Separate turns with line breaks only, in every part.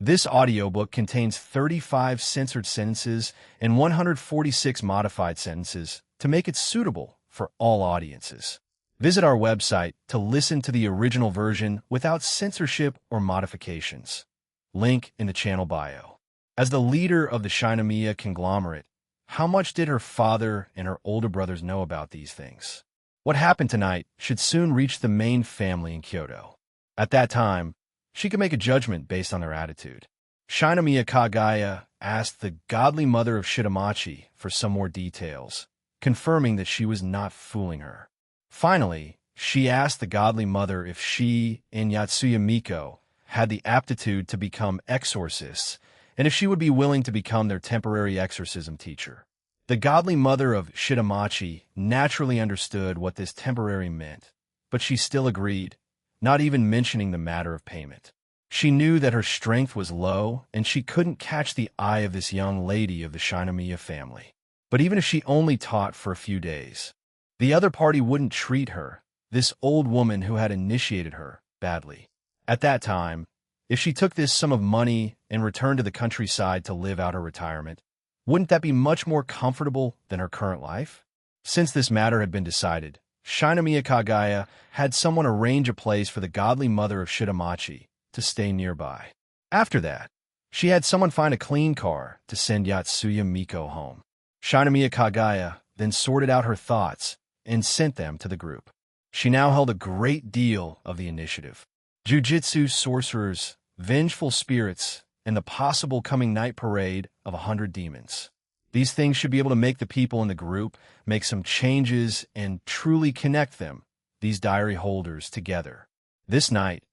This audiobook contains 35 censored sentences and 146 modified sentences to make it suitable for all audiences. Visit our website to listen to the original version without censorship or modifications. Link in the channel bio. As the leader of the Shinomiya conglomerate, how much did her father and her older brothers know about these things? What happened tonight should soon reach the main family in Kyoto. At that time, she could make a judgment based on their attitude. Shinomiya Kagaya asked the godly mother of Shitamachi for some more details, confirming that she was not fooling her. Finally, she asked the godly mother if she and Yatsuya Miko had the aptitude to become exorcists, and if she would be willing to become their temporary exorcism teacher. The godly mother of Shitamachi naturally understood what this temporary meant, but she still agreed, not even mentioning the matter of payment. She knew that her strength was low, and she couldn't catch the eye of this young lady of the Shinomiya family. But even if she only taught for a few days, the other party wouldn't treat her, this old woman who had initiated her, badly. At that time, if she took this sum of money and returned to the countryside to live out her retirement, wouldn't that be much more comfortable than her current life? Since this matter had been decided, Shinomiya Kagaya had someone arrange a place for the godly mother of Shitamachi to stay nearby. After that, she had someone find a clean car to send Yatsuya Miko home. Shinomiya Kagaya then sorted out her thoughts and sent them to the group. She now held a great deal of the initiative. Jujitsu sorcerers, vengeful spirits, and the possible coming night parade of 100 demons. These things should be able to make the people in the group make some changes and truly connect them, these diary holders, together. This night,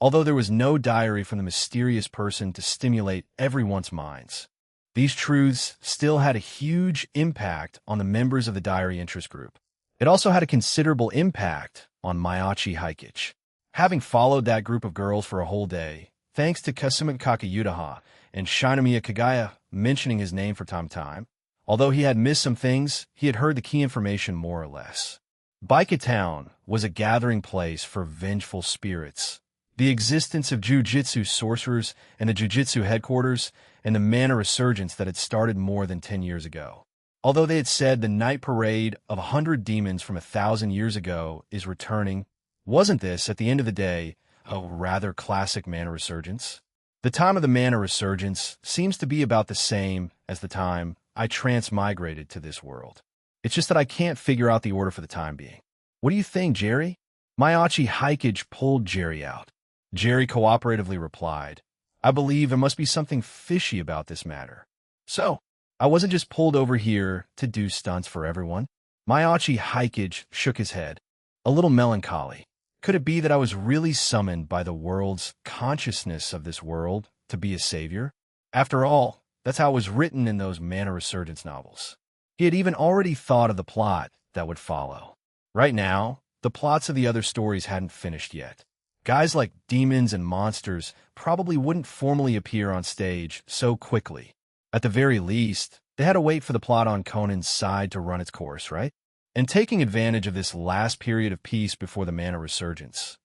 although there was no diary from the mysterious person to stimulate everyone's minds, these truths still had a huge impact on the members of the diary interest group. It also had a considerable impact on Mayachi Haikichi. Having followed that group of girls for a whole day, thanks to Kasumi Kakayudaha and Shinomiya Kagaya mentioning his name from time to time, although he had missed some things, he had heard the key information more or less. Baika Town was a gathering place for vengeful spirits. The existence of jujitsu sorcerers and the jujitsu headquarters and the mana resurgence that had started more than 10 years ago. Although they had said the night parade of 100 demons from 1,000 years ago is returning, wasn't this, at the end of the day, a rather classic mana resurgence? The time of the mana resurgence seems to be about the same as the time I transmigrated to this world. It's just that I can't figure out the order for the time being. What do you think, Jerry? Mayachi Haikichi pulled Jerry out. Jerry cooperatively replied, I believe there must be something fishy about this matter. So, I wasn't just pulled over here to do stunts for everyone. Mayachi Haikichi shook his head, a little melancholy. Could it be that I was really summoned by the world's consciousness of this world to be a savior? After all, that's how it was written in those mana resurgence novels. He had even already thought of the plot that would follow. Right now, the plots of the other stories hadn't finished yet. Guys like demons and monsters probably wouldn't formally appear on stage so quickly. At the very least, they had to wait for the plot on Conan's side to run its course, right? And taking advantage of this last period of peace before the mana resurgence,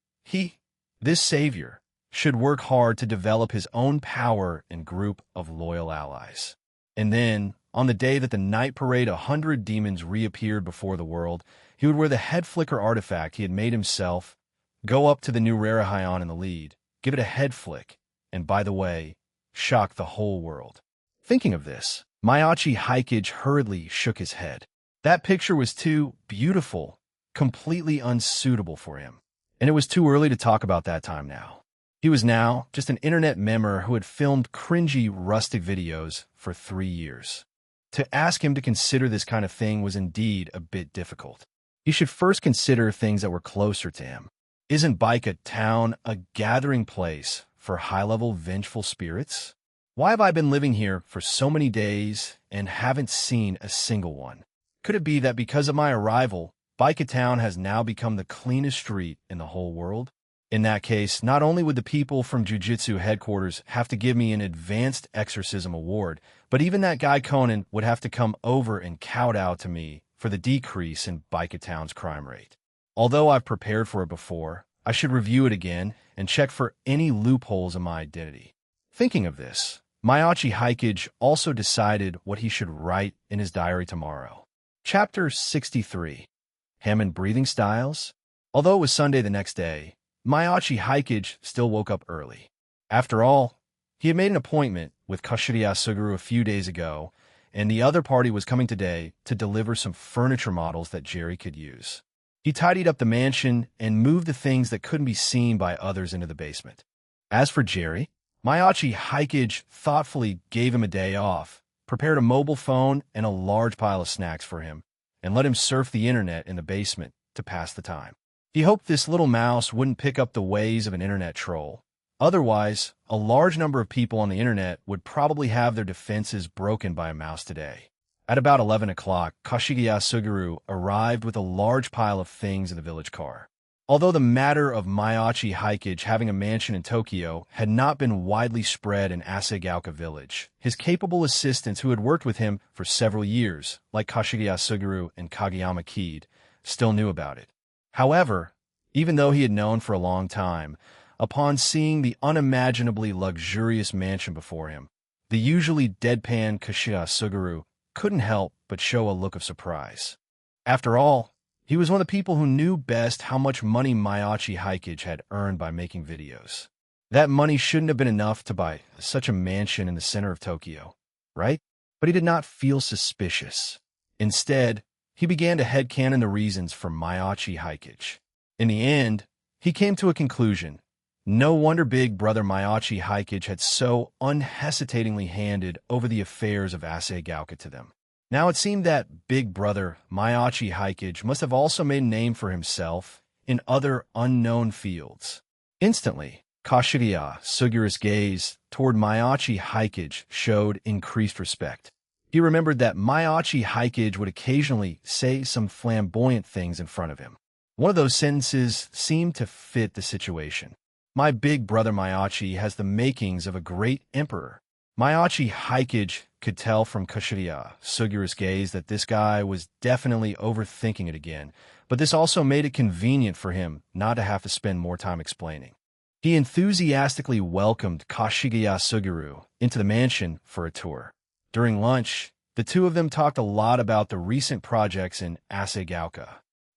this savior, should work hard to develop his own power and group of loyal allies. And then, on the day that the night parade 100 demons reappeared before the world, he would wear the head flicker artifact he had made himself, go up to the new Rarahayon in the lead, give it a head flick, and by the way, shock the whole world. Thinking of this, Mayachi Haikichi hurriedly shook his head. That picture was too beautiful, completely unsuitable for him. And it was too early to talk about that time now. He was now just an internet member who had filmed cringy, rustic videos for 3 years. To ask him to consider this kind of thing was indeed a bit difficult. He should first consider things that were closer to him. Isn't Baika Town a gathering place for high-level vengeful spirits? Why have I been living here for so many days and haven't seen a single one? Could it be that because of my arrival, Baika Town has now become the cleanest street in the whole world? In that case, not only would the people from Jiu-Jitsu headquarters have to give me an advanced exorcism award, but even that guy Conan would have to come over and kowtow to me for the decrease in Baika Town's crime rate. Although I've prepared for it before, I should review it again and check for any loopholes in my identity. Thinking of this, Mayachi Hikage also decided what he should write in his diary tomorrow. Chapter 63. Hammond Breathing Styles. Although it was Sunday the next day, Mayachi Hikage still woke up early. After all, he had made an appointment with Kashiraya Suguru a few days ago, and the other party was coming today to deliver some furniture models that Jerry could use. He tidied up the mansion and moved the things that couldn't be seen by others into the basement. As for Jerry, Mayachi Hikage thoughtfully gave him a day off, prepared a mobile phone and a large pile of snacks for him, and let him surf the internet in the basement to pass the time. He hoped this little mouse wouldn't pick up the ways of an internet troll. Otherwise, a large number of people on the internet would probably have their defenses broken by a mouse today. At about 11 o'clock, Kashiraya Suguru arrived with a large pile of things in the village car. Although the matter of Mayachi Hikage having a mansion in Tokyo had not been widely spread in Asahigaoka village, his capable assistants who had worked with him for several years, like Kashiraya Suguru and Kageyama Kid, still knew about it. However, even though he had known for a long time, upon seeing the unimaginably luxurious mansion before him, the usually deadpan Kashiraya Suguru couldn't help but show a look of surprise. After all, he was one of the people who knew best how much money Mayachi Hikage had earned by making videos. That money shouldn't have been enough to buy such a mansion in the center of Tokyo, right? But he did not feel suspicious. Instead, he began to headcanon the reasons for Mayachi Hikage. In the end, he came to a conclusion. No wonder big brother Mayachi Hikage had so unhesitatingly handed over the affairs of Asahigaoka to them. Now it seemed that big brother Mayachi Hikage must have also made a name for himself in other unknown fields. Instantly, Kashiraya Suguru's gaze toward Mayachi Hikage showed increased respect. He remembered that Mayachi Hikage would occasionally say some flamboyant things in front of him. One of those sentences seemed to fit the situation. My big brother Mayachi has the makings of a great emperor. Mayachi Hikage could tell from Kashiraya Suguru's gaze that this guy was definitely overthinking it again, but this also made it convenient for him not to have to spend more time explaining. He enthusiastically welcomed Kashiraya Suguru into the mansion for a tour. During lunch, the two of them talked a lot about the recent projects in Asahigaoka.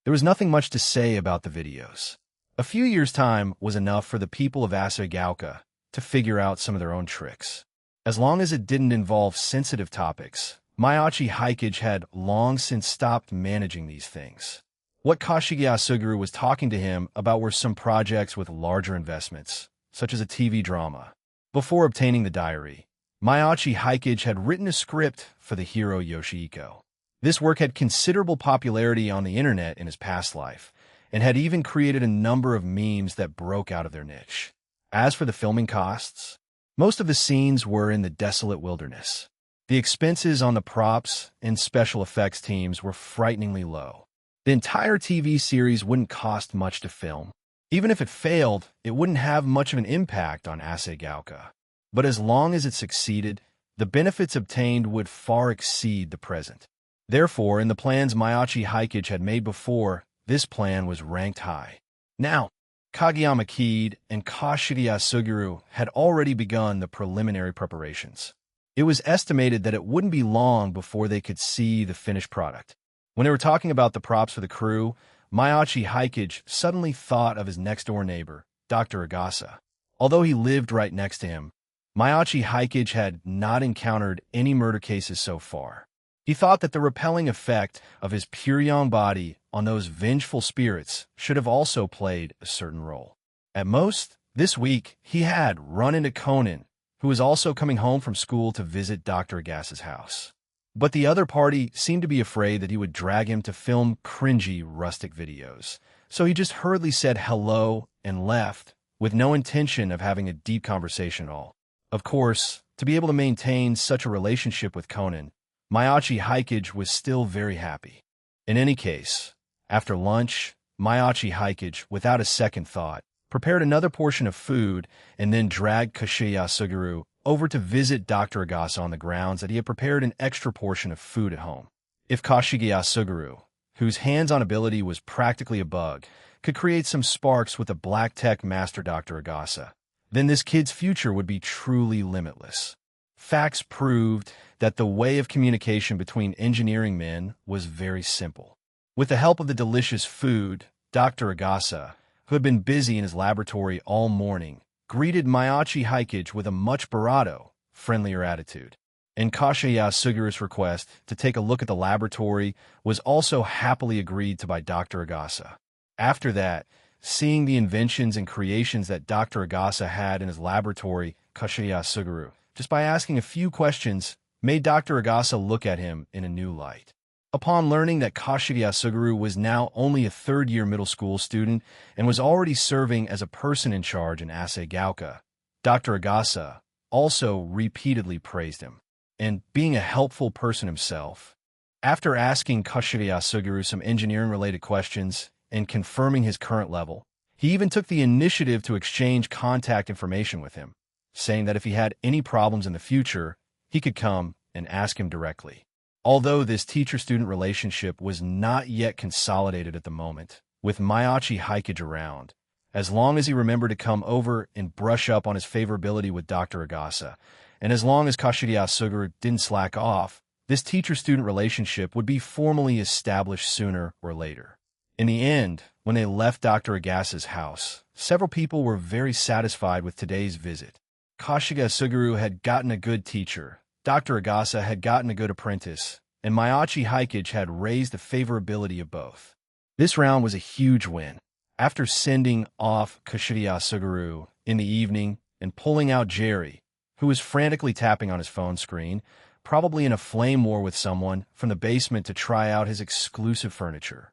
There was nothing much to say about the videos. A few years' time was enough for the people of Asahigaoka to figure out some of their own tricks. As long as it didn't involve sensitive topics, Mayachi Hikage had long since stopped managing these things. What Kashiraya Suguru was talking to him about were some projects with larger investments, such as a TV drama. Before obtaining the diary, Mayachi Hikage had written a script for the hero Yoshihiko. This work had considerable popularity on the internet in his past life, and had even created a number of memes that broke out of their niche. As for the filming costs, most of the scenes were in the desolate wilderness. The expenses on the props and special effects teams were frighteningly low. The entire TV series wouldn't cost much to film. Even if it failed, it wouldn't have much of an impact on Asahigaoka. But as long as it succeeded, the benefits obtained would far exceed the present. Therefore, in the plans Mayachi Hikage had made before, this plan was ranked high. Now, Kageyama Kid and Kashiraya Suguru had already begun the preliminary preparations. It was estimated that it wouldn't be long before they could see the finished product. When they were talking about the props for the crew, Mayachi Hikage suddenly thought of his next-door neighbor, Dr. Agasa. Although he lived right next to him, Mayachi Hikage had not encountered any murder cases so far. He thought that the repelling effect of his pure young body on those vengeful spirits should have also played a certain role. At most, this week, he had run into Conan, who was also coming home from school to visit Dr. Agasa's house. But the other party seemed to be afraid that he would drag him to film cringy, rustic videos. So he just hurriedly said hello and left, with no intention of having a deep conversation at all. Of course, to be able to maintain such a relationship with Conan, Mayachi Hikage was still very happy. In any case, after lunch, Mayachi Hikage, without a second thought, prepared another portion of food and then dragged Kashiraya Suguru over to visit Dr. Agasa on the grounds that he had prepared an extra portion of food at home. If Kashiraya Suguru, whose hands-on ability was practically a bug, could create some sparks with the black tech master Dr. Agasa, then this kid's future would be truly limitless. Facts proved that the way of communication between engineering men was very simple. With the help of the delicious food, Dr. Agasa, who had been busy in his laboratory all morning, greeted Miyachi Hikage with a much barato, friendlier attitude. And Kashaya Suguru's request to take a look at the laboratory was also happily agreed to by Dr. Agasa. After that, seeing the inventions and creations that Dr. Agasa had in his laboratory, Kashaya Suguru, just by asking a few questions, made Dr. Agasa look at him in a new light. Upon learning that Kashaya Suguru was now only a third-year middle school student and was already serving as a person in charge in Asegauka, Dr. Agasa also repeatedly praised him. And being a helpful person himself, after asking Kashaya Suguru some engineering-related questions and confirming his current level, he even took the initiative to exchange contact information with him, saying that if he had any problems in the future, he could come and ask him directly. Although this teacher-student relationship was not yet consolidated at the moment, with Miyachi Hikage around, as long as he remembered to come over and brush up on his favorability with Dr. Agasa, and as long as Kashaya Suguru didn't slack off, this teacher-student relationship would be formally established sooner or later. In the end, when they left Dr. Agasa's house, several people were very satisfied with today's visit. Kashaya Suguru had gotten a good teacher, Dr. Agasa had gotten a good apprentice, and Miyachi Hikage had raised the favorability of both. This round was a huge win. After sending off Kashaya Suguru in the evening and pulling out Jerry, who was frantically tapping on his phone screen, probably in a flame war with someone, from the basement to try out his exclusive furniture,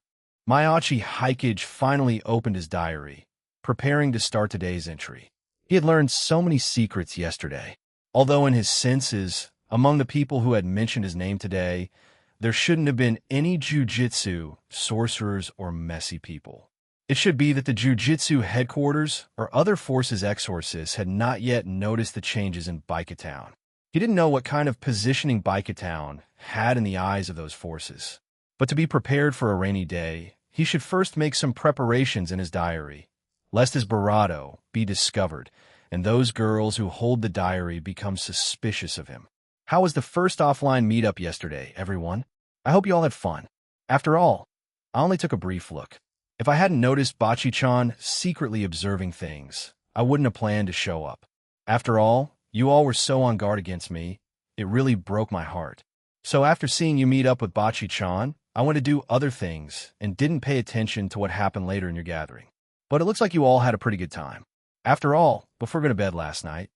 Miyachi Hikage finally opened his diary, preparing to start today's entry. He had learned so many secrets yesterday. Although in his senses, among the people who had mentioned his name today, there shouldn't have been any jujitsu, sorcerers, or messy people. It should be that the jujitsu headquarters or other forces exorcists had not yet noticed the changes in Baikatown. He didn't know what kind of positioning Baikatown had in the eyes of those forces. But to be prepared for a rainy day, he should first make some preparations in his diary, lest his barato be discovered and those girls who hold the diary become suspicious of him. How was the first offline meetup yesterday, everyone? I hope you all had fun. After all, I only took a brief look. If I hadn't noticed Bachi-chan secretly observing things, I wouldn't have planned to show up. After all, you all were so on guard against me, it really broke my heart. So after seeing you meet up with Bachi-chan, I went to do other things and didn't pay attention to what happened later in your gathering. But it looks like you all had a pretty good time. After all, before going to bed last night,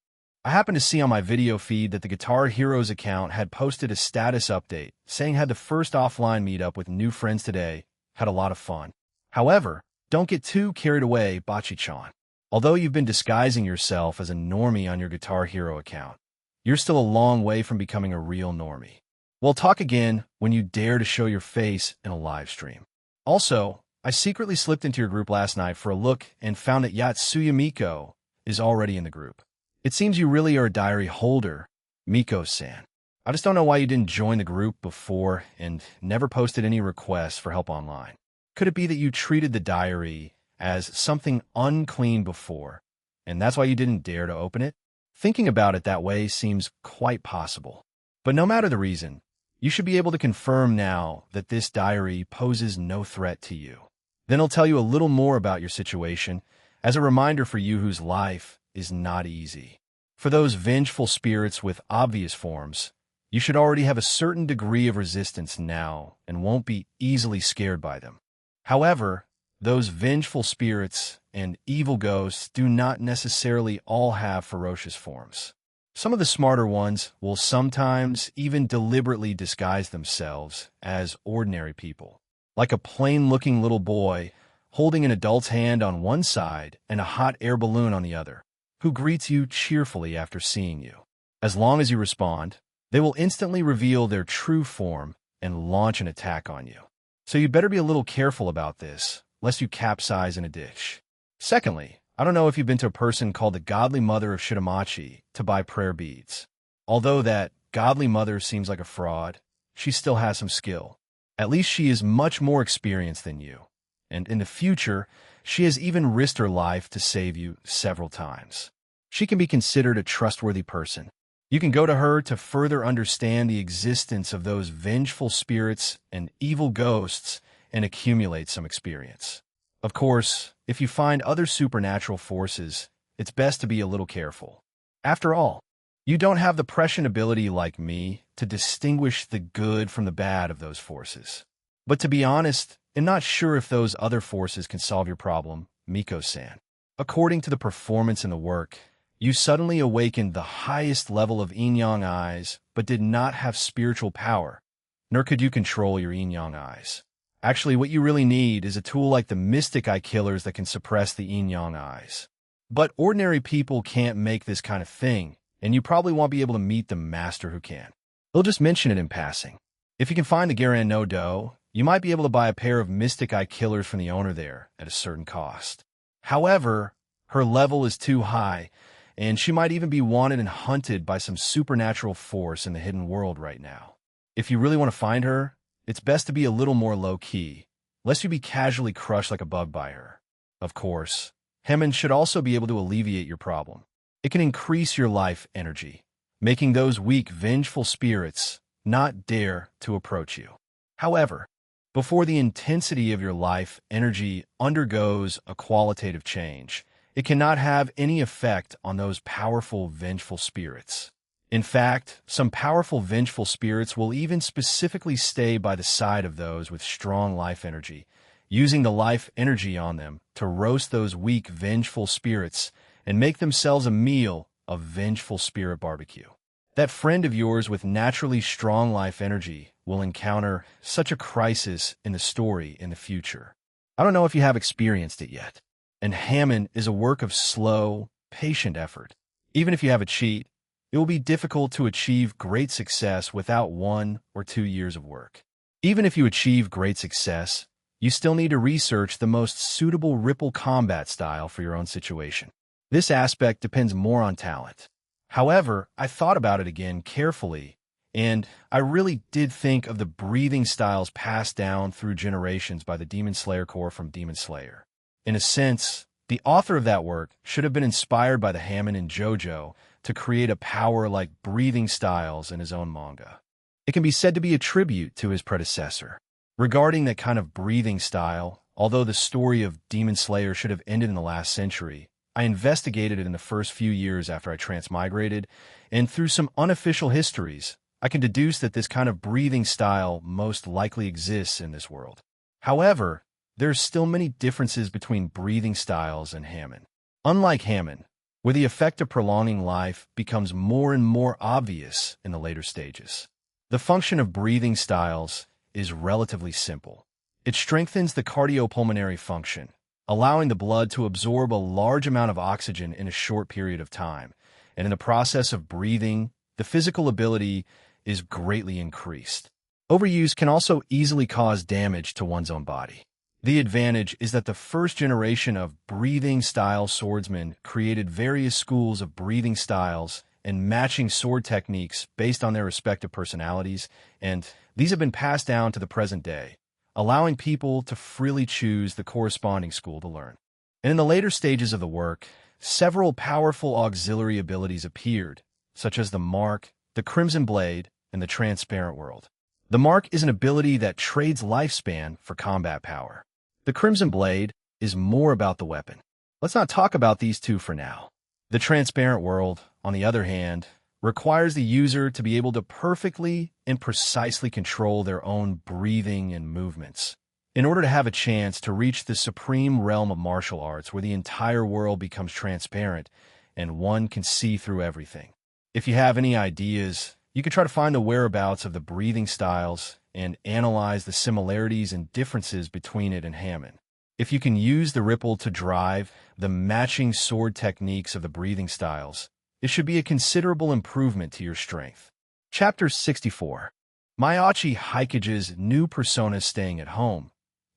I happened to see on my video feed that the Guitar Heroes account had posted a status update saying had the first offline meetup with new friends today, had a lot of fun. However, don't get too carried away, Bachi-chan. Although you've been disguising yourself as a normie on your Guitar Hero account, you're still a long way from becoming a real normie. We'll talk again when you dare to show your face in a live stream. Also, I secretly slipped into your group last night for a look and found that Yatsuya Miko is already in the group. It seems you really are a diary holder, Miko-san. I just don't know why you didn't join the group before and never posted any requests for help online. Could it be that you treated the diary as something unclean before, and that's why you didn't dare to open it? Thinking about it that way seems quite possible. But no matter the reason, you should be able to confirm now that this diary poses no threat to you. Then I'll tell you a little more about your situation as a reminder for you whose life is not easy. For those vengeful spirits with obvious forms, you should already have a certain degree of resistance now and won't be easily scared by them. However, those vengeful spirits and evil ghosts do not necessarily all have ferocious forms. Some of the smarter ones will sometimes even deliberately disguise themselves as ordinary people, like a plain-looking little boy holding an adult's hand on one side and a hot air balloon on the other, who greets you cheerfully after seeing you. As long as you respond, they will instantly reveal their true form and launch an attack on you. So you better be a little careful about this, lest you capsize in a ditch. Secondly, I don't know if you've been to a person called the Godly Mother of Shitamachi to buy prayer beads. Although that Godly Mother seems like a fraud, she still has some skill. At least she is much more experienced than you, and in the future, she has even risked her life to save you several times. She can be considered a trustworthy person. You can go to her to further understand the existence of those vengeful spirits and evil ghosts and accumulate some experience. Of course, if you find other supernatural forces, it's best to be a little careful. After all, you don't have the prescient ability like me to distinguish the good from the bad of those forces. But to be honest, I'm not sure if those other forces can solve your problem, Miko-san. According to the performance in the work, you suddenly awakened the highest level of yin-yang eyes, but did not have spiritual power, nor could you control your yin-yang eyes. Actually, what you really need is a tool like the Mystic Eye Killers that can suppress the yin-yang eyes. But ordinary people can't make this kind of thing, and you probably won't be able to meet the master who can. They'll just mention it in passing. If you can find the Garan no Do, you might be able to buy a pair of Mystic Eye Killers from the owner there at a certain cost. However, her level is too high, and she might even be wanted and hunted by some supernatural force in the hidden world right now. If you really want to find her, it's best to be a little more low-key, lest you be casually crushed like a bug by her. Of course, Hemin should also be able to alleviate your problem. It can increase your life energy, making those weak, vengeful spirits not dare to approach you. However, before the intensity of your life energy undergoes a qualitative change, it cannot have any effect on those powerful, vengeful spirits. In fact, some powerful, vengeful spirits will even specifically stay by the side of those with strong life energy, using the life energy on them to roast those weak, vengeful spirits and make themselves a meal of vengeful spirit barbecue. That friend of yours with naturally strong life energy will encounter such a crisis in the story in the future. I don't know if you have experienced it yet. And Hammond is a work of slow, patient effort. Even if you have a cheat, it will be difficult to achieve great success without 1 or 2 years of work. Even if you achieve great success, you still need to research the most suitable ripple combat style for your own situation. This aspect depends more on talent. However, I thought about it again carefully, and I really did think of the breathing styles passed down through generations by the Demon Slayer Corps from Demon Slayer. In a sense, the author of that work should have been inspired by the Hammond and JoJo to create a power-like breathing styles in his own manga. It can be said to be a tribute to his predecessor. Regarding that kind of breathing style, although the story of Demon Slayer should have ended in the last century, I investigated it in the first few years after I transmigrated, and through some unofficial histories, I can deduce that this kind of breathing style most likely exists in this world. However, there are still many differences between breathing styles and Hammond. Unlike Hammond, where the effect of prolonging life becomes more and more obvious in the later stages, the function of breathing styles is relatively simple. It strengthens the cardiopulmonary function, allowing the blood to absorb a large amount of oxygen in a short period of time, and in the process of breathing, the physical ability is greatly increased. Overuse can also easily cause damage to one's own body. The advantage is that the first generation of breathing-style swordsmen created various schools of breathing styles and matching sword techniques based on their respective personalities, and these have been passed down to the present day, allowing people to freely choose the corresponding school to learn. And in the later stages of the work, several powerful auxiliary abilities appeared, such as the Mark, the Crimson Blade, and the Transparent World. The Mark is an ability that trades lifespan for combat power. The Crimson Blade is more about the weapon. Let's not talk about these two for now. The Transparent World, on the other hand, requires the user to be able to perfectly and precisely control their own breathing and movements in order to have a chance to reach the supreme realm of martial arts where the entire world becomes transparent and one can see through everything. If you have any ideas, you can try to find the whereabouts of the breathing styles and analyze the similarities and differences between it and Hammond. If you can use the ripple to drive the matching sword techniques of the breathing styles, it should be a considerable improvement to your strength. Chapter 64. Miyachi Hikage's new persona staying at home.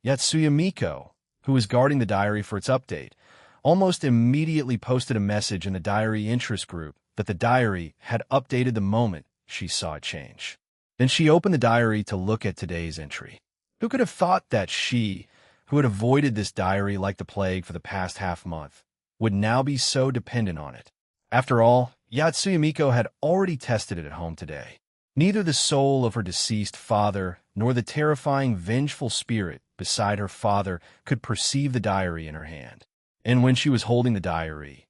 Yatsuya Miko, who was guarding the diary for its update, almost immediately posted a message in the diary interest group that the diary had updated the moment she saw it change. Then she opened the diary to look at today's entry. Who could have thought that she, who had avoided this diary like the plague for the past half-month, would now be so dependent on it? After all, Yatsuya Miko had already tested it at home today. Neither the soul of her deceased father nor the terrifying, vengeful spirit beside her father could perceive the diary in her hand. And when she was holding the diary,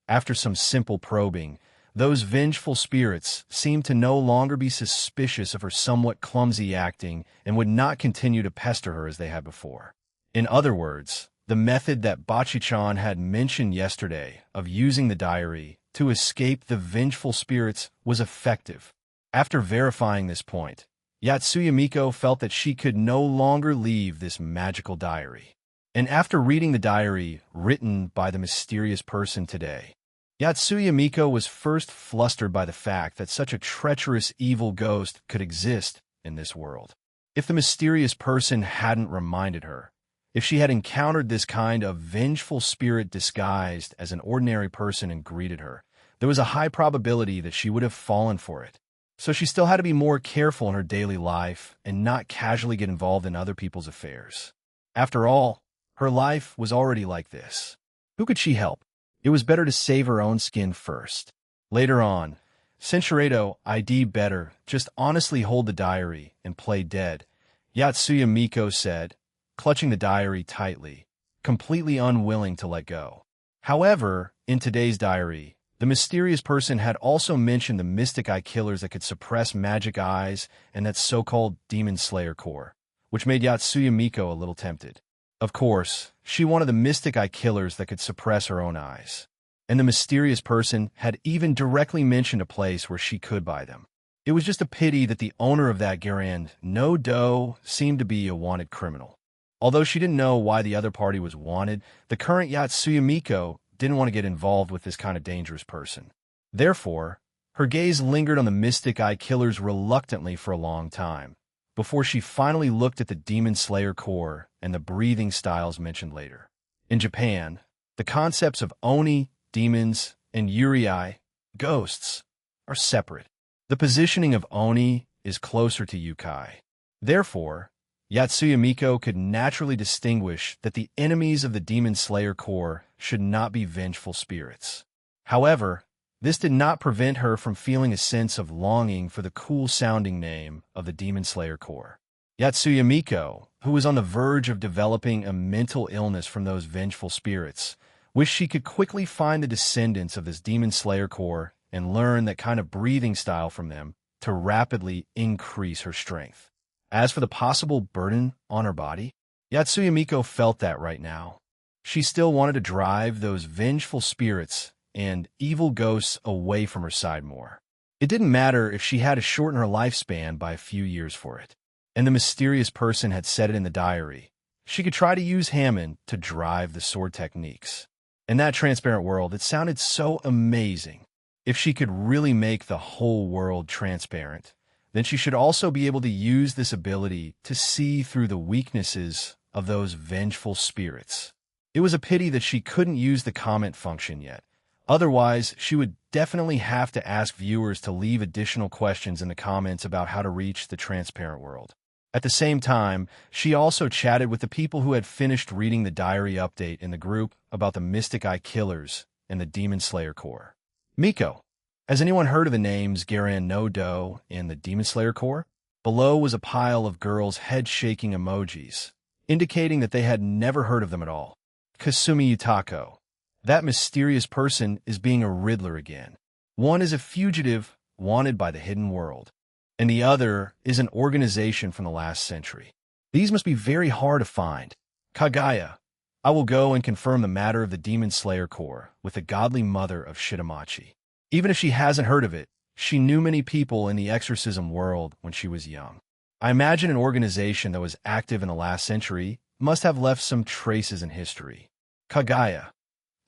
after some simple probing, those vengeful spirits seemed to no longer be suspicious of her somewhat clumsy acting and would not continue to pester her as they had before. In other words, the method that Bacichan had mentioned yesterday of using the diary to escape the vengeful spirits was effective. After verifying this point, Yatsuya Miko felt that she could no longer leave this magical diary. And after reading the diary written by the mysterious person today, Yatsuya Miko was first flustered by the fact that such a treacherous evil ghost could exist in this world. If the mysterious person hadn't reminded her, if she had encountered this kind of vengeful spirit disguised as an ordinary person and greeted her, there was a high probability that she would have fallen for it. So she still had to be more careful in her daily life and not casually get involved in other people's affairs. After all, her life was already like this. Who could she help? It was better to save her own skin first. Later on, Censuredo, I'd better just honestly hold the diary and play dead, Yatsuya Miko said, clutching the diary tightly, completely unwilling to let go. However, in today's diary, the mysterious person had also mentioned the mystic eye killers that could suppress magic eyes and that so-called demon slayer core, which made Yatsuya Miko a little tempted. Of course, she wanted the mystic eye killers that could suppress her own eyes. And the mysterious person had even directly mentioned a place where she could buy them. It was just a pity that the owner of that Garand no Do seemed to be a wanted criminal. Although she didn't know why the other party was wanted, the current Yatsuya Miko didn't want to get involved with this kind of dangerous person. Therefore, her gaze lingered on the mystic eye killers reluctantly for a long time, before she finally looked at the demon slayer core and the breathing styles mentioned later. In Japan, the concepts of Oni, demons, and Yurei, ghosts, are separate. The positioning of Oni is closer to Yukai. Therefore, Yatsuya Miko could naturally distinguish that the enemies of the demon slayer core should not be vengeful spirits. However, this did not prevent her from feeling a sense of longing for the cool-sounding name of the demon slayer core. Yatsuya Miko, who was on the verge of developing a mental illness from those vengeful spirits, wished she could quickly find the descendants of this demon slayer core and learn that kind of breathing style from them to rapidly increase her strength. As for the possible burden on her body, Yatsuya Miko felt that right now. She still wanted to drive those vengeful spirits and evil ghosts away from her side more. It didn't matter if she had to shorten her lifespan by a few years for it. And the mysterious person had said it in the diary. She could try to use Hammond to drive the sword techniques. In that transparent world, it sounded so amazing. If she could really make the whole world transparent, then she should also be able to use this ability to see through the weaknesses of those vengeful spirits. It was a pity that she couldn't use the comment function yet. Otherwise, she would definitely have to ask viewers to leave additional questions in the comments about how to reach the transparent world. At the same time, she also chatted with the people who had finished reading the diary update in the group about the Mystic Eye Killers and the Demon Slayer Corps. Miko, has anyone heard of the names Garan no Do and the Demon Slayer Corps? Below was a pile of girls' head-shaking emojis, indicating that they had never heard of them at all. Kasumi Yutako. That mysterious person is being a Riddler again. One is a fugitive wanted by the hidden world, and the other is an organization from the last century. These must be very hard to find. Kagaya, I will go and confirm the matter of the Demon Slayer Corps with the godly mother of Shitamachi. Even if she hasn't heard of it, she knew many people in the exorcism world when she was young. I imagine an organization that was active in the last century must have left some traces in history. Kagaya.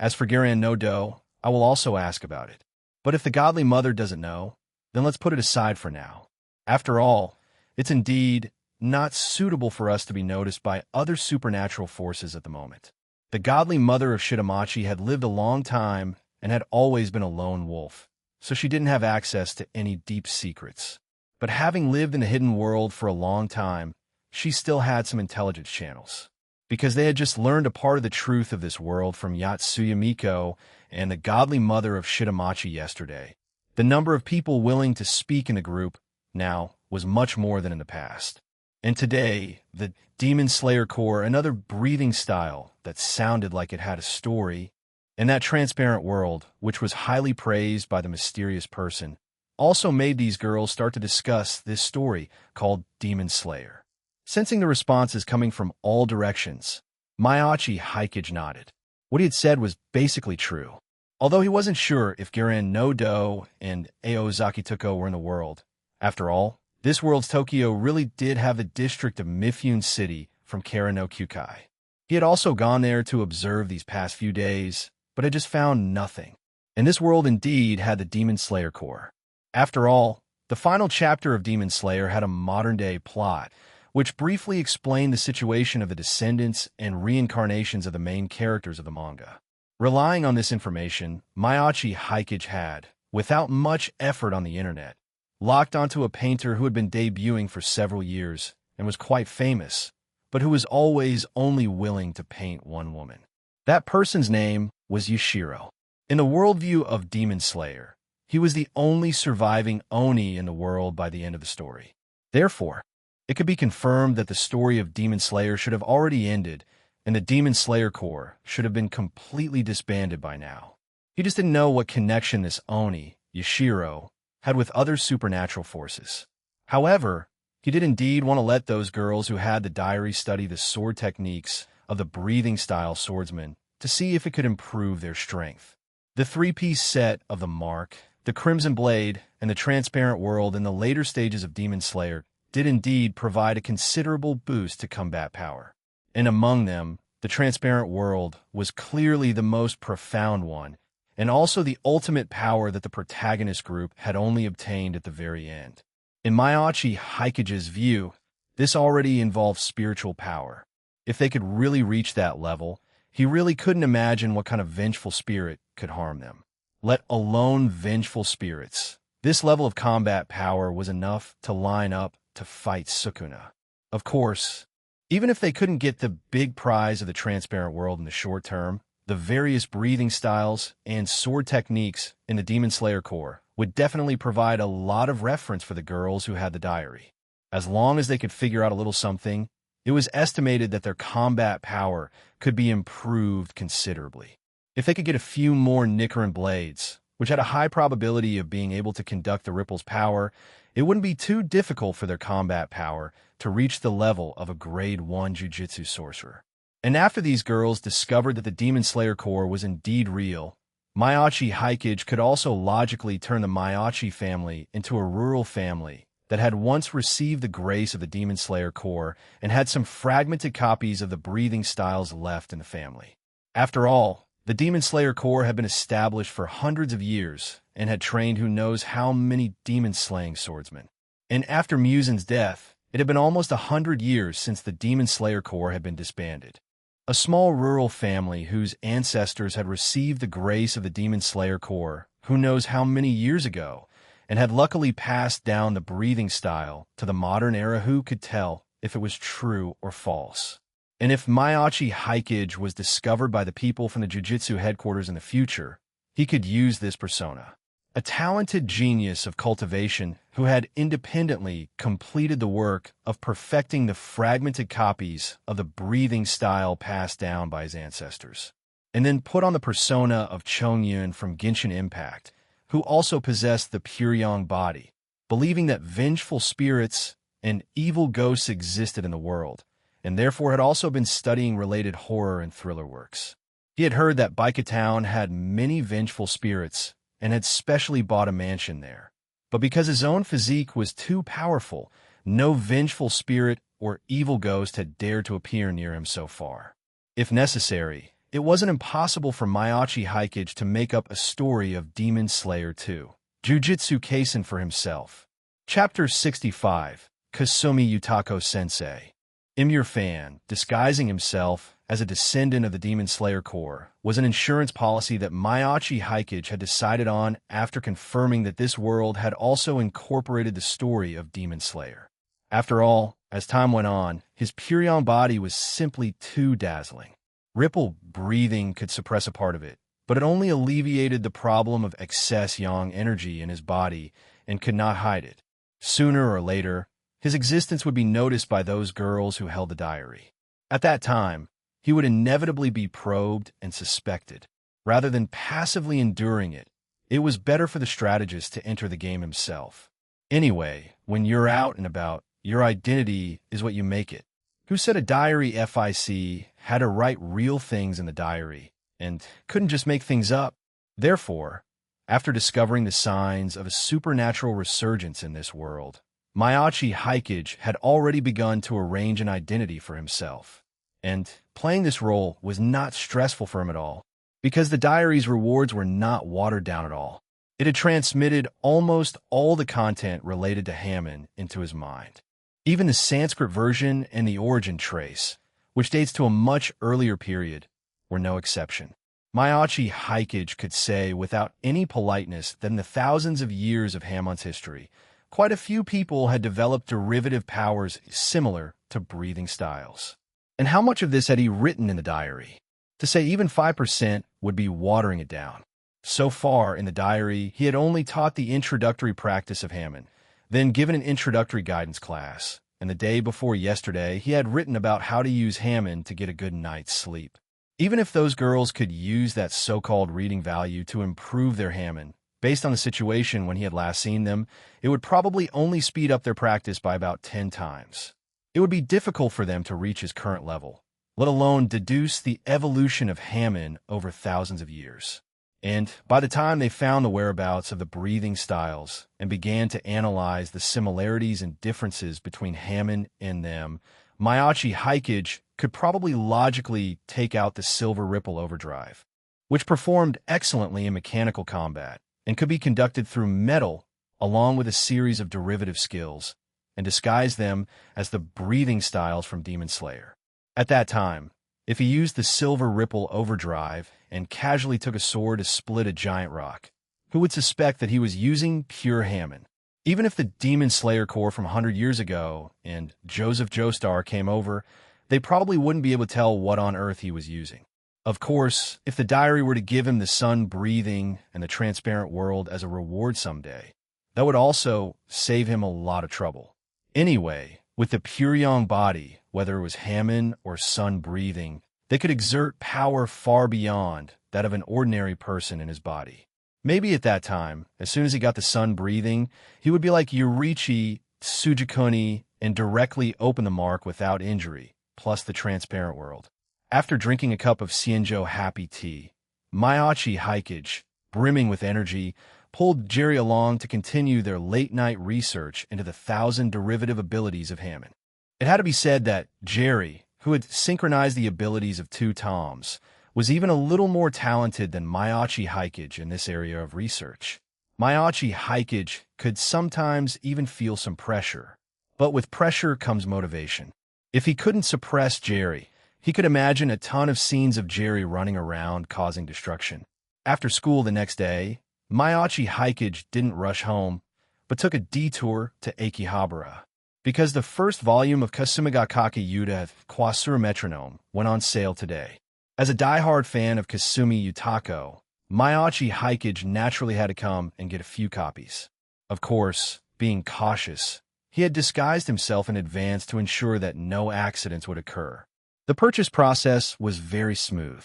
As for Garan no Do, I will also ask about it. But if the godly mother doesn't know, then let's put it aside for now. After all, it's indeed not suitable for us to be noticed by other supernatural forces at the moment. The godly mother of Shitamachi had lived a long time and had always been a lone wolf, so she didn't have access to any deep secrets. But having lived in the hidden world for a long time, she still had some intelligence channels. because they had just learned a part of the truth of this world from Yatsuya Miko and the godly mother of Shitamachi yesterday. The number of people willing to speak in the group now was much more than in the past. And today, the Demon Slayer Core, another breathing style that sounded like it had a story, and that transparent world, which was highly praised by the mysterious person, also made these girls start to discuss this story called Demon Slayer. Sensing the responses coming from all directions, Mayachi Haikage nodded. What he had said was basically true. Although he wasn't sure if Garen no Do and Ao Zakituko were in the world. After all, this world's Tokyo really did have the district of Mifune City from Kara no Kyukai. He had also gone there to observe these past few days, but had just found nothing. And this world indeed had the Demon Slayer Core. After all, the final chapter of Demon Slayer had a modern-day plot, which briefly explained the situation of the descendants and reincarnations of the main characters of the manga. Relying on this information, Mayachi Haikage had, without much effort on the internet, locked onto a painter who had been debuting for several years and was quite famous, but who was always only willing to paint one woman. That person's name was Yashiro. In the worldview of Demon Slayer, he was the only surviving Oni in the world by the end of the story. Therefore, it could be confirmed that the story of Demon Slayer should have already ended, and the Demon Slayer Corps should have been completely disbanded by now. He just didn't know what connection this Oni, Yashiro, had with other supernatural forces. However, he did indeed want to let those girls who had the diary study the sword techniques of the breathing-style swordsman to see if it could improve their strength. The three-piece set of the Mark, the Crimson Blade, and the Transparent World in the later stages of Demon Slayer did indeed provide a considerable boost to combat power. And among them, the Transparent World was clearly the most profound one, and also the ultimate power that the protagonist group had only obtained at the very end. In Mayachi Haikage's view, this already involved spiritual power. If they could really reach that level, he really couldn't imagine what kind of vengeful spirit could harm them. Let alone vengeful spirits. This level of combat power was enough to line up to fight Sukuna. Of course, even if they couldn't get the big prize of the Transparent World in the short term, the various breathing styles and sword techniques in the Demon Slayer Corps would definitely provide a lot of reference for the girls who had the diary. As long as they could figure out a little something, it was estimated that their combat power could be improved considerably. If they could get a few more Nichiren blades, which had a high probability of being able to conduct the Ripple's power, it wouldn't be too difficult for their combat power to reach the level of a Grade 1 Jujutsu sorcerer. And after these girls discovered that the Demon Slayer Corps was indeed real, Mayachi Haikage could also logically turn the Mayachi family into a rural family that had once received the grace of the Demon Slayer Corps and had some fragmented copies of the breathing styles left in the family. After all, the Demon Slayer Corps had been established for hundreds of years and had trained who knows how many demon-slaying swordsmen. And after Musen's death, it had been almost 100 years since the Demon Slayer Corps had been disbanded. A small rural family whose ancestors had received the grace of the Demon Slayer Corps, who knows how many years ago, and had luckily passed down the breathing style to the modern era, who could tell if it was true or false. And if Mayachi Haikage was discovered by the people from the Jujutsu headquarters in the future, he could use this persona. A talented genius of cultivation who had independently completed the work of perfecting the fragmented copies of the breathing style passed down by his ancestors, and then put on the persona of Chongyun from Genshin Impact, who also possessed the pure yang body, believing that vengeful spirits and evil ghosts existed in the world, and therefore had also been studying related horror and thriller works. He had heard that Baika Town had many vengeful spirits and had specially bought a mansion there. But because his own physique was too powerful, no vengeful spirit or evil ghost had dared to appear near him so far. If necessary, it wasn't impossible for Mayachi Haikage to make up a story of Demon Slayer 2. Jujutsu Kaisen for himself. Chapter 65, Kasumi Yutako Sensei. Imur Fan, disguising himself as a descendant of the Demon Slayer Corps, was an insurance policy that Mayachi Haikage had decided on after confirming that this world had also incorporated the story of Demon Slayer. After all, as time went on, his pure young body was simply too dazzling. Ripple breathing could suppress a part of it, but it only alleviated the problem of excess yang energy in his body and could not hide it. Sooner or later, his existence would be noticed by those girls who held the diary. At that time, he would inevitably be probed and suspected. Rather than passively enduring it, it was better for the strategist to enter the game himself. Anyway, when you're out and about, your identity is what you make it. Who said a diary FIC had to write real things in the diary and couldn't just make things up? Therefore, after discovering the signs of a supernatural resurgence in this world, Mayachi Haikage had already begun to arrange an identity for himself. And playing this role was not stressful for him at all, because the diary's rewards were not watered down at all. It had transmitted almost all the content related to Hammond into his mind. Even the Sanskrit version and the origin trace, which dates to a much earlier period, were no exception. Mayachi Haikage could say without any politeness that in the thousands of years of Hammond's history, quite a few people had developed derivative powers similar to breathing styles. And how much of this had he written in the diary? To say even 5% would be watering it down. So far in the diary, he had only taught the introductory practice of Hammond, then given an introductory guidance class, and the day before yesterday, he had written about how to use Hammond to get a good night's sleep. Even if those girls could use that so-called reading value to improve their Hammond, based on the situation when he had last seen them, it would probably only speed up their practice by about 10 times. It would be difficult for them to reach his current level, let alone deduce the evolution of Hammond over thousands of years. And by the time they found the whereabouts of the breathing styles and began to analyze the similarities and differences between Hammond and them, Mayachi Haikage could probably logically take out the Silver Ripple Overdrive, which performed excellently in mechanical combat and could be conducted through metal along with a series of derivative skills, and disguise them as the breathing styles from Demon Slayer. At that time, if he used the Silver Ripple Overdrive and casually took a sword to split a giant rock, who would suspect that he was using pure Hammond? Even if the Demon Slayer Corps from 100 years ago and Joseph Joestar came over, they probably wouldn't be able to tell what on earth he was using. Of course, if the diary were to give him the sun breathing and the transparent world as a reward someday, that would also save him a lot of trouble. Anyway, with the pure yang body, whether it was Hammond or sun breathing, they could exert power far beyond that of an ordinary person in his body. Maybe at that time, as soon as he got the sun breathing, he would be like Yurichi Tsujikuni and directly open the mark without injury, plus the transparent world. After drinking a cup of Xianzhou happy tea, Mayachi Haikage, brimming with energy, pulled Jerry along to continue their late-night research into the 1,000 derivative abilities of Hammond. It had to be said that Jerry, who had synchronized the abilities of two Toms, was even a little more talented than Mayachi Haikage in this area of research. Mayachi Haikage could sometimes even feel some pressure, but with pressure comes motivation. If he couldn't suppress Jerry, he could imagine a ton of scenes of Jerry running around causing destruction. After school the next day, Mayachi Haikage didn't rush home, but took a detour to Akihabara, because the first volume of Kasumigakake Yuta Kwasura Metronome went on sale today. As a die-hard fan of Kasumi Yutako, Mayachi Haikage naturally had to come and get a few copies. Of course, being cautious, he had disguised himself in advance to ensure that no accidents would occur. The purchase process was very smooth.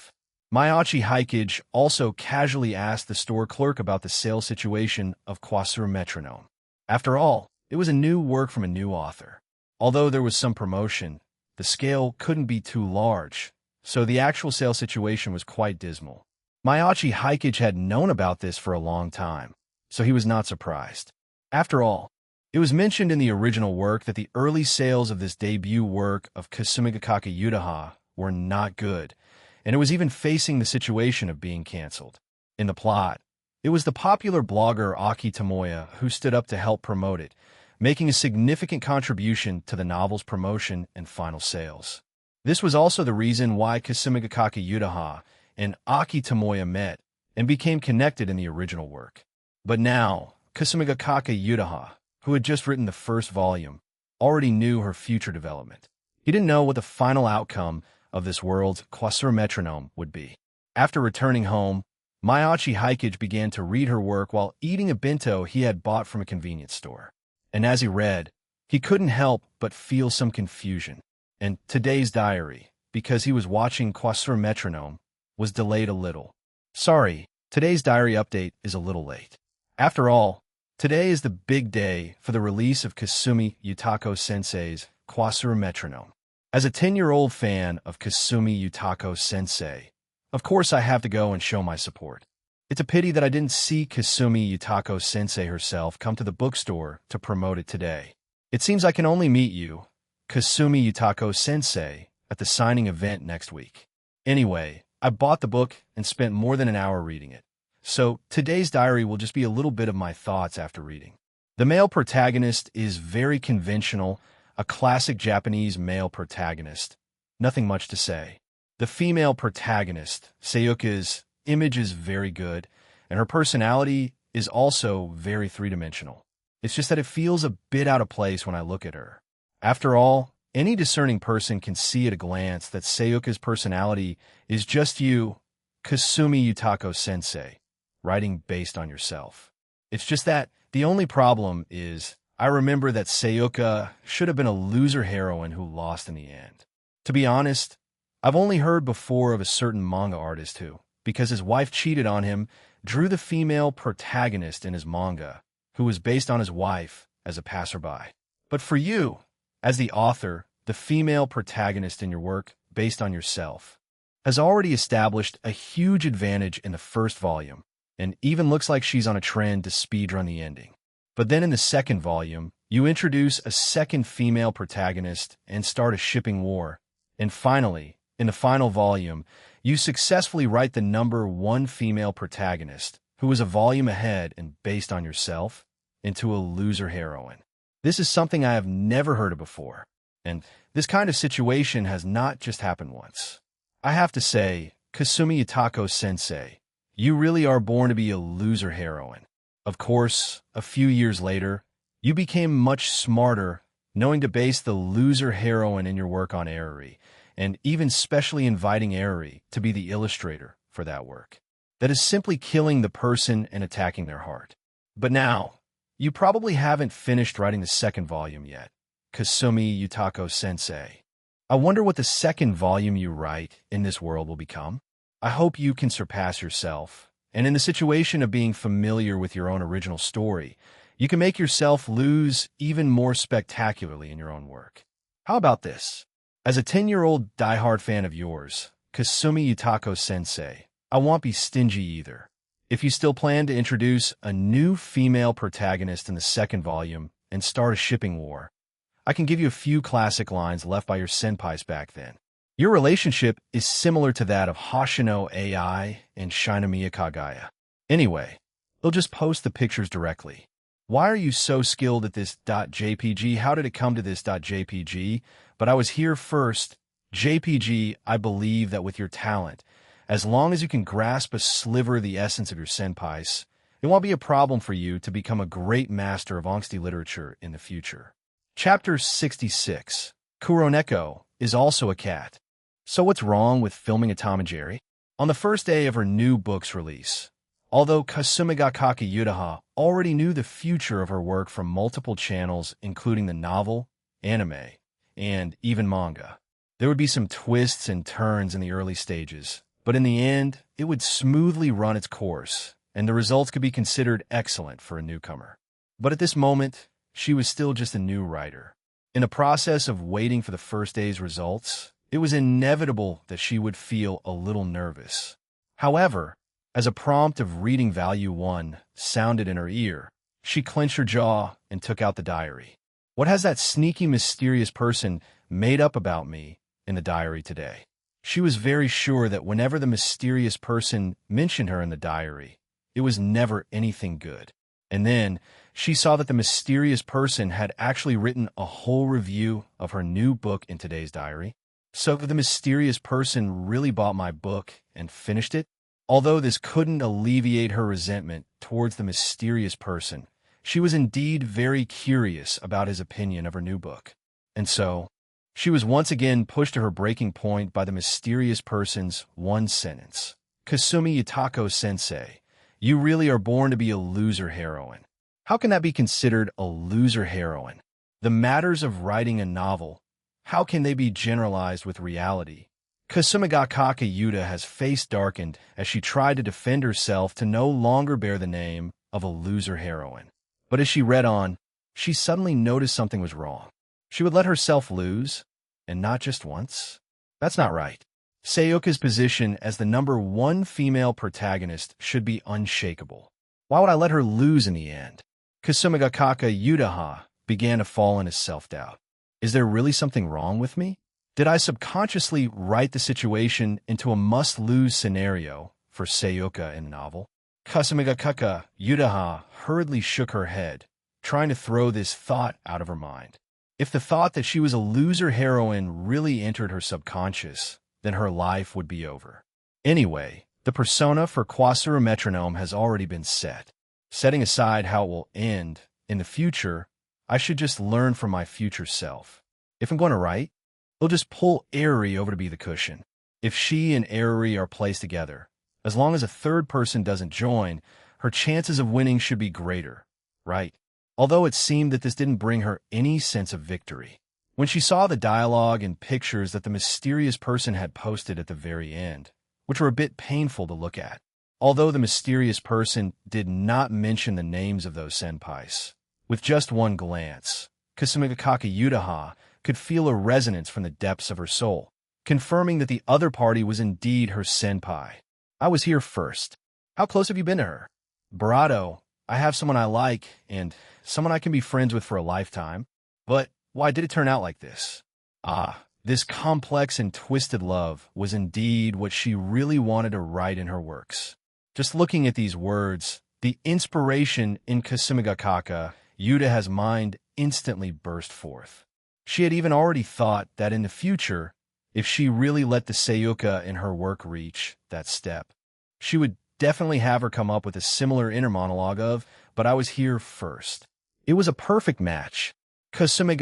Mayachi Haikage also casually asked the store clerk about the sale situation of Kwasura Metronome. After all, it was a new work from a new author. Although there was some promotion, the scale couldn't be too large, so the actual sale situation was quite dismal. Mayachi Haikage had known about this for a long time, so he was not surprised. After all, it was mentioned in the original work that the early sales of this debut work of Kasumigakake Yutaha were not good, and it was even facing the situation of being canceled. In the plot, it was the popular blogger Aki Tomoya who stood up to help promote it, making a significant contribution to the novel's promotion and final sales. This was also the reason why Kasumigakake Yutaha and Aki Tomoya met and became connected in the original work. But now, Kasumigakake Yutaha, who had just written the first volume, already knew her future development. He didn't know what the final outcome of this world's quasar metronome would be. After returning home, Mayachi Hikage began to read her work while eating a bento he had bought from a convenience store. And as he read, he couldn't help but feel some confusion. And today's diary, because he was watching quasar metronome, was delayed a little. Sorry, today's diary update is a little late. After all, today is the big day for the release of Kasumi Yutako Sensei's quasar metronome. As a 10-year-old fan of Kasumi Yutako Sensei, of course I have to go and show my support. It's a pity that I didn't see Kasumi Yutako Sensei herself come to the bookstore to promote it today. It seems I can only meet you, Kasumi Yutako Sensei, at the signing event next week. Anyway, I bought the book and spent more than an hour reading it. So today's diary will just be a little bit of my thoughts after reading. The male protagonist is very conventional, a classic Japanese male protagonist. Nothing much to say. The female protagonist, Sayuka's image is very good, and her personality is also very three-dimensional. It's just that it feels a bit out of place when I look at her. After all, any discerning person can see at a glance that Sayuka's personality is just you, Kasumi Yutako Sensei, writing based on yourself. It's just that the only problem is I remember that Sayuka should have been a loser heroine who lost in the end. To be honest, I've only heard before of a certain manga artist who, because his wife cheated on him, drew the female protagonist in his manga, who was based on his wife as a passerby. But for you, as the author, the female protagonist in your work, based on yourself, has already established a huge advantage in the first volume, and even looks like she's on a trend to speedrun the ending. But then in the second volume, you introduce a second female protagonist and start a shipping war. And finally, in the final volume, you successfully write the number one female protagonist, who is a volume ahead and based on yourself, into a loser heroine. This is something I have never heard of before, and this kind of situation has not just happened once. I have to say, Kasumi Yutako Sensei, you really are born to be a loser heroine. Of course, a few years later, you became much smarter, knowing to base the loser heroine in your work on Eriri, and even specially inviting Eriri to be the illustrator for that work. That is simply killing the person and attacking their heart. But now, you probably haven't finished writing the second volume yet, Kasumi Yutako Sensei. I wonder what the second volume you write in this world will become. I hope you can surpass yourself, and in the situation of being familiar with your own original story, you can make yourself lose even more spectacularly in your own work. How about this? As a 10-year-old diehard fan of yours, Kasumi Yutako Sensei, I won't be stingy either. If you still plan to introduce a new female protagonist in the second volume and start a shipping war, I can give you a few classic lines left by your senpais back then. Your relationship is similar to that of Hoshino AI and Shinomiya Kagaya. Anyway, they'll just post the pictures directly. Why are you so skilled at this .jpg? How did it come to this .jpg? But I was here first. JPG, I believe that with your talent, as long as you can grasp a sliver of the essence of your senpais, it won't be a problem for you to become a great master of angsty literature in the future. Chapter 66. Kuroneko is also a cat. So what's wrong with filming a Tom and Jerry? On the first day of her new book's release, although Kasumigakaki Yutaha already knew the future of her work from multiple channels including the novel, anime, and even manga, there would be some twists and turns in the early stages, but in the end, it would smoothly run its course, and the results could be considered excellent for a newcomer. But at this moment, she was still just a new writer. In the process of waiting for the first day's results, it was inevitable that she would feel a little nervous. However, as a prompt of reading value 1 sounded in her ear, she clenched her jaw and took out the diary. What has that sneaky, mysterious person made up about me in the diary today? She was very sure that whenever the mysterious person mentioned her in the diary, it was never anything good. And then she saw that the mysterious person had actually written a whole review of her new book in today's diary. So the mysterious person really bought my book and finished it. Although this couldn't alleviate her resentment towards the mysterious person, She was indeed very curious about his opinion of her new book. And so, she was once again pushed to her breaking point by the mysterious person's one sentence. Kasumi Yutako-sensei, you really are born to be a loser heroine. How can that be considered a loser heroine? The matters of writing a novel, how can they be generalized with reality? Kasumi Yuta has face darkened as she tried to defend herself to no longer bear the name of a loser heroine. But as she read on, she suddenly noticed something was wrong. She would let herself lose, and not just once. That's not right. Sayuka's position as the #1 female protagonist should be unshakable. Why would I let her lose in the end? Kasumi Yuta began to fall into self-doubt. Is there really something wrong with me? Did I subconsciously write the situation into a must-lose scenario for Sayuka in the novel? Kasumi Yuta hurriedly shook her head, trying to throw this thought out of her mind. If the thought that she was a loser heroine really entered her subconscious, then her life would be over. Anyway, the persona for Kwasuru Metronome has already been set. Setting aside how it will end in the future, I should just learn from my future self. If I'm going to write, I'll just pull Eriri over to be the cushion. If she and Eriri are placed together, as long as a third person doesn't join, her chances of winning should be greater, right? Although it seemed that this didn't bring her any sense of victory. When she saw the dialogue and pictures that the mysterious person had posted at the very end, which were a bit painful to look at, although the mysterious person did not mention the names of those senpais, with just one glance, Kasumi Yuta could feel a resonance from the depths of her soul, confirming that the other party was indeed her senpai. I was here first. How close have you been to her? Barato, I have someone I like, and someone I can be friends with for a lifetime. But why did it turn out like this? This complex and twisted love was indeed what she really wanted to write in her works. Just looking at these words, the inspiration in Kasumi Yuta's mind instantly burst forth. She had even already thought that in the future, if she really let the Sayuka in her work reach that step, she would definitely have her come up with a similar inner monologue of, but I was here first. It was a perfect match. Kasumi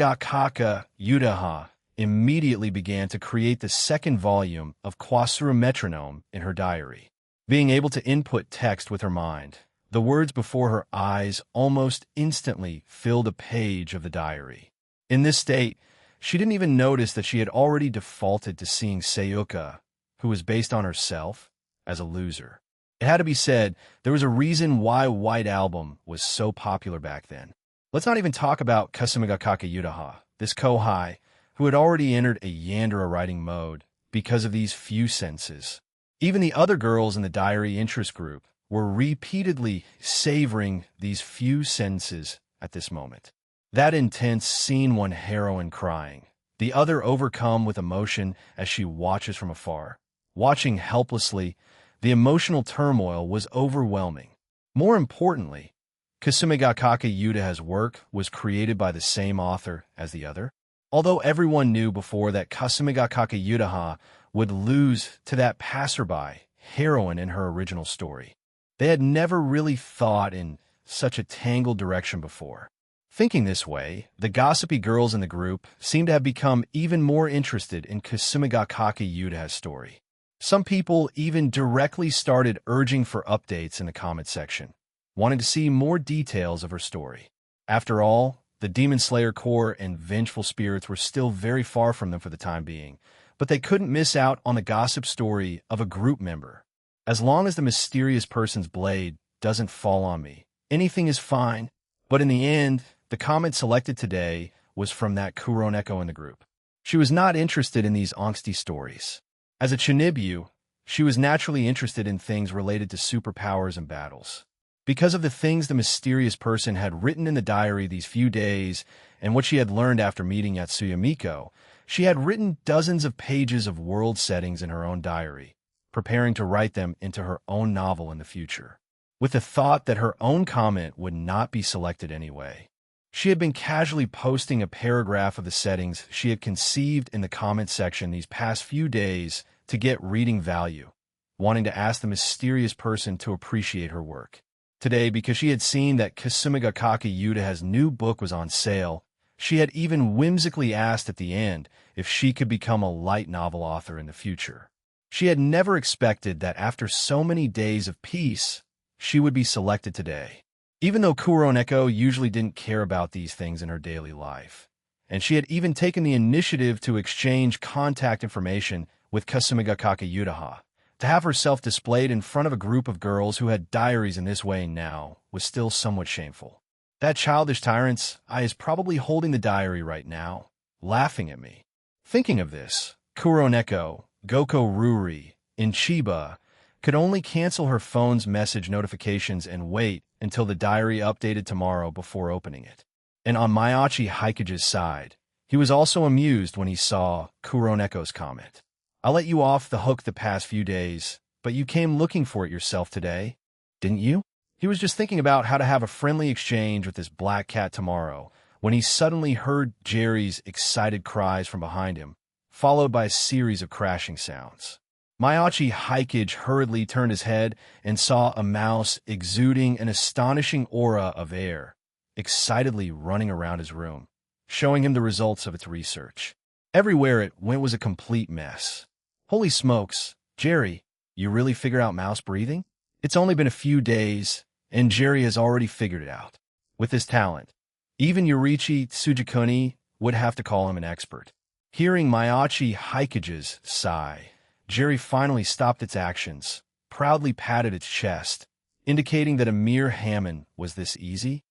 Yuta immediately began to create the second volume of Kwasuru Metronome in her diary. Being able to input text with her mind, the words before her eyes almost instantly filled a page of the diary. In this state, she didn't even notice that she had already defaulted to seeing Sayuka, who was based on herself, as a loser. It had to be said, there was a reason why White Album was so popular back then. Let's not even talk about Kasumi Yuta, this Kohai, who had already entered a Yandere writing mode because of these few sentences. Even the other girls in the diary interest group were repeatedly savoring these few sentences at this moment. That intense scene one heroine crying, the other overcome with emotion as she watches from afar. Watching helplessly, the emotional turmoil was overwhelming. More importantly, Kasumi Yuta's work was created by the same author as the other. Although everyone knew before that Kasumi Yuta would lose to that passerby heroine in her original story, they had never really thought in such a tangled direction before. Thinking this way, the gossipy girls in the group seemed to have become even more interested in Kasumi Yuta's story. Some people even directly started urging for updates in the comment section, wanting to see more details of her story. After all, the Demon Slayer Corps and vengeful spirits were still very far from them for the time being, but they couldn't miss out on the gossip story of a group member. As long as the mysterious person's blade doesn't fall on me, anything is fine. But in the end, the comment selected today was from that Kuroneko in the group. She was not interested in these angsty stories. As a Chinibu, she was naturally interested in things related to superpowers and battles. Because of the things the mysterious person had written in the diary these few days and what she had learned after meeting Yatsuya Miko, she had written dozens of pages of world settings in her own diary, preparing to write them into her own novel in the future, with the thought that her own comment would not be selected anyway. She had been casually posting a paragraph of the settings she had conceived in the comment section these past few days to get reading value, wanting to ask the mysterious person to appreciate her work. today because she had seen that Kasumigakake Yudaha's new book was on sale. She had even whimsically asked at the end if she could become a light novel author in the future. She had never expected that after so many days of peace, she would be selected today. Even though Kuroneko usually didn't care about these things in her daily life, and she had even taken the initiative to exchange contact information with Kasumigakake Yudaha, to have herself displayed in front of a group of girls who had diaries in this way now was still somewhat shameful. That childish tyrant's eye is probably holding the diary right now, laughing at me. Thinking of this, Kuroneko, Goko Ruri, in Chiba, could only cancel her phone's message notifications and wait until the diary updated tomorrow before opening it. And on Mayachi Haikage's side, he was also amused when he saw Kuroneko's comment. "I'll let you off the hook the past few days, but you came looking for it yourself today, didn't you?" He was just thinking about how to have a friendly exchange with this black cat tomorrow when he suddenly heard Jerry's excited cries from behind him, followed by a series of crashing sounds. Mayachi Haikage hurriedly turned his head and saw a mouse exuding an astonishing aura of air, excitedly running around his room, showing him the results of its research. Everywhere it went was a complete mess. Holy smokes, Jerry, you really figured out mouse breathing? It's only been a few days, and Jerry has already figured it out. With his talent, even Yurichi Tsujikuni would have to call him an expert. Hearing Mayachi Haikage's sigh, Jerry finally stopped its actions, proudly patted its chest, indicating that a mere Hammond was this easy.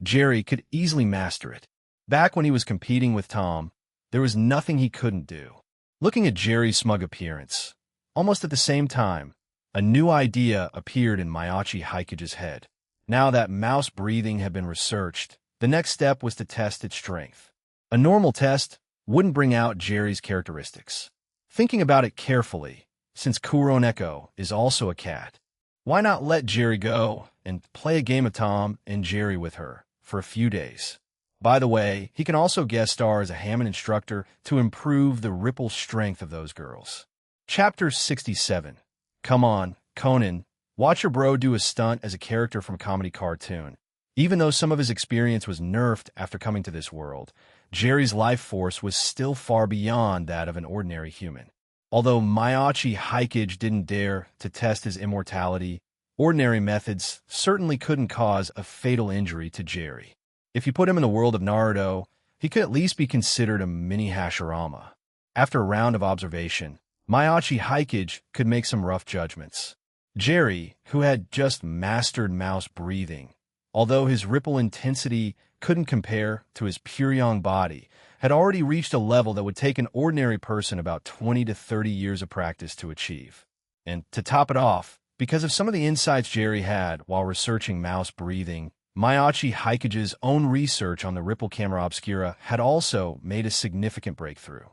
Jerry could easily master it. Back when he was competing with Tom, there was nothing he couldn't do. Looking at Jerry's smug appearance, almost at the same time, a new idea appeared in Mayachi Haikage's head. Now that mouse breathing had been researched, the next step was to test its strength. A normal test wouldn't bring out Jerry's characteristics. Thinking about it carefully, since Kuroneko is also a cat, why not let Jerry go and play a game of Tom and Jerry with her for a few days? By the way, he can also guest star as a Hammond instructor to improve the ripple strength of those girls. Chapter 67. Come on, Conan, watch your bro do a stunt as a character from a comedy cartoon. Even though some of his experience was nerfed after coming to this world, Jerry's life force was still far beyond that of an ordinary human. Although Mayachi Haikage didn't dare to test his immortality, ordinary methods certainly couldn't cause a fatal injury to Jerry. If you put him in the world of Naruto, he could at least be considered a mini Hashirama. After a round of observation, Mayachi Haikage could make some rough judgments. Jerry, who had just mastered mouse breathing, although his ripple intensity couldn't compare to his pure young body, had already reached a level that would take an ordinary person about 20 to 30 years of practice to achieve. And to top it off, because of some of the insights Jerry had while researching mouse breathing, Mayachi Haikage's own research on the ripple camera obscura had also made a significant breakthrough.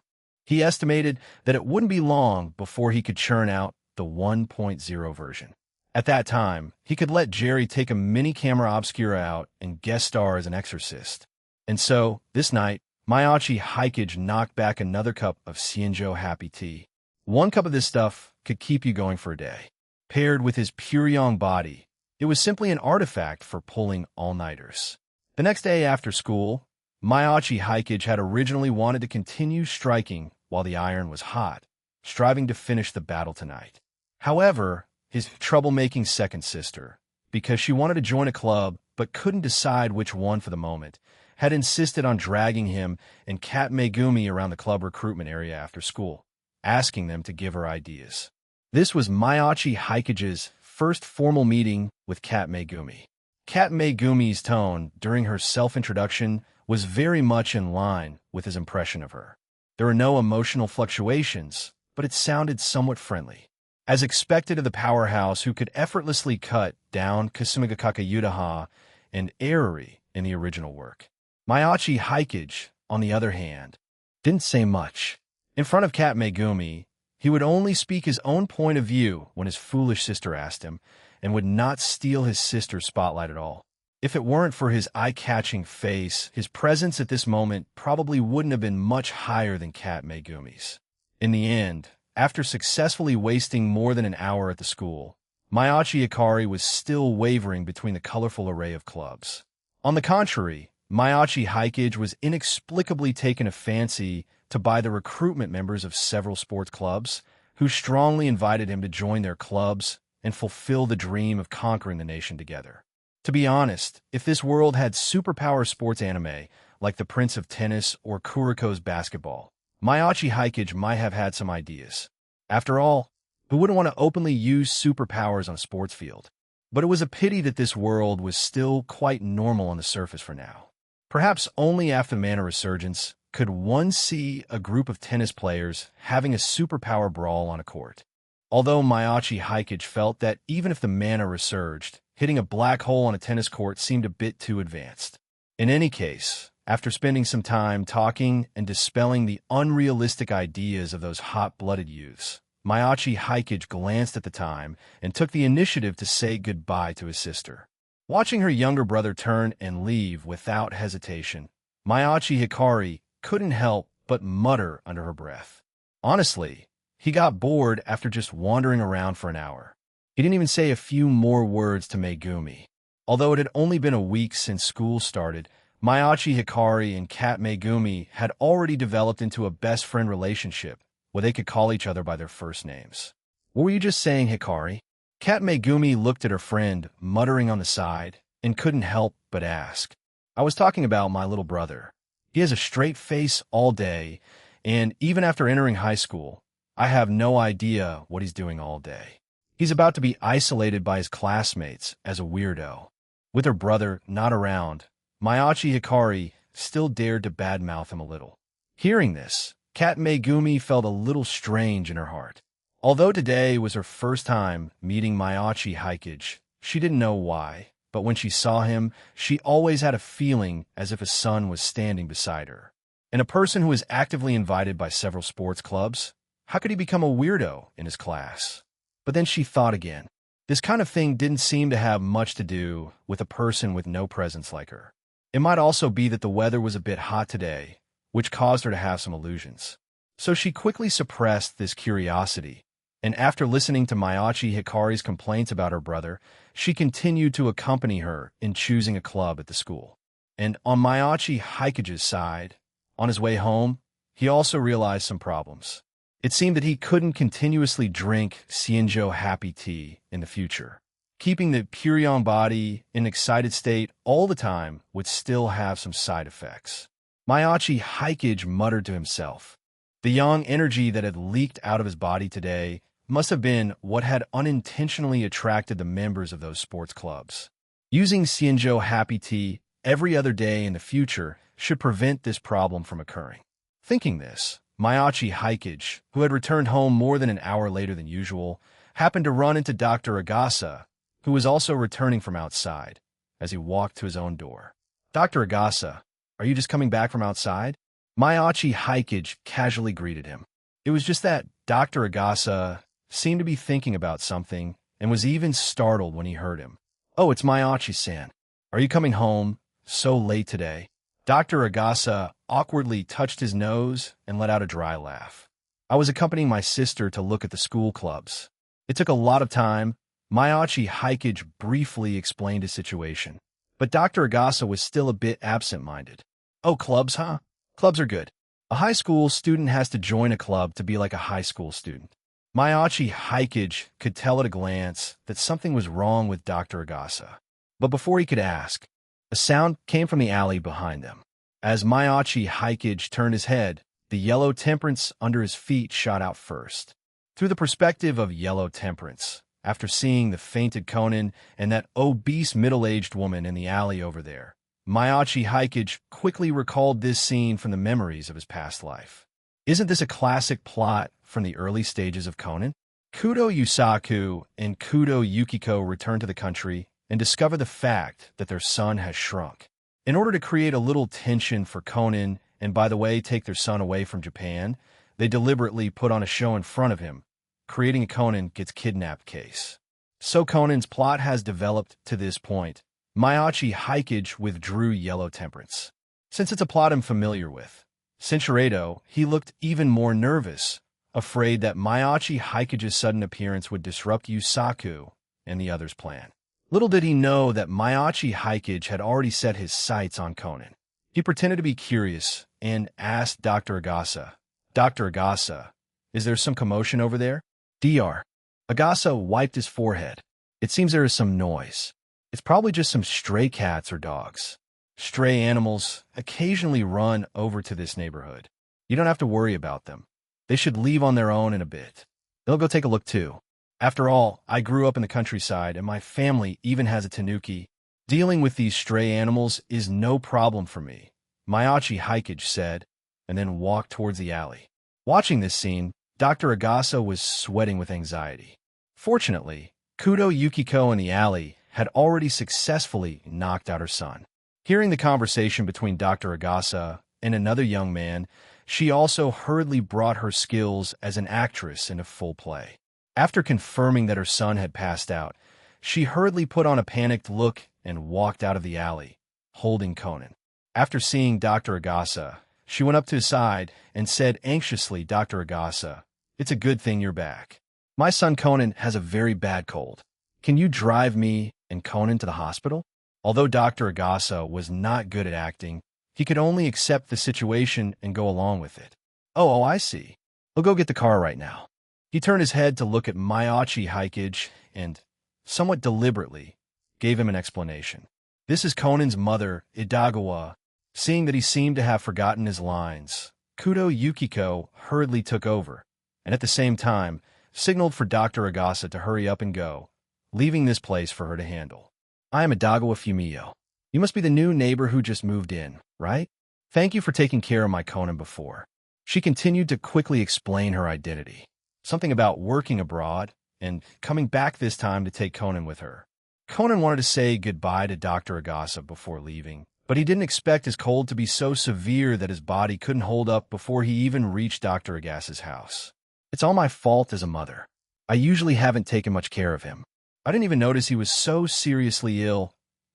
He estimated that it wouldn't be long before he could churn out the 1.0 version. At that time, he could let Jerry take a mini camera obscura out and guest star as an exorcist. And so, this night, Mayachi Haikage knocked back another cup of Xianzhou Happy Tea. One cup of this stuff could keep you going for a day. Paired with his pure young body, it was simply an artifact for pulling all-nighters. The next day after school, Mayachi Haikage had originally wanted to continue striking while the iron was hot, striving to finish the battle tonight. However, his troublemaking second sister, because she wanted to join a club but couldn't decide which one for the moment, had insisted on dragging him and Kat Megumi around the club recruitment area after school, asking them to give her ideas. This was Mayachi Haikage's first formal meeting with Kat Megumi. Kat Megumi's tone during her self-introduction was very much in line with his impression of her. There were no emotional fluctuations, but it sounded somewhat friendly. As expected of the powerhouse who could effortlessly cut down Kasumigakake Yudaha and Eriri in the original work. Mayachi Haikage, on the other hand, didn't say much. In front of Kat Megumi, he would only speak his own point of view when his foolish sister asked him, and would not steal his sister's spotlight at all. If it weren't for his eye-catching face, his presence at this moment probably wouldn't have been much higher than Kat Megumi's. In the end, after successfully wasting more than an hour at the school, Mayachi Hikari was still wavering between the colorful array of clubs. On the contrary, Mayachi Hikage was inexplicably taken a fancy to by the recruitment members of several sports clubs, who strongly invited him to join their clubs and fulfill the dream of conquering the nation together. To be honest, if this world had superpower sports anime, like the Prince of Tennis or Kuriko's basketball, Mayachi Hikage might have had some ideas. After all, who wouldn't want to openly use superpowers on a sports field? But it was a pity that this world was still quite normal on the surface for now. Perhaps only after the mana resurgence could one see a group of tennis players having a superpower brawl on a court. Although Mayachi Hikage felt that even if the mana resurged, hitting a black hole on a tennis court seemed a bit too advanced. In any case, after spending some time talking and dispelling the unrealistic ideas of those hot-blooded youths, Mayachi Hikage glanced at the time and took the initiative to say goodbye to his sister. Watching her younger brother turn and leave without hesitation, Mayachi Hikari couldn't help but mutter under her breath. Honestly, he got bored after just wandering around for an hour. He didn't even say a few more words to Megumi. Although it had only been a week since school started, Mayachi Hikari and Kat Megumi had already developed into a best friend relationship where they could call each other by their first names. What were you just saying, Hikari? Kat Megumi looked at her friend, muttering on the side, and couldn't help but ask. I was talking about my little brother. He has a straight face all day, and even after entering high school, I have no idea what he's doing all day. He's about to be isolated by his classmates as a weirdo. With her brother not around, Mayachi Hikari still dared to badmouth him a little. Hearing this, Kat Megumi felt a little strange in her heart. Although today was her first time meeting Mayachi Hikage, she didn't know why, but when she saw him, she always had a feeling as if a son was standing beside her. And a person who is actively invited by several sports clubs, how could he become a weirdo in his class? But then she thought again. This kind of thing didn't seem to have much to do with a person with no presence like her. It might also be that the weather was a bit hot today, which caused her to have some illusions. So she quickly suppressed this curiosity, and after listening to Mayachi Hikari's complaints about her brother, she continued to accompany her in choosing a club at the school. And on Mayachi Hikage's side, on his way home, he also realized some problems. It seemed that he couldn't continuously drink Xianzhou Happy Tea in the future. Keeping the Purion body in an excited state all the time would still have some side effects. Mayachi Hikage muttered to himself. The young energy that had leaked out of his body today must have been what had unintentionally attracted the members of those sports clubs. Using Xianzhou Happy Tea every other day in the future should prevent this problem from occurring. Thinking this, Mayachi Hikage, who had returned home more than an hour later than usual, happened to run into Dr. Agasa, who was also returning from outside, as he walked to his own door. Dr. Agasa, are you just coming back from outside? Mayachi Hikage casually greeted him. It was just that Dr. Agasa seemed to be thinking about something and was even startled when he heard him. Oh, it's Mayachi-san. Are you coming home so late today? Dr. Agasa awkwardly touched his nose and let out a dry laugh. I was accompanying my sister to look at the school clubs. It took a lot of time. Mayachi Hikage briefly explained his situation. But Dr. Agasa was still a bit absent-minded. Oh, clubs, huh? Clubs are good. A high school student has to join a club to be like a high school student. Mayachi Hikage could tell at a glance that something was wrong with Dr. Agasa. But before he could ask, a sound came from the alley behind them. As Mayachi Hikage turned his head, the yellow temperance under his feet shot out first. Through the perspective of yellow temperance, after seeing the fainted Conan and that obese middle-aged woman in the alley over there, Mayachi Hikage quickly recalled this scene from the memories of his past life. Isn't this a classic plot from the early stages of Conan? Kudo Yusaku and Kudo Yukiko return to the country and discover the fact that their son has shrunk. In order to create a little tension for Conan and, by the way, take their son away from Japan, they deliberately put on a show in front of him, creating a Conan gets kidnapped case. So Conan's plot has developed to this point. Mayachi Hikage withdrew Yellow Temperance. Since it's a plot I'm familiar with, Cinchuredo, he looked even more nervous, afraid that Mayachi Hikage's sudden appearance would disrupt Yusaku and the others' plan. Little did he know that Maiachi Haikage had already set his sights on Conan. He pretended to be curious and asked Dr. Agasa, "Dr. Agasa, is there some commotion over there?" Dr. Agasa wiped his forehead. "It seems there is some noise. It's probably just some stray cats or dogs. Stray animals occasionally run over to this neighborhood. You don't have to worry about them. They should leave on their own in a bit. They'll go take a look too. After all, I grew up in the countryside and my family even has a tanuki. Dealing with these stray animals is no problem for me," Maiachi Haikage said, and then walked towards the alley. Watching this scene, Dr. Agasa was sweating with anxiety. Fortunately, Kudo Yukiko in the alley had already successfully knocked out her son. Hearing the conversation between Dr. Agasa and another young man, she also hurriedly brought her skills as an actress into full play. After confirming that her son had passed out, she hurriedly put on a panicked look and walked out of the alley, holding Conan. After seeing Dr. Agasa, she went up to his side and said anxiously, "Dr. Agasa, it's a good thing you're back. My son Conan has a very bad cold. Can you drive me and Conan to the hospital?" Although Dr. Agasa was not good at acting, he could only accept the situation and go along with it. Oh, I see. I'll go get the car right now." He turned his head to look at Maiachi Haikage and, somewhat deliberately, gave him an explanation. "This is Conan's mother, Idagawa." Seeing that he seemed to have forgotten his lines, Kudo Yukiko hurriedly took over, and at the same time, signaled for Dr. Agasa to hurry up and go, leaving this place for her to handle. "I am Idagawa Fumio. You must be the new neighbor who just moved in, right? Thank you for taking care of my Conan before." She continued to quickly explain her identity. Something about working abroad and coming back this time to take Conan with her. Conan wanted to say goodbye to Dr. Agasa before leaving, but he didn't expect his cold to be so severe that his body couldn't hold up before he even reached Dr. Agasa's house. "It's all my fault as a mother. I usually haven't taken much care of him. I didn't even notice he was so seriously ill."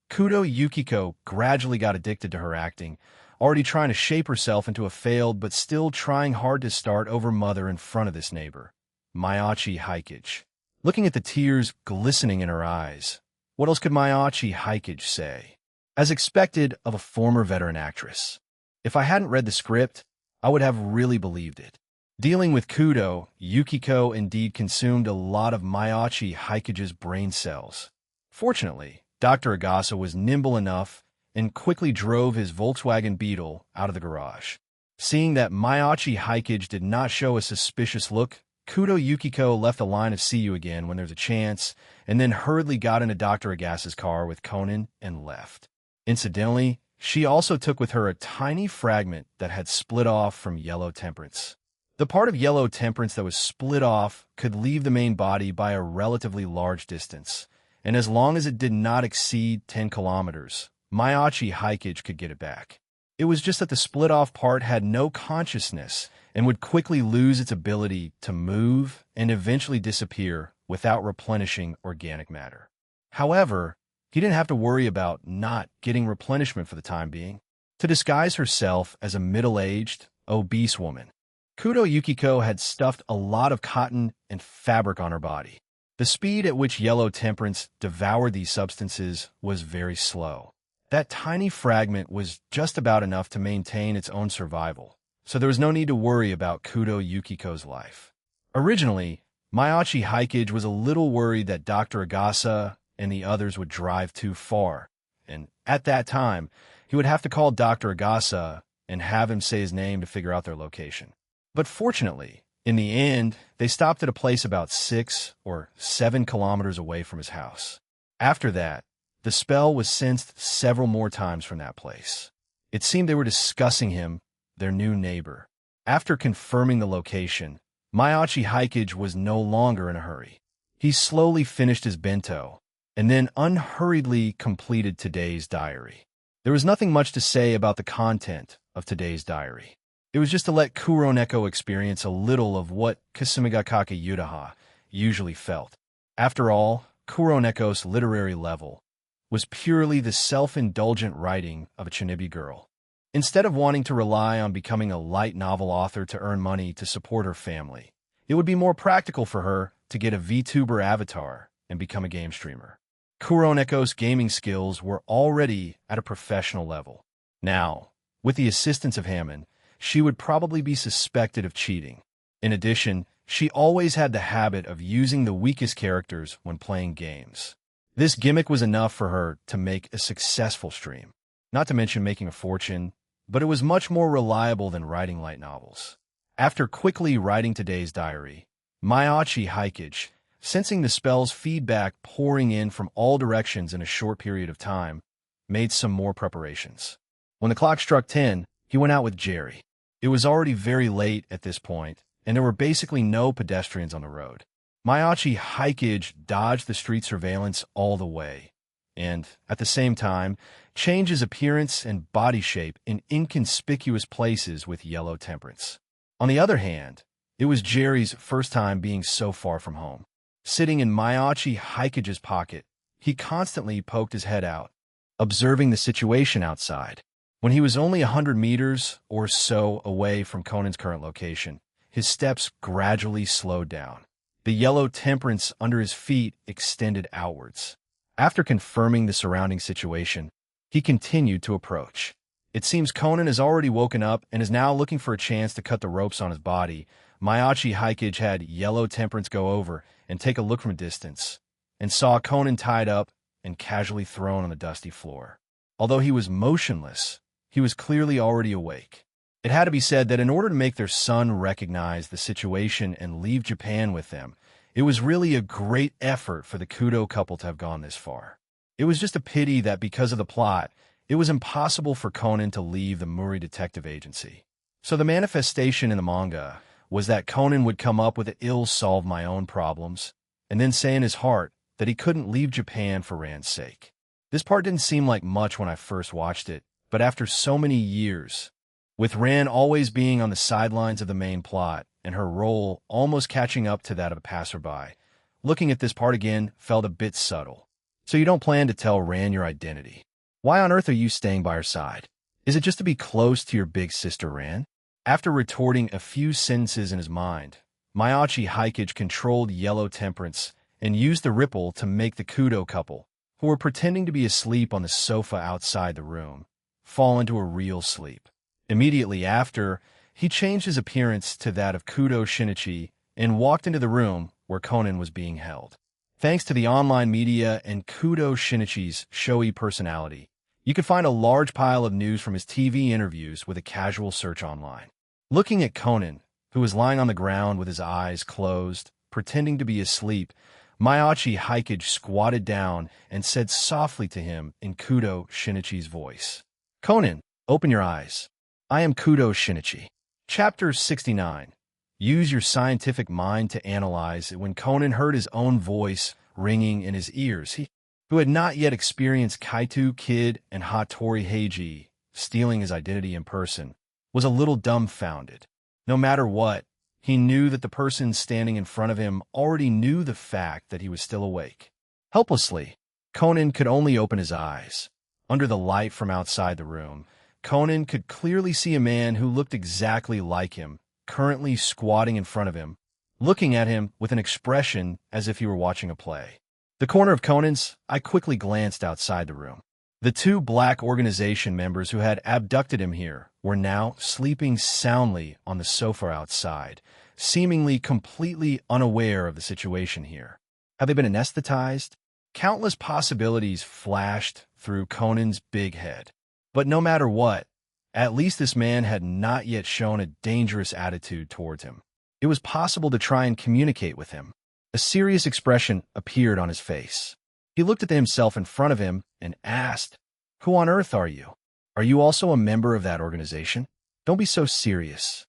Kudo Yukiko gradually got addicted to her acting, already trying to shape herself into a failed but still trying hard to start over mother in front of this neighbor, Maiachi Haikage. Looking at the tears glistening in her eyes, what else could Maiachi Haikage say? As expected of a former veteran actress. If I hadn't read the script, I would have really believed it. Dealing with Kudo, Yukiko indeed consumed a lot of Maiachi Haikage's brain cells. Fortunately, Dr. Agasa was nimble enough and quickly drove his Volkswagen Beetle out of the garage. Seeing that Maiachi Haikage did not show a suspicious look, Kudo Yukiko left a line of "see you again when there's a chance," and then hurriedly got into Dr. Agasa's car with Conan and left. Incidentally, she also took with her a tiny fragment that had split off from Yellow Temperance. The part of Yellow Temperance that was split off could leave the main body by a relatively large distance, and as long as it did not exceed 10 kilometers, Maiachi Haikage could get it back. It was just that the split-off part had no consciousness and would quickly lose its ability to move and eventually disappear without replenishing organic matter. However, he didn't have to worry about not getting replenishment for the time being. To disguise herself as a middle-aged, obese woman, Kudo Yukiko had stuffed a lot of cotton and fabric on her body. The speed at which Yellow Temperance devoured these substances was very slow. That tiny fragment was just about enough to maintain its own survival, so there was no need to worry about Kudo Yukiko's life. Originally, Maiachi Haikage was a little worried that Dr. Agasa and the others would drive too far, and at that time, he would have to call Dr. Agasa and have him say his name to figure out their location. But fortunately, in the end, they stopped at a place about 6 or 7 kilometers away from his house. After that, the spell was sensed several more times from that place. It seemed they were discussing him, their new neighbor. After confirming the location, Maiachi Haikage was no longer in a hurry. He slowly finished his bento, and then unhurriedly completed today's diary. There was nothing much to say about the content of today's diary. It was just to let Kuroneko experience a little of what Kasumigakake Yutaha usually felt. After all, Kuroneko's literary level was purely the self-indulgent writing of a Chinibi girl. Instead of wanting to rely on becoming a light novel author to earn money to support her family, it would be more practical for her to get a VTuber avatar and become a game streamer. Kuroneko's gaming skills were already at a professional level. Now, with the assistance of Hammond, she would probably be suspected of cheating. In addition, she always had the habit of using the weakest characters when playing games. This gimmick was enough for her to make a successful stream, not to mention making a fortune, but it was much more reliable than writing light novels. After quickly writing today's diary, Mayachi Hikage, sensing the spell's feedback pouring in from all directions in a short period of time, made some more preparations. When the clock struck 10, he went out with Jerry. It was already very late at this point, and there were basically no pedestrians on the road. Mayachi Hikage dodged the street surveillance all the way, and, at the same time, changed his appearance and body shape in inconspicuous places with yellow temperance. On the other hand, it was Jerry's first time being so far from home. Sitting in Mayachi Hikage's pocket, he constantly poked his head out, observing the situation outside. When he was only 100 meters or so away from Conan's current location, his steps gradually slowed down. The yellow temperance under his feet extended outwards. After confirming the surrounding situation, he continued to approach. It seems Conan has already woken up and is now looking for a chance to cut the ropes on his body. Mayachi Hikage had yellow temperance go over and take a look from a distance, and saw Conan tied up and casually thrown on the dusty floor. Although he was motionless, he was clearly already awake. It had to be said that in order to make their son recognize the situation and leave Japan with them, it was really a great effort for the Kudo couple to have gone this far. It was just a pity that because of the plot, it was impossible for Conan to leave the Muri Detective Agency. So the manifestation in the manga was that Conan would come up with an solve my own problems, and then say in his heart that he couldn't leave Japan for Rand's sake. This part didn't seem like much when I first watched it, but after so many years, with Rand always being on the sidelines of the main plot, and her role almost catching up to that of a passerby, looking at this part again felt a bit subtle. So you don't plan to tell Rand your identity. Why on earth are you staying by her side? Is it just to be close to your big sister Rand? After retorting a few sentences in his mind, Mayachi Hikage controlled yellow temperance and used the ripple to make the Kudo couple, who were pretending to be asleep on the sofa outside the room, fall into a real sleep. Immediately after, he changed his appearance to that of Kudo Shinichi and walked into the room where Conan was being held. Thanks to the online media and Kudo Shinichi's showy personality, you could find a large pile of news from his TV interviews with a casual search online. Looking at Conan, who was lying on the ground with his eyes closed, pretending to be asleep, Mayachi Hikage squatted down and said softly to him in Kudo Shinichi's voice, "Conan, open your eyes. I am Kudo Shinichi." Chapter 69. Use your scientific mind to analyze it. When Conan heard his own voice ringing in his ears, he, who had not yet experienced Kaito Kid and Hattori Heiji stealing his identity in person, was a little dumbfounded. No matter what, he knew that the person standing in front of him already knew the fact that he was still awake. Helplessly, Conan could only open his eyes. Under the light from outside the room, Conan could clearly see a man who looked exactly like him, currently squatting in front of him, looking at him with an expression as if he were watching a play. The corner of Conan's eye quickly glanced outside the room. The two black organization members who had abducted him here were now sleeping soundly on the sofa outside, seemingly completely unaware of the situation here. Had they been anesthetized? Countless possibilities flashed through Conan's big head. But no matter what, at least this man had not yet shown a dangerous attitude towards him. It was possible to try and communicate with him. A serious expression appeared on his face. He looked at himself in front of him and asked, "Who on earth are you? Are you also a member of that organization? Don't be so serious."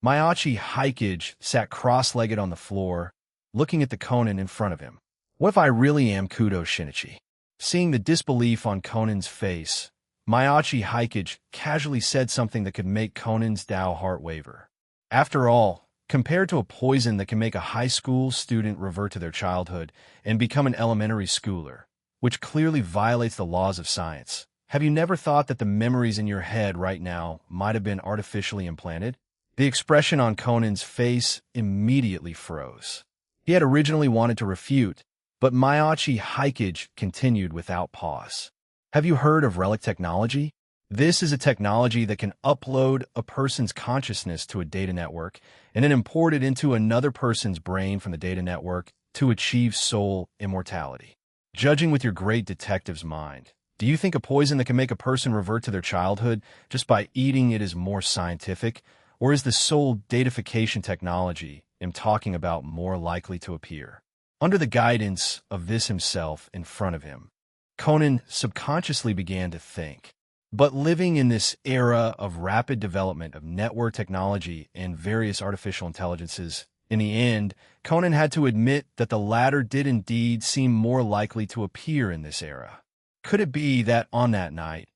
Mayachi Hikage sat cross-legged on the floor, looking at the Conan in front of him. What if I really am Kudo Shinichi? Seeing the disbelief on Conan's face, Mayachi Hikage casually said something that could make Conan's Dao heart waver. After all, compared to a poison that can make a high school student revert to their childhood and become an elementary schooler, which clearly violates the laws of science, have you never thought that the memories in your head right now might have been artificially implanted? The expression on Conan's face immediately froze. He had originally wanted to refute, But Mayachi Hikage continued without pause. Have you heard of relic technology? This is a technology that can upload a person's consciousness to a data network and then import it into another person's brain from the data network to achieve soul immortality. Judging with your great detective's mind, do you think a poison that can make a person revert to their childhood just by eating it is more scientific, or is the soul datafication technology I'm talking about more likely to appear? Under the guidance of this himself in front of him, Conan subconsciously began to think. But living in this era of rapid development of network technology and various artificial intelligences, in the end, Conan had to admit that the latter did indeed seem more likely to appear in this era. Could it be that on that night,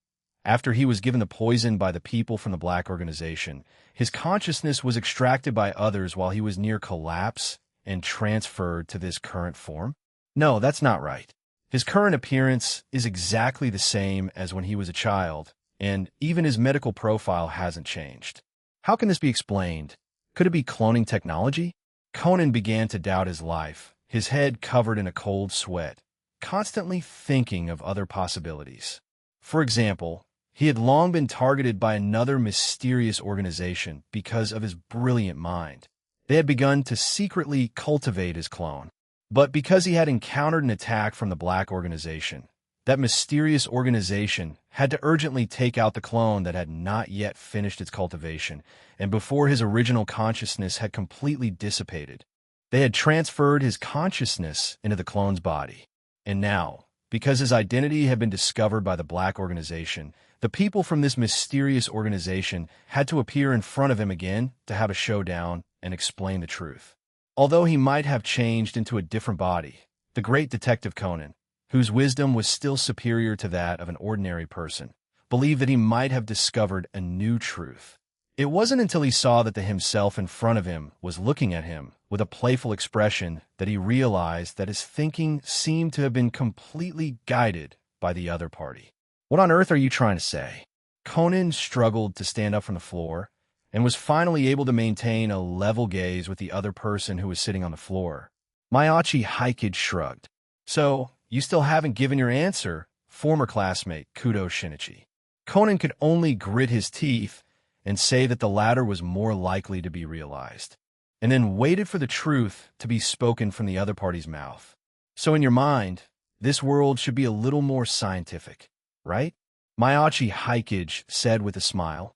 after he was given the poison by the people from the Black Organization, his consciousness was extracted by others while he was near collapse and transferred to this current form? No, that's not right. His current appearance is exactly the same as when he was a child, and even his medical profile hasn't changed. How can this be explained? Could it be cloning technology? Conan began to doubt his life, his head covered in a cold sweat, constantly thinking of other possibilities. For example, he had long been targeted by another mysterious organization because of his brilliant mind. They had begun to secretly cultivate his clone. But because he had encountered an attack from the Black Organization, that mysterious organization had to urgently take out the clone that had not yet finished its cultivation, and before his original consciousness had completely dissipated, they had transferred his consciousness into the clone's body. And now, because his identity had been discovered by the Black Organization, the people from this mysterious organization had to appear in front of him again to have a showdown and explain the truth. Although he might have changed into a different body, the great detective Conan, whose wisdom was still superior to that of an ordinary person, believed that he might have discovered a new truth. It wasn't until he saw that the himself in front of him was looking at him with a playful expression that he realized that his thinking seemed to have been completely guided by the other party. What on earth are you trying to say? Conan struggled to stand up from the floor and was finally able to maintain a level gaze with the other person who was sitting on the floor. Mayachi Hikage shrugged. So, you still haven't given your answer, former classmate Kudo Shinichi. Conan could only grit his teeth and say that the latter was more likely to be realized, and then waited for the truth to be spoken from the other party's mouth. So in your mind, this world should be a little more scientific, right? Mayachi Hikage said with a smile,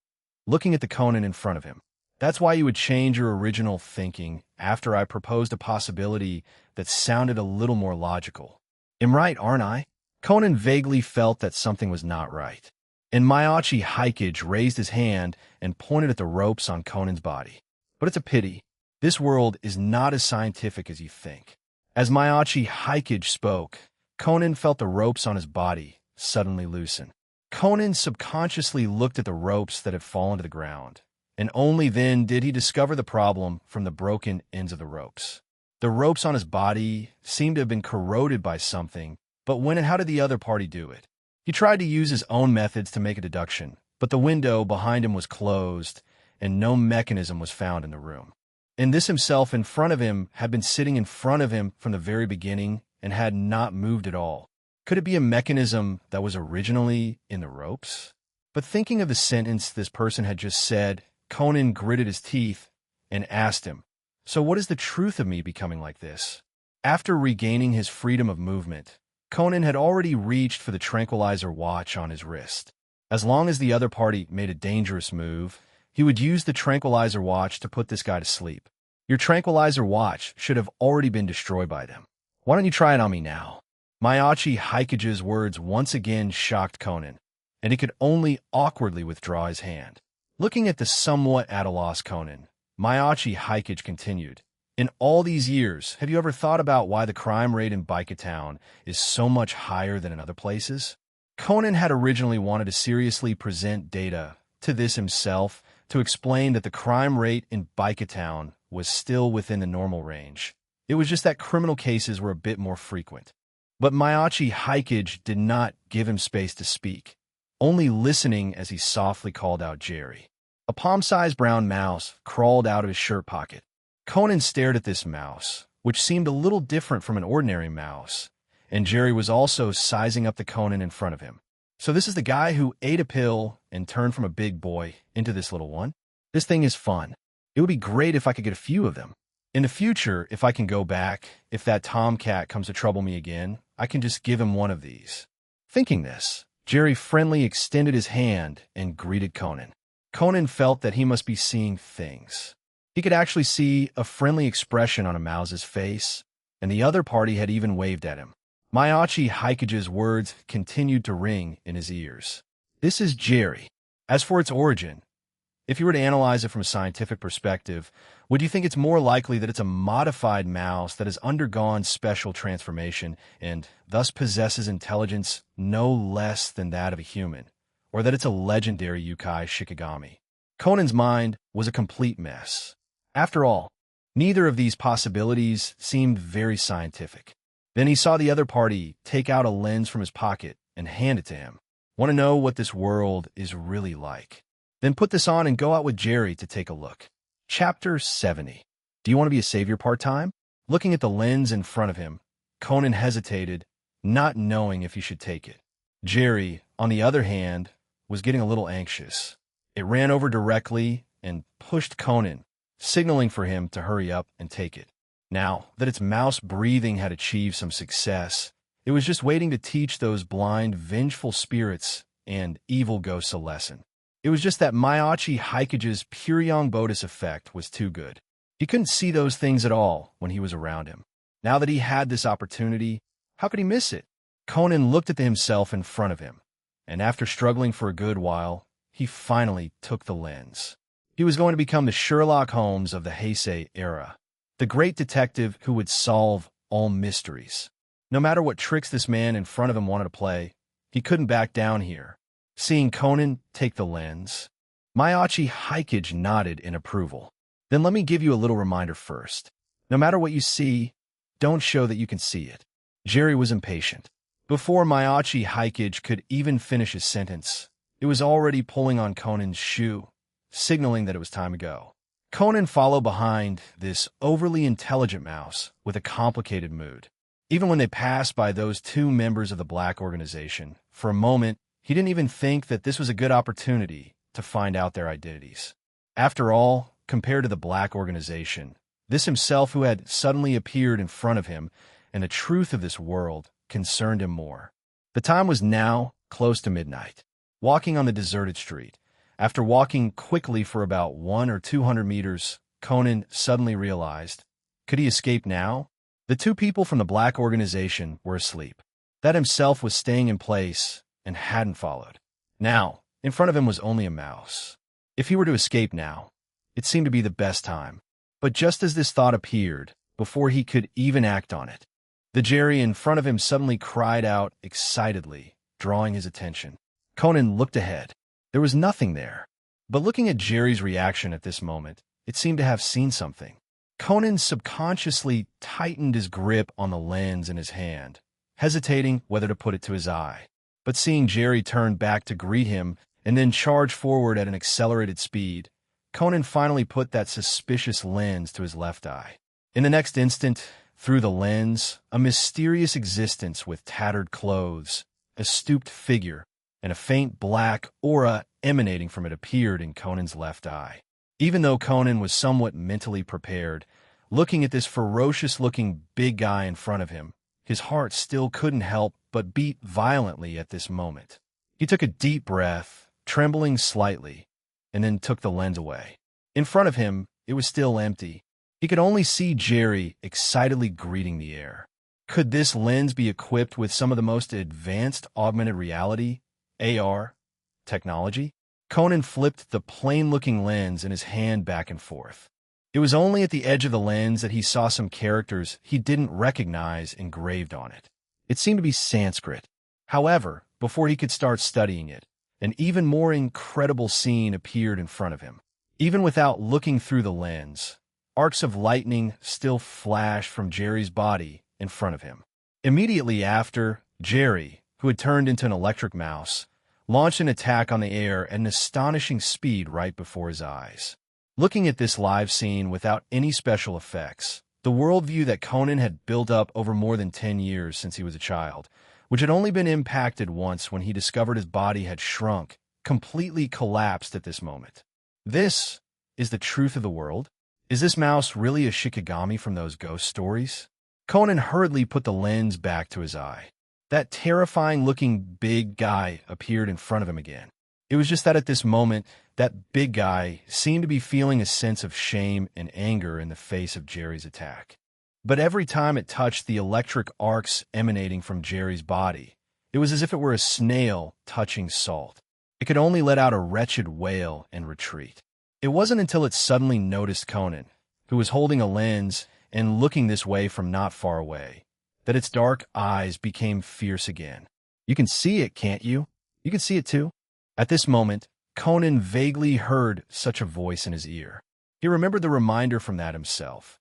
looking at the Conan in front of him. That's why you would change your original thinking after I proposed a possibility that sounded a little more logical. I'm right, aren't I? Conan vaguely felt that something was not right. And Mayachi Hikage raised his hand and pointed at the ropes on Conan's body. But it's a pity. This world is not as scientific as you think. As Mayachi Hikage spoke, Conan felt the ropes on his body suddenly loosen. Conan subconsciously looked at the ropes that had fallen to the ground, and only then did he discover the problem from the broken ends of the ropes. The ropes on his body seemed to have been corroded by something, but when and how did the other party do it? He tried to use his own methods to make a deduction, but the window behind him was closed, and no mechanism was found in the room. And this himself in front of him had been sitting in front of him from the very beginning and had not moved at all. Could it be a mechanism that was originally in the ropes? But thinking of the sentence this person had just said, Conan gritted his teeth and asked him, so what is the truth of me becoming like this? After regaining his freedom of movement, Conan had already reached for the tranquilizer watch on his wrist. As long as the other party made a dangerous move, he would use the tranquilizer watch to put this guy to sleep. Your tranquilizer watch should have already been destroyed by them. Why don't you try it on me now? Mayachi Hikage's words once again shocked Conan, and he could only awkwardly withdraw his hand. Looking at the somewhat at a loss Conan, Mayachi Hikage continued, in all these years, have you ever thought about why the crime rate in Baika Town is so much higher than in other places? Conan had originally wanted to seriously present data to this himself to explain that the crime rate in Baika Town was still within the normal range. It was just that criminal cases were a bit more frequent. But Mayachi Hikage did not give him space to speak, only listening as he softly called out Jerry. A palm-sized brown mouse crawled out of his shirt pocket. Conan stared at this mouse, which seemed a little different from an ordinary mouse, and Jerry was also sizing up the Conan in front of him. So this is the guy who ate a pill and turned from a big boy into this little one? This thing is fun. It would be great if I could get a few of them. In the future, if I can go back, if that tomcat comes to trouble me again, I can just give him one of these. Thinking this, Jerry friendly extended his hand and greeted Conan. Conan felt that he must be seeing things. He could actually see a friendly expression on a mouse's face, and the other party had even waved at him. Miyachi Haikage's words continued to ring in his ears. This is Jerry. As for its origin, if you were to analyze it from a scientific perspective, would you think it's more likely that it's a modified mouse that has undergone special transformation and thus possesses intelligence no less than that of a human, or that it's a legendary Yukai Shikigami? Conan's mind was a complete mess. After all, neither of these possibilities seemed very scientific. Then he saw the other party take out a lens from his pocket and hand it to him. Want to know what this world is really like? Then put this on and go out with Jerry to take a look. Chapter 70. Do you want to be a savior part-time? Looking at the lens in front of him, Conan hesitated, not knowing if he should take it. Jerry, on the other hand, was getting a little anxious. It ran over directly and pushed Conan, signaling for him to hurry up and take it. Now that its mouse breathing had achieved some success, it was just waiting to teach those blind, vengeful spirits and evil ghosts a lesson. It was just that Miyachi Haikage's Puryong Bodis effect was too good. He couldn't see those things at all when he was around him. Now that he had this opportunity, how could he miss it? Conan looked at himself in front of him, and after struggling for a good while, he finally took the lens. He was going to become the Sherlock Holmes of the Heisei era, the great detective who would solve all mysteries. No matter what tricks this man in front of him wanted to play, he couldn't back down here. Seeing Conan take the lens, Miyachi Haikage nodded in approval. Then let me give you a little reminder first. No matter what you see, don't show that you can see it. Jerry was impatient. Before Miyachi Haikage could even finish his sentence, it was already pulling on Conan's shoe, signaling that it was time to go. Conan followed behind this overly intelligent mouse with a complicated mood. Even when they passed by those two members of the Black Organization, for a moment, he didn't even think that this was a good opportunity to find out their identities. After all, compared to the Black Organization, this himself who had suddenly appeared in front of him and the truth of this world concerned him more. The time was now close to midnight. Walking on the deserted street, after walking quickly for about 100 or 200 meters, Conan suddenly realized, could he escape now? The two people from the Black Organization were asleep. That himself was staying in place and hadn't followed. Now, in front of him was only a mouse. If he were to escape now, it seemed to be the best time. But just as this thought appeared, before he could even act on it, the Jerry in front of him suddenly cried out excitedly, drawing his attention. Conan looked ahead. There was nothing there. But looking at Jerry's reaction at this moment, it seemed to have seen something. Conan subconsciously tightened his grip on the lens in his hand, hesitating whether to put it to his eye. But seeing Jerry turn back to greet him and then charge forward at an accelerated speed, Conan finally put that suspicious lens to his left eye. In the next instant, through the lens, a mysterious existence with tattered clothes, a stooped figure, and a faint black aura emanating from it appeared in Conan's left eye. Even though Conan was somewhat mentally prepared, looking at this ferocious-looking big guy in front of him, his heart still couldn't help but beat violently at this moment. He took a deep breath, trembling slightly, and then took the lens away. In front of him, it was still empty. He could only see Jerry excitedly greeting the air. Could this lens be equipped with some of the most advanced augmented reality, AR, technology? Conan flipped the plain-looking lens in his hand back and forth. It was only at the edge of the lens that he saw some characters he didn't recognize engraved on it. It seemed to be Sanskrit. However, before he could start studying it, an even more incredible scene appeared in front of him. Even without looking through the lens, arcs of lightning still flashed from Jerry's body in front of him. Immediately after, Jerry, who had turned into an electric mouse, launched an attack on the air at an astonishing speed right before his eyes. Looking at this live scene without any special effects, The worldview that Conan had built up over more than 10 years since he was a child, which had only been impacted once when he discovered his body had shrunk, completely collapsed at this moment. This is the truth of the world? Is this mouse really a Shikigami from those ghost stories? Conan hurriedly put the lens back to his eye. That terrifying-looking big guy appeared in front of him again. It was just that at this moment, that big guy seemed to be feeling a sense of shame and anger in the face of Jerry's attack. But every time it touched the electric arcs emanating from Jerry's body, it was as if it were a snail touching salt. It could only let out a wretched wail and retreat. It wasn't until it suddenly noticed Conan, who was holding a lens and looking this way from not far away, that its dark eyes became fierce again. "You can see it, can't you? You can see it too?" At this moment, Conan vaguely heard such a voice in his ear. He remembered the reminder from that himself.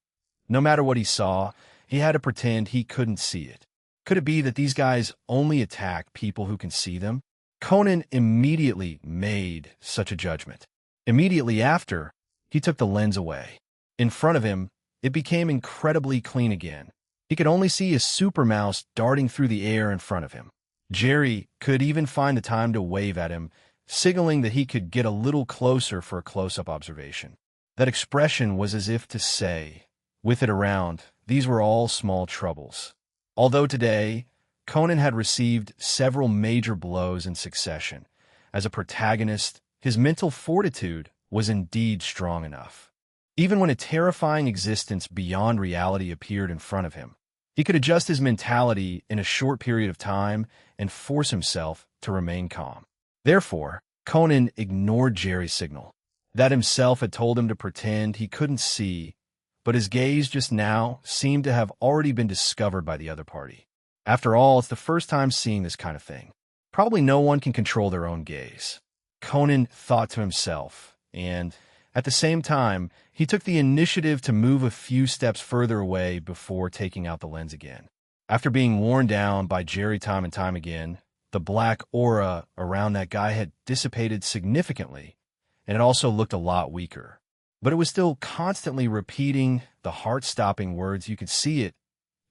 No matter what he saw, he had to pretend he couldn't see it. Could it be that these guys only attack people who can see them? Conan immediately made such a judgment. Immediately after, he took the lens away. In front of him, it became incredibly clean again. He could only see a super mouse darting through the air in front of him. Jerry could even find the time to wave at him, signaling that he could get a little closer for a close-up observation. That expression was as if to say, with it around, these were all small troubles. Although today, Conan had received several major blows in succession. As a protagonist, his mental fortitude was indeed strong enough. Even when a terrifying existence beyond reality appeared in front of him, he could adjust his mentality in a short period of time and force himself to remain calm. Therefore, Conan ignored Jerry's signal. That himself had told him to pretend he couldn't see, but his gaze just now seemed to have already been discovered by the other party. After all, it's the first time seeing this kind of thing. Probably no one can control their own gaze. Conan thought to himself, and at the same time, he took the initiative to move a few steps further away before taking out the lens again. After being worn down by Jerry time and time again, the black aura around that guy had dissipated significantly, and it also looked a lot weaker. But it was still constantly repeating the heart-stopping words, "You could see it,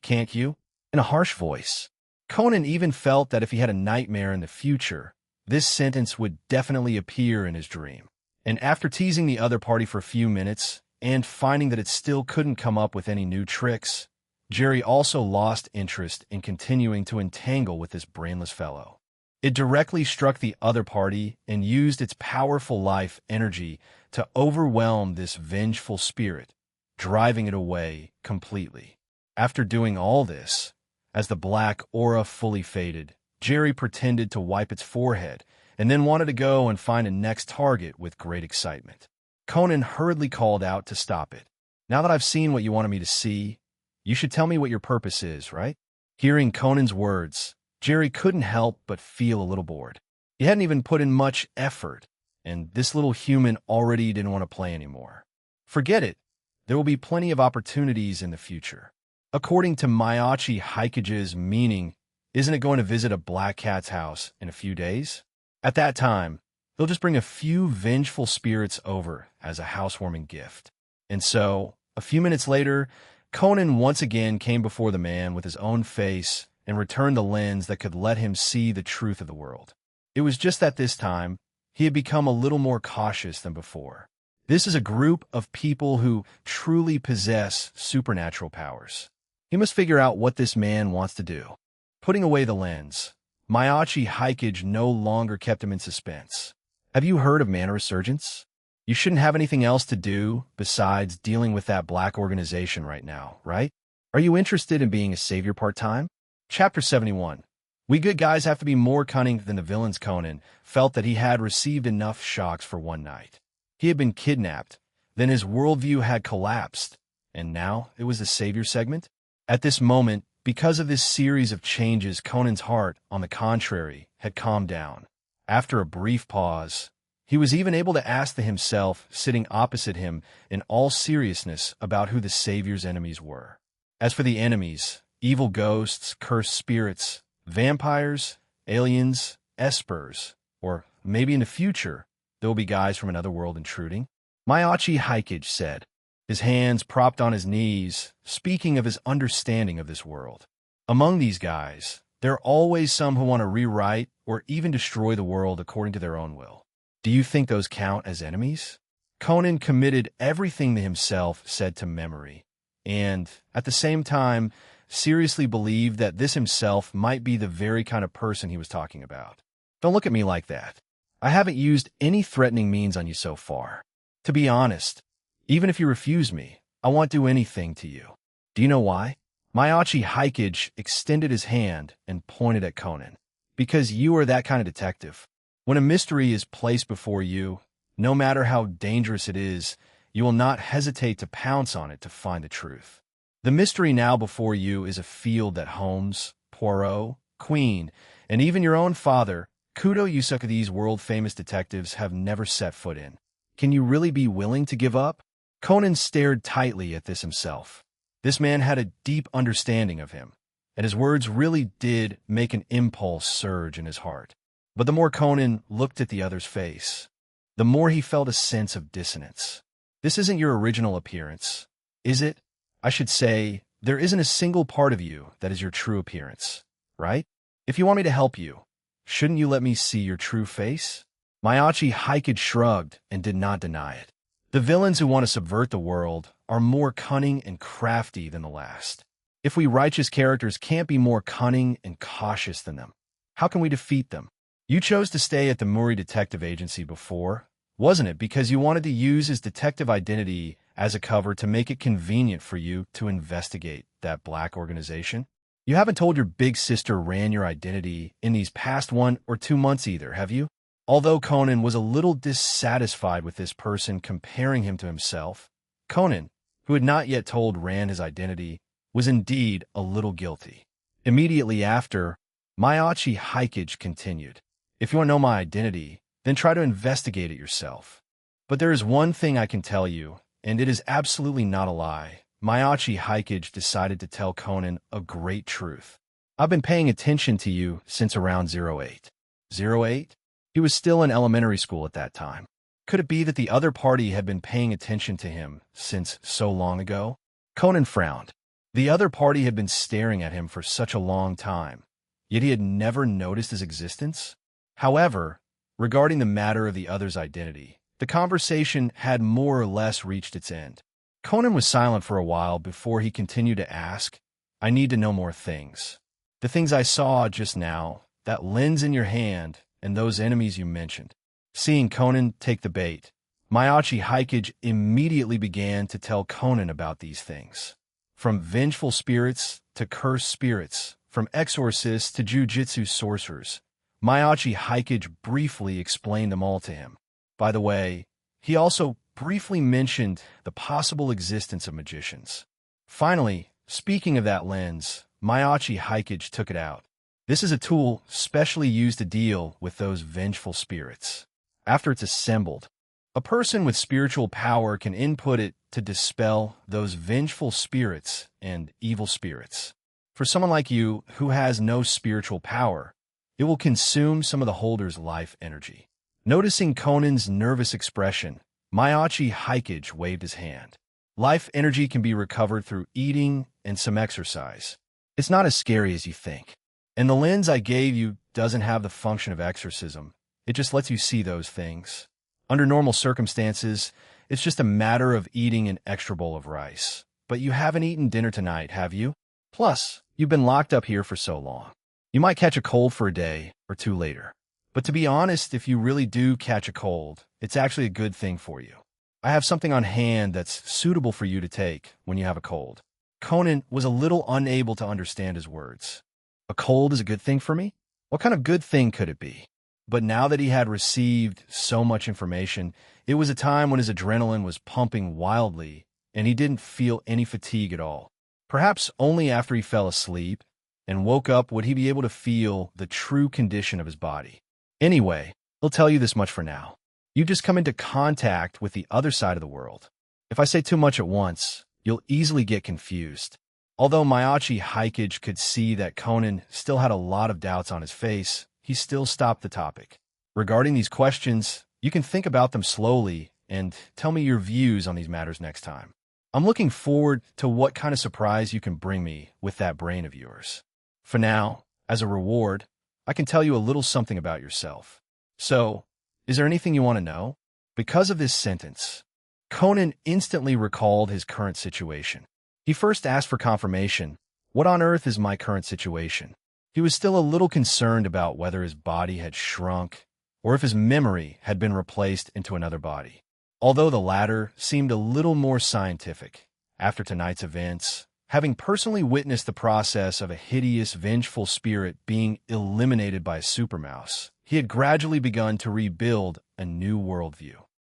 can't you?" in a harsh voice. Conan even felt that if he had a nightmare in the future, this sentence would definitely appear in his dream. And after teasing the other party for a few minutes, and finding that it still couldn't come up with any new tricks, Jerry also lost interest in continuing to entangle with this brainless fellow. It directly struck the other party and used its powerful life energy to overwhelm this vengeful spirit, driving it away completely. After doing all this, as the black aura fully faded, Jerry pretended to wipe its forehead and then wanted to go and find a next target with great excitement. Conan hurriedly called out to stop it. "Now that I've seen what you wanted me to see, you should tell me what your purpose is, right?" Hearing Conan's words, Jerry couldn't help but feel a little bored. He hadn't even put in much effort, and this little human already didn't want to play anymore. Forget it. There will be plenty of opportunities in the future. According to Miyachi Haikage's meaning, isn't it going to visit a black cat's house in a few days? At that time, he'll just bring a few vengeful spirits over as a housewarming gift. And so, a few minutes later, Conan once again came before the man with his own face and returned the lens that could let him see the truth of the world. It was just that this time, he had become a little more cautious than before. This is a group of people who truly possess supernatural powers. He must figure out what this man wants to do. Putting away the lens, Miyachi Haikage no longer kept him in suspense. "Have you heard of mana resurgence? You shouldn't have anything else to do besides dealing with that black organization right now, right? Are you interested in being a savior part-time?" Chapter 71. We good guys have to be more cunning than the villains. Conan felt that he had received enough shocks for one night. He had been kidnapped, then his worldview had collapsed, and now it was the savior segment? At this moment, because of this series of changes, Conan's heart, on the contrary, had calmed down. After a brief pause, he was even able to ask himself, sitting opposite him, in all seriousness about who the savior's enemies were. As for the enemies, evil ghosts, cursed spirits, vampires, aliens, espers, or maybe in the future, there will be guys from another world intruding, Miyachi Haikage said. his hands propped on his knees, speaking of his understanding of this world. Among these guys, there are always some who want to rewrite or even destroy the world according to their own will. Do you think those count as enemies? Conan committed everything to himself said to memory, and, at the same time, seriously believed that this himself might be the very kind of person he was talking about. Don't look at me like that. I haven't used any threatening means on you so far. To be honest, even if you refuse me, I won't do anything to you. Do you know why? Mayachi Haikage extended his hand and pointed at Conan. Because you are that kind of detective. When a mystery is placed before you, no matter how dangerous it is, you will not hesitate to pounce on it to find the truth. The mystery now before you is a field that Holmes, Poirot, Queen, and even your own father, Kudo Yusuke, these world-famous detectives, have never set foot in. Can you really be willing to give up? Conan stared tightly at this himself. This man had a deep understanding of him, and his words really did make an impulse surge in his heart. But the more Conan looked at the other's face, the more he felt a sense of dissonance. This isn't your original appearance, is it? I should say, there isn't a single part of you that is your true appearance, right? If you want me to help you, shouldn't you let me see your true face? Mayachi Haikage shrugged and did not deny it. The villains who want to subvert the world are more cunning and crafty than the last. If we righteous characters can't be more cunning and cautious than them, how can we defeat them? You chose to stay at the Muri Detective Agency before, wasn't it, because you wanted to use his detective identity as a cover to make it convenient for you to investigate that black organization? You haven't told your big sister Ran your identity in these past 1 or 2 months either, have you? Although Conan was a little dissatisfied with this person comparing him to himself, Conan, who had not yet told Ran his identity, was indeed a little guilty. Immediately after, Mayachi Haikage continued, "If you want to know my identity, then try to investigate it yourself. But there is one thing I can tell you, and it is absolutely not a lie." Mayachi Haikage decided to tell Conan a great truth. "I've been paying attention to you since around 08. 08? He was still in elementary school at that time. Could it be that the other party had been paying attention to him since so long ago? Conan frowned. The other party had been staring at him for such a long time, yet he had never noticed his existence. However, regarding the matter of the other's identity, the conversation had more or less reached its end. Conan was silent for a while before he continued to ask, "I need to know more things. The things I saw just now, that lens in your hand, and those enemies you mentioned." Seeing Conan take the bait, Mayachi Haikage immediately began to tell Conan about these things. From vengeful spirits to cursed spirits, from exorcists to jujitsu sorcerers, Mayachi Haikage briefly explained them all to him. By the way, he also briefly mentioned the possible existence of magicians. Finally, speaking of that lens, Mayachi Haikage took it out. This is a tool specially used to deal with those vengeful spirits. After it's assembled, a person with spiritual power can input it to dispel those vengeful spirits and evil spirits. For someone like you who has no spiritual power, it will consume some of the holder's life energy. Noticing Conan's nervous expression, Mayachi Haikage waved his hand. Life energy can be recovered through eating and some exercise. It's not as scary as you think. And the lens I gave you doesn't have the function of exorcism. It just lets you see those things. Under normal circumstances, it's just a matter of eating an extra bowl of rice. But you haven't eaten dinner tonight, have you? Plus, you've been locked up here for so long. You might catch a cold for a day or two later. But to be honest, if you really do catch a cold, it's actually a good thing for you. I have something on hand that's suitable for you to take when you have a cold. Conan was a little unable to understand his words. A cold is a good thing for me? What kind of good thing could it be? But now that he had received so much information, it was a time when his adrenaline was pumping wildly, and he didn't feel any fatigue at all. Perhaps only after he fell asleep and woke up would he be able to feel the true condition of his body. Anyway, I'll tell you this much for now. You just come into contact with the other side of the world. If I say too much at once, you'll easily get confused. Although Mayachi Haikage could see that Conan still had a lot of doubts on his face, he still stopped the topic. Regarding these questions, you can think about them slowly and tell me your views on these matters next time. I'm looking forward to what kind of surprise you can bring me with that brain of yours. For now, as a reward, I can tell you a little something about yourself. So, is there anything you want to know? Because of this sentence, Conan instantly recalled his current situation. He first asked for confirmation. What on earth is my current situation? He was still a little concerned about whether his body had shrunk or if his memory had been replaced into another body. Although the latter seemed a little more scientific, after tonight's events, having personally witnessed the process of a hideous, vengeful spirit being eliminated by a supermouse, he had gradually begun to rebuild a new worldview.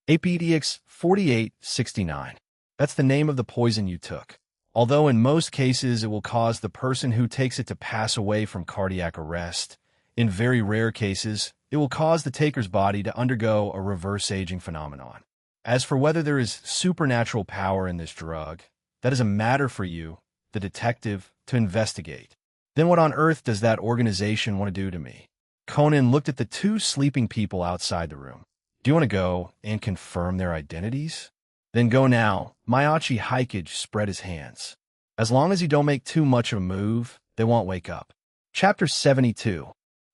APDX 4869. That's the name of the poison you took. Although in most cases it will cause the person who takes it to pass away from cardiac arrest, in very rare cases, it will cause the taker's body to undergo a reverse aging phenomenon. As for whether there is supernatural power in this drug, that is a matter for you, the detective, to investigate. Then what on earth does that organization want to do to me? Conan looked at the two sleeping people outside the room. Do you want to go and confirm their identities? Then go now. Miyachi Hikage spread his hands. As long as you don't make too much of a move, they won't wake up. Chapter 72.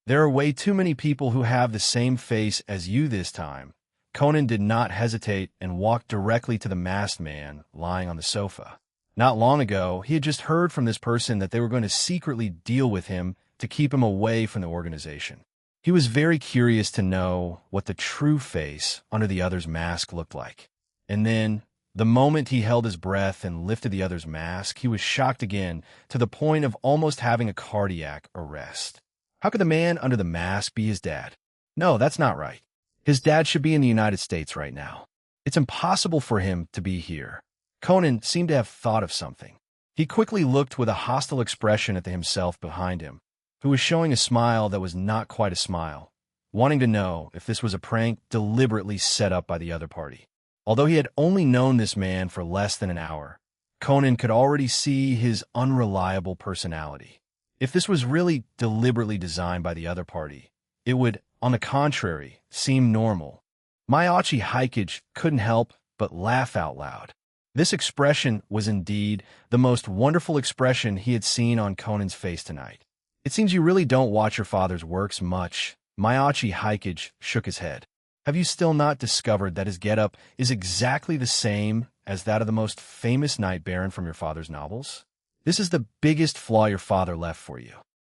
There are way too many people who have the same face as you this time. Conan did not hesitate and walked directly to the masked man lying on the sofa. Not long ago, he had just heard from this person that they were going to secretly deal with him to keep him away from the organization. He was very curious to know what the true face under the other's mask looked like. And then, the moment he held his breath and lifted the other's mask, he was shocked again to the point of almost having a cardiac arrest. How could the man under the mask be his dad? No, that's not right. His dad should be in the United States right now. It's impossible for him to be here. Conan seemed to have thought of something. He quickly looked with a hostile expression at the himself behind him, who was showing a smile that was not quite a smile, wanting to know if this was a prank deliberately set up by the other party. Although he had only known this man for less than an hour, Conan could already see his unreliable personality. If this was really deliberately designed by the other party, it would, on the contrary, seem normal. Miyachi Hikage couldn't help but laugh out loud. This expression was indeed the most wonderful expression he had seen on Conan's face tonight. It seems you really don't watch your father's works much. Miyachi Hikage shook his head. Have you still not discovered that his getup is exactly the same as that of the most famous knight baron from your father's novels? This is the biggest flaw your father left for you.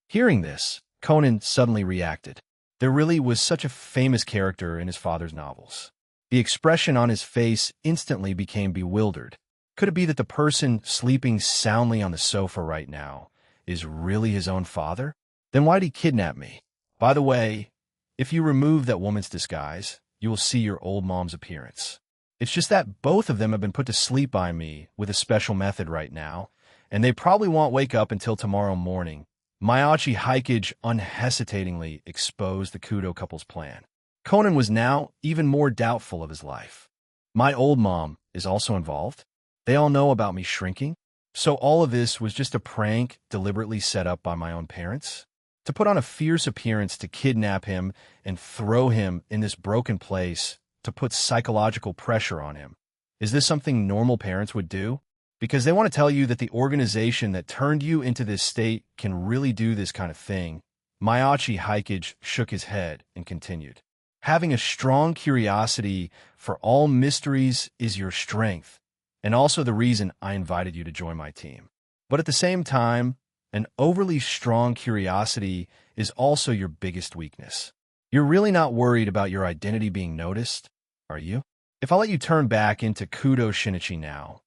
Hearing this, Conan suddenly reacted. There really was such a famous character in his father's novels. The expression on his face instantly became bewildered. Could it be that the person sleeping soundly on the sofa right now is really his own father? Then why'd he kidnap me? By the way, if you remove that woman's disguise, you will see your old mom's appearance. It's just that both of them have been put to sleep by me with a special method right now, and they probably won't wake up until tomorrow morning. Miyachi Hikage unhesitatingly exposed the Kudo couple's plan. Conan was now even more doubtful of his life. My old mom is also involved. They all know about me shrinking. So all of this was just a prank deliberately set up by my own parents? To put on a fierce appearance to kidnap him and throw him in this broken place to put psychological pressure on him. Is this something normal parents would do? Because they want to tell you that the organization that turned you into this state can really do this kind of thing. Miyachi Hikage shook his head and continued. Having a strong curiosity for all mysteries is your strength, and also the reason I invited you to join my team. But at the same time, an overly strong curiosity is also your biggest weakness. You're really not worried about your identity being noticed, are you? If I let you turn back into Kudo Shinichi now,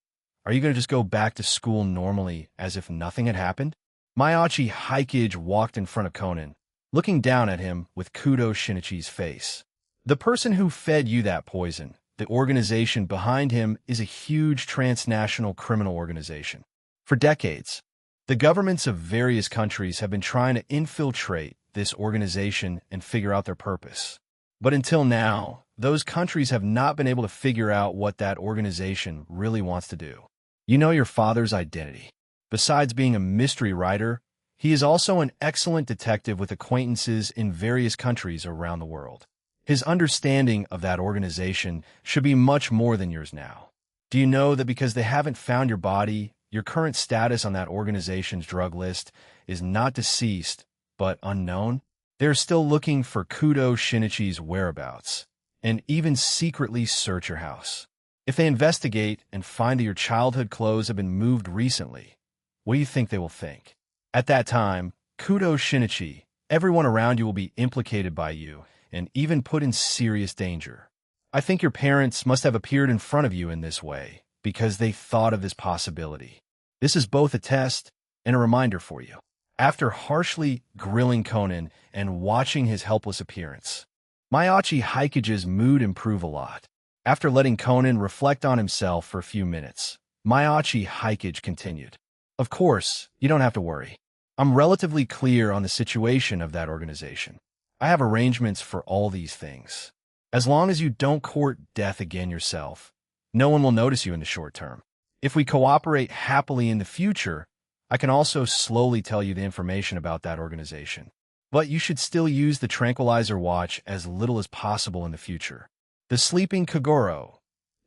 are you going to just go back to school normally as if nothing had happened? Miyachi Hikage walked in front of Conan, looking down at him with Kudo Shinichi's face. The person who fed you that poison, the organization behind him, is a huge transnational criminal organization. For decades, the governments of various countries have been trying to infiltrate this organization and figure out their purpose. But until now, those countries have not been able to figure out what that organization really wants to do. You know your father's identity. Besides being a mystery writer, he is also an excellent detective with acquaintances in various countries around the world. His understanding of that organization should be much more than yours now. Do you know that because they haven't found your body, your current status on that organization's drug list is not deceased, but unknown? They're still looking for Kudo Shinichi's whereabouts, and even secretly search your house. If they investigate and find that your childhood clothes have been moved recently, what do you think they will think? At that time, Kudo Shinichi, everyone around you will be implicated by you and even put in serious danger. I think your parents must have appeared in front of you in this way because they thought of this possibility. This is both a test and a reminder for you. After harshly grilling Conan and watching his helpless appearance, Mayachi Haikage's mood improved a lot. After letting Conan reflect on himself for a few minutes, Mayachi Haikage continued. Of course, you don't have to worry. I'm relatively clear on the situation of that organization. I have arrangements for all these things. As long as you don't court death again yourself, no one will notice you in the short term. If we cooperate happily in the future, I can also slowly tell you the information about that organization. But you should still use the tranquilizer watch as little as possible in the future. The Sleeping Kagoro.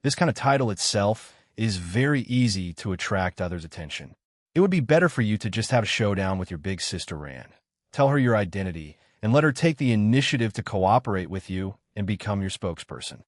This kind of title itself is very easy to attract others' attention. It would be better for you to just have a showdown with your big sister Ran. Tell her your identity, and let her take the initiative to cooperate with you and become your spokesperson.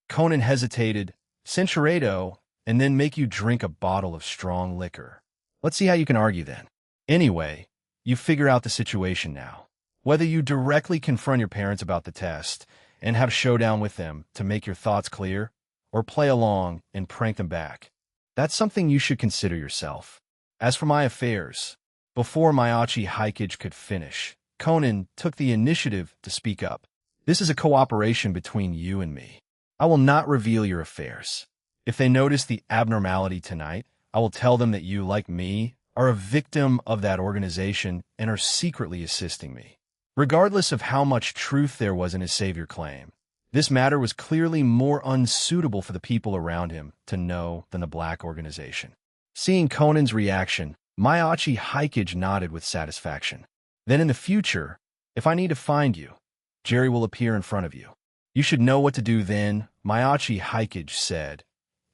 Conan hesitated, Cinchuredo, and then make you drink a bottle of strong liquor. Let's see how you can argue then. Anyway, you figure out the situation now. Whether you directly confront your parents about the test and have a showdown with them to make your thoughts clear, or play along and prank them back, that's something you should consider yourself. As for my affairs, before Mayachi Haikage could finish, Conan took the initiative to speak up. This is a cooperation between you and me. I will not reveal your affairs. If they notice the abnormality tonight, I will tell them that you, like me, are a victim of that organization and are secretly assisting me. Regardless of how much truth there was in his savior claim, this matter was clearly more unsuitable for the people around him to know than the black organization. Seeing Conan's reaction, Mayachi Haikage nodded with satisfaction. Then in the future, if I need to find you, Jerry will appear in front of you. You should know what to do then, Mayachi Haikage said,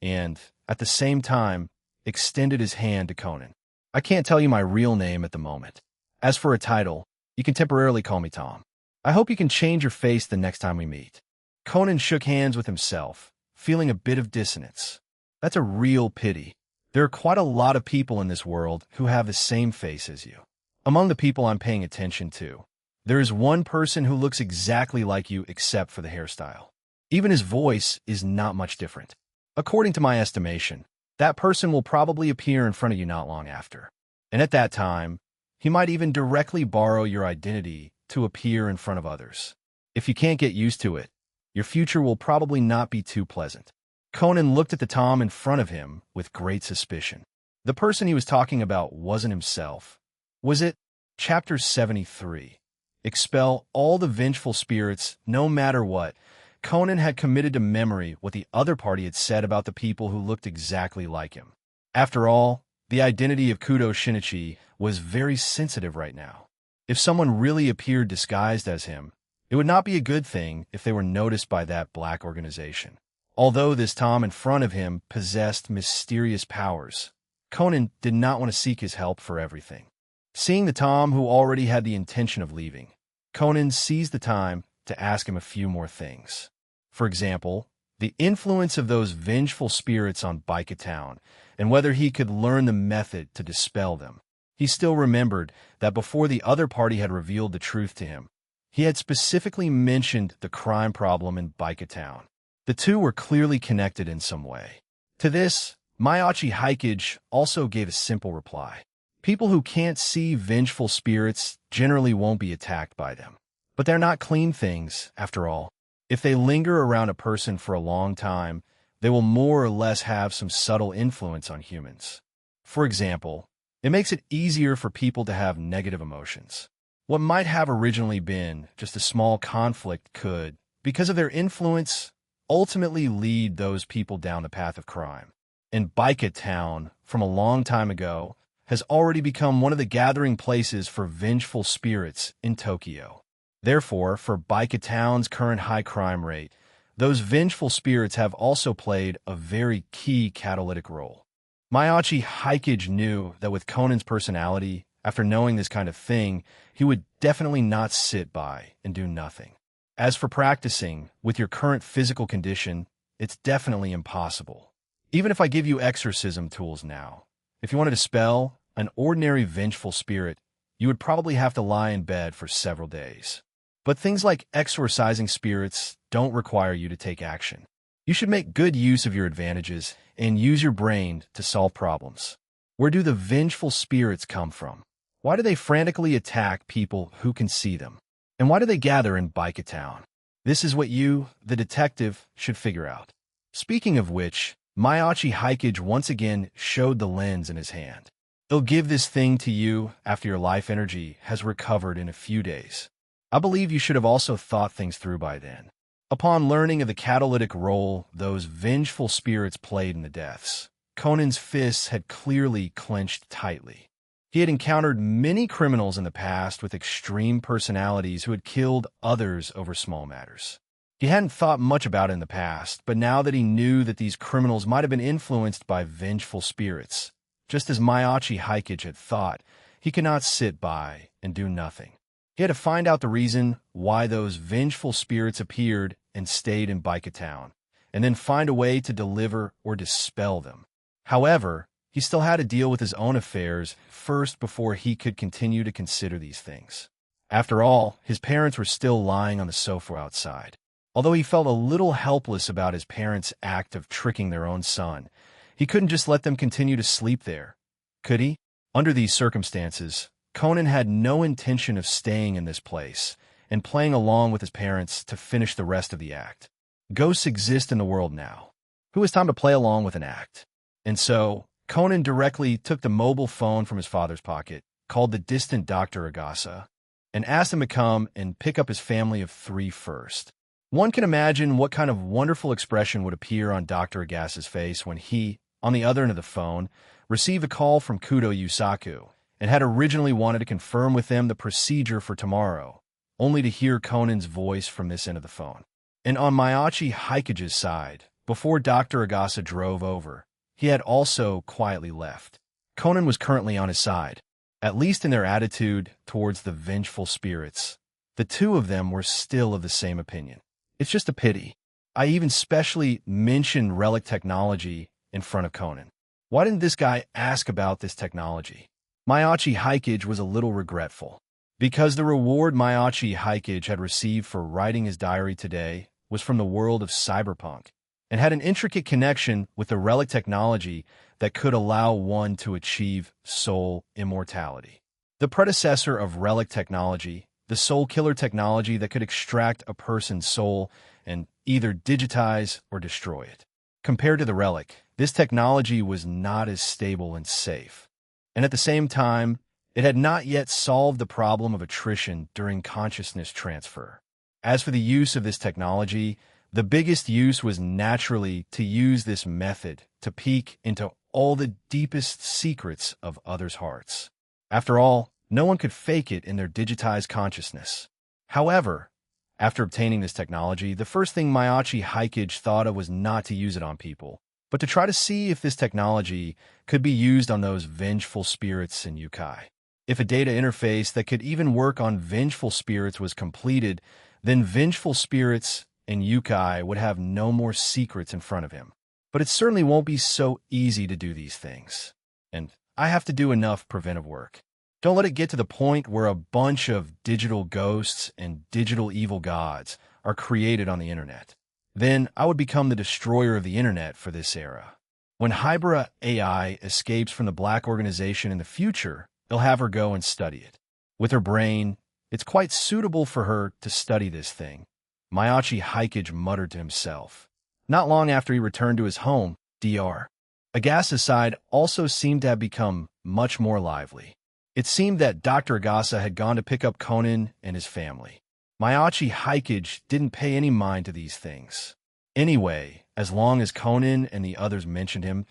and, at the same time, extended his hand to Conan. I can't tell you my real name at the moment. As for a title, you can temporarily call me Tom. I hope you can change your face the next time we meet. Conan shook hands with himself, feeling a bit of dissonance. That's a real pity. There are quite a lot of people in this world who have the same face as you. Among the people I'm paying attention to, there is one person who looks exactly like you except for the hairstyle. Even his voice is not much different. According to my estimation, that person will probably appear in front of you not long after. And at that time, he might even directly borrow your identity to appear in front of others. If you can't get used to it, your future will probably not be too pleasant. Conan looked at the Tom in front of him with great suspicion. The person he was talking about wasn't himself. Was it? Chapter 73. Expel all the vengeful spirits, no matter what. Conan had committed to memory what the other party had said about the people who looked exactly like him. After all, the identity of Kudo Shinichi was very sensitive right now. If someone really appeared disguised as him, it would not be a good thing if they were noticed by that black organization. Although this Tom in front of him possessed mysterious powers, Conan did not want to seek his help for everything. Seeing the Tom who already had the intention of leaving, Conan seized the time to ask him a few more things. For example, the influence of those vengeful spirits on Baika Town, and whether he could learn the method to dispel them. He still remembered that before the other party had revealed the truth to him, he had specifically mentioned the crime problem in Baika Town. The two were clearly connected in some way. To this, Mayachi Haikage also gave a simple reply. People who can't see vengeful spirits generally won't be attacked by them. But they're not clean things, after all. If they linger around a person for a long time, they will more or less have some subtle influence on humans. For example, it makes it easier for people to have negative emotions. What might have originally been just a small conflict could, because of their influence, ultimately lead those people down the path of crime. And Baika Town, from a long time ago, has already become one of the gathering places for vengeful spirits in Tokyo. Therefore, for Baika Town's current high crime rate, those vengeful spirits have also played a very key catalytic role. Mayachi Haikage knew that with Conan's personality, after knowing this kind of thing, he would definitely not sit by and do nothing. As for practicing, with your current physical condition, it's definitely impossible. Even if I give you exorcism tools now, if you wanted to dispel an ordinary vengeful spirit, you would probably have to lie in bed for several days. But things like exorcising spirits don't require you to take action. You should make good use of your advantages and use your brain to solve problems. Where do the vengeful spirits come from? Why do they frantically attack people who can see them? And why do they gather in Bika Town? This is what you, the detective, should figure out. Speaking of which, Mayachi Haikage once again showed the lens in his hand. He'll give this thing to you after your life energy has recovered in a few days. I believe you should have also thought things through by then. Upon learning of the catalytic role those vengeful spirits played in the deaths, Conan's fists had clearly clenched tightly. He had encountered many criminals in the past with extreme personalities who had killed others over small matters. He hadn't thought much about it in the past, but now that he knew that these criminals might have been influenced by vengeful spirits, just as Mayachi Haikage had thought, he could not sit by and do nothing. He had to find out the reason why those vengeful spirits appeared and stayed in Bika Town, and then find a way to deliver or dispel them. However, he still had to deal with his own affairs first before he could continue to consider these things. After all, his parents were still lying on the sofa outside. Although he felt a little helpless about his parents' act of tricking their own son, he couldn't just let them continue to sleep there, could he? Under these circumstances, Conan had no intention of staying in this place and playing along with his parents to finish the rest of the act. Ghosts exist in the world now. Who has time to play along with an act? And so, Conan directly took the mobile phone from his father's pocket, called the distant Dr. Agasa, and asked him to come and pick up his family of 3 first. One can imagine what kind of wonderful expression would appear on Dr. Agasa's face when he, on the other end of the phone, received a call from Kudo Yusaku, and had originally wanted to confirm with them the procedure for tomorrow, only to hear Conan's voice from this end of the phone. And on Mayachi Haikage's side, before Dr. Agasa drove over, he had also quietly left. Conan was currently on his side, at least in their attitude towards the vengeful spirits. The two of them were still of the same opinion. It's just a pity. I even specially mentioned relic technology in front of Conan. Why didn't this guy ask about this technology? Mayachi Haikage was a little regretful, because the reward Mayachi Haikage had received for writing his diary today was from the world of cyberpunk, and had an intricate connection with the relic technology that could allow one to achieve soul immortality. The predecessor of relic technology, the soul killer technology that could extract a person's soul and either digitize or destroy it. Compared to the relic, this technology was not as stable and safe. And at the same time, it had not yet solved the problem of attrition during consciousness transfer. As for the use of this technology, the biggest use was naturally to use this method to peek into all the deepest secrets of others' hearts. After all, no one could fake it in their digitized consciousness. However, after obtaining this technology, the first thing Mayachi Haikage thought of was not to use it on people, but to try to see if this technology could be used on those vengeful spirits and yokai. If a data interface that could even work on vengeful spirits was completed, then vengeful spirits and yokai would have no more secrets in front of him. But it certainly won't be so easy to do these things. And I have to do enough preventive work. Don't let it get to the point where a bunch of digital ghosts and digital evil gods are created on the internet. Then I would become the destroyer of the internet for this era. When Hybra AI escapes from the Black organization in the future, they'll have her go and study it. With her brain, it's quite suitable for her to study this thing, Mayachi Haikage muttered to himself. Not long after he returned to his home, Dr. Agasa's side also seemed to have become much more lively. It seemed that Dr. Agasa had gone to pick up Conan and his family. Mayachi Haikage didn't pay any mind to these things. Anyway, as long as Conan and the others mentioned him,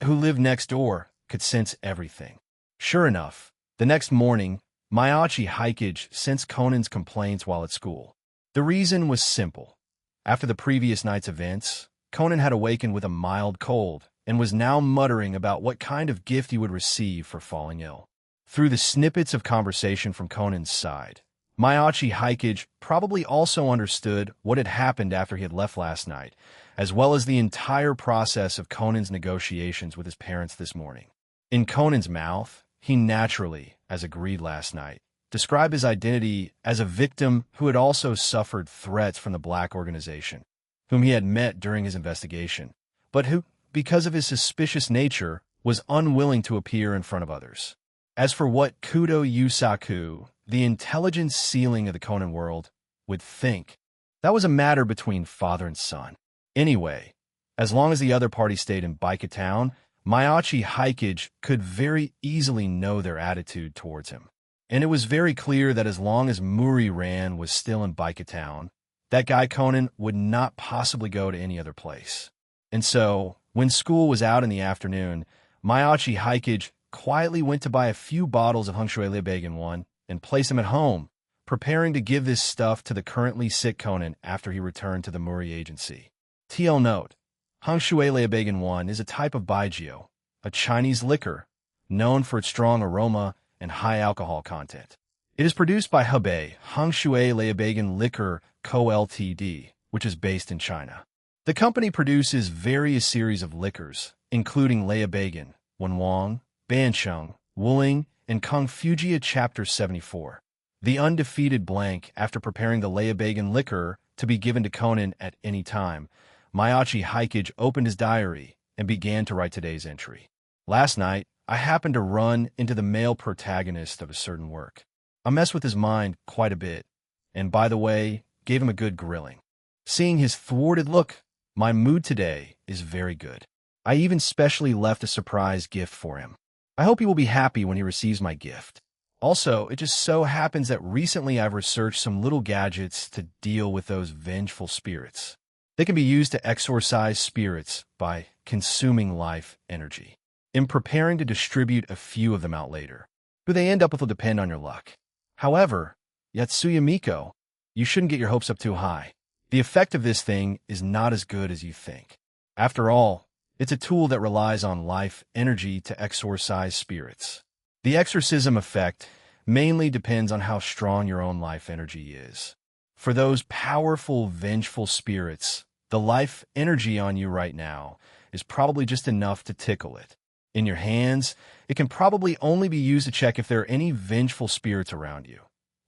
who lived next door, could sense everything. Sure enough, the next morning, Mayachi Haikage sensed Conan's complaints while at school. The reason was simple. After the previous night's events, Conan had awakened with a mild cold and was now muttering about what kind of gift he would receive for falling ill. Through the snippets of conversation from Conan's side, Mayachi Hikage probably also understood what had happened after he had left last night, as well as the entire process of Conan's negotiations with his parents this morning. In Conan's mouth, he naturally, as agreed last night, described his identity as a victim who had also suffered threats from the Black organization, whom he had met during his investigation, but who, because of his suspicious nature, was unwilling to appear in front of others. As for what Kudo Yusaku, the intelligence ceiling of the Conan world, would think, that was a matter between father and son. Anyway, as long as the other party stayed in Baika Town, Mayachi Hikage could very easily know their attitude towards him. And it was very clear that as long as Muri Ran was still in Baika Town, that guy Conan would not possibly go to any other place. And so, when school was out in the afternoon, Mayachi Hikage quietly went to buy a few bottles of Hongshui Liebegan 1 and place them at home, preparing to give this stuff to the currently sick Conan after he returned to the Muri agency. TL note, Hongshui Liebegan 1 is a type of Baijiu, a Chinese liquor, known for its strong aroma and high alcohol content. It is produced by Hebei Hongshui Liebegan Liquor Co. Ltd., which is based in China. The company produces various series of liquors, including Liebegan, Wenwang, Bancheng, Wuling, and Kongfugia Chapter 74. The undefeated blank after preparing the Liebegan liquor to be given to Conan at any time, Mayachi Hikage opened his diary and began to write today's entry. Last night, I happened to run into the male protagonist of a certain work. I messed with his mind quite a bit, and by the way, gave him a good grilling. Seeing his thwarted look, my mood today is very good. I even specially left a surprise gift for him. I hope he will be happy when he receives my gift. Also, it just so happens that recently I've researched some little gadgets to deal with those vengeful spirits. They can be used to exorcise spirits by consuming life energy. In preparing to distribute a few of them out later. Who they end up with will depend on your luck. However, Yatsuya Miko, you shouldn't get your hopes up too high. The effect of this thing is not as good as you think. After all, it's a tool that relies on life energy to exorcise spirits. The exorcism effect mainly depends on how strong your own life energy is. For those powerful, vengeful spirits, the life energy on you right now is probably just enough to tickle it. In your hands, it can probably only be used to check if there are any vengeful spirits around you.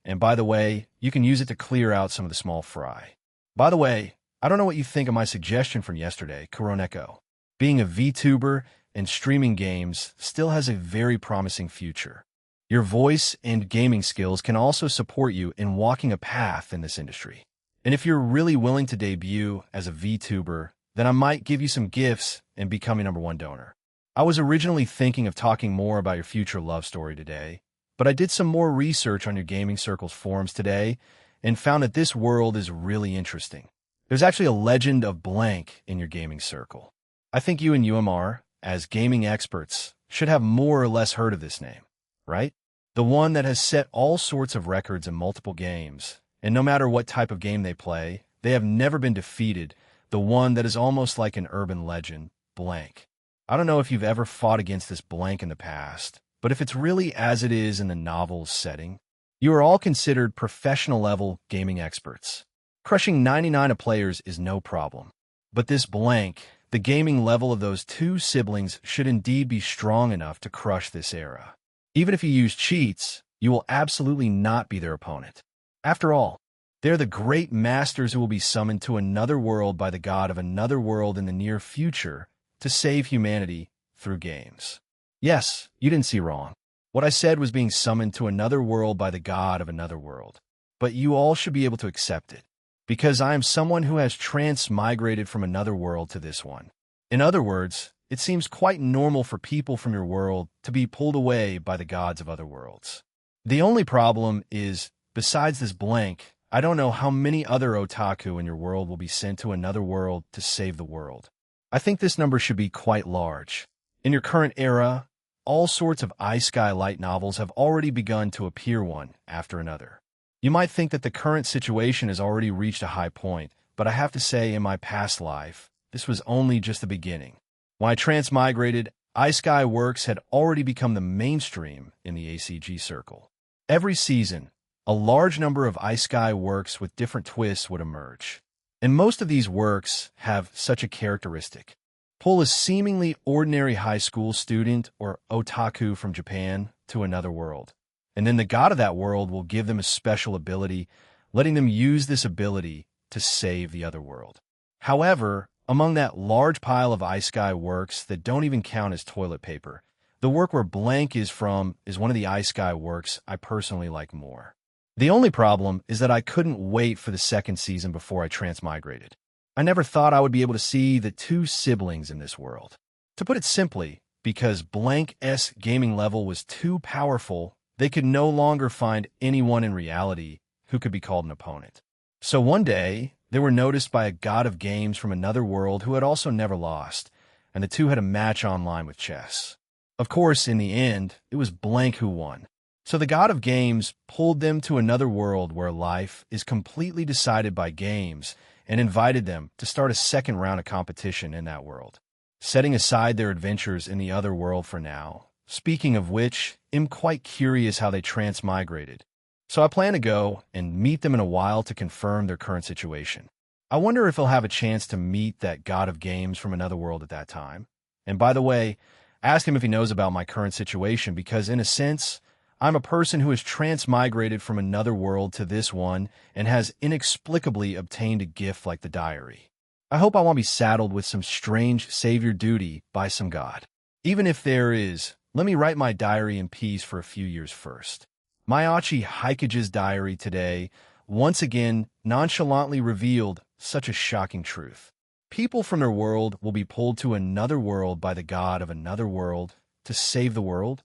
And by the way, you can use it to clear out some of the small fry. By the way, I don't know what you think of my suggestion from yesterday, Kuroneko. Being a VTuber and streaming games still has a very promising future. Your voice and gaming skills can also support you in walking a path in this industry. And if you're really willing to debut as a VTuber, then I might give you some gifts and become your #1 donor. I was originally thinking of talking more about your future love story today, but I did some more research on your gaming circle's forums today and found that this world is really interesting. There's actually a legend of blank in your gaming circle. I think you and UMR, as gaming experts, should have more or less heard of this name, right? The one that has set all sorts of records in multiple games, and no matter what type of game they play, they have never been defeated, the one that is almost like an urban legend, blank. I don't know if you've ever fought against this blank in the past, but if it's really as it is in the novel's setting, you are all considered professional-level gaming experts. Crushing 99 of players is no problem. But this blank, the gaming level of those two siblings should indeed be strong enough to crush this era. Even if you use cheats, you will absolutely not be their opponent. After all, they're the great masters who will be summoned to another world by the god of another world in the near future to save humanity through games. Yes, you didn't see wrong. What I said was being summoned to another world by the god of another world. But you all should be able to accept it, because I am someone who has transmigrated from another world to this one. In other words, it seems quite normal for people from your world to be pulled away by the gods of other worlds. The only problem is, besides this blank, I don't know how many other otaku in your world will be sent to another world to save the world. I think this number should be quite large. In your current era, all sorts of iSky light novels have already begun to appear one after another. You might think that the current situation has already reached a high point, but I have to say in my past life, this was only just the beginning. When I transmigrated, iSky Works had already become the mainstream in the ACG circle. Every season, a large number of iSky works with different twists would emerge. And most of these works have such a characteristic. Pull a seemingly ordinary high school student or otaku from Japan to another world. And then the god of that world will give them a special ability, letting them use this ability to save the other world. However, among that large pile of iSky works that don't even count as toilet paper, the work where blank is from is one of the iSky works I personally like more. The only problem is that I couldn't wait for the second season before I transmigrated. I never thought I would be able to see the two siblings in this world. To put it simply, because blank's gaming level was too powerful, they could no longer find anyone in reality who could be called an opponent. So one day, they were noticed by a god of games from another world who had also never lost, and the two had a match online with chess. Of course, in the end, it was blank who won. So the god of games pulled them to another world where life is completely decided by games and invited them to start a second round of competition in that world. Setting aside their adventures in the other world for now, speaking of which, I'm quite curious how they transmigrated. So I plan to go and meet them in a while to confirm their current situation. I wonder if I'll have a chance to meet that god of games from another world at that time. And by the way, ask him if he knows about my current situation because, in a sense, I'm a person who has transmigrated from another world to this one and has inexplicably obtained a gift like the diary. I hope I won't be saddled with some strange savior duty by some god. Even if there is, let me write my diary in peace for a few years first. Mayachi Haikage's diary today once again nonchalantly revealed such a shocking truth. People from their world will be pulled to another world by the god of another world to save the world.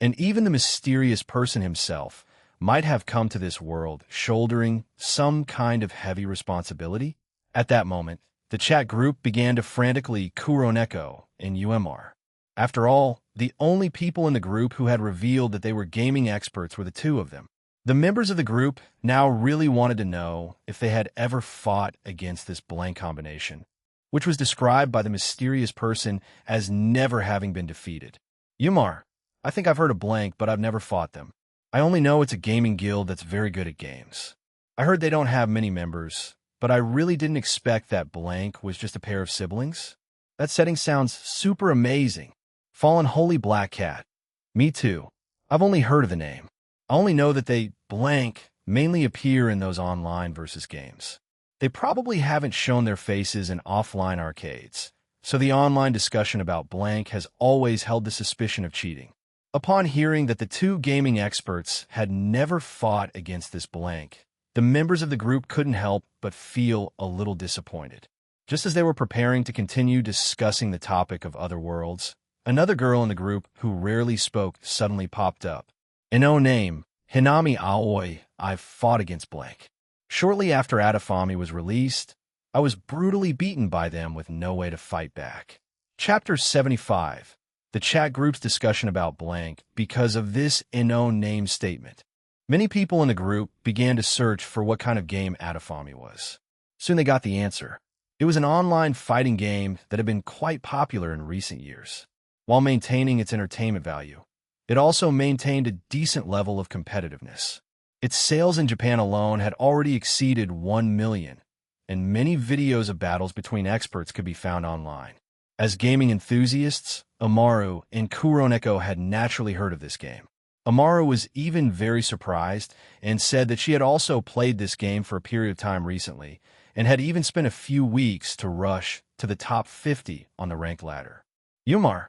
And even the mysterious person himself might have come to this world shouldering some kind of heavy responsibility. At that moment, the chat group began to frantically Kuroneko in UMR. After all, the only people in the group who had revealed that they were gaming experts were the two of them. The members of the group now really wanted to know if they had ever fought against this blank combination, which was described by the mysterious person as never having been defeated. Yumar, I think I've heard of blank, but I've never fought them. I only know it's a gaming guild that's very good at games. I heard they don't have many members, but I really didn't expect that blank was just a pair of siblings. That setting sounds super amazing. Fallen Holy Black Cat. Me too. I've only heard of the name. I only know that they blank mainly appear in those online versus games. They probably haven't shown their faces in offline arcades, so the online discussion about blank has always held the suspicion of cheating. Upon hearing that the two gaming experts had never fought against this blank, the members of the group couldn't help but feel a little disappointed. Just as they were preparing to continue discussing the topic of other worlds, another girl in the group who rarely spoke suddenly popped up. In no name, Hinami Aoi, I've fought against blank. Shortly after Adafami was released, I was brutally beaten by them with no way to fight back. Chapter 75. The chat group's discussion about blank because of this no name statement. Many people in the group began to search for what kind of game Adafami was. Soon they got the answer. It was an online fighting game that had been quite popular in recent years. While maintaining its entertainment value, it also maintained a decent level of competitiveness. Its sales in Japan alone had already exceeded 1 million, and many videos of battles between experts could be found online. As gaming enthusiasts, Amaru and Kuroneko had naturally heard of this game. Amaru was even very surprised and said that she had also played this game for a period of time recently and had even spent a few weeks to rush to the top 50 on the rank ladder. Yumar,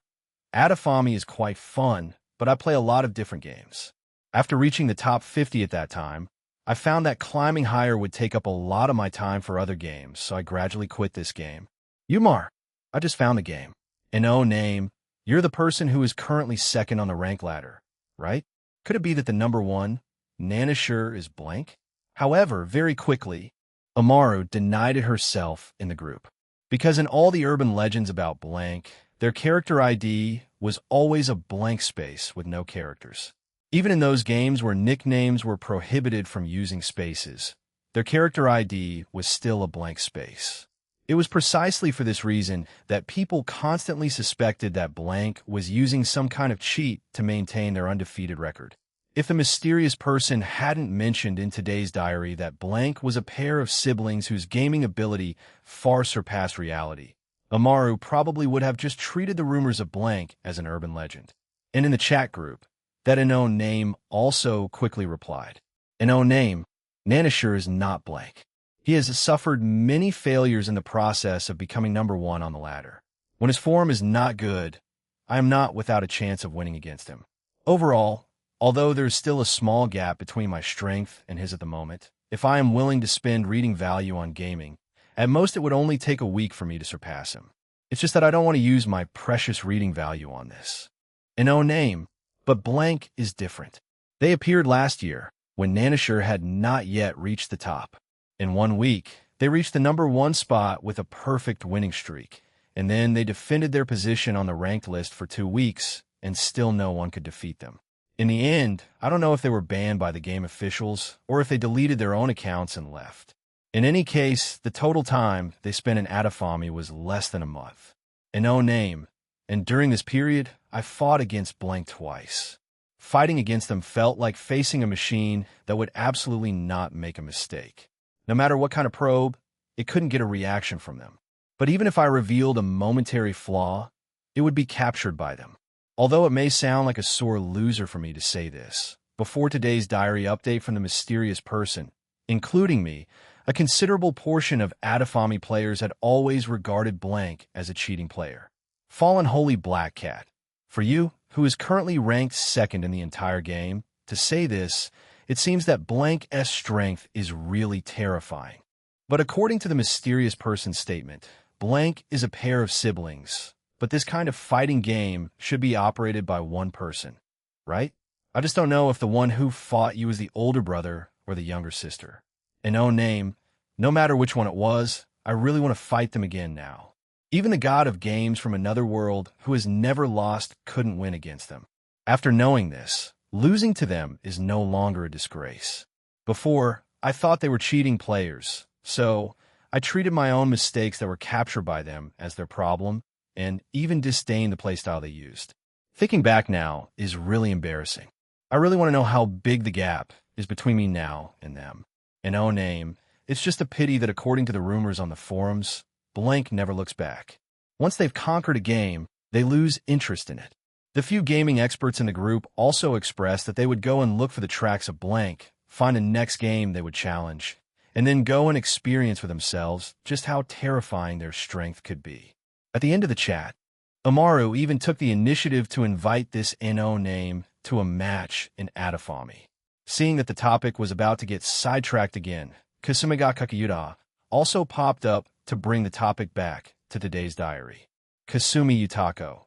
Adafami is quite fun, but I play a lot of different games. After reaching the top 50 at that time, I found that climbing higher would take up a lot of my time for other games, so I gradually quit this game. Yumar, I just found the game. And oh name, you're the person who is currently second on the rank ladder, right? Could it be that the number one, Nanashur, is blank? However, very quickly, Amaru denied it herself in the group. Because in all the urban legends about blank, their character ID was always a blank space with no characters. Even in those games where nicknames were prohibited from using spaces, their character ID was still a blank space. It was precisely for this reason that people constantly suspected that blank was using some kind of cheat to maintain their undefeated record. If the mysterious person hadn't mentioned in today's diary that blank was a pair of siblings whose gaming ability far surpassed reality, Amaru probably would have just treated the rumors of blank as an urban legend. And in the chat group, that unknown name also quickly replied, "Unknown name, Nanashur is not blank. He has suffered many failures in the process of becoming number one on the ladder. When his form is not good, I am not without a chance of winning against him. Overall, although there is still a small gap between my strength and his at the moment, if I am willing to spend reading value on gaming, at most it would only take a week for me to surpass him. It's just that I don't want to use my precious reading value on this. Unknown name, but blank is different. They appeared last year, when Nanashur had not yet reached the top. In 1 week, they reached the number one spot with a perfect winning streak, and then they defended their position on the ranked list for 2 weeks, and still no one could defeat them. In the end, I don't know if they were banned by the game officials or if they deleted their own accounts and left. In any case, the total time they spent in Adafami was less than a month. Unknown name, and during this period, I fought against blank twice. Fighting against them felt like facing a machine that would absolutely not make a mistake. No matter what kind of probe, it couldn't get a reaction from them. But even if I revealed a momentary flaw, it would be captured by them. Although it may sound like a sore loser for me to say this, before today's diary update from the mysterious person, including me, a considerable portion of Adafami players had always regarded blank as a cheating player. Fallen Holy Black Cat, for you, who is currently ranked second in the entire game, to say this, it seems that blank's strength is really terrifying. But according to the mysterious person's statement, blank is a pair of siblings, but this kind of fighting game should be operated by one person, right? I just don't know if the one who fought you is the older brother or the younger sister. Unknown name, no matter which one it was, I really want to fight them again now. Even the god of games from another world who has never lost couldn't win against them. After knowing this, losing to them is no longer a disgrace. Before, I thought they were cheating players, so I treated my own mistakes that were captured by them as their problem and even disdained the playstyle they used. Thinking back now is really embarrassing. I really want to know how big the gap is between me now and them. Unknown name, it's just a pity that according to the rumors on the forums, blank never looks back. Once they've conquered a game, they lose interest in it. The few gaming experts in the group also expressed that they would go and look for the tracks of blank, find a next game they would challenge, and then go and experience for themselves just how terrifying their strength could be. At the end of the chat, Amaru even took the initiative to invite this unknown name to a match in Adafami. Seeing that the topic was about to get sidetracked again, Kasumiga Kakayuda also popped up to bring the topic back to today's diary. Kasumi Yutako.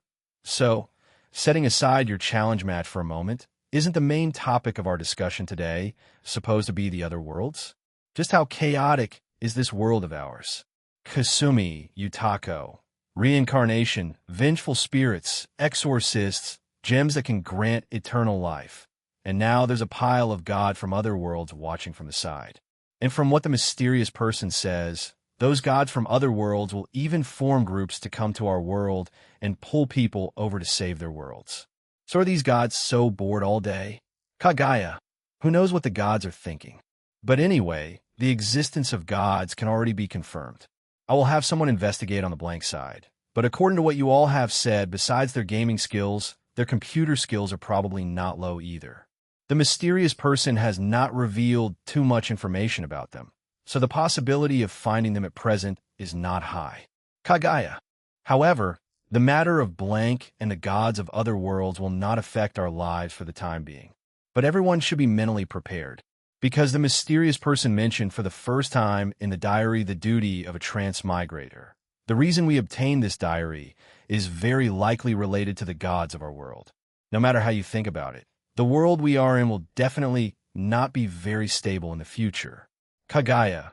So, setting aside your challenge match for a moment, isn't the main topic of our discussion today supposed to be the other worlds? Just how chaotic is this world of ours? Kasumi Yutako. Reincarnation, vengeful spirits, exorcists, gems that can grant eternal life. And now there's a pile of God from other worlds watching from the side. And from what the mysterious person says, those gods from other worlds will even form groups to come to our world and pull people over to save their worlds. So are these gods so bored all day? Kagaya, who knows what the gods are thinking? But anyway, the existence of gods can already be confirmed. I will have someone investigate on the blank side. But according to what you all have said, besides their gaming skills, their computer skills are probably not low either. The mysterious person has not revealed too much information about them, so the possibility of finding them at present is not high. Kagaya. However, the matter of blank and the gods of other worlds will not affect our lives for the time being. But everyone should be mentally prepared, because the mysterious person mentioned for the first time in the diary the duty of a transmigrator. The reason we obtained this diary is very likely related to the gods of our world. No matter how you think about it, the world we are in will definitely not be very stable in the future. Kagaya.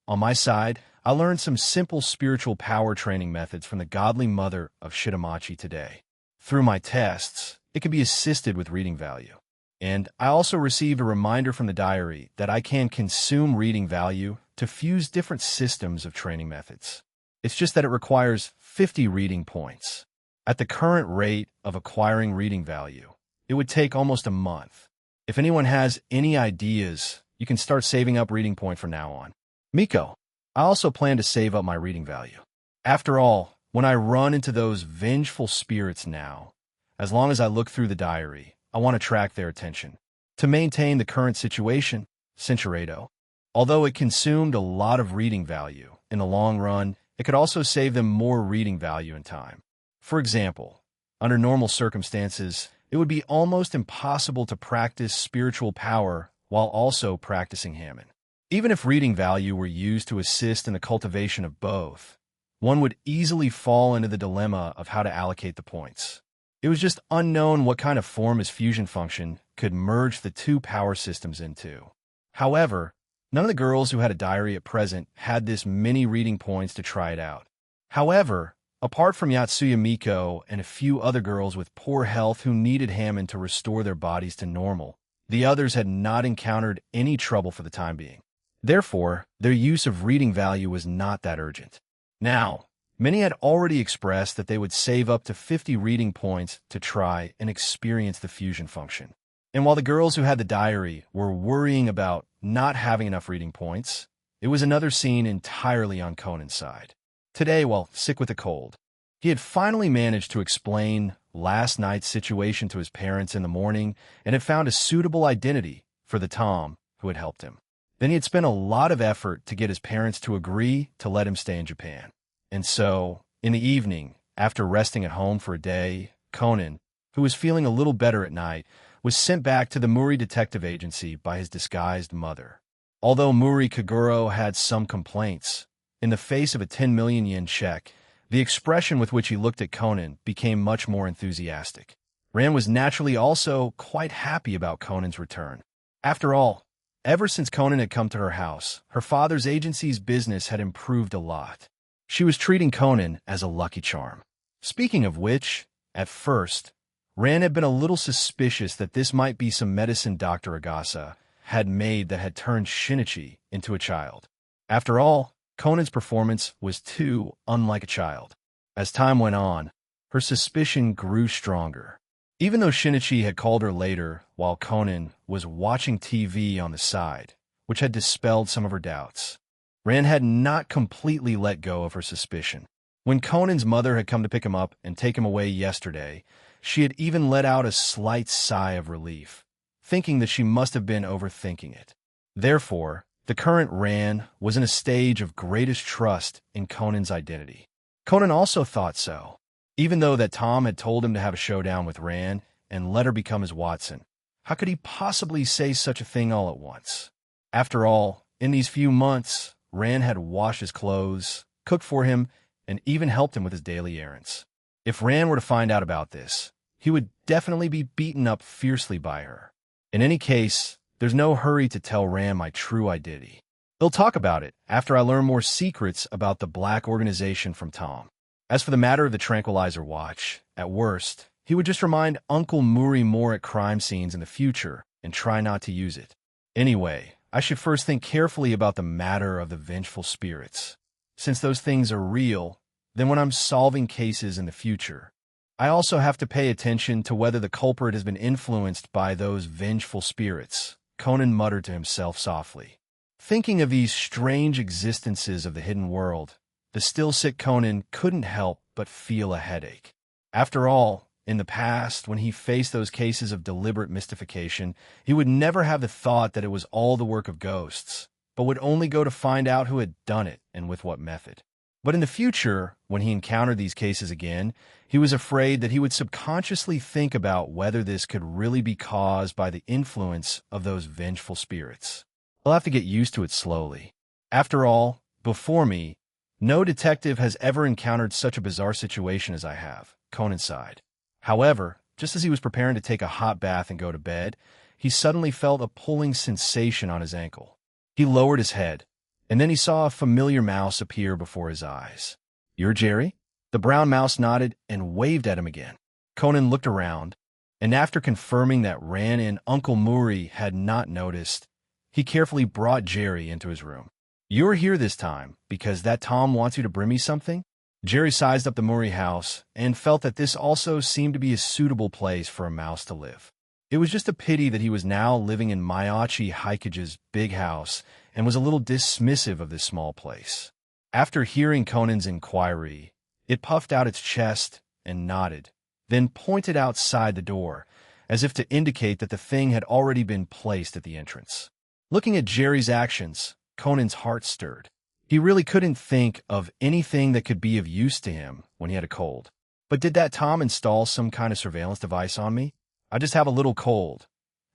On my side, I learned some simple spiritual power training methods from the godly mother of Shitamachi today. Through my tests, it can be assisted with reading value. And I also received a reminder from the diary that I can consume reading value to fuse different systems of training methods. It's just that it requires 50 reading points. At the current rate of acquiring reading value, it would take almost a month. If anyone has any ideas, you can start saving up reading point from now on. Miko, I also plan to save up my reading value. After all, when I run into those vengeful spirits now, as long as I look through the diary, I want to track their attention. To maintain the current situation, Cincherato. Although it consumed a lot of reading value, in the long run, it could also save them more reading value in time. For example, under normal circumstances, it would be almost impossible to practice spiritual power while also practicing Hammond. Even if reading value were used to assist in the cultivation of both, one would easily fall into the dilemma of how to allocate the points. It was just unknown what kind of form his fusion function could merge the two power systems into. However, none of the girls who had a diary at present had this many reading points to try it out. However, apart from Yatsuya Miko and a few other girls with poor health who needed Hammond to restore their bodies to normal, the others had not encountered any trouble for the time being. Therefore, their use of reading value was not that urgent. Now, many had already expressed that they would save up to 50 reading points to try and experience the fusion function. And while the girls who had the diary were worrying about not having enough reading points, it was another scene entirely on Conan's side. Today, while sick with a cold, he had finally managed to explain last night's situation to his parents in the morning and had found a suitable identity for the Tom who had helped him. Then he had spent a lot of effort to get his parents to agree to let him stay in Japan. And so, in the evening, after resting at home for a day, Conan, who was feeling a little better at night, was sent back to the Muri Detective Agency by his disguised mother. Although Muri Kaguro had some complaints, in the face of a 10 million yen check, the expression with which he looked at Conan became much more enthusiastic. Ran was naturally also quite happy about Conan's return. After all, ever since Conan had come to her house, her father's agency's business had improved a lot. She was treating Conan as a lucky charm. Speaking of which, at first, Ran had been a little suspicious that this might be some medicine Dr. Agasa had made that had turned Shinichi into a child. After all, Conan's performance was too unlike a child. As time went on, her suspicion grew stronger. Even though Shinichi had called her later while Conan was watching TV on the side, which had dispelled some of her doubts, Ran had not completely let go of her suspicion. When Conan's mother had come to pick him up and take him away yesterday, she had even let out a slight sigh of relief, thinking that she must have been overthinking it. Therefore, the current Ran was in a stage of greatest trust in Conan's identity. Conan also thought so, even though that Tom had told him to have a showdown with Ran and let her become his Watson. How could he possibly say such a thing all at once? After all, in these few months, Ran had washed his clothes, cooked for him, and even helped him with his daily errands. If Ran were to find out about this, he would definitely be beaten up fiercely by her. In any case, there's no hurry to tell Ran my true identity. They'll talk about it after I learn more secrets about the black organization from Tom. As for the matter of the tranquilizer watch, at worst, he would just remind Uncle Muri more at crime scenes in the future and try not to use it. Anyway, I should first think carefully about the matter of the vengeful spirits. Since those things are real, then when I'm solving cases in the future, I also have to pay attention to whether the culprit has been influenced by those vengeful spirits, Conan muttered to himself softly. Thinking of these strange existences of the hidden world, the still-sick Conan couldn't help but feel a headache. After all, in the past, when he faced those cases of deliberate mystification, he would never have the thought that it was all the work of ghosts, but would only go to find out who had done it and with what method. But in the future, when he encountered these cases again, he was afraid that he would subconsciously think about whether this could really be caused by the influence of those vengeful spirits. He'll have to get used to it slowly. After all, before me, no detective has ever encountered such a bizarre situation as I have, Conan sighed. However, just as he was preparing to take a hot bath and go to bed, he suddenly felt a pulling sensation on his ankle. He lowered his head, and then he saw a familiar mouse appear before his eyes. "You're Jerry?" The brown mouse nodded and waved at him again. Conan looked around, And after confirming that Ran and Uncle Murray had not noticed, he carefully brought Jerry into his room. "You're here this time because that Tom wants you to bring me something?" Jerry sized up the Murray house and felt that this also seemed to be a suitable place for a mouse to live. It was just a pity that he was now living in Miyachi Hikage's big house and was a little dismissive of this small place. After hearing Conan's inquiry, it puffed out its chest and nodded, then pointed outside the door, as if to indicate that the thing had already been placed at the entrance. Looking at Jerry's actions, Conan's heart stirred. He really couldn't think of anything that could be of use to him when he had a cold. But did that Tom install some kind of surveillance device on me? I just have a little cold.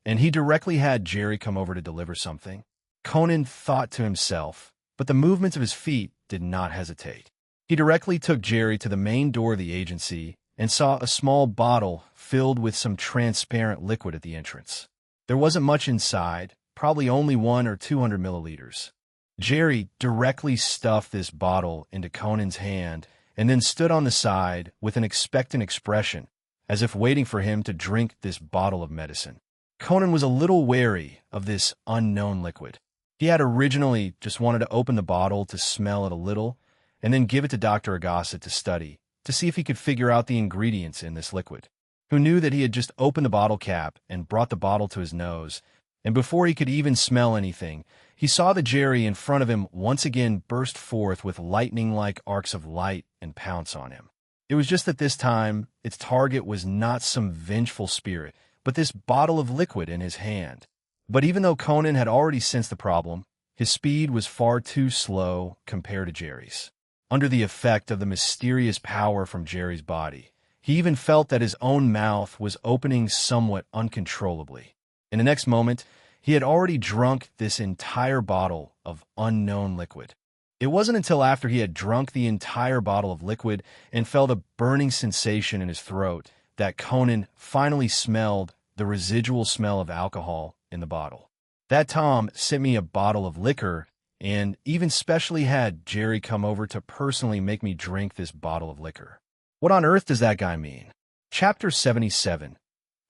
And he directly had Jerry come over to deliver something. Conan thought to himself, but the movements of his feet did not hesitate. He directly took Jerry to the main door of the agency and saw a small bottle filled with some transparent liquid at the entrance. There wasn't much inside, probably only 100 or 200 milliliters. Jerry directly stuffed this bottle into Conan's hand and then stood on the side with an expectant expression, as if waiting for him to drink this bottle of medicine. Conan was a little wary of this unknown liquid. He had originally just wanted to open the bottle to smell it a little and then give it to Dr. Agasa to study, to see if he could figure out the ingredients in this liquid. Who knew that he had just opened the bottle cap and brought the bottle to his nose, and before he could even smell anything, he saw the Jerry in front of him once again burst forth with lightning-like arcs of light and pounce on him. It was just that this time, its target was not some vengeful spirit, but this bottle of liquid in his hand. But even though Conan had already sensed the problem, his speed was far too slow compared to Jerry's. Under the effect of the mysterious power from Jerry's body, he even felt that his own mouth was opening somewhat uncontrollably. In the next moment, he had already drunk this entire bottle of unknown liquid. It wasn't until after he had drunk the entire bottle of liquid and felt a burning sensation in his throat that Conan finally smelled the residual smell of alcohol in the bottle. That Tom sent me a bottle of liquor and even specially had Jerry come over to personally make me drink this bottle of liquor. What on earth does that guy mean? Chapter 77.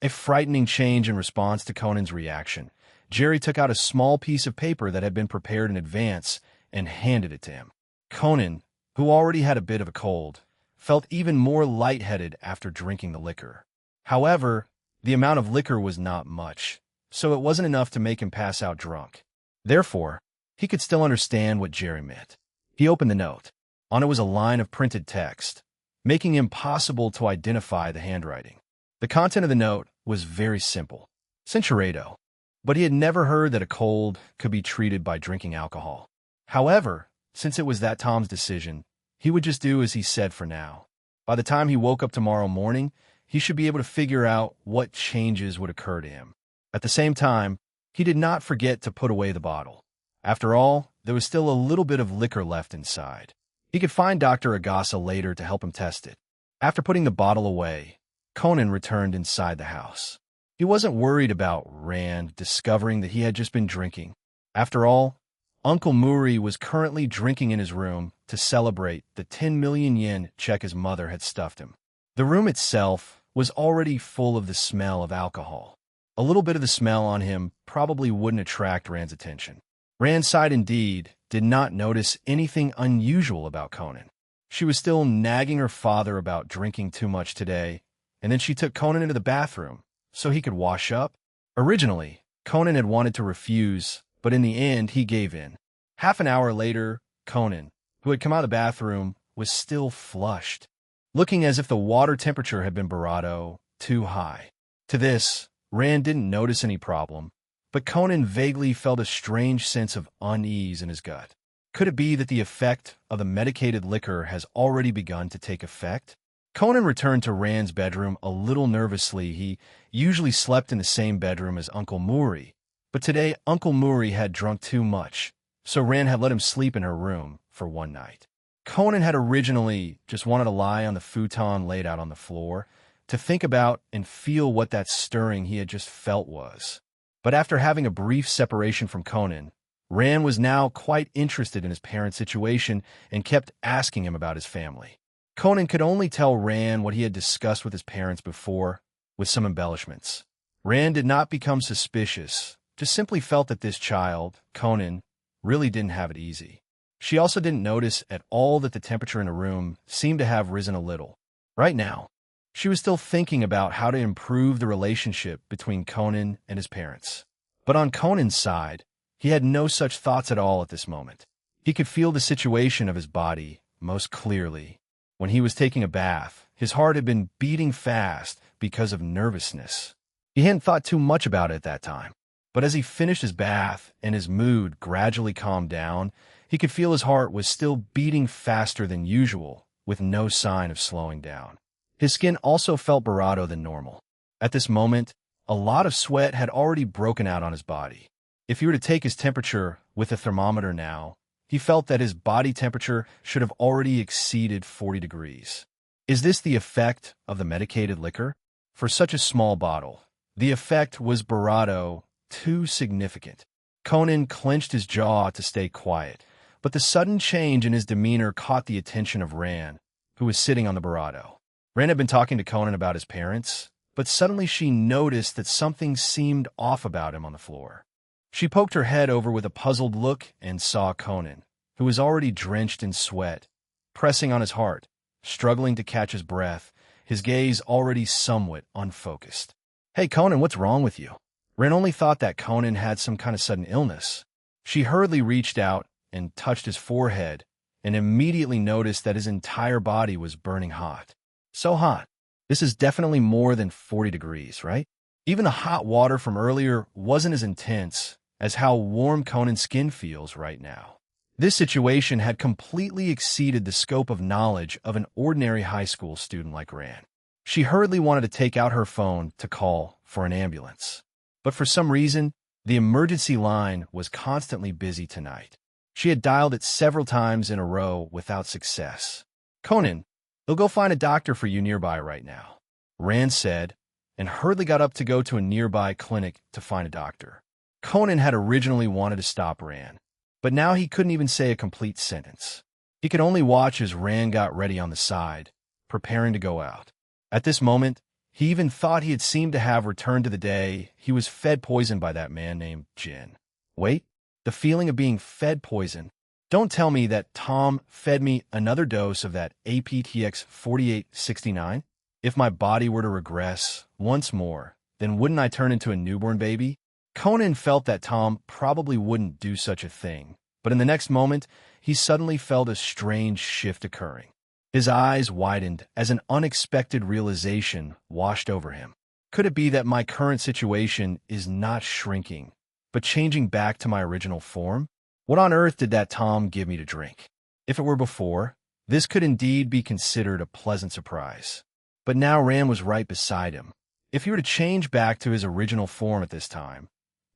A frightening change in response to Conan's reaction. Jerry took out a small piece of paper that had been prepared in advance and handed it to him. Conan, who already had a bit of a cold, felt even more lightheaded after drinking the liquor. However, the amount of liquor was not much, so it wasn't enough to make him pass out drunk. Therefore, he could still understand what Jerry meant. He opened the note. On it was a line of printed text, making it impossible to identify the handwriting. The content of the note was very simple. Sincerado. But he had never heard that a cold could be treated by drinking alcohol. However, since it was that Tom's decision, he would just do as he said for now. By the time he woke up tomorrow morning, he should be able to figure out what changes would occur to him. At the same time, he did not forget to put away the bottle. After all, there was still a little bit of liquor left inside. He could find Dr. Agasa later to help him test it. After putting the bottle away, Conan returned inside the house. He wasn't worried about Rand discovering that he had just been drinking. After all, Uncle Murray was currently drinking in his room to celebrate the 10 million yen check his mother had stuffed him. The room itself was already full of the smell of alcohol. A little bit of the smell on him probably wouldn't attract Rand's attention. Rand sighed indeed, did not notice anything unusual about Conan. She was still nagging her father about drinking too much today, and then she took Conan into the bathroom so he could wash up. Originally, Conan had wanted to refuse, but in the end, he gave in. Half an hour later, Conan, who had come out of the bathroom, was still flushed, looking as if the water temperature had been Barado too high. To this, Rand didn't notice any problem, but Conan vaguely felt a strange sense of unease in his gut. Could it be that the effect of the medicated liquor has already begun to take effect? Conan returned to Rand's bedroom a little nervously. He usually slept in the same bedroom as Uncle Murray, but today Uncle Murray had drunk too much, so Rand had let him sleep in her room for one night. Conan had originally just wanted to lie on the futon laid out on the floor, to think about and feel what that stirring he had just felt was. But after having a brief separation from Conan, Rand was now quite interested in his parents' situation and kept asking him about his family. Conan could only tell Rand what he had discussed with his parents before, with some embellishments. Rand did not become suspicious, just simply felt that this child, Conan, really didn't have it easy. She also didn't notice at all that the temperature in the room seemed to have risen a little. Right now, she was still thinking about how to improve the relationship between Conan and his parents. But on Conan's side, he had no such thoughts at all at this moment. He could feel the situation of his body most clearly. When he was taking a bath, his heart had been beating fast because of nervousness. He hadn't thought too much about it at that time. But as he finished his bath and his mood gradually calmed down, he could feel his heart was still beating faster than usual, with no sign of slowing down. His skin also felt barato than normal. At this moment, a lot of sweat had already broken out on his body. If he were to take his temperature with a thermometer now, he felt that his body temperature should have already exceeded 40 degrees. Is this the effect of the medicated liquor? For such a small bottle, the effect was barato too significant. Conan clenched his jaw to stay quiet, but the sudden change in his demeanor caught the attention of Rand, who was sitting on the barato. Rand had been talking to Conan about his parents, but suddenly she noticed that something seemed off about him on the floor. She poked her head over with a puzzled look and saw Conan, who was already drenched in sweat, pressing on his heart, struggling to catch his breath, his gaze already somewhat unfocused. "Hey, Conan, what's wrong with you?" Rand only thought that Conan had some kind of sudden illness. She hurriedly reached out and touched his forehead and immediately noticed that his entire body was burning hot. So hot. This is definitely more than 40 degrees, right? Even the hot water from earlier wasn't as intense as how warm Conan's skin feels right now. This situation had completely exceeded the scope of knowledge of an ordinary high school student like Rand. She hurriedly wanted to take out her phone to call for an ambulance. But for some reason, the emergency line was constantly busy tonight. She had dialed it several times in a row without success. "Conan, they'll go find a doctor for you nearby right now," Rand said, and hurriedly got up to go to a nearby clinic to find a doctor. Conan had originally wanted to stop Rand, but now he couldn't even say a complete sentence. He could only watch as Rand got ready on the side, preparing to go out. At this moment, he even thought he had seemed to have returned to the day he was fed poison by that man named Jin. Wait, the feeling of being fed poison. Don't tell me that Tom fed me another dose of that APTX 4869? If my body were to regress once more, then wouldn't I turn into a newborn baby? Conan felt that Tom probably wouldn't do such a thing, but in the next moment, he suddenly felt a strange shift occurring. His eyes widened as an unexpected realization washed over him. Could it be that my current situation is not shrinking, but changing back to my original form? What on earth did that Tom give me to drink? If it were before, this could indeed be considered a pleasant surprise. But now Rand was right beside him. If he were to change back to his original form at this time,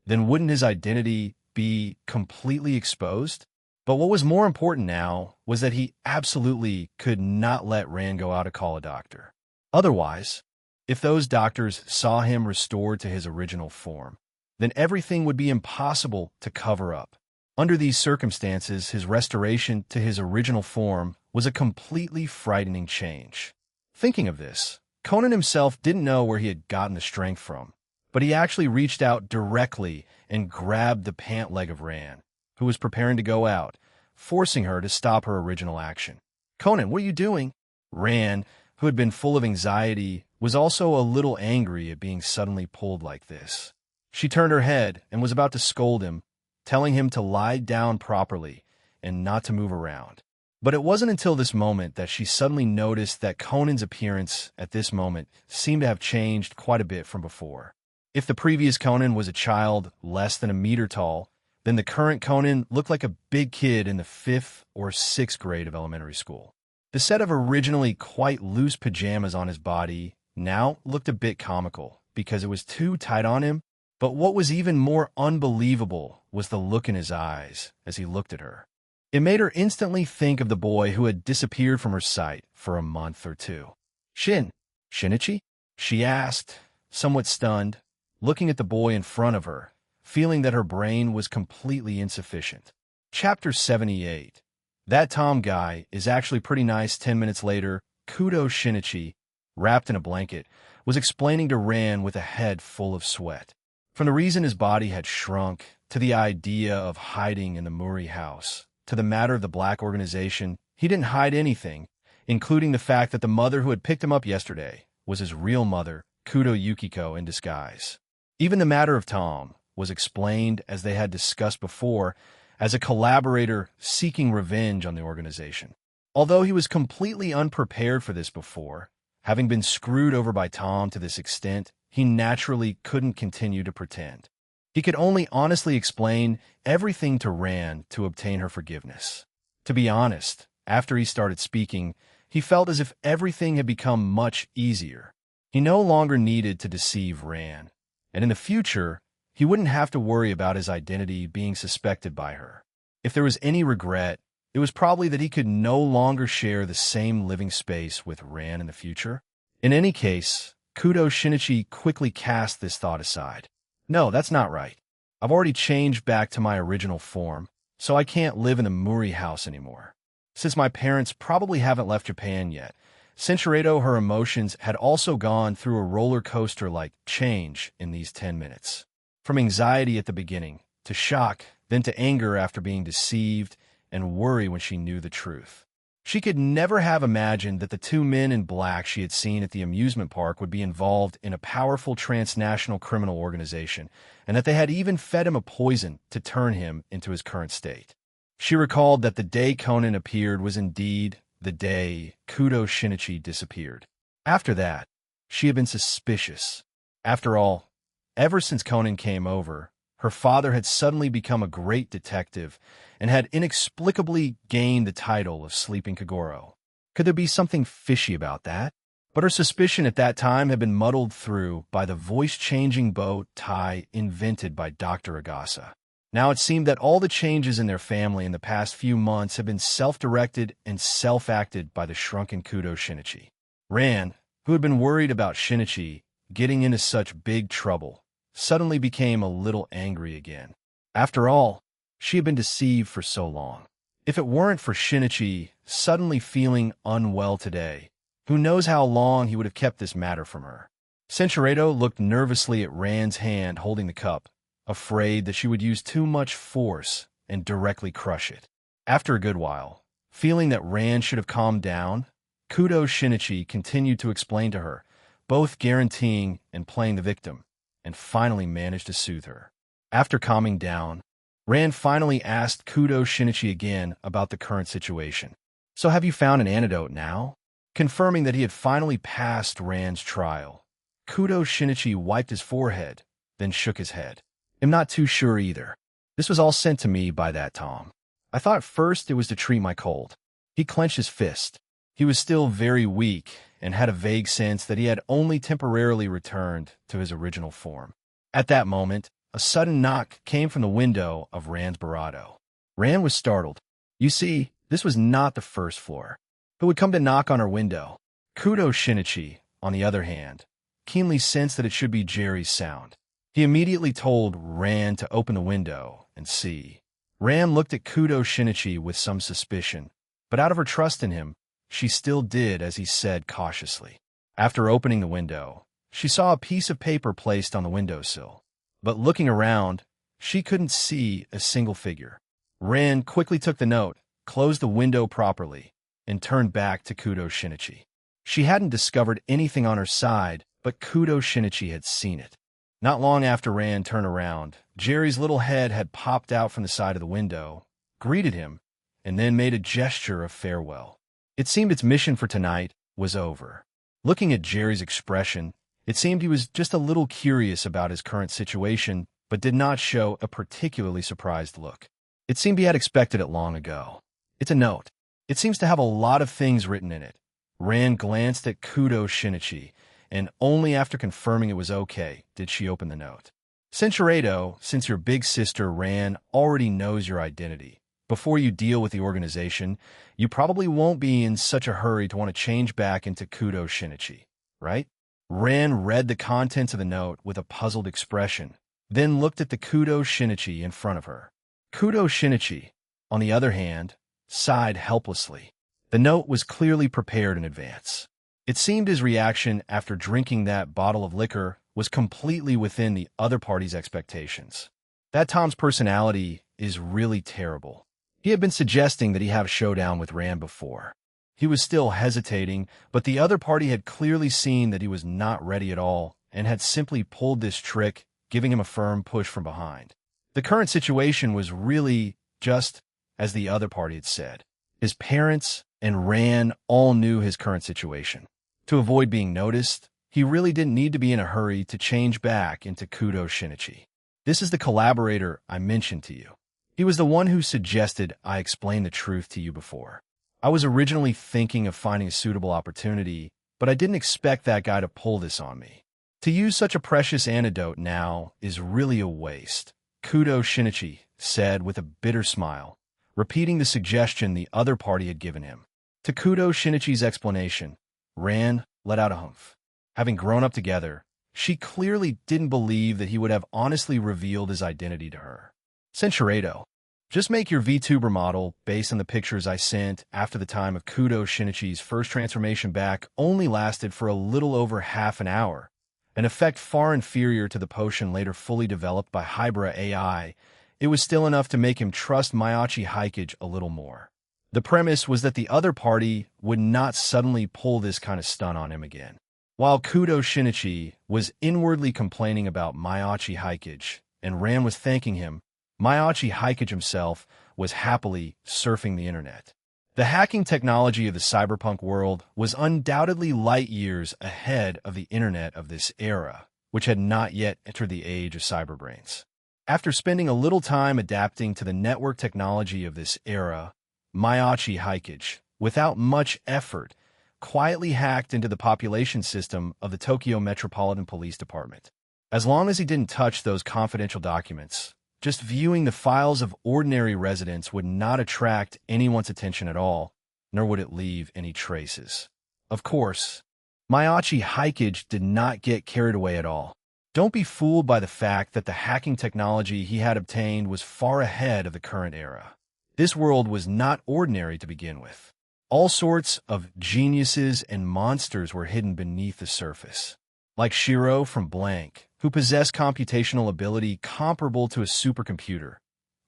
then wouldn't his identity be completely exposed? But what was more important now was that he absolutely could not let Rand go out to call a doctor. Otherwise, if those doctors saw him restored to his original form, then everything would be impossible to cover up. Under these circumstances, his restoration to his original form was a completely frightening change. Thinking of this, Conan himself didn't know where he had gotten the strength from, but he actually reached out directly and grabbed the pant leg of Rand, who was preparing to go out, forcing her to stop her original action. "Conan, what are you doing?" Rand, who had been full of anxiety, was also a little angry at being suddenly pulled like this. She turned her head and was about to scold him, telling him to lie down properly and not to move around. But it wasn't until this moment that she suddenly noticed that Conan's appearance at this moment seemed to have changed quite a bit from before. If the previous Conan was a child less than a meter tall, then the current Conan looked like a big kid in the 5th or 6th grade of elementary school. The set of originally quite loose pajamas on his body now looked a bit comical because it was too tight on him, but what was even more unbelievable was the look in his eyes as he looked at her. It made her instantly think of the boy who had disappeared from her sight for a month or two. Shinichi? She asked, somewhat stunned, looking at the boy in front of her, feeling that her brain was completely insufficient. Chapter 78. That Tom guy is actually pretty nice. 10 minutes later, kudos Shinichi. wrapped in a blanket, was explaining to Ran with a head full of sweat. From the reason his body had shrunk, to the idea of hiding in the Muri house, to the matter of the black organization, he didn't hide anything, including the fact that the mother who had picked him up yesterday was his real mother, Kudo Yukiko, in disguise. Even the matter of Tom was explained, as they had discussed before, as a collaborator seeking revenge on the organization. Although he was completely unprepared for this before, having been screwed over by Tom to this extent, he naturally couldn't continue to pretend. He could only honestly explain everything to Ran to obtain her forgiveness. To be honest, after he started speaking, he felt as if everything had become much easier. He no longer needed to deceive Ran, and in the future, he wouldn't have to worry about his identity being suspected by her. If there was any regret, it was probably that he could no longer share the same living space with Ran in the future. In any case, Kudo Shinichi quickly cast this thought aside. No, that's not right. I've already changed back to my original form, so I can't live in the Muri house anymore. Since my parents probably haven't left Japan yet, Senshirado, her emotions had also gone through a roller coaster-like change in these 10 minutes. From anxiety at the beginning, to shock, then to anger after being deceived, and worry when she knew the truth. She could never have imagined that the two men in black she had seen at the amusement park would be involved in a powerful transnational criminal organization, and that they had even fed him a poison to turn him into his current state. She recalled that the day Conan appeared was indeed the day Kudo Shinichi disappeared. After that, she had been suspicious. After all, ever since Conan came over, her father had suddenly become a great detective and had inexplicably gained the title of Sleeping Kagoro. Could there be something fishy about that? But her suspicion at that time had been muddled through by the voice-changing bow tie invented by Dr. Agasa. Now it seemed that all the changes in their family in the past few months had been self-directed and self-acted by the shrunken Kudo Shinichi. Ran, who had been worried about Shinichi getting into such big trouble, suddenly became a little angry again. After all, she had been deceived for so long. If it weren't for Shinichi suddenly feeling unwell today, who knows how long he would have kept this matter from her. Senshirado looked nervously at Ran's hand holding the cup, afraid that she would use too much force and directly crush it. After a good while, feeling that Ran should have calmed down, Kudo Shinichi continued to explain to her, both guaranteeing and playing the victim, and finally managed to soothe her. After calming down, Ran finally asked Kudo Shinichi again about the current situation. So have you found an antidote now? Confirming that he had finally passed Ran's trial, Kudo Shinichi wiped his forehead, then shook his head. I'm not too sure either. This was all sent to me by that Tom. I thought first it was to treat my cold. He clenched his fist. He was still very weak and had a vague sense that he had only temporarily returned to his original form. At that moment, a sudden knock came from the window of Ran's Barado. Ran was startled. You see, this was not the first floor. Who would come to knock on her window? Kudo Shinichi, on the other hand, keenly sensed that it should be Jerry's sound. He immediately told Ran to open the window and see. Ran looked at Kudo Shinichi with some suspicion, but out of her trust in him, she still did as he said cautiously. After opening the window, she saw a piece of paper placed on the windowsill, but looking around, she couldn't see a single figure. Ran quickly took the note, closed the window properly, and turned back to Kudo Shinichi. She hadn't discovered anything on her side, but Kudo Shinichi had seen it. Not long after Ran turned around, Jerry's little head had popped out from the side of the window, greeted him, and then made a gesture of farewell. It seemed its mission for tonight was over. Looking at Jerry's expression, it seemed he was just a little curious about his current situation, but did not show a particularly surprised look. It seemed he had expected it long ago. It's a note. It seems to have a lot of things written in it. Ran glanced at Kudo Shinichi, and only after confirming it was okay did she open the note. Senshirado, since your big sister Ran already knows your identity, before you deal with the organization, you probably won't be in such a hurry to want to change back into Kudo Shinichi, right? Ran read the contents of the note with a puzzled expression, then looked at the Kudo Shinichi in front of her. Kudo Shinichi, on the other hand, sighed helplessly. The note was clearly prepared in advance. It seemed his reaction after drinking that bottle of liquor was completely within the other party's expectations. That Tom's personality is really terrible. He had been suggesting that he have a showdown with Rand before. He was still hesitating, but the other party had clearly seen that he was not ready at all and had simply pulled this trick, giving him a firm push from behind. The current situation was really just as the other party had said. His parents and Rand all knew his current situation. To avoid being noticed, he really didn't need to be in a hurry to change back into Kudo Shinichi. This is the collaborator I mentioned to you. He was the one who suggested I explain the truth to you before. I was originally thinking of finding a suitable opportunity, but I didn't expect that guy to pull this on me. To use such a precious antidote now is really a waste, Kudo Shinichi said with a bitter smile, repeating the suggestion the other party had given him. To Kudo Shinichi's explanation, Rand let out a humph. Having grown up together, she clearly didn't believe that he would have honestly revealed his identity to her. Censuredo, just make your VTuber model based on the pictures I sent after the time of Kudo Shinichi's first transformation back only lasted for a little over half an hour, an effect far inferior to the potion later fully developed by Hybra AI. It was still enough to make him trust Miyachi Hikage a little more. The premise was that the other party would not suddenly pull this kind of stunt on him again. While Kudo Shinichi was inwardly complaining about Miyachi Hikage, and Rand was thanking him, Miyachi Hikage himself was happily surfing the internet. The hacking technology of the cyberpunk world was undoubtedly light years ahead of the internet of this era, which had not yet entered the age of cyberbrains. After spending a little time adapting to the network technology of this era, Miyachi Hikage, without much effort, quietly hacked into the population system of the Tokyo Metropolitan Police Department. As long as he didn't touch those confidential documents, just viewing the files of ordinary residents would not attract anyone's attention at all, nor would it leave any traces. Of course, Miyachi Hikage did not get carried away at all. Don't be fooled by the fact that the hacking technology he had obtained was far ahead of the current era. This world was not ordinary to begin with. All sorts of geniuses and monsters were hidden beneath the surface. Like Shiro from Blank, who possessed computational ability comparable to a supercomputer.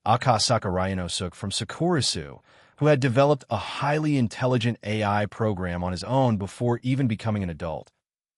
Aka Sakurayanosuke from Sakurasu, who had developed a highly intelligent AI program on his own before even becoming an adult.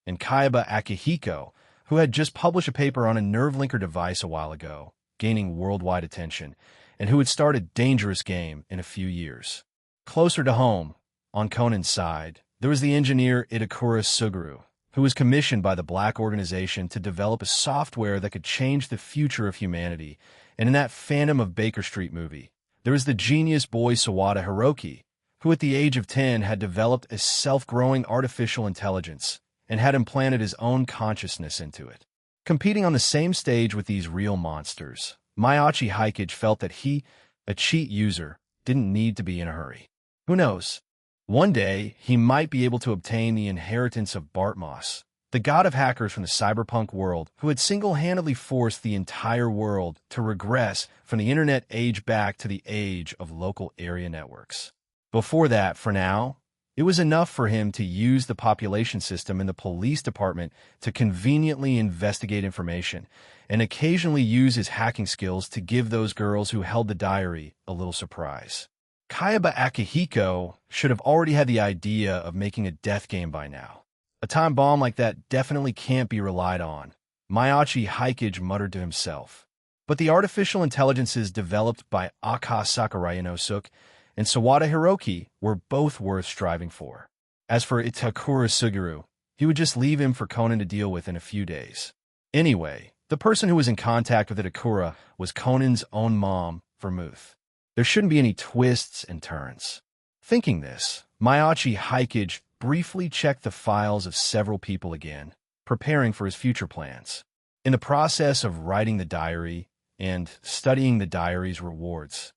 And Kaiba Akihiko, who had just published a paper on a nerve linker device a while ago, gaining worldwide attention, and who would start a dangerous game in a few years. Closer to home, on Conan's side, there was the engineer Itakura Suguru, who was commissioned by the Black Organization to develop a software that could change the future of humanity. And in that Phantom of Baker Street movie, there was the genius boy Sawada Hiroki, who at the age of 10 had developed a self-growing artificial intelligence and had implanted his own consciousness into it. Competing on the same stage with these real monsters, Miyachi Hikage felt that he, a cheat user, didn't need to be in a hurry. Who knows? One day, he might be able to obtain the inheritance of Bartmoss, the god of hackers from the cyberpunk world who had single-handedly forced the entire world to regress from the internet age back to the age of local area networks. Before that, for now, it was enough for him to use the population system in the police department to conveniently investigate information and occasionally use his hacking skills to give those girls who held the diary a little surprise. Kaiba Akihiko should have already had the idea of making a death game by now. A time bomb like that definitely can't be relied on, Miyachi Hikage muttered to himself. But the artificial intelligences developed by Aka Sakurayanosuke and Sawada Hiroki were both worth striving for. As for Itakura Suguru, he would just leave him for Conan to deal with in a few days. Anyway, the person who was in contact with Itakura was Conan's own mom, Vermouth. There shouldn't be any twists and turns. Thinking this, Miyachi Hikage briefly checked the files of several people again, preparing for his future plans. In the process of writing the diary and studying the diary's rewards,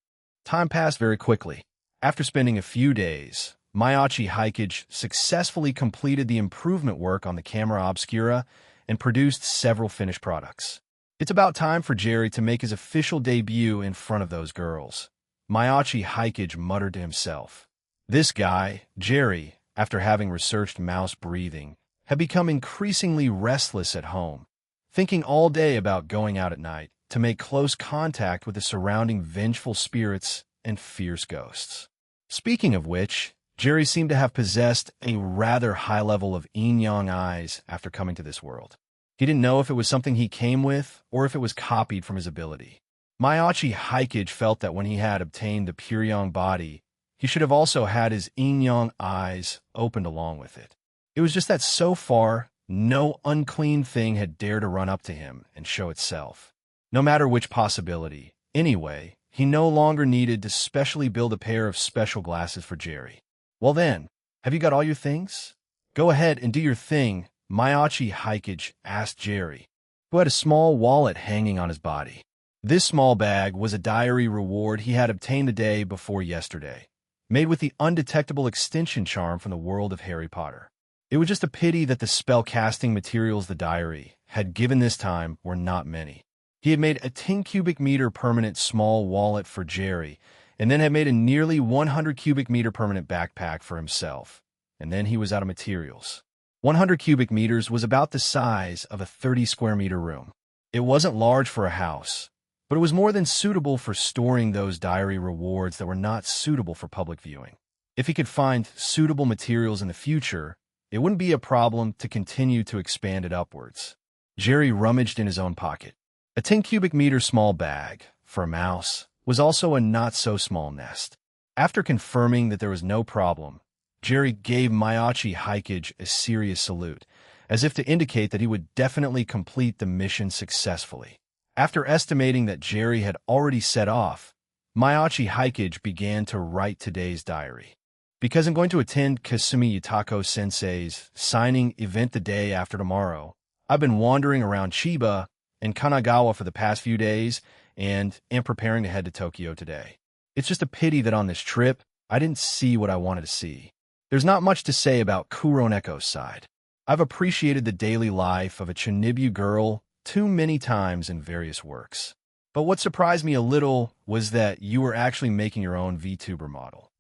time passed very quickly. After spending a few days, Miyachi Hikage successfully completed the improvement work on the camera obscura and produced several finished products. It's about time for Jerry to make his official debut in front of those girls, Miyachi Hikage muttered to himself. This guy, Jerry, after having researched mouse breathing, had become increasingly restless at home, thinking all day about going out at night to make close contact with the surrounding vengeful spirits and fierce ghosts. Speaking of which, Jerry seemed to have possessed a rather high level of yin-yang eyes after coming to this world. He didn't know if it was something he came with or if it was copied from his ability. Mayachi Haikage felt that when he had obtained the pure yang body, he should have also had his yin-yang eyes opened along with it. It was just that so far, no unclean thing had dared to run up to him and show itself. No matter which possibility, anyway, he no longer needed to specially build a pair of special glasses for Jerry. Well then, have you got all your things? Go ahead and do your thing, Mayachi Haikage asked Jerry, who had a small wallet hanging on his body. This small bag was a diary reward he had obtained the day before yesterday, made with the undetectable extinction charm from the world of Harry Potter. It was just a pity that the spell-casting materials the diary had given this time were not many. He had made a 10 cubic meter permanent small wallet for Jerry, and then had made a nearly 100 cubic meter permanent backpack for himself. And then he was out of materials. 100 cubic meters was about the size of a 30 square meter room. It wasn't large for a house, but it was more than suitable for storing those diary rewards that were not suitable for public viewing. If he could find suitable materials in the future, it wouldn't be a problem to continue to expand it upwards. Jerry rummaged in his own pocket. A 10 cubic meter small bag, for a mouse, was also a not-so-small nest. After confirming that there was no problem, Jerry gave Mayachi Haikage a serious salute, as if to indicate that he would definitely complete the mission successfully. After estimating that Jerry had already set off, Mayachi Haikage began to write today's diary. Because I'm going to attend Kasumi Yutako-sensei's signing event the day after tomorrow, I've been wandering around Chiba and Kanagawa for the past few days and am preparing to head to Tokyo today. It's just a pity that on this trip, I didn't see what I wanted to see. There's not much to say about Kuroneko's side. I've appreciated the daily life of a Chinibu girl too many times in various works. But what surprised me a little was that you were actually making your own VTuber model.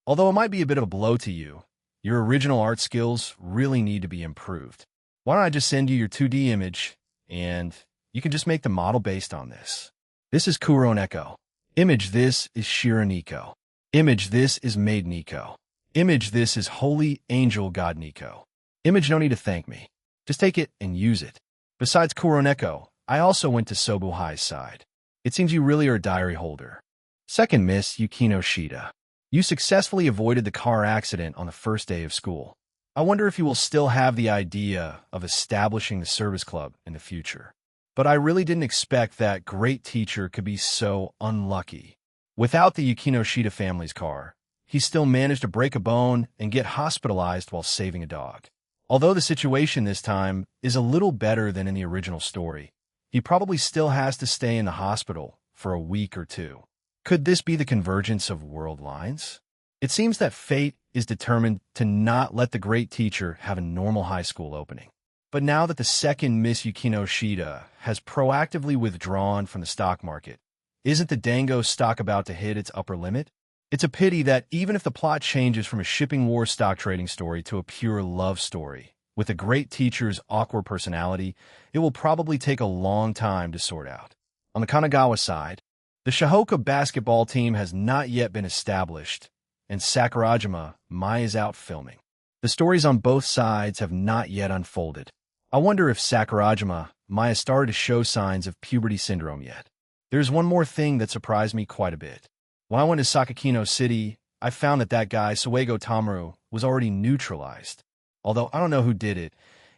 Although it might be a bit of a blow to you, your original art skills really need to be improved. Why don't I just send you your 2D image, and you can just make the model based on this. This is Kuroneko. Image this is Shiraniko. Image this is Maid Nico. Image this is Holy Angel God Nico. Image no need to thank me. Just take it and use it. Besides Kuroneko, I also went to Sobuhai's side. It seems you really are a diary holder. Second Miss Yukino Shida. You successfully avoided the car accident on the first day of school. I wonder if you will still have the idea of establishing the service club in the future. But I really didn't expect that great teacher could be so unlucky. Without the Yukino Shida family's car, he still managed to break a bone and get hospitalized while saving a dog. Although the situation this time is a little better than in the original story, he probably still has to stay in the hospital for a week or two. Could this be the convergence of world lines? It seems that fate is determined to not let the great teacher have a normal high school opening. But now that the second Miss Yukino Shida has proactively withdrawn from the stock market, isn't the Dango stock about to hit its upper limit? It's a pity that even if the plot changes from a shipping war stock trading story to a pure love story, with a great teacher's awkward personality, it will probably take a long time to sort out. On the Kanagawa side, the Shihoka basketball team has not yet been established, and Sakurajima Mai is out filming. The stories on both sides have not yet unfolded. I wonder if Sakurajima Mai has started to show signs of puberty syndrome yet. There's one more thing that surprised me quite a bit. When I went to Sakakino City, I found that guy, Suego Tamaru, was already neutralized. Although I don't know who did it,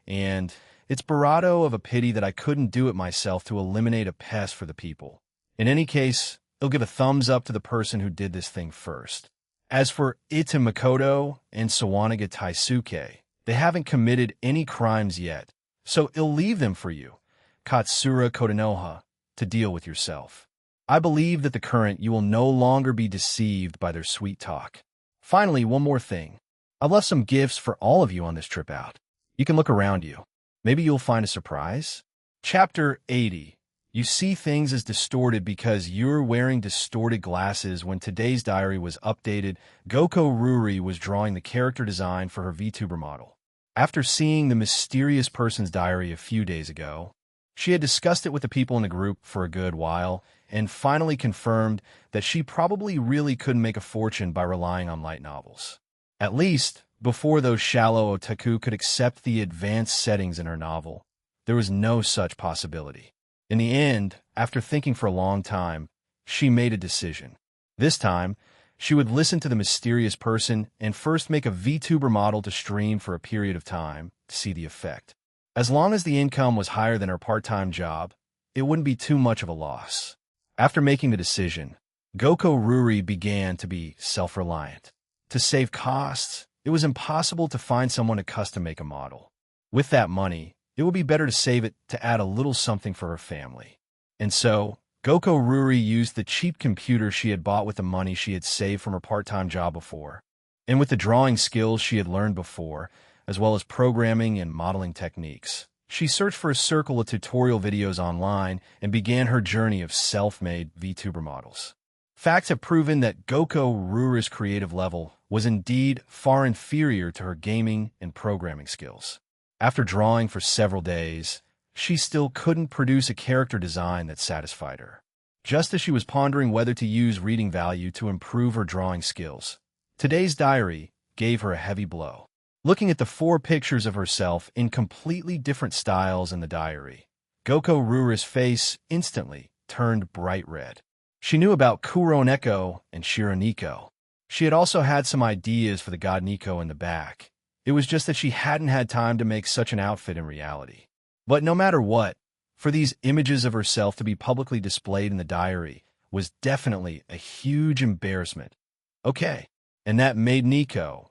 and it's barato of a pity that I couldn't do it myself to eliminate a pest for the people. In any case, it'll give a thumbs up to the person who did this thing first. As for Ita Makoto and Sawanaga Taisuke, they haven't committed any crimes yet, so it'll leave them for you, Katsura Kodanoha, to deal with yourself. I believe that the current you will no longer be deceived by their sweet talk. Finally, one more thing. I've left some gifts for all of you on this trip out. You can look around you. Maybe you'll find a surprise. Chapter 80. You see things as distorted because you're wearing distorted glasses. When today's diary was updated, Goko Ruri was drawing the character design for her VTuber model. After seeing the mysterious person's diary a few days ago, she had discussed it with the people in the group for a good while and finally confirmed that she probably really couldn't make a fortune by relying on light novels. At least, before those shallow otaku could accept the advanced settings in her novel, there was no such possibility. In the end, after thinking for a long time, she made a decision. This time, she would listen to the mysterious person and first make a VTuber model to stream for a period of time to see the effect. As long as the income was higher than her part-time job, it wouldn't be too much of a loss. After making the decision, Goko Ruri began to be self-reliant. To save costs, it was impossible to find someone to custom make a model. With that money, it would be better to save it to add a little something for her family. And so, Goko Ruri used the cheap computer she had bought with the money she had saved from her part-time job before, and with the drawing skills she had learned before, as well as programming and modeling techniques. She searched for a circle of tutorial videos online and began her journey of self-made VTuber models. Facts have proven that Goko Ruri's creative level was indeed far inferior to her gaming and programming skills. After drawing for several days, she still couldn't produce a character design that satisfied her. Just as she was pondering whether to use reading value to improve her drawing skills, today's diary gave her a heavy blow. Looking at the 4 pictures of herself in completely different styles in the diary, Goko Ruri's face instantly turned bright red. She knew about Kuroneko and Shironeko. She had also had some ideas for the god Nico in the back. It was just that she hadn't had time to make such an outfit in reality. But no matter what, for these images of herself to be publicly displayed in the diary was definitely a huge embarrassment. Okay, and that made Nico.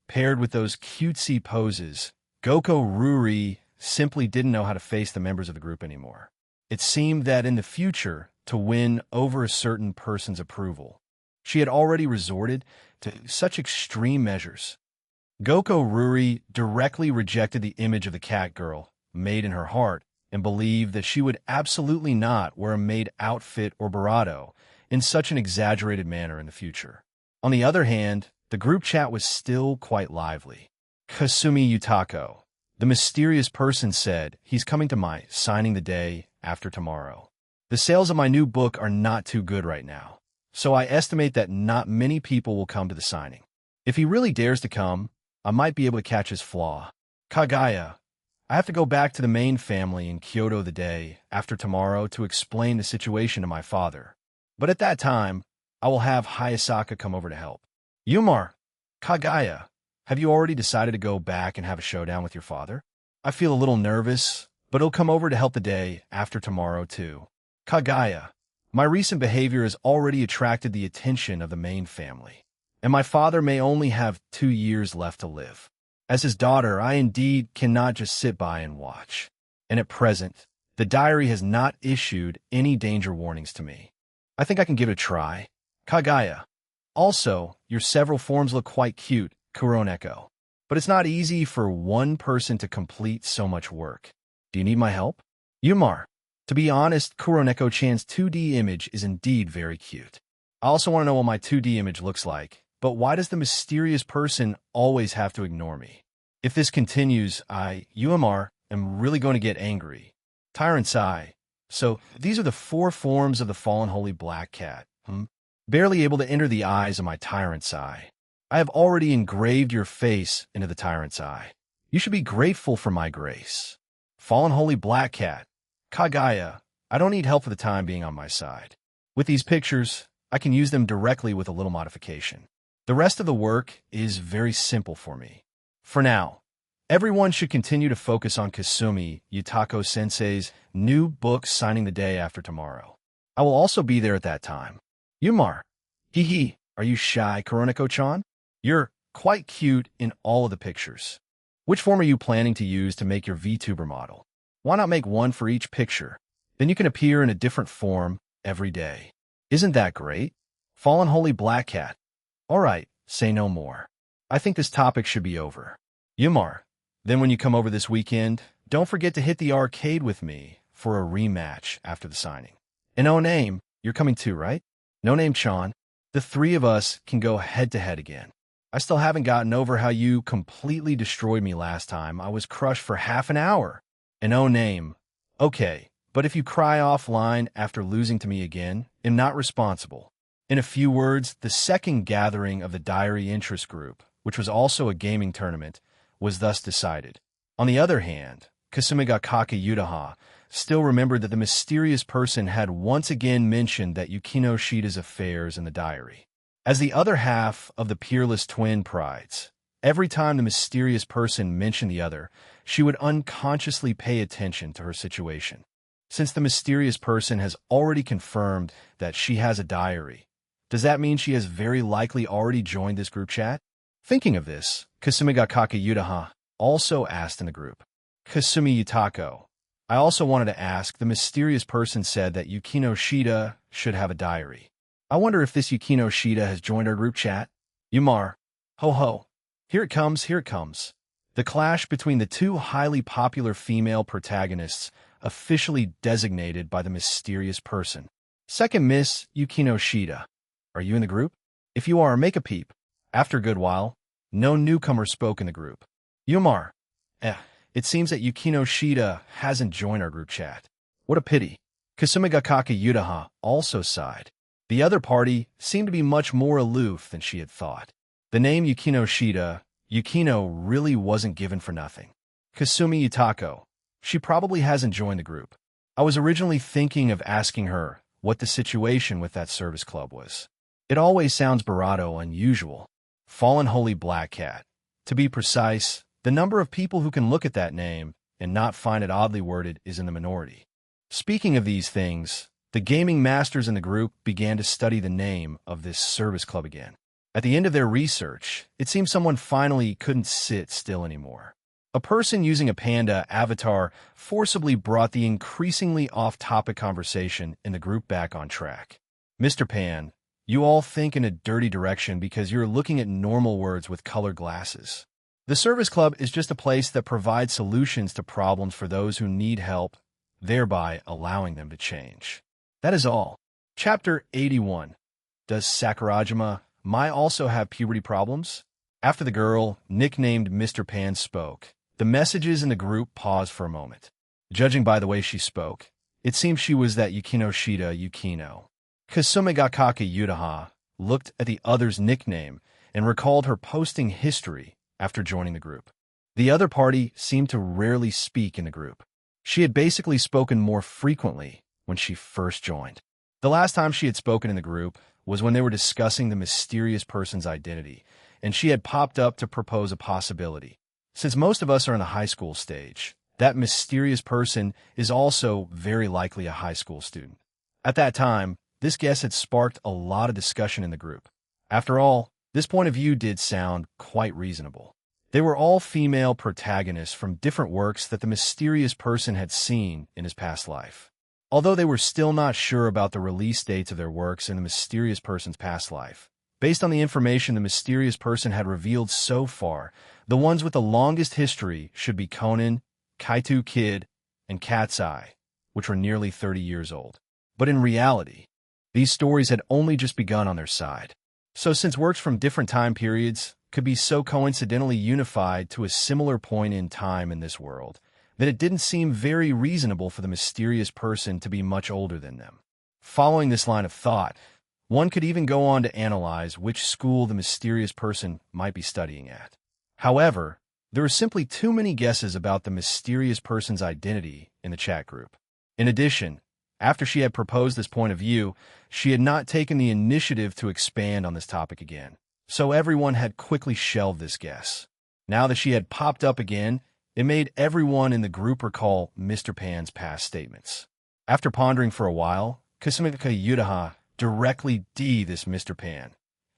Paired with those cutesy poses, Goko Ruri simply didn't know how to face the members of the group anymore. It seemed that in the future, to win over a certain person's approval, she had already resorted to such extreme measures. Goko Ruri directly rejected the image of the cat girl made in her heart and believed that she would absolutely not wear a maid outfit or barato in such an exaggerated manner in the future. On the other hand, the group chat was still quite lively. Kasumi Yutako, the mysterious person, said he's coming to my signing the day after tomorrow. The sales of my new book are not too good right now, so I estimate that not many people will come to the signing. If he really dares to come, I might be able to catch his flaw. Kagaya, I have to go back to the main family in Kyoto the day after tomorrow to explain the situation to my father. But at that time, I will have Hayasaka come over to help. Yumar, Kagaya, have you already decided to go back and have a showdown with your father? I feel a little nervous, but he'll come over to help the day after tomorrow too. Kagaya, my recent behavior has already attracted the attention of the main family, and my father may only have 2 years left to live. As his daughter, I indeed cannot just sit by and watch. And at present, the diary has not issued any danger warnings to me. I think I can give it a try. Kagaya. Also, your several forms look quite cute, Kuroneko. But it's not easy for one person to complete so much work. Do you need my help? Yumar. To be honest, Kuroneko-chan's 2D image is indeed very cute. I also want to know what my 2D image looks like. But why does the mysterious person always have to ignore me? If this continues, UMR, am really going to get angry. Tyrant's Eye. So, these are the 4 forms of the fallen holy black cat. Barely able to enter the eyes of my Tyrant's Eye. I have already engraved your face into the Tyrant's Eye. You should be grateful for my grace. Fallen holy black cat. Kagaya, I don't need help for the time being on my side. With these pictures, I can use them directly with a little modification. The rest of the work is very simple for me. For now, everyone should continue to focus on Kasumi Yutako-sensei's new book signing the day after tomorrow. I will also be there at that time. Yumar, hee, are you shy, Kuroneko-chan? You're quite cute in all of the pictures. Which form are you planning to use to make your VTuber model? Why not make one for each picture? Then you can appear in a different form every day. Isn't that great? Fallen Holy Black Cat. All right, say no more. I think this topic should be over. Yumar, then when you come over this weekend, don't forget to hit the arcade with me for a rematch after the signing. And no name, you're coming too, right? No name Chan. The three of us can go head-to-head again. I still haven't gotten over how you completely destroyed me last time. I was crushed for half an hour. And no name. Okay, but if you cry offline after losing to me again, I'm not responsible. In a few words, the second gathering of the Diary Interest Group, which was also a gaming tournament, was thus decided. On the other hand, Kasumigakake Yutaha still remembered that the mysterious person had once again mentioned that Yukino Shida's affairs in the diary. As the other half of the peerless twin prides, every time the mysterious person mentioned the other, she would unconsciously pay attention to her situation. Since the mysterious person has already confirmed that she has a diary, does that mean she has very likely already joined this group chat? Thinking of this, Kasumigakake Yutaha also asked in the group, Kasumi Yutako, I also wanted to ask, the mysterious person said that Yukino Shida should have a diary. I wonder if this Yukino Shida has joined our group chat? Yumar. Ho ho. Here it comes, here it comes. The clash between the two highly popular female protagonists officially designated by the mysterious person. Second Miss Yukino Shida. Are you in the group? If you are, make a peep. After a good while, no newcomer spoke in the group. Yumar. It seems that Yukino Shida hasn't joined our group chat. What a pity. Kasumigakake Yutaha also sighed. The other party seemed to be much more aloof than she had thought. The name Yukino Shida, Yukino really wasn't given for nothing. Kasumi Yutako. She probably hasn't joined the group. I was originally thinking of asking her what the situation with that service club was. It always sounds barato unusual. Fallen Holy Black Cat. To be precise, the number of people who can look at that name and not find it oddly worded is in the minority. Speaking of these things, the gaming masters in the group began to study the name of this service club again. At the end of their research, it seemed someone finally couldn't sit still anymore. A person using a panda avatar forcibly brought the increasingly off-topic conversation in the group back on track. Mr. Pan, you all think in a dirty direction because you're looking at normal words with colored glasses. The service club is just a place that provides solutions to problems for those who need help, thereby allowing them to change. That is all. Chapter 81. Does Sakurajima Mai also have puberty problems? After the girl, nicknamed Mr. Pan, spoke, the messages in the group paused for a moment. Judging by the way she spoke, it seemed she was that Yukino Shida Yukino. Kasumigakake Yutaha looked at the other's nickname and recalled her posting history after joining the group. The other party seemed to rarely speak in the group. She had basically spoken more frequently when she first joined. The last time she had spoken in the group was when they were discussing the mysterious person's identity, and she had popped up to propose a possibility. Since most of us are in the high school stage, that mysterious person is also very likely a high school student. At that time, this guess had sparked a lot of discussion in the group. After all, this point of view did sound quite reasonable. They were all female protagonists from different works that the mysterious person had seen in his past life. Although they were still not sure about the release dates of their works in the mysterious person's past life, based on the information the mysterious person had revealed so far, the ones with the longest history should be Conan, Kaito Kid, and Cat's Eye, which were nearly 30 years old. But in reality, these stories had only just begun on their side. So since works from different time periods could be so coincidentally unified to a similar point in time in this world, that it didn't seem very reasonable for the mysterious person to be much older than them. Following this line of thought, one could even go on to analyze which school the mysterious person might be studying at. However, there were simply too many guesses about the mysterious person's identity in the chat group. In addition, after she had proposed this point of view, she had not taken the initiative to expand on this topic again, so everyone had quickly shelved this guess. Now that she had popped up again, it made everyone in the group recall Mr. Pan's past statements. After pondering for a while, Kasumigakake Yutaha directly D this Mr. Pan,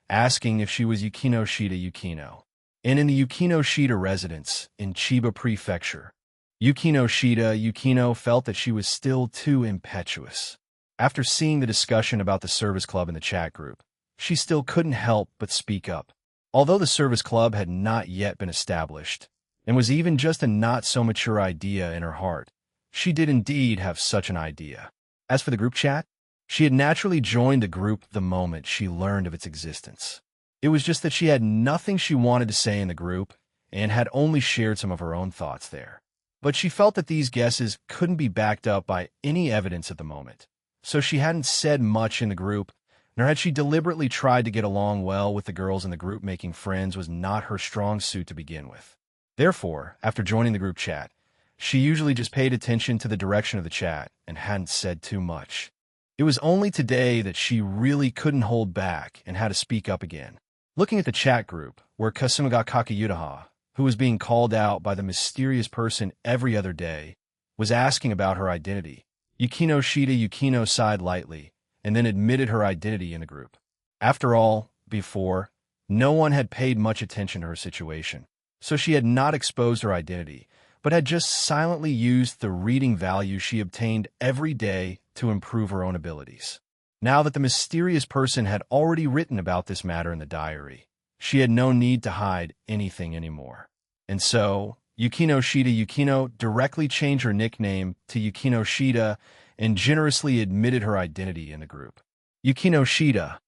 asking if she was Yukino Shida Yukino. And in the Yukino Shida residence in Chiba Prefecture, Yukino Shida Yukino felt that she was still too impetuous. After seeing the discussion about the service club in the chat group, she still couldn't help but speak up. Although the service club had not yet been established, and was even just a not-so-mature idea in her heart, she did indeed have such an idea. As for the group chat, she had naturally joined the group the moment she learned of its existence. It was just that she had nothing she wanted to say in the group and had only shared some of her own thoughts there. But she felt that these guesses couldn't be backed up by any evidence at the moment, so she hadn't said much in the group, nor had she deliberately tried to get along well with the girls in the group. Making friends was not her strong suit to begin with. Therefore, after joining the group chat, she usually just paid attention to the direction of the chat and hadn't said too much. It was only today that she really couldn't hold back and had to speak up again. Looking at the chat group, where Kasumagakaka Yutaha, who was being called out by the mysterious person every other day, was asking about her identity, Yukino Shida Yukino sighed lightly and then admitted her identity in the group. After all, before, no one had paid much attention to her situation, so she had not exposed her identity, but had just silently used the reading value she obtained every day to improve her own abilities. Now that the mysterious person had already written about this matter in the diary, she had no need to hide anything anymore. And so, Yukino Shida Yukino directly changed her nickname to Yukino Shida and generously admitted her identity in the group. Yukino Shida,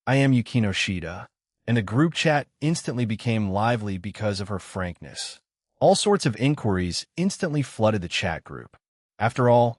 I am Yukino Shida, and the group chat instantly became lively because of her frankness. All sorts of inquiries instantly flooded the chat group. After all,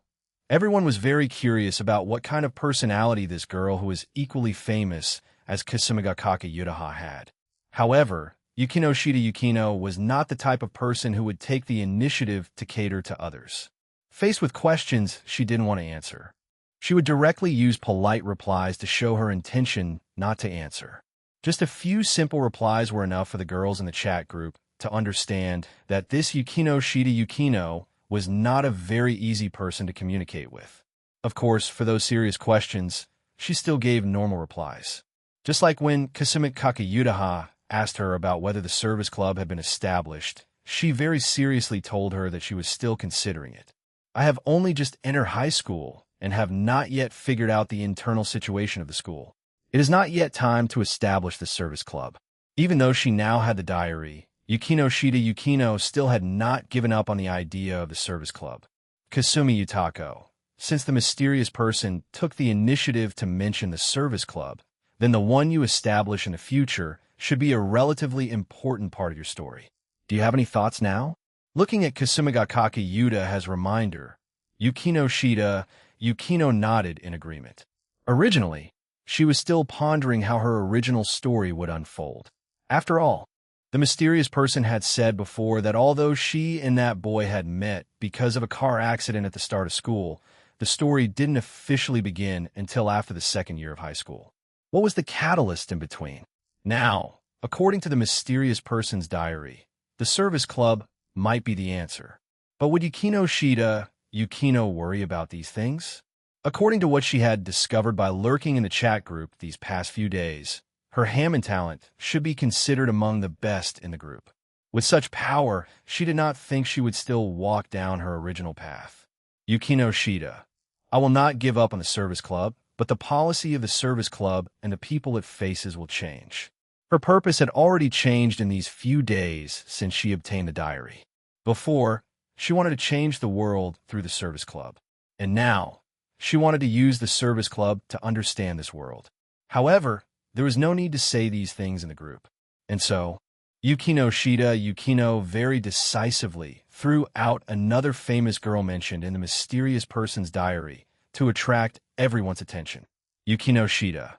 everyone was very curious about what kind of personality this girl who was equally famous as Kasumagakaka Yutaha had. However, Yukino Shida Yukino was not the type of person who would take the initiative to cater to others. Faced with questions she didn't want to answer, she would directly use polite replies to show her intention not to answer. Just a few simple replies were enough for the girls in the chat group to understand that this Yukino Shida Yukino was not a very easy person to communicate with. Of course, for those serious questions, she still gave normal replies. Just like when Kasumagakaka Yutaha asked her about whether the service club had been established, she very seriously told her that she was still considering it. I have only just entered high school and have not yet figured out the internal situation of the school. It is not yet time to establish the service club. Even though she now had the diary, Yukino Shida Yukino still had not given up on the idea of the service club. Kasumi Yutako, since the mysterious person took the initiative to mention the service club, then the one you establish in the future should be a relatively important part of your story. Do you have any thoughts now? Looking at Kasumagakaka Yuta as a reminder, Yukino Shida Yukino nodded in agreement. Originally, she was still pondering how her original story would unfold. After all, the mysterious person had said before that although she and that boy had met because of a car accident at the start of school, the story didn't officially begin until after the second year of high school. What was the catalyst in between? Now, according to the mysterious person's diary, the service club might be the answer. But would Yukino Shida Yukino worry about these things? According to what she had discovered by lurking in the chat group these past few days, her Hammond talent should be considered among the best in the group. With such power, she did not think she would still walk down her original path. Yukino Shida, I will not give up on the service club, but the policy of the service club and the people it faces will change. Her purpose had already changed in these few days since she obtained the diary. Before, she wanted to change the world through the service club. And now, she wanted to use the service club to understand this world. However, there was no need to say these things in the group. And so, Yukino Shida Yukino very decisively threw out another famous girl mentioned in the mysterious person's diary to attract everyone's attention. Yukino Shida.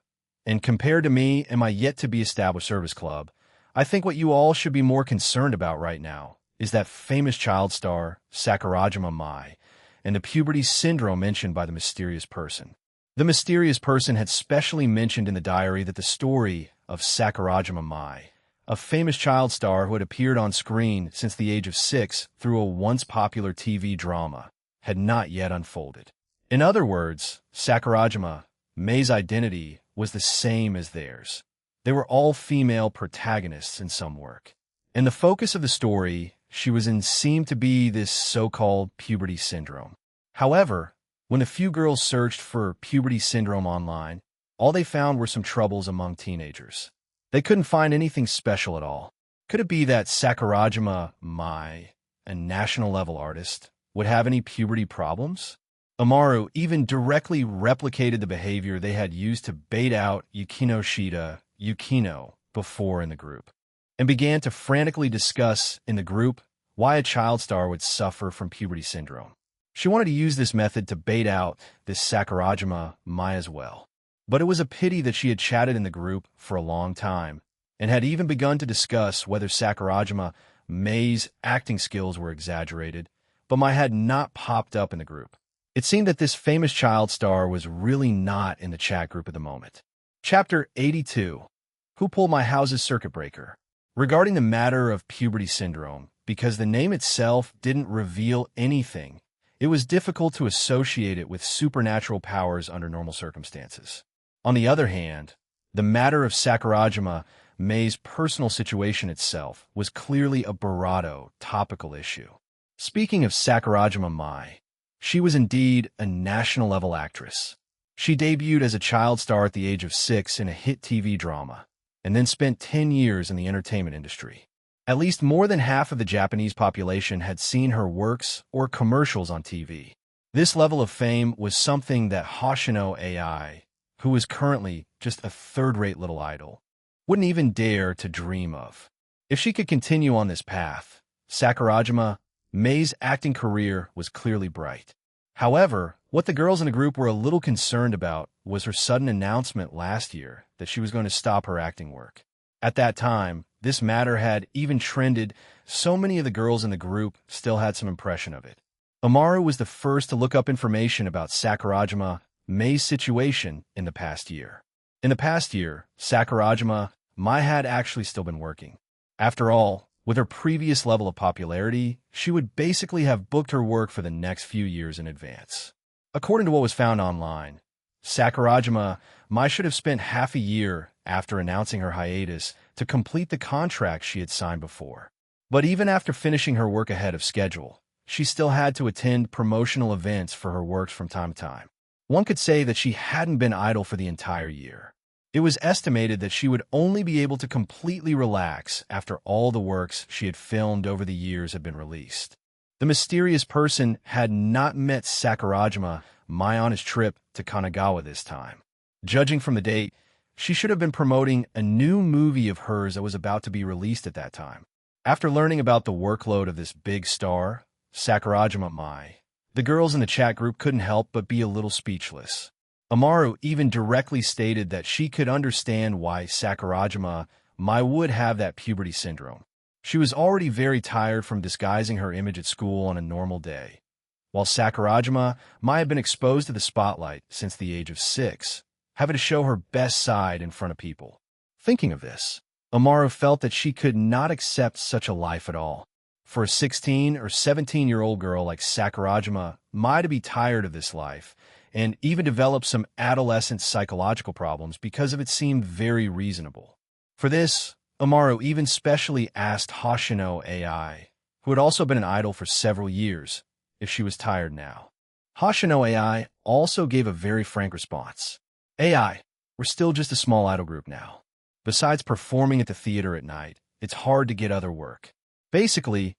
And compared to me and my yet-to-be-established service club, I think what you all should be more concerned about right now is that famous child star, Sakurajima Mai, and the puberty syndrome mentioned by the mysterious person. The mysterious person had specially mentioned in the diary that the story of Sakurajima Mai, a famous child star who had appeared on screen since the age of 6 through a once-popular TV drama, had not yet unfolded. In other words, Sakurajima Mai's identity was the same as theirs. They were all female protagonists in some work. And the focus of the story she was in seemed to be this so-called puberty syndrome. However, when a few girls searched for puberty syndrome online, all they found were some troubles among teenagers. They couldn't find anything special at all. Could it be that Sakurajima Mai, a national-level artist, would have any puberty problems. Amaru even directly replicated the behavior they had used to bait out Yukino before in the group, and began to frantically discuss in the group why a child star would suffer from puberty syndrome. She wanted to use this method to bait out this Sakurajima Mai as well. But it was a pity that she had chatted in the group for a long time, and had even begun to discuss whether Sakurajima Mei's acting skills were exaggerated, but Mai had not popped up in the group. It seemed that this famous child star was really not in the chat group at the moment. Chapter 82. Who Pulled My House's Circuit Breaker? Regarding the matter of puberty syndrome, because the name itself didn't reveal anything, it was difficult to associate it with supernatural powers under normal circumstances. On the other hand, the matter of Sakurajima Mei's personal situation itself was clearly a Barato topical issue. Speaking of Sakurajima Mai, she was indeed a national-level actress. She debuted as a child star at the age of 6 in a hit TV drama, and then spent 10 years in the entertainment industry. At least more than half of the Japanese population had seen her works or commercials on TV. This level of fame was something that Hoshino AI, who is currently just a third-rate little idol, wouldn't even dare to dream of. If she could continue on this path, Sakurajima Mei's acting career was clearly bright. However, what the girls in the group were a little concerned about was her sudden announcement last year that she was going to stop her acting work. At that time, this matter had even trended, so many of the girls in the group still had some impression of it. Amaru was the first to look up information about Sakurajima Mei's situation in the past year. In the past year, Sakurajima Mai had actually still been working. After all, with her previous level of popularity, she would basically have booked her work for the next few years in advance. According to what was found online, Sakurajima Mai should have spent half a year after announcing her hiatus to complete the contract she had signed before. But even after finishing her work ahead of schedule, she still had to attend promotional events for her works from time to time. One could say that she hadn't been idle for the entire year. It was estimated that she would only be able to completely relax after all the works she had filmed over the years had been released. The mysterious person had not met Sakurajima Mai on his trip to Kanagawa this time. Judging from the date, she should have been promoting a new movie of hers that was about to be released at that time. After learning about the workload of this big star, Sakurajima Mai, the girls in the chat group couldn't help but be a little speechless. Amaru even directly stated that she could understand why Sakurajima Mai would have that puberty syndrome. She was already very tired from disguising her image at school on a normal day, while Sakurajima Mai had been exposed to the spotlight since the age of 6, having to show her best side in front of people. Thinking of this, Amaru felt that she could not accept such a life at all. For a 16 or 17-year-old girl like Sakurajima Mai to be tired of this life, and even develop some adolescent psychological problems because of it seemed very reasonable. For this, Amaru even specially asked Hoshino AI, who had also been an idol for several years, if she was tired now. Hoshino AI also gave a very frank response. AI, we're still just a small idol group now. Besides performing at the theater at night, it's hard to get other work. Basically,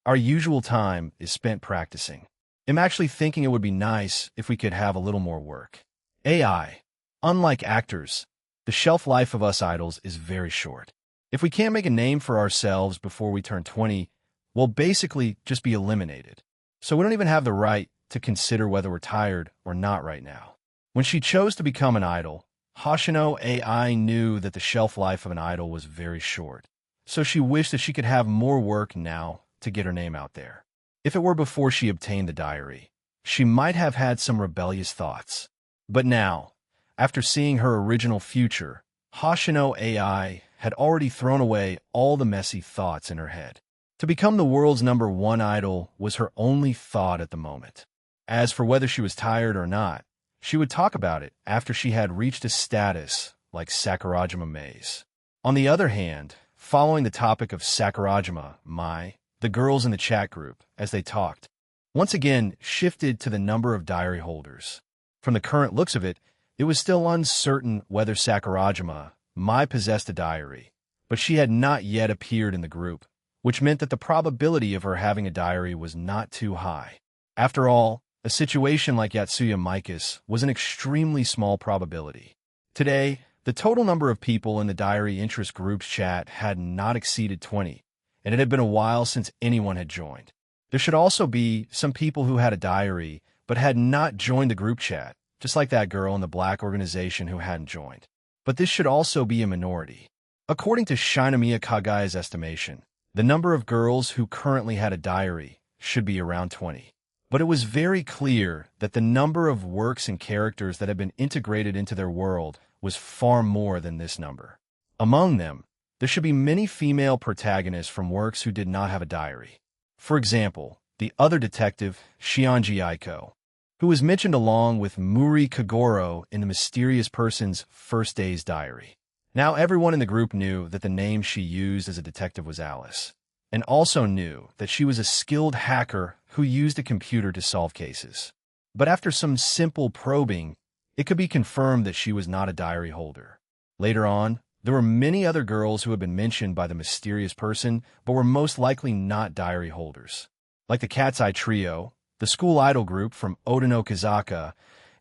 our usual time is spent practicing. I'm actually thinking it would be nice if we could have a little more work. AI, unlike actors, the shelf life of us idols is very short. If we can't make a name for ourselves before we turn 20, we'll basically just be eliminated. So we don't even have the right to consider whether we're tired or not right now. When she chose to become an idol, Hoshino AI knew that the shelf life of an idol was very short. So she wished that she could have more work now to get her name out there. If it were before she obtained the diary, she might have had some rebellious thoughts. But now, after seeing her original future, Hoshino AI had already thrown away all the messy thoughts in her head. To become the world's #1 idol was her only thought at the moment. As for whether she was tired or not, she would talk about it after she had reached a status like Sakurajima Mei's. On the other hand, following the topic of Sakurajima Mai, the girls in the chat group, as they talked, once again shifted to the number of diary holders. From the current looks of it, it was still uncertain whether Sakurajima Mai possessed a diary, but she had not yet appeared in the group, which meant that the probability of her having a diary was not too high. After all, a situation like Yatsuya Mikas was an extremely small probability. Today, the total number of people in the diary interest group's chat had not exceeded 20, and it had been a while since anyone had joined. There should also be some people who had a diary but had not joined the group chat, just like that girl in the black organization who hadn't joined. But this should also be a minority. According to Shinomiya Kagaya's estimation, the number of girls who currently had a diary should be around 20. But it was very clear that the number of works and characters that had been integrated into their world was far more than this number. Among them, there should be many female protagonists from works who did not have a diary. For example, the other detective, Shionji Aiko, who was mentioned along with Muri Kagoro in the mysterious person's First Day's diary. Now everyone in the group knew that the name she used as a detective was Alice, and also knew that she was a skilled hacker who used a computer to solve cases. But after some simple probing, it could be confirmed that she was not a diary holder. Later on, there were many other girls who had been mentioned by the mysterious person, but were most likely not diary holders, like the Cat's Eye Trio, the school idol group from Odino Kazaka,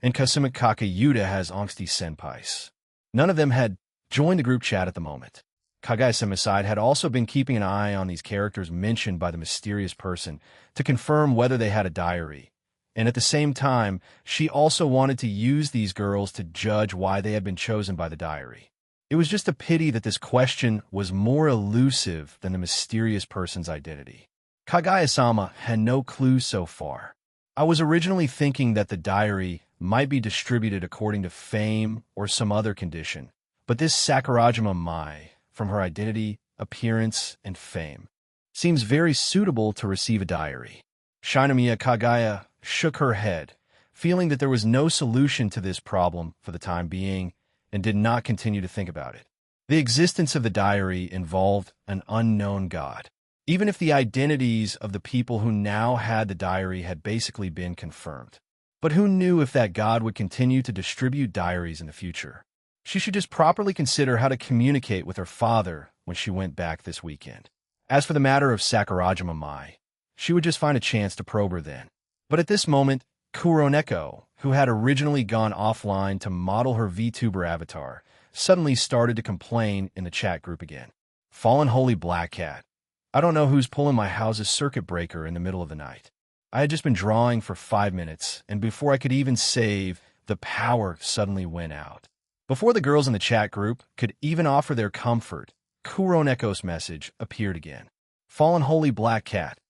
and Kasumi Kakayuta has Angsty Senpais. None of them had joined the group chat at the moment. Kagaya-sama's side had also been keeping an eye on these characters mentioned by the mysterious person to confirm whether they had a diary, and at the same time, she also wanted to use these girls to judge why they had been chosen by the diary. It was just a pity that this question was more elusive than the mysterious person's identity. Kagaya-sama had no clue so far. I was originally thinking that the diary might be distributed according to fame or some other condition, but this Sakurajima Mai, from her identity, appearance, and fame, seems very suitable to receive a diary. Shinomiya Kagaya shook her head, feeling that there was no solution to this problem for the time being, and did not continue to think about it. The existence of the diary involved an unknown god, even if the identities of the people who now had the diary had basically been confirmed. But who knew if that god would continue to distribute diaries in the future? She should just properly consider how to communicate with her father when she went back this weekend. As for the matter of Sakurajima Mai, she would just find a chance to probe her then. But at this moment, Kuroneko, who had originally gone offline to model her VTuber avatar, suddenly started to complain in the chat group again. Fallen Holy Black Cat. I don't know who's pulling my house's circuit breaker in the middle of the night. I had just been drawing for 5 minutes, and before I could even save, the power suddenly went out. Before the girls in the chat group could even offer their comfort, Kuroneko's message appeared again. Fallen Holy Black Cat.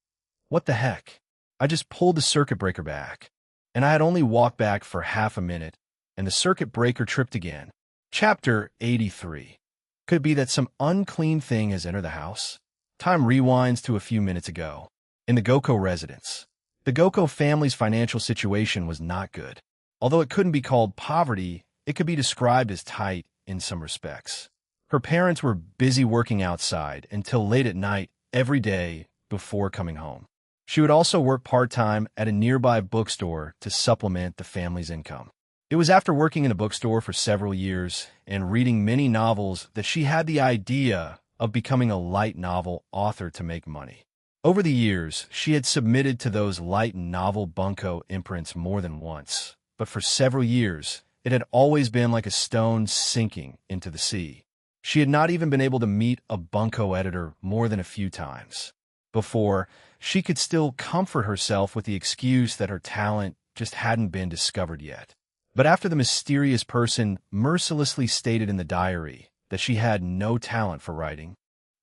What the heck? I just pulled the circuit breaker back, and I had only walked back for half a minute, and the circuit breaker tripped again. Chapter 83. Could it be that some unclean thing has entered the house? Time rewinds to a few minutes ago. In the Goko residence, the Goko family's financial situation was not good. Although it couldn't be called poverty, it could be described as tight in some respects. Her parents were busy working outside until late at night every day before coming home. She would also work part-time at a nearby bookstore to supplement the family's income. It was after working in a bookstore for several years and reading many novels that she had the idea of becoming a light novel author to make money. Over the years, she had submitted to those light novel bunko imprints more than once, but for several years, it had always been like a stone sinking into the sea. She had not even been able to meet a bunko editor more than a few times. Before, she could still comfort herself with the excuse that her talent just hadn't been discovered yet. But after the mysterious person mercilessly stated in the diary that she had no talent for writing,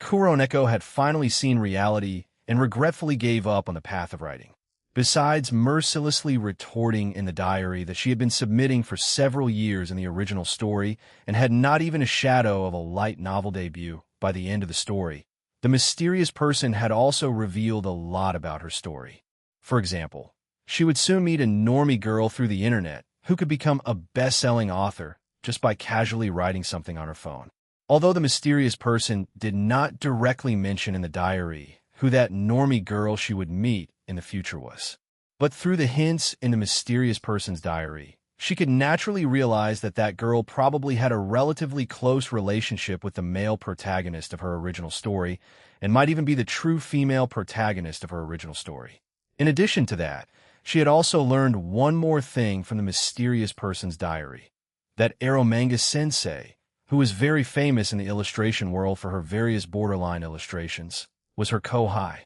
Kuroneko had finally seen reality and regretfully gave up on the path of writing. Besides mercilessly retorting in the diary that she had been submitting for several years in the original story and had not even a shadow of a light novel debut by the end of the story, the mysterious person had also revealed a lot about her story. For example, she would soon meet a normie girl through the internet who could become a best-selling author just by casually writing something on her phone. Although the mysterious person did not directly mention in the diary who that normie girl she would meet in the future was. But through the hints in the mysterious person's diary, she could naturally realize that that girl probably had a relatively close relationship with the male protagonist of her original story and might even be the true female protagonist of her original story. In addition to that, She had also learned one more thing from the mysterious person's diary. That Eromanga sensei, who was very famous in the illustration world for her various borderline illustrations, was her kohai.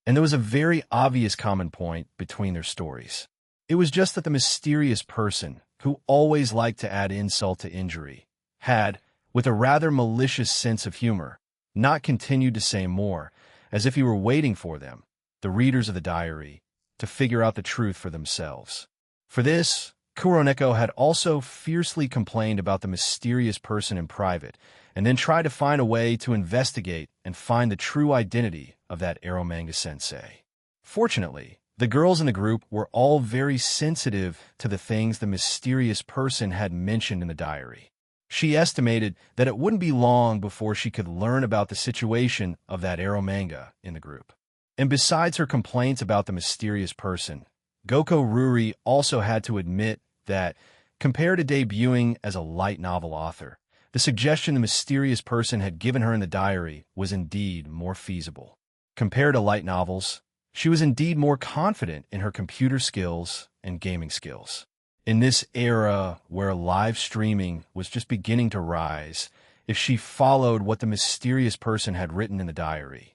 And there was a very obvious common point between their stories. It was just that the mysterious person, who always liked to add insult to injury, had, with a rather malicious sense of humor, not continued to say more, as if he were waiting for them, the readers of the diary, to figure out the truth for themselves. For this, Kuroneko had also fiercely complained about the mysterious person in private, and then tried to find a way to investigate and find the true identity of that Eromanga sensei. Fortunately, the girls in the group were all very sensitive to the things the mysterious person had mentioned in the diary. She estimated that it wouldn't be long before she could learn about the situation of that Eromanga in the group. And besides her complaints about the mysterious person, Goko Ruri also had to admit that, compared to debuting as a light novel author, the suggestion the mysterious person had given her in the diary was indeed more feasible. Compared to light novels, she was indeed more confident in her computer skills and gaming skills. In this era where live streaming was just beginning to rise, if she followed what the mysterious person had written in the diary,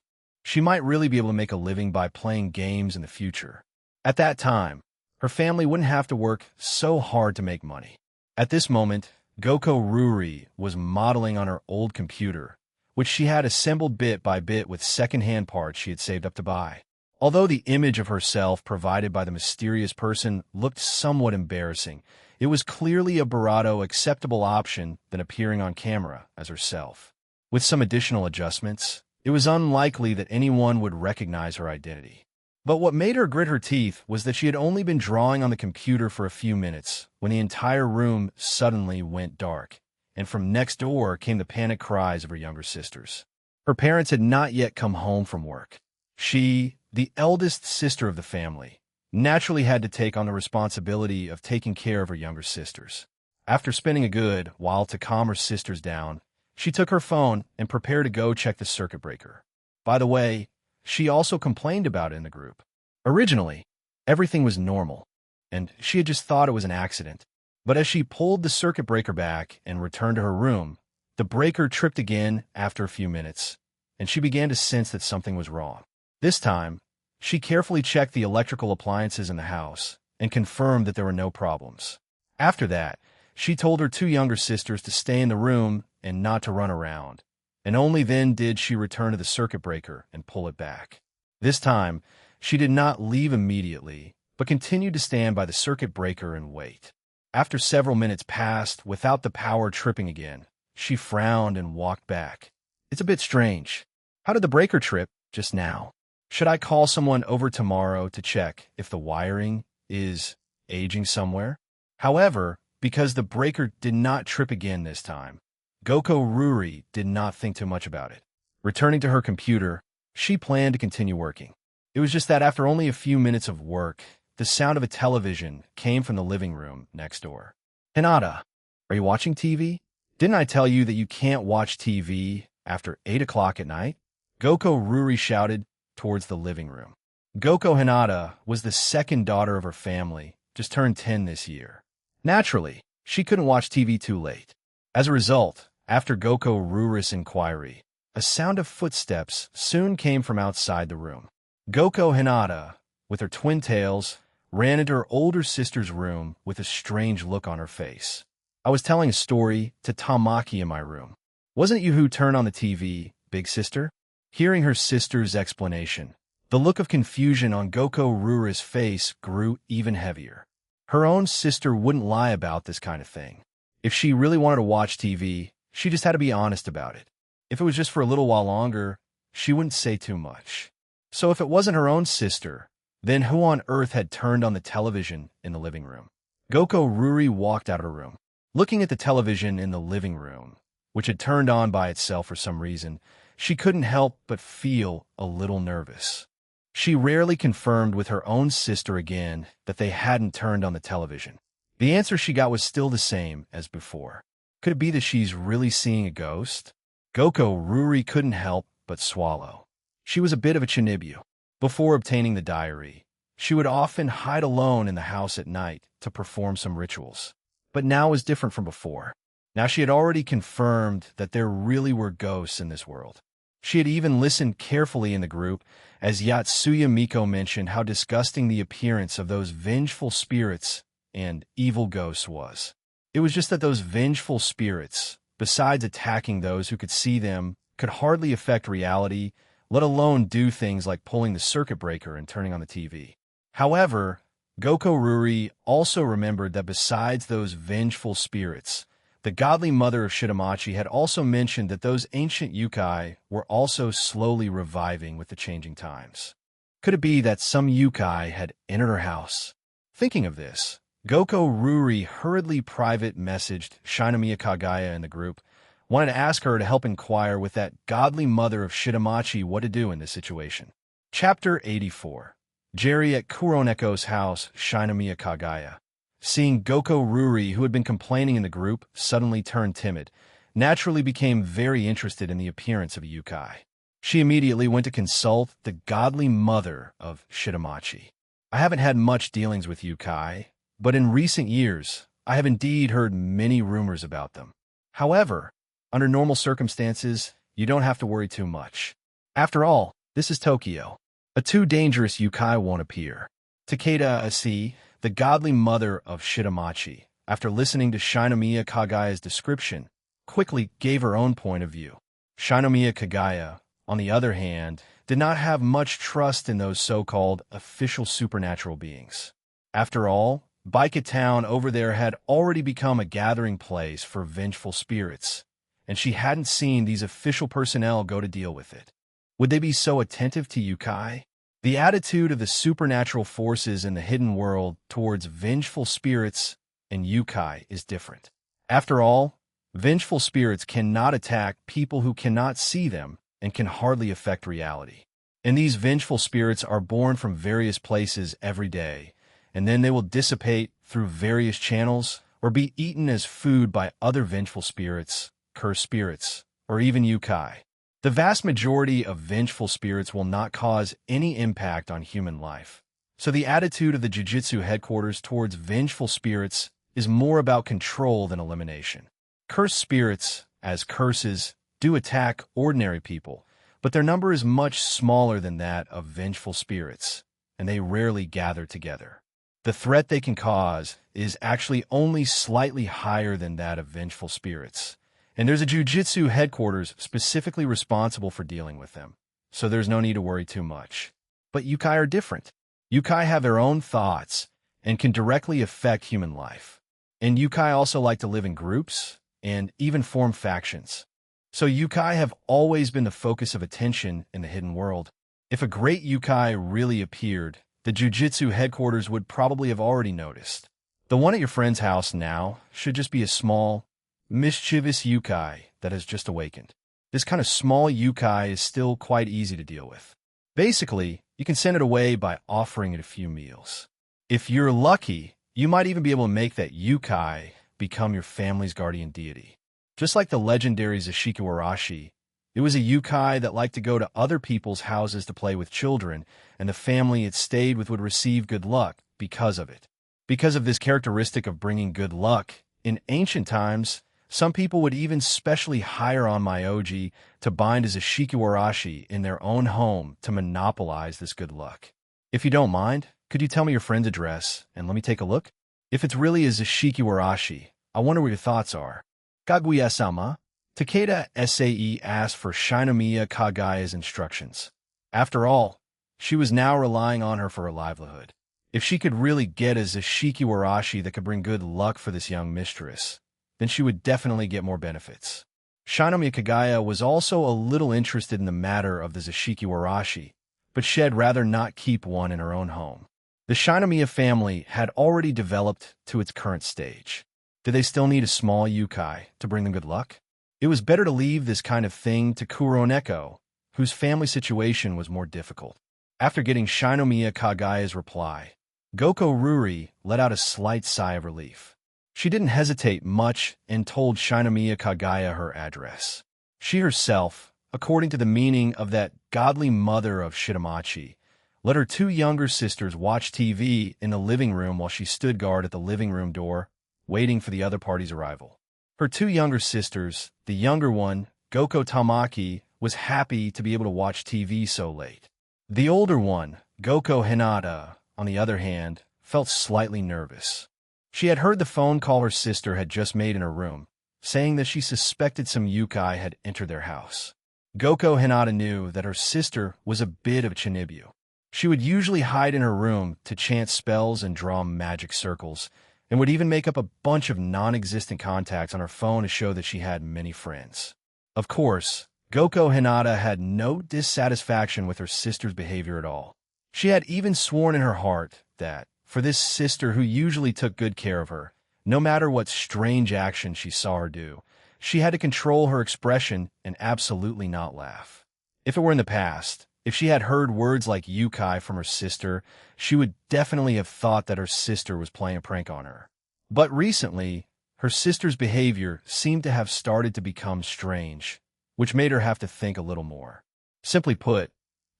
she might really be able to make a living by playing games in the future. At that time, her family wouldn't have to work so hard to make money. At this moment, Goko Ruri was modeling on her old computer, which she had assembled bit by bit with second-hand parts she had saved up to buy. Although the image of herself provided by the mysterious person looked somewhat embarrassing, it was clearly a Barato acceptable option than appearing on camera as herself. With some additional adjustments, it was unlikely that anyone would recognize her identity. But what made her grit her teeth was that she had only been drawing on the computer for a few minutes when the entire room suddenly went dark, and from next door came the panic cries of her younger sisters. Her parents had not yet come home from work. She, the eldest sister of the family, naturally had to take on the responsibility of taking care of her younger sisters. After spending a good while to calm her sisters down, she took her phone and prepared to go check the circuit breaker. By the way, she also complained about it in the group. Originally, everything was normal, and she had just thought it was an accident. But as she pulled the circuit breaker back and returned to her room, the breaker tripped again after a few minutes, and she began to sense that something was wrong. This time, she carefully checked the electrical appliances in the house and confirmed that there were no problems. After that, she told her two younger sisters to stay in the room and not to run around, and only then did she return to the circuit breaker and pull it back. This time, she did not leave immediately, but continued to stand by the circuit breaker and wait. After several minutes passed without the power tripping again, she frowned and walked back. It's a bit strange. How did the breaker trip just now? Should I call someone over tomorrow to check if the wiring is aging somewhere? However, because the breaker did not trip again this time, Goko Ruri did not think too much about it. Returning to her computer, she planned to continue working. It was just that after only a few minutes of work, the sound of a television came from the living room next door. Hinata, are you watching TV? Didn't I tell you that you can't watch TV after 8 o'clock at night? Goko Ruri shouted towards the living room. Goko Hinata was the second daughter of her family, just turned 10 this year. Naturally, she couldn't watch TV too late. As a result, after Goko Ruri's inquiry, a sound of footsteps soon came from outside the room. Goko Hinata, with her twin tails, ran into her older sister's room with a strange look on her face. I was telling a story to Tamaki in my room. Wasn't it you who turned on the TV, big sister? Hearing her sister's explanation, the look of confusion on Goko Ruri's face grew even heavier. Her own sister wouldn't lie about this kind of thing. If she really wanted to watch TV, she just had to be honest about it. If it was just for a little while longer, she wouldn't say too much. So if it wasn't her own sister, then who on earth had turned on the television in the living room? Goko Ruri walked out of her room. Looking at the television in the living room, which had turned on by itself for some reason, she couldn't help but feel a little nervous. She rarely confirmed with her own sister again that they hadn't turned on the television. The answer she got was still the same as before. Could it be that she's really seeing a ghost? Goko Ruri couldn't help but swallow. She was a bit of a Chinibu. Before obtaining the diary, She would often hide alone in the house at night to perform some rituals. But now was different from before. Now she had already confirmed that there really were ghosts in this world. She had even listened carefully in the group as Yatsuya Miko mentioned how disgusting the appearance of those vengeful spirits and evil ghosts was. It was just that those vengeful spirits, besides attacking those who could see them, could hardly affect reality, let alone do things like pulling the circuit breaker and turning on the TV. However, Goko Ruri also remembered that besides those vengeful spirits, the godly mother of Shitamachi had also mentioned that those ancient yukai were also slowly reviving with the changing times. Could it be that some yukai had entered her house? Thinking of this, Goko Ruri hurriedly private messaged Shinomiya Kagaya in the group, wanted to ask her to help inquire with that godly mother of Shitamachi what to do in this situation. Chapter 84. Jerry at Kuroneko's house, Shinomiya Kagaya. Seeing Goko Ruri, who had been complaining in the group, suddenly turned timid, naturally became very interested in the appearance of a yukai. She immediately went to consult the godly mother of Shitamachi. I haven't had much dealings with yukai, but in recent years, I have indeed heard many rumors about them. However, under normal circumstances, you don't have to worry too much. After all, this is Tokyo. A too dangerous yukai won't appear. Takeda Asi, the godly mother of Shitamachi, after listening to Shinomiya Kagaya's description, quickly gave her own point of view. Shinomiya Kagaya, on the other hand, did not have much trust in those so-called official supernatural beings. After all, Baika Town over there had already become a gathering place for vengeful spirits, and she hadn't seen these official personnel go to deal with it. Would they be so attentive to yukai? The attitude of the supernatural forces in the hidden world towards vengeful spirits and yukai is different. After all, vengeful spirits cannot attack people who cannot see them and can hardly affect reality. And these vengeful spirits are born from various places every day, and then they will dissipate through various channels or be eaten as food by other vengeful spirits, cursed spirits, or even yukai. The vast majority of vengeful spirits will not cause any impact on human life. So the attitude of the Jujutsu headquarters towards vengeful spirits is more about control than elimination. Cursed spirits, as curses, do attack ordinary people, but their number is much smaller than that of vengeful spirits, and they rarely gather together. The threat they can cause is actually only slightly higher than that of vengeful spirits. And there's a Jujutsu headquarters specifically responsible for dealing with them, so there's no need to worry too much. But yukai are different. Yukai have their own thoughts and can directly affect human life. And yukai also like to live in groups and even form factions. So yukai have always been the focus of attention in the hidden world. If a great yukai really appeared, the Jujutsu headquarters would probably have already noticed. The one at your friend's house now should just be a small, mischievous yukai that has just awakened. This kind of small yukai is still quite easy to deal with. Basically, you can send it away by offering it a few meals. If you're lucky, you might even be able to make that yukai become your family's guardian deity. Just like the legendary Zashikiwarashi, it was a yukai that liked to go to other people's houses to play with children, and the family it stayed with would receive good luck because of it. Because of this characteristic of bringing good luck, in ancient times, some people would even specially hire on Myoji to bind as a Shikiwarashi in their own home to monopolize this good luck. If you don't mind, could you tell me your friend's address and let me take a look? If it's really a Shikiwarashi, I wonder what your thoughts are. Kaguya-sama, Takeda Sae asked for Shinomiya Kagaya's instructions. After all, she was now relying on her for her livelihood. If she could really get a Shikiwarashi that could bring good luck for this young mistress, then she would definitely get more benefits. Shinomiya Kagaya was also a little interested in the matter of the Zashikiwarashi, but she'd rather not keep one in her own home. The Shinomiya family had already developed to its current stage. Did they still need a small yukai to bring them good luck? It was better to leave this kind of thing to Kuroneko, whose family situation was more difficult. After getting Shinomiya Kagaya's reply, Goko Ruri let out a slight sigh of relief. She didn't hesitate much and told Shinomiya Kagaya her address. She herself, according to the meaning of that godly mother of Shitamachi, let her two younger sisters watch TV in the living room while she stood guard at the living room door, waiting for the other party's arrival. Her two younger sisters, the younger one, Goko Tamaki, was happy to be able to watch TV so late. The older one, Goko Hinata, on the other hand, felt slightly nervous. She had heard the phone call her sister had just made in her room, saying that she suspected some yukai had entered their house. Goko Hinata knew that her sister was a bit of a Chinibu. She would usually hide in her room to chant spells and draw magic circles, and would even make up a bunch of non-existent contacts on her phone to show that she had many friends. Of course, Goko Hinata had no dissatisfaction with her sister's behavior at all. She had even sworn in her heart that, for this sister who usually took good care of her, no matter what strange action she saw her do, she had to control her expression and absolutely not laugh. If it were in the past, if she had heard words like yukai from her sister, she would definitely have thought that her sister was playing a prank on her. But recently, her sister's behavior seemed to have started to become strange, which made her have to think a little more. Simply put,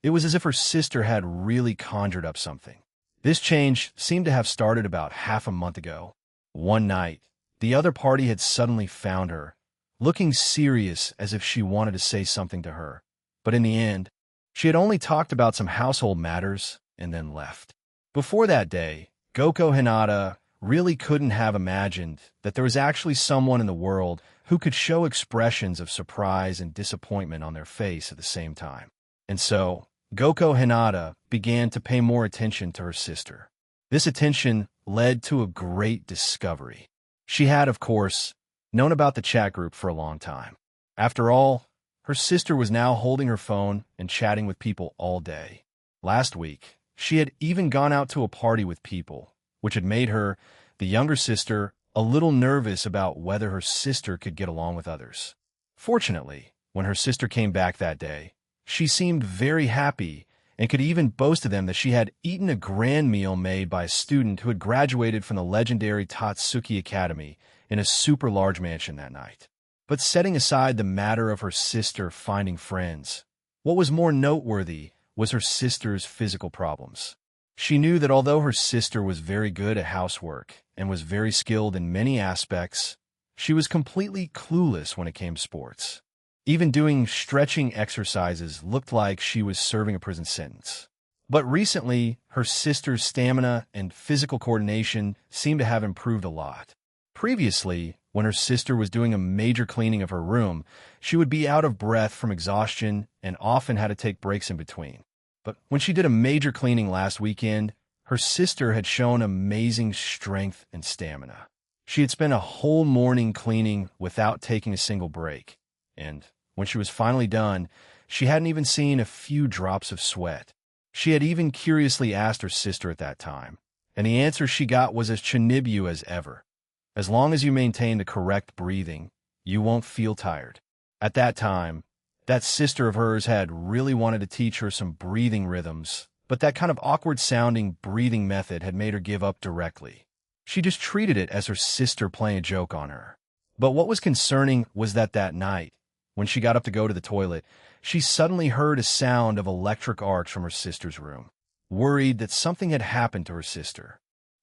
it was as if her sister had really conjured up something. This change seemed to have started about half a month ago. One night, the other party had suddenly found her, looking serious as if she wanted to say something to her. But in the end, she had only talked about some household matters and then left. Before that day, Goko Hinata really couldn't have imagined that there was actually someone in the world who could show expressions of surprise and disappointment on their face at the same time. And so, Goko Hinata began to pay more attention to her sister. This attention led to a great discovery. She had, of course, known about the chat group for a long time. After all, her sister was now holding her phone and chatting with people all day. Last week, she had even gone out to a party with people, which had made her, the younger sister, a little nervous about whether her sister could get along with others. Fortunately, when her sister came back that day, she seemed very happy and could even boast to them that she had eaten a grand meal made by a student who had graduated from the legendary Tatsuki Academy in a super large mansion that night. But setting aside the matter of her sister finding friends, what was more noteworthy was her sister's physical problems. She knew that although her sister was very good at housework and was very skilled in many aspects, she was completely clueless when it came to sports. Even doing stretching exercises looked like she was serving a prison sentence. But recently, her sister's stamina and physical coordination seemed to have improved a lot. Previously, when her sister was doing a major cleaning of her room, she would be out of breath from exhaustion and often had to take breaks in between. But when she did a major cleaning last weekend, her sister had shown amazing strength and stamina. She had spent a whole morning cleaning without taking a single break, and when she was finally done, she hadn't even seen a few drops of sweat. She had even curiously asked her sister at that time, and the answer she got was as Chinibu as ever. As long as you maintain the correct breathing, you won't feel tired. At that time, that sister of hers had really wanted to teach her some breathing rhythms, but that kind of awkward-sounding breathing method had made her give up directly. She just treated it as her sister playing a joke on her. But what was concerning was that night, when she got up to go to the toilet, she suddenly heard a sound of electric arcs from her sister's room. Worried that something had happened to her sister,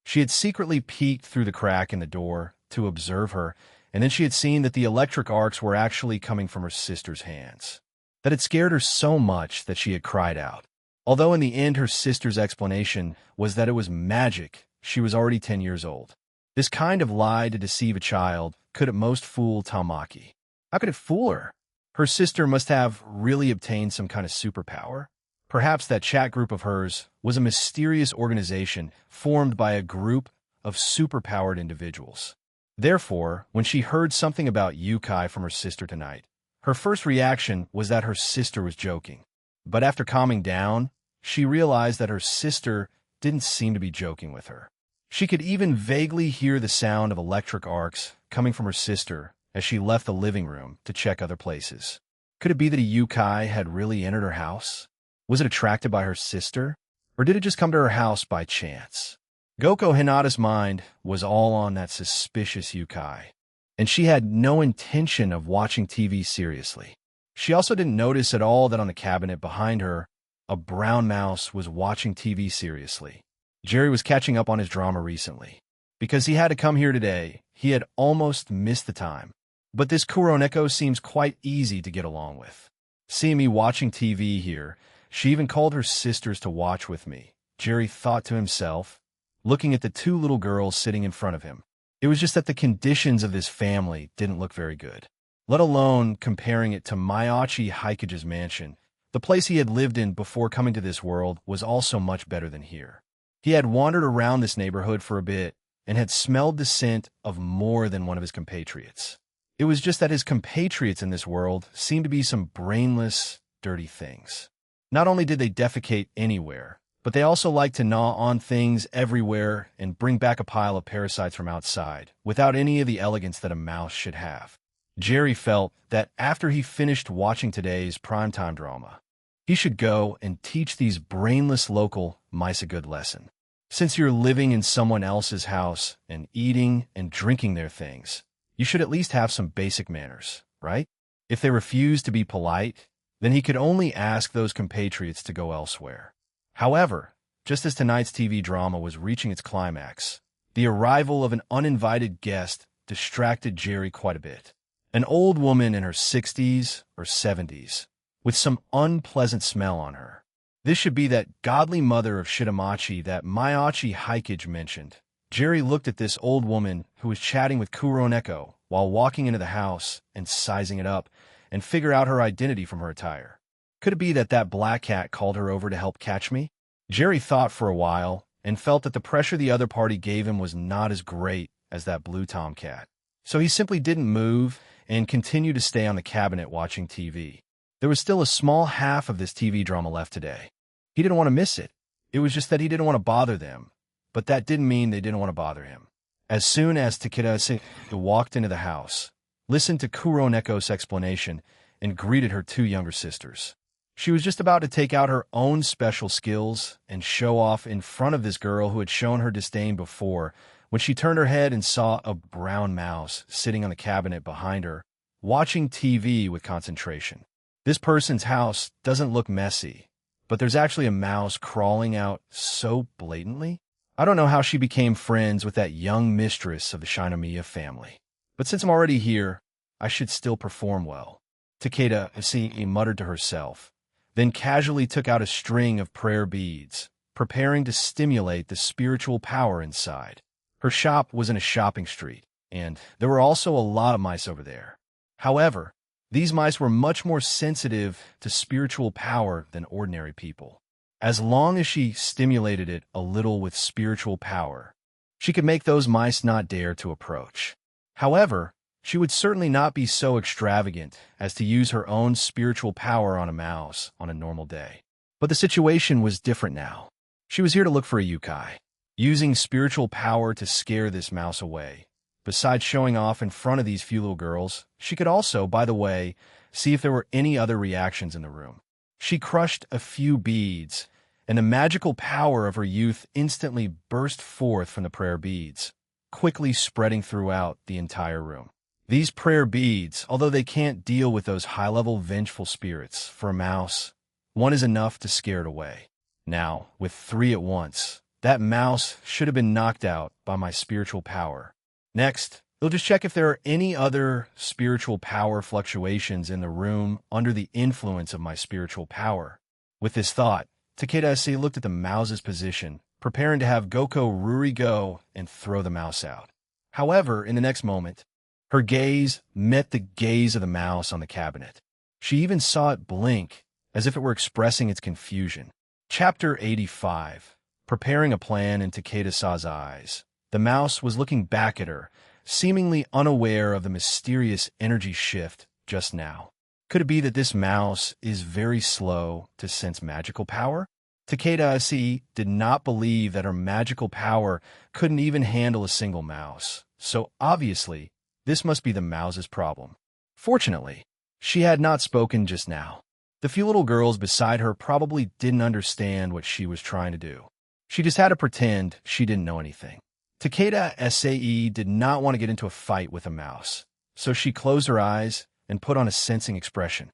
she had secretly peeked through the crack in the door to observe her, and then she had seen that the electric arcs were actually coming from her sister's hands. That had scared her so much that she had cried out. Although in the end her sister's explanation was that it was magic, she was already 10 years old. This kind of lie to deceive a child could at most fool Tamaki. How could it fool her? Her sister must have really obtained some kind of superpower. Perhaps that chat group of hers was a mysterious organization formed by a group of superpowered individuals. Therefore, when she heard something about yukai from her sister tonight, her first reaction was that her sister was joking. But after calming down, she realized that her sister didn't seem to be joking with her. She could even vaguely hear the sound of electric arcs coming from her sister as she left the living room to check other places. Could it be that a yukai had really entered her house? Was it attracted by her sister? Or did it just come to her house by chance? Goko Hinata's mind was all on that suspicious yukai, and she had no intention of watching TV seriously. She also didn't notice at all that on the cabinet behind her a brown mouse was watching TV seriously. Jerry was catching up on his drama recently. Because he had to come here today, he had almost missed the time. But this Kuroneko seems quite easy to get along with. Seeing me watching TV here, she even called her sisters to watch with me, Jerry thought to himself, looking at the two little girls sitting in front of him. It was just that the conditions of this family didn't look very good. Let alone comparing it to Mayachi Haikage's mansion. The place he had lived in before coming to this world was also much better than here. He had wandered around this neighborhood for a bit and had smelled the scent of more than one of his compatriots. It was just that his compatriots in this world seemed to be some brainless, dirty things. Not only did they defecate anywhere, but they also liked to gnaw on things everywhere and bring back a pile of parasites from outside, without any of the elegance that a mouse should have. Jerry felt that after he finished watching today's primetime drama, he should go and teach these brainless local mice a good lesson. Since you're living in someone else's house and eating and drinking their things, you should at least have some basic manners, right? If they refuse to be polite, then he could only ask those compatriots to go elsewhere. However, just as tonight's TV drama was reaching its climax, the arrival of an uninvited guest distracted Jerry quite a bit. An old woman in her 60s or 70s, with some unpleasant smell on her. This should be that godly mother of Shitamachi that Mayachi Haikage mentioned. Jerry looked at this old woman who was chatting with Kuroneko while walking into the house and sizing it up and figure out her identity from her attire. Could it be that that black cat called her over to help catch me? Jerry thought for a while and felt that the pressure the other party gave him was not as great as that blue tomcat. So he simply didn't move and continued to stay on the cabinet watching TV. There was still a small half of this TV drama left today. He didn't want to miss it. It was just that he didn't want to bother them, but that didn't mean they didn't want to bother him. As soon as Takeda walked into the house, listened to Kuroneko's explanation, and greeted her two younger sisters. She was just about to take out her own special skills and show off in front of this girl who had shown her disdain before, when she turned her head and saw a brown mouse sitting on the cabinet behind her, watching TV with concentration. This person's house doesn't look messy, but there's actually a mouse crawling out so blatantly. I don't know how she became friends with that young mistress of the Shinomiya family. But since I'm already here, I should still perform well. Takeda muttered to herself, then casually took out a string of prayer beads, preparing to stimulate the spiritual power inside. Her shop was in a shopping street, and there were also a lot of mice over there. However, these mice were much more sensitive to spiritual power than ordinary people. As long as she stimulated it a little with spiritual power, she could make those mice not dare to approach. However, she would certainly not be so extravagant as to use her own spiritual power on a mouse on a normal day. But the situation was different now. She was here to look for a yukai, using spiritual power to scare this mouse away. Besides showing off in front of these few little girls, she could also, by the way, see if there were any other reactions in the room. She crushed a few beads, and the magical power of her youth instantly burst forth from the prayer beads, quickly spreading throughout the entire room. These prayer beads, although they can't deal with those high-level vengeful spirits, for a mouse, one is enough to scare it away. Now, with 3 at once, that mouse should have been knocked out by my spiritual power. Next, they'll just check if there are any other spiritual power fluctuations in the room under the influence of my spiritual power. With this thought, Takeda looked at the mouse's position, preparing to have Goko Ruri go and throw the mouse out. However, in the next moment, her gaze met the gaze of the mouse on the cabinet. She even saw it blink, as if it were expressing its confusion. Chapter 85. Preparing a plan in Takeda-sa's eyes. The mouse was looking back at her, seemingly unaware of the mysterious energy shift just now. Could it be that this mouse is very slow to sense magical power? Takeda did not believe that her magical power couldn't even handle a single mouse, so obviously, this must be the mouse's problem. Fortunately, she had not spoken just now. The few little girls beside her probably didn't understand what she was trying to do. She just had to pretend she didn't know anything. Takeda did not want to get into a fight with a mouse, so she closed her eyes and put on a sensing expression.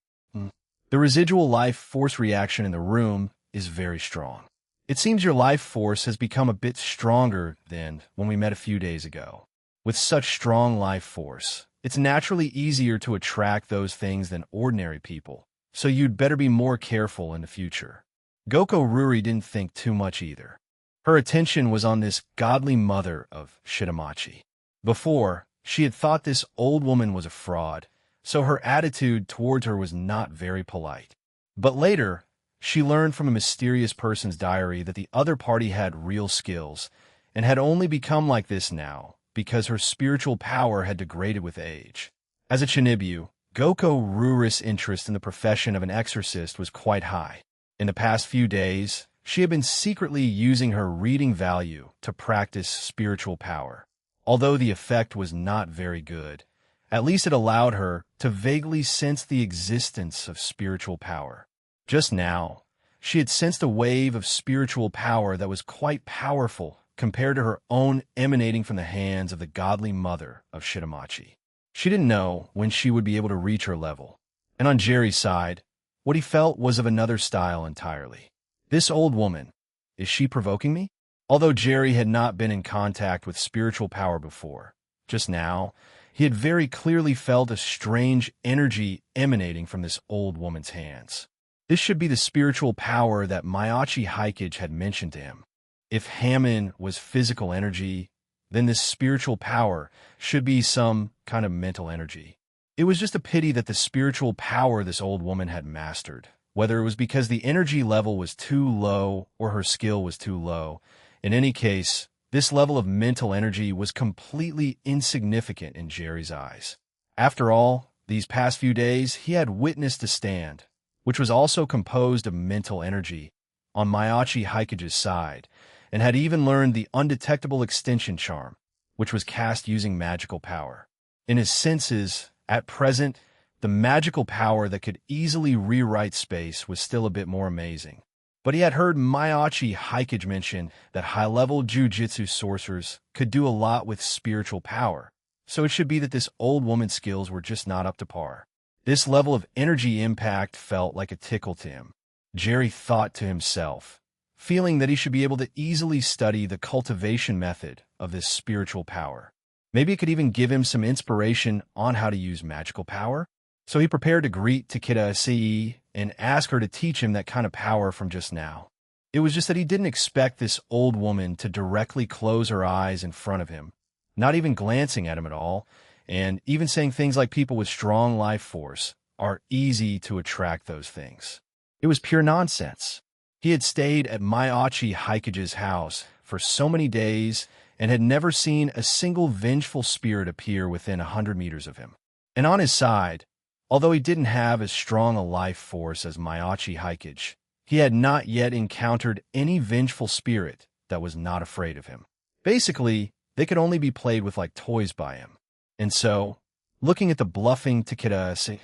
The residual life force reaction in the room is very strong. It seems your life force has become a bit stronger than when we met a few days ago. With such strong life force, it's naturally easier to attract those things than ordinary people, so you'd better be more careful in the future. Goko Ruri didn't think too much either. Her attention was on this godly mother of Shitamachi. Before, she had thought this old woman was a fraud, so her attitude towards her was not very polite. But later, she learned from a mysterious person's diary that the other party had real skills and had only become like this now because her spiritual power had degraded with age. As a Shinibu, Goko Ruri's interest in the profession of an exorcist was quite high. In the past few days, she had been secretly using her reading value to practice spiritual power. Although the effect was not very good, at least it allowed her to vaguely sense the existence of spiritual power. Just now, she had sensed a wave of spiritual power that was quite powerful compared to her own emanating from the hands of the godly mother of Shitamachi. She didn't know when she would be able to reach her level. And on Jerry's side, what he felt was of another style entirely. This old woman, is she provoking me? Although Jerry had not been in contact with spiritual power before, just now, he had very clearly felt a strange energy emanating from this old woman's hands. This should be the spiritual power that Maiachi Haikage had mentioned to him. If Hammon was physical energy, then this spiritual power should be some kind of mental energy. It was just a pity that the spiritual power this old woman had mastered, whether it was because the energy level was too low or her skill was too low. In any case, this level of mental energy was completely insignificant in Jerry's eyes. After all, these past few days, he had witnessed a stand, which was also composed of mental energy, on Maiachi Haikage's side, and had even learned the undetectable extension charm, which was cast using magical power. In his senses, at present, the magical power that could easily rewrite space was still a bit more amazing. But he had heard Maiachi Haikage mention that high-level jujitsu sorcerers could do a lot with spiritual power, so it should be that this old woman's skills were just not up to par. This level of energy impact felt like a tickle to him. Jerry thought to himself, feeling that he should be able to easily study the cultivation method of this spiritual power. Maybe it could even give him some inspiration on how to use magical power. So he prepared to greet Takeda Asii and ask her to teach him that kind of power from just now. It was just that he didn't expect this old woman to directly close her eyes in front of him, not even glancing at him at all, and even saying things like people with strong life force are easy to attract those things. It was pure nonsense. He had stayed at Maiachi Haikage's house for so many days and had never seen a single vengeful spirit appear within 100 meters of him. And on his side, although he didn't have as strong a life force as Maiachi Haikage, he had not yet encountered any vengeful spirit that was not afraid of him. Basically, they could only be played with like toys by him. And so, looking at the bluffing Takeda,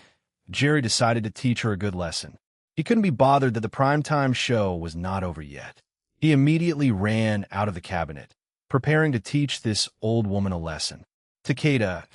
Jerry decided to teach her a good lesson. He couldn't be bothered that the primetime show was not over yet. He immediately ran out of the cabinet, preparing to teach this old woman a lesson. Takeda,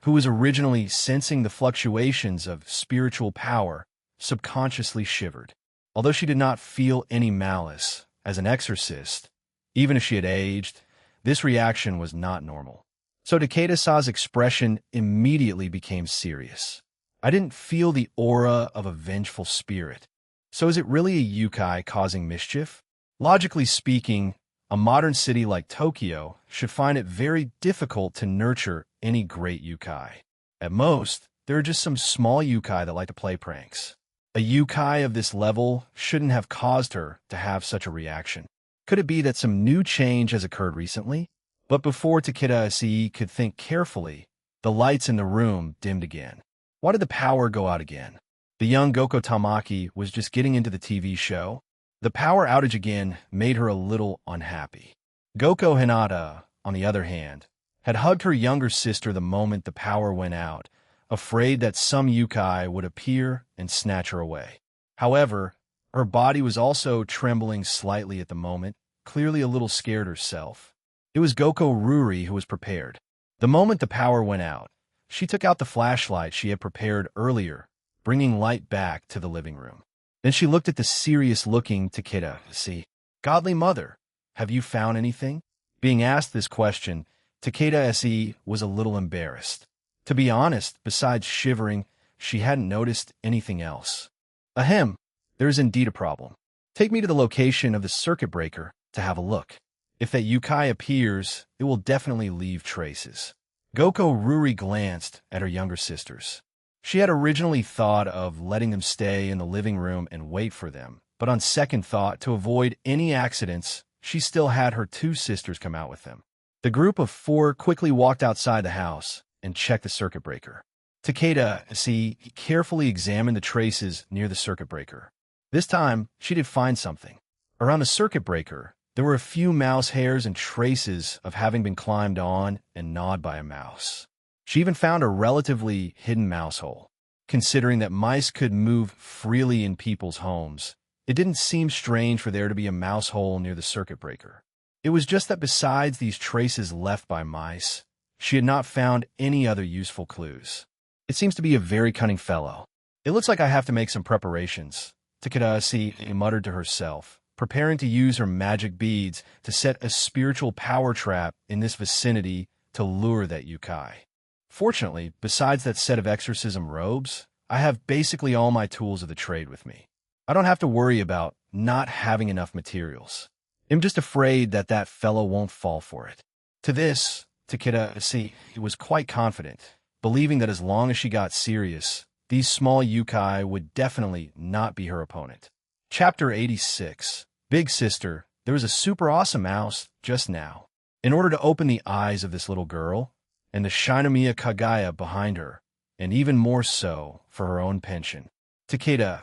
who was originally sensing the fluctuations of spiritual power, subconsciously shivered. Although she did not feel any malice, as an exorcist, even if she had aged, this reaction was not normal. So Takeda-sa's expression immediately became serious. I didn't feel the aura of a vengeful spirit. So is it really a yukai causing mischief? Logically speaking, a modern city like Tokyo should find it very difficult to nurture any great yukai. At most, there are just some small yukai that like to play pranks. A yukai of this level shouldn't have caused her to have such a reaction. Could it be that some new change has occurred recently? But before Takeda Asii could think carefully, the lights in the room dimmed again. Why did the power go out again? The young Goko Tamaki was just getting into the TV show. The power outage again made her a little unhappy. Goko Hinata, on the other hand, had hugged her younger sister the moment the power went out, afraid that some yukai would appear and snatch her away. However, her body was also trembling slightly at the moment, clearly a little scared herself. It was Goko Ruri who was prepared. The moment the power went out, she took out the flashlight she had prepared earlier, bringing light back to the living room. Then she looked at the serious-looking Takeda. See, Godly Mother, have you found anything? Being asked this question, Takeda SE was a little embarrassed. To be honest, besides shivering, she hadn't noticed anything else. Ahem, there is indeed a problem. Take me to the location of the circuit breaker to have a look. If that Yukai appears, it will definitely leave traces. Goko Ruri glanced at her younger sisters. She had originally thought of letting them stay in the living room and wait for them, but on second thought, to avoid any accidents, she still had her two sisters come out with them. The group of four quickly walked outside the house and checked the circuit breaker. Takeda, he carefully examined the traces near the circuit breaker. This time, she did find something. Around the circuit breaker, there were a few mouse hairs and traces of having been climbed on and gnawed by a mouse. She even found a relatively hidden mouse hole. Considering that mice could move freely in people's homes, it didn't seem strange for there to be a mouse hole near the circuit breaker. It was just that besides these traces left by mice, she had not found any other useful clues. It seems to be a very cunning fellow. It looks like I have to make some preparations. Takeda muttered to herself, preparing to use her magic beads to set a spiritual power trap in this vicinity to lure that Yukai. Fortunately, besides that set of exorcism robes, I have basically all my tools of the trade with me. I don't have to worry about not having enough materials. I'm just afraid that that fellow won't fall for it. To this, Takeda was quite confident, believing that as long as she got serious, these small Yukai would definitely not be her opponent. Chapter 86. Big Sister, there was a super awesome mouse just now. In order to open the eyes of this little girl, and the Shinomiya Kagaya behind her, and even more so for her own pension. Takeda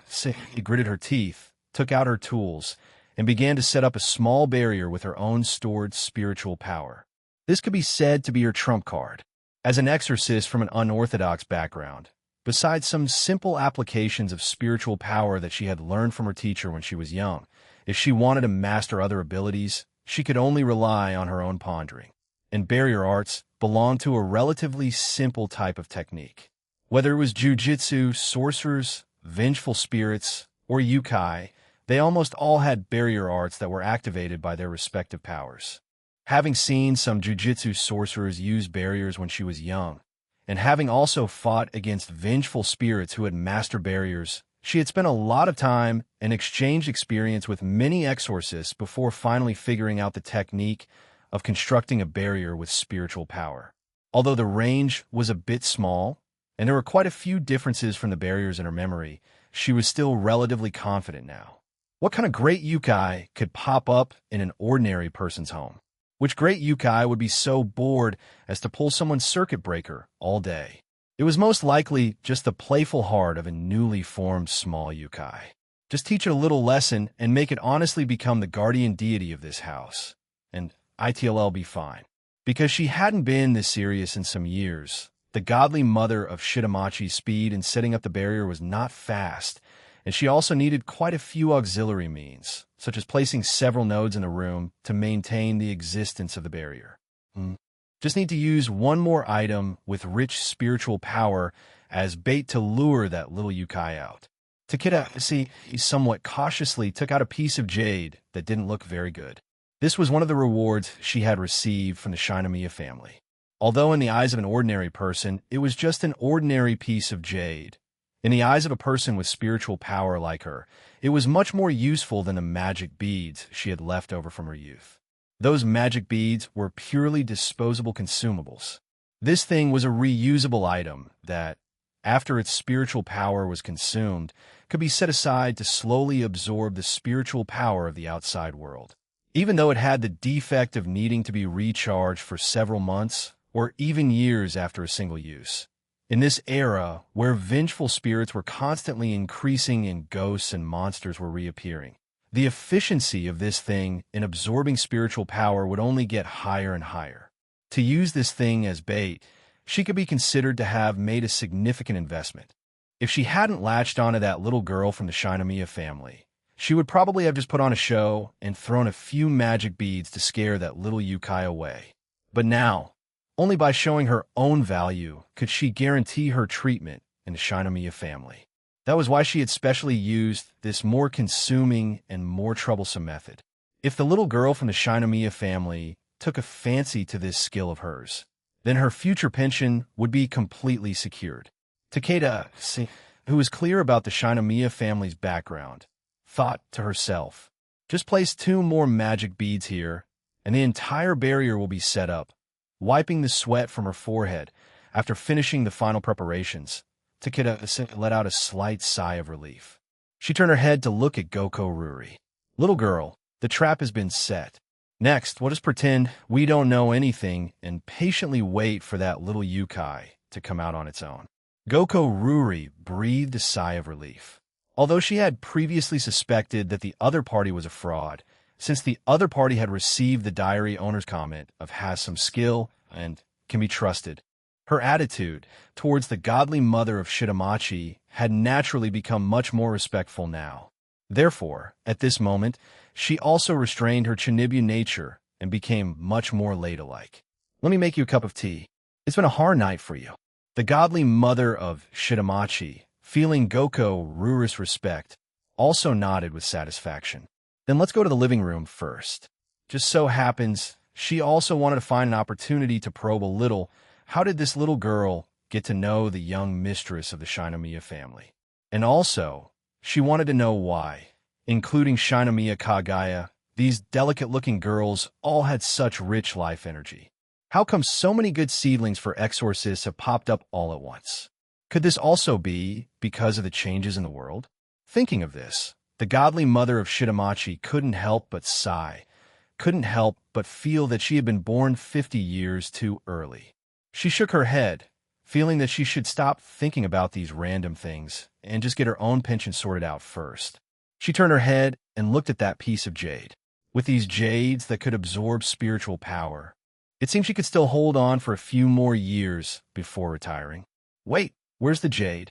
gritted her teeth, took out her tools, and began to set up a small barrier with her own stored spiritual power. This could be said to be her trump card. As an exorcist from an unorthodox background, besides some simple applications of spiritual power that she had learned from her teacher when she was young, if she wanted to master other abilities, she could only rely on her own pondering. And barrier arts belonged to a relatively simple type of technique. Whether it was jujitsu, sorcerers, vengeful spirits, or Yukai, they almost all had barrier arts that were activated by their respective powers. Having seen some jujitsu sorcerers use barriers when she was young, and having also fought against vengeful spirits who had mastered barriers, she had spent a lot of time and exchanged experience with many exorcists before finally figuring out the technique of constructing a barrier with spiritual power. Although the range was a bit small, and there were quite a few differences from the barriers in her memory, she was still relatively confident now. What kind of great Yukai could pop up in an ordinary person's home? Which great Yukai would be so bored as to pull someone's circuit breaker all day? It was most likely just the playful heart of a newly formed small Yukai. Just teach it a little lesson and make it honestly become the guardian deity of this house. And ITLL be fine. Because she hadn't been this serious in some years, the godly mother of Shitamachi's speed in setting up the barrier was not fast, and she also needed quite a few auxiliary means, such as placing several nodes in the room to maintain the existence of the barrier. Just need to use one more item with rich spiritual power as bait to lure that little Yukai out. Takeda, he somewhat cautiously took out a piece of jade that didn't look very good. This was one of the rewards she had received from the Shinomiya family. Although in the eyes of an ordinary person, it was just an ordinary piece of jade. In the eyes of a person with spiritual power like her, it was much more useful than the magic beads she had left over from her youth. Those magic beads were purely disposable consumables. This thing was a reusable item that, after its spiritual power was consumed, could be set aside to slowly absorb the spiritual power of the outside world. Even though it had the defect of needing to be recharged for several months or even years after a single use. In this era, where vengeful spirits were constantly increasing and ghosts and monsters were reappearing, the efficiency of this thing in absorbing spiritual power would only get higher and higher. To use this thing as bait, she could be considered to have made a significant investment. If she hadn't latched onto that little girl from the Shinomiya family, she would probably have just put on a show and thrown a few magic beads to scare that little Yukai away. But now, only by showing her own value could she guarantee her treatment in the Shinomiya family. That was why she had specially used this more consuming and more troublesome method. If the little girl from the Shinomiya family took a fancy to this skill of hers, then her future pension would be completely secured. Takeda, who was clear about the Shinomiya family's background, thought to herself, just place 2 more magic beads here, and the entire barrier will be set up. Wiping the sweat from her forehead after finishing the final preparations, Takeda let out a slight sigh of relief. She turned her head to look at Goko Ruri. Little girl, the trap has been set. Next, we'll just pretend we don't know anything and patiently wait for that little yukai to come out on its own. Goko Ruri breathed a sigh of relief. Although she had previously suspected that the other party was a fraud, since the other party had received the diary owner's comment of has some skill and can be trusted, her attitude towards the godly mother of Shitamachi had naturally become much more respectful now. Therefore, at this moment, she also restrained her Chinibu nature and became much more ladylike. Let me make you a cup of tea. It's been a hard night for you. The godly mother of Shitamachi, feeling Goko Ruri's respect, also nodded with satisfaction. Then let's go to the living room first. Just so happens, she also wanted to find an opportunity to probe a little. How did this little girl get to know the young mistress of the Shinomiya family? And also, she wanted to know why, including Shinomiya Kagaya, these delicate-looking girls all had such rich life energy. How come so many good seedlings for exorcists have popped up all at once? Could this also be because of the changes in the world? Thinking of this, the godly mother of Shitamachi couldn't help but sigh, couldn't help but feel that she had been born 50 years too early. She shook her head, feeling that she should stop thinking about these random things and just get her own pension sorted out first. She turned her head and looked at that piece of jade. With these jades that could absorb spiritual power, it seemed she could still hold on for a few more years before retiring. Wait, where's the jade?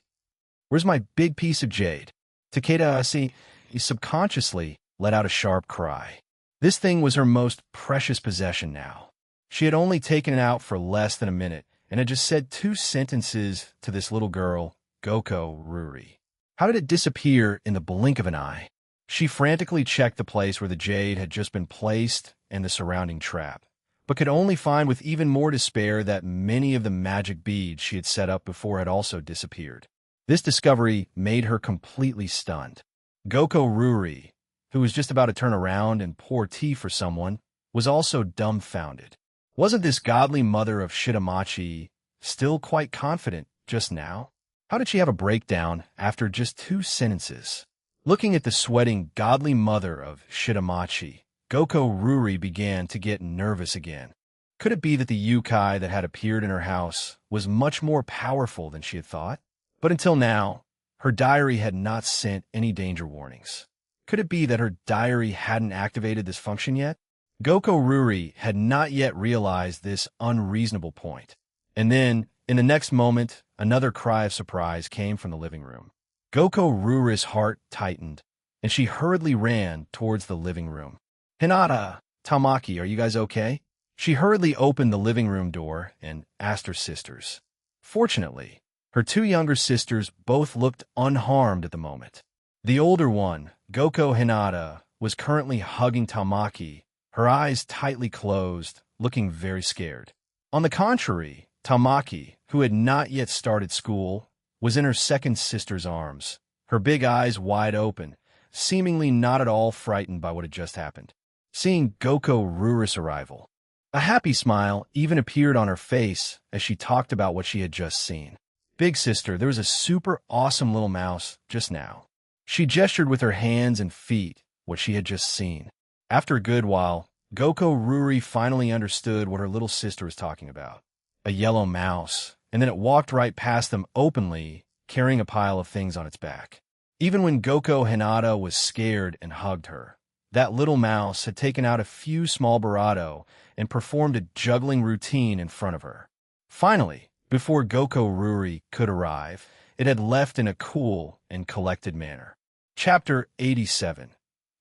Where's my big piece of jade? Takeda he subconsciously let out a sharp cry. This thing was her most precious possession now. She had only taken it out for less than a minute and had just said 2 sentences to this little girl, Goko Ruri. How did it disappear in the blink of an eye? She frantically checked the place where the jade had just been placed and the surrounding trap, but could only find with even more despair that many of the magic beads she had set up before had also disappeared. This discovery made her completely stunned. Goko Ruri, who was just about to turn around and pour tea for someone, was also dumbfounded. Wasn't this godly mother of Shitamachi still quite confident just now? How did she have a breakdown after just 2 sentences? Looking at the sweating godly mother of Shitamachi, Goko Ruri began to get nervous again. Could it be that the yukai that had appeared in her house was much more powerful than she had thought? But until now, her diary had not sent any danger warnings. Could it be that her diary hadn't activated this function yet? Goko Ruri had not yet realized this unreasonable point. And then, in the next moment, another cry of surprise came from the living room. Goko Ruri's heart tightened, and she hurriedly ran towards the living room. Hinata, Tamaki, are you guys okay? She hurriedly opened the living room door and asked her sisters. Fortunately, her 2 younger sisters both looked unharmed at the moment. The older one, Goko Hinata, was currently hugging Tamaki, her eyes tightly closed, looking very scared. On the contrary, Tamaki, who had not yet started school, was in her second sister's arms, her big eyes wide open, seemingly not at all frightened by what had just happened. Seeing Goko Ruri's arrival, a happy smile even appeared on her face as she talked about what she had just seen. Big sister, there was a super awesome little mouse just now. She gestured with her hands and feet what she had just seen. After a good while, Goko Ruri finally understood what her little sister was talking about. A yellow mouse, and then it walked right past them openly, carrying a pile of things on its back. Even when Goko Hinata was scared and hugged her, that little mouse had taken out a few small barato and performed a juggling routine in front of her. Finally, before Goko Ruri could arrive, it had left in a cool and collected manner. Chapter 87.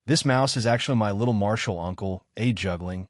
This mouse is actually my little martial uncle, a juggling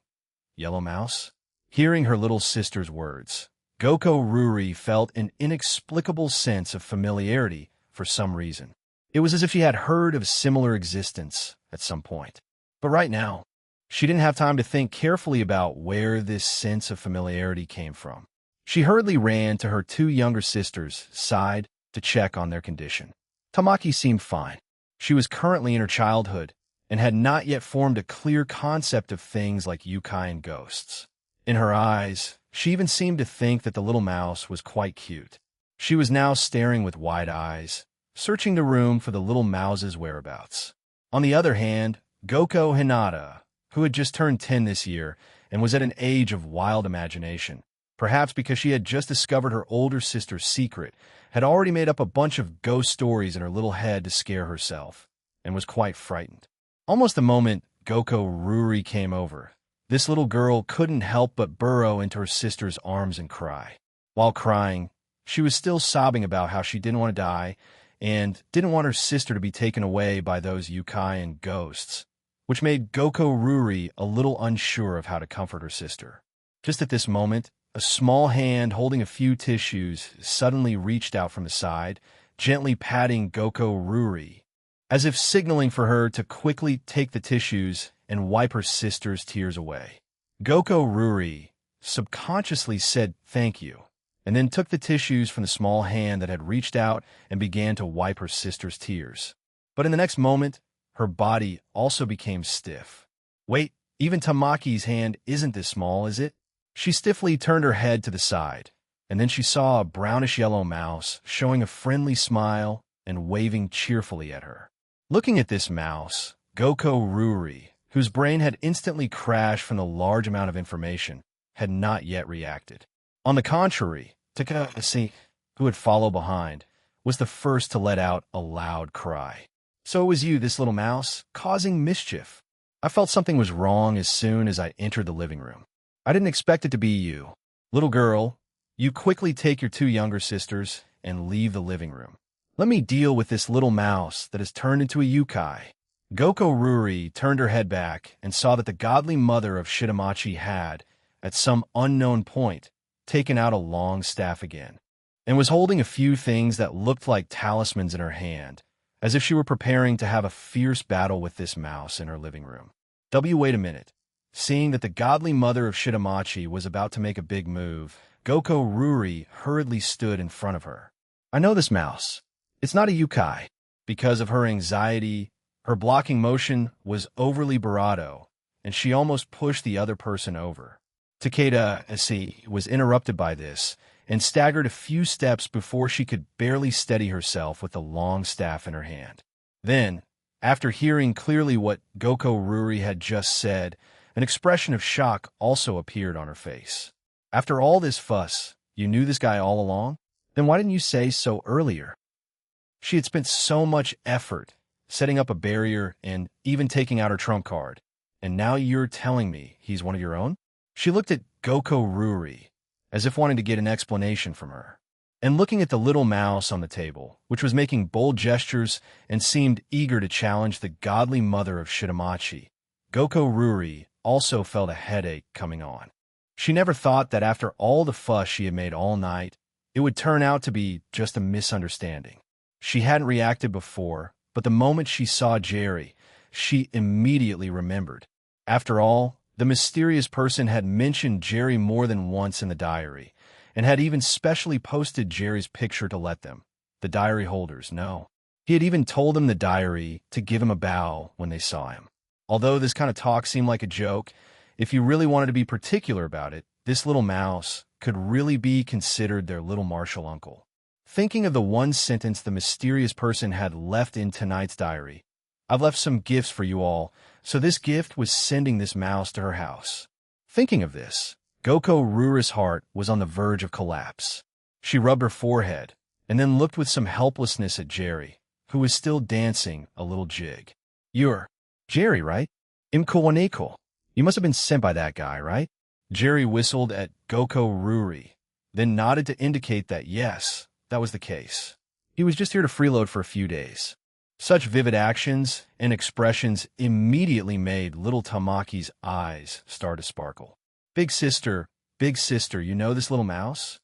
yellow mouse. Hearing her little sister's words, Goko Ruri felt an inexplicable sense of familiarity for some reason. It was as if she had heard of a similar existence at some point. But right now, she didn't have time to think carefully about where this sense of familiarity came from. She hurriedly ran to her two younger sisters' side to check on their condition. Tamaki seemed fine. She was currently in her childhood and had not yet formed a clear concept of things like yokai and ghosts. In her eyes, she even seemed to think that the little mouse was quite cute. She was now staring with wide eyes, searching the room for the little mouse's whereabouts. On the other hand, Goko Hinata, who had just turned 10 this year and was at an age of wild imagination, perhaps because she had just discovered her older sister's secret, had already made up a bunch of ghost stories in her little head to scare herself, and was quite frightened. Almost the moment Goko Ruri came over, this little girl couldn't help but burrow into her sister's arms and cry. While crying, she was still sobbing about how she didn't want to die and didn't want her sister to be taken away by those yokai and ghosts, which made Goko Ruri a little unsure of how to comfort her sister. Just at this moment, a small hand holding a few tissues suddenly reached out from the side, gently patting Goko Ruri, as if signaling for her to quickly take the tissues and wipe her sister's tears away. Goko Ruri subconsciously said thank you, and then took the tissues from the small hand that had reached out and began to wipe her sister's tears. But in the next moment, her body also became stiff. Wait, even Tamaki's hand isn't this small, is it? She stiffly turned her head to the side, and then she saw a brownish-yellow mouse showing a friendly smile and waving cheerfully at her. Looking at this mouse, Goko Ruri, whose brain had instantly crashed from the large amount of information, had not yet reacted. On the contrary, Takahashi, who had followed behind, was the first to let out a loud cry. So it was you, this little mouse, causing mischief. I felt something was wrong as soon as I entered the living room. I didn't expect it to be you. Little girl, you quickly take your two younger sisters and leave the living room. Let me deal with this little mouse that has turned into a yokai. Goko Ruri turned her head back and saw that the godly mother of Shitamachi had, at some unknown point, taken out a long staff again, and was holding a few things that looked like talismans in her hand, as if she were preparing to have a fierce battle with this mouse in her living room. Wait a minute. Seeing that the godly mother of Shitamachi was about to make a big move, Goko Ruri hurriedly stood in front of her. I know this mouse. It's not a yokai. Because of her anxiety, her blocking motion was overly bravado, and she almost pushed the other person over. Takahashi was interrupted by this and staggered a few steps before she could barely steady herself with the long staff in her hand. Then, after hearing clearly what Goko Ruri had just said, an expression of shock also appeared on her face. After all this fuss, you knew this guy all along? Then why didn't you say so earlier? She had spent so much effort setting up a barrier and even taking out her trump card, and now you're telling me he's one of your own? She looked at Goko Ruri, as if wanting to get an explanation from her, and looking at the little mouse on the table, which was making bold gestures and seemed eager to challenge the godly mother of Shitamachi, Goko Ruri also felt a headache coming on. She never thought that after all the fuss she had made all night, it would turn out to be just a misunderstanding. She hadn't reacted before, but the moment she saw Jerry, she immediately remembered. After all, the mysterious person had mentioned Jerry more than once in the diary, and had even specially posted Jerry's picture to let them, the diary holders, know. He had even told them the diary to give him a bow when they saw him. Although this kind of talk seemed like a joke, if you really wanted to be particular about it, this little mouse could really be considered their little martial uncle. Thinking of the one sentence the mysterious person had left in tonight's diary, I've left some gifts for you all, so this gift was sending this mouse to her house. Thinking of this, Goko Ruri's heart was on the verge of collapse. She rubbed her forehead, and then looked with some helplessness at Jerry, who was still dancing a little jig. You're Jerry, right? Imkowaneko. You must have been sent by that guy, right? Jerry whistled at Goko Ruri, then nodded to indicate that yes, that was the case. He was just here to freeload for a few days. Such vivid actions and expressions immediately made little Tamaki's eyes start to sparkle. Big sister, you know this little mouse?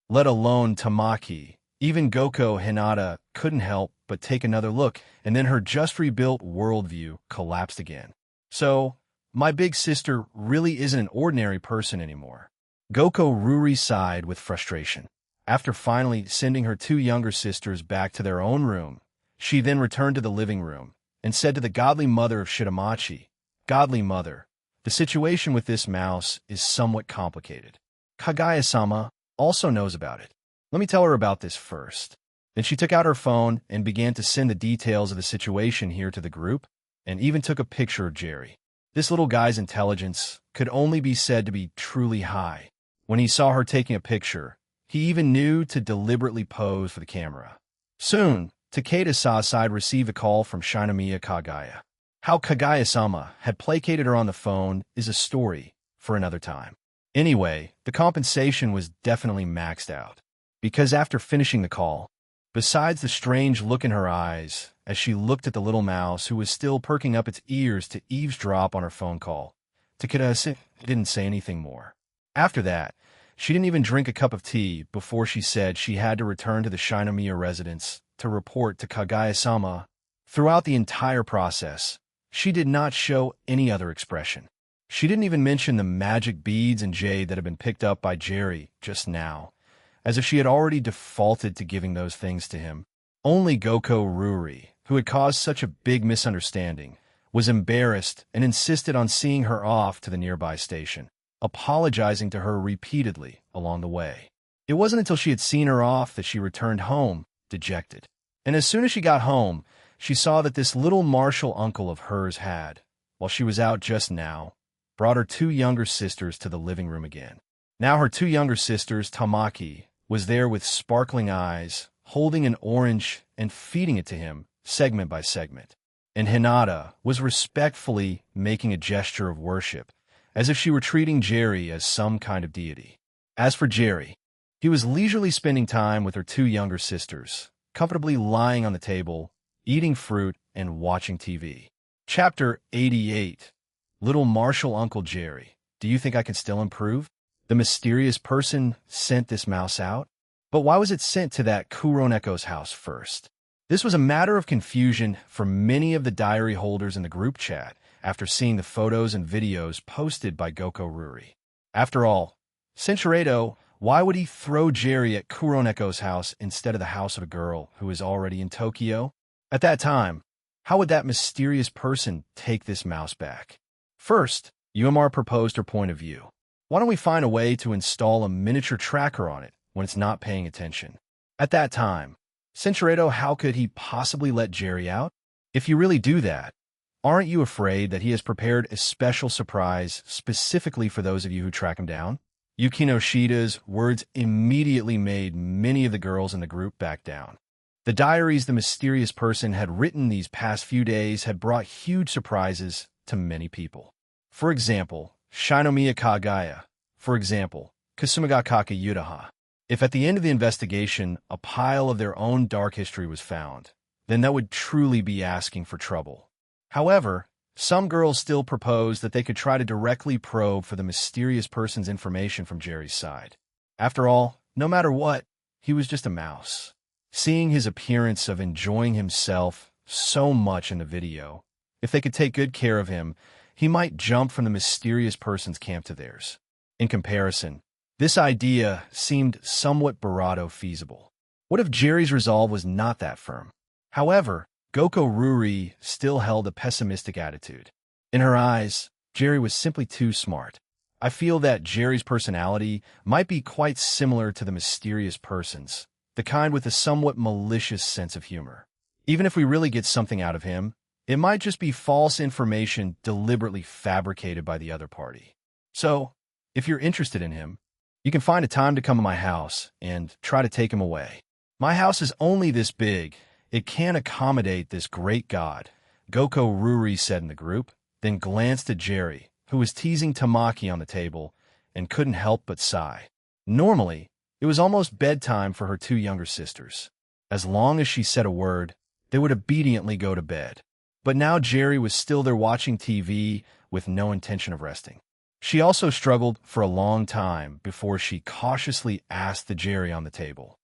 Let alone Tamaki, Even Goko Hinata couldn't help but take another look, and then her just-rebuilt worldview collapsed again. So, my big sister really isn't an ordinary person anymore. Goko Ruri sighed with frustration. After finally sending her two younger sisters back to their own room, she then returned to the living room and said to the godly mother of Shitamachi, "Godly mother, the situation with this mouse is somewhat complicated. Kagaya-sama also knows about it. Let me tell her about this first." Then she took out her phone and began to send the details of the situation here to the group, and even took a picture of Jerry. This little guy's intelligence could only be said to be truly high. When he saw her taking a picture, he even knew to deliberately pose for the camera. Soon, Takeda-sa's side received a call from Shinomiya Kagaya. How Kagaya-sama had placated her on the phone is a story for another time. Anyway, the compensation was definitely maxed out. Because after finishing the call, besides the strange look in her eyes as she looked at the little mouse who was still perking up its ears to eavesdrop on her phone call, Takeda didn't say anything more. After that, she didn't even drink a cup of tea before she said she had to return to the Shinomiya residence to report to Kagaya-sama. Throughout the entire process, she did not show any other expression. She didn't even mention the magic beads and jade that had been picked up by Jerry just now, as if she had already defaulted to giving those things to him. Only Goko Ruri, who had caused such a big misunderstanding, was embarrassed and insisted on seeing her off to the nearby station, apologizing to her repeatedly along the way. It wasn't until she had seen her off that she returned home, dejected. And as soon as she got home, she saw that this little martial uncle of hers had, while she was out just now, brought her two younger sisters to the living room again. Now her two younger sisters, Tamaki, was there with sparkling eyes, holding an orange and feeding it to him, segment by segment. And Hinata was respectfully making a gesture of worship, as if she were treating Jerry as some kind of deity. As for Jerry, he was leisurely spending time with her two younger sisters, comfortably lying on the table, eating fruit and watching TV. Chapter 88. Little Martial Uncle Jerry, do you think I can still improve? The mysterious person sent this mouse out? But why was it sent to that Kuroneko's house first? This was a matter of confusion for many of the diary holders in the group chat after seeing the photos and videos posted by Goko Ruri. After all, Shinchiredo, why would he throw Jerry at Kuroneko's house instead of the house of a girl who is already in Tokyo? At that time, how would that mysterious person take this mouse back? First, UMR proposed her point of view. Why don't we find a way to install a miniature tracker on it when it's not paying attention? At that time, Shinchiredo, how could he possibly let Jerry out? If you really do that, aren't you afraid that he has prepared a special surprise specifically for those of you who track him down? Yukino Shida's words immediately made many of the girls in the group back down. The diaries the mysterious person had written these past few days had brought huge surprises to many people. For example, Shinomiya Kagaya. For example, Kasumiga Kakayudaha. If at the end of the investigation a pile of their own dark history was found, then that would truly be asking for trouble. However, some girls still proposed that they could try to directly probe for the mysterious person's information from Jerry's side. After all, no matter what, he was just a mouse. Seeing his appearance of enjoying himself so much in the video, if they could take good care of him, he might jump from the mysterious person's camp to theirs. In comparison, this idea seemed somewhat barato feasible. What if Jerry's resolve was not that firm? However, Goko Ruri still held a pessimistic attitude. In her eyes, Jerry was simply too smart. I feel that Jerry's personality might be quite similar to the mysterious person's, the kind with a somewhat malicious sense of humor. Even if we really get something out of him, it might just be false information deliberately fabricated by the other party. So, if you're interested in him, you can find a time to come to my house and try to take him away. My house is only this big. It can't accommodate this great god, Goko Ruri said in the group, then glanced at Jerry, who was teasing Tamaki on the table, and couldn't help but sigh. Normally, it was almost bedtime for her two younger sisters. As long as she said a word, they would obediently go to bed. But now Jerry was still there watching TV with no intention of resting. She also struggled for a long time before she cautiously asked the Jerry on the table,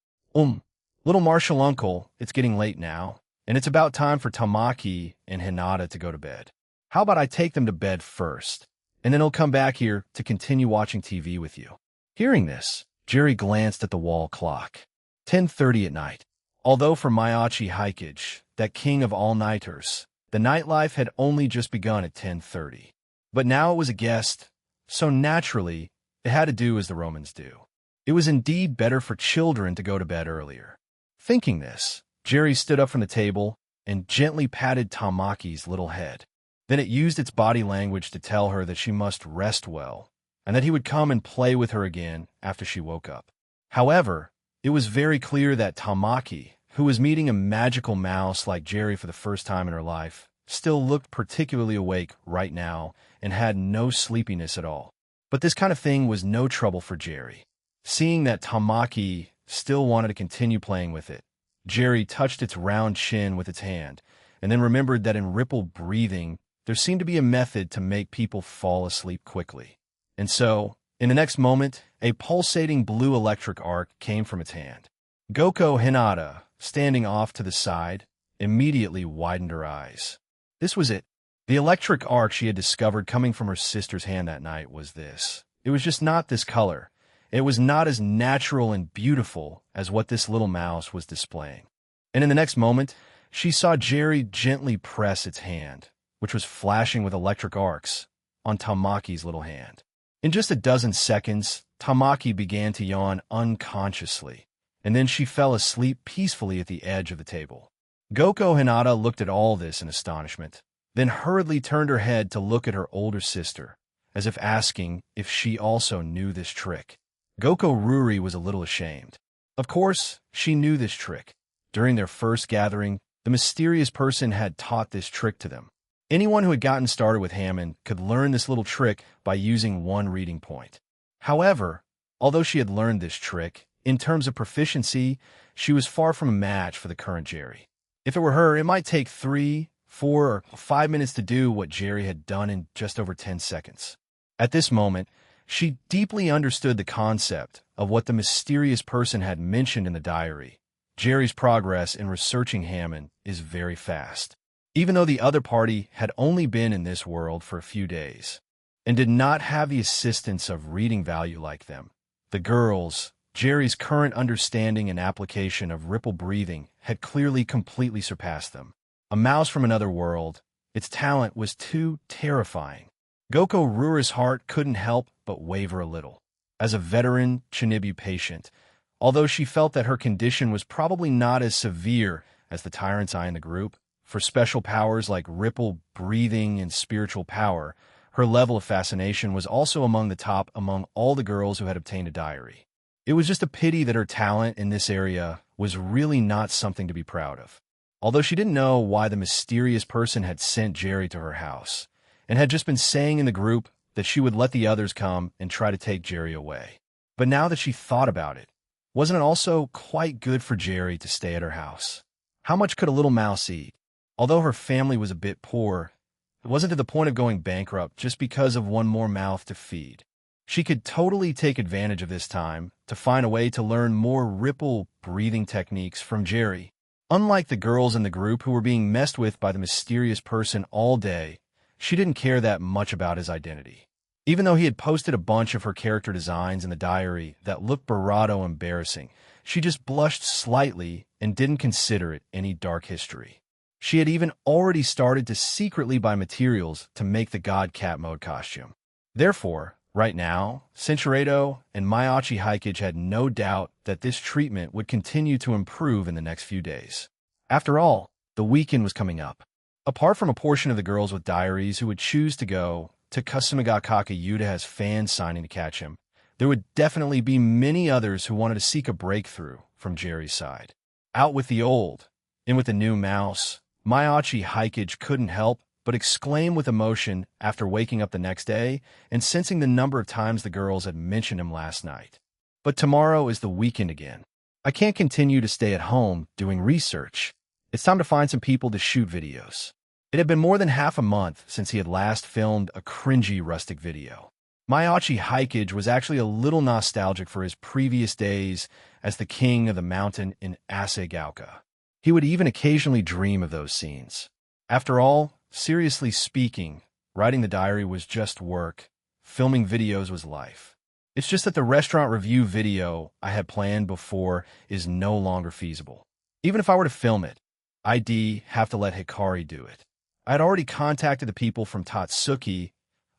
Little Marshall uncle, it's getting late now, and it's about time for Tamaki and Hinata to go to bed. How about I take them to bed first, and then I'll come back here to continue watching TV with you." Hearing this, Jerry glanced at the wall clock. 10:30 at night. Although for Mayachi Hikage, that king of all-nighters, the nightlife had only just begun at 10:30. But now it was a guest, so naturally, it had to do as the Romans do. It was indeed better for children to go to bed earlier. Thinking this, Jerry stood up from the table and gently patted Tamaki's little head. Then it used its body language to tell her that she must rest well, and that he would come and play with her again after she woke up. However, it was very clear that Tamaki, who was meeting a magical mouse like Jerry for the first time in her life, still looked particularly awake right now and had no sleepiness at all. But this kind of thing was no trouble for Jerry. Seeing that Tamaki still wanted to continue playing with it, Jerry touched its round chin with its hand, and then remembered that in ripple breathing, there seemed to be a method to make people fall asleep quickly. And so, in the next moment, a pulsating blue electric arc came from its hand. Goko Hinata, standing off to the side, immediately widened her eyes. This was it. The electric arc she had discovered coming from her sister's hand that night was this. It was just not this color. It was not as natural and beautiful as what this little mouse was displaying. And in the next moment, she saw Jerry gently press its hand, which was flashing with electric arcs, on Tamaki's little hand. In just a dozen seconds, Tamaki began to yawn unconsciously, and then she fell asleep peacefully at the edge of the table. Goko Hinata looked at all this in astonishment, then hurriedly turned her head to look at her older sister, as if asking if she also knew this trick. Goko Ruri was a little ashamed. Of course, she knew this trick. During their first gathering, the mysterious person had taught this trick to them. Anyone who had gotten started with Hammond could learn this little trick by using one reading point. However, although she had learned this trick, in terms of proficiency, she was far from a match for the current Jerry. If it were her, it might take 3, 4, or 5 minutes to do what Jerry had done in just over 10 seconds. At this moment, she deeply understood the concept of what the mysterious person had mentioned in the diary. Jerry's progress in researching Hammond is very fast, even though the other party had only been in this world for a few days, and did not have the assistance of reading value like them. The girls, Jerry's current understanding and application of ripple breathing had clearly completely surpassed them. A mouse from another world, its talent was too terrifying. Goko Rura's heart couldn't help but waver a little. As a veteran Chinibu patient, although she felt that her condition was probably not as severe as the tyrant's eye in the group, for special powers like ripple breathing and spiritual power, her level of fascination was also among the top among all the girls who had obtained a diary. It was just a pity that her talent in this area was really not something to be proud of. Although she didn't know why the mysterious person had sent Jerry to her house, and had just been saying in the group that she would let the others come and try to take Jerry away. But now that she thought about it, wasn't it also quite good for Jerry to stay at her house? How much could a little mouse eat? Although her family was a bit poor, it wasn't to the point of going bankrupt just because of one more mouth to feed. She could totally take advantage of this time to find a way to learn more ripple breathing techniques from Jerry. Unlike the girls in the group who were being messed with by the mysterious person all day, she didn't care that much about his identity. Even though he had posted a bunch of her character designs in the diary that looked bravado embarrassing, she just blushed slightly and didn't consider it any dark history. She had even already started to secretly buy materials to make the God Cat Mode costume. Therefore, right now, Cinchuredo and Mayachi Hikage had no doubt that this treatment would continue to improve in the next few days. After all, the weekend was coming up. Apart from a portion of the girls with diaries who would choose to go to Kasumigakaka Yuta as fans signing to catch him, there would definitely be many others who wanted to seek a breakthrough from Jerry's side. Out with the old, in with the new mouse, Mayachi Hikage couldn't help but exclaim with emotion after waking up the next day and sensing the number of times the girls had mentioned him last night. But tomorrow is the weekend again. I can't continue to stay at home doing research. It's time to find some people to shoot videos. It had been more than half a month since he had last filmed a cringy rustic video. Mayachi Hikage was actually a little nostalgic for his previous days as the king of the mountain in Asaigauka. He would even occasionally dream of those scenes. After all, seriously speaking, writing the diary was just work. Filming videos was life. It's just that the restaurant review video I had planned before is no longer feasible. Even if I were to film it, I'd have to let Hikari do it. I had already contacted the people from Tatsuki.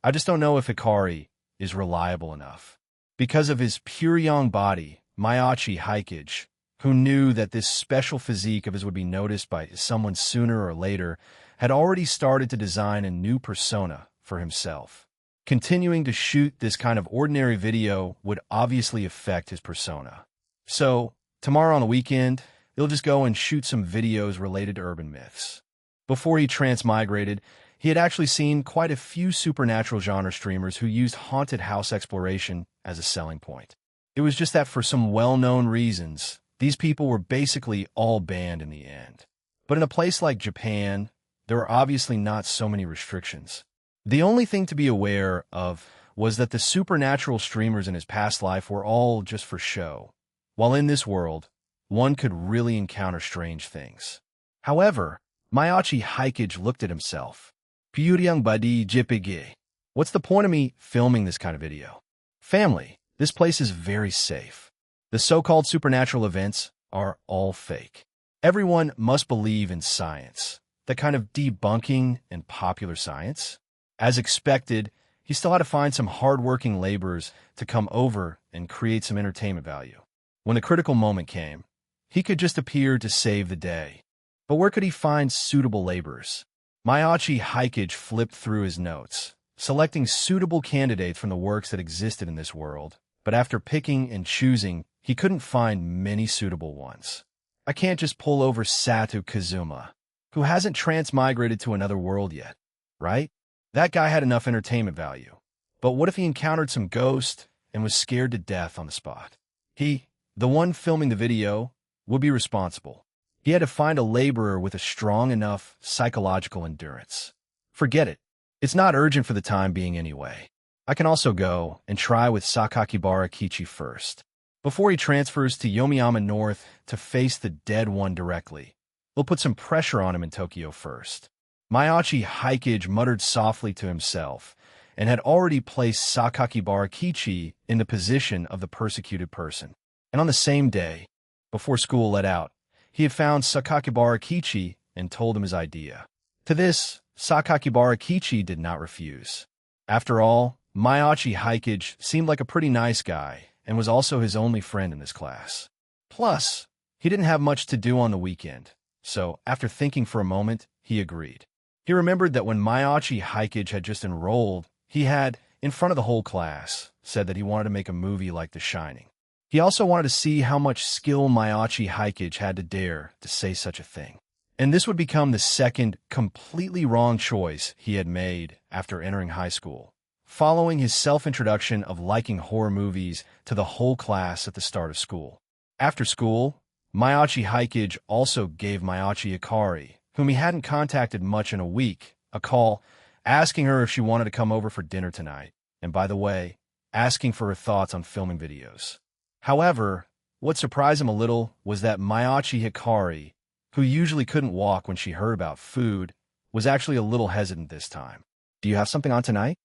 I just don't know if Hikari is reliable enough. Because of his pure young body, Mayachi Hikage, who knew that this special physique of his would be noticed by someone sooner or later, had already started to design a new persona for himself. Continuing to shoot this kind of ordinary video would obviously affect his persona. So, tomorrow on the weekend, he'll just go and shoot some videos related to urban myths. Before he transmigrated, he had actually seen quite a few supernatural genre streamers who used haunted house exploration as a selling point. It was just that for some well-known reasons, these people were basically all banned in the end. But in a place like Japan, there were obviously not so many restrictions. The only thing to be aware of was that the supernatural streamers in his past life were all just for show, while in this world, one could really encounter strange things. However, Mayachi Hikage looked at himself. Pyuryang badi jipige. What's the point of me filming this kind of video? Family, this place is very safe. The so-called supernatural events are all fake. Everyone must believe in science, that kind of debunking and popular science. As expected, he still had to find some hard-working laborers to come over and create some entertainment value. When the critical moment came, he could just appear to save the day. But where could he find suitable laborers? Mayachi Hikage flipped through his notes, selecting suitable candidates from the works that existed in this world, but after picking and choosing, he couldn't find many suitable ones. I can't just pull over Satu Kazuma, who hasn't transmigrated to another world yet, right? That guy had enough entertainment value. But what if he encountered some ghost and was scared to death on the spot? He, the one filming the video, would be responsible. He had to find a laborer with a strong enough psychological endurance. Forget it. It's not urgent for the time being anyway. I can also go and try with Sakakibara Kichi first, before he transfers to Yomiyama North to face the dead one directly. We'll put some pressure on him in Tokyo first. Mayachi Hikage muttered softly to himself, and had already placed Sakakibara Kichi in the position of the persecuted person. And on the same day, before school let out, he had found Sakakibara Kichi and told him his idea. To this, Sakakibara Kichi did not refuse. After all, Mayachi Hikage seemed like a pretty nice guy and was also his only friend in this class. Plus, he didn't have much to do on the weekend, so after thinking for a moment, he agreed. He remembered that when Mayachi Hikage had just enrolled, he had, in front of the whole class, said that he wanted to make a movie like The Shining. He also wanted to see how much skill Mayachi Hikage had to dare to say such a thing. And this would become the second completely wrong choice he had made after entering high school, following his self-introduction of liking horror movies to the whole class at the start of school. After school, Mayachi Hikage also gave Mayachi Hikari, whom he hadn't contacted much in a week, a call, asking her if she wanted to come over for dinner tonight, and by the way, asking for her thoughts on filming videos. However, what surprised him a little was that Mayachi Hikari, who usually couldn't walk when she heard about food, was actually a little hesitant this time. Do you have something on tonight?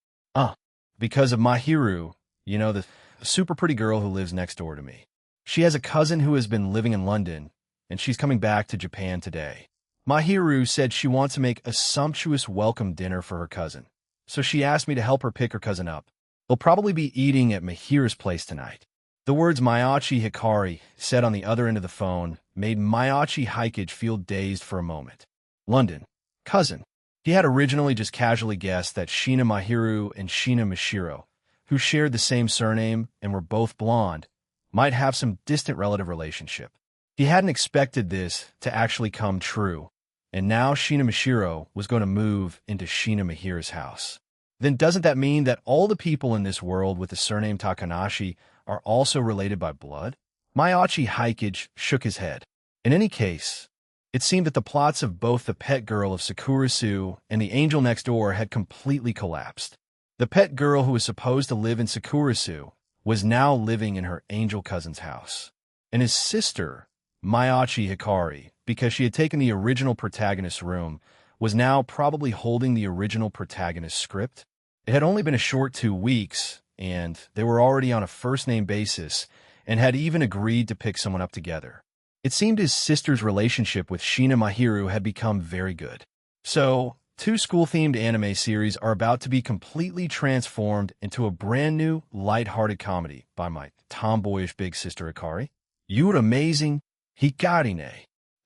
Because of Mahiru, the super pretty girl who lives next door to me. She has a cousin who has been living in London, and she's coming back to Japan today. Mahiru said she wants to make a sumptuous welcome dinner for her cousin, so she asked me to help her pick her cousin up. They'll probably be eating at Mahiru's place tonight. The words Mayachi Hikari said on the other end of the phone made Mayachi Hikage feel dazed for a moment. London. Cousin. He had originally just casually guessed that Shina Mahiru and Shina Mishiro, who shared the same surname and were both blonde, might have some distant relative relationship. He hadn't expected this to actually come true, and now Shina Mishiro was going to move into Shina Mahiru's house. Then doesn't that mean that all the people in this world with the surname Takanashi are also related by blood? Mayachi Hikage shook his head. In any case, it seemed that the plots of both the pet girl of Sakurasu and the angel next door had completely collapsed. The pet girl who was supposed to live in Sakurasu was now living in her angel cousin's house. And his sister, Mayachi Hikari, because she had taken the original protagonist's room, was now probably holding the original protagonist's script. It had only been a short 2 weeks, and they were already on a first-name basis and had even agreed to pick someone up together. It seemed his sister's relationship with Shina Mahiru had become very good. So, 2 school-themed anime series are about to be completely transformed into a brand-new, light-hearted comedy by my tomboyish big sister Hikari. You're amazing, Hikarine.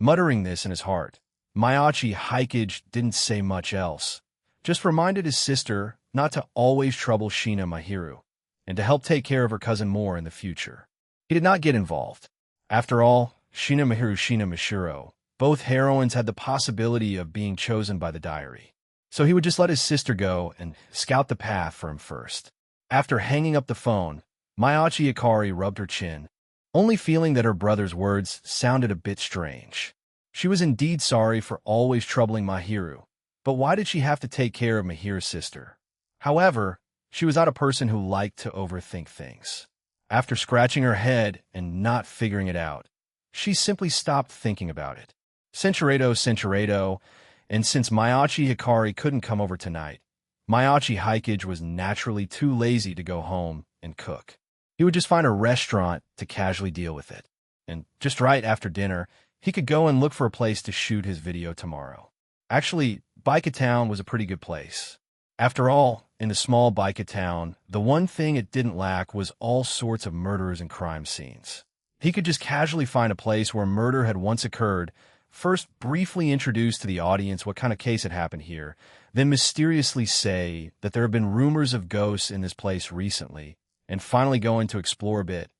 Muttering this in his heart, Mayachi Hikage didn't say much else, just reminded his sister not to always trouble Shina Mahiru, and to help take care of her cousin more in the future. He did not get involved. After all, Shina Mahiru, Shina Mashiro, both heroines had the possibility of being chosen by the diary. So he would just let his sister go and scout the path for him first. After hanging up the phone, Mayachi Hikari rubbed her chin, only feeling that her brother's words sounded a bit strange. She was indeed sorry for always troubling Mahiru, but why did she have to take care of Mahiru's sister? However, she was not a person who liked to overthink things. After scratching her head and not figuring it out, she simply stopped thinking about it. Centuredo, and since Mayachi Hikari couldn't come over tonight, Mayachi Hikage was naturally too lazy to go home and cook. He would just find a restaurant to casually deal with it. And just right after dinner, he could go and look for a place to shoot his video tomorrow. Actually, Baika Town was a pretty good place. After all, in the small Baika Town, the one thing it didn't lack was all sorts of murders and crime scenes. He could just casually find a place where murder had once occurred, first briefly introduce to the audience what kind of case had happened here, then mysteriously say that there have been rumors of ghosts in this place recently, and finally go in to explore a bit,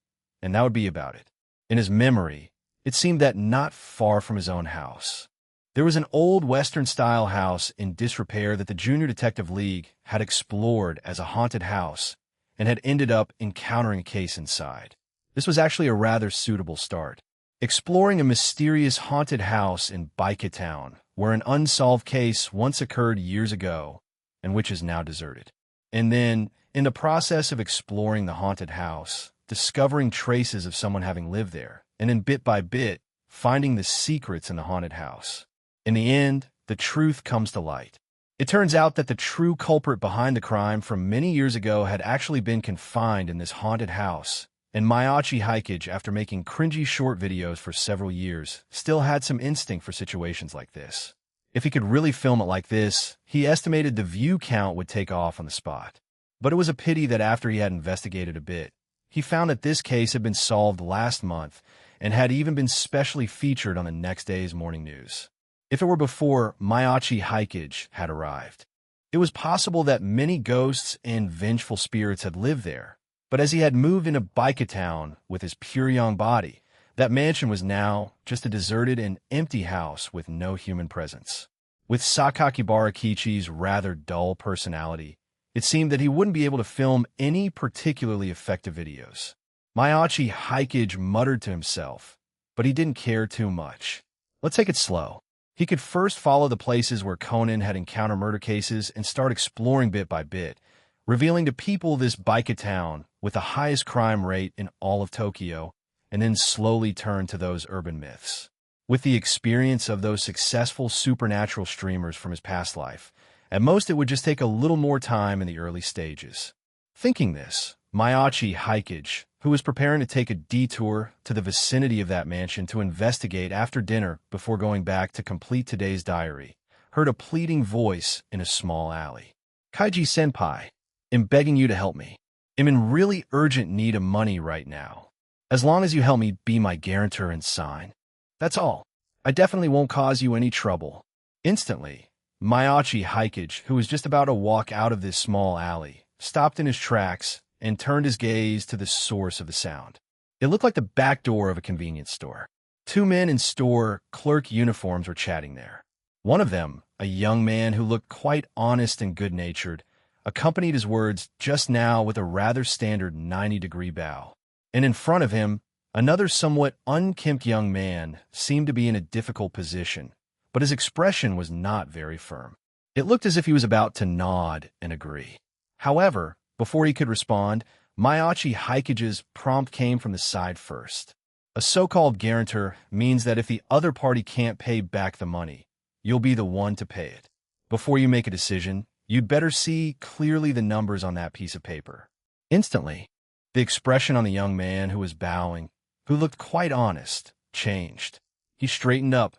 and that would be about it. In his memory, it seemed that not far from his own house, there was an old Western-style house in disrepair that the Junior Detective League had explored as a haunted house and had ended up encountering a case inside. This was actually a rather suitable start. Exploring a mysterious haunted house in Baika Town, where an unsolved case once occurred years ago, and which is now deserted. And then, in the process of exploring the haunted house, discovering traces of someone having lived there, and then bit by bit, finding the secrets in the haunted house. In the end, the truth comes to light. It turns out that the true culprit behind the crime from many years ago had actually been confined in this haunted house, and Mayachi Hikage, after making cringy short videos for several years, still had some instinct for situations like this. If he could really film it like this, he estimated the view count would take off on the spot. But it was a pity that after he had investigated a bit, he found that this case had been solved last month and had even been specially featured on the next day's morning news. If it were before Mayachi Hikage had arrived, it was possible that many ghosts and vengeful spirits had lived there. But as he had moved into Baika Town with his pure young body, that mansion was now just a deserted and empty house with no human presence. With Sakakibara Kichi's rather dull personality, it seemed that he wouldn't be able to film any particularly effective videos. Mayachi Hikage muttered to himself, but he didn't care too much. Let's take it slow. He could first follow the places where Conan had encountered murder cases and start exploring bit by bit, revealing to people this Baika Town with the highest crime rate in all of Tokyo, and then slowly turn to those urban myths. With the experience of those successful supernatural streamers from his past life, at most it would just take a little more time in the early stages. Thinking this, Mayachi Hikage, who was preparing to take a detour to the vicinity of that mansion to investigate after dinner before going back to complete today's diary, heard a pleading voice in a small alley. "Kaiji-senpai, I'm begging you to help me. I'm in really urgent need of money right now. As long as you help me be my guarantor and sign. That's all. I definitely won't cause you any trouble." Instantly, Mayachi Hikage, who was just about to walk out of this small alley, stopped in his tracks and turned his gaze to the source of the sound. It looked like the back door of a convenience store. 2 men in store clerk uniforms were chatting there. One of them, a young man who looked quite honest and good-natured, accompanied his words just now with a rather standard 90-degree bow. And in front of him, another somewhat unkempt young man seemed to be in a difficult position, but his expression was not very firm. It looked as if he was about to nod and agree. However, before he could respond, Mayachi Haikage's prompt came from the side first. A so-called guarantor means that if the other party can't pay back the money, you'll be the one to pay it. Before you make a decision, you'd better see clearly the numbers on that piece of paper. Instantly, the expression on the young man who was bowing, who looked quite honest, changed. He straightened up,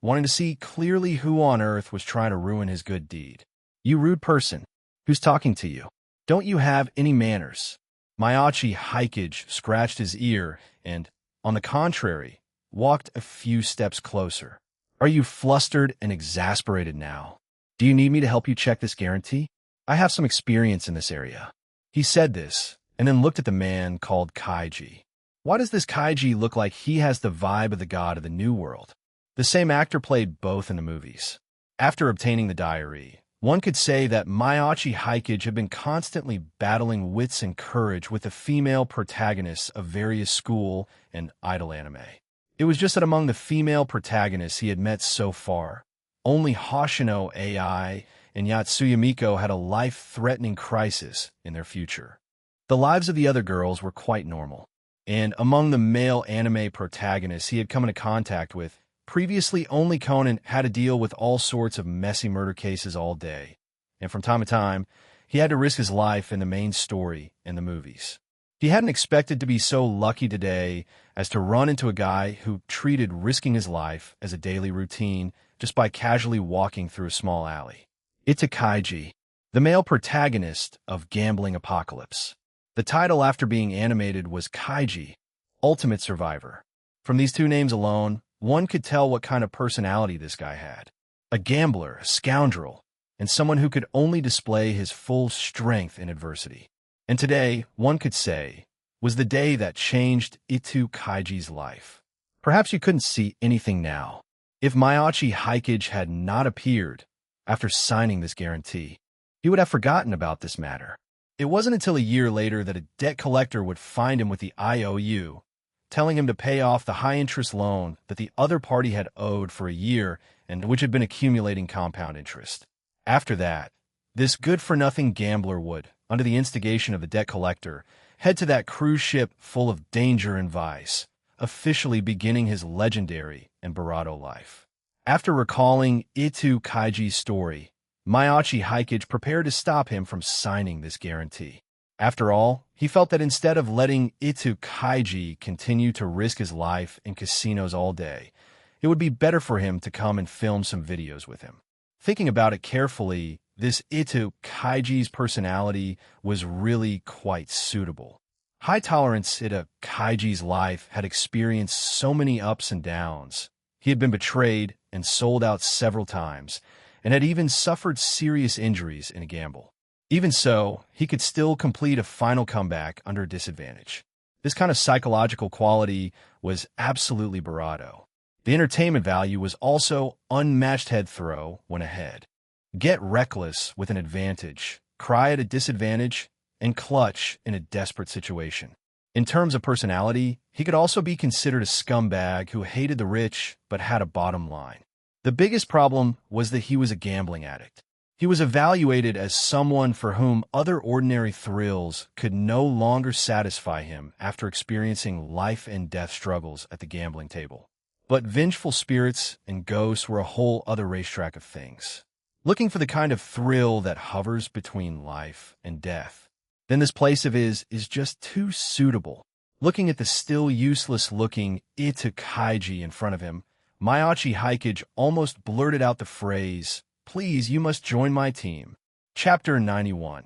wanting to see clearly who on earth was trying to ruin his good deed. "You rude person, who's talking to you? Don't you have any manners?" Mayachi Haikage scratched his ear and, on the contrary, walked a few steps closer. "Are you flustered and exasperated now? Do you need me to help you check this guarantee? I have some experience in this area." He said this, and then looked at the man called Kaiji. Why does this Kaiji look like he has the vibe of the god of the New World? The same actor played both in the movies. After obtaining the diary, one could say that Mayachi Haikage had been constantly battling wits and courage with the female protagonists of various school and idol anime. It was just that among the female protagonists he had met so far, only Hoshino AI and Yatsuya Miko had a life-threatening crisis in their future. The lives of the other girls were quite normal, and among the male anime protagonists he had come into contact with, previously only Conan had to deal with all sorts of messy murder cases all day, and from time to time, he had to risk his life in the main story in the movies. He hadn't expected to be so lucky today as to run into a guy who treated risking his life as a daily routine just by casually walking through a small alley. Kaiji, the male protagonist of Gambling Apocalypse. The title after being animated was Kaiji, Ultimate Survivor. From these two names alone, one could tell what kind of personality this guy had. A gambler, a scoundrel, and someone who could only display his full strength in adversity. And today, one could say, was the day that changed Kaiji's life. Perhaps you couldn't see anything now. If Mayachi Haikage had not appeared after signing this guarantee, he would have forgotten about this matter. It wasn't until a year later that a debt collector would find him with the IOU, telling him to pay off the high-interest loan that the other party had owed for a year and which had been accumulating compound interest. After that, this good-for-nothing gambler would, under the instigation of the debt collector, head to that cruise ship full of danger and vice, officially beginning his legendary and Barado life. After recalling Kaiji's story, Mayachi Haikage prepared to stop him from signing this guarantee. After all, he felt that instead of letting Kaiji continue to risk his life in casinos all day, it would be better for him to come and film some videos with him. Thinking about it carefully, this Kaiji's personality was really quite suitable. High tolerance Kaiji's life had experienced so many ups and downs. He had been betrayed and sold out several times, and had even suffered serious injuries in a gamble. Even so, he could still complete a final comeback under a disadvantage. This kind of psychological quality was absolutely Barado. The entertainment value was also unmatched head throw when ahead. Get reckless with an advantage, cry at a disadvantage, and clutch in a desperate situation. In terms of personality, he could also be considered a scumbag who hated the rich but had a bottom line. The biggest problem was that he was a gambling addict. He was evaluated as someone for whom other ordinary thrills could no longer satisfy him after experiencing life and death struggles at the gambling table. But vengeful spirits and ghosts were a whole other racetrack of things. Looking for the kind of thrill that hovers between life and death, then this place of his is just too suitable. Looking at the still useless-looking Kaiji in front of him, Mayachi Haikage almost blurted out the phrase, "Please, you must join my team." Chapter 91.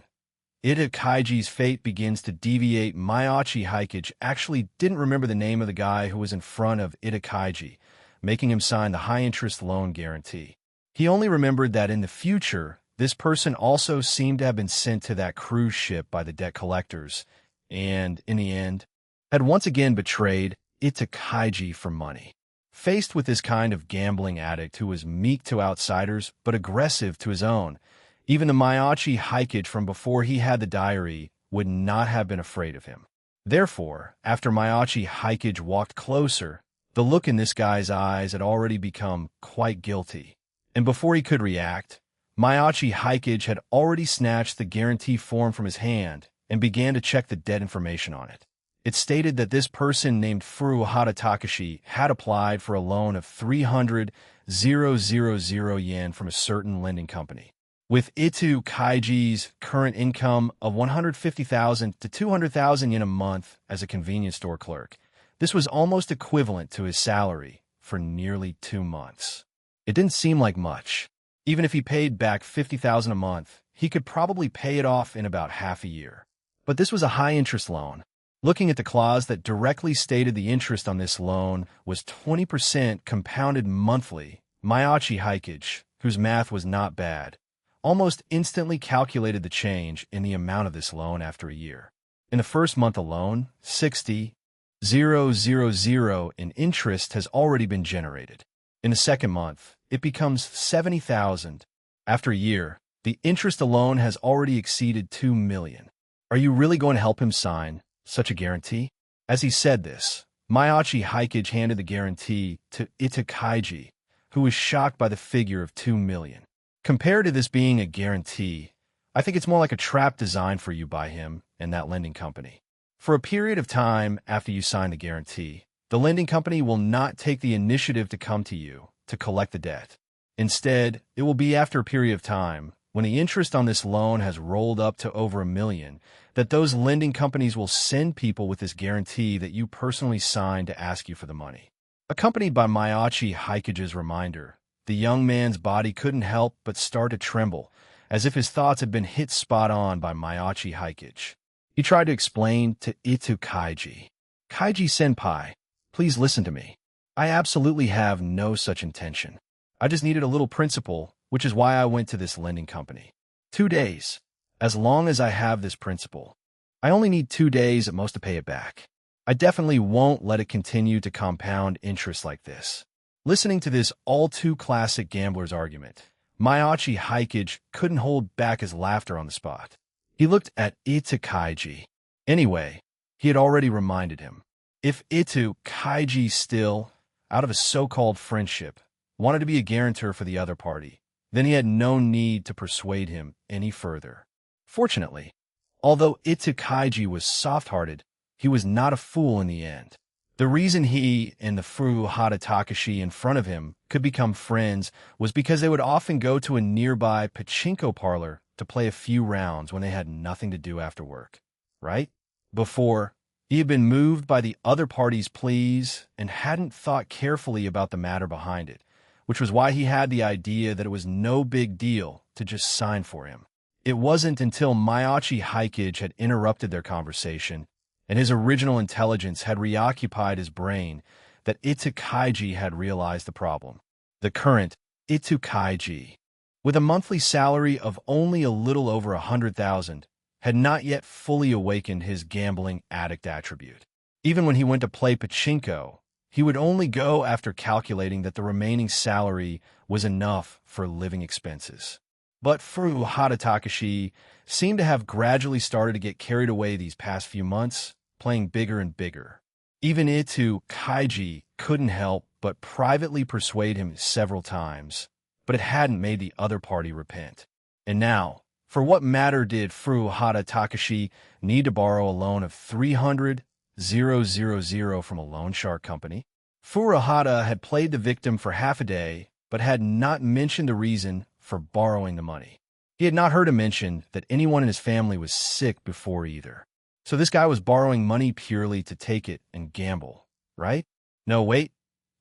Kaiji's fate begins to deviate. Mayachi Haikage actually didn't remember the name of the guy who was in front of Kaiji, making him sign the high-interest loan guarantee. He only remembered that in the future, this person also seemed to have been sent to that cruise ship by the debt collectors, and, in the end, had once again betrayed Kaiji for money. Faced with this kind of gambling addict who was meek to outsiders but aggressive to his own, even the Mayachi Haikage from before he had the diary would not have been afraid of him. Therefore, after Mayachi Haikage walked closer, the look in this guy's eyes had already become quite guilty, and before he could react, Mayachi Hikage had already snatched the guarantee form from his hand and began to check the debt information on it. It stated that this person named Furuhata Takashi had applied for a loan of 300,000 yen from a certain lending company. With Itu Kaiji's current income of 150,000 to 200,000 yen a month as a convenience store clerk, this was almost equivalent to his salary for nearly 2 months. It didn't seem like much. Even if he paid back 50,000 a month, he could probably pay it off in about half a year. But this was a high-interest loan. Looking at the clause that directly stated the interest on this loan was 20% compounded monthly, Mayachi Hikage, whose math was not bad, almost instantly calculated the change in the amount of this loan after a year. In the first month alone, 60,000 in interest has already been generated. In the second month, it becomes 70,000. After a year, the interest alone has already exceeded 2 million. Are you really going to help him sign such a guarantee? As he said this, Mayachi Hikage handed the guarantee to Itakaiji, who was shocked by the figure of 2 million. Compared to this being a guarantee, I think it's more like a trap designed for you by him and that lending company. For a period of time after you sign the guarantee, the lending company will not take the initiative to come to you to collect the debt. Instead, it will be after a period of time, when the interest on this loan has rolled up to over 1 million, that those lending companies will send people with this guarantee that you personally signed to ask you for the money. Accompanied by Mayachi Hikage's reminder, the young man's body couldn't help but start to tremble, as if his thoughts had been hit spot on by Mayachi Hikage. He tried to explain to Itu Kaiji, "Kaiji-senpai, please listen to me. I absolutely have no such intention. I just needed a little principal, which is why I went to this lending company. 2 days. As long as I have this principal. I only need 2 days at most to pay it back. I definitely won't let it continue to compound interest like this." Listening to this all-too-classic gambler's argument, Mayachi Hikage couldn't hold back his laughter on the spot. He looked at Itu Kaiji. Anyway, he had already reminded him. If Itu Kaiji still, out of a so-called friendship, wanted to be a guarantor for the other party, then he had no need to persuade him any further. Fortunately, although Itu Kaiji was soft-hearted, he was not a fool in the end. The reason he and the Furuhata Takashi in front of him could become friends was because they would often go to a nearby pachinko parlor to play a few rounds when they had nothing to do after work, right? Before, he had been moved by the other party's pleas and hadn't thought carefully about the matter behind it, which was why he had the idea that it was no big deal to just sign for him. It wasn't until Mayachi Hikage had interrupted their conversation and his original intelligence had reoccupied his brain that Itu Kaiji had realized the problem. The current Itu Kaiji, with a monthly salary of only a little over 100,000, had not yet fully awakened his gambling addict attribute. Even when he went to play pachinko, he would only go after calculating that the remaining salary was enough for living expenses. But Furuhata Takashi seemed to have gradually started to get carried away these past few months, playing bigger and bigger. Even Itu Kaiji couldn't help but privately persuade him several times, but it hadn't made the other party repent. And now, for what matter did Furuhata Takashi need to borrow a loan of 300,000 from a loan shark company? Furuhata had played the victim for half a day, but had not mentioned the reason for borrowing the money. He had not heard him mention that anyone in his family was sick before either. So this guy was borrowing money purely to take it and gamble, right? No, wait.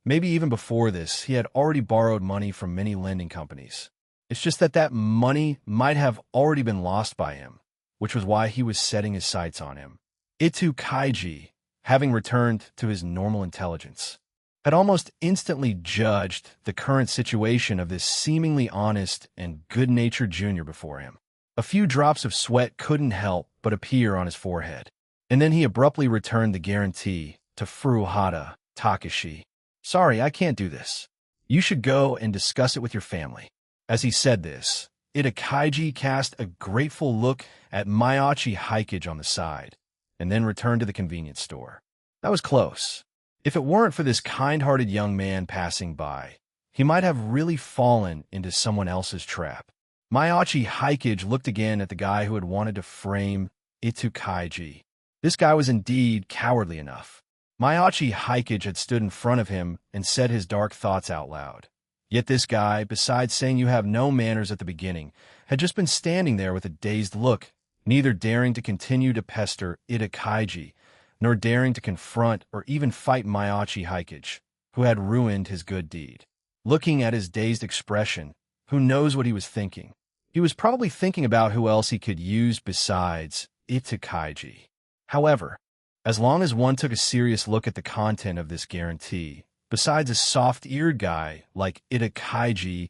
Maybe even before this, he had already borrowed money from many lending companies. It's just that that money might have already been lost by him, which was why he was setting his sights on him. Itu Kaiji, having returned to his normal intelligence, had almost instantly judged the current situation of this seemingly honest and good-natured junior before him. A few drops of sweat couldn't help but appear on his forehead, and then he abruptly returned the guarantee to Furuhata Takashi. "Sorry, I can't do this. You should go and discuss it with your family." As he said this, Itakaiji cast a grateful look at Mayachi Hikage on the side, and then returned to the convenience store. That was close. If it weren't for this kind-hearted young man passing by, he might have really fallen into someone else's trap. Mayachi Haikage looked again at the guy who had wanted to frame Itu Kaiji. This guy was indeed cowardly enough. Mayachi Haikage had stood in front of him and said his dark thoughts out loud. Yet this guy, besides saying you have no manners at the beginning, had just been standing there with a dazed look, neither daring to continue to pester Ita Kaiji, nor daring to confront or even fight Mayachi Haikage, who had ruined his good deed. Looking at his dazed expression, who knows what he was thinking? He was probably thinking about who else he could use besides Ita Kaiji. However, as long as one took a serious look at the content of this guarantee, besides a soft-eared guy like Ita Kaiji,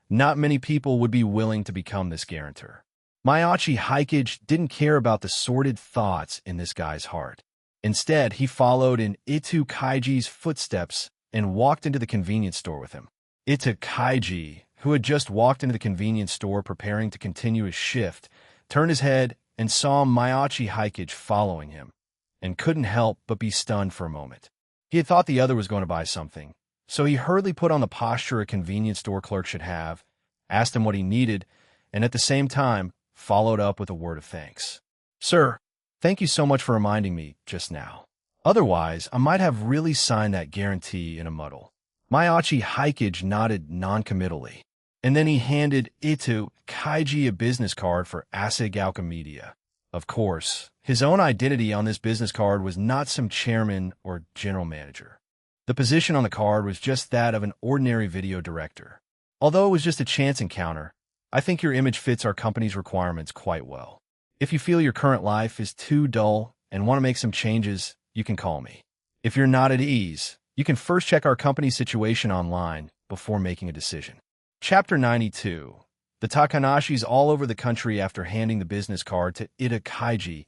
not many people would be willing to become this guarantor. Mayachi Haikage didn't care about the sordid thoughts in this guy's heart. Instead, he followed in Itu Kaiji's footsteps and walked into the convenience store with him. Ita Kaiji, who had just walked into the convenience store preparing to continue his shift, turned his head and saw Mayachi Haikage following him, and couldn't help but be stunned for a moment. He had thought the other was going to buy something, so he hurriedly put on the posture a convenience store clerk should have, asked him what he needed, and at the same time, followed up with a word of thanks. "Sir, thank you so much for reminding me just now. Otherwise, I might have really signed that guarantee in a muddle." Mayachi Haikage nodded noncommittally, and then he handed Itu Kaiji a business card for Asagauka Media. Of course, his own identity on this business card was not some chairman or general manager. The position on the card was just that of an ordinary video director. Although it was just a chance encounter, I think your image fits our company's requirements quite well. If you feel your current life is too dull and want to make some changes, you can call me. If you're not at ease, you can first check our company's situation online before making a decision. Chapter 92. The Takanashis all over the country. After handing the business card to Ita Kaiji,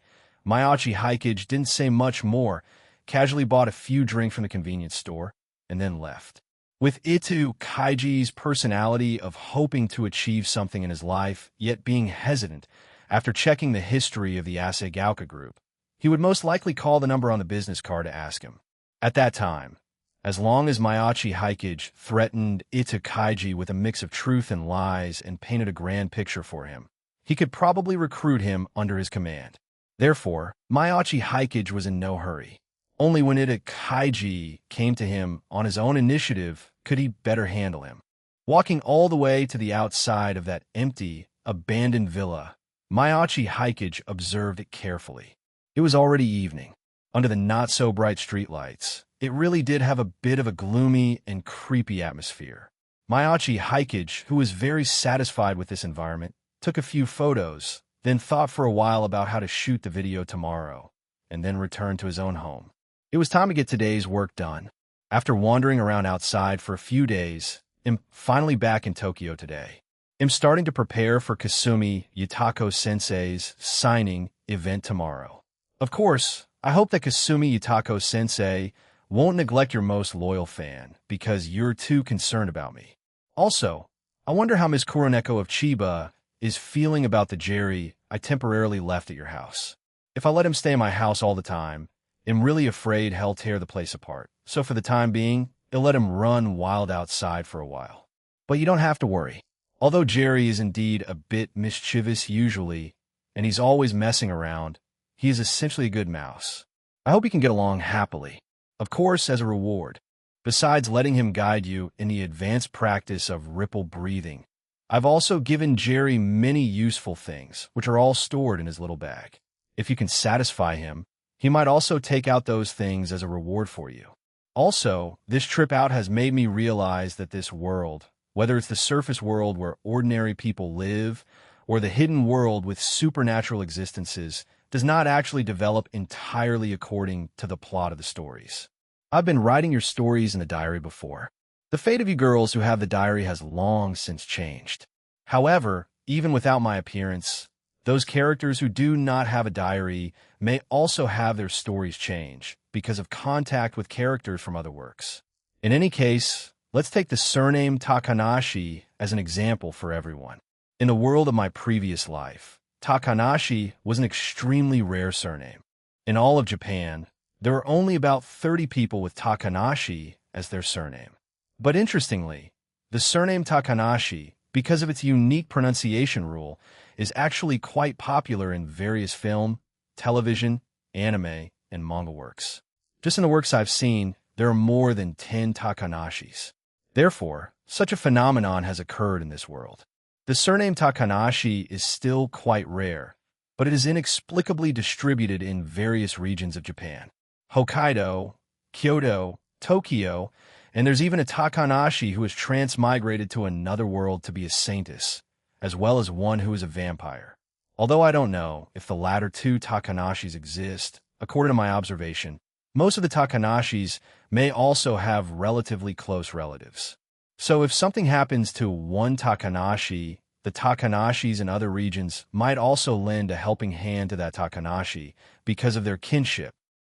Mayachi Haikage didn't say much more, casually bought a few drinks from the convenience store, and then left. With Itu Kaiji's personality of hoping to achieve something in his life, yet being hesitant, after checking the history of the Asagauka group, he would most likely call the number on the business card to ask him. At that time, as long as Mayachi Haikage threatened Ita Kaiji with a mix of truth and lies and painted a grand picture for him, he could probably recruit him under his command. Therefore, Mayachi Haikage was in no hurry. Only when Ita Kaiji came to him on his own initiative could he better handle him. Walking all the way to the outside of that empty, abandoned villa, Mayachi Haikage observed it carefully. It was already evening. Under the not-so-bright streetlights, it really did have a bit of a gloomy and creepy atmosphere. Mayachi Haikage, who was very satisfied with this environment, took a few photos, then thought for a while about how to shoot the video tomorrow, and then returned to his own home. It was time to get today's work done. After wandering around outside for a few days, I'm finally back in Tokyo today. I'm starting to prepare for Kasumi Yutako-sensei's signing event tomorrow. Of course, I hope that Kasumi Yutako-sensei won't neglect your most loyal fan because you're too concerned about me. Also, I wonder how Miss Kuroneko of Chiba is feeling about the Jerry I temporarily left at your house. If I let him stay in my house all the time, I'm really afraid he'll tear the place apart. So for the time being, I'll let him run wild outside for a while. But you don't have to worry. Although Jerry is indeed a bit mischievous usually, and he's always messing around, he is essentially a good mouse. I hope he can get along happily. Of course, as a reward, besides letting him guide you in the advanced practice of ripple breathing, I've also given Jerry many useful things, which are all stored in his little bag. If you can satisfy him, he might also take out those things as a reward for you. Also, this trip out has made me realize that this world, whether it's the surface world where ordinary people live, or the hidden world with supernatural existences, does not actually develop entirely according to the plot of the stories. I've been writing your stories in the diary before. The fate of you girls who have the diary has long since changed. However, even without my appearance, those characters who do not have a diary may also have their stories change because of contact with characters from other works. In any case, let's take the surname Takanashi as an example for everyone. In the world of my previous life, Takanashi was an extremely rare surname. In all of Japan, there are only about 30 people with Takanashi as their surname. But interestingly, the surname Takanashi because of its unique pronunciation rule, is actually quite popular in various film, television, anime, and manga works. Just in the works I've seen, there are more than 10 Takanashis. Therefore, such a phenomenon has occurred in this world. The surname Takanashi is still quite rare, but it is inexplicably distributed in various regions of Japan. Hokkaido, Kyoto, Tokyo, and there's even a Takanashi who has transmigrated to another world to be a saintess, as well as one who is a vampire. Although I don't know if the latter two Takanashis exist, according to my observation, most of the Takanashis may also have relatively close relatives. So if something happens to one Takanashi, the Takanashis in other regions might also lend a helping hand to that Takanashi because of their kinship,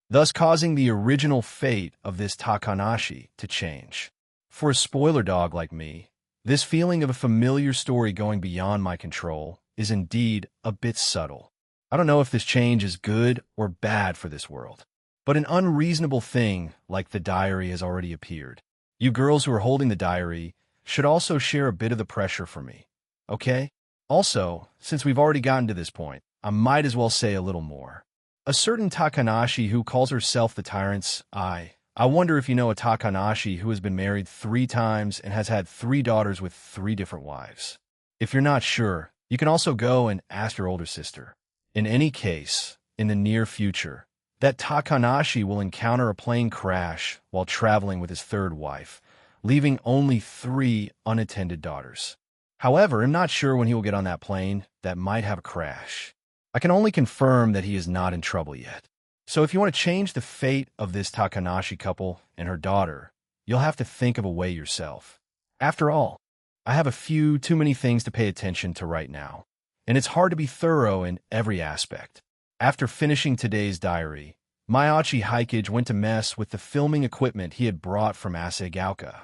thus causing the original fate of this Takanashi to change. For a spoiler dog like me, this feeling of a familiar story going beyond my control is indeed a bit subtle. I don't know if this change is good or bad for this world, but an unreasonable thing like the diary has already appeared. You girls who are holding the diary should also share a bit of the pressure for me, okay? Also, since we've already gotten to this point, I might as well say a little more. A certain Takanashi who calls herself the Tyrant's Eye. I wonder if you know a Takanashi who has been married 3 times and has had 3 daughters with 3 different wives. If you're not sure, you can also go and ask your older sister. In any case, in the near future, that Takanashi will encounter a plane crash while traveling with his 3rd wife, leaving only 3 unattended daughters. However, I'm not sure when he will get on that plane that might have a crash. I can only confirm that he is not in trouble yet. So if you want to change the fate of this Takanashi couple and her daughter, you'll have to think of a way yourself. After all, I have a few too many things to pay attention to right now, and it's hard to be thorough in every aspect. After finishing today's diary, Mayachi Hikage went to mess with the filming equipment he had brought from Asaigauka.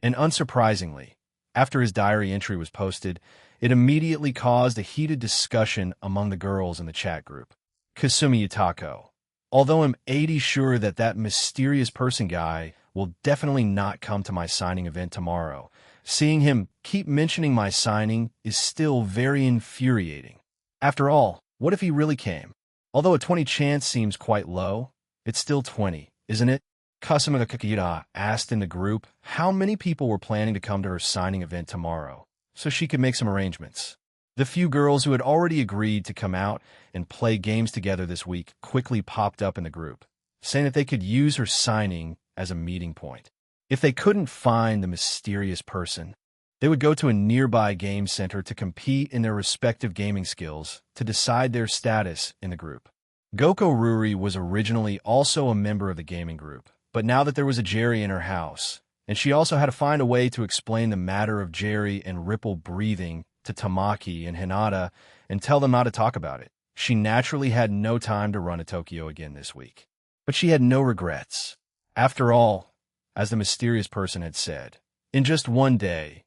And unsurprisingly, after his diary entry was posted, it immediately caused a heated discussion among the girls in the chat group. Kasumi Yutako. Although I'm 80 sure that that mysterious person guy will definitely not come to my signing event tomorrow, seeing him keep mentioning my signing is still very infuriating. After all, what if he really came? Although a 20 chance seems quite low, it's still 20, isn't it? Kasumi Kakira asked in the group how many people were planning to come to her signing event tomorrow, so she could make some arrangements. The few girls who had already agreed to come out and play games together this week quickly popped up in the group, saying that they could use her signing as a meeting point. If they couldn't find the mysterious person, they would go to a nearby game center to compete in their respective gaming skills to decide their status in the group. Goko Ruri was originally also a member of the gaming group, but now that there was a Jerry in her house, and she also had to find a way to explain the matter of Jerry and Ripple breathing to Tamaki and Hinata and tell them not to talk about it, she naturally had no time to run to Tokyo again this week. But she had no regrets. After all, as the mysterious person had said, in just one day,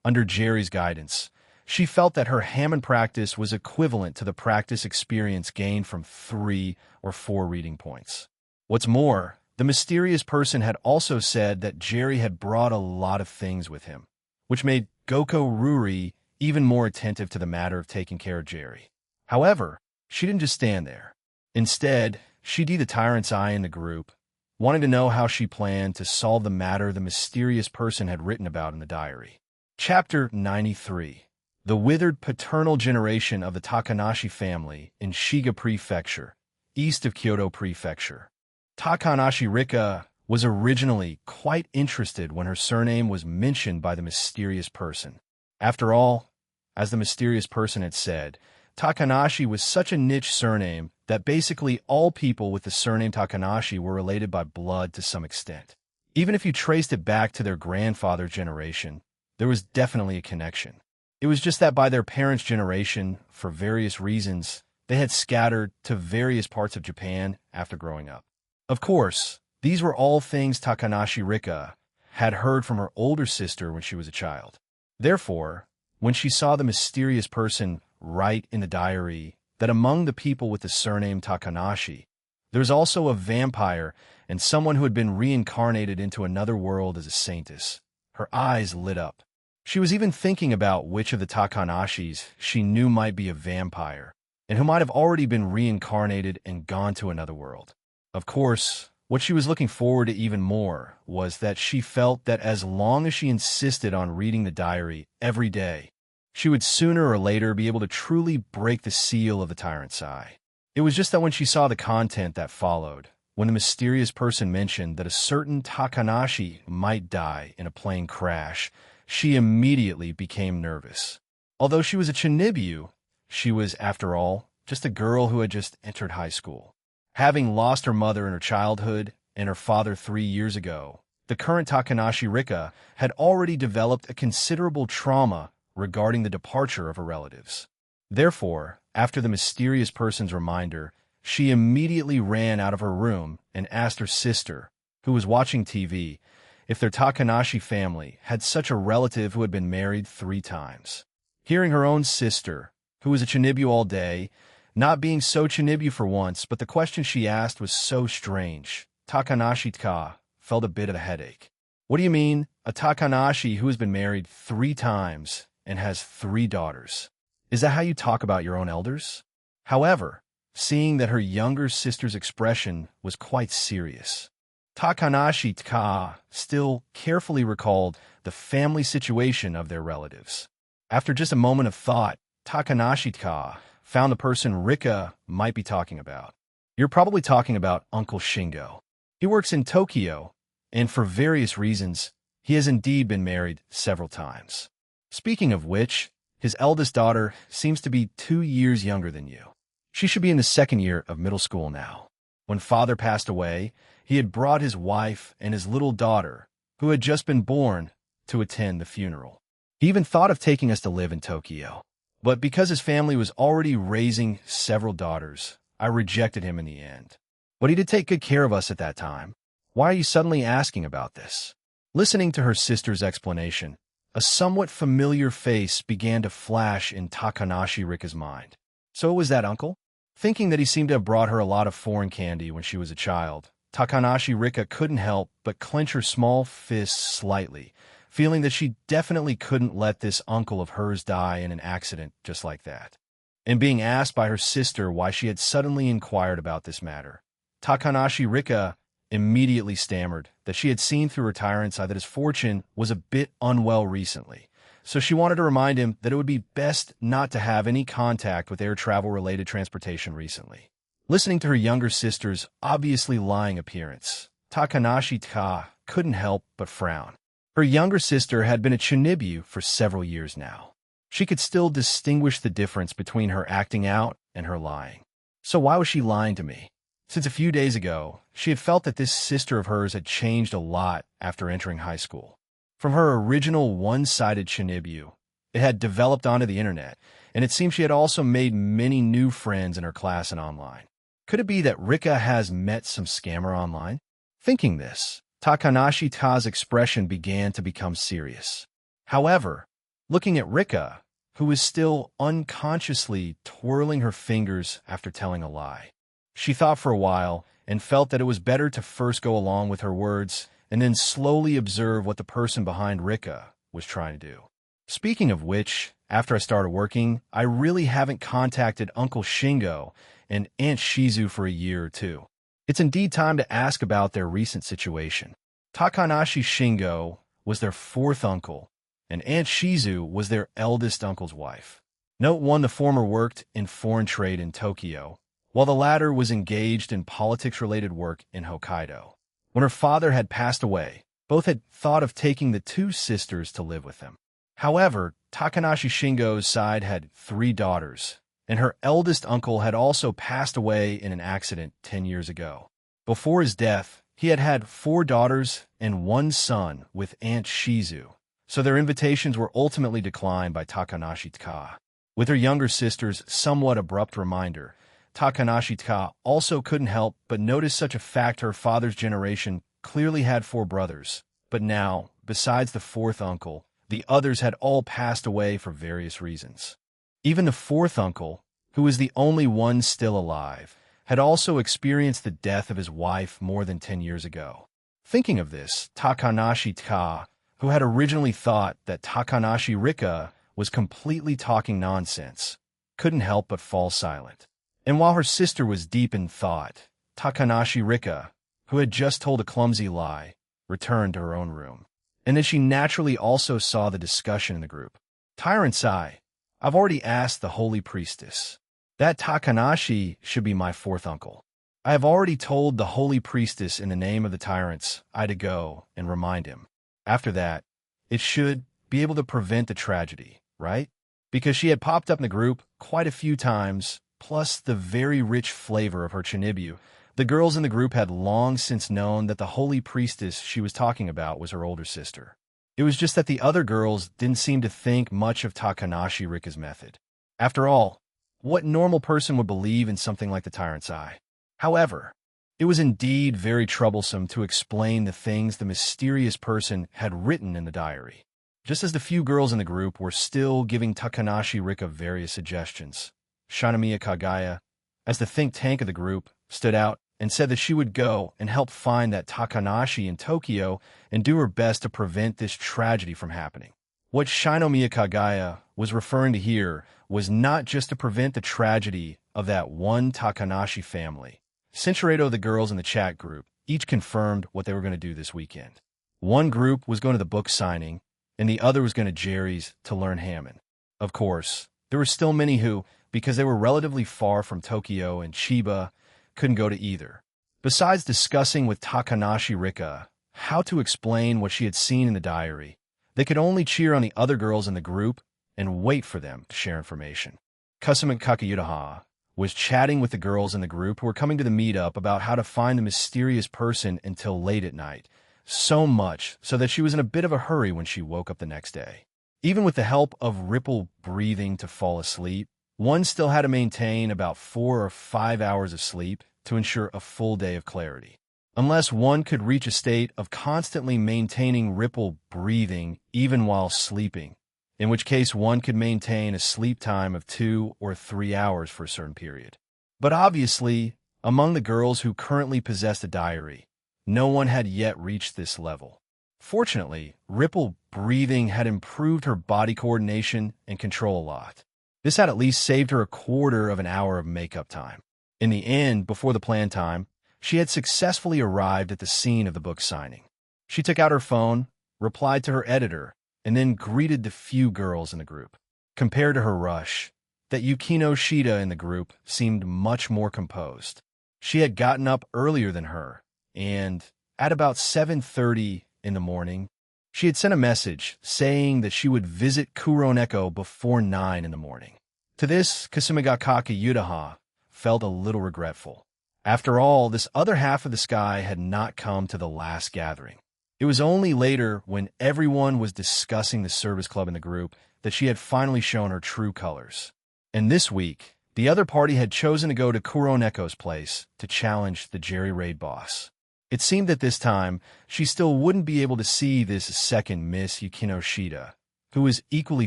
under Jerry's guidance, she felt that her Hammond practice was equivalent to the practice experience gained from 3 or 4 reading points. What's more, the mysterious person had also said that Jerry had brought a lot of things with him, which made Goko Ruri even more attentive to the matter of taking care of Jerry. However, she didn't just stand there. Instead, she did the Tyrant's Eye in the group, wanting to know how she planned to solve the matter the mysterious person had written about in the diary. Chapter 93. The withered paternal generation of the Takanashi family in Shiga Prefecture, east of Kyoto Prefecture. Takanashi Rika was originally quite interested when her surname was mentioned by the mysterious person. After all, as the mysterious person had said, Takanashi was such a niche surname that basically all people with the surname Takanashi were related by blood to some extent. Even if you traced it back to their grandfather's generation, there was definitely a connection. It was just that by their parents' generation, for various reasons, they had scattered to various parts of Japan after growing up. Of course, these were all things Takanashi Rika had heard from her older sister when she was a child. Therefore, when she saw the mysterious person write in the diary that among the people with the surname Takanashi, there was also a vampire and someone who had been reincarnated into another world as a saintess, her eyes lit up. She was even thinking about which of the Takanashis she knew might be a vampire, and who might have already been reincarnated and gone to another world. Of course, what she was looking forward to even more was that she felt that as long as she insisted on reading the diary every day, she would sooner or later be able to truly break the seal of the tyrant's eye. It was just that when she saw the content that followed, when the mysterious person mentioned that a certain Takanashi might die in a plane crash, she immediately became nervous. Although she was a Chinibyu, she was, after all, just a girl who had just entered high school. Having lost her mother in her childhood and her father 3 years ago, the current Takanashi Rika had already developed a considerable trauma regarding the departure of her relatives. Therefore, after the mysterious person's reminder, she immediately ran out of her room and asked her sister, who was watching TV, if their Takanashi family had such a relative who had been married 3 times. Hearing her own sister, who was a Chinibyu all day, not being so Chinibyu for once, but the question she asked was so strange, Takanashi-ka felt a bit of a headache. What do you mean, a Takanashi who has been married 3 times and has 3 daughters? Is that how you talk about your own elders? However, seeing that her younger sister's expression was quite serious, Takanashi-ka still carefully recalled the family situation of their relatives. After just a moment of thought, Takanashi-ka found the person Rika might be talking about. You're probably talking about Uncle Shingo. He works in Tokyo, and for various reasons, he has indeed been married several times. Speaking of which, his eldest daughter seems to be 2 years younger than you. She should be in the 2nd year of middle school now. When father passed away, he had brought his wife and his little daughter, who had just been born, to attend the funeral. He even thought of taking us to live in Tokyo. But because his family was already raising several daughters, I rejected him in the end. But he did take good care of us at that time. Why are you suddenly asking about this? Listening to her sister's explanation, a somewhat familiar face began to flash in Takanashi Rika's mind. So it was that uncle? Thinking that he seemed to have brought her a lot of foreign candy when she was a child, Takanashi Rika couldn't help but clench her small fists slightly, feeling that she definitely couldn't let this uncle of hers die in an accident just like that. And being asked by her sister why she had suddenly inquired about this matter, Takanashi Rika immediately stammered that she had seen through her tyrant's eye that his fortune was a bit unwell recently, so she wanted to remind him that it would be best not to have any contact with air travel-related transportation recently. Listening to her younger sister's obviously lying appearance, Takanashi-ka couldn't help but frown. Her younger sister had been a Chinibyu for several years now. She could still distinguish the difference between her acting out and her lying. So why was she lying to me? Since a few days ago, she had felt that this sister of hers had changed a lot after entering high school. From her original one-sided Chinibyu, it had developed onto the internet, and it seemed she had also made many new friends in her class and online. Could it be that Rika has met some scammer online? Thinking this, Takanashi-ka's expression began to become serious. However, looking at Rika, who was still unconsciously twirling her fingers after telling a lie, she thought for a while and felt that it was better to first go along with her words and then slowly observe what the person behind Rika was trying to do. Speaking of which, after I started working, I really haven't contacted Uncle Shingo and Aunt Shizu for a year or 2. It's indeed time to ask about their recent situation. Takanashi Shingo was their 4th uncle, and Aunt Shizu was their eldest uncle's wife. Note 1, the former worked in foreign trade in Tokyo, while the latter was engaged in politics-related work in Hokkaido. When her father had passed away, both had thought of taking the 2 sisters to live with them. However, Takanashi Shingo's side had 3 daughters, and her eldest uncle had also passed away in an accident 10 years ago. Before his death, he had had 4 daughters and 1 son with Aunt Shizu, so their invitations were ultimately declined by Takanashi-ka. With her younger sister's somewhat abrupt reminder, Takanashi-ka also couldn't help but notice such a fact: her father's generation clearly had 4 brothers, but now, besides the 4th uncle, the others had all passed away for various reasons. Even the 4th uncle, who was the only one still alive, had also experienced the death of his wife more than 10 years ago. Thinking of this, Takanashi-ka, who had originally thought that Takanashi Rika was completely talking nonsense, couldn't help but fall silent. And while her sister was deep in thought, Takanashi Rika, who had just told a clumsy lie, returned to her own room. And then she naturally also saw the discussion in the group. Tyrant-sai, I've already asked the holy priestess. That Takanashi should be my fourth uncle. I have already told the holy priestess in the name of the tyrants I to go and remind him. After that, it should be able to prevent the tragedy, right? Because she had popped up in the group quite a few times, plus the very rich flavor of her chinibu. The girls in the group had long since known that the holy priestess she was talking about was her older sister. It was just that the other girls didn't seem to think much of Takanashi Rika's method. After all, what normal person would believe in something like the tyrant's eye? However, it was indeed very troublesome to explain the things the mysterious person had written in the diary. Just as the few girls in the group were still giving Takanashi Rika various suggestions, Shinomiya Kagaya, as the think tank of the group, stood out and said that she would go and help find that Takanashi in Tokyo and do her best to prevent this tragedy from happening. What Shinomiya Kagaya was referring to here was not just to prevent the tragedy of that one Takanashi family. Cinchureto, the girls in the chat group, each confirmed what they were going to do this weekend. One group was going to the book signing, and the other was going to Jerry's to learn Hammond. Of course, there were still many who, because they were relatively far from Tokyo and Chiba, couldn't go to either. Besides discussing with Takanashi Rika how to explain what she had seen in the diary, they could only cheer on the other girls in the group and wait for them to share information. Kasumi Kakayudaha was chatting with the girls in the group who were coming to the meetup about how to find the mysterious person until late at night, so much so that she was in a bit of a hurry when she woke up the next day. Even with the help of ripple breathing to fall asleep, one still had to maintain about 4 or 5 hours of sleep to ensure a full day of clarity. Unless one could reach a state of constantly maintaining ripple breathing even while sleeping, in which case one could maintain a sleep time of 2 or 3 hours for a certain period. But obviously, among the girls who currently possessed a diary, no one had yet reached this level. Fortunately, ripple breathing had improved her body coordination and control a lot. This had at least saved her a quarter of an hour of makeup time. In the end, before the planned time, she had successfully arrived at the scene of the book signing. She took out her phone, replied to her editor, and then greeted the few girls in the group. Compared to her rush, that Yukino Shida in the group seemed much more composed. She had gotten up earlier than her, and at about 7:30 in the morning, she had sent a message saying that she would visit Kuroneko before 9 in the morning. To this, Kasumigakaka Yudaha felt a little regretful. After all, this other half of the sky had not come to the last gathering. It was only later, when everyone was discussing the service club in the group, that she had finally shown her true colors. And this week, the other party had chosen to go to Kuroneko's place to challenge the Jerry Raid boss. It seemed that this time, she still wouldn't be able to see this second Miss Yukino Shida, who was equally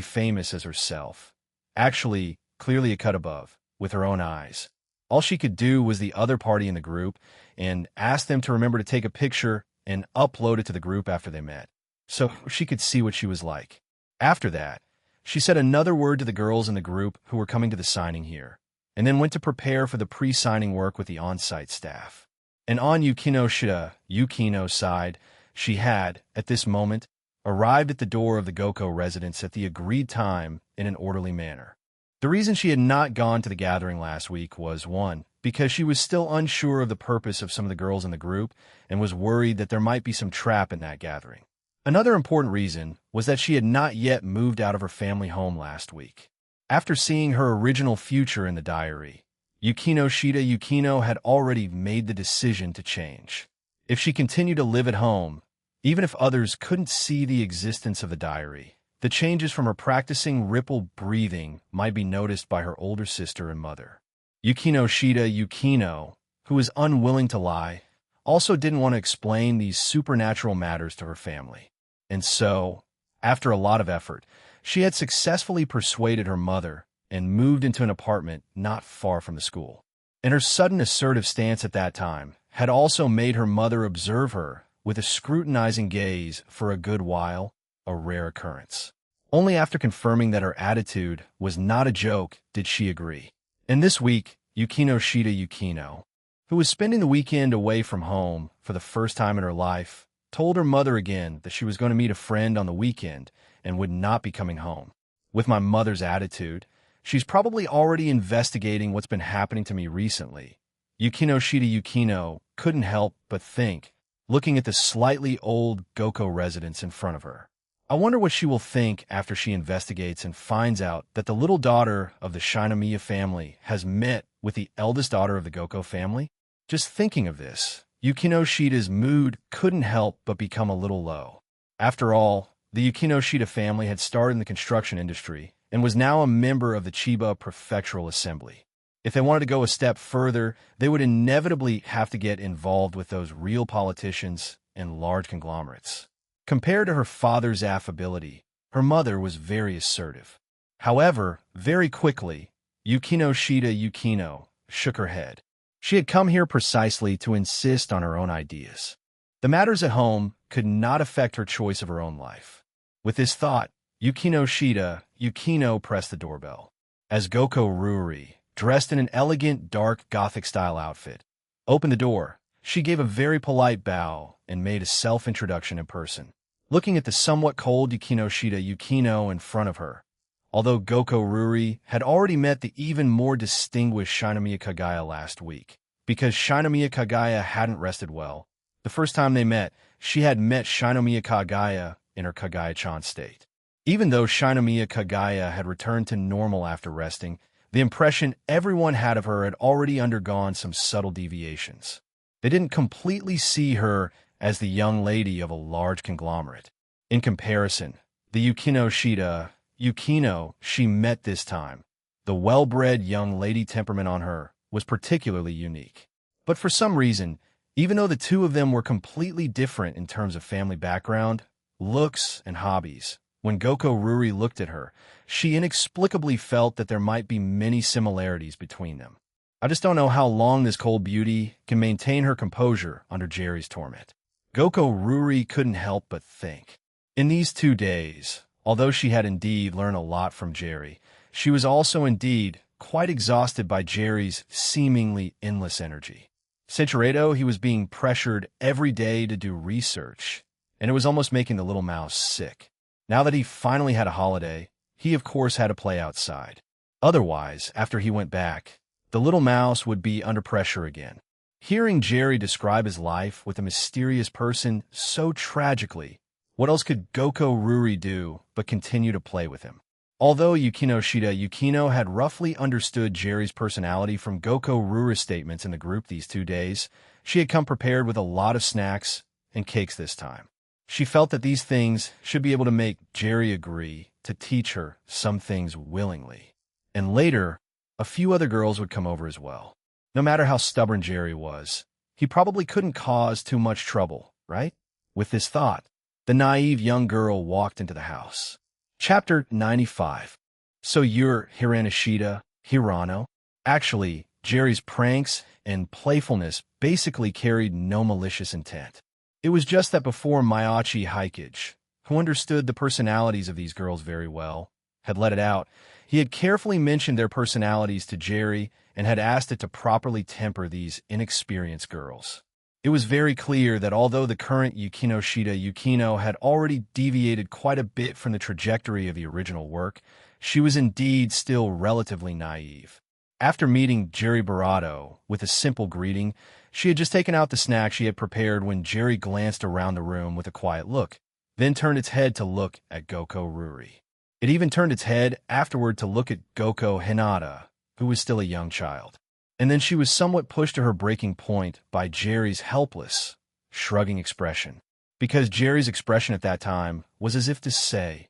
famous as herself. Actually, clearly a cut above, with her own eyes. All she could do was the other party in the group and ask them to remember to take a picture and upload it to the group after they met, so she could see what she was like. After that, she said another word to the girls in the group who were coming to the signing here, and then went to prepare for the pre-signing work with the on-site staff. And on Yukino's side, she had, at this moment, arrived at the door of the Goko residence at the agreed time in an orderly manner. The reason she had not gone to the gathering last week was, 1, because she was still unsure of the purpose of some of the girls in the group and was worried that there might be some trap in that gathering. Another important reason was that she had not yet moved out of her family home last week. After seeing her original future in the diary, Yukino had already made the decision to change. If she continued to live at home, even if others couldn't see the existence of the diary, the changes from her practicing ripple breathing might be noticed by her older sister and mother. Yukino, who was unwilling to lie, also didn't want to explain these supernatural matters to her family. And so, after a lot of effort, she had successfully persuaded her mother and moved into an apartment not far from the school. And her sudden assertive stance at that time had also made her mother observe her with a scrutinizing gaze for a good while, a rare occurrence. Only after confirming that her attitude was not a joke did she agree. And this week, Yukino, who was spending the weekend away from home for the first time in her life, told her mother again that she was going to meet a friend on the weekend and would not be coming home. With my mother's attitude, she's probably already investigating what's been happening to me recently. Yukino couldn't help but think, looking at the slightly old Goko residence in front of her. I wonder what she will think after she investigates and finds out that the little daughter of the Shinomiya family has met with the eldest daughter of the Goko family. Just thinking of this, Yukino's mood couldn't help but become a little low. After all, the Yukino family had started in the construction industry and was now a member of the Chiba Prefectural Assembly. If they wanted to go a step further, they would inevitably have to get involved with those real politicians and large conglomerates. Compared to her father's affability, her mother was very assertive. However, very quickly, Yukino shook her head. She had come here precisely to insist on her own ideas. The matters at home could not affect her choice of her own life. With this thought, Yukino pressed the doorbell. As Goko Ruri, dressed in an elegant dark Gothic-style outfit, opened the door, she gave a very polite bow and made a self-introduction in person. Looking at the somewhat cold Yukino in front of her, although Goko Ruri had already met the even more distinguished Shinomiya Kagaya last week. Because Shinomiya Kagaya hadn't rested well, the first time they met, she had met Shinomiya Kagaya in her Kagaya-chan state. Even though Shinomiya Kagaya had returned to normal after resting, the impression everyone had of her had already undergone some subtle deviations. They didn't completely see her as the young lady of a large conglomerate. In comparison, the Yukino she met this time, the well-bred young lady temperament on her was particularly unique. But for some reason, even though the two of them were completely different in terms of family background, looks, and hobbies, when Goko Ruri looked at her, she inexplicably felt that there might be many similarities between them. I just don't know how long this cold beauty can maintain her composure under Jerry's torment. Goko Ruri couldn't help but think. In these 2 days, although she had indeed learned a lot from Jerry, she was also indeed quite exhausted by Jerry's seemingly endless energy. Seichiredo, he was being pressured every day to do research, and it was almost making the little mouse sick. Now that he finally had a holiday, he of course had to play outside. Otherwise, after he went back, the little mouse would be under pressure again. Hearing Jerry describe his life with a mysterious person so tragically, what else could Goko Ruri do but continue to play with him? Although Yukino had roughly understood Jerry's personality from Goko Ruri's statements in the group these 2 days, she had come prepared with a lot of snacks and cakes this time. She felt that these things should be able to make Jerry agree to teach her some things willingly. And later, a few other girls would come over as well. No matter how stubborn Jerry was, he probably couldn't cause too much trouble, right? With this thought, the naive young girl walked into the house. Chapter 95. So you're Hirano? Actually, Jerry's pranks and playfulness basically carried no malicious intent. It was just that before Miyachi Hikage, who understood the personalities of these girls very well, had let it out, he had carefully mentioned their personalities to Jerry and had asked it to properly temper these inexperienced girls. It was very clear that although the current Yukino had already deviated quite a bit from the trajectory of the original work, she was indeed still relatively naive. After meeting Jerry Barato with a simple greeting, she had just taken out the snack she had prepared when Jerry glanced around the room with a quiet look, then turned its head to look at Goko Ruri. It even turned its head afterward to look at Goko Hinata, who was still a young child. And then she was somewhat pushed to her breaking point by Jerry's helpless, shrugging expression. Because Jerry's expression at that time was as if to say,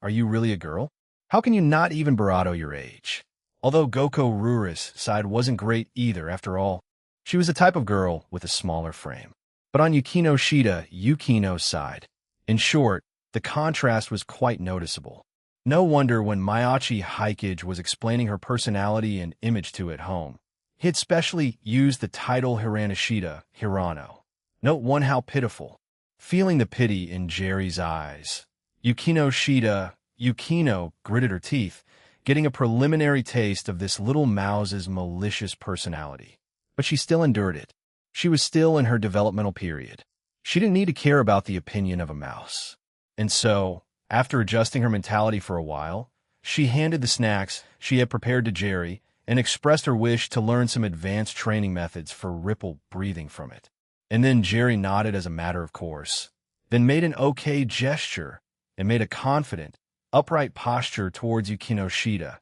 "Are you really a girl? How can you not even Barato your age?" Although Goko Ruri's side wasn't great either, after all, she was the type of girl with a smaller frame. But on Yukino's side, in short, the contrast was quite noticeable. No wonder when Miyachi Hikage was explaining her personality and image to at home, he had specially used the title Hirano. Note 1 how pitiful. Feeling the pity in Jerry's eyes, Yukino gritted her teeth, getting a preliminary taste of this little mouse's malicious personality. But she still endured it. She was still in her developmental period. She didn't need to care about the opinion of a mouse. And so, after adjusting her mentality for a while, she handed the snacks she had prepared to Jerry and expressed her wish to learn some advanced training methods for ripple breathing from it. And then Jerry nodded as a matter of course, then made an okay gesture and made a confident, upright posture towards Yukino,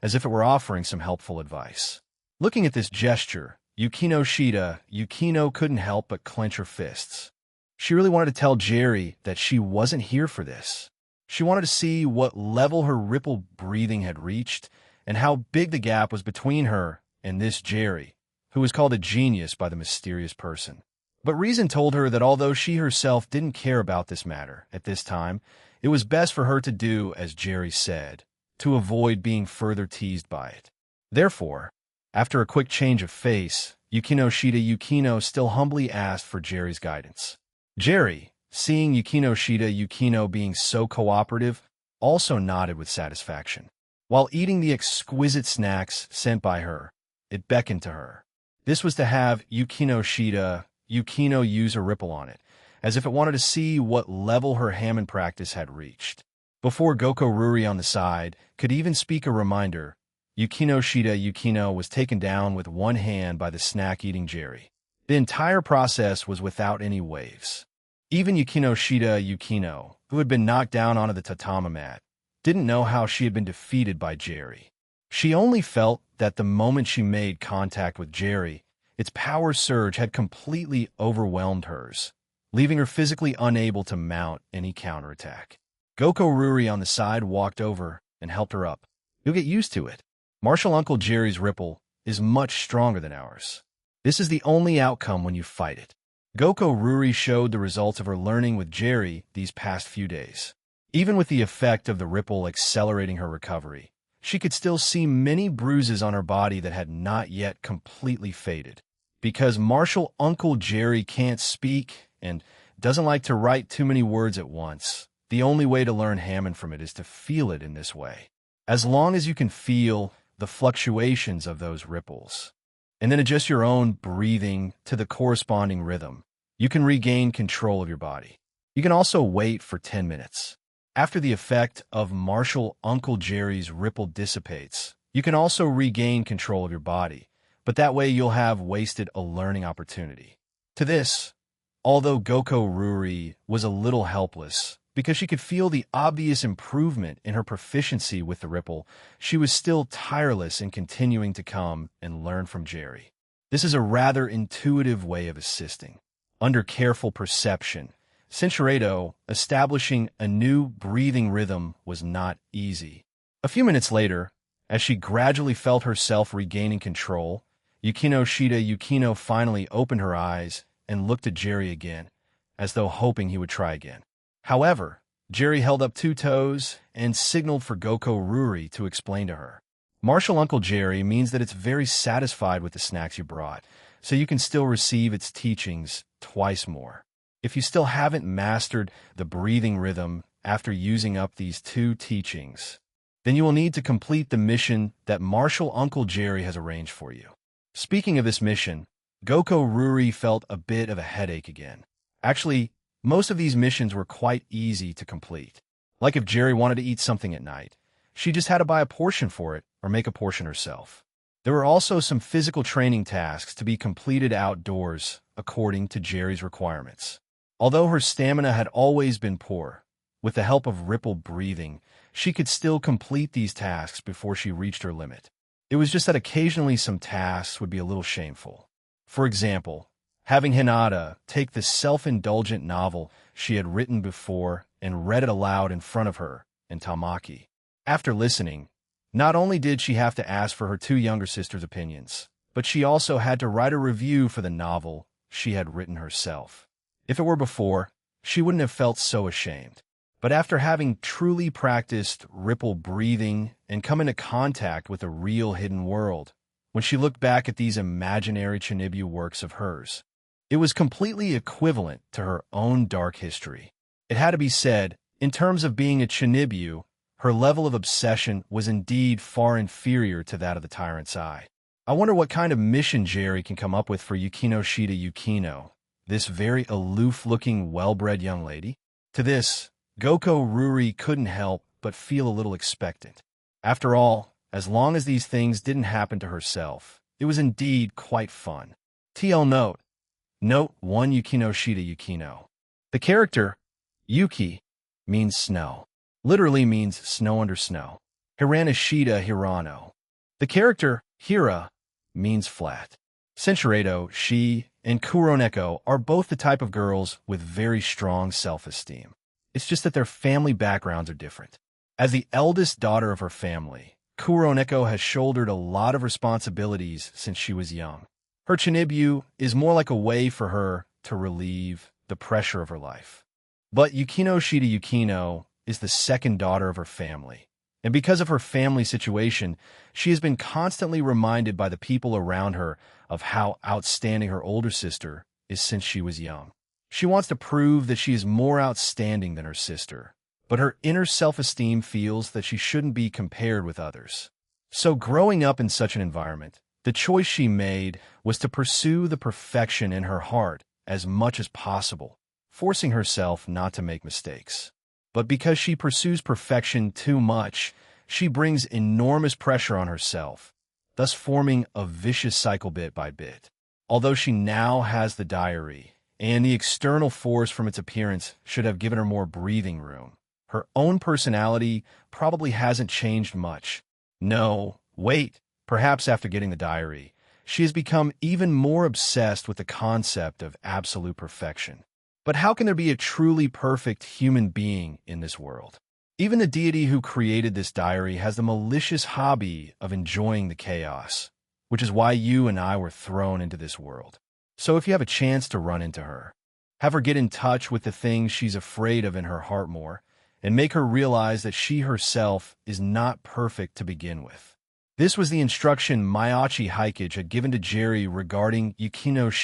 as if it were offering some helpful advice. Looking at this gesture, Yukino couldn't help but clench her fists. She really wanted to tell Jerry that she wasn't here for this. She wanted to see what level her ripple breathing had reached and how big the gap was between her and this Jerry, who was called a genius by the mysterious person. But reason told her that although she herself didn't care about this matter at this time, it was best for her to do as Jerry said, to avoid being further teased by it. Therefore, after a quick change of face, Yukino still humbly asked for Jerry's guidance. Jerry, seeing Yukino being so cooperative, also nodded with satisfaction. While eating the exquisite snacks sent by her, it beckoned to her. This was to have Yukino use a ripple on it, as if it wanted to see what level her Hammond practice had reached. Before Goko Ruri on the side could even speak a reminder, Yukino was taken down with one hand by the snack-eating Jerry. The entire process was without any waves. Even Yukino, who had been knocked down onto the tatami mat, didn't know how she had been defeated by Jerry. She only felt that the moment she made contact with Jerry, its power surge had completely overwhelmed hers, leaving her physically unable to mount any counterattack. Goko Ruri on the side walked over and helped her up. You'll get used to it. Martial Uncle Jerry's ripple is much stronger than ours. This is the only outcome when you fight it. Goko Ruri showed the results of her learning with Jerry these past few days. Even with the effect of the ripple accelerating her recovery, she could still see many bruises on her body that had not yet completely faded. Because Martial Uncle Jerry can't speak and doesn't like to write too many words at once, the only way to learn Hammond from it is to feel it in this way. As long as you can feel the fluctuations of those ripples, and then adjust your own breathing to the corresponding rhythm, you can regain control of your body. You can also wait for 10 minutes. After the effect of Martial Uncle Jerry's ripple dissipates, you can also regain control of your body, but that way you'll have wasted a learning opportunity. To this, although Goko Ruri was a little helpless, because she could feel the obvious improvement in her proficiency with the ripple, she was still tireless in continuing to come and learn from Jerry. This is a rather intuitive way of assisting. Under careful perception, Cinchuredo, establishing a new breathing rhythm was not easy. A few minutes later, as she gradually felt herself regaining control, Yukino finally opened her eyes and looked at Jerry again, as though hoping he would try again. However, Jerry held up 2 toes and signaled for Goko Ruri to explain to her. Martial Uncle Jerry means that it's very satisfied with the snacks you brought, so you can still receive its teachings twice more. If you still haven't mastered the breathing rhythm after using up these 2 teachings, then you will need to complete the mission that Martial Uncle Jerry has arranged for you. Speaking of this mission, Goko Ruri felt a bit of a headache again. Actually, most of these missions were quite easy to complete. Like if Jerry wanted to eat something at night, she just had to buy a portion for it or make a portion herself. There were also some physical training tasks to be completed outdoors according to Jerry's requirements. Although her stamina had always been poor, with the help of ripple breathing, she could still complete these tasks before she reached her limit. It was just that occasionally some tasks would be a little shameful. For example, having Hinata take the self-indulgent novel she had written before and read it aloud in front of her and Tamaki. After listening, not only did she have to ask for her 2 younger sisters' opinions, but she also had to write a review for the novel she had written herself. If it were before, she wouldn't have felt so ashamed. But after having truly practiced ripple breathing and come into contact with a real hidden world, when she looked back at these imaginary Chinibu works of hers, it was completely equivalent to her own dark history. It had to be said, In terms of being a Chinibu, her level of obsession was indeed far inferior to that of the Tyrant's Eye. I wonder what kind of mission Jerry can come up with for Shida Yukino, this very aloof-looking, well-bred young lady. To this, Goko Ruri couldn't help but feel a little expectant. After all, as long as these things didn't happen to herself, it was indeed quite fun. TL Note. Note 1 Shida Yukino. The character, Yuki, means snow. Literally means snow under snow. Hiranashida Hirano. The character, Hira, means flat. Senshirado, she, and Kuroneko are both the type of girls with very strong self-esteem. It's just that their family backgrounds are different. As the eldest daughter of her family, Kuroneko has shouldered a lot of responsibilities since she was young. Her Chinibu is more like a way for her to relieve the pressure of her life. But Shida Yukino is the second daughter of her family, and because of her family situation, she has been constantly reminded by the people around her of how outstanding her older sister is since she was young. She wants to prove that she is more outstanding than her sister, but her inner self-esteem feels that she shouldn't be compared with others. So growing up in such an environment, the choice she made was to pursue the perfection in her heart as much as possible, forcing herself not to make mistakes. But because she pursues perfection too much, she brings enormous pressure on herself, thus forming a vicious cycle bit by bit. Although she now has the diary, and the external force from its appearance should have given her more breathing room, her own personality probably hasn't changed much. No, wait, perhaps after getting the diary, she has become even more obsessed with the concept of absolute perfection. But how can there be a truly perfect human being in this world? Even the deity who created this diary has the malicious hobby of enjoying the chaos, which is why you and I were thrown into this world. So if you have a chance to run into her, have her get in touch with the things she's afraid of in her heart more, and make her realize that she herself is not perfect to begin with. This was the instruction Mayachi Hikage had given to Jerry regarding Yukino's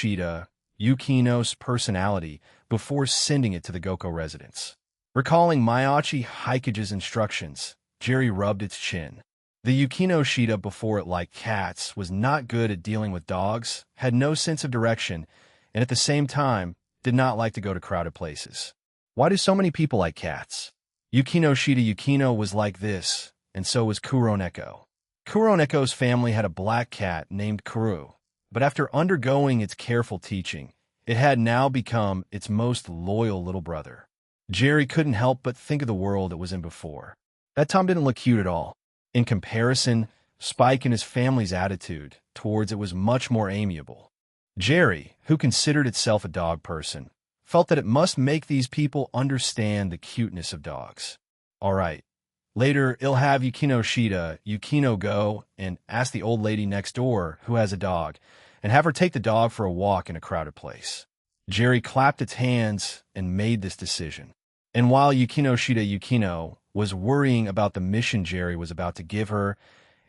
personality before sending it to the Goko residence. Recalling Mayachi Hikage's instructions, Jerry rubbed its chin. The Shida, before it liked cats, was not good at dealing with dogs, had no sense of direction, and at the same time, did not like to go to crowded places. Why do so many people like cats? Shida Yukino was like this, and so was Kuroneko. Kuroneko's family had a black cat named Kuru, but after undergoing its careful teaching, it had now become its most loyal little brother. Jerry couldn't help but think of the world it was in before. That Tom didn't look cute at all. In comparison, Spike and his family's attitude towards it was much more amiable. Jerry, who considered itself a dog person, felt that it must make these people understand the cuteness of dogs. All right. Later, he'll have Yukino go and ask the old lady next door who has a dog, and have her take the dog for a walk in a crowded place. Jerry clapped its hands and made this decision. And while Shida Yukino was worrying about the mission Jerry was about to give her,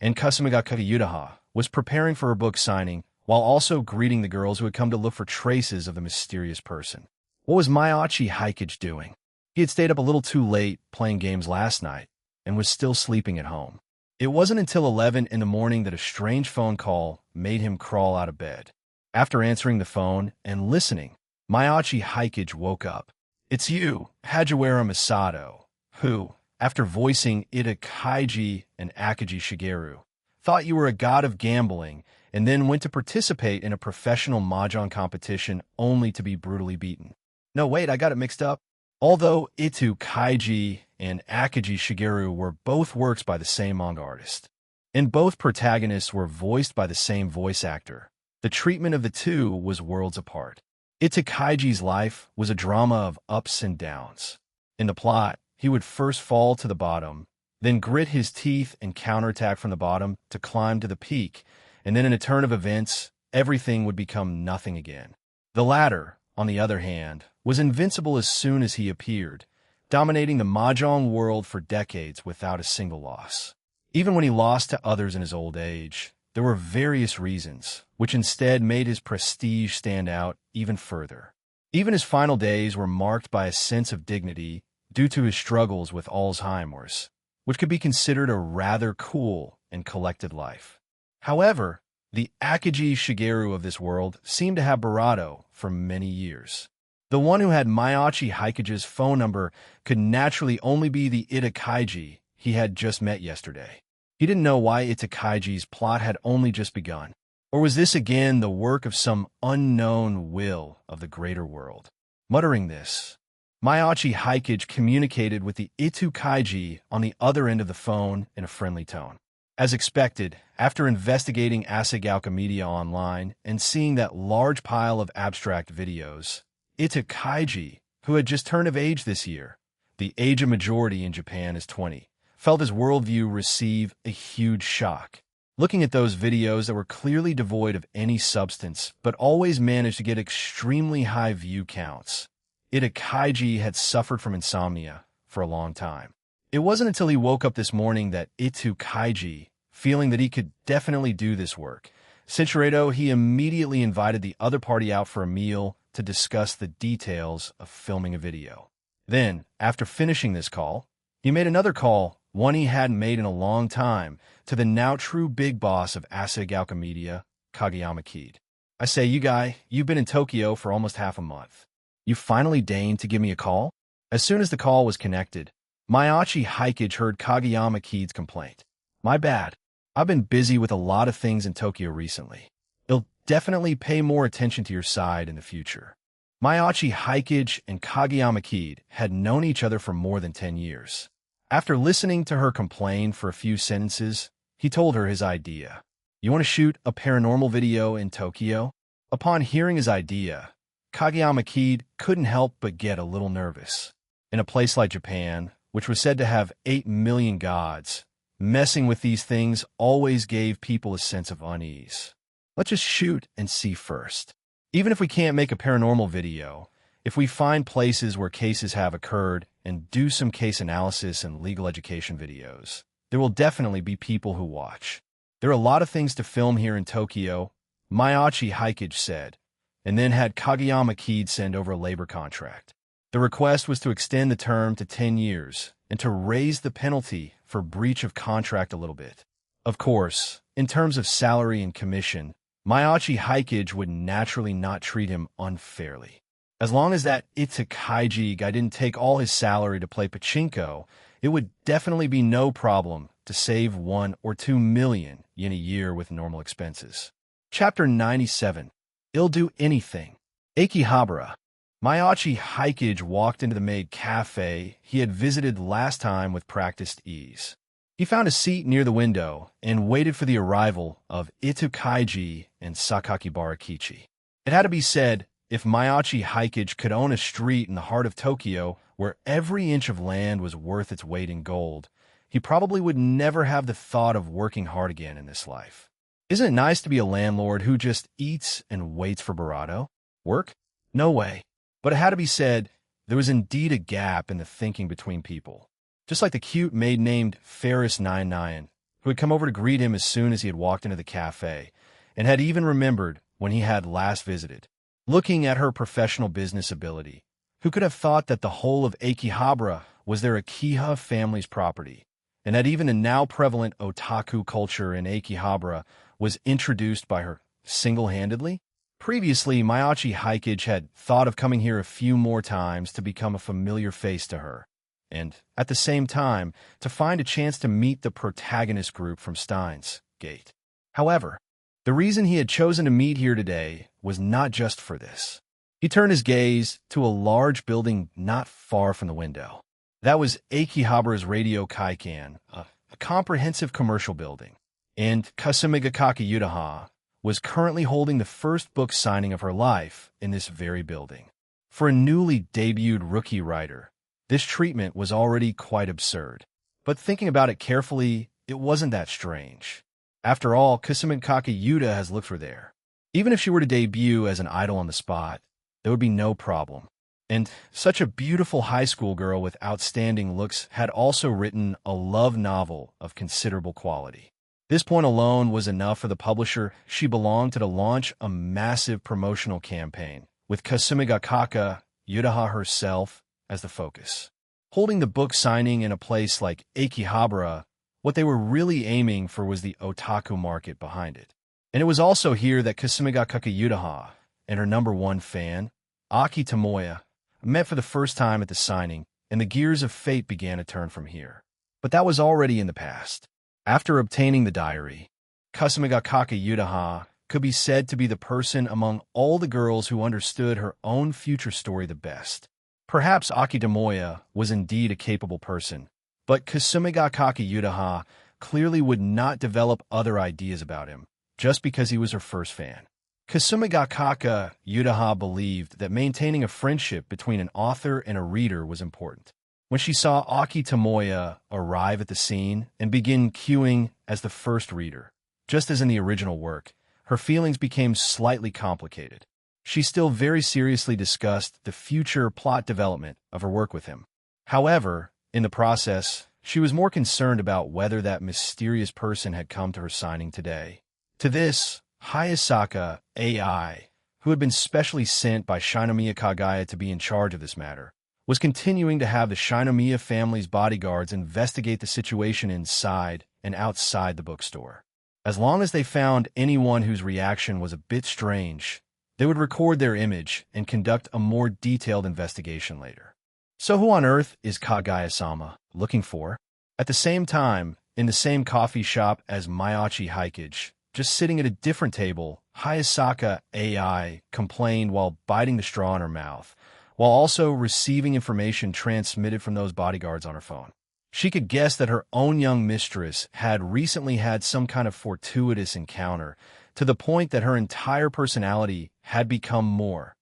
and Kasumiga Kakayudaha was preparing for her book signing, while also greeting the girls who had come to look for traces of the mysterious person. What was Mayachi Hikage doing? He had stayed up a little too late playing games last night, and was still sleeping at home. It wasn't until 11 in the morning that a strange phone call made him crawl out of bed. After answering the phone and listening, Mayachi Hikage woke up. "It's you, Hajiwara Masato, who, after voicing Ida Kaiji and Akagi Shigeru, thought you were a god of gambling and then went to participate in a professional mahjong competition only to be brutally beaten." No, wait, I got it mixed up. Although Itu Kaiji and Akagi Shigeru were both works by the same manga artist, and both protagonists were voiced by the same voice actor, the treatment of the two was worlds apart. Itu Kaiji's life was a drama of ups and downs. In the plot, he would first fall to the bottom, then grit his teeth and counterattack from the bottom to climb to the peak, and then in a turn of events, everything would become nothing again. The latter, on the other hand, was invincible as soon as he appeared, dominating the mahjong world for decades without a single loss. Even when he lost to others in his old age, there were various reasons, which instead made his prestige stand out even further. Even his final days were marked by a sense of dignity due to his struggles with Alzheimer's, which could be considered a rather cool and collected life. However, the Akiji Shigeru of this world seemed to have Barato for many years. The one who had Mayachi Hikage's phone number could naturally only be the Itakaiji he had just met yesterday. He didn't know why Itakaiji's plot had only just begun. Or was this again the work of some unknown will of the greater world? Muttering this, Mayachi Hikage communicated with the Itakaiji on the other end of the phone in a friendly tone. As expected, after investigating Asagauka Media online and seeing that large pile of abstract videos, Itakaiji, who had just turned of age this year, the age of majority in Japan is 20, felt his worldview receive a huge shock. Looking at those videos that were clearly devoid of any substance, but always managed to get extremely high view counts, Itakaiji had suffered from insomnia for a long time. It wasn't until he woke up this morning that Itakaiji, feeling that he could definitely do this work, Sinchiredo, he immediately invited the other party out for a meal to discuss the details of filming a video. Then, after finishing this call, he made another call, one he hadn't made in a long time, to the now true big boss of Asagauka Media, Kageyama Kid. I say, you've been in Tokyo for almost half a month. You finally deigned to give me a call? As soon as the call was connected, Mayachi Hikage heard Kageyama Kid's complaint. My bad. I've been busy with a lot of things in Tokyo recently. I'll definitely pay more attention to your side in the future. Mayachi Hikage and Kageyama Kid had known each other for more than 10 years. After listening to her complain for a few sentences, he told her his idea. You want to shoot a paranormal video in Tokyo? Upon hearing his idea, Kageyama Kid couldn't help but get a little nervous. In a place like Japan, which was said to have 8 million gods, messing with these things always gave people a sense of unease. Let's just shoot and see first. Even if we can't make a paranormal video, if we find places where cases have occurred and do some case analysis and legal education videos, there will definitely be people who watch. There are a lot of things to film here in Tokyo, Mayachi Hikage said, and then had Kageyama Kid send over a labor contract. The request was to extend the term to 10 years and to raise the penalty for breach of contract a little bit. Of course, in terms of salary and commission, Mayachi Hikage would naturally not treat him unfairly. As long as that Itakaiji guy didn't take all his salary to play pachinko, it would definitely be no problem to save 1 or 2 million yen a year with normal expenses. Chapter 97. I'll do anything. Akihabara. Mayachi Hikage walked into the maid cafe he had visited last time with practiced ease. He found a seat near the window and waited for the arrival of Itakaiji and Sakakibara Kichi. It had to be said, if Mayachi Hikage could own a street in the heart of Tokyo where every inch of land was worth its weight in gold, he probably would never have the thought of working hard again in this life. Isn't it nice to be a landlord who just eats and waits for Barato? Work? No way. But it had to be said, there was indeed a gap in the thinking between people. Just like the cute maid named Ferris99, who had come over to greet him as soon as he had walked into the cafe, and had even remembered when he had last visited. Looking at her professional business ability, who could have thought that the whole of Akihabara was their Akiha family's property, and that even the now prevalent otaku culture in Akihabara was introduced by her single-handedly? Previously, Mayachi Hikage had thought of coming here a few more times to become a familiar face to her, and, at the same time, to find a chance to meet the protagonist group from Steins Gate. However, the reason he had chosen to meet here today was not just for this. He turned his gaze to a large building not far from the window. That was Akihabara's Radio Kaikan, a comprehensive commercial building, and Kasumigakaki Yutaha was currently holding the first book signing of her life in this very building. For a newly debuted rookie writer, this treatment was already quite absurd. But thinking about it carefully, it wasn't that strange. After all, Kasumigakaki Yuta has looked for there. Even if she were to debut as an idol on the spot, there would be no problem. And such a beautiful high school girl with outstanding looks had also written a love novel of considerable quality. This point alone was enough for the publisher she belonged to launch a massive promotional campaign, with Kasumigakaki Yutaha herself as the focus. Holding the book signing in a place like Akihabara, what they were really aiming for was the otaku market behind it. And it was also here that Kasumi ga Kakayutaha and her number one fan, Aki Tomoya, met for the first time at the signing, and the gears of fate began to turn from here. But that was already in the past. After obtaining the diary, Kasumi ga Kakayutaha could be said to be the person among all the girls who understood her own future story the best. Perhaps Aki Tomoya was indeed a capable person, but Kasumi ga Kakayutaha clearly would not develop other ideas about him, just because he was her first fan. Kasumi ga Kakayutaha believed that maintaining a friendship between an author and a reader was important. When she saw Aki Tomoya arrive at the scene and begin queuing as the first reader, just as in the original work, her feelings became slightly complicated. She still very seriously discussed the future plot development of her work with him. However, in the process, she was more concerned about whether that mysterious person had come to her signing today. To this, Hayasaka AI, who had been specially sent by Shinomiya Kagaya to be in charge of this matter, was continuing to have the Shinomiya family's bodyguards investigate the situation inside and outside the bookstore. As long as they found anyone whose reaction was a bit strange, they would record their image and conduct a more detailed investigation later. So who on earth is Kagaya-sama looking for? At the same time, in the same coffee shop as Mayachi Hikage, just sitting at a different table, Hayasaka AI complained while biting the straw in her mouth, while also receiving information transmitted from those bodyguards on her phone. She could guess that her own young mistress had recently had some kind of fortuitous encounter, to the point that her entire personality had become more,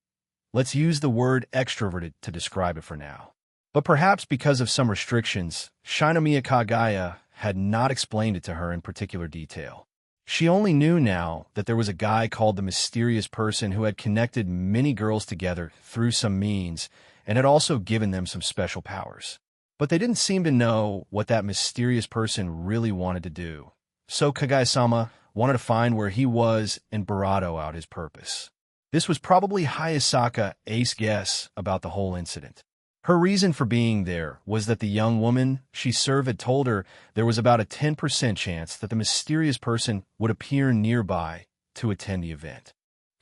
let's use the word extroverted to describe it for now. But perhaps because of some restrictions, Shinomiya Kagaya had not explained it to her in particular detail. She only knew now that there was a guy called the mysterious person who had connected many girls together through some means and had also given them some special powers. But they didn't seem to know what that mysterious person really wanted to do. So Kagaya-sama wanted to find where he was and Barato out his purpose. This was probably Hayasaka A's guess about the whole incident. Her reason for being there was that the young woman she served had told her there was about a 10% chance that the mysterious person would appear nearby to attend the event.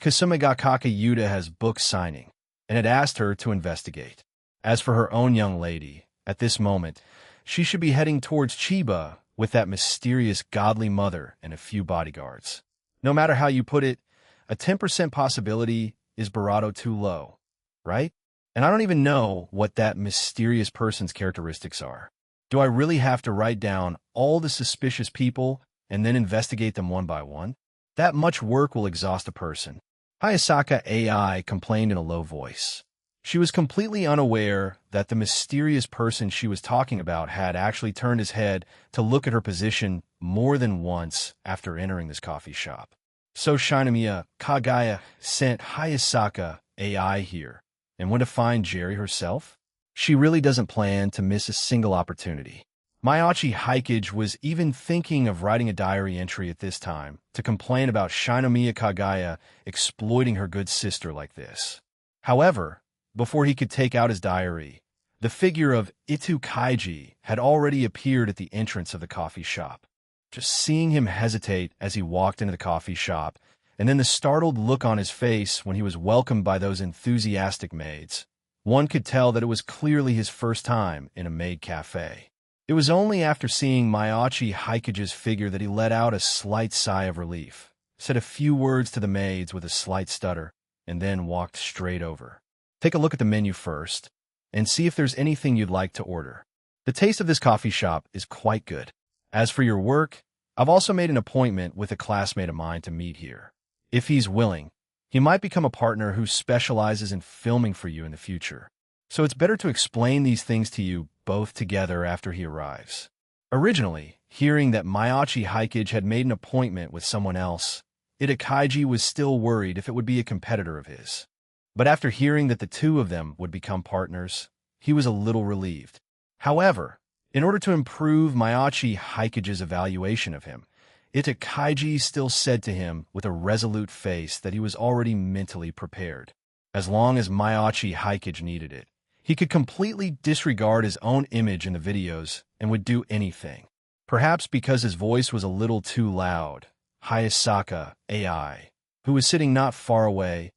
Kasumi ga Kakayutaha's book signing, and had asked her to investigate. As for her own young lady, at this moment, she should be heading towards Chiba with that mysterious godly mother and a few bodyguards. No matter how you put it, a 10% possibility is Barato too low, right? And I don't even know what that mysterious person's characteristics are. Do I really have to write down all the suspicious people and then investigate them one by one? That much work will exhaust a person. Hayasaka AI complained in a low voice. She was completely unaware that the mysterious person she was talking about had actually turned his head to look at her position more than once after entering this coffee shop. So Shinomiya Kagaya sent Hayasaka AI here and went to find Jerry herself? She really doesn't plan to miss a single opportunity. Mayachi Hikage was even thinking of writing a diary entry at this time to complain about Shinomiya Kagaya exploiting her good sister like this. However, before he could take out his diary, the figure of Itu Kaiji had already appeared at the entrance of the coffee shop. Just seeing him hesitate as he walked into the coffee shop, and then the startled look on his face when he was welcomed by those enthusiastic maids, one could tell that it was clearly his first time in a maid cafe. It was only after seeing Mayachi Hikage's figure that he let out a slight sigh of relief, said a few words to the maids with a slight stutter, and then walked straight over. Take a look at the menu first, and see if there's anything you'd like to order. The taste of this coffee shop is quite good. As for your work, I've also made an appointment with a classmate of mine to meet here. If he's willing, he might become a partner who specializes in filming for you in the future. So it's better to explain these things to you both together after he arrives. Originally, hearing that Mayachi Hikage had made an appointment with someone else, Itakaiji was still worried if it would be a competitor of his. But after hearing that the two of them would become partners, he was a little relieved. However, in order to improve Mayachi Hikage's evaluation of him, Itakaiji still said to him with a resolute face that he was already mentally prepared. As long as Mayachi Hikage needed it, He could completely disregard his own image in the videos and would do anything. Perhaps because his voice was a little too loud, Hayasaka AI, who was sitting not far away,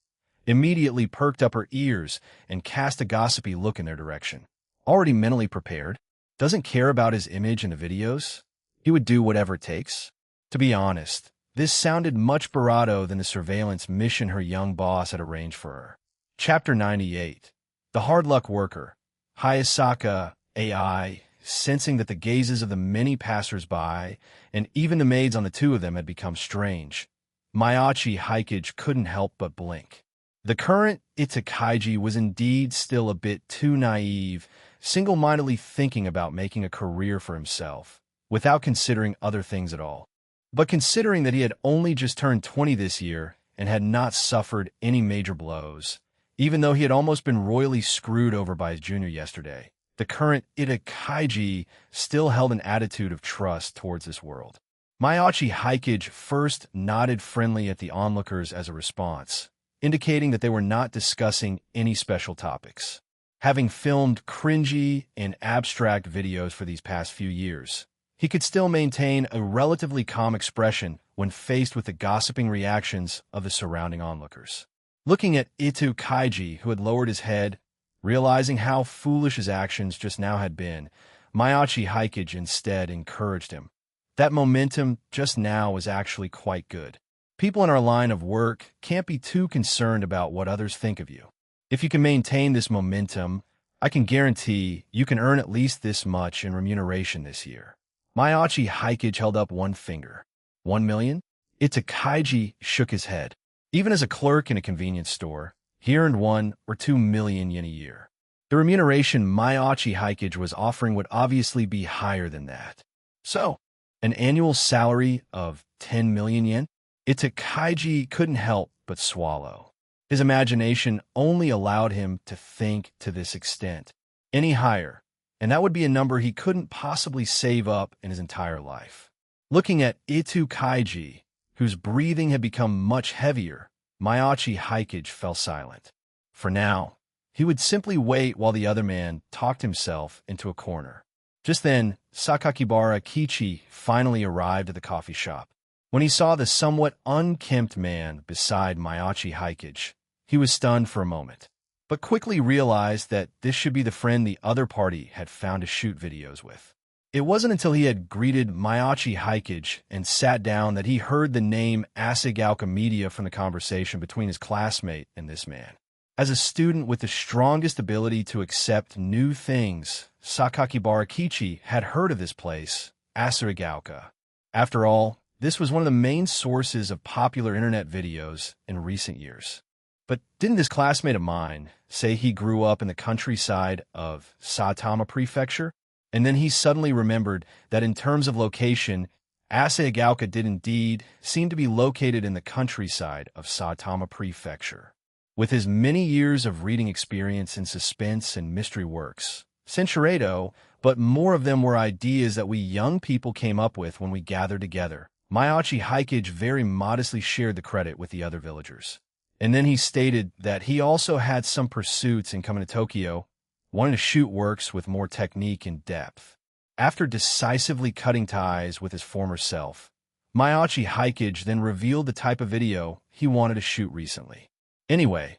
immediately perked up her ears and cast a gossipy look in their direction. Already mentally prepared, doesn't care about his image in the videos, he would do whatever it takes. To be honest, this sounded much bravado than the surveillance mission her young boss had arranged for her. Chapter 98. The Hard Luck Worker. Hayasaka AI, sensing that the gazes of the many passers-by and even the maids on the two of them had become strange, Mayachi Hikage couldn't help but blink. The current Itakaiji was indeed still a bit too naive, single-mindedly thinking about making a career for himself, without considering other things at all. But considering that he had only just turned 20 this year and had not suffered any major blows, even though he had almost been royally screwed over by his junior yesterday, the current Itakaiji still held an attitude of trust towards this world. Mayachi Hikage first nodded friendly at the onlookers as a response, indicating that they were not discussing any special topics. Having filmed cringy and abstract videos for these past few years, he could still maintain a relatively calm expression when faced with the gossiping reactions of the surrounding onlookers. Looking at Itu Kaiji, who had lowered his head, realizing how foolish his actions just now had been, Mayachi Hikage instead encouraged him. That momentum just now was actually quite good. People in our line of work can't be too concerned about what others think of you. If you can maintain this momentum, I can guarantee you can earn at least this much in remuneration this year. Mayachi Hikage held up one finger. 1 million? Itakaiji shook his head. Even as a clerk in a convenience store, he earned 1 or 2 million yen a year. The remuneration Mayachi Hikage was offering would obviously be higher than that. So, an annual salary of 10 million yen? Itakaiji couldn't help but swallow. His imagination only allowed him to think to this extent. Any higher, and that would be a number he couldn't possibly save up in his entire life. Looking at Itu Kaiji, whose breathing had become much heavier, Mayachi Hikage fell silent. For now, he would simply wait while the other man talked himself into a corner. Just then, Sakakibara Kichi finally arrived at the coffee shop. When he saw the somewhat unkempt man beside Mayachi Hikage, he was stunned for a moment, but quickly realized that this should be the friend the other party had found to shoot videos with. It wasn't until he had greeted Mayachi Hikage and sat down that he heard the name Asagao Media from the conversation between his classmate and this man. As a student with the strongest ability to accept new things, Sakakibara Kichi had heard of this place, Asagaoka. After all, this was one of the main sources of popular internet videos in recent years. But didn't this classmate of mine say he grew up in the countryside of Saitama Prefecture? And then he suddenly remembered that in terms of location, Asagaoka did indeed seem to be located in the countryside of Saitama Prefecture. With his many years of reading experience in suspense and mystery works, Senchuredo, but more of them were ideas that we young people came up with when we gathered together. Mayachi Hikage very modestly shared the credit with the other villagers. And then he stated that he also had some pursuits in coming to Tokyo, wanting to shoot works with more technique and depth. After decisively cutting ties with his former self, Mayachi Hikage then revealed the type of video he wanted to shoot recently. Anyway,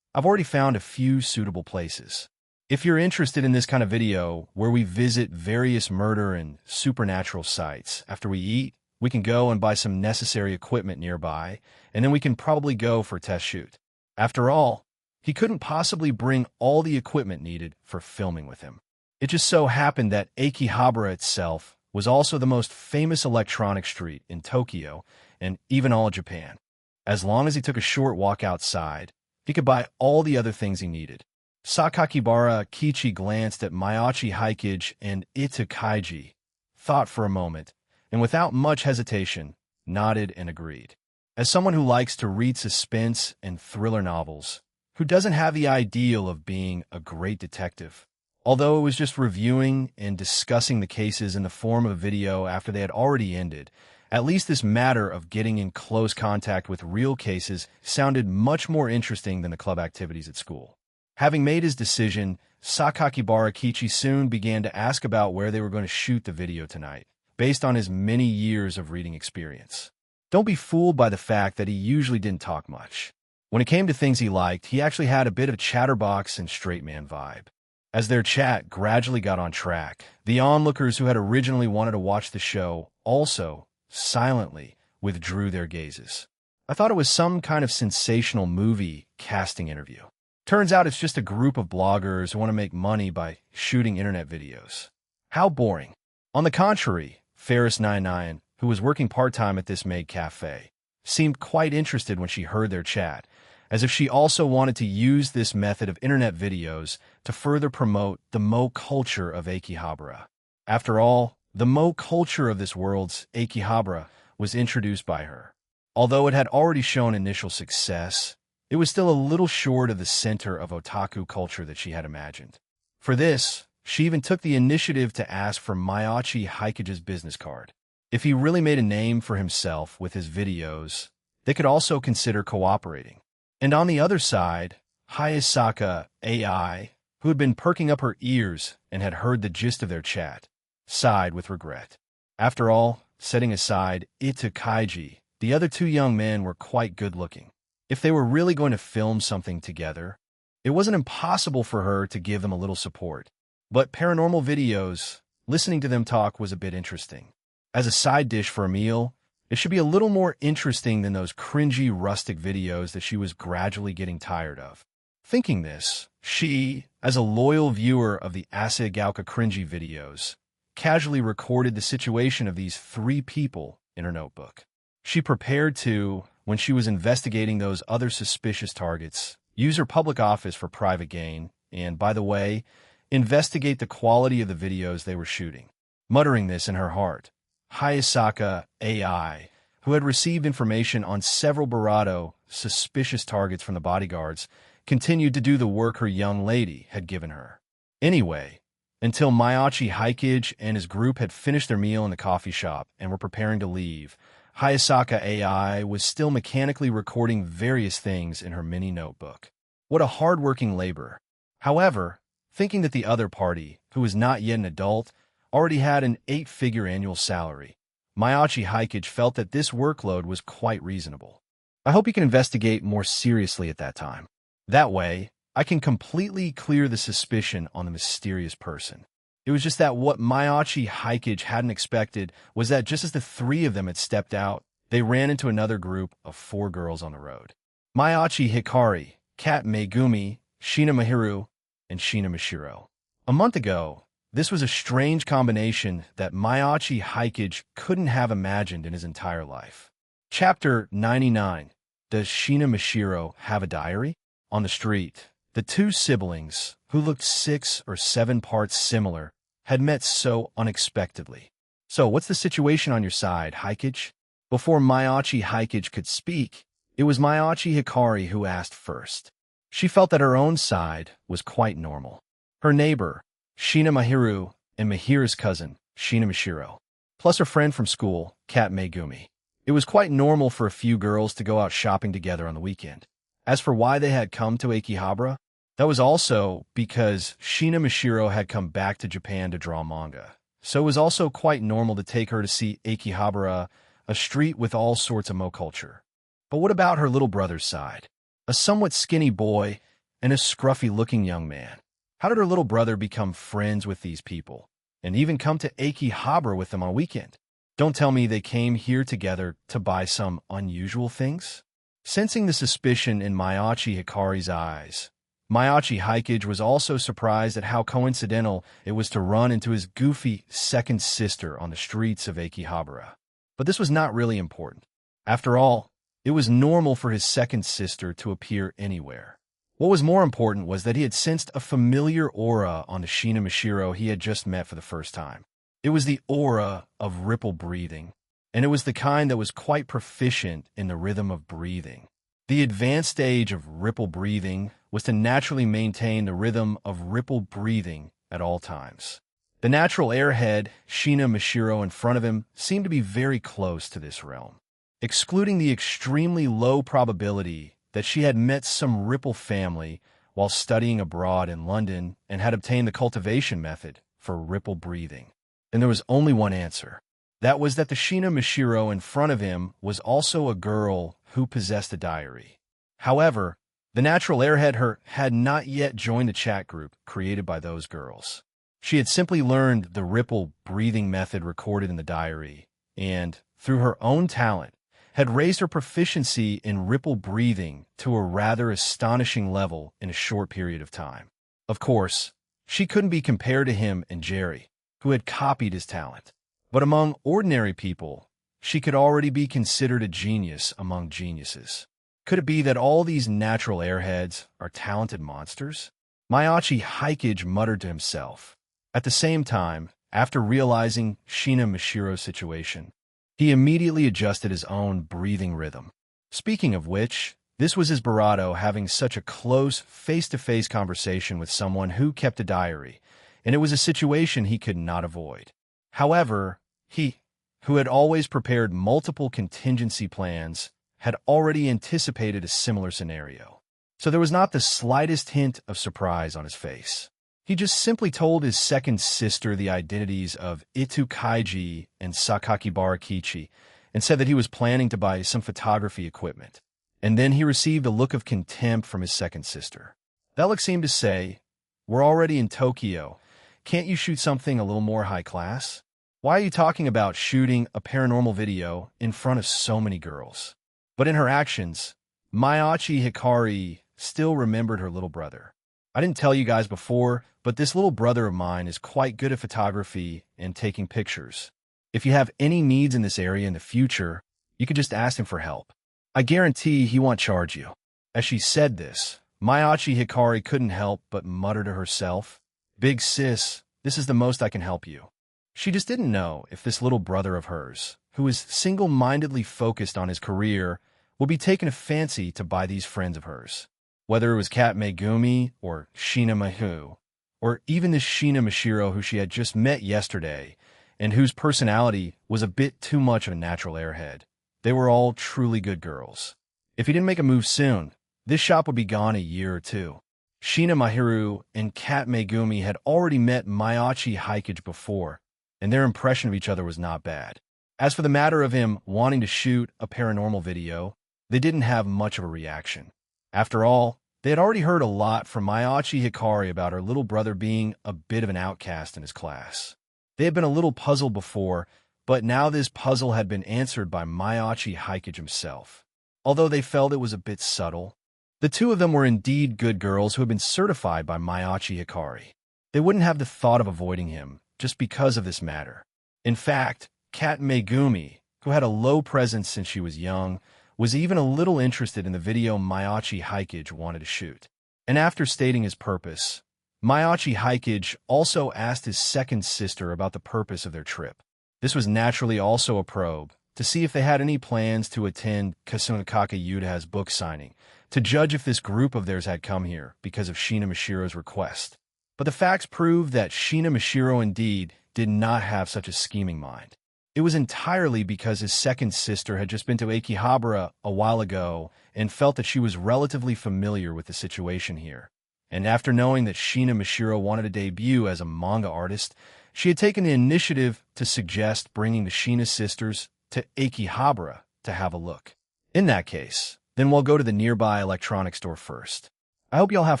I've already found a few suitable places. If you're interested in this kind of video where we visit various murder and supernatural sites, after we eat, we can go and buy some necessary equipment nearby, and then we can probably go for a test shoot. After all, he couldn't possibly bring all the equipment needed for filming with him. It just so happened that Akihabara itself was also the most famous electronic street in Tokyo and even all of Japan. As long as he took a short walk outside, he could buy all the other things he needed. Sakakibara Kichi glanced at Mayachi Hikage and Itu Kaiji, thought for a moment, and without much hesitation, nodded and agreed. As someone who likes to read suspense and thriller novels, who doesn't have the ideal of being a great detective, although it was just reviewing and discussing the cases in the form of a video after they had already ended, at least this matter of getting in close contact with real cases sounded much more interesting than the club activities at school. Having made his decision, Sakakibara Kichi soon began to ask about where they were going to shoot the video tonight, based on his many years of reading experience. Don't be fooled by the fact that he usually didn't talk much. When it came to things he liked, he actually had a bit of chatterbox and straight man vibe. As their chat gradually got on track, the onlookers who had originally wanted to watch the show also, silently, withdrew their gazes. I thought it was some kind of sensational movie casting interview. Turns out it's just a group of bloggers who want to make money by shooting internet videos. How boring. On the contrary, Ferris99, who was working part-time at this maid cafe, seemed quite interested when she heard their chat, as if she also wanted to use this method of internet videos to further promote the Mo culture of Akihabara. After all, the Mo culture of this world's Akihabara was introduced by her. Although it had already shown initial success, it was still a little short of the center of otaku culture that she had imagined. For this, she even took the initiative to ask for Mayachi Haikage's business card. If he really made a name for himself with his videos, they could also consider cooperating. And on the other side, Hayasaka AI, who had been perking up her ears and had heard the gist of their chat, sighed with regret. After all, setting aside Ita Kaiji, the other two young men were quite good-looking. If they were really going to film something together, it wasn't impossible for her to give them a little support. But paranormal videos, listening to them talk was a bit interesting. As a side dish for a meal, it should be a little more interesting than those cringy rustic videos that she was gradually getting tired of. Thinking this, she, as a loyal viewer of the Asagauka cringy videos, casually recorded the situation of these three people in her notebook. She prepared to, when she was investigating those other suspicious targets, use her public office for private gain, and, by the way, investigate the quality of the videos they were shooting. Muttering this in her heart, Hayasaka AI, who had received information on several Barado suspicious targets from the bodyguards, continued to do the work her young lady had given her. Anyway, until Mayachi Haikage and his group had finished their meal in the coffee shop and were preparing to leave, Hayasaka AI was still mechanically recording various things in her mini notebook. What a hard-working laborer. However, thinking that the other party, who was not yet an adult, already had an 8-figure annual salary, Mayachi Haikage felt that this workload was quite reasonable. I hope you can investigate more seriously at that time. That way, I can completely clear the suspicion on the mysterious person. It was just that what Mayachi Haikage hadn't expected was that just as the three of them had stepped out, they ran into another group of 4 girls on the road. Mayachi Hikari, Kat Megumi, Shina Mahiru, and Shina Mashiro. A month ago, this was a strange combination that Mayachi Haikage couldn't have imagined in his entire life. Chapter 99. Does Shina Mashiro have a diary? On the street, the two siblings, who looked 6 or 7 parts similar, had met so unexpectedly. So, what's the situation on your side, Haikage? Before Mayachi Haikage could speak, it was Mayachi Hikari who asked first. She felt that her own side was quite normal. Her neighbor, Shina Mahiru, and Mahira's cousin, Shina Mashiro, plus her friend from school, Kat Megumi. It was quite normal for a few girls to go out shopping together on the weekend. As for why they had come to Akihabara, that was also because Shina Mashiro had come back to Japan to draw manga. So it was also quite normal to take her to see Akihabara, a street with all sorts of Mo culture. But what about her little brother's side? A somewhat skinny boy and a scruffy-looking young man. How did her little brother become friends with these people, and even come to Akihabara with them on a weekend? Don't tell me they came here together to buy some unusual things? Sensing the suspicion in Mayachi Hikari's eyes, Mayachi Haikage was also surprised at how coincidental it was to run into his goofy second sister on the streets of Akihabara. But this was not really important. After all, it was normal for his second sister to appear anywhere. What was more important was that he had sensed a familiar aura on the Shina Mashiro he had just met for the first time. It was the aura of ripple breathing, and it was the kind that was quite proficient in the rhythm of breathing. The advanced stage of ripple breathing was to naturally maintain the rhythm of ripple breathing at all times. The natural airhead, Shina Mashiro in front of him, seemed to be very close to this realm. Excluding the extremely low probability that she had met some ripple family while studying abroad in London and had obtained the cultivation method for ripple breathing. And there was only one answer. That was that the Shina Mashiro in front of him was also a girl who possessed a diary. However, the natural airhead her had not yet joined the chat group created by those girls. She had simply learned the ripple breathing method recorded in the diary, and, through her own talent, had raised her proficiency in ripple breathing to a rather astonishing level in a short period of time. Of course, she couldn't be compared to him and Jerry, who had copied his talent. But among ordinary people, she could already be considered a genius among geniuses. Could it be that all these natural airheads are talented monsters? Mayachi Haikage muttered to himself. At the same time, after realizing Shina Mashiro's situation, he immediately adjusted his own breathing rhythm. Speaking of which, this was his Barato having such a close, face-to-face conversation with someone who kept a diary, and it was a situation he could not avoid. However, he, who had always prepared multiple contingency plans, had already anticipated a similar scenario. So there was not the slightest hint of surprise on his face. He just simply told his second sister the identities of Itu Kaiji and Sakakibara Kichi and said that he was planning to buy some photography equipment. And then he received a look of contempt from his second sister. That look seemed to say, "We're already in Tokyo. Can't you shoot something a little more high class? Why are you talking about shooting a paranormal video in front of so many girls?" But in her actions, Mayachi Hikari still remembered her little brother. I didn't tell you guys before, but this little brother of mine is quite good at photography and taking pictures. If you have any needs in this area in the future, you could just ask him for help. I guarantee he won't charge you. As she said this, Mayachi Hikari couldn't help but mutter to herself, "Big sis, this is the most I can help you." She just didn't know if this little brother of hers, who was single-mindedly focused on his career, would be taking a fancy to buy these friends of hers. Whether it was Kat Megumi or Shina Mahu, or even this Shina Mashiro who she had just met yesterday, and whose personality was a bit too much of a natural airhead. They were all truly good girls. If he didn't make a move soon, this shop would be gone a year or two. Shina Mahiru and Kat Megumi had already met Mayachi Haikage before, and their impression of each other was not bad. As for the matter of him wanting to shoot a paranormal video, they didn't have much of a reaction. After all, they had already heard a lot from Mayachi Hikari about her little brother being a bit of an outcast in his class. They had been a little puzzled before, but now this puzzle had been answered by Mayachi Haikage himself. Although they felt it was a bit subtle, the two of them were indeed good girls who had been certified by Mayachi Hikari. They wouldn't have the thought of avoiding him just because of this matter. In fact, Kat Megumi, who had a low presence since she was young, was even a little interested in the video Mayachi Haikage wanted to shoot. And after stating his purpose, Mayachi Haikage also asked his second sister about the purpose of their trip. This was naturally also a probe to see if they had any plans to attend Kasunakaka Yuda's book signing, to judge if this group of theirs had come here because of Shina Mashiro's request. But the facts proved that Shina Mashiro indeed did not have such a scheming mind. It was entirely because his second sister had just been to Akihabara a while ago and felt that she was relatively familiar with the situation here. And after knowing that Shina Mashiro wanted to debut as a manga artist, she had taken the initiative to suggest bringing the Shina sisters to Akihabara to have a look. In that case, then we'll go to the nearby electronics store first. I hope y'all have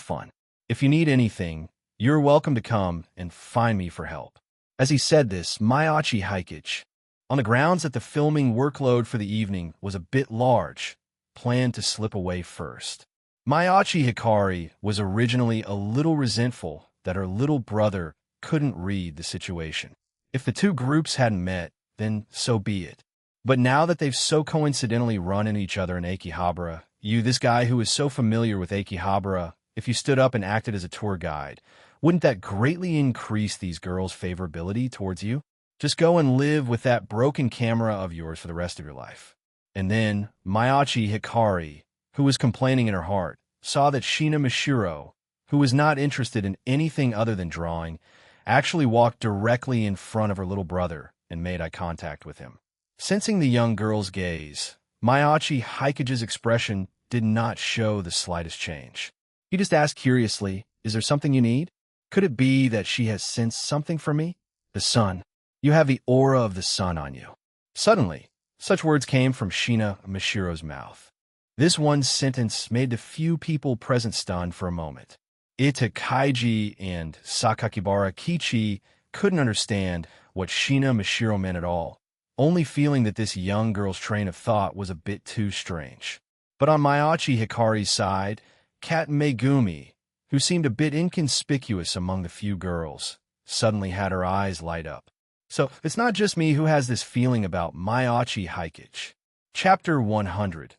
fun. If you need anything, you're welcome to come and find me for help. As he said this, Mayachi Haikage, on the grounds that the filming workload for the evening was a bit large, planned to slip away first. Mayachi Hikari was originally a little resentful that her little brother couldn't read the situation. If the two groups hadn't met, then so be it. But now that they've so coincidentally run into each other in Akihabara, this guy who is so familiar with Akihabara, if you stood up and acted as a tour guide, wouldn't that greatly increase these girls' favorability towards you? Just go and live with that broken camera of yours for the rest of your life. And then Mayachi Hikari, who was complaining in her heart, saw that Shina Mashiro, who was not interested in anything other than drawing, actually walked directly in front of her little brother and made eye contact with him. Sensing the young girl's gaze, Mayachi Haikage's expression did not show the slightest change. He just asked curiously, "Is there something you need? Could it be that she has sensed something from me?" "The sun. You have the aura of the sun on you." Suddenly, such words came from Shina Mishiro's mouth. This one sentence made the few people present stunned for a moment. Itakaiji and Sakakibara Kichi couldn't understand what Shina Mishiro meant at all, only feeling that this young girl's train of thought was a bit too strange. But on Mayachi Hikari's side, Kat Megumi, who seemed a bit inconspicuous among the few girls, suddenly had her eyes light up. So, it's not just me who has this feeling about Mayachi Hikage. Chapter 100.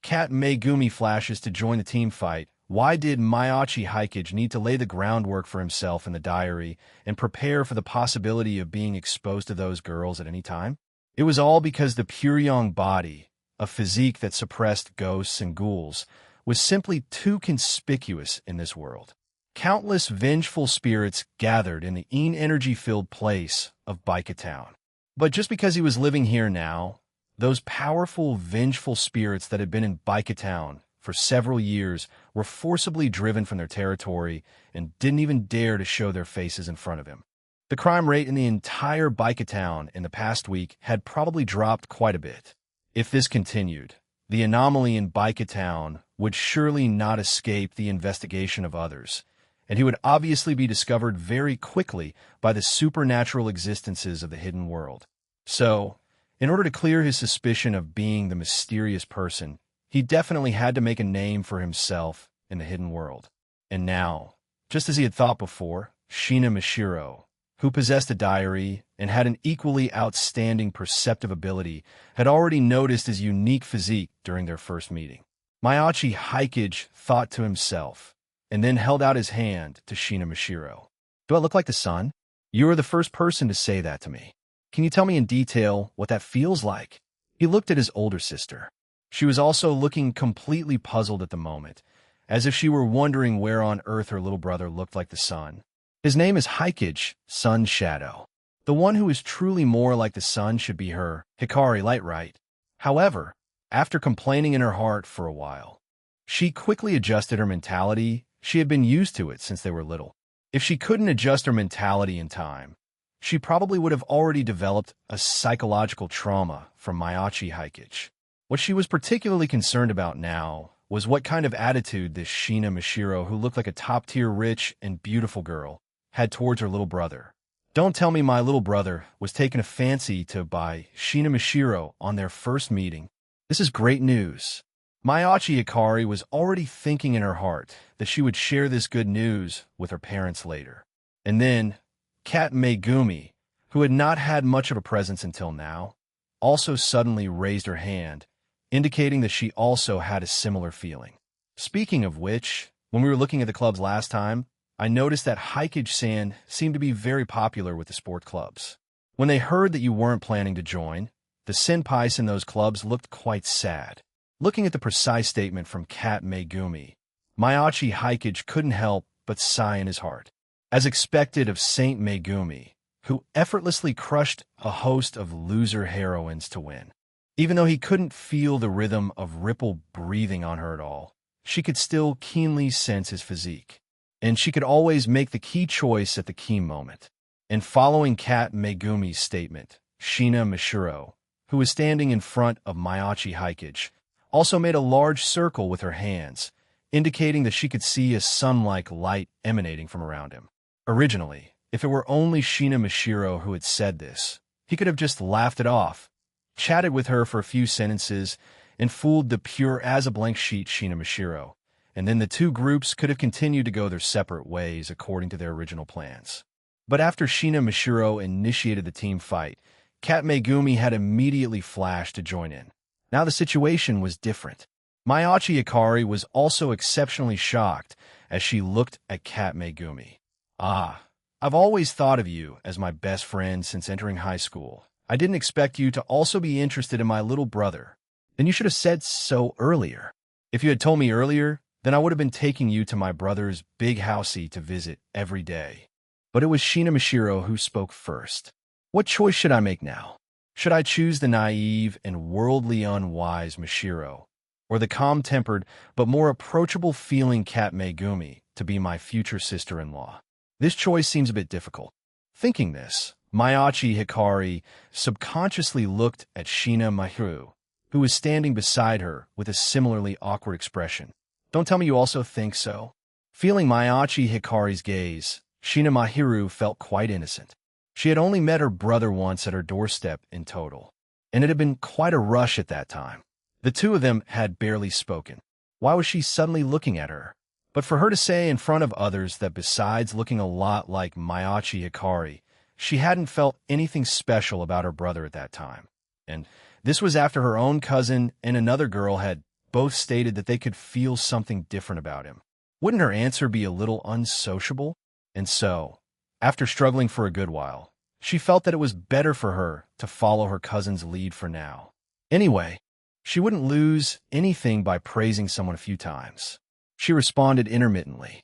Kat Megumi flashes to join the team fight. Why did Mayachi Hikage need to lay the groundwork for himself in the diary and prepare for the possibility of being exposed to those girls at any time? It was all because the Puryong body, a physique that suppressed ghosts and ghouls, was simply too conspicuous in this world. Countless vengeful spirits gathered in the energy-filled place of Baika Town. But just because he was living here now, those powerful, vengeful spirits that had been in Baika Town for several years were forcibly driven from their territory and didn't even dare to show their faces in front of him. The crime rate in the entire Baika Town in the past week had probably dropped quite a bit. If this continued, the anomaly in Baika Town would surely not escape the investigation of others, and he would obviously be discovered very quickly by the supernatural existences of the hidden world. So, in order to clear his suspicion of being the mysterious person, he definitely had to make a name for himself in the hidden world. And now, just as he had thought before, Shina Mishiro, who possessed a diary and had an equally outstanding perceptive ability, had already noticed his unique physique during their first meeting. Mayachi Hikage thought to himself, and then held out his hand to Shina Mishiro. "Do I look like the sun? You are the first person to say that to me. Can you tell me in detail what that feels like?" He looked at his older sister. She was also looking completely puzzled at the moment, as if she were wondering where on earth her little brother looked like the sun. His name is Hikage, Sun's Shadow. The one who is truly more like the sun should be her, Hikari Lightright. However, after complaining in her heart for a while, she quickly adjusted her mentality. She had been used to it since they were little. If she couldn't adjust her mentality in time, she probably would have already developed a psychological trauma from Mayachi Hikage. What she was particularly concerned about now was what kind of attitude this Shina Mishiro, who looked like a top-tier rich and beautiful girl, had towards her little brother. Don't tell me my little brother was taking a fancy to by Shina Mishiro on their first meeting. This is great news. Mayachi Hikari was already thinking in her heart that she would share this good news with her parents later. And then, Kat Megumi, who had not had much of a presence until now, also suddenly raised her hand, indicating that she also had a similar feeling. Speaking of which, when we were looking at the clubs last time, I noticed that Hikage-san seemed to be very popular with the sport clubs. When they heard that you weren't planning to join, the senpais in those clubs looked quite sad. Looking at the precise statement from Kat Megumi, Mayachi Hikage couldn't help but sigh in his heart. As expected of Saint Megumi, who effortlessly crushed a host of loser heroines to win. Even though he couldn't feel the rhythm of Ripple breathing on her at all, she could still keenly sense his physique. And she could always make the key choice at the key moment. And following Kat Megumi's statement, Shina Mishiro, who was standing in front of Mayachi Hikage, also made a large circle with her hands, indicating that she could see a sun-like light emanating from around him. Originally, if it were only Shina Mishiro who had said this, he could have just laughed it off, chatted with her for a few sentences, and fooled the pure-as-a-blank sheet Shina Mishiro, and then the two groups could have continued to go their separate ways according to their original plans. But after Shina Mishiro initiated the team fight, Kat Megumi had immediately flashed to join in. Now the situation was different. Mayachi Hikari was also exceptionally shocked as she looked at Kat Megumi. "Ah, I've always thought of you as my best friend since entering high school. I didn't expect you to also be interested in my little brother. Then you should have said so earlier. If you had told me earlier, then I would have been taking you to my brother's big housey to visit every day." But it was Shina Mishiro who spoke first. "What choice should I make now? Should I choose the naive and worldly unwise Mishiro, or the calm-tempered but more approachable feeling cat Megumi to be my future sister-in-law? This choice seems a bit difficult. Thinking this, Mayachi Hikari subconsciously looked at Shina Mahiru, who was standing beside her with a similarly awkward expression. Don't tell me you also think so. Feeling Mayachi Hikari's gaze, Shina Mahiru felt quite innocent. She had only met her brother once at her doorstep in total, and it had been quite a rush at that time. The two of them had barely spoken. Why was she suddenly looking at her? But for her to say in front of others that besides looking a lot like Mayachi Hikari, she hadn't felt anything special about her brother at that time. And this was after her own cousin and another girl had both stated that they could feel something different about him. Wouldn't her answer be a little unsociable? And so, after struggling for a good while, she felt that it was better for her to follow her cousin's lead for now. Anyway, she wouldn't lose anything by praising someone a few times. She responded intermittently.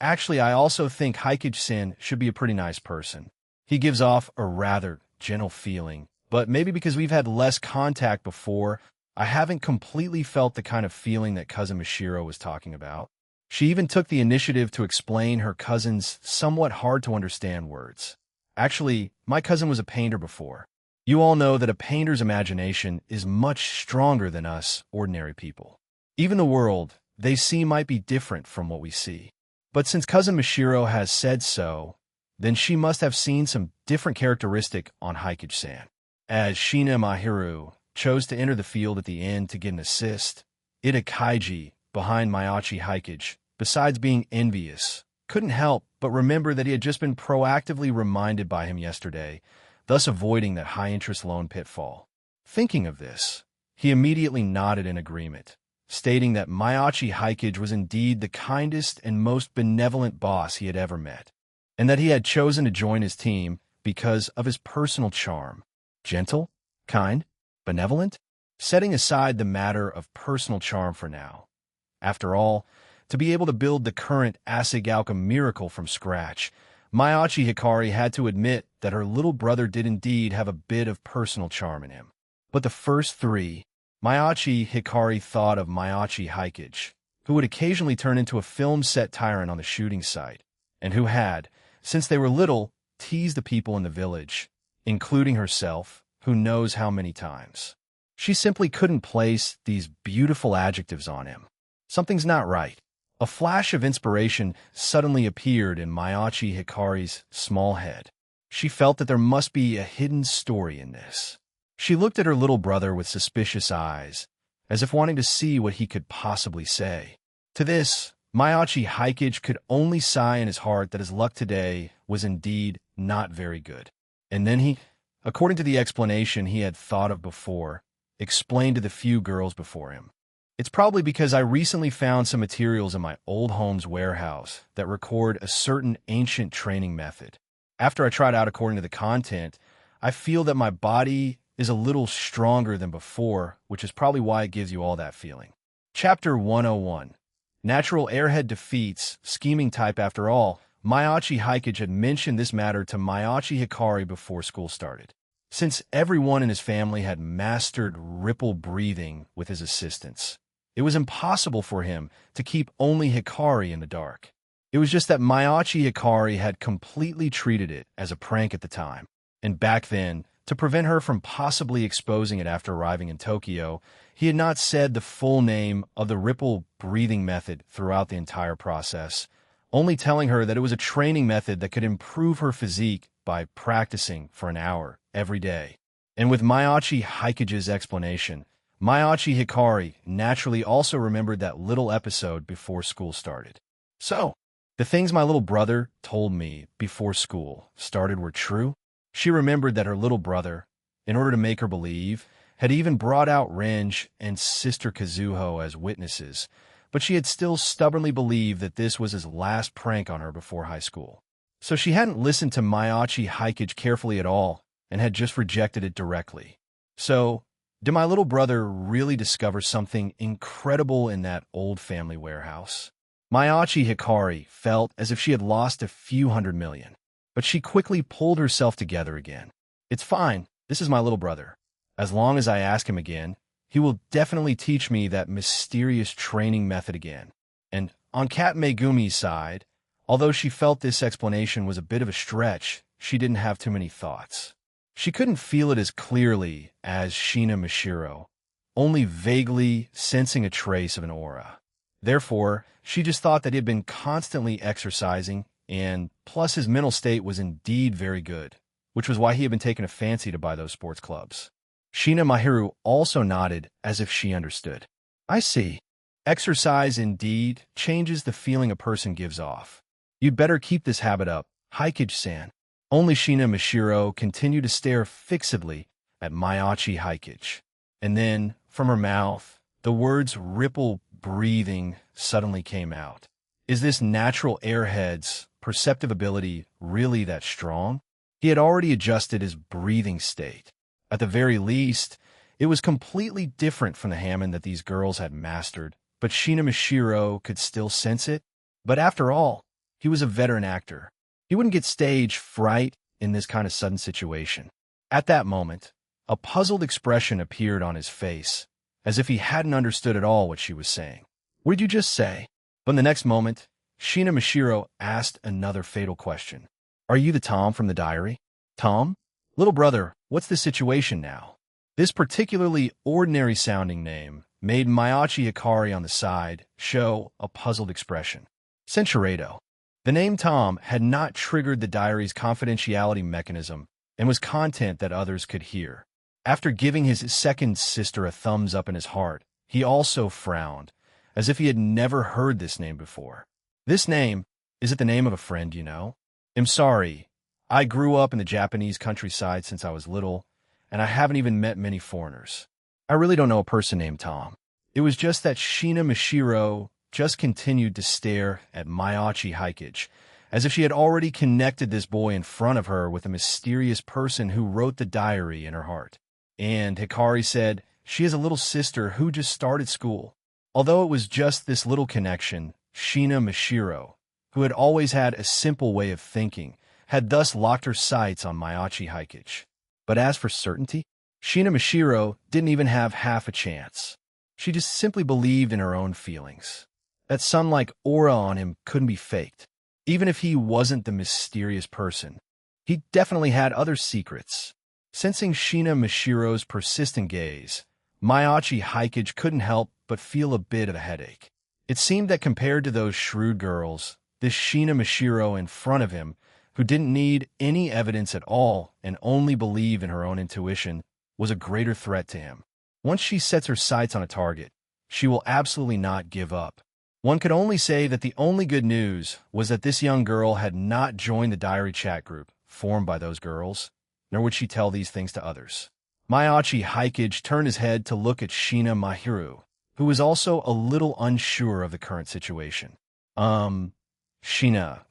Actually, I also think Hikage-san should be a pretty nice person. He gives off a rather gentle feeling, but maybe because we've had less contact before, I haven't completely felt the kind of feeling that cousin Mishiro was talking about. She even took the initiative to explain her cousin's somewhat hard-to-understand words. Actually, my cousin was a painter before. You all know that a painter's imagination is much stronger than us ordinary people. Even the world they see might be different from what we see. But since cousin Mishiro has said so, then she must have seen some different characteristic on Hikage-san. As Shina Mahiru chose to enter the field at the end to get an assist, Ida Kaiji, behind Mayachi Hikage, besides being envious, couldn't help but remember that he had just been proactively reminded by him yesterday, thus avoiding that high-interest loan pitfall. Thinking of this, he immediately nodded in agreement, stating that Mayachi Hikage was indeed the kindest and most benevolent boss he had ever met, and that he had chosen to join his team because of his personal charm. Gentle? Kind? Benevolent? Setting aside the matter of personal charm for now. After all, to be able to build the current Asagauka miracle from scratch, Mayachi Hikari had to admit that her little brother did indeed have a bit of personal charm in him. But the first three, Mayachi Hikari thought of Mayachi Hikage, who would occasionally turn into a film set tyrant on the shooting site, and who had, since they were little, teased the people in the village, including herself, who knows how many times. She simply couldn't place these beautiful adjectives on him. Something's not right. A flash of inspiration suddenly appeared in Mayachi Hikari's small head. She felt that there must be a hidden story in this. She looked at her little brother with suspicious eyes, as if wanting to see what he could possibly say. To this, Mayachi Hikage could only sigh in his heart that his luck today was indeed not very good. And then he, according to the explanation he had thought of before, explained to the few girls before him. It's probably because I recently found some materials in my old home's warehouse that record a certain ancient training method. After I tried out according to the content, I feel that my body is a little stronger than before, which is probably why it gives you all that feeling. Chapter 101. Natural Airhead Defeats Scheming Type. After all, Mayachi Hikage had mentioned this matter to Mayachi Hikari before school started. Since everyone in his family had mastered ripple breathing with his assistance, it was impossible for him to keep only Hikari in the dark. It was just that Mayachi Hikari had completely treated it as a prank at the time, and back then, to prevent her from possibly exposing it after arriving in Tokyo, he had not said the full name of the ripple breathing method throughout the entire process, only telling her that it was a training method that could improve her physique by practicing for an hour every day. And with Mayachi Hikage's explanation, Mayachi Hikari naturally also remembered that little episode before school started. So, the things my little brother told me before school started were true? She remembered that her little brother, in order to make her believe, had even brought out Renj and Sister Kazuho as witnesses, but she had still stubbornly believed that this was his last prank on her before high school. So she hadn't listened to Mayachi Hikage carefully at all and had just rejected it directly. So, did my little brother really discover something incredible in that old family warehouse? Mayachi Hikari felt as if she had lost a few $100 million. But she quickly pulled herself together again. It's fine. This is my little brother. As long as I ask him again, He will definitely teach me that mysterious training method again. And on Kat Megumi's side, although she felt this explanation was a bit of a stretch, she didn't have too many thoughts. She couldn't feel it as clearly as Sheena Mashiro, only vaguely sensing a trace of an aura. Therefore, she just thought that he had been constantly exercising, and plus his mental state was indeed very good, which was why he had been taking a fancy to buy those sports clubs. Sheena Mahiru also nodded as if she understood. I see. Exercise indeed changes the feeling a person gives off. You'd better keep this habit up, Haikage-san. Only Sheena Mashiro continued to stare fixedly at Mayachi Haikage. And then, from her mouth, the words ripple breathing suddenly came out. Is this natural airhead's perceptive ability really that strong? He had already adjusted his breathing state. At the very least, it was completely different from the Hammond that these girls had mastered, but Sheena Mashiro could still sense it. But after all, he was a veteran actor. He wouldn't get stage fright in this kind of sudden situation. At that moment, a puzzled expression appeared on his face, as if he hadn't understood at all what she was saying. What did you just say? But in the next moment, Sheena Mashiro asked another fatal question. Are you the Tom from the diary? Tom? Little brother, what's the situation now? This particularly ordinary-sounding name made Mayachi Hikari on the side show a puzzled expression. Senchurado. The name Tom had not triggered the diary's confidentiality mechanism and was content that others could hear. After giving his second sister a thumbs up in his heart, he also frowned, as if he had never heard this name before. This name, is it the name of a friend you know? I'm sorry. I grew up in the Japanese countryside since I was little, and I haven't even met many foreigners. I really don't know a person named Tom. It was just that Sheena Mashiro just continued to stare at Mayachi Haikage, as if she had already connected this boy in front of her with a mysterious person who wrote the diary in her heart. And Hikari said she has a little sister who just started school. Although it was just this little connection, Sheena Mashiro, who had always had a simple way of thinking, had thus locked her sights on Mayachi Haikage. But as for certainty, Sheena Mashiro didn't even have half a chance. She just simply believed in her own feelings. That sun-like aura on him couldn't be faked. Even if he wasn't the mysterious person, he definitely had other secrets. Sensing Sheena Mashiro's persistent gaze, Mayachi Haikage couldn't help but feel a bit of a headache. It seemed that compared to those shrewd girls, this Sheena Mashiro in front of him, who didn't need any evidence at all and only believed in her own intuition, was a greater threat to him. Once she sets her sights on a target, she will absolutely not give up. One could only say that the only good news was that this young girl had not joined the diary chat group formed by those girls, nor would she tell these things to others. Mayachi Haikage turned his head to look at Sheena Mahiru, who was also a little unsure of the current situation. Sheena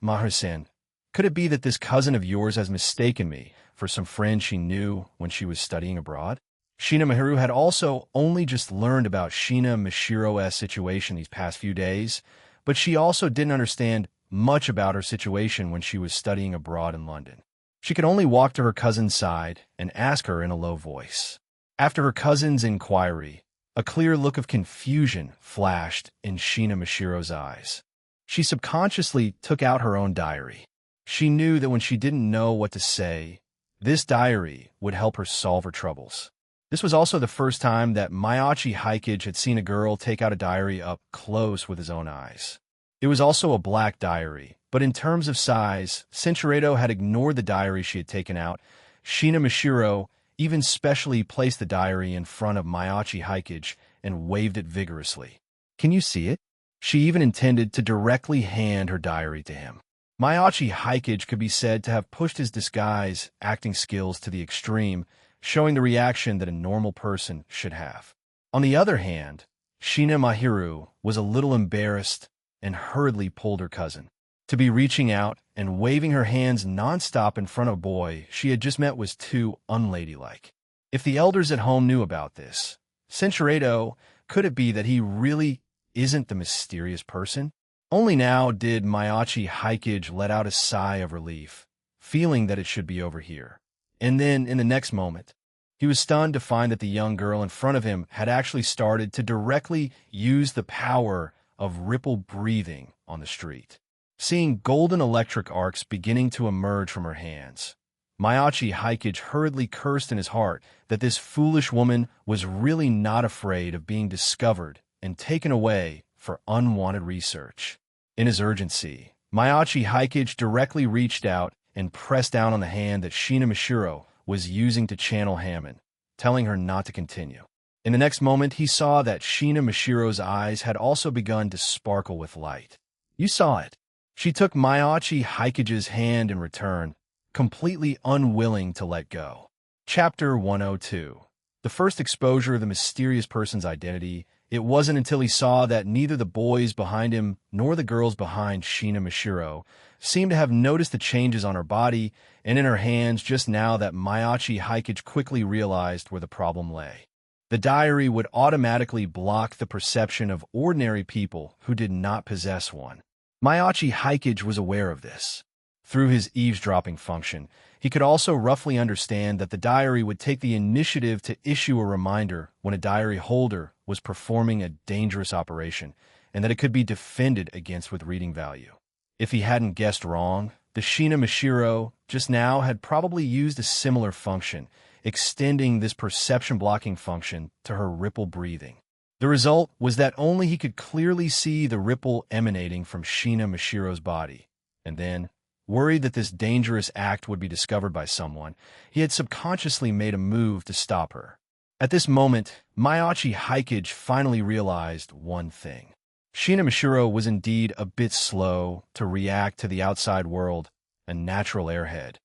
Mahiru-san, could it be that this cousin of yours has mistaken me for some friend she knew when she was studying abroad? Sheena Mahiru had also only just learned about Sheena Mashiro's situation these past few days, but she also didn't understand much about her situation when she was studying abroad in London. She could only walk to her cousin's side and ask her in a low voice. After her cousin's inquiry, a clear look of confusion flashed in Sheena Mashiro's eyes. She subconsciously took out her own diary. She knew that when she didn't know what to say, this diary would help her solve her troubles. This was also the first time that Mayachi Haikage had seen a girl take out a diary up close with his own eyes. It was also a black diary, but in terms of size, Senchurado had ignored the diary she had taken out. Sheena Mashiro even specially placed the diary in front of Mayachi Haikage and waved it vigorously. Can you see it? She even intended to directly hand her diary to him. Mayachi Haikage could be said to have pushed his disguise acting skills to the extreme, showing the reaction that a normal person should have. On the other hand, Sheena Mahiru was a little embarrassed and hurriedly pulled her cousin. To be reaching out and waving her hands nonstop in front of a boy she had just met was too unladylike. If the elders at home knew about this, Senchurado, could it be that he really isn't the mysterious person? Only now did Mayachi Haikage let out a sigh of relief, feeling that it should be over here. And then, in the next moment, He was stunned to find that the young girl in front of him had actually started to directly use the power of ripple breathing on the street. Seeing golden electric arcs beginning to emerge from her hands, Mayachi Hikage hurriedly cursed in his heart that this foolish woman was really not afraid of being discovered and taken away for unwanted research. In his urgency, Mayachi Hikage directly reached out and pressed down on the hand that Shina Mishiro was using to channel Hammond, telling her not to continue. In the next moment, he saw that Shina Mishiro's eyes had also begun to sparkle with light. You saw it. She took Mayachi Hikage's hand in return, completely unwilling to let go. Chapter 102. The first exposure of the mysterious person's identity. It wasn't until he saw that neither the boys behind him nor the girls behind Shina Mishiro seemed to have noticed the changes on her body and in her hands just now that Mayachi Hikage quickly realized where the problem lay. The diary would automatically block the perception of ordinary people who did not possess one. Mayachi Hikage was aware of this. Through his eavesdropping function, he could also roughly understand that the diary would take the initiative to issue a reminder when a diary holder was performing a dangerous operation, and that it could be defended against with reading value. If he hadn't guessed wrong, the Shina Mishiro just now had probably used a similar function, extending this perception-blocking function to her ripple breathing. The result was that only he could clearly see the ripple emanating from Shina Mishiro's body, and then, worried that this dangerous act would be discovered by someone, he had subconsciously made a move to stop her. At this moment, Mayachi Hikage finally realized one thing. Shina Mishiro was indeed a bit slow to react to the outside world, a natural airhead,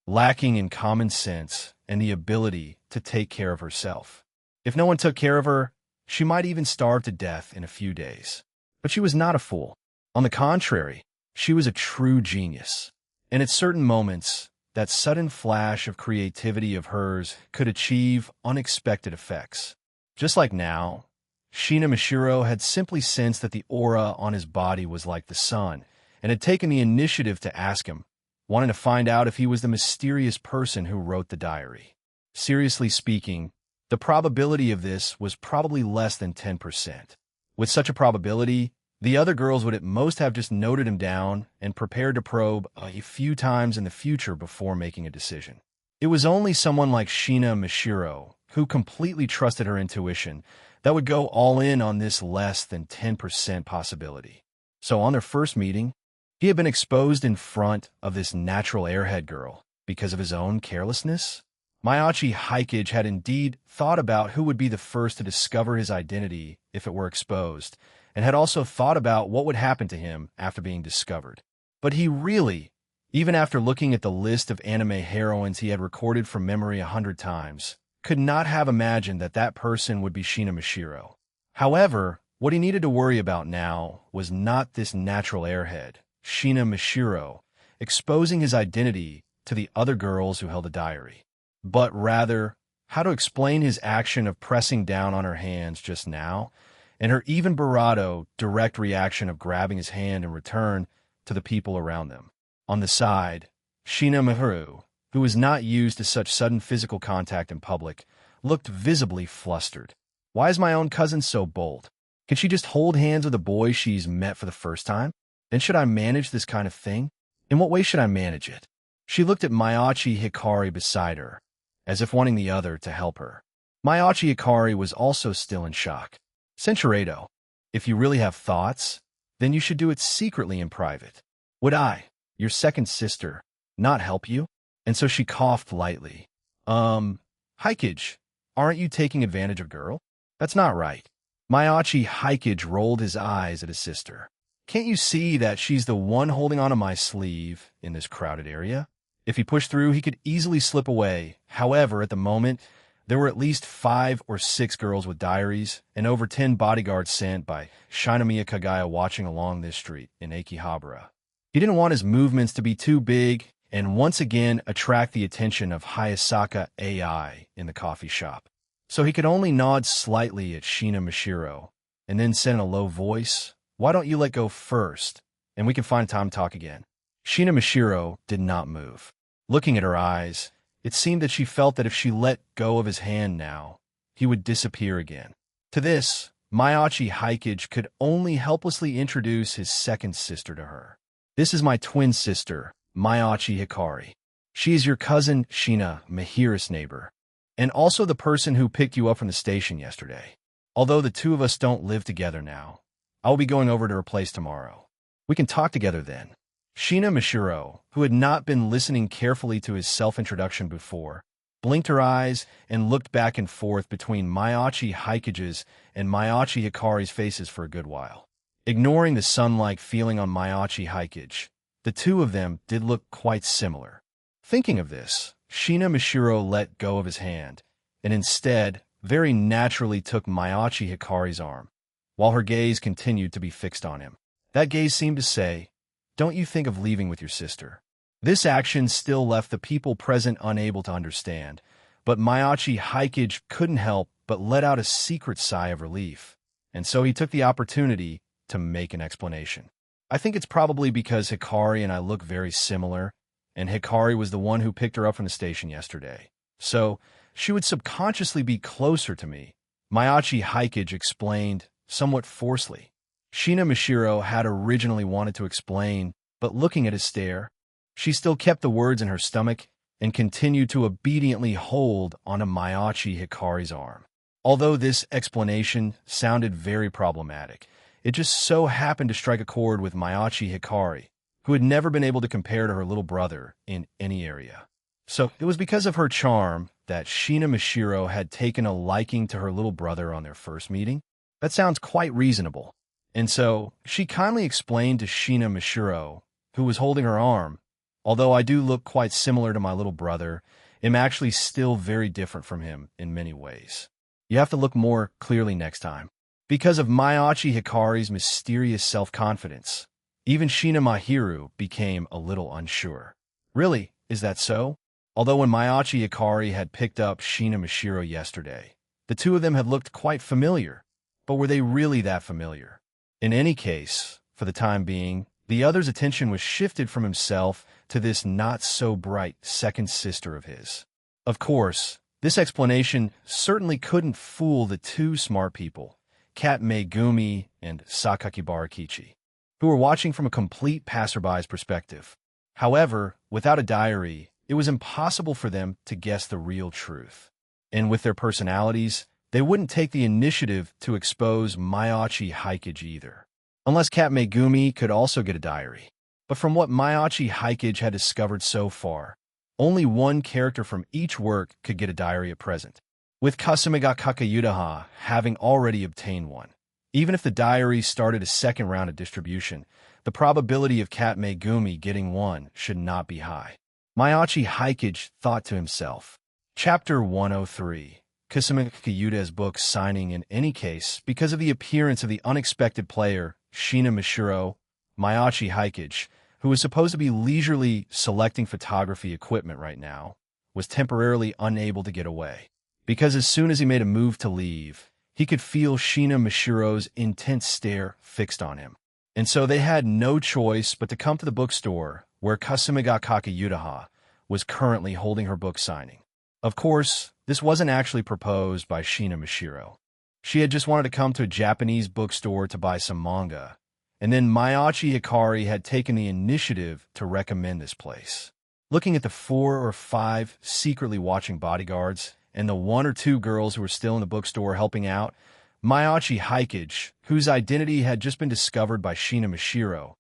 lacking in common sense and the ability to take care of herself. If no one took care of her, she might even starve to death in a few days. But she was not a fool. On the contrary, she was a true genius. And at certain moments, that sudden flash of creativity of hers could achieve unexpected effects. Just like now, Shina Mishiro had simply sensed that the aura on his body was like the sun, and had taken the initiative to ask him, wanting to find out if he was the mysterious person who wrote the diary. Seriously speaking, the probability of this was probably less than 10%. With such a probability, the other girls would at most have just noted him down and prepared to probe a few times in the future before making a decision. It was only someone like Shina Mishiro, who completely trusted her intuition, that would go all in on this less than 10% possibility. So on their first meeting, he had been exposed in front of this natural airhead girl because of his own carelessness. Mayachi Hikage had indeed thought about who would be the first to discover his identity if it were exposed, and had also thought about what would happen to him after being discovered. But he really, even after looking at the list of anime heroines he had recorded from memory 100 times, could not have imagined that that person would be Shina Mishiro. However, what he needed to worry about now was not this natural airhead, Shina Mishiro, exposing his identity to the other girls who held a diary, but rather how to explain his action of pressing down on her hands just now, and her even bravado direct reaction of grabbing his hand in return to the people around them. On the side, Shina Mishiro, who was not used to such sudden physical contact in public, looked visibly flustered. Why is my own cousin so bold? Can she just hold hands with a boy she's met for the first time? And should I manage this kind of thing? In what way should I manage it? She looked at Mayachi Hikari beside her, as if wanting the other to help her. Mayachi Hikari was also still in shock. Centuredo, if you really have thoughts, then you should do it secretly in private. Would I, your second sister, not help you? And so she coughed lightly. Hikage, aren't you taking advantage of girl? That's not right. Mayachi Hikage rolled his eyes at his sister. Can't you see that she's the one holding onto my sleeve in this crowded area? If he pushed through, he could easily slip away. However, at the moment, there were at least 5 or 6 girls with diaries and over 10 bodyguards sent by Shinomiya Kagaya watching along this street in Akihabara. He didn't want his movements to be too big and once again attract the attention of Hayasaka AI in the coffee shop. So he could only nod slightly at Shina Mishiro and then said in a low voice, "Why don't you let go first, and we can find time to talk again?" Shina Mishiro did not move. Looking at her eyes, It seemed that she felt that if she let go of his hand now, he would disappear again. To this, Mayachi Hikage could only helplessly introduce his second sister to her. This is my twin sister, Mayachi Hikari. She is your cousin, Shina, Mahira's neighbor, and also the person who picked you up from the station yesterday. Although the two of us don't live together now, I will be going over to her place tomorrow. We can talk together then. Shina Mashiro, who had not been listening carefully to his self-introduction before, blinked her eyes and looked back and forth between Mayachi Hikage's and Mayachi Hikari's faces for a good while. Ignoring the sun-like feeling on Mayachi Hikage, the two of them did look quite similar. Thinking of this, Shina Mashiro let go of his hand, and instead, very naturally took Mayachi Hikari's arm, while her gaze continued to be fixed on him. That gaze seemed to say, "Don't you think of leaving with your sister?" This action still left the people present unable to understand, but Mayachi Hikage couldn't help but let out a secret sigh of relief, and so he took the opportunity to make an explanation. I think it's probably because Hikari and I look very similar, and Hikari was the one who picked her up from the station yesterday. So, she would subconsciously be closer to me, Mayachi Hikage explained, somewhat forcefully. Shina Mashiro had originally wanted to explain, but looking at his stare, she still kept the words in her stomach and continued to obediently hold onto Mayachi Hikari's arm. Although this explanation sounded very problematic, it just so happened to strike a chord with Mayachi Hikari, who had never been able to compare to her little brother in any area. So it was because of her charm that Shina Mashiro had taken a liking to her little brother on their first meeting. That sounds quite reasonable. And so she kindly explained to Shina Mashiro, who was holding her arm, "Although I do look quite similar to my little brother, I'm actually still very different from him in many ways. You have to look more clearly next time." Because of Mayachi Hikari's mysterious self-confidence, even Shina Mahiru became a little unsure. Really, is that so? Although when Mayachi Hikari had picked up Shina Mashiro yesterday, the two of them had looked quite familiar, but were they really that familiar? In any case, for the time being, the other's attention was shifted from himself to this not-so-bright second sister of his. Of course, this explanation certainly couldn't fool the two smart people, Kat Megumi and Sakakibara Kichi, who were watching from a complete passerby's perspective. However, without a diary, it was impossible for them to guess the real truth. And with their personalities, they wouldn't take the initiative to expose Mayachi Hikage either. Unless Kat Megumi could also get a diary. But from what Mayachi Hikage had discovered so far, only one character from each work could get a diary at present, with Kasumiga Kakayudaha having already obtained one. Even if the diary started a second round of distribution, the probability of Kat Megumi getting one should not be high. Mayachi Hikage thought to himself. Chapter 103. Kasumiga Kakayuda's book signing in any case because of the appearance of the unexpected player, Shina Mashiro, Mayachi Hikage, who was supposed to be leisurely selecting photography equipment right now, was temporarily unable to get away. Because as soon as he made a move to leave, he could feel Shina Mashiro's intense stare fixed on him. And so they had no choice but to come to the bookstore where Kasumiga Kakayudaha was currently holding her book signing. Of course, this wasn't actually proposed by Shina Mashiro. She had just wanted to come to a Japanese bookstore to buy some manga, and then Mayachi Hikari had taken the initiative to recommend this place. Looking at the 4 or 5 secretly watching bodyguards and the 1 or 2 girls who were still in the bookstore helping out, Mayachi Hikage, whose identity had just been discovered by Shina Mashiro,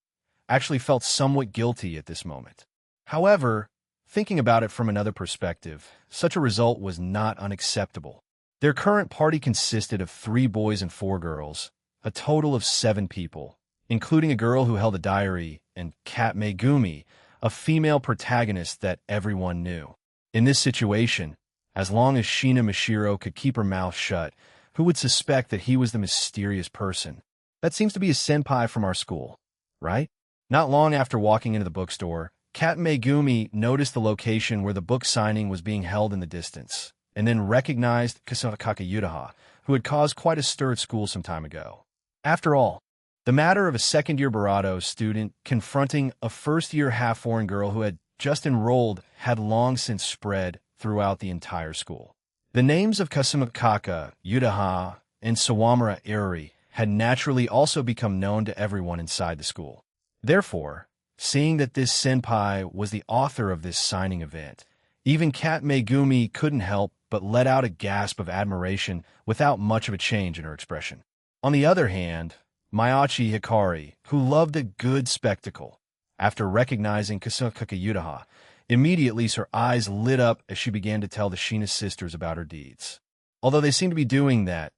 actually felt somewhat guilty at this moment. However, thinking about it from another perspective, such a result was not unacceptable. Their current party consisted of 3 boys and 4 girls, a total of 7 people, including a girl who held a diary and Kat Megumi, a female protagonist that everyone knew. In this situation, as long as Shina Mashiro could keep her mouth shut, who would suspect that he was the mysterious person? That seems to be a senpai from our school, right? Not long after walking into the bookstore, Kat Megumi noticed the location where the book signing was being held in the distance, and then recognized Kasumiga Kakayudaha, who had caused quite a stir at school some time ago. After all, the matter of a second-year Barato student confronting a first-year half-foreign girl who had just enrolled had long since spread throughout the entire school. The names of Kasumikaka, Yutaha, and Sawamura Irori had naturally also become known to everyone inside the school. Therefore, seeing that this senpai was the author of this signing event, even Kat Megumi couldn't help but let out a gasp of admiration without much of a change in her expression. On the other hand, Mayachi Hikari, who loved a good spectacle, after recognizing Kasumikaka Yutaha, immediately her eyes lit up as she began to tell the Shina sisters about her deeds. Although they seemed to be doing that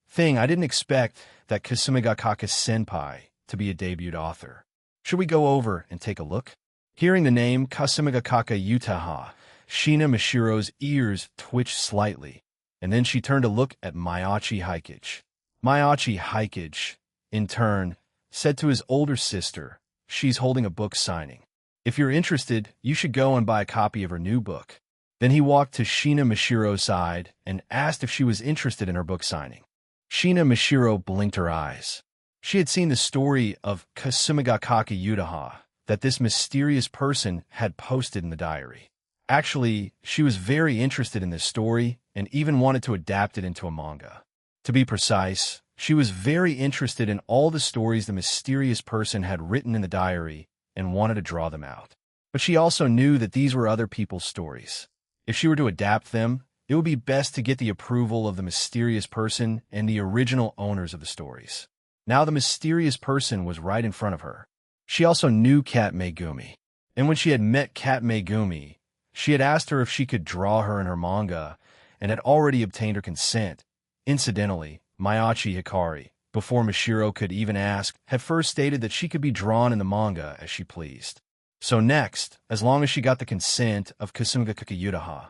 thing, I didn't expect that Kasumigakaka senpai to be a debut author. Should we go over and take a look? Hearing the name Kasumigakaka Yutaha, Shina Mishiro's ears twitched slightly, and then she turned to look at Mayachi Hikage. Mayachi Hikage, in turn, said to his older sister, "She's holding a book signing. If you're interested, you should go and buy a copy of her new book." Then he walked to Shina Mishiro's side and asked if she was interested in her book signing. Shina Mishiro blinked her eyes. She had seen the story of Kasumigakaka Yutaha that this mysterious person had posted in the diary. Actually, she was very interested in this story and even wanted to adapt it into a manga. To be precise, she was very interested in all the stories the mysterious person had written in the diary and wanted to draw them out. But she also knew that these were other people's stories. If she were to adapt them, it would be best to get the approval of the mysterious person and the original owners of the stories. Now the mysterious person was right in front of her. She also knew Kat Megumi, and when she had met Kat Megumi, she had asked her if she could draw her in her manga and had already obtained her consent. Incidentally, Mayachi Hikari, before Mishiro could even ask, had first stated that she could be drawn in the manga as she pleased. So next, as long as she got the consent of Kasumigakaka Yutaha,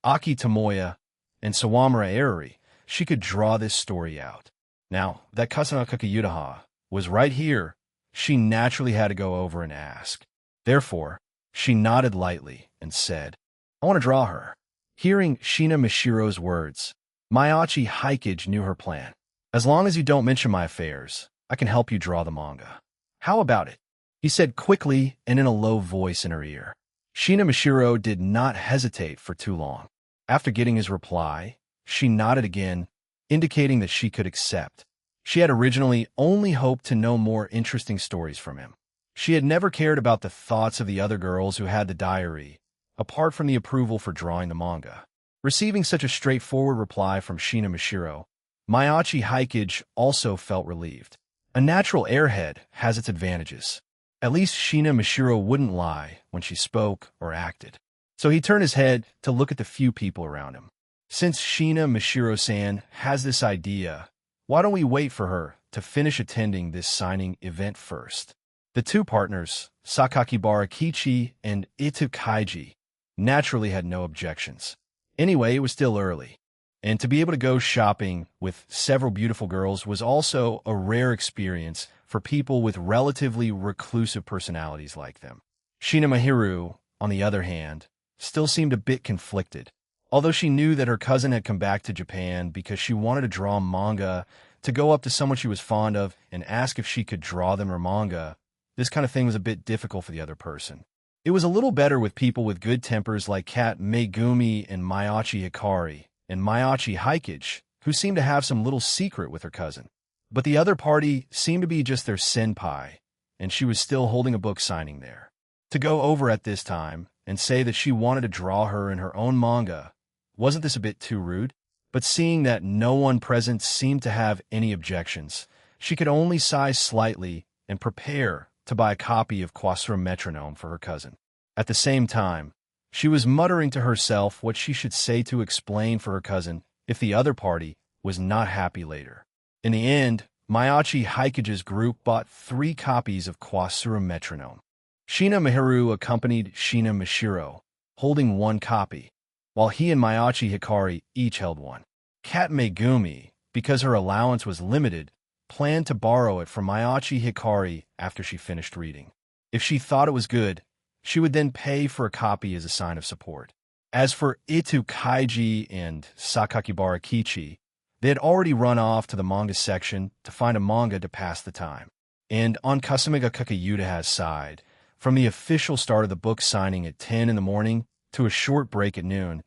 Aki Tomoya, and Sawamura Irori, she could draw this story out. Now, that Kasumigakaka Yutaha was right here. She naturally had to go over and ask. Therefore, she nodded lightly and said, "I want to draw her." Hearing Shina Mishiro's words, Mayachi Hikage knew her plan. "As long as you don't mention my affairs, I can help you draw the manga. How about it?" he said quickly and in a low voice in her ear. Shina Mishiro did not hesitate for too long. After getting his reply, she nodded again, indicating that she could accept. She had originally only hoped to know more interesting stories from him. She had never cared about the thoughts of the other girls who had the diary, apart from the approval for drawing the manga. Receiving such a straightforward reply from Shina Mishiro, Mayachi Hikage also felt relieved. A natural airhead has its advantages. At least Shina Mishiro wouldn't lie when she spoke or acted. So he turned his head to look at the few people around him. Since Shina Mishiro-san has this idea, why don't we wait for her to finish attending this signing event first? The two partners, Sakakibara Kichi and Itu Kaiji, naturally had no objections. Anyway, it was still early, and to be able to go shopping with several beautiful girls was also a rare experience for people with relatively reclusive personalities like them. Shina Mahiru, on the other hand, still seemed a bit conflicted. Although she knew that her cousin had come back to Japan because she wanted to draw manga, to go up to someone she was fond of and ask if she could draw them her manga, this kind of thing was a bit difficult for the other person. It was a little better with people with good tempers like Kat Megumi and Mayachi Hikari, and Mayachi Hikage, who seemed to have some little secret with her cousin. But the other party seemed to be just their senpai, and she was still holding a book signing there. To go over at this time and say that she wanted to draw her in her own manga, wasn't this a bit too rude? But seeing that no one present seemed to have any objections, she could only sigh slightly and prepare to buy a copy of Quasra Metronome for her cousin. At the same time, she was muttering to herself what she should say to explain for her cousin if the other party was not happy later. In the end, Mayachi Hikage's group bought 3 copies of Quasura Metronome. Shina Mihiru accompanied Shina Mishiro, holding 1 copy, while he and Mayachi Hikari each held 1. Kat Megumi, because her allowance was limited, planned to borrow it from Mayachi Hikari after she finished reading. If she thought it was good, she would then pay for a copy as a sign of support. As for Itu Kaiji and Sakakibara Kichi, they had already run off to the manga section to find a manga to pass the time. And on Kasumigakaka Yutaha's side, from the official start of the book signing at 10 in the morning to a short break at noon,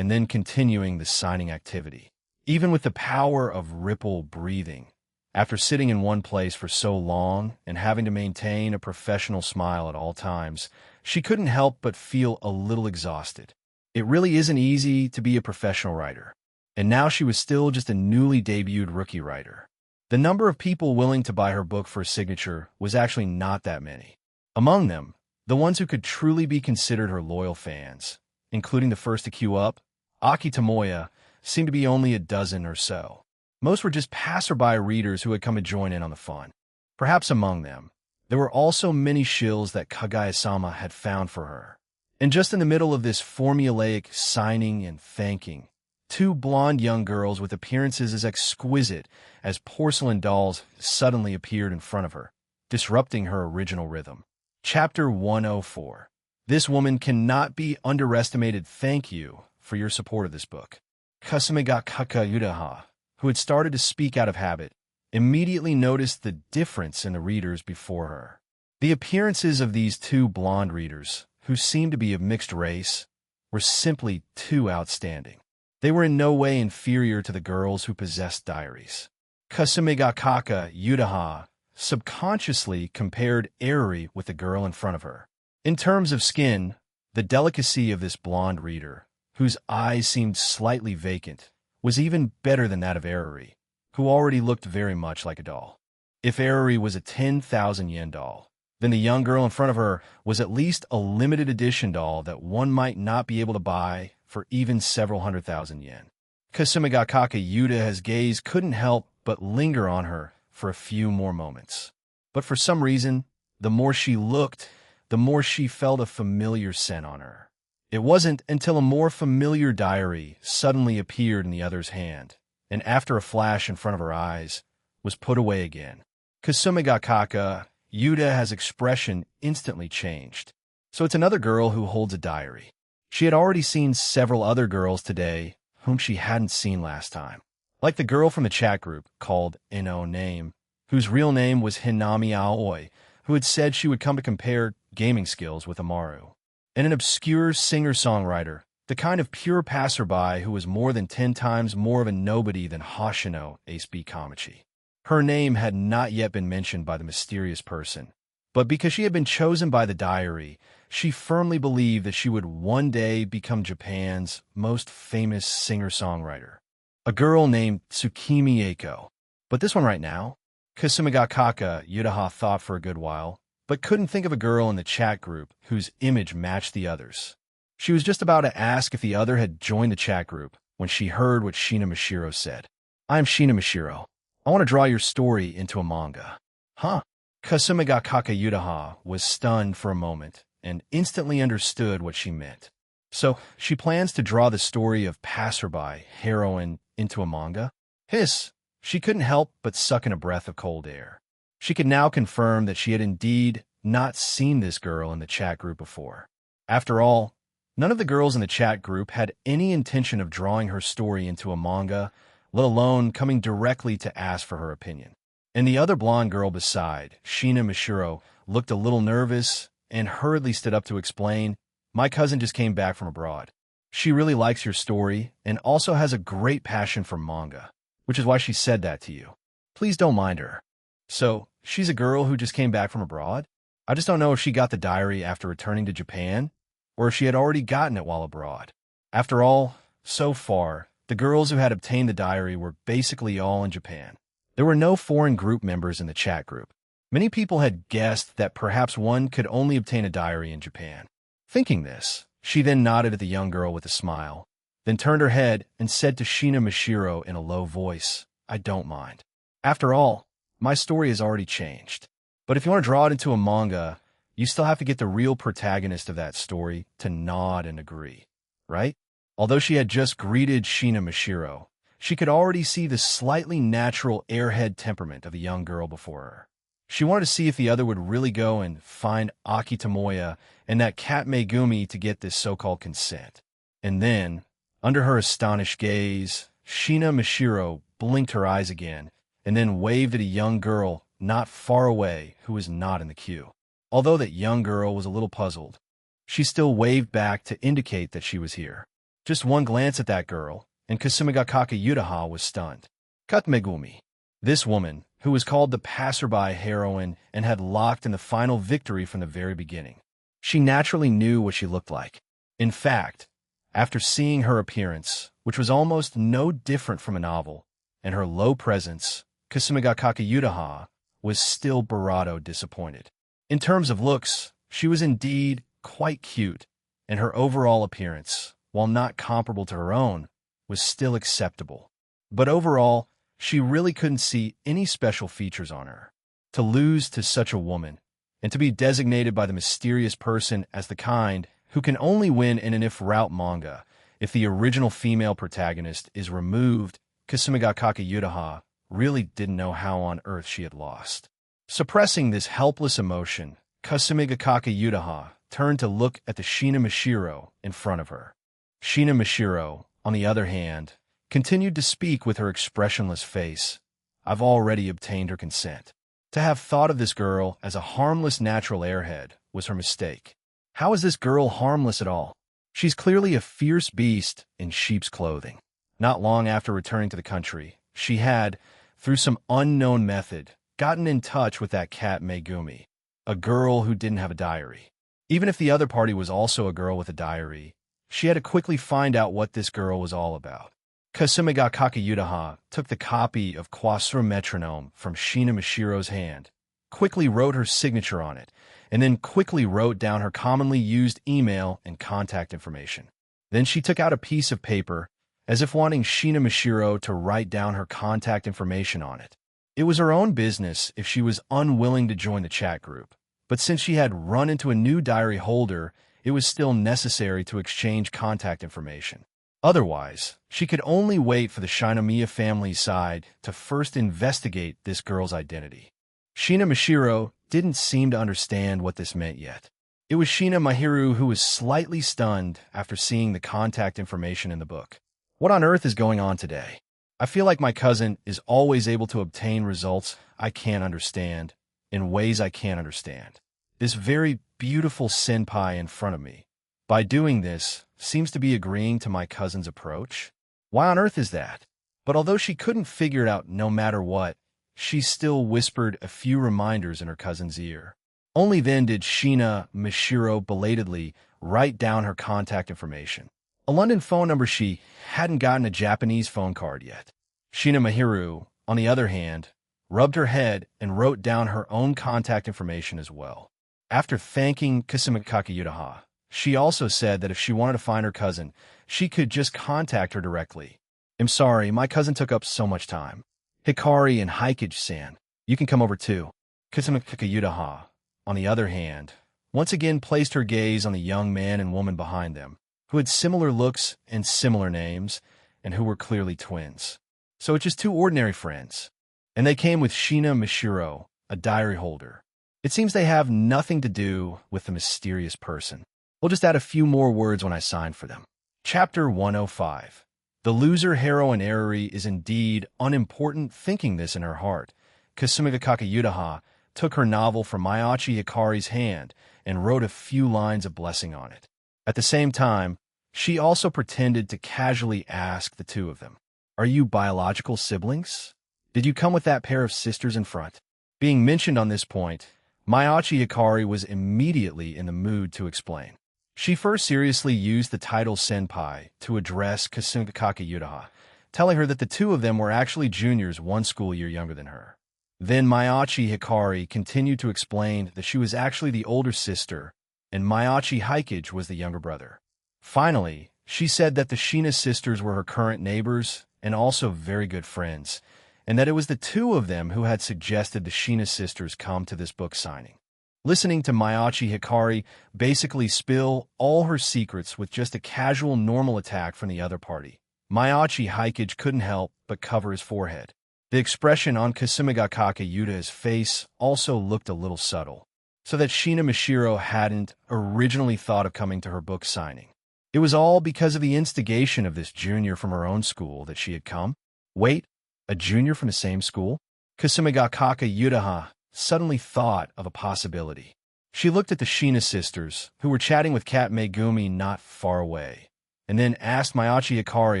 and then continuing the signing activity. Even with the power of ripple breathing, after sitting in one place for so long and having to maintain a professional smile at all times, she couldn't help but feel a little exhausted. It really isn't easy to be a professional writer, and now she was still just a newly debuted rookie writer. The number of people willing to buy her book for a signature was actually not that many. Among them, the ones who could truly be considered her loyal fans, including the first to queue up, Aki Tomoya, seemed to be only a dozen or so. Most were just passerby readers who had come to join in on the fun. Perhaps among them, there were also many shills that Kagaya-sama had found for her. And just in the middle of this formulaic signing and thanking, two blonde young girls with appearances as exquisite as porcelain dolls suddenly appeared in front of her, disrupting her original rhythm. Chapter 104. This woman cannot be underestimated. Thank you for your support of this book. Kasumi ga Kakayudaha, who had started to speak out of habit, immediately noticed the difference in the readers before her. The appearances of these two blonde readers, who seemed to be of mixed race, were simply too outstanding. They were in no way inferior to the girls who possessed diaries. Kasumi ga Kakayudaha subconsciously compared Eruri with the girl in front of her. In terms of skin, the delicacy of this blonde reader, whose eyes seemed slightly vacant, was even better than that of Eruri, who already looked very much like a doll. If Eruri was a 10,000 yen doll, then the young girl in front of her was at least a limited edition doll that one might not be able to buy for even several 100,000 yen. Kasumi ga Kakayuda's gaze couldn't help but linger on her for a few more moments. But for some reason, the more she looked, the more she felt a familiar scent on her. It wasn't until a more familiar diary suddenly appeared in the other's hand, and after a flash in front of her eyes, was put away again. Kasumi ga Kakayuda's expression instantly changed. So it's another girl who holds a diary. She had already seen several other girls today whom she hadn't seen last time. Like the girl from the chat group called No Name, whose real name was Hinami Aoi, who had said she would come to compare gaming skills with Amaru. And an obscure singer-songwriter, the kind of pure passerby who was more than 10 times more of a nobody than Hoshino Ace B. Kamachi. Her name had not yet been mentioned by the mysterious person, but because she had been chosen by the diary, she firmly believed that she would one day become Japan's most famous singer-songwriter. A girl named Tsukimi Eiko. But this one right now? Kasumi ga Kakayuda thought for a good while, but couldn't think of a girl in the chat group whose image matched the others. She was just about to ask if the other had joined the chat group when she heard what Shina Mashiro said. "I am Shina Mashiro. I want to draw your story into a manga." Huh? Kasumi ga Kakayuda was stunned for a moment and instantly understood what she meant. So, she plans to draw the story of passerby heroine into a manga? Hiss! She couldn't help but suck in a breath of cold air. She could now confirm that she had indeed not seen this girl in the chat group before. After all, none of the girls in the chat group had any intention of drawing her story into a manga, let alone coming directly to ask for her opinion. And the other blonde girl beside, Shina Mashiro, looked a little nervous and hurriedly stood up to explain, "My cousin just came back from abroad. She really likes your story and also has a great passion for manga, which is why she said that to you. Please don't mind her." So, she's a girl who just came back from abroad? I just don't know if she got the diary after returning to Japan, or if she had already gotten it while abroad. After all, so far, the girls who had obtained the diary were basically all in Japan. There were no foreign group members in the chat group. Many people had guessed that perhaps one could only obtain a diary in Japan. Thinking this, she then nodded at the young girl with a smile, then turned her head and said to Shina Mashiro in a low voice, "I don't mind. After all, my story has already changed. But if you want to draw it into a manga, you still have to get the real protagonist of that story to nod and agree, right?" Although she had just greeted Shina Mashiro, she could already see the slightly natural airhead temperament of the young girl before her. She wanted to see if the other would really go and find Aki Tomoya and that cat Megumi to get this so-called consent. And then, under her astonished gaze, Shina Mashiro blinked her eyes again and then waved at a young girl not far away who was not in the queue. Although that young girl was a little puzzled, she still waved back to indicate that she was here. Just one glance at that girl, and Kasumigakake Yutaha was stunned. Cut Megumi. This woman, who was called the passerby heroine and had locked in the final victory from the very beginning. She naturally knew what she looked like. In fact, after seeing her appearance, which was almost no different from a novel, and her low presence, Kasumigakake Yutaha was still bravado disappointed. In terms of looks, she was indeed quite cute, and her overall appearance, while not comparable to her own, was still acceptable. But overall, she really couldn't see any special features on her. To lose to such a woman, and to be designated by the mysterious person as the kind who can only win in an if-route manga if the original female protagonist is removed, Kasumigakake Yutaha really didn't know how on earth she had lost. Suppressing this helpless emotion, Kasumigakake Yutaha turned to look at the Shina Mashiro in front of her. Shina Mashiro, on the other hand, continued to speak with her expressionless face. I've already obtained her consent. To have thought of this girl as a harmless natural airhead was her mistake. How is this girl harmless at all? She's clearly a fierce beast in sheep's clothing. Not long after returning to the country, she had, through some unknown method, gotten in touch with that cat Megumi, a girl who didn't have a diary. Even if the other party was also a girl with a diary, she had to quickly find out what this girl was all about. Kasumigakake Yutaha took the copy of Quasura Metronome from Shina Mashiro's hand, quickly wrote her signature on it, and then quickly wrote down her commonly used email and contact information. Then she took out a piece of paper, as if wanting Shina Mashiro to write down her contact information on it. It was her own business if she was unwilling to join the chat group, but since she had run into a new diary holder, it was still necessary to exchange contact information. Otherwise, she could only wait for the Shinomiya family side to first investigate this girl's identity. Shina Mashiro didn't seem to understand what this meant yet. It was Shina Mahiru who was slightly stunned after seeing the contact information in the book. What on earth is going on today? I feel like my cousin is always able to obtain results I can't understand, in ways I can't understand. This very beautiful senpai in front of me, by doing this, seems to be agreeing to my cousin's approach. Why on earth is that? But although she couldn't figure it out no matter what, she still whispered a few reminders in her cousin's ear. Only then did Shina Mashiro belatedly write down her contact information. A London phone number. She hadn't gotten a Japanese phone card yet. Shina Mahiru, on the other hand, rubbed her head and wrote down her own contact information as well. After thanking Kasumigakake Yutaha, she also said that if she wanted to find her cousin, she could just contact her directly. I'm sorry, my cousin took up so much time. Hikari and Haikage-san, you can come over too. Kasumigakake Yutaha, on the other hand, once again placed her gaze on the young man and woman behind them, who had similar looks and similar names, and who were clearly twins. So it's just two ordinary friends. And they came with Shina Mashiro, a diary holder. It seems they have nothing to do with the mysterious person. We'll just add a few more words when I sign for them. Chapter 105. The loser heroine Eriri is indeed unimportant. Thinking this in her heart, Kasumigakake Yutaha took her novel from Mayachi Hikari's hand and wrote a few lines of blessing on it. At the same time, she also pretended to casually ask the two of them, "Are you biological siblings? Did you come with that pair of sisters in front?" Being mentioned on this point, Mayachi Hikari was immediately in the mood to explain. She first seriously used the title senpai to address Kasumigakake Yutaha, telling her that the two of them were actually juniors 1 school year younger than her. Then Mayachi Hikari continued to explain that she was actually the older sister, and Mayachi Haikage was the younger brother. Finally, she said that the Shina sisters were her current neighbors and also very good friends, and that it was the two of them who had suggested the Shina sisters come to this book signing. Listening to Mayachi Hikari basically spill all her secrets with just a casual normal attack from the other party, Mayachi Haikage couldn't help but cover his forehead. The expression on Kasumigakake Yuta's face also looked a little subtle, so that Shina Mashiro hadn't originally thought of coming to her book signing. It was all because of the instigation of this junior from her own school that she had come. Wait, a junior from the same school? Kasumigakake Yutaha suddenly thought of a possibility. She looked at the Shina sisters, who were chatting with Cat Megumi not far away, and then asked Mayachi Hikari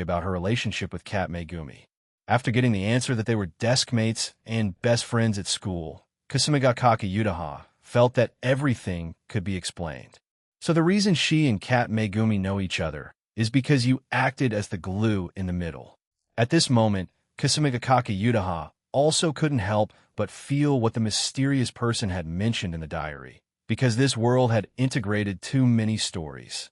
about her relationship with Kat Megumi. After getting the answer that they were desk mates and best friends at school, Kasumigakake Yutaha felt that everything could be explained. So the reason she and Kat Megumi know each other is because you acted as the glue in the middle. At this moment, Kasumigakake Yutaha also couldn't help but feel what the mysterious person had mentioned in the diary, because this world had integrated too many stories.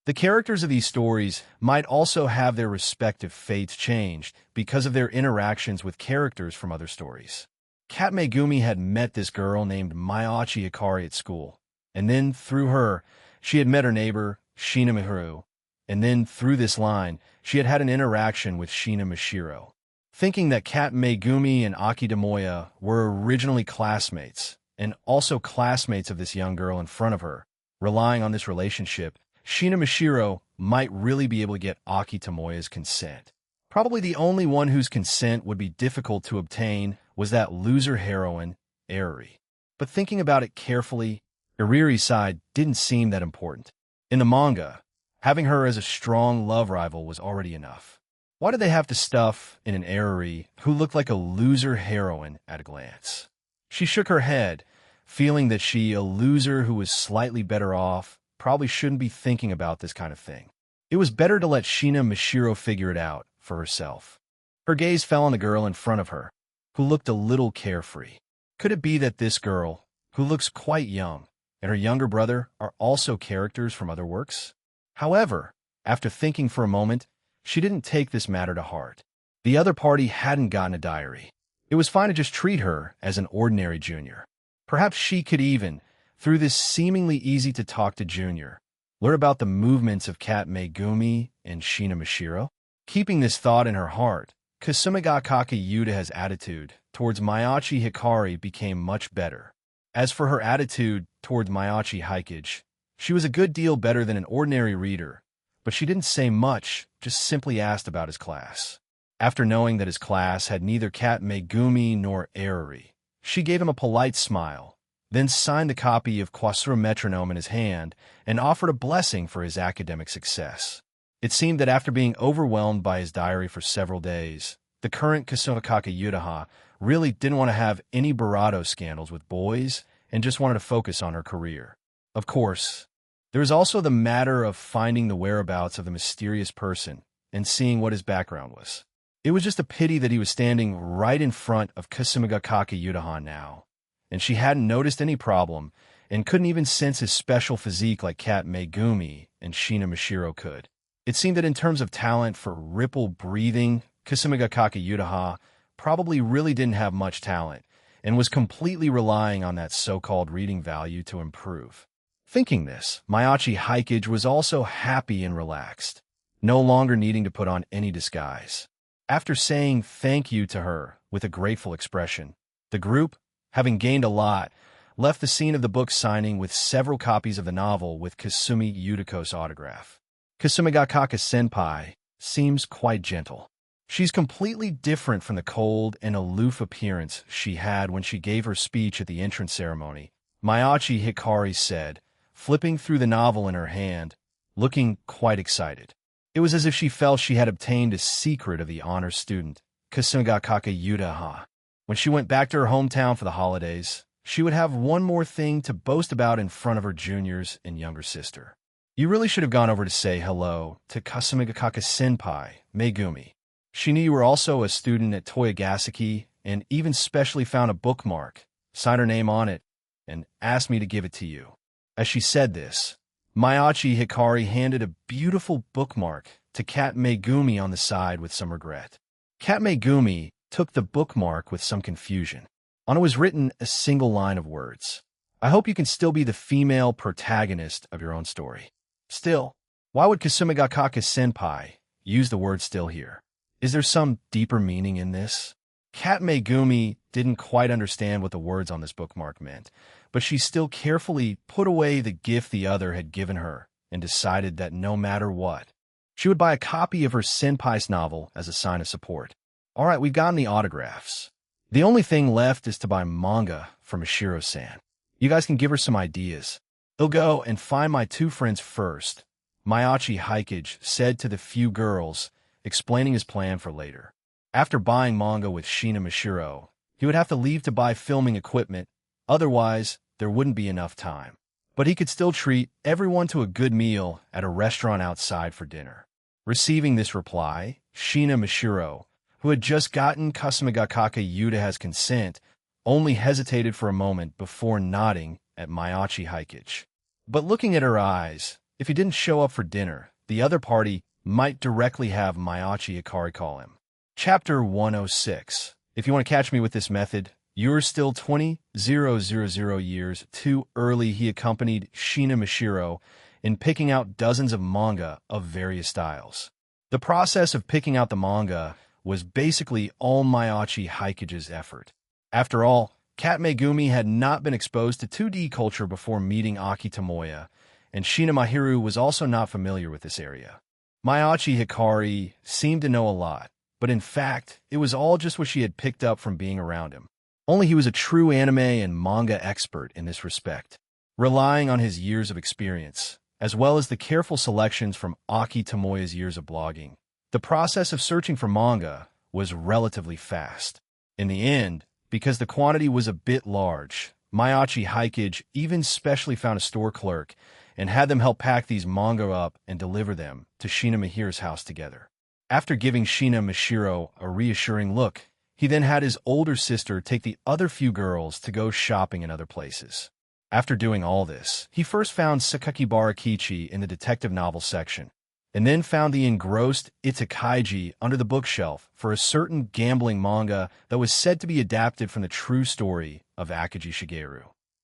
The characters of these stories might also have their respective fates changed because of their interactions with characters from other stories. Kat Megumi had met this girl named Mayachi Hikari at school, and then through her, she had met her neighbor, Shina Miharu, and then through this line, she had had an interaction with Shina Mishiro. Thinking that Kat Megumi and Aki Tomoya were originally classmates, and also classmates of this young girl in front of her, relying on this relationship, Shina Mishiro might really be able to get Aki Tomoya's consent. Probably the only one whose consent would be difficult to obtain was that loser heroine, Eriri. But thinking about it carefully, Eriri's side didn't seem that important. In the manga, having her as a strong love rival was already enough. Why did they have to stuff in an Eriri who looked like a loser heroine at a glance? She shook her head, feeling that she, a loser who was slightly better off, probably shouldn't be thinking about this kind of thing. It was better to let Shina Mishiro figure it out for herself. Her gaze fell on the girl in front of her, who looked a little carefree. Could it be that this girl, who looks quite young, and her younger brother are also characters from other works? However, after thinking for a moment, she didn't take this matter to heart. The other party hadn't gotten a diary. It was fine to just treat her as an ordinary junior. Perhaps she could even, through this seemingly easy-to-talk-to junior, learn about the movements of Kat Megumi and Shina Mishiro. Keeping this thought in her heart, Kasumigakake Yutaha's attitude towards Mayachi Hikari became much better. As for her attitude towards Mayachi Hikage, she was a good deal better than an ordinary reader, but she didn't say much, just simply asked about his class. After knowing that his class had neither Kat Megumi nor Eriri, she gave him a polite smile, then signed the copy of Kwasura Metronome in his hand and offered a blessing for his academic success. It seemed that after being overwhelmed by his diary for several days, the current Kasumigakake Yutaha really didn't want to have any barato scandals with boys and just wanted to focus on her career. Of course, there was also the matter of finding the whereabouts of the mysterious person and seeing what his background was. It was just a pity that he was standing right in front of Kasumigakake Yutaha now, and she hadn't noticed any problem and couldn't even sense his special physique like Kat Megumi and Shina Mishiro could. It seemed that in terms of talent for ripple breathing, Kasumigakake Yutaha probably really didn't have much talent and was completely relying on that so-called reading value to improve. Thinking this, Mayachi Hikage was also happy and relaxed, no longer needing to put on any disguise. After saying thank you to her with a grateful expression, the group, having gained a lot, left the scene of the book signing with several copies of the novel with Kasumi Yutiko's autograph. Kasumigakake Senpai seems quite gentle. She's completely different from the cold and aloof appearance she had when she gave her speech at the entrance ceremony, Mayachi Hikari said, flipping through the novel in her hand, looking quite excited. It was as if she felt she had obtained a secret of the honor student, Kasumigakake Yutaha. When she went back to her hometown for the holidays, she would have one more thing to boast about in front of her juniors and younger sister. You really should have gone over to say hello to Kasumigakake Senpai, Megumi. She knew you were also a student at Toyogaseki and even specially found a bookmark, signed her name on it, and asked me to give it to you. As she said this, Mayachi Hikari handed a beautiful bookmark to Kat Megumi on the side with some regret. Kat Megumi took the bookmark with some confusion. On it was written a single line of words. I hope you can still be the female protagonist of your own story. Still, why would Kasumigakake Senpai use the word still here? Is there some deeper meaning in this? Kat Megumi didn't quite understand what the words on this bookmark meant, but she still carefully put away the gift the other had given her and decided that no matter what, she would buy a copy of her senpai's novel as a sign of support. All right, we've gotten the autographs. The only thing left is to buy manga for Mishiro-san. You guys can give her some ideas. I'll go and find my two friends first, Mayachi Hikage said to the few girls, explaining his plan for later. After buying manga with Shina Mashiro, he would have to leave to buy filming equipment, otherwise there wouldn't be enough time. But he could still treat everyone to a good meal at a restaurant outside for dinner. Receiving this reply, Shina Mashiro, who had just gotten Kasumigakake Yuda's consent, only hesitated for a moment before nodding at Mayachi Hikage. But looking at her eyes, if he didn't show up for dinner, the other party might directly have Mayachi Ikari call him. Chapter 106. If you want to catch me with this method, you're still 20,000 years too early. He accompanied Shina Mashiro in picking out dozens of manga of various styles. The process of picking out the manga was basically all Mayachi Hikage's effort. After all, Kat Megumi had not been exposed to 2D culture before meeting Aki Tomoya, and Shina Mahiru was also not familiar with this area. Mayachi Hikari seemed to know a lot, but in fact, it was all just what she had picked up from being around him. Only he was a true anime and manga expert in this respect, relying on his years of experience, as well as the careful selections from Aki Tomoya's years of blogging. The process of searching for manga was relatively fast. In the end, because the quantity was a bit large, Mayachi Hikage even specially found a store clerk and had them help pack these manga up and deliver them to Shina Mahiru's house together. After giving Shina Mashiro a reassuring look, he then had his older sister take the other few girls to go shopping in other places. After doing all this, he first found Sakakibara Kichi in the detective novel section, and then found the engrossed Itakaiji under the bookshelf for a certain gambling manga that was said to be adapted from the true story of Akagi Shigeru.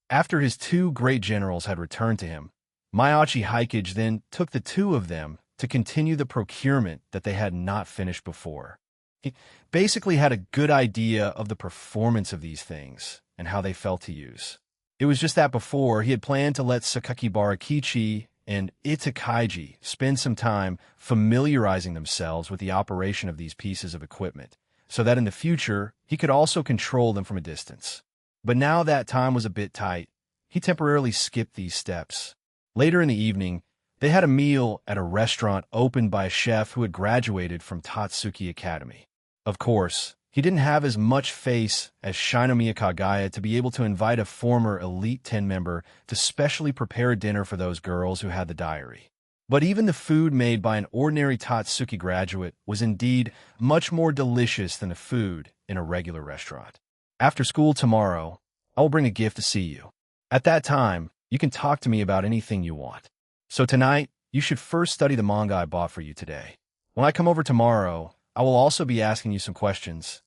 After his two great generals had returned to him, Mayachi Hikage then took the two of them to continue the procurement that they had not finished before. He basically had a good idea of the performance of these things and how they felt to use. It was just that before, he had planned to let Sakakibara Kichi and Itakaiji spend some time familiarizing themselves with the operation of these pieces of equipment, so that in the future, he could also control them from a distance. But now that time was a bit tight, he temporarily skipped these steps. Later in the evening, they had a meal at a restaurant opened by a chef who had graduated from Tatsuki Academy. Of course, he didn't have as much face as Shinomiya Kagaya to be able to invite a former Elite 10 member to specially prepare a dinner for those girls who had the diary. But even the food made by an ordinary Tatsuki graduate was indeed much more delicious than the food in a regular restaurant. After school tomorrow, I will bring a gift to see you. At that time, you can talk to me about anything you want. So tonight, you should first study the manga I bought for you today. When I come over tomorrow, I will also be asking you some questions,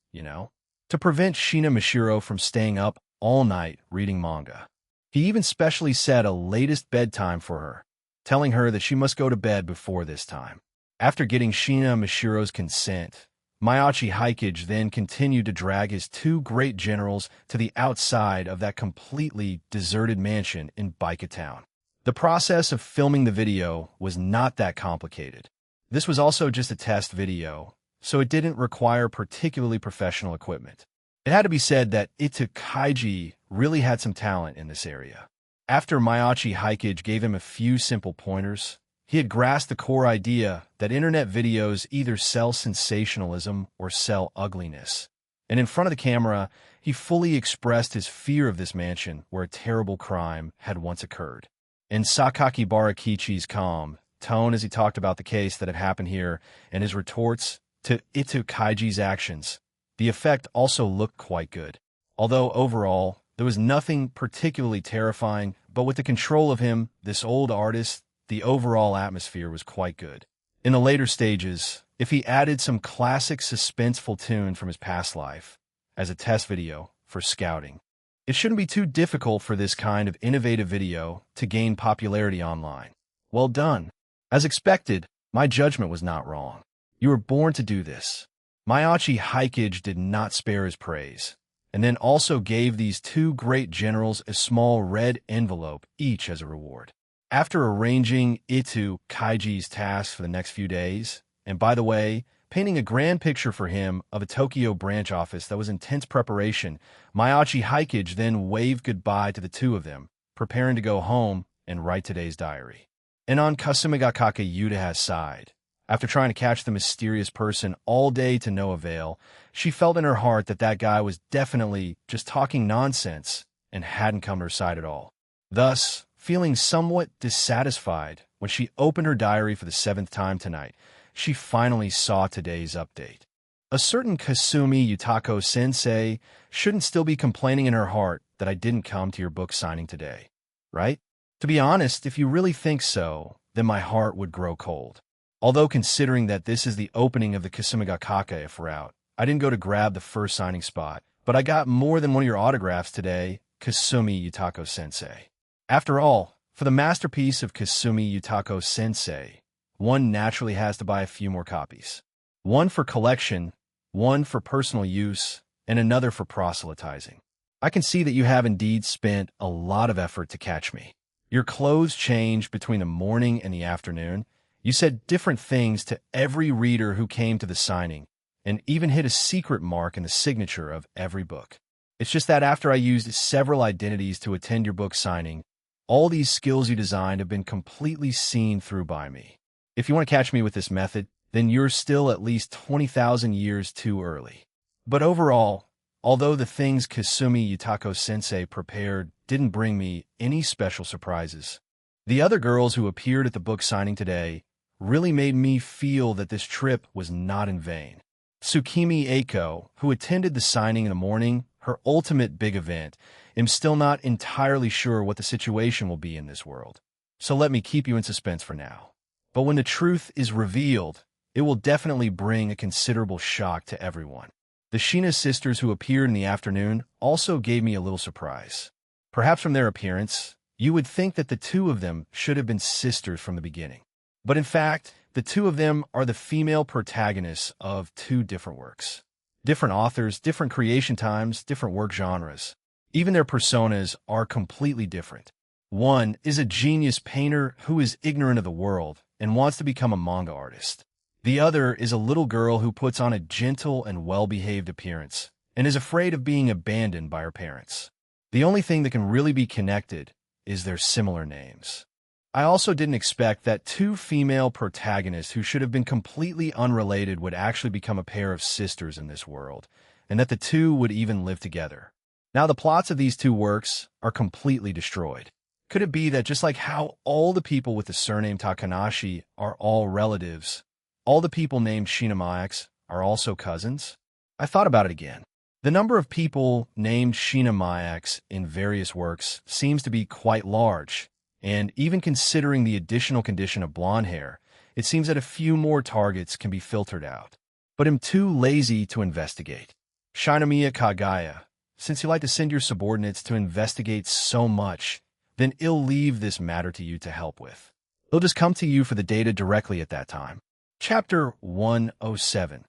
to prevent Shina Mashiro from staying up all night reading manga. He even specially set a latest bedtime for her, telling her that she must go to bed before this time. After getting Shina Mashiro's consent, Mayachi Hikage then continued to drag his two great generals to the outside of that completely deserted mansion in Baika Town. The process of filming the video was not that complicated. This was also just a test video, so it didn't require particularly professional equipment. It had to be said that Itakaiji really had some talent in this area. After Mayachi Hikage gave him a few simple pointers, he had grasped the core idea that internet videos either sell sensationalism or sell ugliness. And in front of the camera, he fully expressed his fear of this mansion where a terrible crime had once occurred. In Sakakibara Kichi's calm tone as he talked about the case that had happened here and his retorts to Itakaiji's actions, the effect also looked quite good. Although overall, there was nothing particularly terrifying, but with the control of him, this old artist, the overall atmosphere was quite good. In the later stages, if he added some classic suspenseful tune from his past life as a test video for scouting, it shouldn't be too difficult for this kind of innovative video to gain popularity online. Well done. As expected, my judgment was not wrong. You were born to do this. Mayachi Hikage did not spare his praise, and then also gave these two great generals a small red envelope each as a reward. After arranging Itakaiji's tasks for the next few days, and by the way, painting a grand picture for him of a Tokyo branch office that was intense preparation, Mayachi Hikage then waved goodbye to the two of them, preparing to go home and write today's diary. And on Kasumigakake Yudaha's side, after trying to catch the mysterious person all day to no avail, she felt in her heart that that guy was definitely just talking nonsense and hadn't come to her side at all. Thus, feeling somewhat dissatisfied when she opened her diary for the 7th time tonight, she finally saw today's update. A certain Kasumi Yutako sensei shouldn't still be complaining in her heart that I didn't come to your book signing today, right? To be honest, if you really think so, then my heart would grow cold. Although considering that this is the opening of the Kasumigakake route, I didn't go to grab the first signing spot, but I got more than one of your autographs today, Kasumi Yutako sensei. After all, for the masterpiece of Kasumi Yutako sensei, one naturally has to buy a few more copies. One for collection, one for personal use, and another for proselytizing. I can see that you have indeed spent a lot of effort to catch me. Your clothes changed between the morning and the afternoon. You said different things to every reader who came to the signing, and even hid a secret mark in the signature of every book. It's just that after I used several identities to attend your book signing, all these skills you designed have been completely seen through by me. If you want to catch me with this method, then you're still at least 20,000 years too early. But overall, although the things Kasumi Yutako sensei prepared didn't bring me any special surprises, the other girls who appeared at the book signing today really made me feel that this trip was not in vain. Tsukimi Eiko, who attended the signing in the morning, her ultimate big event, am still not entirely sure what the situation will be in this world. So let me keep you in suspense for now. But when the truth is revealed, it will definitely bring a considerable shock to everyone. The Shina sisters who appeared in the afternoon also gave me a little surprise. Perhaps from their appearance, you would think that the two of them should have been sisters from the beginning. But in fact, the two of them are the female protagonists of two different works. Different authors, different creation times, different work genres. Even their personas are completely different. One is a genius painter who is ignorant of the world and wants to become a manga artist. The other is a little girl who puts on a gentle and well-behaved appearance and is afraid of being abandoned by her parents. The only thing that can really be connected is their similar names. I also didn't expect that two female protagonists who should have been completely unrelated would actually become a pair of sisters in this world, and that the two would even live together. Now the plots of these two works are completely destroyed. Could it be that just like how all the people with the surname Takanashi are all relatives, all the people named Shinamax are also cousins? I thought about it again. The number of people named Shinamax in various works seems to be quite large, and even considering the additional condition of blonde hair, it seems that a few more targets can be filtered out. But I'm too lazy to investigate. Shinomiya Kagaya, since you like to send your subordinates to investigate so much, then I'll leave this matter to you to help with. They'll just come to you for the data directly at that time. Chapter 107.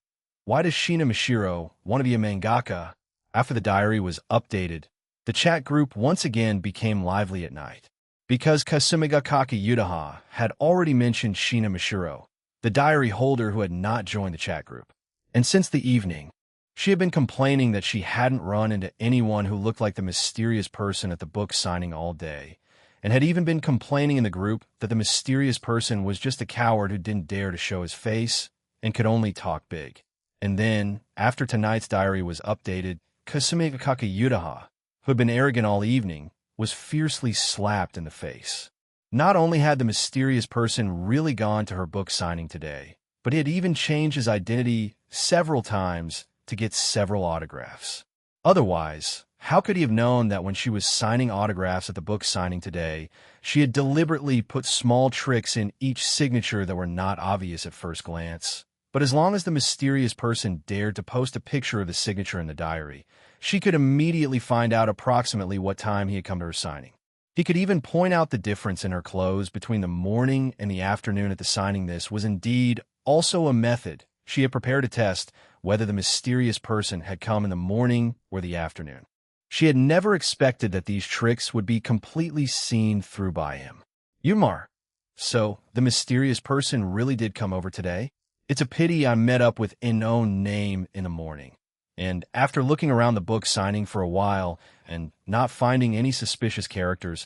Why does Shina Mishiro want to be a mangaka? After the diary was updated, the chat group once again became lively at night. Because Kasumigakake Yudaha had already mentioned Shina Mishiro, the diary holder who had not joined the chat group. And since the evening, she had been complaining that she hadn't run into anyone who looked like the mysterious person at the book signing all day, and had even been complaining in the group that the mysterious person was just a coward who didn't dare to show his face and could only talk big. And then, after tonight's diary was updated, Kasumigakake Yudaha, who had been arrogant all evening, was fiercely slapped in the face. Not only had the mysterious person really gone to her book signing today, but he had even changed his identity several times to get several autographs. Otherwise, how could he have known that when she was signing autographs at the book signing today, she had deliberately put small tricks in each signature that were not obvious at first glance? But as long as the mysterious person dared to post a picture of the signature in the diary, she could immediately find out approximately what time he had come to her signing. He could even point out the difference in her clothes between the morning and the afternoon at the signing. This was indeed also a method she had prepared to test whether the mysterious person had come in the morning or the afternoon. She had never expected that these tricks would be completely seen through by him. Yumar. So, the mysterious person really did come over today? It's a pity I met up with unknown name in the morning. And after looking around the book signing for a while and not finding any suspicious characters,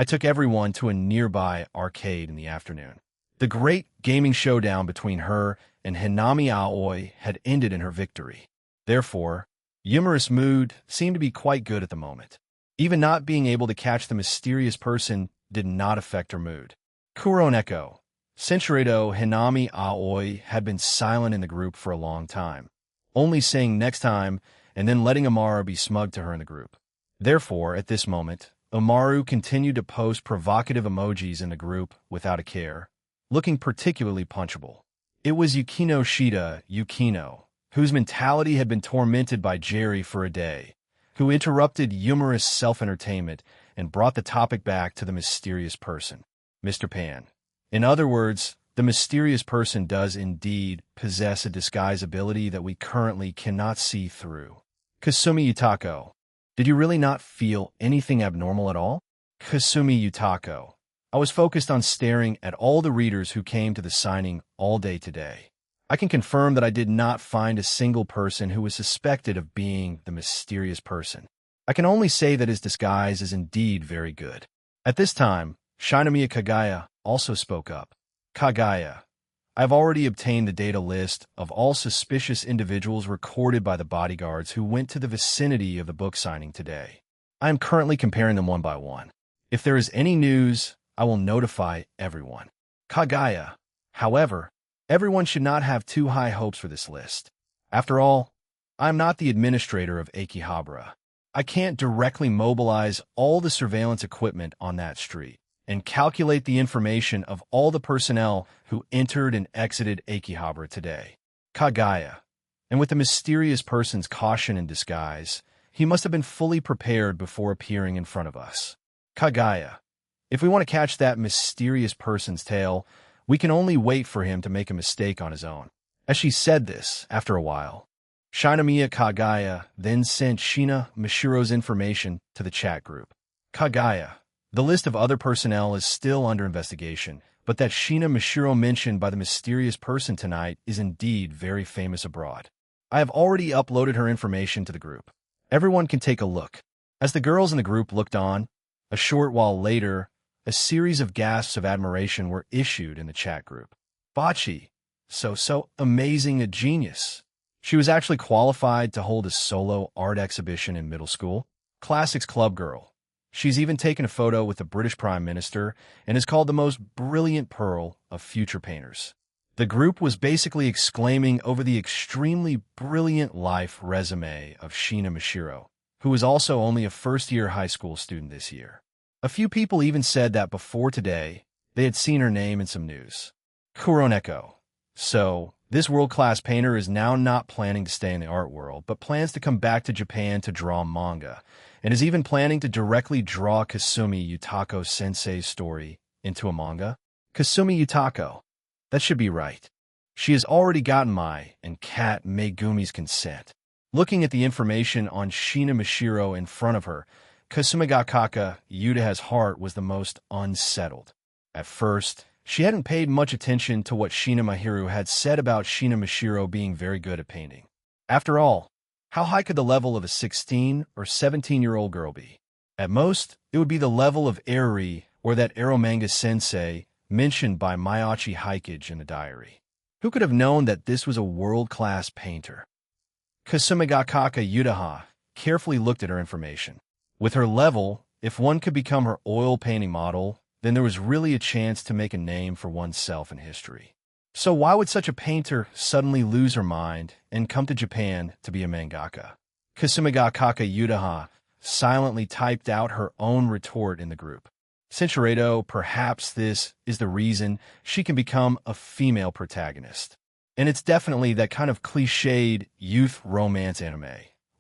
I took everyone to a nearby arcade in the afternoon. The great gaming showdown between her and Hinami Aoi had ended in her victory. Therefore, Yumiru's mood seemed to be quite good at the moment. Even not being able to catch the mysterious person did not affect her mood. Kuroneko, Senshirado Hinami Aoi had been silent in the group for a long time, only saying next time and then letting Amaru be smug to her in the group. Therefore, at this moment, Amaru continued to post provocative emojis in the group without a care, looking particularly punchable. It was Yukino Shida, Yukino, whose mentality had been tormented by Jerry for a day, who interrupted humorous self-entertainment and brought the topic back to the mysterious person, Mr. Pan. In other words, the mysterious person does indeed possess a disguise ability that we currently cannot see through. Kasumi Yutako. Did you really not feel anything abnormal at all? Kasumi Yutako. I was focused on staring at all the readers who came to the signing all day today. I can confirm that I did not find a single person who was suspected of being the mysterious person. I can only say that his disguise is indeed very good. At this time, Shinomiya Kagaya also spoke up. Kagaya, I've already obtained the data list of all suspicious individuals recorded by the bodyguards who went to the vicinity of the book signing today. I am currently comparing them one by one. If there is any news, I will notify everyone. Kagaya, however, everyone should not have too high hopes for this list. After all, I am not the administrator of Akihabara. I can't directly mobilize all the surveillance equipment on that street and calculate the information of all the personnel who entered and exited Akihabara today. Kagaya. And with the mysterious person's caution and disguise, he must have been fully prepared before appearing in front of us. Kagaya. If we want to catch that mysterious person's tail, we can only wait for him to make a mistake on his own. As she said this, after a while, Shinomiya Kagaya then sent Shina Mishiro's information to the chat group. Kagaya. The list of other personnel is still under investigation, but that Shina Mishiro mentioned by the mysterious person tonight is indeed very famous abroad. I have already uploaded her information to the group. Everyone can take a look. As the girls in the group looked on, a short while later, a series of gasps of admiration were issued in the chat group. Bachi, so amazing, a genius. She was actually qualified to hold a solo art exhibition in middle school. Classics club girl. She's even taken a photo with the British Prime Minister and is called the most brilliant pearl of future painters. The group was basically exclaiming over the extremely brilliant life resume of Shina Mishiro, who is also only a first-year high school student this year. A few people even said that before today, they had seen her name in some news. Kuroneko. So, this world-class painter is now not planning to stay in the art world, but plans to come back to Japan to draw manga, and is even planning to directly draw Kasumi Yutako Sensei's story into a manga. Kasumi Yutako. That should be right. She has already gotten my and Kat Megumi's consent. Looking at the information on Shina Mishiro in front of her, Kasumigakaka Yutaha's heart was the most unsettled. At first, she hadn't paid much attention to what Shina Mahiru had said about Shina Mishiro being very good at painting. After all, how high could the level of a 16 or 17-year-old girl be? At most, it would be the level of Eruri or that Eromanga sensei mentioned by Mayachi Hikage in the diary. Who could have known that this was a world-class painter? Kasumigakaka Yutaha carefully looked at her information. With her level, if one could become her oil painting model, then there was really a chance to make a name for oneself in history. So why would such a painter suddenly lose her mind and come to Japan to be a mangaka? Kasumigakaka Yutaha silently typed out her own retort in the group. Senshirado, perhaps this is the reason she can become a female protagonist. And it's definitely that kind of cliched youth romance anime,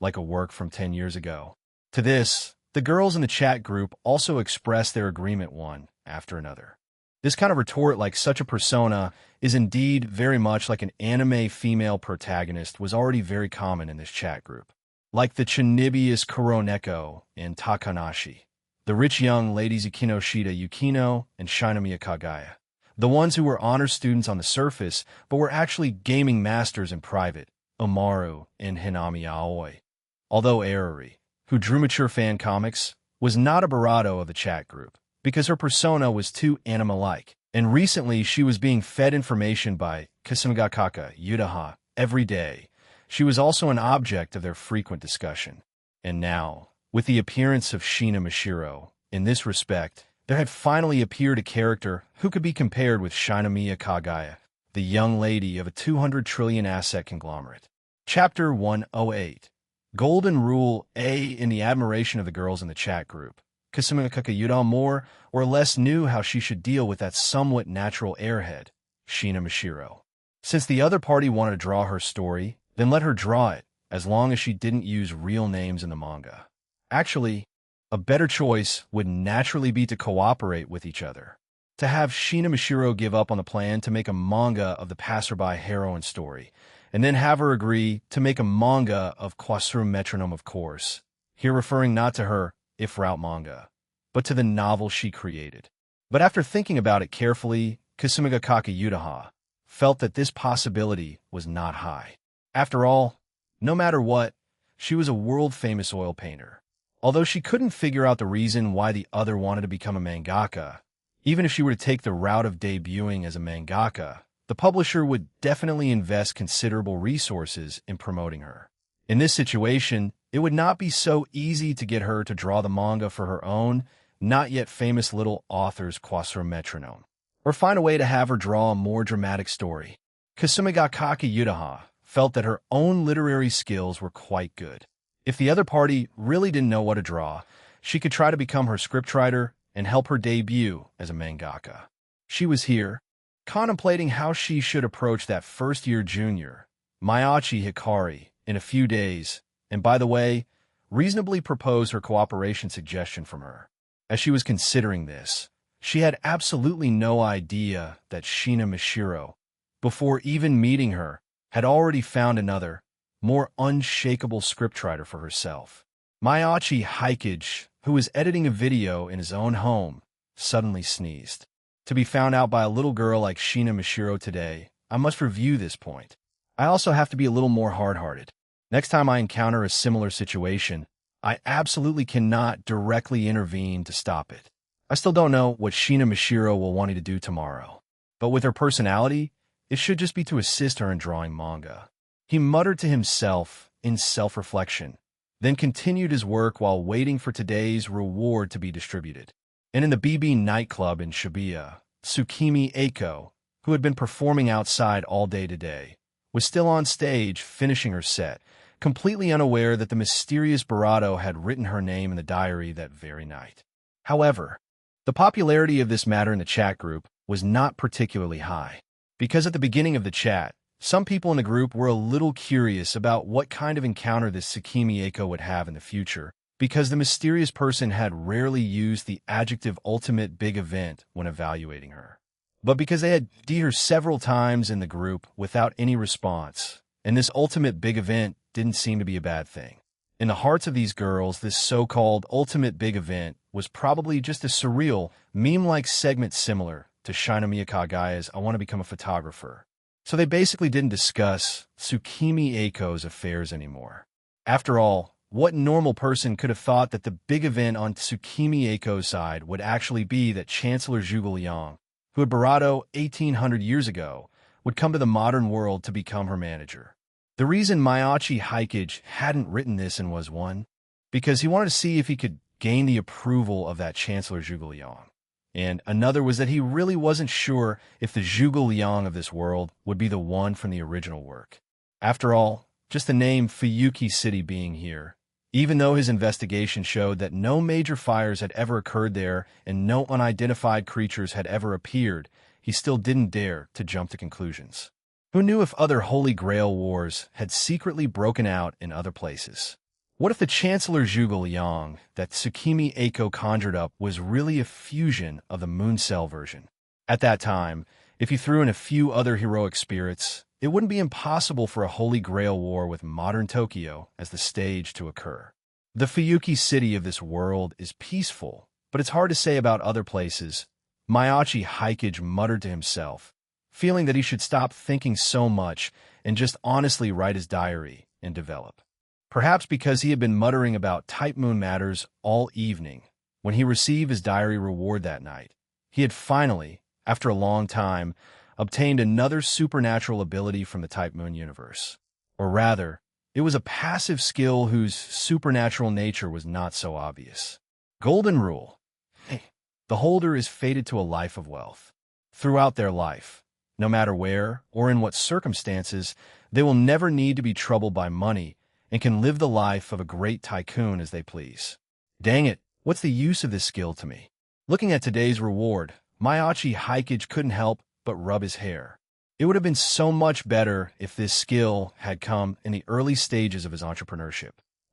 like a work from 10 years ago. To this, the girls in the chat group also expressed their agreement one after another. This kind of retort, like such a persona, is indeed very much like an anime female protagonist, was already very common in this chat group. Like the Chinibius Kuroneko and Takanashi, the rich young ladies Yukino Shida Yukino and Shinomiya Kagaya, the ones who were honor students on the surface but were actually gaming masters in private, Amaru and Hinami Aoi. Although Eruri, who drew mature fan comics, was not a barato of the chat group, because her persona was too anime-like. And recently, she was being fed information by Kasumigakaka Yudaha every day. She was also an object of their frequent discussion. And now, with the appearance of Shina Mashiro, in this respect, there had finally appeared a character who could be compared with Shinomiya Kagaya, the young lady of a 200 trillion asset conglomerate. Chapter 108. Golden Rule A. In the admiration of the girls in the chat group, Kasumigakaka Yudaha more or less knew how she should deal with that somewhat natural airhead, Shina Mashiro. Since the other party wanted to draw her story, then let her draw it, as long as she didn't use real names in the manga. Actually, a better choice would naturally be to cooperate with each other. To have Shina Mashiro give up on the plan to make a manga of the passerby heroine story, and then have her agree to make a manga of Quasrum Metronome, of course, here referring not to her if route manga, but to the novel she created. But after thinking about it carefully, Kasumigakaka Yudaha felt that this possibility was not high. After all, no matter what, she was a world-famous oil painter. Although she couldn't figure out the reason why the other wanted to become a mangaka, even if she were to take the route of debuting as a mangaka, the publisher would definitely invest considerable resources in promoting her. In this situation, it would not be so easy to get her to draw the manga for her own, not yet famous little author's Quasrum Metronome, or find a way to have her draw a more dramatic story. Kasumigakaka Yudaha felt that her own literary skills were quite good. If the other party really didn't know what to draw, she could try to become her scriptwriter and help her debut as a mangaka. She was here, contemplating how she should approach that first-year junior, Mayachi Hikari, in a few days, and by the way, reasonably propose her cooperation suggestion from her. As she was considering this, she had absolutely no idea that Shina Mashiro, before even meeting her, had already found another, more unshakable scriptwriter for herself. Mayachi Hikage, who was editing a video in his own home, suddenly sneezed. To be found out by a little girl like Shina Mashiro today, I must review this point. I also have to be a little more hard-hearted. Next time I encounter a similar situation, I absolutely cannot directly intervene to stop it. I still don't know what Shina Mashiro will want me to do tomorrow. But with her personality, it should just be to assist her in drawing manga. He muttered to himself in self-reflection, then continued his work while waiting for today's reward to be distributed. And in the BB nightclub in Shibuya, Tsukimi Eiko, who had been performing outside all day today, was still on stage finishing her set, completely unaware that the mysterious Barato had written her name in the diary that very night. However, the popularity of this matter in the chat group was not particularly high, because at the beginning of the chat, some people in the group were a little curious about what kind of encounter this Tsukimi Eiko would have in the future, because the mysterious person had rarely used the adjective ultimate big event when evaluating her. But because they had D her several times in the group without any response, and this ultimate big event didn't seem to be a bad thing. In the hearts of these girls, this so-called ultimate big event was probably just a surreal, meme-like segment similar to Shinomiya Kagaya's I Want to Become a Photographer. So they basically didn't discuss Tsukimi Eiko's affairs anymore. After all, what normal person could have thought that the big event on Tsukimi Eiko's side would actually be that Chancellor Zhuge Liang, who had Barato 1800 years ago, would come to the modern world to become her manager? The reason Mayachi Hikage hadn't written this and was one, because he wanted to see if he could gain the approval of that Chancellor Zhuge Liang. And another was that he really wasn't sure if the Zhuge Liang of this world would be the one from the original work. After all, just the name Fuyuki City being here, even though his investigation showed that no major fires had ever occurred there and no unidentified creatures had ever appeared, he still didn't dare to jump to conclusions. Who knew if other Holy Grail wars had secretly broken out in other places? What if the Chancellor Zhuge Liang that Tsukimi Eiko conjured up was really a fusion of the Moon Cell version? At that time, if you threw in a few other heroic spirits, it wouldn't be impossible for a Holy Grail war with modern Tokyo as the stage to occur. The Fuyuki City of this world is peaceful, but it's hard to say about other places. Mayachi Hikage muttered to himself, feeling that he should stop thinking so much and just honestly write his diary and develop. Perhaps because he had been muttering about Type Moon matters all evening, when he received his diary reward that night. He had finally, after a long time, obtained another supernatural ability from the Type Moon universe. Or rather, it was a passive skill whose supernatural nature was not so obvious. Golden Rule. The holder is fated to a life of wealth. Throughout their life, no matter where or in what circumstances, they will never need to be troubled by money and can live the life of a great tycoon as they please. Dang it, what's the use of this skill to me? Looking at today's reward, Mayachi Hikage couldn't help but rub his hair. It would have been so much better if this skill had come in the early stages of his entrepreneurship.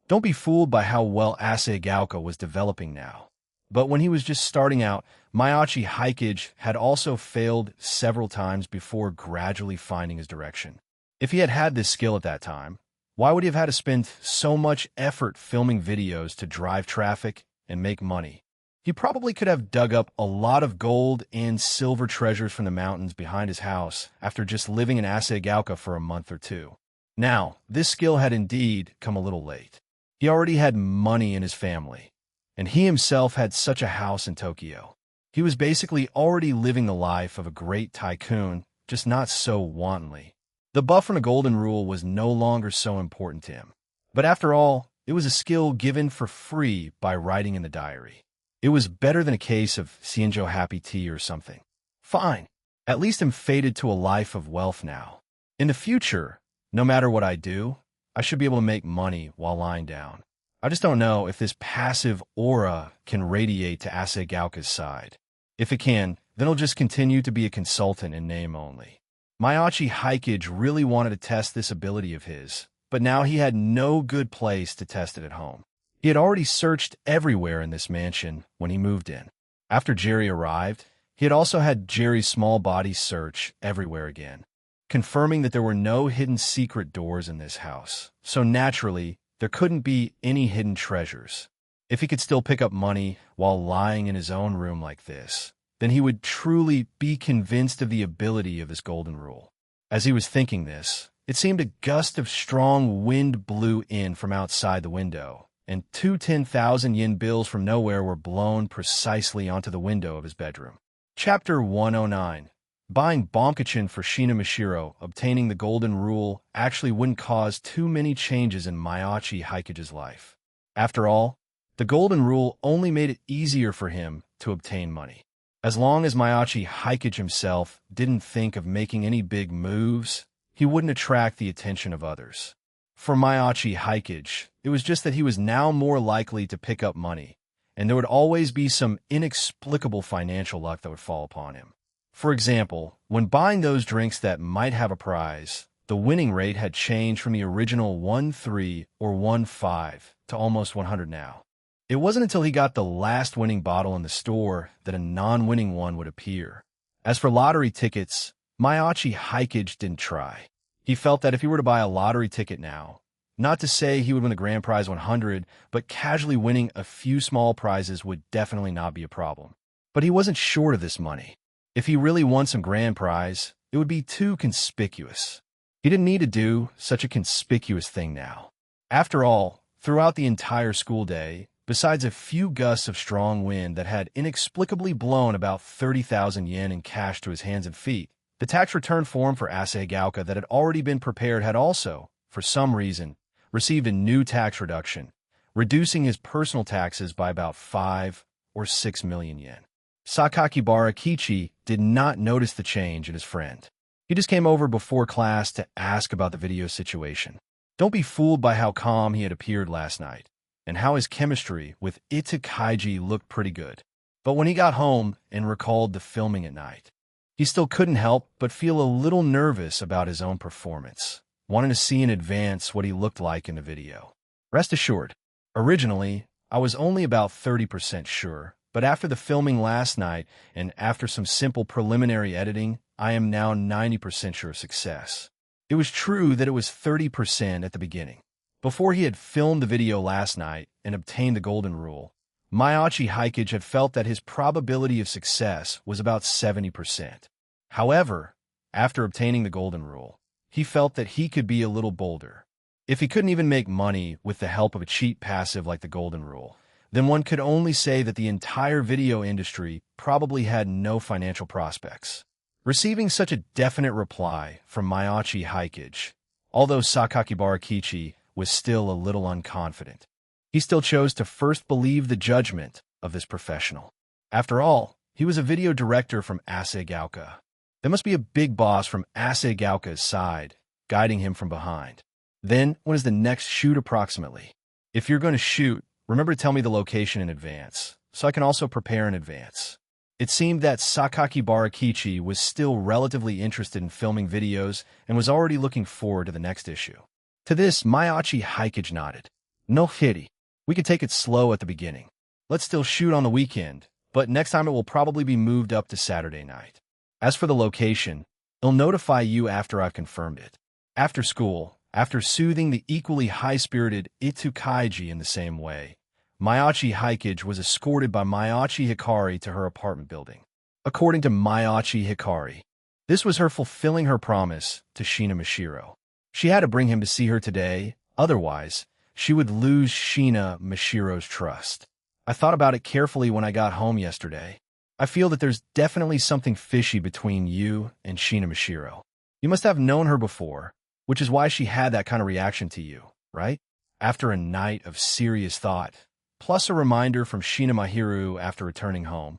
Don't be fooled by how well Asagauka was developing now. But when he was just starting out, Mayachi Hikage had also failed several times before gradually finding his direction. If he had had this skill at that time, why would he have had to spend so much effort filming videos to drive traffic and make money? He probably could have dug up a lot of gold and silver treasures from the mountains behind his house after just living in Asagauka for a month or two. Now, this skill had indeed come a little late. He already had money in his family, and he himself had such a house in Tokyo. He was basically already living the life of a great tycoon, just not so wantonly. The buff from the Golden Rule was no longer so important to him. But after all, it was a skill given for free by writing in the diary. It was better than a case of Xianzhou Happy Tea or something. Fine. At least I'm fated to a life of wealth now. In the future, no matter what I do, I should be able to make money while lying down. I just don't know if this passive aura can radiate to Asagauka's side. If it can, then he'll just continue to be a consultant in name only. Mayachi Hikage really wanted to test this ability of his, but now he had no good place to test it at home. He had already searched everywhere in this mansion when he moved in. After Jerry arrived, he had also had Jerry's small body search everywhere again, confirming that there were no hidden secret doors in this house. So naturally, there couldn't be any hidden treasures. If he could still pick up money while lying in his own room like this, then he would truly be convinced of the ability of this Golden Rule. As he was thinking this, it seemed a gust of strong wind blew in from outside the window, and two 10,000 yen bills from nowhere were blown precisely onto the window of his bedroom. Chapter 109. Buying Bonkachin for Shina Mishiro, obtaining the Golden Rule, actually wouldn't cause too many changes in Mayachi Hikage's life. After all, the Golden Rule only made it easier for him to obtain money. As long as Mayachi Hikage himself didn't think of making any big moves, he wouldn't attract the attention of others. For Mayachi Hikage, it was just that he was now more likely to pick up money, and there would always be some inexplicable financial luck that would fall upon him. For example, when buying those drinks that might have a prize, the winning rate had changed from the original 1-3 or 1-5 to almost 100 now. It wasn't until he got the last winning bottle in the store that a non-winning one would appear. As for lottery tickets, Mayachi Hikage didn't try. He felt that if he were to buy a lottery ticket now, not to say he would win the grand prize 100, but casually winning a few small prizes would definitely not be a problem. But he wasn't short of this money. If he really won some grand prize, it would be too conspicuous. He didn't need to do such a conspicuous thing now. After all, throughout the entire school day, besides a few gusts of strong wind that had inexplicably blown about 30,000 yen in cash to his hands and feet, the tax return form for Asagauka that had already been prepared had also, for some reason, received a new tax reduction, reducing his personal taxes by about 5 or 6 million yen. Sakakibara Kichi did not notice the change in his friend. He just came over before class to ask about the video situation. Don't be fooled by how calm he had appeared last night, and how his chemistry with Itakaiji looked pretty good. But when he got home and recalled the filming at night, he still couldn't help but feel a little nervous about his own performance, wanting to see in advance what he looked like in the video. Rest assured, originally, I was only about 30% sure, but after the filming last night and after some simple preliminary editing, I am now 90% sure of success. It was true that it was 30% at the beginning. Before he had filmed the video last night and obtained the Golden Rule, Mayachi Hikage had felt that his probability of success was about 70%. However, after obtaining the Golden Rule, he felt that he could be a little bolder. If he couldn't even make money with the help of a cheap passive like the Golden Rule, then one could only say that the entire video industry probably had no financial prospects. Receiving such a definite reply from Mayachi Hikage, although Sakakibara Kichi was still a little unconfident, he still chose to first believe the judgment of this professional. After all, he was a video director from Asegauka. There must be a big boss from Asegauka's side, guiding him from behind. Then, when is the next shoot approximately? If you're going to shoot, remember to tell me the location in advance, so I can also prepare in advance. It seemed that Sakakibara Kichi was still relatively interested in filming videos and was already looking forward to the next issue. To this, Mayachi Hikage nodded. No hiri. We could take it slow at the beginning. Let's still shoot on the weekend, but next time it will probably be moved up to Saturday night. As for the location, I'll notify you after I've confirmed it. After school, after soothing the equally high-spirited Itukaiji in the same way, Mayachi Hikage was escorted by Mayachi Hikari to her apartment building. According to Mayachi Hikari, this was her fulfilling her promise to Shina Mashiro. She had to bring him to see her today, otherwise, she would lose Shina Mashiro's trust. I thought about it carefully when I got home yesterday. I feel that there's definitely something fishy between you and Shina Mashiro. You must have known her before, which is why she had that kind of reaction to you, right? After a night of serious thought, plus a reminder from Shina Mahiru after returning home,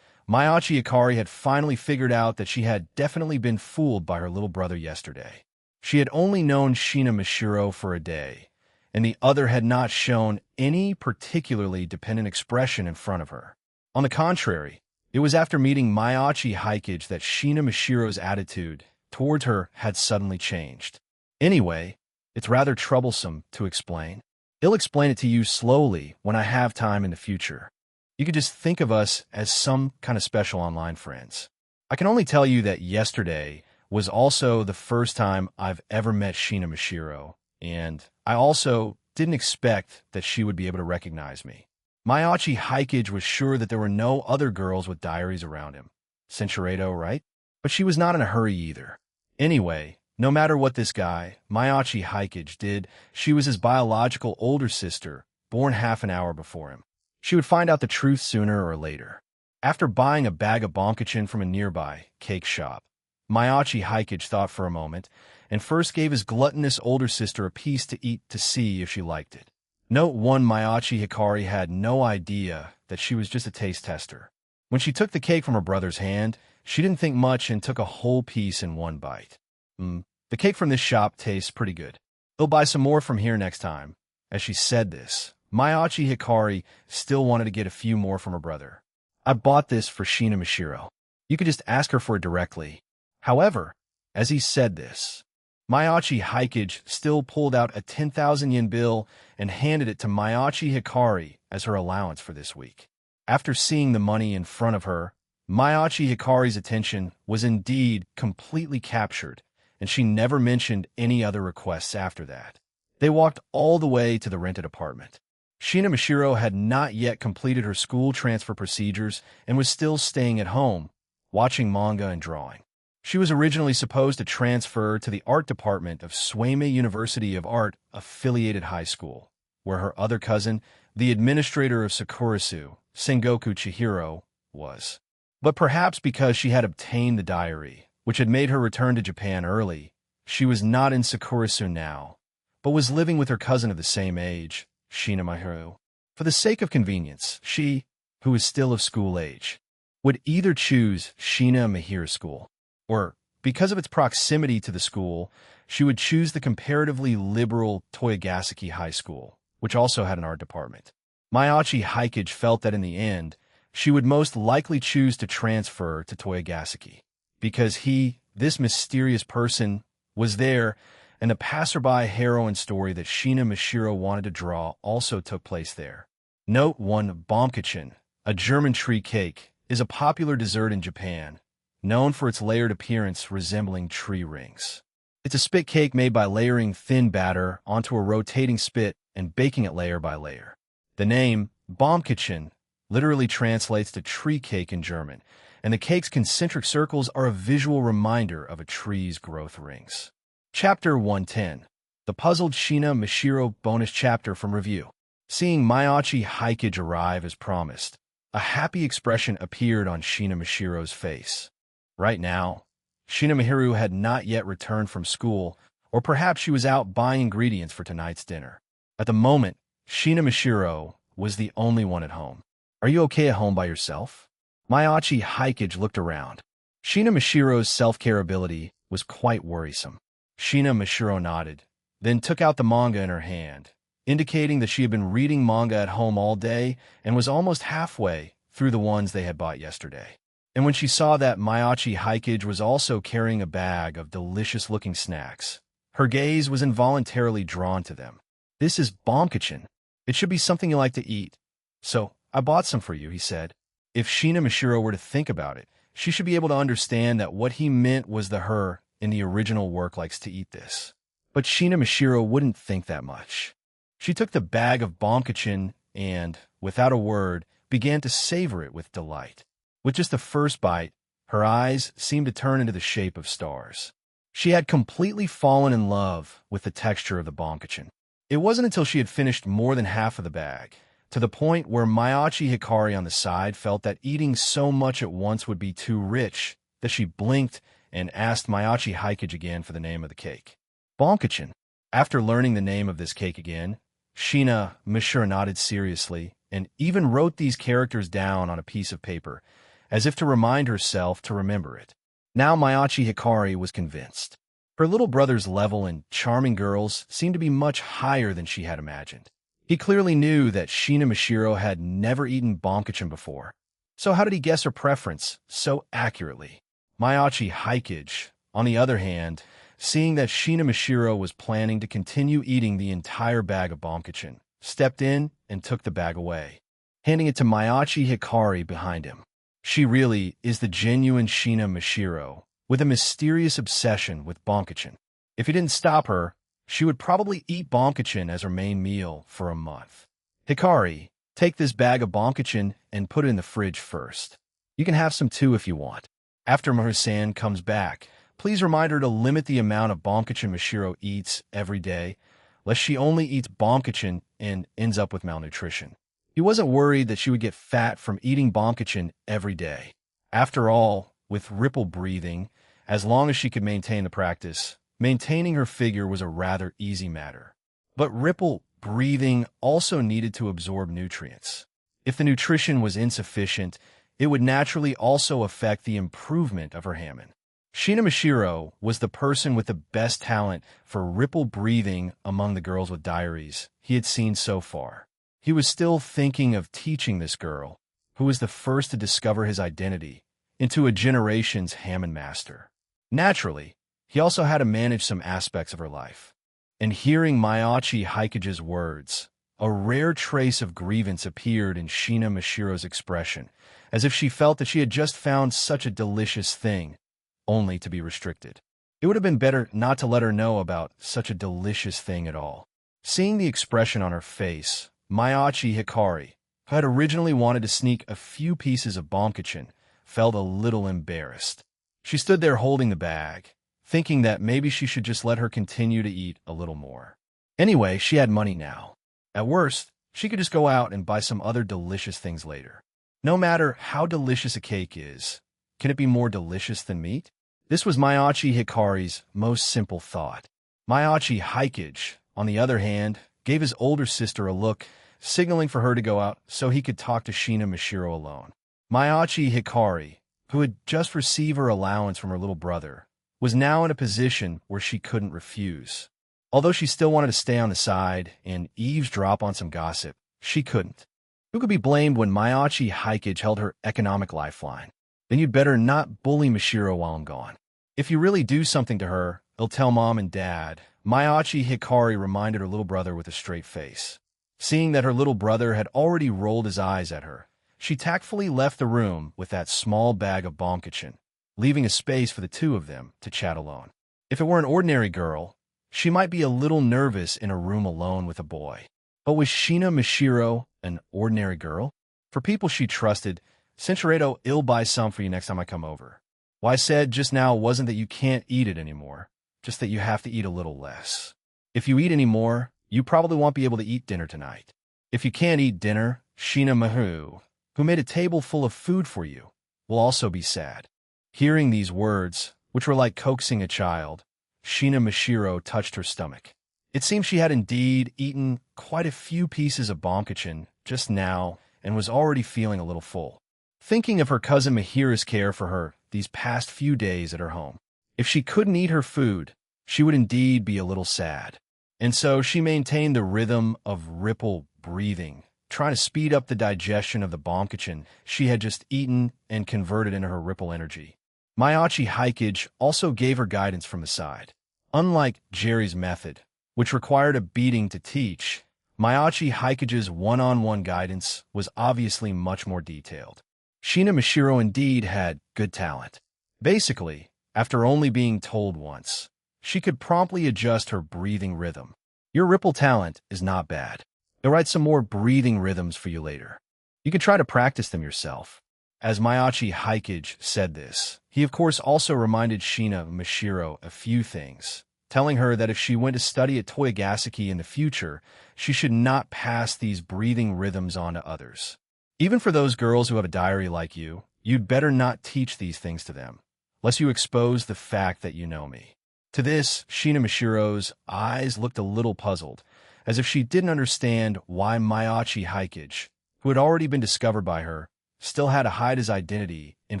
Mayachi Hikari had finally figured out that she had definitely been fooled by her little brother yesterday. She had only known Shina Mashiro for a day, and the other had not shown any particularly dependent expression in front of her. On the contrary, it was after meeting Mayachi Hikage that Shina Mashiro's attitude towards her had suddenly changed. Anyway, it's rather troublesome to explain. I'll explain it to you slowly when I have time in the future. You could just think of us as some kind of special online friends. I can only tell you that yesterday was also the first time I've ever met Shina Mashiro, and I also didn't expect that she would be able to recognize me. Mayachi Hikage was sure that there were no other girls with diaries around him. Sensuredo, right? But she was not in a hurry either. Anyway, no matter what this guy, Mayachi Hikage, did, she was his biological older sister, born half an hour before him. She would find out the truth sooner or later. After buying a bag of bonkachin from a nearby cake shop, Mayachi Hikage thought for a moment, and first gave his gluttonous older sister a piece to eat to see if she liked it. Note 1: Mayachi Hikari had no idea that she was just a taste tester. When she took the cake from her brother's hand, she didn't think much and took a whole piece in one bite. The cake from this shop tastes pretty good. I'll buy some more from here next time. As she said this, Mayachi Hikari still wanted to get a few more from her brother. I bought this for Shina Mashiro. You could just ask her for it directly. However, as he said this, Mayachi Hikage still pulled out a 10,000 yen bill and handed it to Mayachi Hikari as her allowance for this week. After seeing the money in front of her, Mayachi Hikari's attention was indeed completely captured, and she never mentioned any other requests after that. They walked all the way to the rented apartment. Shina Mashiro had not yet completed her school transfer procedures and was still staying at home, watching manga and drawing. She was originally supposed to transfer to the art department of Suimei University of Art affiliated high school, where her other cousin, the administrator of Sakurasu, Sengoku Chihiro, was. But perhaps because she had obtained the diary, which had made her return to Japan early, she was not in Sakurasu now, but was living with her cousin of the same age, Shina Mahiru. For the sake of convenience, she, who is still of school age, would either choose Shina Mahiru School, or, because of its proximity to the school, she would choose the comparatively liberal Toyogaseki High School, which also had an art department. Mayachi Hikage felt that in the end, she would most likely choose to transfer to Toyogaseki, because he, this mysterious person, was there, and the passerby heroine story that Shina Mashiro wanted to draw also took place there. Note 1: Baumkuchen, a German tree cake, is a popular dessert in Japan, known for its layered appearance resembling tree rings. It's a spit cake made by layering thin batter onto a rotating spit and baking it layer by layer. The name, Baumkuchen, literally translates to tree cake in German, and the cake's concentric circles are a visual reminder of a tree's growth rings. Chapter 110. The Puzzled Shina Mashiro Bonus Chapter from Review. Seeing Mayachi Hikage arrive as promised, a happy expression appeared on Shina Mashiro's face. Right now, Shina Mahiru had not yet returned from school, or perhaps she was out buying ingredients for tonight's dinner. At the moment, Shina Mashiro was the only one at home. "Are you okay at home by yourself?" Mayachi Hikage looked around. Shina Mashiro's self-care ability was quite worrisome. Shina Mashiro nodded, then took out the manga in her hand, indicating that she had been reading manga at home all day and was almost halfway through the ones they had bought yesterday. And when she saw that Mayachi Hikage was also carrying a bag of delicious-looking snacks, her gaze was involuntarily drawn to them. "This is Bombkachin. It should be something you like to eat. So, I bought some for you," he said. If Shina Mashiro were to think about it, she should be able to understand that what he meant was the her in the original work likes to eat this. But Shina Mashiro wouldn't think that much. She took the bag of Bombkachin and, without a word, began to savor it with delight. With just the first bite, her eyes seemed to turn into the shape of stars. She had completely fallen in love with the texture of the Bombkachin. It wasn't until she had finished more than half of the bag, to the point where Mayachi Hikari on the side felt that eating so much at once would be too rich, that she blinked and asked Mayachi Hikage again for the name of the cake. Bombkachin. After learning the name of this cake again, Shina Mashiro nodded seriously and even wrote these characters down on a piece of paper, as if to remind herself to remember it. Now Mayachi Hikari was convinced. Her little brother's level in charming girls seemed to be much higher than she had imagined. He clearly knew that Shina Mashiro had never eaten Bombkachin before. So how did he guess her preference so accurately? Mayachi Hikage, on the other hand, seeing that Shina Mashiro was planning to continue eating the entire bag of Bombkachin, stepped in and took the bag away, handing it to Mayachi Hikari behind him. She really is the genuine Shina Mashiro, with a mysterious obsession with Bombkachin. If he didn't stop her, she would probably eat Bombkachin as her main meal for a month. "Hikari, take this bag of Bombkachin and put it in the fridge first. You can have some too if you want. After Marusan comes back, please remind her to limit the amount of Bombkachin Mashiro eats every day, lest she only eats Bombkachin and ends up with malnutrition." He wasn't worried that she would get fat from eating Bombkachin every day. After all, with ripple breathing, as long as she could maintain the practice, maintaining her figure was a rather easy matter. But ripple breathing also needed to absorb nutrients. If the nutrition was insufficient, it would naturally also affect the improvement of her Hammon. Shina Mashiro was the person with the best talent for ripple breathing among the girls with diaries he had seen so far. He was still thinking of teaching this girl, who was the first to discover his identity, into a generation's Hammon master. Naturally, he also had to manage some aspects of her life. And hearing Mayachi Hikage's words, a rare trace of grievance appeared in Shina Mashiro's expression, as if she felt that she had just found such a delicious thing, only to be restricted. It would have been better not to let her know about such a delicious thing at all. Seeing the expression on her face, Mayachi Hikari, who had originally wanted to sneak a few pieces of Bombkachin, felt a little embarrassed. She stood there holding the bag, thinking that maybe she should just let her continue to eat a little more. Anyway, she had money now. At worst, she could just go out and buy some other delicious things later. No matter how delicious a cake is, can it be more delicious than meat? This was Mayachi Hikari's most simple thought. Mayachi Hikage, on the other hand, gave his older sister a look, signaling for her to go out so he could talk to Shina Mashiro alone. Mayachi Hikari, who had just received her allowance from her little brother, was now in a position where she couldn't refuse. Although she still wanted to stay on the side and eavesdrop on some gossip, she couldn't. Who could be blamed when Mayachi Hikage held her economic lifeline? Then you'd better not bully Mashiro while I'm gone. If you really do something to her, it'll tell Mom and Dad. Mayachi Hikari reminded her little brother with a straight face. Seeing that her little brother had already rolled his eyes at her, she tactfully left the room with that small bag of Bombkachin, leaving a space for the two of them to chat alone. If it were an ordinary girl, she might be a little nervous in a room alone with a boy. But was Shina Mashiro an ordinary girl? For people she trusted, Cinchureto, "I'll buy some for you next time I come over." Why, I said just now wasn't that you can't eat it anymore, just that you have to eat a little less. If you eat any more, you probably won't be able to eat dinner tonight. If you can't eat dinner, Shina Mahu, who made a table full of food for you, will also be sad. Hearing these words, which were like coaxing a child, Shina Mashiro touched her stomach. It seemed she had indeed eaten quite a few pieces of bonkachin just now and was already feeling a little full. Thinking of her cousin Mahira's care for her these past few days at her home. If she couldn't eat her food, she would indeed be a little sad. And so she maintained the rhythm of ripple breathing, trying to speed up the digestion of the bonkachin she had just eaten and convert it into her ripple energy. Mayachi Haikage also gave her guidance from the side. Unlike Jerry's method, which required a beating to teach, Mayachi Haikage's one-on-one guidance was obviously much more detailed. Shina Mashiro indeed had good talent. Basically, after only being told once, she could promptly adjust her breathing rhythm. Your ripple talent is not bad. I'll write some more breathing rhythms for you later. You can try to practice them yourself. As Mayachi Haikage said this, he of course also reminded Shina Mashiro a few things, telling her that if she went to study at Toyogaseki in the future, she should not pass these breathing rhythms on to others. Even for those girls who have a diary like you, you'd better not teach these things to them, lest you expose the fact that you know me. To this, Shina Mashiro's eyes looked a little puzzled, as if she didn't understand why Mayachi Haikage, who had already been discovered by her, still had to hide his identity in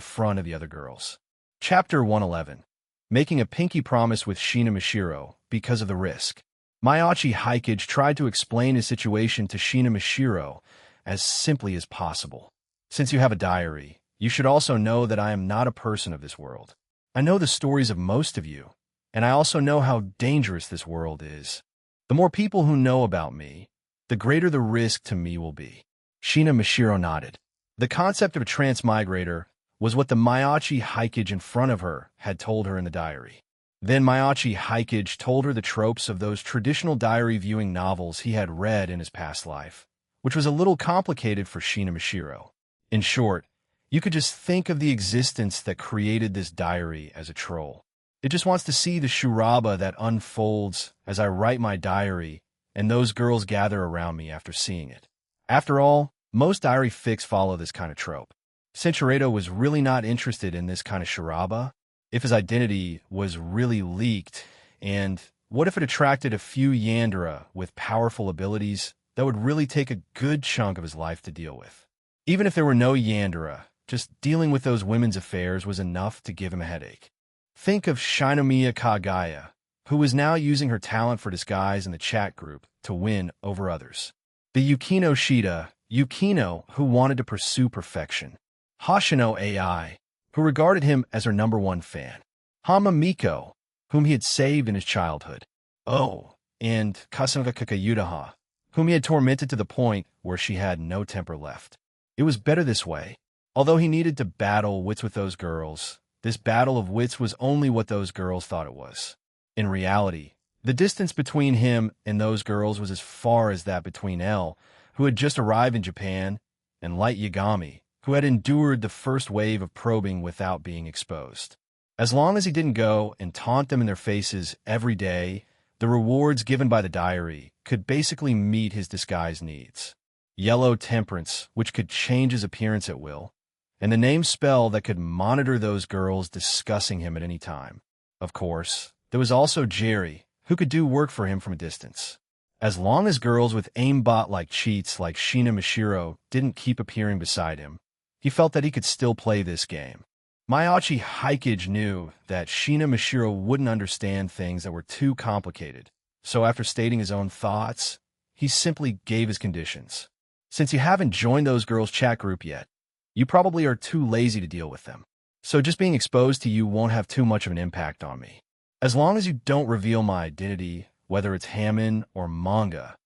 front of the other girls. Chapter 111. Making a pinky promise with Shina Mashiro because of the risk. Mayachi Haikage tried to explain his situation to Shina Mashiro as simply as possible. Since you have a diary, you should also know that I am not a person of this world. I know the stories of most of you, and I also know how dangerous this world is. The more people who know about me, the greater the risk to me will be. Shina Mashiro nodded. The concept of a transmigrator was what the Mayachi Haikage in front of her had told her in the diary. Then Mayachi Haikage told her the tropes of those traditional diary viewing novels he had read in his past life, which was a little complicated for Shina Mashiro. In short, you could just think of the existence that created this diary as a troll. It just wants to see the shuraba that unfolds as I write my diary and those girls gather around me after seeing it. After all, most diary fics follow this kind of trope. Cinchureto was really not interested in this kind of shuraba. If his identity was really leaked, and what if it attracted a few yandere with powerful abilities that would really take a good chunk of his life to deal with? Even if there were no yandere, just dealing with those women's affairs was enough to give him a headache. Think of Shinomiya Kagaya, who was now using her talent for disguise in the chat group to win over others. The Yukino Shida, Yukino, who wanted to pursue perfection. Hoshino AI, who regarded him as her #1 fan. Hama Miko, whom he had saved in his childhood. Oh, and Kasuga Kakayudaha, whom he had tormented to the point where she had no temper left. It was better this way. Although he needed to battle wits with those girls, this battle of wits was only what those girls thought it was. In reality, the distance between him and those girls was as far as that between L, who had just arrived in Japan, and Light Yagami, who had endured the first wave of probing without being exposed. As long as he didn't go and taunt them in their faces every day, the rewards given by the diary could basically meet his disguise needs. Yellow Temperance, which could change his appearance at will, and the name spell that could monitor those girls discussing him at any time. Of course, there was also Jerry, who could do work for him from a distance. As long as girls with aimbot-like cheats like Shina Mashiro didn't keep appearing beside him, he felt that he could still play this game. Mayachi Haikage knew that Shina Mashiro wouldn't understand things that were too complicated, so after stating his own thoughts, he simply gave his conditions. Since you haven't joined those girls' chat group yet, you probably are too lazy to deal with them, so just being exposed to you won't have too much of an impact on me. As long as you don't reveal my identity, whether it's Hammon or manga,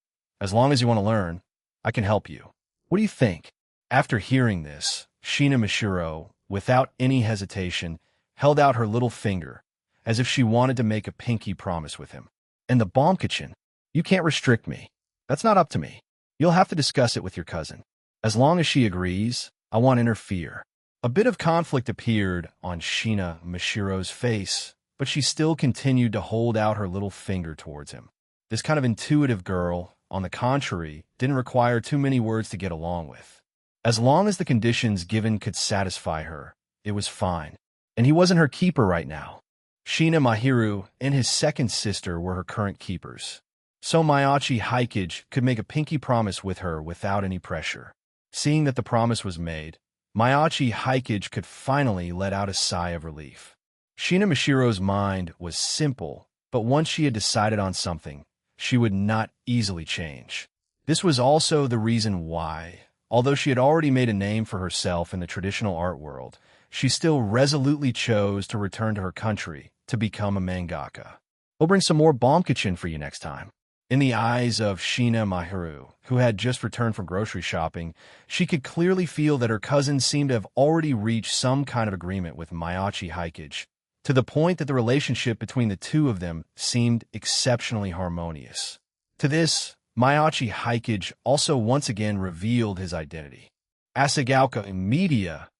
as long as you want to learn, I can help you. What do you think? After hearing this, Shina Mashiro, without any hesitation, held out her little finger, as if she wanted to make a pinky promise with him. And the Bonkachin, you can't restrict me. That's not up to me. You'll have to discuss it with your cousin. As long as she agrees, I won't interfere. A bit of conflict appeared on Shina Mashiro's face, but she still continued to hold out her little finger towards him. This kind of intuitive girl on the contrary, didn't require too many words to get along with. As long as the conditions given could satisfy her, it was fine. And he wasn't her keeper right now. Shina Mahiru and his second sister were her current keepers. So Mayachi Haikage could make a pinky promise with her without any pressure. Seeing that the promise was made, Mayachi Haikage could finally let out a sigh of relief. Shina Mashiro's mind was simple, but once she had decided on something, she would not easily change. This was also the reason why, although she had already made a name for herself in the traditional art world, she still resolutely chose to return to her country to become a mangaka. We'll bring some more Baumkuchen for you next time. In the eyes of Shina Mahiru, who had just returned from grocery shopping, she could clearly feel that her cousin seemed to have already reached some kind of agreement with Mayachi Haikage, to the point that the relationship between the two of them seemed exceptionally harmonious. To this, Mayachi Haikage also once again revealed his identity. Asagaoka Media.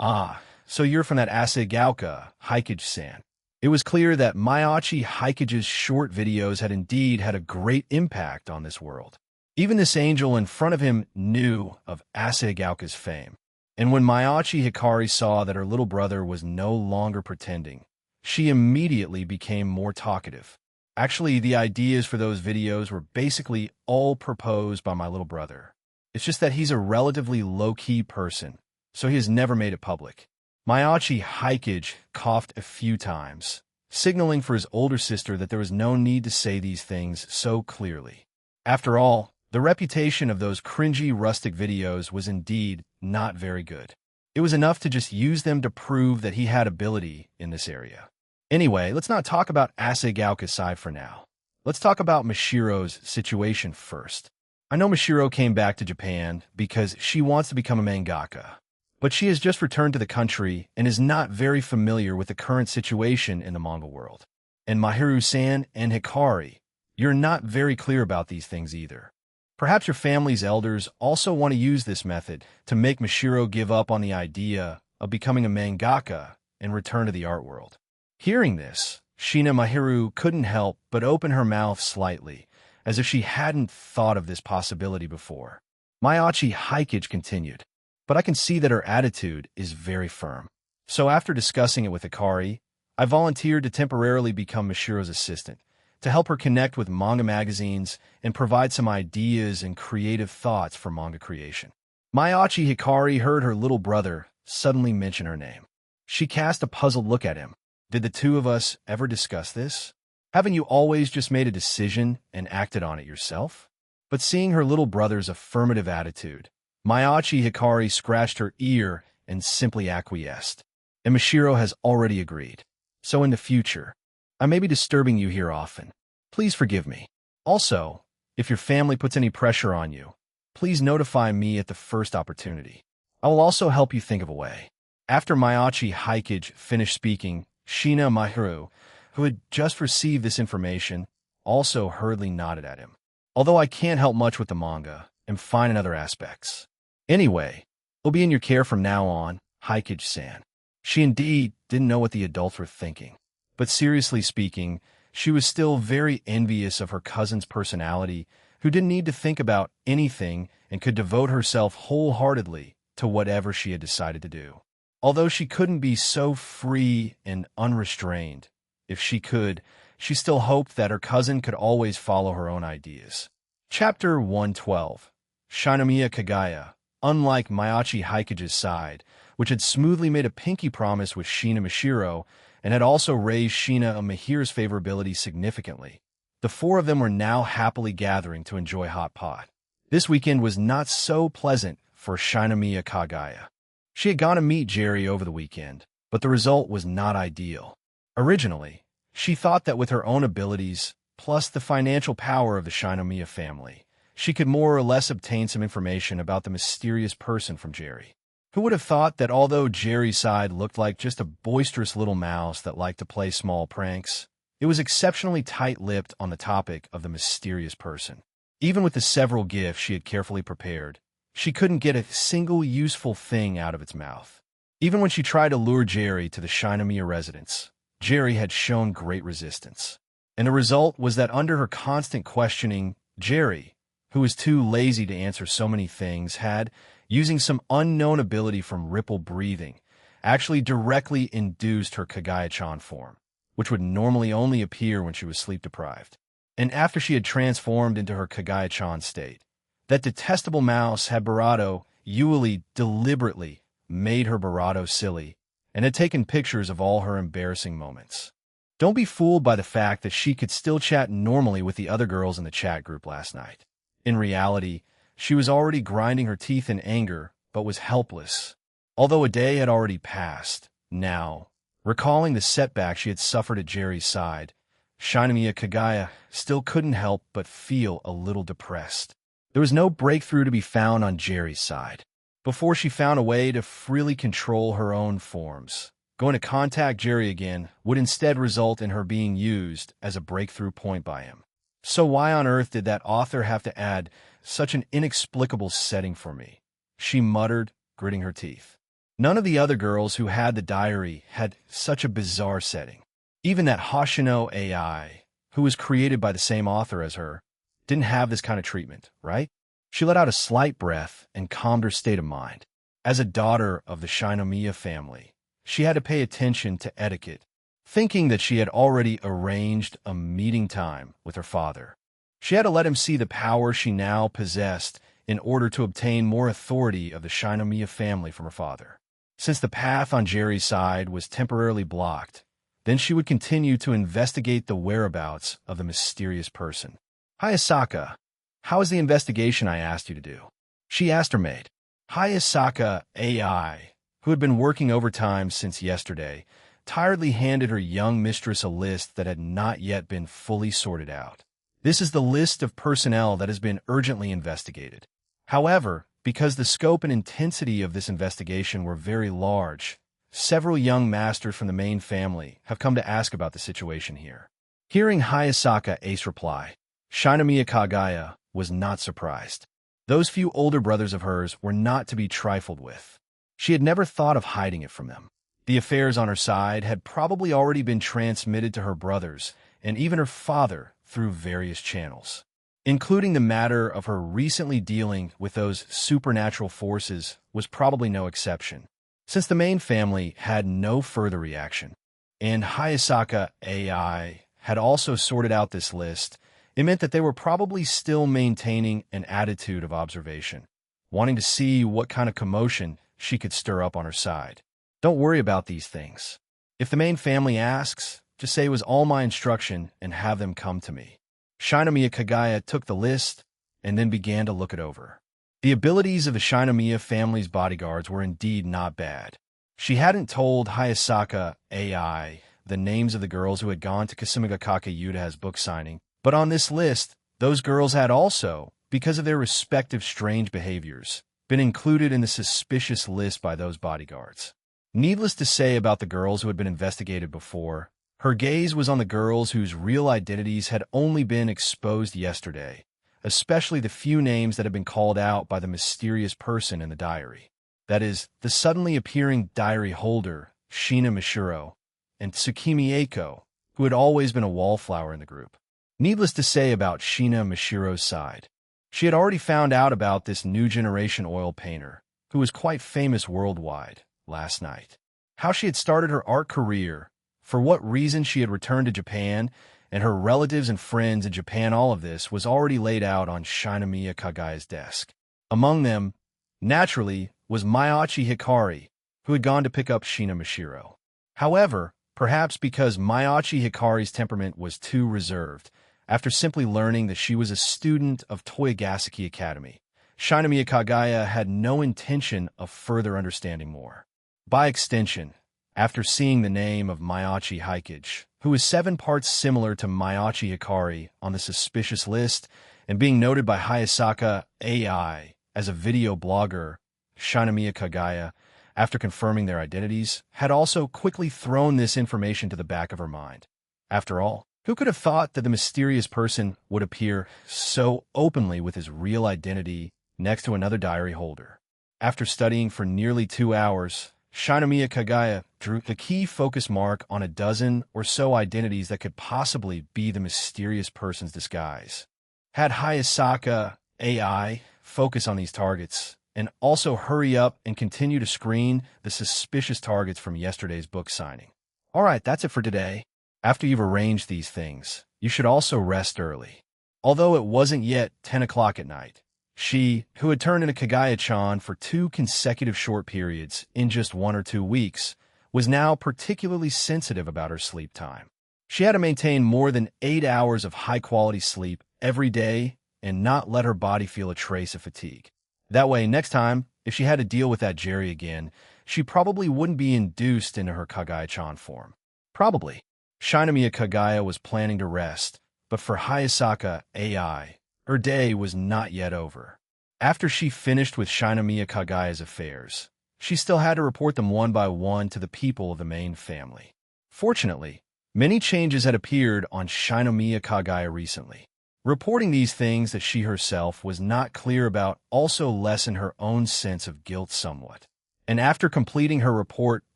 Ah, so you're from that Asagaoka, Haikage-san. It was clear that Mayachi Haikage's short videos had indeed had a great impact on this world. Even this angel in front of him knew of Asagaoka's fame. And when Mayachi Hikari saw that her little brother was no longer pretending, she immediately became more talkative. Actually, the ideas for those videos were basically all proposed by my little brother. It's just that he's a relatively low-key person, so he has never made it public. Mayachi Haikage coughed a few times, signaling for his older sister that there was no need to say these things so clearly. After all, the reputation of those cringy rustic videos was indeed not very good. It was enough to just use them to prove that he had ability in this area. Anyway, let's not talk about Asagaoka-sai for now. Let's talk about Mashiro's situation first. I know Mashiro came back to Japan because she wants to become a mangaka. But she has just returned to the country and is not very familiar with the current situation in the manga world. And Mahiru-san and Hikari, you're not very clear about these things either. Perhaps your family's elders also want to use this method to make Mashiro give up on the idea of becoming a mangaka and return to the art world. Hearing this, Shina Mahiru couldn't help but open her mouth slightly, as if she hadn't thought of this possibility before. Mayachi Haikage continued, but I can see that her attitude is very firm. So after discussing it with Hikari, I volunteered to temporarily become Mashiro's assistant, to help her connect with manga magazines and provide some ideas and creative thoughts for manga creation. Mayachi Hikari heard her little brother suddenly mention her name. She cast a puzzled look at him. Did the two of us ever discuss this? Haven't you always just made a decision and acted on it yourself? But seeing her little brother's affirmative attitude, Mayachi Hikari scratched her ear and simply acquiesced. And Mashiro has already agreed. So in the future, I may be disturbing you here often. Please forgive me. Also, if your family puts any pressure on you, please notify me at the first opportunity. I will also help you think of a way. After Mayachi Haikage finished speaking, Shina Mahiru, who had just received this information, also hurriedly nodded at him. Although I can't help much with the manga, I'm fine in other aspects. Anyway, we'll be in your care from now on, Haikage-san. She indeed didn't know what the adults were thinking. But seriously speaking, she was still very envious of her cousin's personality, who didn't need to think about anything and could devote herself wholeheartedly to whatever she had decided to do. Although she couldn't be so free and unrestrained, if she could, she still hoped that her cousin could always follow her own ideas. Chapter 112. Shinomiya Kagaya. Unlike Mayachi Haikage's side, which had smoothly made a pinky promise with Shina Mashiro and had also raised Shina Mahiru's favorability significantly, the four of them were now happily gathering to enjoy hot pot. This weekend was not so pleasant for Shinomiya Kagaya. She had gone to meet Jerry over the weekend, but the result was not ideal. Originally, she thought that with her own abilities, plus the financial power of the Shinomiya family, she could more or less obtain some information about the mysterious person from Jerry. Who would have thought that although Jerry's side looked like just a boisterous little mouse that liked to play small pranks, it was exceptionally tight-lipped on the topic of the mysterious person. Even with the several gifts she had carefully prepared, she couldn't get a single useful thing out of its mouth. Even when she tried to lure Jerry to the Shinomiya residence, Jerry had shown great resistance. And the result was that under her constant questioning, Jerry, who was too lazy to answer so many things, had, using some unknown ability from ripple breathing, actually directly induced her Kagaya-chan form, which would normally only appear when she was sleep-deprived. And after she had transformed into her Kagaya-chan state, that detestable mouse had Barato Yuli deliberately made her Barato silly and had taken pictures of all her embarrassing moments. Don't be fooled by the fact that she could still chat normally with the other girls in the chat group last night. In reality, she was already grinding her teeth in anger, but was helpless. Although a day had already passed, now, recalling the setback she had suffered at Jerry's side, Shinomiya Kagaya still couldn't help but feel a little depressed. There was no breakthrough to be found on Jerry's side. Before she found a way to freely control her own forms, going to contact Jerry again would instead result in her being used as a breakthrough point by him. So why on earth did that author have to add such an inexplicable setting for me? She muttered, gritting her teeth. None of the other girls who had the diary had such a bizarre setting. Even that Hoshino AI, who was created by the same author as her, didn't have this kind of treatment, right? She let out a slight breath and calmed her state of mind. As a daughter of the Shinomiya family, she had to pay attention to etiquette, thinking that she had already arranged a meeting time with her father. She had to let him see the power she now possessed in order to obtain more authority of the Shinomiya family from her father. Since the path on Jerry's side was temporarily blocked, then she would continue to investigate the whereabouts of the mysterious person. Hayasaka, how is the investigation I asked you to do? She asked her maid. Hayasaka AI, who had been working overtime since yesterday, tiredly handed her young mistress a list that had not yet been fully sorted out. This is the list of personnel that has been urgently investigated. However, because the scope and intensity of this investigation were very large, several young masters from the main family have come to ask about the situation here. Hearing Hayasaka Ace reply, Shinomiya Kagaya was not surprised. Those few older brothers of hers were not to be trifled with. She had never thought of hiding it from them. The affairs on her side had probably already been transmitted to her brothers and even her father through various channels, including the matter of her recently dealing with those supernatural forces was probably no exception, since the main family had no further reaction. And Hayasaka AI had also sorted out this list. It meant that they were probably still maintaining an attitude of observation, wanting to see what kind of commotion she could stir up on her side. Don't worry about these things. If the main family asks, just say it was all my instruction and have them come to me. Shinomiya Kagaya took the list and then began to look it over. The abilities of the Shinomiya family's bodyguards were indeed not bad. She hadn't told Hayasaka AI the names of the girls who had gone to Kasumigakake Yuta's book signing, but on this list, those girls had also, because of their respective strange behaviors, been included in the suspicious list by those bodyguards. Needless to say about the girls who had been investigated before, her gaze was on the girls whose real identities had only been exposed yesterday, especially the few names that had been called out by the mysterious person in the diary. That is, the suddenly appearing diary holder, Shina Mishiro, and Tsukimi Eiko, who had always been a wallflower in the group. Needless to say about Shina Mishiro's side, she had already found out about this new generation oil painter, who was quite famous worldwide, last night. How she had started her art career, for what reason she had returned to Japan, and her relatives and friends in Japan, all of this was already laid out on Shinomiya Kagaya's desk. Among them, naturally, was Mayachi Hikari, who had gone to pick up Shina Mishiro. However, perhaps because Mayachi Hikari's temperament was too reserved, after simply learning that she was a student of Toyogaseki Academy, Shinomiya Kagaya had no intention of further understanding more. By extension, after seeing the name of Mayachi Hikage, who is 7 parts similar to Mayachi Hikari on the suspicious list, and being noted by Hayasaka AI as a video blogger, Shinomiya Kagaya, after confirming their identities, had also quickly thrown this information to the back of her mind. After all, who could have thought that the mysterious person would appear so openly with his real identity next to another diary holder? After studying for nearly 2 hours, Shinomiya Kagaya drew the key focus mark on a dozen or so identities that could possibly be the mysterious person's disguise. Had Hayasaka AI, focus on these targets, and also hurry up and continue to screen the suspicious targets from yesterday's book signing. All right, that's it for today. After you've arranged these things, you should also rest early. Although it wasn't yet 10 o'clock at night, she, who had turned into Kagaya-chan for 2 consecutive short periods in just 1 or 2 weeks, was now particularly sensitive about her sleep time. She had to maintain more than 8 hours of high-quality sleep every day and not let her body feel a trace of fatigue. That way, next time, if she had to deal with that Jerry again, she probably wouldn't be induced into her Kagaya-chan form. Probably. Shinomiya Kagaya was planning to rest, but for Hayasaka AI, her day was not yet over. After she finished with Shinomiya Kagaya's affairs, she still had to report them one by one to the people of the main family. Fortunately, many changes had appeared on Shinomiya Kagaya recently. Reporting these things that she herself was not clear about also lessened her own sense of guilt somewhat. And after completing her report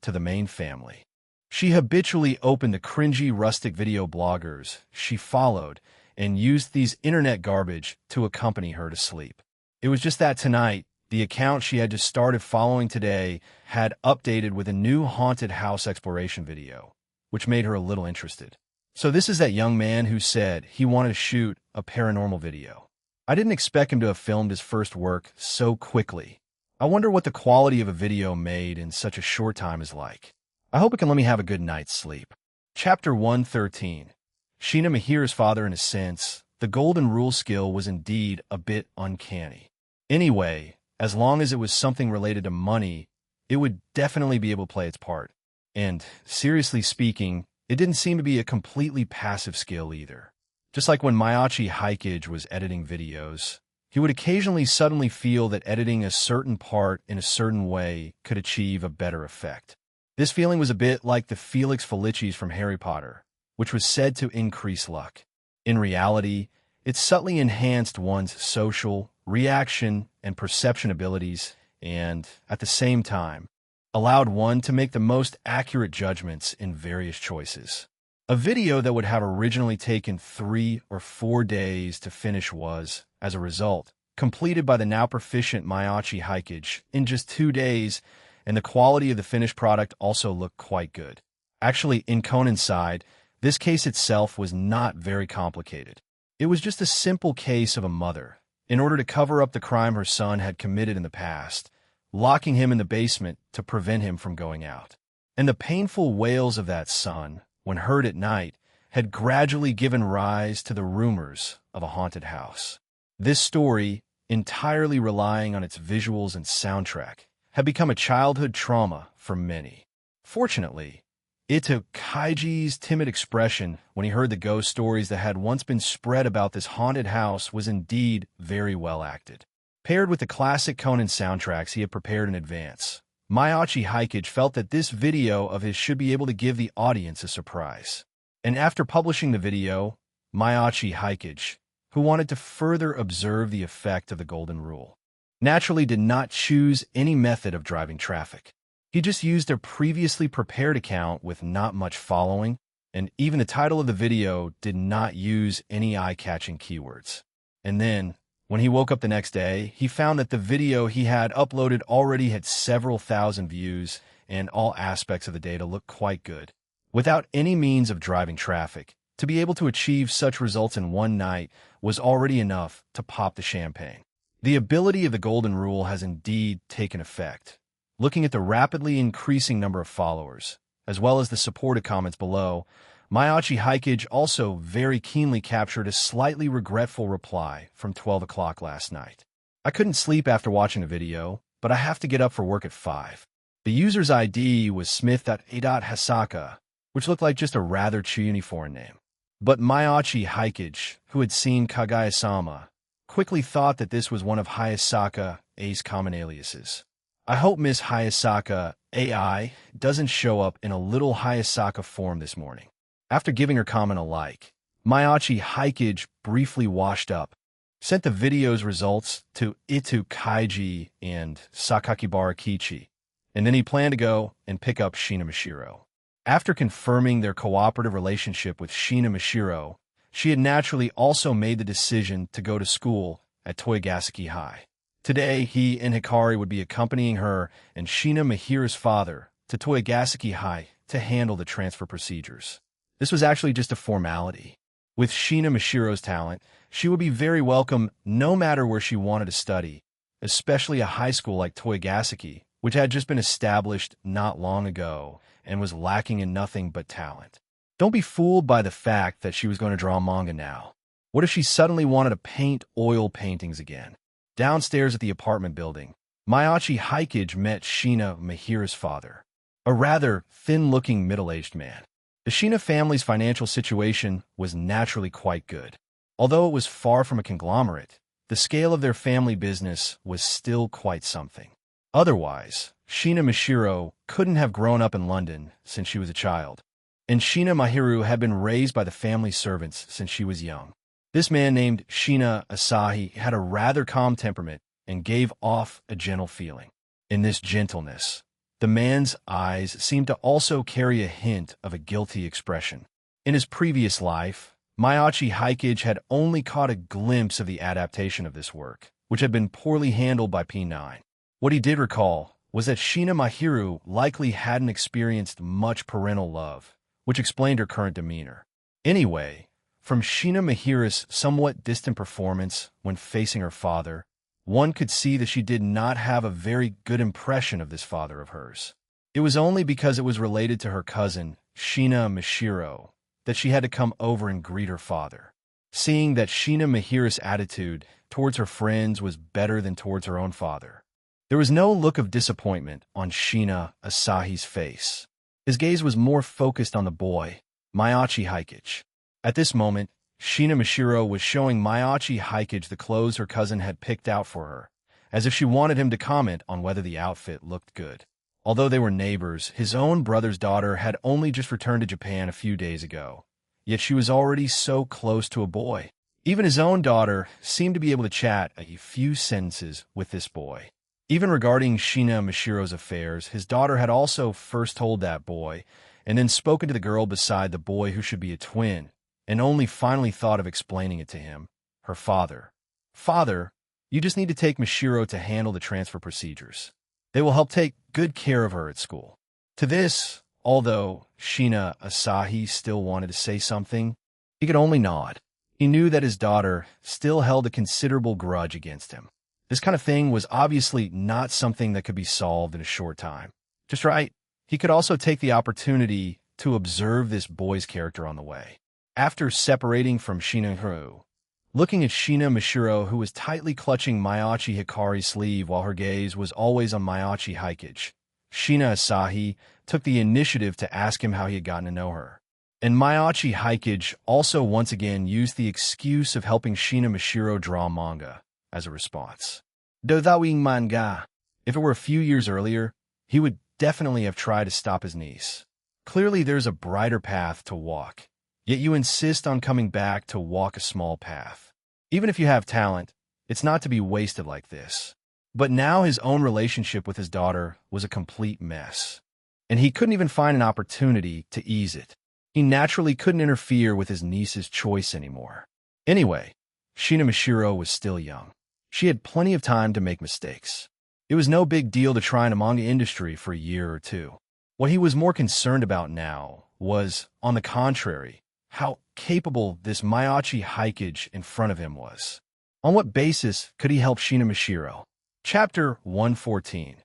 to the main family, she habitually opened the cringy rustic video bloggers she followed and used these internet garbage to accompany her to sleep. It was just that tonight, the account she had just started following today had updated with a new haunted house exploration video, which made her a little interested. So this is that young man who said he wanted to shoot a paranormal video. I didn't expect him to have filmed his first work so quickly. I wonder what the quality of a video made in such a short time is like. I hope it can let me have a good night's sleep. Chapter 113. Shina Mahira's father, in a sense, the golden rule skill was indeed a bit uncanny. Anyway, as long as it was something related to money, it would definitely be able to play its part. And, seriously speaking, it didn't seem to be a completely passive skill either. Just like when Mayachi Haikage was editing videos, he would occasionally suddenly feel that editing a certain part in a certain way could achieve a better effect. This feeling was a bit like the Felix Felicis from Harry Potter, which was said to increase luck. In reality, it subtly enhanced one's social, reaction, and perception abilities and, at the same time, allowed one to make the most accurate judgments in various choices. A video that would have originally taken 3 or 4 days to finish was, as a result, completed by the now proficient Mayachi Haikage in just 2 days, and the quality of the finished product also looked quite good. Actually, in Conan's side, this case itself was not very complicated. It was just a simple case of a mother, in order to cover up the crime her son had committed in the past, locking him in the basement to prevent him from going out. And the painful wails of that son, when heard at night, had gradually given rise to the rumors of a haunted house. This story, entirely relying on its visuals and soundtrack, had become a childhood trauma for many. Fortunately, Ito Kaiji's timid expression when he heard the ghost stories that had once been spread about this haunted house was indeed very well acted. Paired with the classic Conan soundtracks he had prepared in advance, Mayachi Haikage felt that this video of his should be able to give the audience a surprise. And after publishing the video, Mayachi Haikage, who wanted to further observe the effect of the Golden Rule, naturally did not choose any method of driving traffic. He just used a previously prepared account with not much following, and even the title of the video did not use any eye-catching keywords. And then, when he woke up the next day, he found that the video he had uploaded already had several thousand views, and all aspects of the data looked quite good. Without any means of driving traffic, to be able to achieve such results in one night was already enough to pop the champagne. The ability of the Golden Rule has indeed taken effect. Looking at the rapidly increasing number of followers, as well as the supported comments below, Mayachi Haikage also very keenly captured a slightly regretful reply from 12 o'clock last night. I couldn't sleep after watching the video, but I have to get up for work at 5. The user's ID was Smith.A.Hasaka, which looked like just a rather cheesy foreign name. But Mayachi Haikage, who had seen Kagaya-sama, quickly thought that this was one of Hayasaka A's common aliases. I hope Miss Hayasaka AI doesn't show up in a little Hayasaka form this morning. After giving her comment a like, Mayachi Haikage briefly washed up, sent the video's results to Itu Kaiji and Sakakibara Kichi, and then he planned to go and pick up Shina Mashiro. After confirming their cooperative relationship with Shina Mashiro, she had naturally also made the decision to go to school at Toyogaseki High. Today, he and Hikari would be accompanying her and Shina Mahira's father to Toyogaseki High to handle the transfer procedures. This was actually just a formality. With Shina Mashiro's talent, she would be very welcome no matter where she wanted to study, especially a high school like Toyogaseki, which had just been established not long ago and was lacking in nothing but talent. Don't be fooled by the fact that she was going to draw manga now. What if she suddenly wanted to paint oil paintings again? Downstairs at the apartment building, Mayachi Hikage met Shina Mahira's father, a rather thin-looking middle-aged man. The Shina family's financial situation was naturally quite good. Although it was far from a conglomerate, the scale of their family business was still quite something. Otherwise, Shina Mashiro couldn't have grown up in London since she was a child, and Shina Mahiru had been raised by the family servants since she was young. This man named Shina Asahi had a rather calm temperament and gave off a gentle feeling. In this gentleness, the man's eyes seemed to also carry a hint of a guilty expression. In his previous life, Mayachi Hikage had only caught a glimpse of the adaptation of this work, which had been poorly handled by P9. What he did recall was that Shina Mahiru likely hadn't experienced much parental love, which explained her current demeanor. Anyway, from Shina Mahira's somewhat distant performance when facing her father, one could see that she did not have a very good impression of this father of hers. It was only because it was related to her cousin, Shina Mashiro, that she had to come over and greet her father. Seeing that Shina Mahira's attitude towards her friends was better than towards her own father, there was no look of disappointment on Shina Asahi's face. His gaze was more focused on the boy, Mayachi Hikage. At this moment, Shina Mashiro was showing Mayachi Hikage the clothes her cousin had picked out for her, as if she wanted him to comment on whether the outfit looked good. Although they were neighbors, his own brother's daughter had only just returned to Japan a few days ago, yet she was already so close to a boy. Even his own daughter seemed to be able to chat a few sentences with this boy. Even regarding Shina Mashiro's affairs, his daughter had also first told that boy, and then spoken to the girl beside the boy who should be a twin, and only finally thought of explaining it to him, her father. Father, you just need to take Mashiro to handle the transfer procedures. They will help take good care of her at school. To this, although Shina Asahi still wanted to say something, he could only nod. He knew that his daughter still held a considerable grudge against him. This kind of thing was obviously not something that could be solved in a short time. Just right, he could also take the opportunity to observe this boy's character on the way. After separating from Shina Mahiru, looking at Shina Mashiro, who was tightly clutching Mayachi Hikari's sleeve while her gaze was always on Mayachi Hikage, Shina Asahi took the initiative to ask him how he had gotten to know her. And Mayachi Hikage also once again used the excuse of helping Shina Mashiro draw manga as a response. Drawing manga. If it were a few years earlier, he would definitely have tried to stop his niece. Clearly there's a brighter path to walk, yet you insist on coming back to walk a small path. Even if you have talent, it's not to be wasted like this. But now his own relationship with his daughter was a complete mess, and he couldn't even find an opportunity to ease it. He naturally couldn't interfere with his niece's choice anymore. Anyway, Shina Mashiro was still young. She had plenty of time to make mistakes. It was no big deal to try in the manga industry for a year or two. What he was more concerned about now was, on the contrary, how capable this Mayachi Hikage in front of him was. On what basis could he help Shina Mashiro? Chapter 114.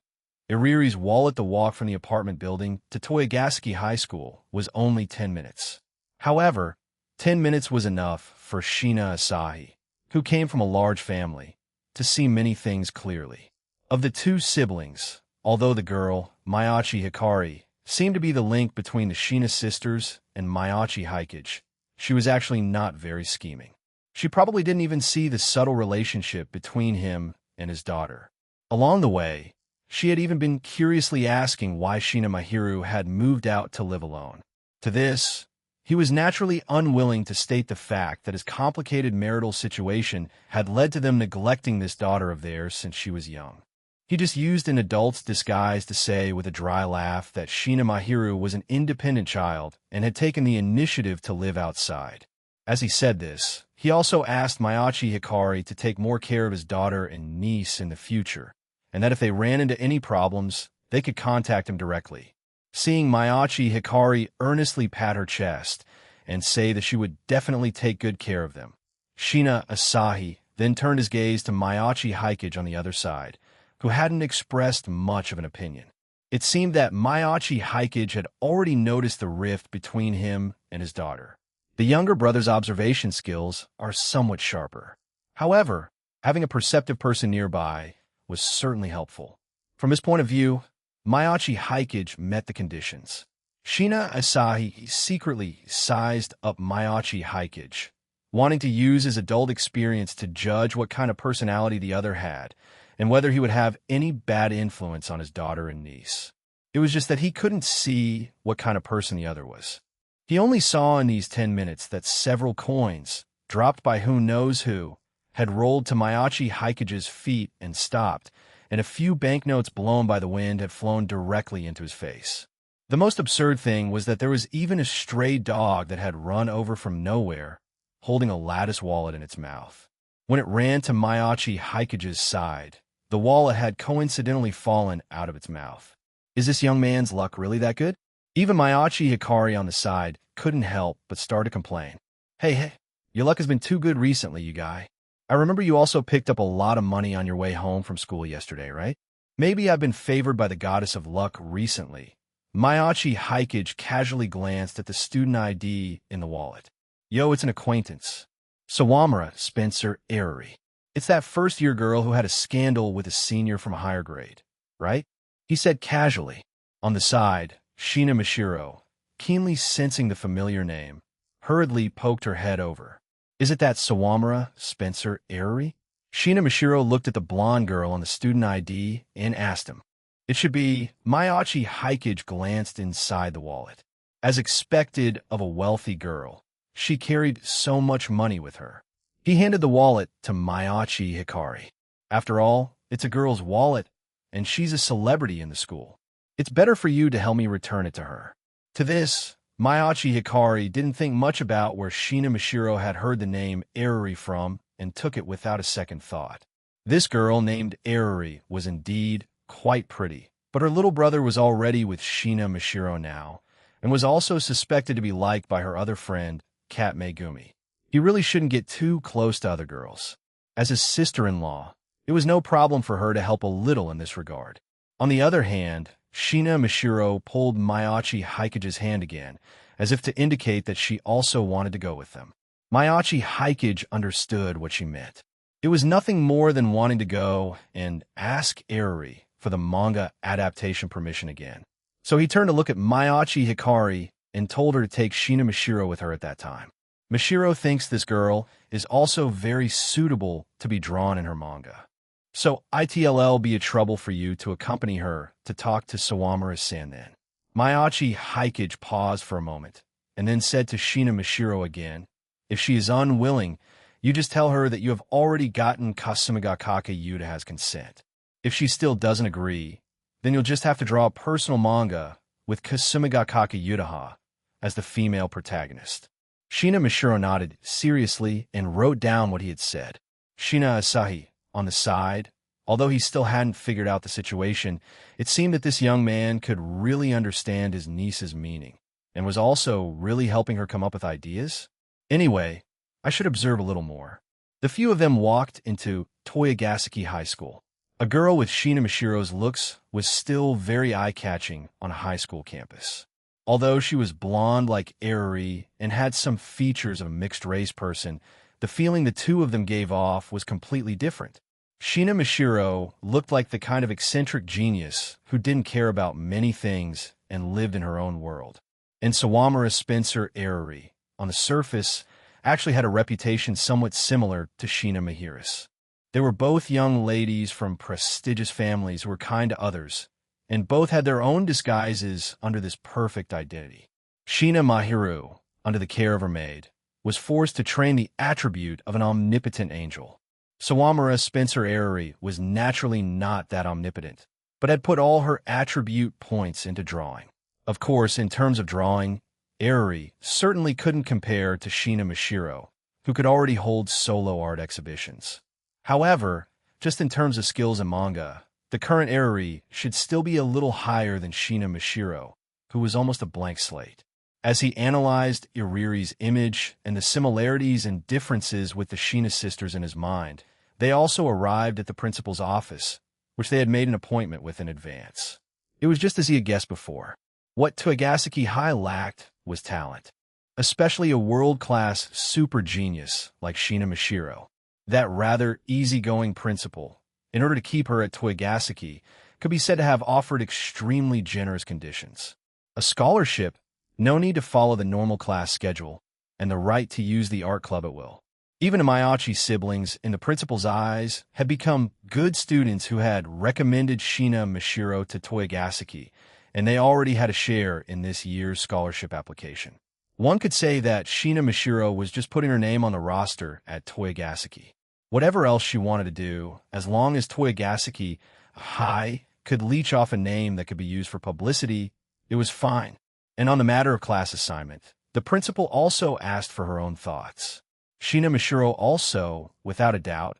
Iriri's wallet. The walk from the apartment building to Toyogaseki High School was only 10 minutes. However, 10 minutes was enough for Shina Asahi, who came from a large family, to see many things clearly. Of the two siblings, although the girl, Mayachi Hikari, seemed to be the link between the Shina sisters and Mayachi Hikage, she was actually not very scheming. She probably didn't even see the subtle relationship between him and his daughter. Along the way, she had even been curiously asking why Shina Mahiru had moved out to live alone. To this, he was naturally unwilling to state the fact that his complicated marital situation had led to them neglecting this daughter of theirs since she was young. He just used an adult's disguise to say with a dry laugh that Shina Mahiru was an independent child and had taken the initiative to live outside. As he said this, He also asked Mayachi Hikari to take more care of his daughter and niece in the future, and that if they ran into any problems, they could contact him directly. Seeing Mayachi Hikari earnestly pat her chest and say that she would definitely take good care of them, Shina Asahi then turned his gaze to Mayachi Hikage on the other side, who hadn't expressed much of an opinion. It seemed that Mayachi Hikage had already noticed the rift between him and his daughter. The younger brother's observation skills are somewhat sharper. However, having a perceptive person nearby was certainly helpful. From his point of view, Mayachi Hikage met the conditions. Shina Asahi secretly sized up Mayachi Hikage, wanting to use his adult experience to judge what kind of personality the other had and whether he would have any bad influence on his daughter and niece. It was just that he couldn't see what kind of person the other was. He only saw in these 10 minutes that several coins, dropped by who knows who, had rolled to Mayachi Hikage's feet and stopped, and a few banknotes blown by the wind had flown directly into his face. The most absurd thing was that there was even a stray dog that had run over from nowhere, holding a lattice wallet in its mouth. When it ran to Mayachi Hikage's side, the wallet had coincidentally fallen out of its mouth. Is this young man's luck really that good? Even Mayachi Hikari on the side couldn't help but start to complain. Hey, your luck has been too good recently, you guy. I remember you also picked up a lot of money on your way home from school yesterday, right? Maybe I've been favored by the goddess of luck recently. Mayachi Hikage casually glanced at the student ID in the wallet. Yo, it's an acquaintance. Sawamura Spencer Aery. It's that first-year girl who had a scandal with a senior from a higher grade, right? He said casually. On the side, Shina Mishiro, keenly sensing the familiar name, hurriedly poked her head over. Is it that Sawamura Spencer Aery? Shina Mishiro looked at the blonde girl on the student ID and asked him. It should be. Mayachi Hikage glanced inside the wallet. As expected of a wealthy girl, she carried so much money with her. He handed the wallet to Mayachi Hikari. After all, it's a girl's wallet, and she's a celebrity in the school. It's better for you to help me return it to her. To this, Mayachi Hikari didn't think much about where Shina Mishiro had heard the name Aery from and took it without a second thought. This girl named Aery was indeed quite pretty, but her little brother was already with Shina Mishiro now, and was also suspected to be liked by her other friend, Kat Megumi. He really shouldn't get too close to other girls. As his sister-in-law, it was no problem for her to help a little in this regard. On the other hand, Shina Mishiro pulled Mayachi Hikage's hand again, as if to indicate that she also wanted to go with them. Mayachi Hikage understood what she meant. It was nothing more than wanting to go and ask Aery for the manga adaptation permission again. So he turned to look at Mayachi Hikari and told her to take Shina Mishiro with her at that time. Mishiro thinks this girl is also very suitable to be drawn in her manga. So it'll be a trouble for you to accompany her to talk to Sawamura-san then. Mayachi Hikage paused for a moment, and then said to Shina Mishiro again, if she is unwilling, you just tell her that you have already gotten Kasumigakake Yudaha's consent. If she still doesn't agree, then you'll just have to draw a personal manga with Kasumigakake Yudaha as the female protagonist. Shina Mishiro nodded seriously and wrote down what he had said. Shina Asahi, on the side, although he still hadn't figured out the situation, it seemed that this young man could really understand his niece's meaning, and was also really helping her come up with ideas. Anyway, I should observe a little more. The few of them walked into Toyogaseki High School. A girl with Shina Mishiro's looks was still very eye-catching on a high school campus. Although she was blonde like Aery and had some features of a mixed-race person, the feeling the two of them gave off was completely different. Shina Mishiro looked like the kind of eccentric genius who didn't care about many things and lived in her own world. And Sawamura Spencer Aery, on the surface, actually had a reputation somewhat similar to Shina Mihira's. They were both young ladies from prestigious families who were kind to others, and both had their own disguises under this perfect identity. Shina Mahiru, under the care of her maid, was forced to train the attribute of an omnipotent angel. Sawamura Spencer Aery was naturally not that omnipotent, but had put all her attribute points into drawing. Of course, in terms of drawing, Aery certainly couldn't compare to Shina Mishiro, who could already hold solo art exhibitions. However, just in terms of skills in manga, the current Eriri should still be a little higher than Shina Mashiro, who was almost a blank slate. As he analyzed Iriri's image and the similarities and differences with the Shina sisters in his mind, they also arrived at the principal's office, which they had made an appointment with in advance. It was just as he had guessed before. What Toegaseki High lacked was talent, especially a world-class super genius like Shina Mashiro. That rather easygoing principal, in order to keep her at Toegaseki, could be said to have offered extremely generous conditions. A scholarship, no need to follow the normal class schedule, and the right to use the art club at will. Even Amayachi's siblings, in the principal's eyes, had become good students who had recommended Shina Mashiro to Toegaseki, and they already had a share in this year's scholarship application. One could say that Shina Mashiro was just putting her name on the roster at Toegaseki. Whatever else she wanted to do, as long as Toegaseki High could leech off a name that could be used for publicity, it was fine. And on the matter of class assignment, the principal also asked for her own thoughts. Shina Mashiro also, without a doubt,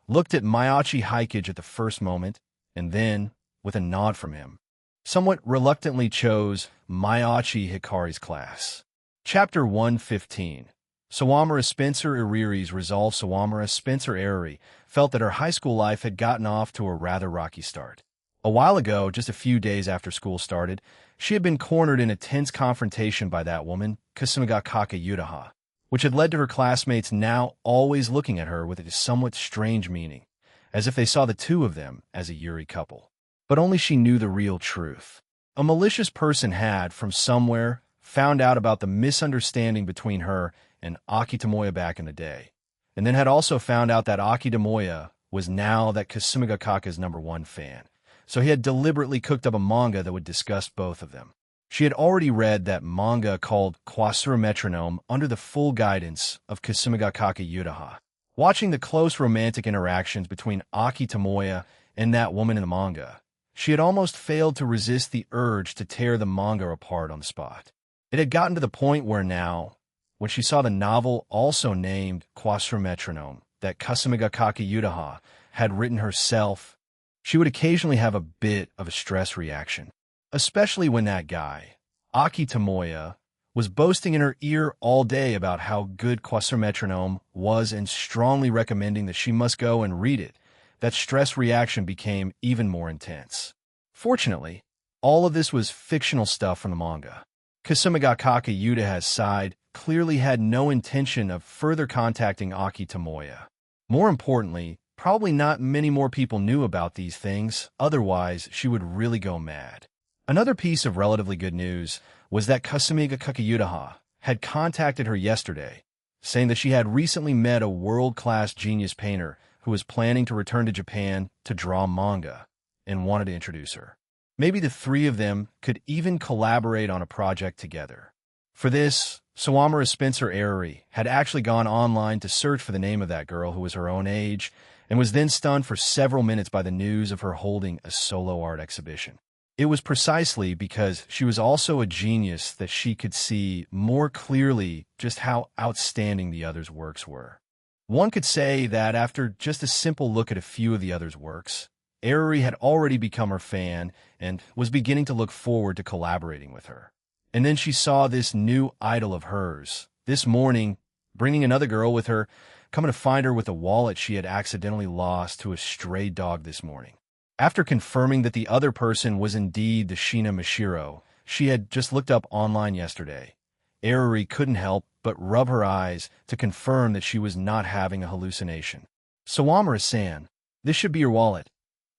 looked at Mayachi Haikage at the first moment, and then, with a nod from him, somewhat reluctantly chose Mayachi Hikari's class. Chapter 115. Sawamura Spencer Iriri's resolve. Sawamura Spencer Eriri felt that her high school life had gotten off to a rather rocky start. A while ago, just a few days after school started, she had been cornered in a tense confrontation by that woman, Kasumigakake Yutaha, which had led to her classmates now always looking at her with a somewhat strange meaning, as if they saw the two of them as a Yuri couple. But only she knew the real truth. A malicious person had, from somewhere, found out about the misunderstanding between her and Aki Tomoya back in the day, and then had also found out that Aki Tomoya was now that Kasumigakake's #1 fan. So he had deliberately cooked up a manga that would disgust both of them. She had already read that manga called Kwasura Metronome under the full guidance of Kasumigakake Yutaha. Watching the close romantic interactions between Aki Tomoya and that woman in the manga, she had almost failed to resist the urge to tear the manga apart on the spot. It had gotten to the point where now, when she saw the novel also named Kwasura Metronome that Kasumigakake Yutaha had written herself, she would occasionally have a bit of a stress reaction, especially when that guy, Aki Tomoya, was boasting in her ear all day about how good Kwasura Metronome was and strongly recommending that she must go and read it. That stress reaction became even more intense. Fortunately, all of this was fictional stuff from the manga. Kasumigakake Yutaha's side clearly had no intention of further contacting Aki Tomoya. More importantly, probably not many more people knew about these things, otherwise she would really go mad. Another piece of relatively good news was that Kasumigakake Yutaha had contacted her yesterday, saying that she had recently met a world-class genius painter who was planning to return to Japan to draw manga and wanted to introduce her. Maybe the three of them could even collaborate on a project together. For this, Sawamura Spencer Eriri had actually gone online to search for the name of that girl who was her own age and was then stunned for several minutes by the news of her holding a solo art exhibition. It was precisely because she was also a genius that she could see more clearly just how outstanding the others' works were. One could say that after just a simple look at a few of the others' works, Eriri had already become her fan and was beginning to look forward to collaborating with her. And then she saw this new idol of hers, this morning, bringing another girl with her, coming to find her with a wallet she had accidentally lost to a stray dog this morning. After confirming that the other person was indeed the Shina Mashiro she had just looked up online yesterday, Eriri couldn't help but rub her eyes to confirm that she was not having a hallucination. Sawamura-san, this should be your wallet,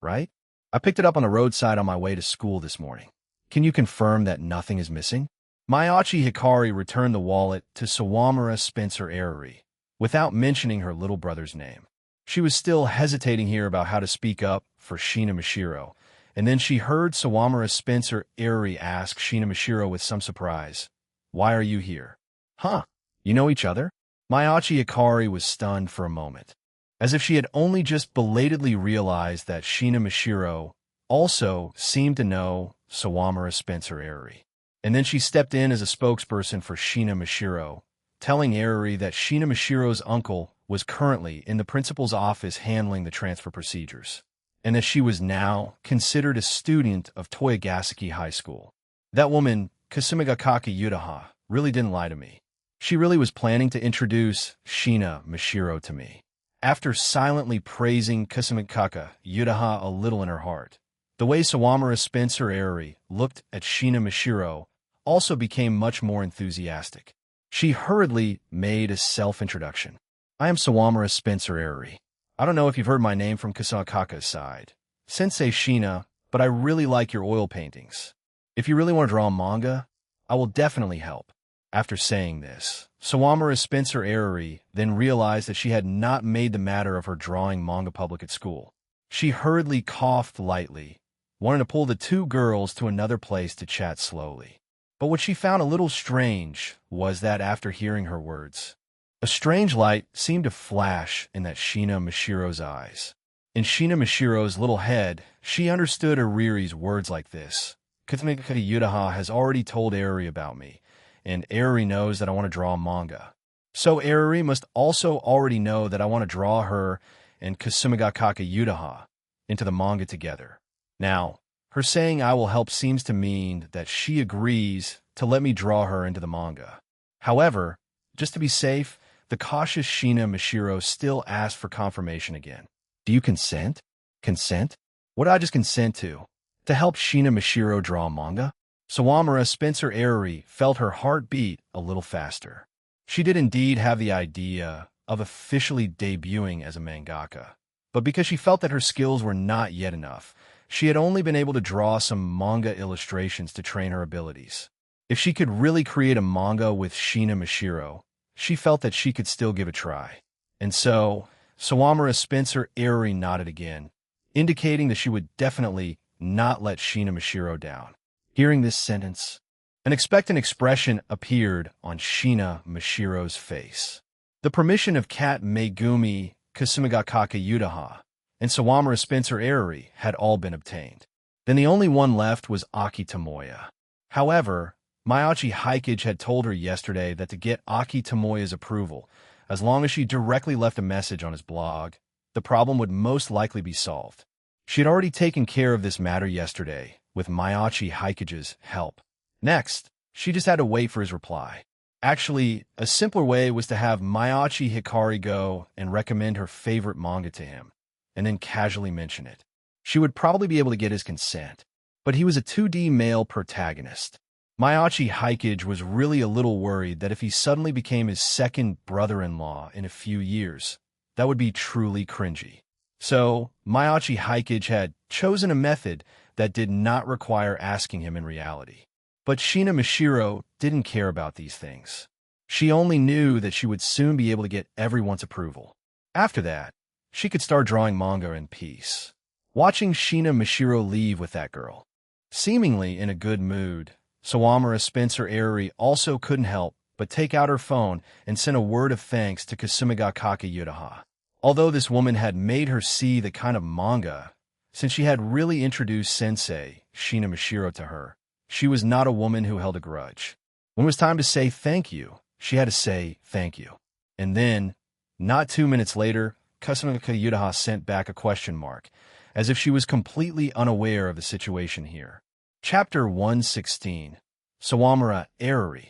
right? I picked it up on the roadside on my way to school this morning. Can you confirm that nothing is missing? Mayachi Hikari returned the wallet to Sawamura Spencer Eriri, without mentioning her little brother's name. She was still hesitating here about how to speak up for Shina Mashiro, and then she heard Sawamura Spencer Eriri ask Shina Mashiro with some surprise, "Why are you here?" "Huh, you know each other?" Mayachi Hikari was stunned for a moment, as if she had only just belatedly realized that Shina Mashiro also seemed to know Sawamura Spencer Eriri. And then she stepped in as a spokesperson for Shina Mashiro telling Arari that Shina Mashiro's uncle was currently in the principal's office handling the transfer procedures, and that she was now considered a student of Toyogasaki High School. That woman, Kasumigakaka Yutaha, really didn't lie to me. She really was planning to introduce Shina Mashiro to me. After silently praising Kasumigakaka Yutaha a little in her heart, the way Sawamura Spencer Arari looked at Shina Mashiro also became much more enthusiastic. She hurriedly made a self-introduction. I am Sawamura Spencer Arari. I don't know if you've heard my name from Kasumigakaka's side. Sensei Shina, but I really like your oil paintings. If you really want to draw manga, I will definitely help. After saying this, Sawamura Spencer Arari then realized that she had not made the matter of her drawing manga public at school. She hurriedly coughed lightly, wanting to pull the two girls to another place to chat slowly. But what she found a little strange was that after hearing her words, a strange light seemed to flash in that Shina Mashiro's eyes. In Shina Mashiro's little head, she understood Arari's words like this. Kasumigakaka Yutaha has already told Arari about me, and Arari knows that I want to draw manga. So Arari must also already know that I want to draw her and Kasumigakaka Yutaha into the manga together. Now, her saying I will help seems to mean that she agrees to let me draw her into the manga. However, just to be safe, the cautious Shina Mashiro still asked for confirmation again. Do you consent? Consent? What did I just consent to? To help Shina Mashiro draw manga? Sawamura Spencer Arari felt her heart beat a little faster. She did indeed have the idea of officially debuting as a mangaka, but because she felt that her skills were not yet enough, she had only been able to draw some manga illustrations to train her abilities. If she could really create a manga with Shina Mashiro, she felt that she could still give a try. And so, Sawamura Spencer Arari nodded again, indicating that she would definitely not let Shina Mashiro down. Hearing this sentence, an expectant expression appeared on Shina Mashiro's face. The permission of Kat Megumi Kasumigakaka Yutaha and Sawamura Spencer Arari had all been obtained. Then the only one left was Aki Tomoya. However, Mayachi Hikage had told her yesterday that to get Aki Tomoya's approval, as long as she directly left a message on his blog, the problem would most likely be solved. She had already taken care of this matter yesterday, with Mayachi Hikage's help. Next, she just had to wait for his reply. Actually, a simpler way was to have Mayachi Hikari go and recommend her favorite manga to him, and then casually mention it. She would probably be able to get his consent, but he was a 2D male protagonist. Mayachi Hikage was really a little worried that if he suddenly became his second brother-in-law in a few years, that would be truly cringy. So, Mayachi Hikage had chosen a method that did not require asking him in reality. But Shina Mashiro didn't care about these things. She only knew that she would soon be able to get everyone's approval. After that, she could start drawing manga in peace. Watching Shina Mashiro leave with that girl, seemingly in a good mood, Sawamura Spencer Arari also couldn't help but take out her phone and send a word of thanks to Kasumigakaka Yutaha. Although this woman had made her see the kind of manga, since she had really introduced Sensei Shina Mashiro to her, she was not a woman who held a grudge. When it was time to say thank you, she had to say thank you. And then, not 2 minutes later, Kasumigakaka Yutaha sent back a question mark, as if she was completely unaware of the situation here. Chapter 116. Sawamura Arari.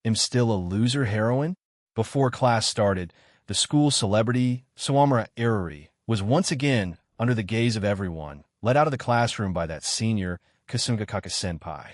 Am still a loser heroine? Before class started, the school celebrity, Sawamura Arari, was once again, under the gaze of everyone, led out of the classroom by that senior, Kasumigakaka senpai.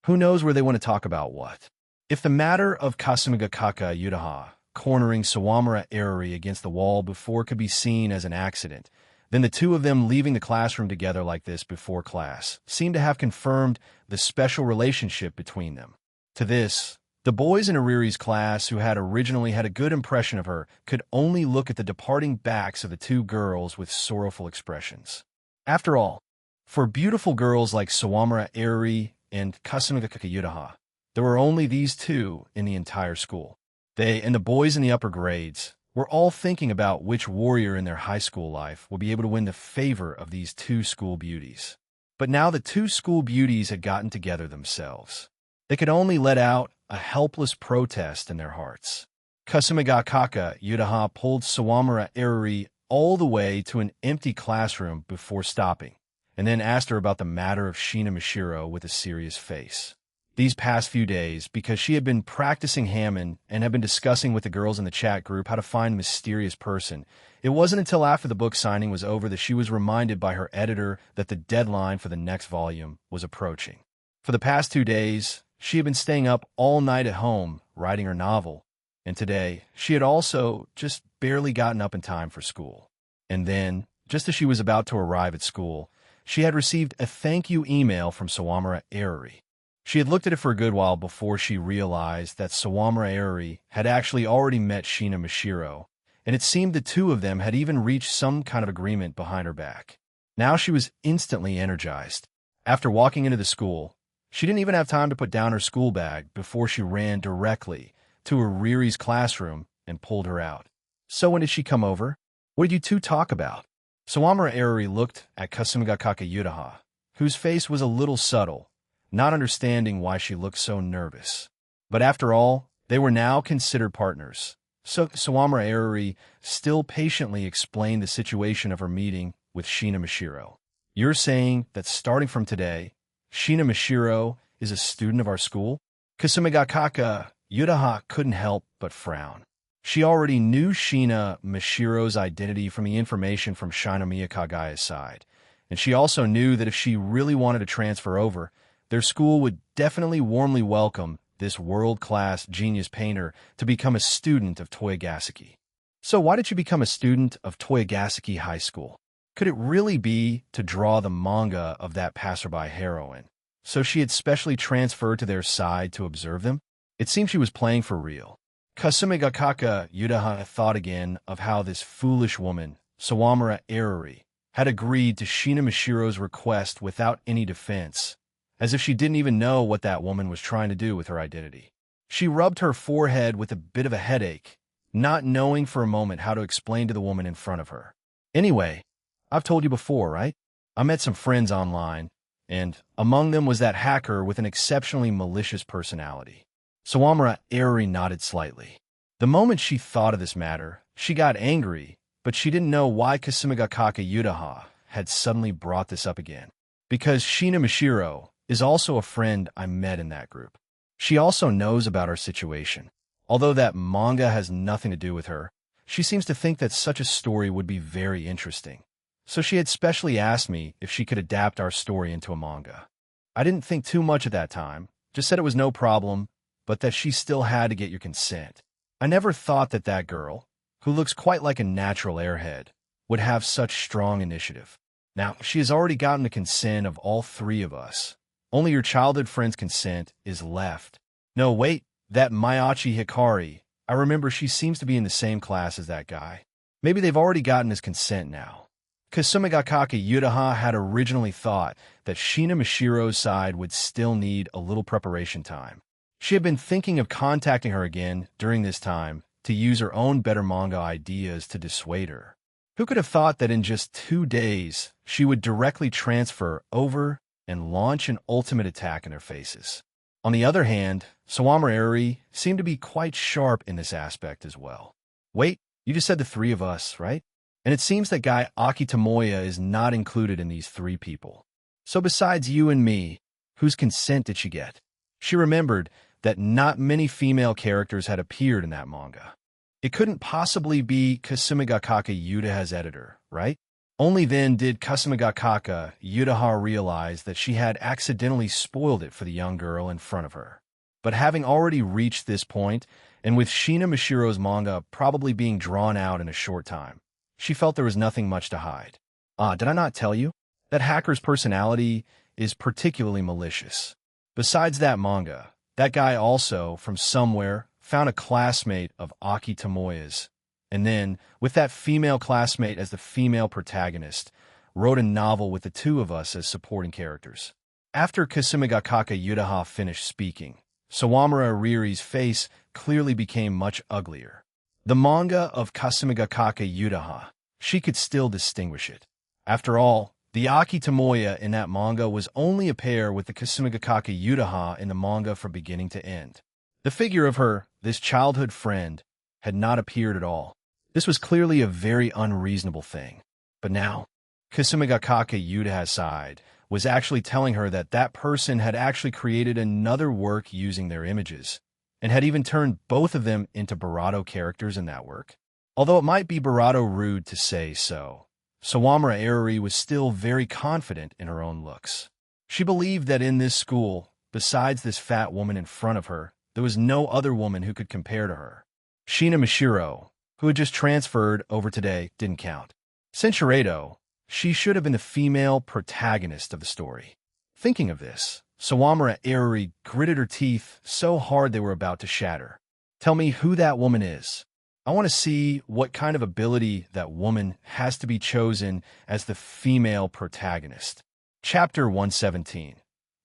Who knows where they want to talk about what? If the matter of Kasumigakaka Yutaha cornering Sawamura Arari against the wall before could be seen as an accident, then the two of them leaving the classroom together like this before class seemed to have confirmed the special relationship between them. To this, the boys in Arari's class who had originally had a good impression of her could only look at the departing backs of the two girls with sorrowful expressions. After all, for beautiful girls like Sawamura Arari and Kasumigakaka Yutaha, there were only these two in the entire school. They and the boys in the upper grades were all thinking about which warrior in their high school life would be able to win the favor of these two school beauties. But now the two school beauties had gotten together themselves. They could only let out a helpless protest in their hearts. Kasumigakaka Yutaha pulled Sawamura Eruri all the way to an empty classroom before stopping, and then asked her about the matter of Shina Mishiro with a serious face. These past few days, because she had been practicing Hammond and had been discussing with the girls in the chat group how to find the mysterious person, it wasn't until after the book signing was over that she was reminded by her editor that the deadline for the next volume was approaching. For the past 2 days, she had been staying up all night at home, writing her novel, and today she had also just barely gotten up in time for school. And then, just as she was about to arrive at school, she had received a thank you email from Sawamura Eruri. She had looked at it for a good while before she realized that Sawamura Eruri had actually already met Shina Mishiro, and it seemed the two of them had even reached some kind of agreement behind her back. Now she was instantly energized. After walking into the school, she didn't even have time to put down her school bag before she ran directly to Eruri's classroom and pulled her out. "So when did she come over? What did you two talk about?" Sawamura Eruri looked at Kasumigakaka Yutaha, whose face was a little subtle, not understanding why she looked so nervous. But after all, they were now considered partners. So Sawamura Eruri still patiently explained the situation of her meeting with Shina Mishiro. "You're saying that starting from today, Shina Mishiro is a student of our school?" Kasumigakaka Yutaha couldn't help but frown. She already knew Shina Mishiro's identity from the information from Shinomiya Kagaya's side, and she also knew that if she really wanted to transfer over, their school would definitely warmly welcome this world-class genius painter to become a student of Toyogaseki. So why did you become a student of Toyogaseki High School? Could it really be to draw the manga of that passerby heroine? So she had specially transferred to their side to observe them? It seemed she was playing for real. Kasumigakaka Yutaha thought again of how this foolish woman, Sawamura Eruri, had agreed to Shina Mishiro's request without any defense, as if she didn't even know what that woman was trying to do with her identity. She rubbed her forehead with a bit of a headache, not knowing for a moment how to explain to the woman in front of her. "Anyway, I've told you before, right? I met some friends online, and among them was that hacker with an exceptionally malicious personality." Sawamura Eruri nodded slightly. The moment she thought of this matter, she got angry, but she didn't know why Kasumigakaka Yutaha had suddenly brought this up again. "Because Shina Mishiro is also a friend I met in that group. She also knows about our situation. Although that manga has nothing to do with her, she seems to think that such a story would be very interesting. So she had specially asked me if she could adapt our story into a manga. I didn't think too much at that time, just said it was no problem, but that she still had to get your consent. I never thought that that girl, who looks quite like a natural airhead, would have such strong initiative. Now, she has already gotten the consent of all three of us. Only your childhood friend's consent is left. No, wait, that Mayachi Hikari, I remember she seems to be in the same class as that guy. Maybe they've already gotten his consent now." Kasumigakaka Yutaha had originally thought that Shina Mishiro's side would still need a little preparation time. She had been thinking of contacting her again during this time to use her own better manga ideas to dissuade her. Who could have thought that in just 2 days she would directly transfer over and launch an ultimate attack in their faces? On the other hand, Sawamura Eruri seemed to be quite sharp in this aspect as well. "Wait, you just said the three of us, right? And it seems that guy Aki Tomoya is not included in these 3 people. So besides you and me, whose consent did she get?" She remembered that not many female characters had appeared in that manga. It couldn't possibly be Kasumigakaka Yutaha's editor, right? Only then did Kasumigakaka Yutaha realize that she had accidentally spoiled it for the young girl in front of her. But having already reached this point, and with Shina Mishiro's manga probably being drawn out in a short time, she felt there was nothing much to hide. Did I not tell you? That hacker's personality is particularly malicious. Besides that manga, that guy also, from somewhere, found a classmate of Aki Tomoya's, and then, with that female classmate as the female protagonist, wrote a novel with the 2 of us as supporting characters. After Kasumigakaka Yutaha finished speaking, Sawamura Eruri's face clearly became much uglier. The manga of Kasumigakaka Yutaha, she could still distinguish it. After all, the Aki Tomoya in that manga was only a pair with the Kasumigakaka Yutaha in the manga from beginning to end. The figure of her, this childhood friend, had not appeared at all. This was clearly a very unreasonable thing. But now, Kasumigakake Yudaha's side was actually telling her that that person had actually created another work using their images, and had even turned both of them into Barato characters in that work. Although it might be Barato rude to say so, Sawamura Arori was still very confident in her own looks. She believed that in this school, besides this fat woman in front of her, there was no other woman who could compare to her. Shina Mishiro, who had just transferred over today, didn't count. Senshiredo, she should have been the female protagonist of the story. Thinking of this, Sawamura Arori gritted her teeth so hard they were about to shatter. Tell me who that woman is. I want to see what kind of ability that woman has to be chosen as the female protagonist. Chapter 117.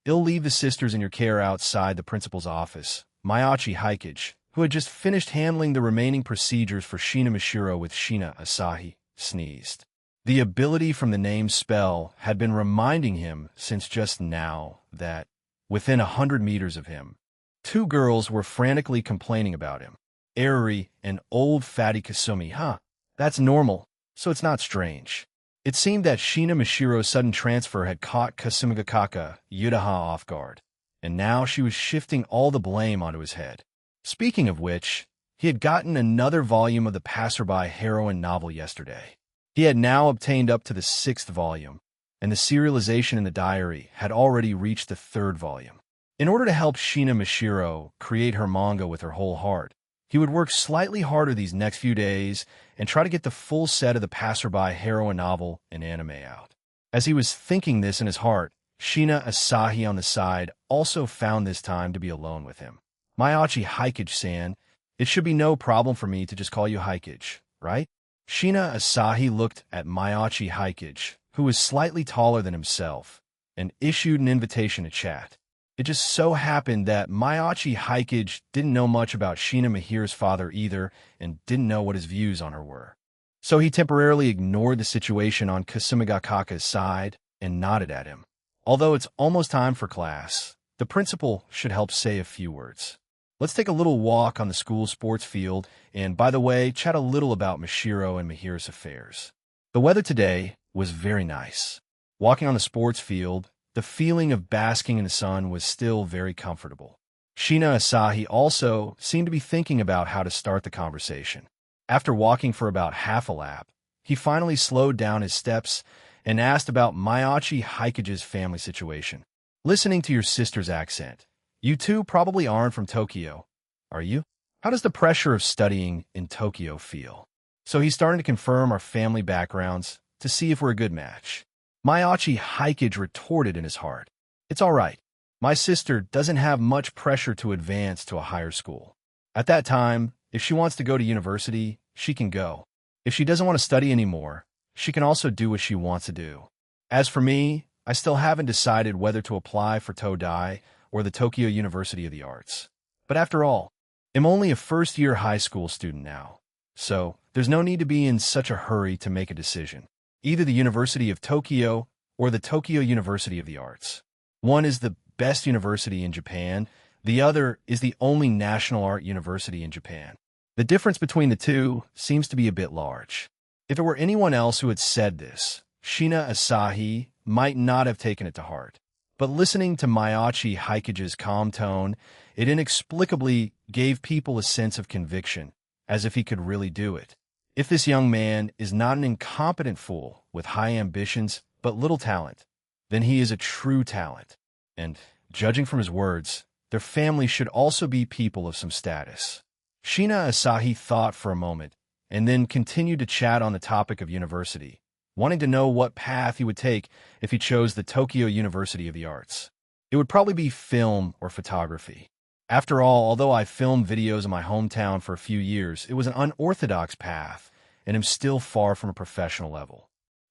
I'll leave the sisters in your care outside the principal's office. Mayachi Hikage, who had just finished handling the remaining procedures for Shina Mishiro with Shina Asahi, sneezed. The ability from the name spell had been reminding him since just now that, within 100 meters of him, two girls were frantically complaining about him. Arori and old fatty Kasumi, that's normal, so it's not strange. It seemed that Shina Mishiro's sudden transfer had caught Kasumigakake Yudaha off guard, and now she was shifting all the blame onto his head. Speaking of which, he had gotten another volume of the passerby heroine novel yesterday. He had now obtained up to the 6th volume, and the serialization in the diary had already reached the 3rd volume. In order to help Shina Mishiro create her manga with her whole heart, he would work slightly harder these next few days and try to get the full set of the passerby heroine novel and anime out. As he was thinking this in his heart, Shina Asahi on the side also found this time to be alone with him. Mayachi Hikage-san, it should be no problem for me to just call you Hikage, right? Shina Asahi looked at Mayachi Hikage, who was slightly taller than himself, and issued an invitation to chat. It just so happened that Mayachi Hikage didn't know much about Shina Mihiro's father either and didn't know what his views on her were. So he temporarily ignored the situation on Kasumigakake's side and nodded at him. Although it's almost time for class, the principal should help say a few words. Let's take a little walk on the school sports field and, by the way, chat a little about Mishiro and Mihiro's affairs. The weather today was very nice. Walking on the sports field, the feeling of basking in the sun was still very comfortable. Shina Asahi also seemed to be thinking about how to start the conversation. After walking for about half a lap, he finally slowed down his steps and asked about Mayachi Hikage's family situation. Listening to your sister's accent, you two probably aren't from Tokyo, are you? How does the pressure of studying in Tokyo feel? So he's starting to confirm our family backgrounds to see if we're a good match. Mayachi Hikage retorted in his heart. It's all right. My sister doesn't have much pressure to advance to a higher school. At that time, if she wants to go to university, she can go. If she doesn't want to study anymore, she can also do what she wants to do. As for me, I still haven't decided whether to apply for Todai or the Tokyo University of the Arts. But after all, I'm only a first-year high school student now, so there's no need to be in such a hurry to make a decision. Either the University of Tokyo or the Tokyo University of the Arts. One is the best university in Japan, the other is the only national art university in Japan. The difference between the two seems to be a bit large. If it were anyone else who had said this, Shina Asahi might not have taken it to heart. But listening to Mayachi Hikage's calm tone, it inexplicably gave people a sense of conviction, as if he could really do it. If this young man is not an incompetent fool with high ambitions but little talent, then he is a true talent. And, judging from his words, their family should also be people of some status. Shina Asahi thought for a moment, and then continued to chat on the topic of university, wanting to know what path he would take if he chose the Tokyo University of the Arts. It would probably be film or photography. After all, although I filmed videos in my hometown for a few years, it was an unorthodox path, and am still far from a professional level.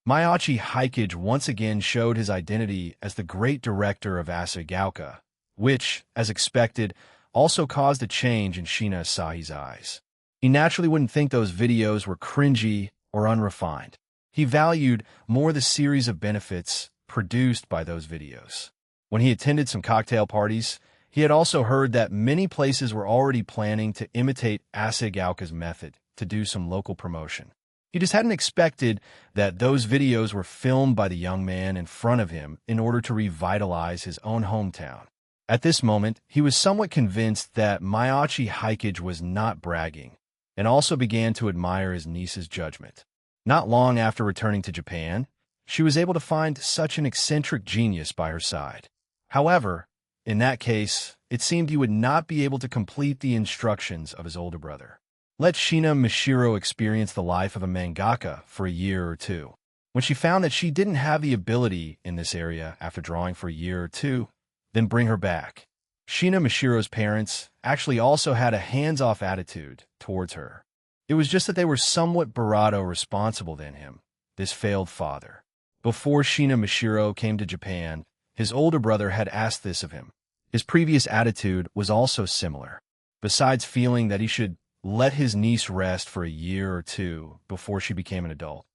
Mayachi Hikage once again showed his identity as the great director of Asagauka, which, as expected, also caused a change in Shina Asahi's eyes. He naturally wouldn't think those videos were cringy or unrefined. He valued more the series of benefits produced by those videos. When he attended some cocktail parties, He had also heard that many places were already planning to imitate Asagaoka's method to do some local promotion. He just hadn't expected that those videos were filmed by the young man in front of him in order to revitalize his own hometown. At this moment, he was somewhat convinced that Mayachi Hikage was not bragging, and also began to admire his niece's judgment. Not long after returning to Japan, she was able to find such an eccentric genius by her side. However, in that case, it seemed he would not be able to complete the instructions of his older brother. Let Shina Mishiro experience the life of a mangaka for a year or two. When she found that she didn't have the ability in this area after drawing for a year or two, then bring her back. Shina Mishiro's parents actually also had a hands-off attitude towards her. It was just that they were somewhat bravado responsible than him, this failed father. Before Shina Mishiro came to Japan, his older brother had asked this of him. His previous attitude was also similar. Besides feeling that he should let his niece rest for a year or two before she became an adult.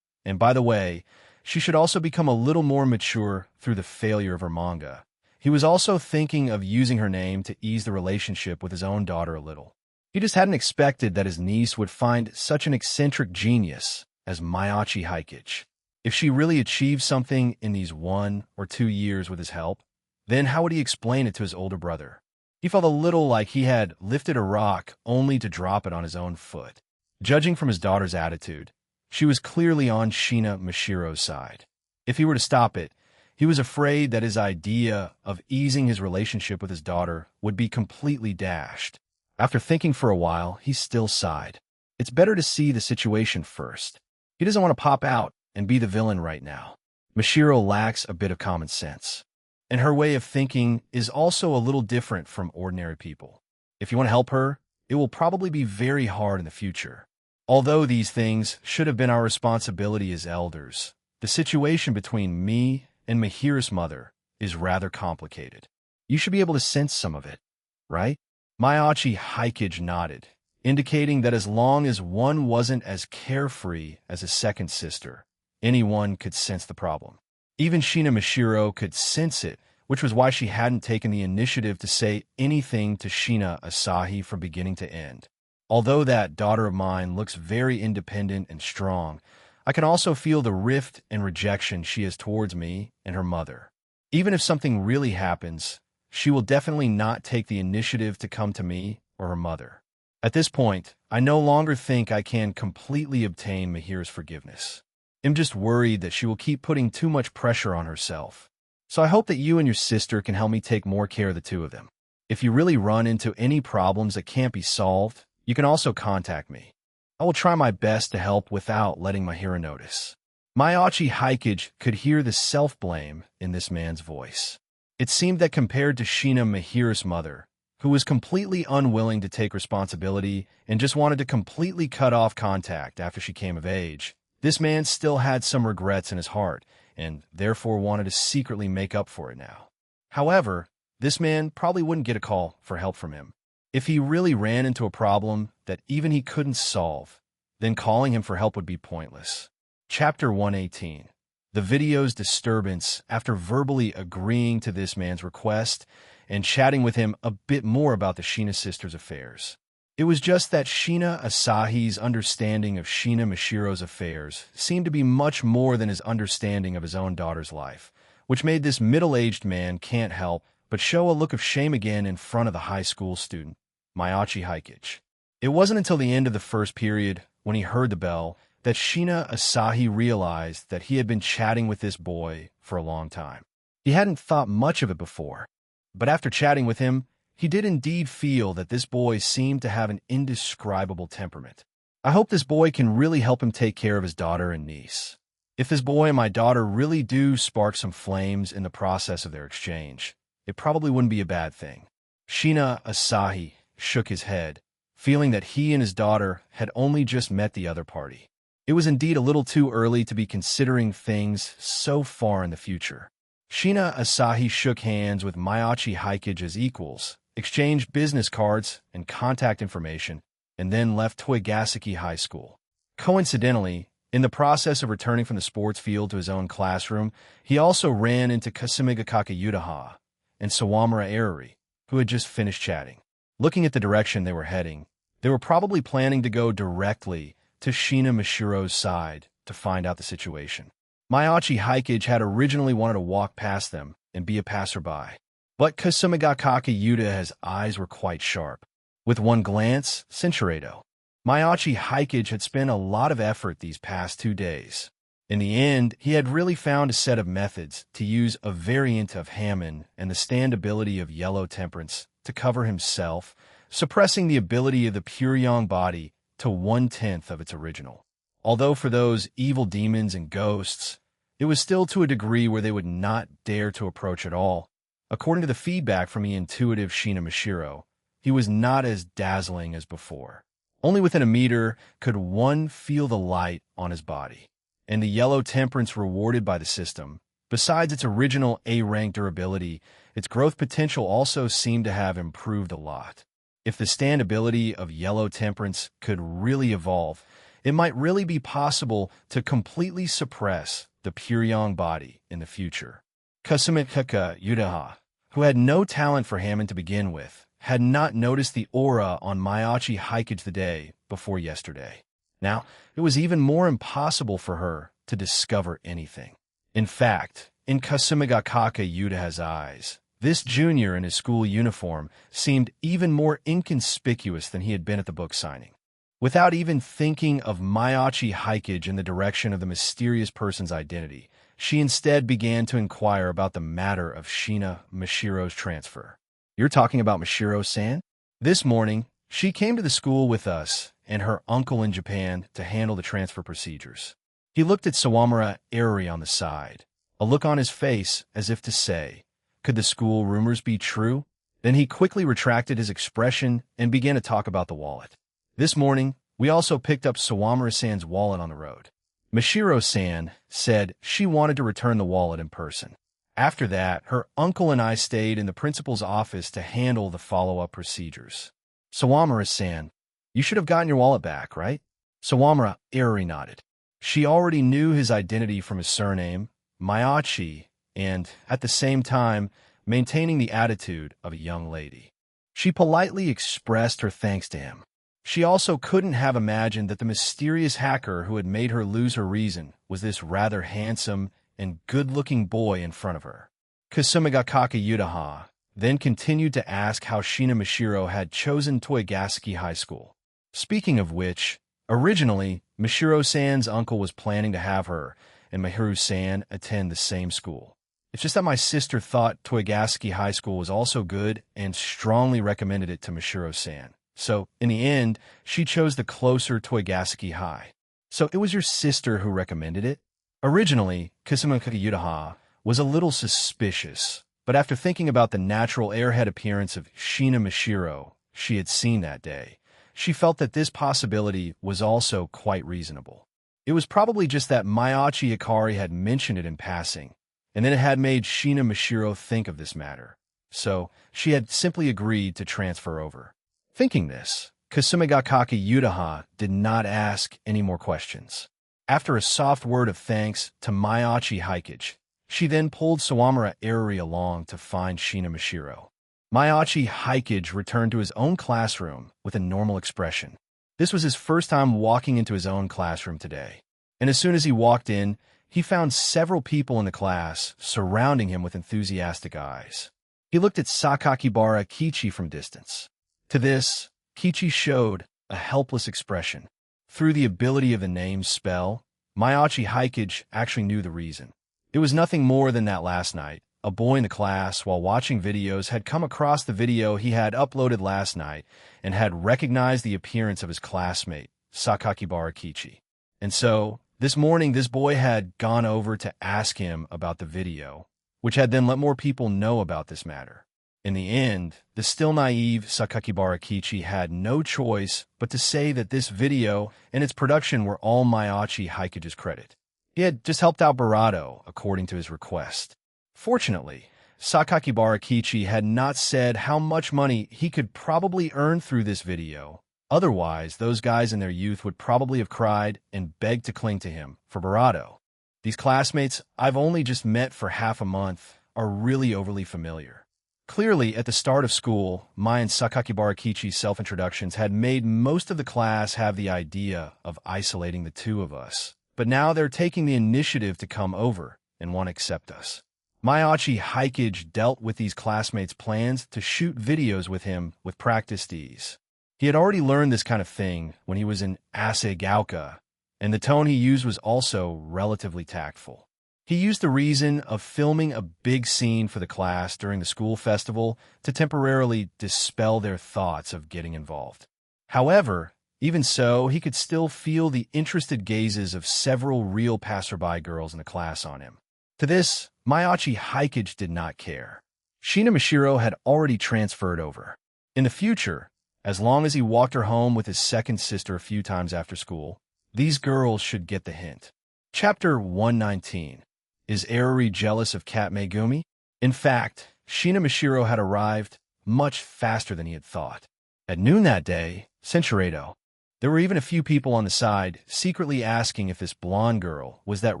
And by the way, she should also become a little more mature through the failure of her manga. He was also thinking of using her name to ease the relationship with his own daughter a little. He just hadn't expected that his niece would find such an eccentric genius as Mayachi Hikage. If she really achieved something in these 1 or 2 years with his help, then how would he explain it to his older brother? He felt a little like he had lifted a rock only to drop it on his own foot. Judging from his daughter's attitude, she was clearly on Shina Mishiro's side. If he were to stop it, he was afraid that his idea of easing his relationship with his daughter would be completely dashed. After thinking for a while, he still sighed. It's better to see the situation first. He doesn't want to pop out and be the villain right now. Mishiro lacks a bit of common sense, and her way of thinking is also a little different from ordinary people. If you want to help her, it will probably be very hard in the future. Although these things should have been our responsibility as elders, the situation between me and Mihira's mother is rather complicated. You should be able to sense some of it, right? Mayachi Hikage nodded, indicating that as long as one wasn't as carefree as his second sister, anyone could sense the problem. Even Shina Mishiro could sense it, which was why she hadn't taken the initiative to say anything to Shina Asahi from beginning to end. Although that daughter of mine looks very independent and strong, I can also feel the rift and rejection she has towards me and her mother. Even if something really happens, she will definitely not take the initiative to come to me or her mother. At this point, I no longer think I can completely obtain Mihira's forgiveness. I'm just worried that she will keep putting too much pressure on herself. So I hope that you and your sister can help me take more care of the two of them. If you really run into any problems that can't be solved, you can also contact me. I will try my best to help without letting Mihira notice. Mayachi Hikage could hear the self-blame in this man's voice. It seemed that compared to Shina Mihira's mother, who was completely unwilling to take responsibility and just wanted to completely cut off contact after she came of age, this man still had some regrets in his heart and therefore wanted to secretly make up for it now. However, this man probably wouldn't get a call for help from him. If he really ran into a problem that even he couldn't solve, then calling him for help would be pointless. Chapter 118. The video's disturbance after verbally agreeing to this man's request and chatting with him a bit more about the Shina sisters' affairs. It was just that Shina Asahi's understanding of Shina Mishiro's affairs seemed to be much more than his understanding of his own daughter's life, which made this middle-aged man can't help but show a look of shame again in front of the high school student, Mayachi Hikage. It wasn't until the end of the first period, when he heard the bell, that Shina Asahi realized that he had been chatting with this boy for a long time. He hadn't thought much of it before, but after chatting with him, he did indeed feel that this boy seemed to have an indescribable temperament. I hope this boy can really help him take care of his daughter and niece. If this boy and my daughter really do spark some flames in the process of their exchange, it probably wouldn't be a bad thing. Shina Asahi shook his head, feeling that he and his daughter had only just met the other party. It was indeed a little too early to be considering things so far in the future. Shina Asahi shook hands with Mayachi Hikage as equals, exchanged business cards and contact information, and then left Toigaseki High School. Coincidentally, in the process of returning from the sports field to his own classroom, he also ran into Kasumiga Kakayudaha and Sawamura Eriri, who had just finished chatting. Looking at the direction they were heading, they were probably planning to go directly to Shina Mashiro's side to find out the situation. Mayachi Hikage had originally wanted to walk past them and be a passerby, but Kasumigakake Yuda's eyes were quite sharp. With one glance, Cinchuredo. Mayachi Hikage had spent a lot of effort these past 2 days. In the end, he had really found a set of methods to use a variant of Hammond and the stand ability of Yellow Temperance to cover himself, suppressing the ability of the pure yang body to 1/10 of its original. Although for those evil demons and ghosts, it was still to a degree where they would not dare to approach at all. According to the feedback from the intuitive Shina Mashiro, he was not as dazzling as before. Only within a meter could one feel the light on his body. And the Yellow Temperance rewarded by the system, besides its original A-rank durability, its growth potential also seemed to have improved a lot. If the stand ability of Yellow Temperance could really evolve, it might really be possible to completely suppress the pure yang body in the future. Kasumikaka Yudaha, who had no talent for Hammond to begin with, had not noticed the aura on Mayachi Hikage the day before yesterday. Now, it was even more impossible for her to discover anything. In fact, in Kasumigakake Yuda's eyes, this junior in his school uniform seemed even more inconspicuous than he had been at the book signing. Without even thinking of Mayachi Hikage in the direction of the mysterious person's identity, she instead began to inquire about the matter of Shina Mashiro's transfer. "You're talking about Mashiro-san?" This morning, she came to the school with us and her uncle in Japan to handle the transfer procedures. He looked at Sawamura Eri on the side, a look on his face as if to say, could the school rumors be true? Then he quickly retracted his expression and began to talk about the wallet. This morning, we also picked up Sawamura-san's wallet on the road. Mashiro-san said she wanted to return the wallet in person. After that, her uncle and I stayed in the principal's office to handle the follow-up procedures. Sawamura-san, you should have gotten your wallet back, right? Sawamura Eri nodded. She already knew his identity from his surname, Mayachi, and, at the same time, maintaining the attitude of a young lady. She politely expressed her thanks to him. She also couldn't have imagined that the mysterious hacker who had made her lose her reason was this rather handsome and good-looking boy in front of her. Kasumigakake Yudaha then continued to ask how Shina Mashiro had chosen Toigaseki High School. Speaking of which, originally, Mashiro-san's uncle was planning to have her and Mahiru-san attend the same school. It's just that my sister thought Toigaseki High School was also good and strongly recommended it to Mashiro-san. So, in the end, she chose the closer Toigaseki High. So it was your sister who recommended it? Originally, Kasumigakake Yudaha was a little suspicious, but after thinking about the natural airhead appearance of Shina Mashiro she had seen that day, she felt that this possibility was also quite reasonable. It was probably just that Mayachi Ikari had mentioned it in passing, and then it had made Shina Mashiro think of this matter. So, she had simply agreed to transfer over. Thinking this, Kasumigakake Yudaha did not ask any more questions. After a soft word of thanks to Mayachi Hikage, she then pulled Sawamura Eri along to find Shina Mashiro. Mayachi Hikage returned to his own classroom with a normal expression. This was his first time walking into his own classroom today, and as soon as he walked in, he found several people in the class surrounding him with enthusiastic eyes. He looked at Sakakibara Kichi from distance. To this, Kichi showed a helpless expression. Through the ability of the name's spell, Mayachi Hikage actually knew the reason. It was nothing more than that last night, a boy in the class, while watching videos, had come across the video he had uploaded last night and had recognized the appearance of his classmate, Sakakibara Kichi. And so, this morning, this boy had gone over to ask him about the video, which had then let more people know about this matter. In the end, the still naive Sakakibara Kichi had no choice but to say that this video and its production were all Mayachi Hikage's credit. He had just helped out Barato, according to his request. Fortunately, Sakakibara Kichi had not said how much money he could probably earn through this video. Otherwise, those guys in their youth would probably have cried and begged to cling to him for Barato. These classmates I've only just met for half a month are really overly familiar. Clearly, at the start of school, Mai and Sakakibara Kichi's self-introductions had made most of the class have the idea of isolating the two of us. But now they're taking the initiative to come over and want to accept us. Mayachi Haikage dealt with these classmates' plans to shoot videos with him with practiced ease. He had already learned this kind of thing when he was in Asegauka, and the tone he used was also relatively tactful. He used the reason of filming a big scene for the class during the school festival to temporarily dispel their thoughts of getting involved. However, even so, he could still feel the interested gazes of several real passerby girls in the class on him. To this, Mayachi Haikage did not care. Shina Mishiro had already transferred over. In the future, as long as he walked her home with his second sister a few times after school, these girls should get the hint. Chapter 119. Is Erori jealous of Kat Megumi? In fact, Shina Mishiro had arrived much faster than he had thought. At noon that day, Senchuredo, there were even a few people on the side secretly asking if this blonde girl was that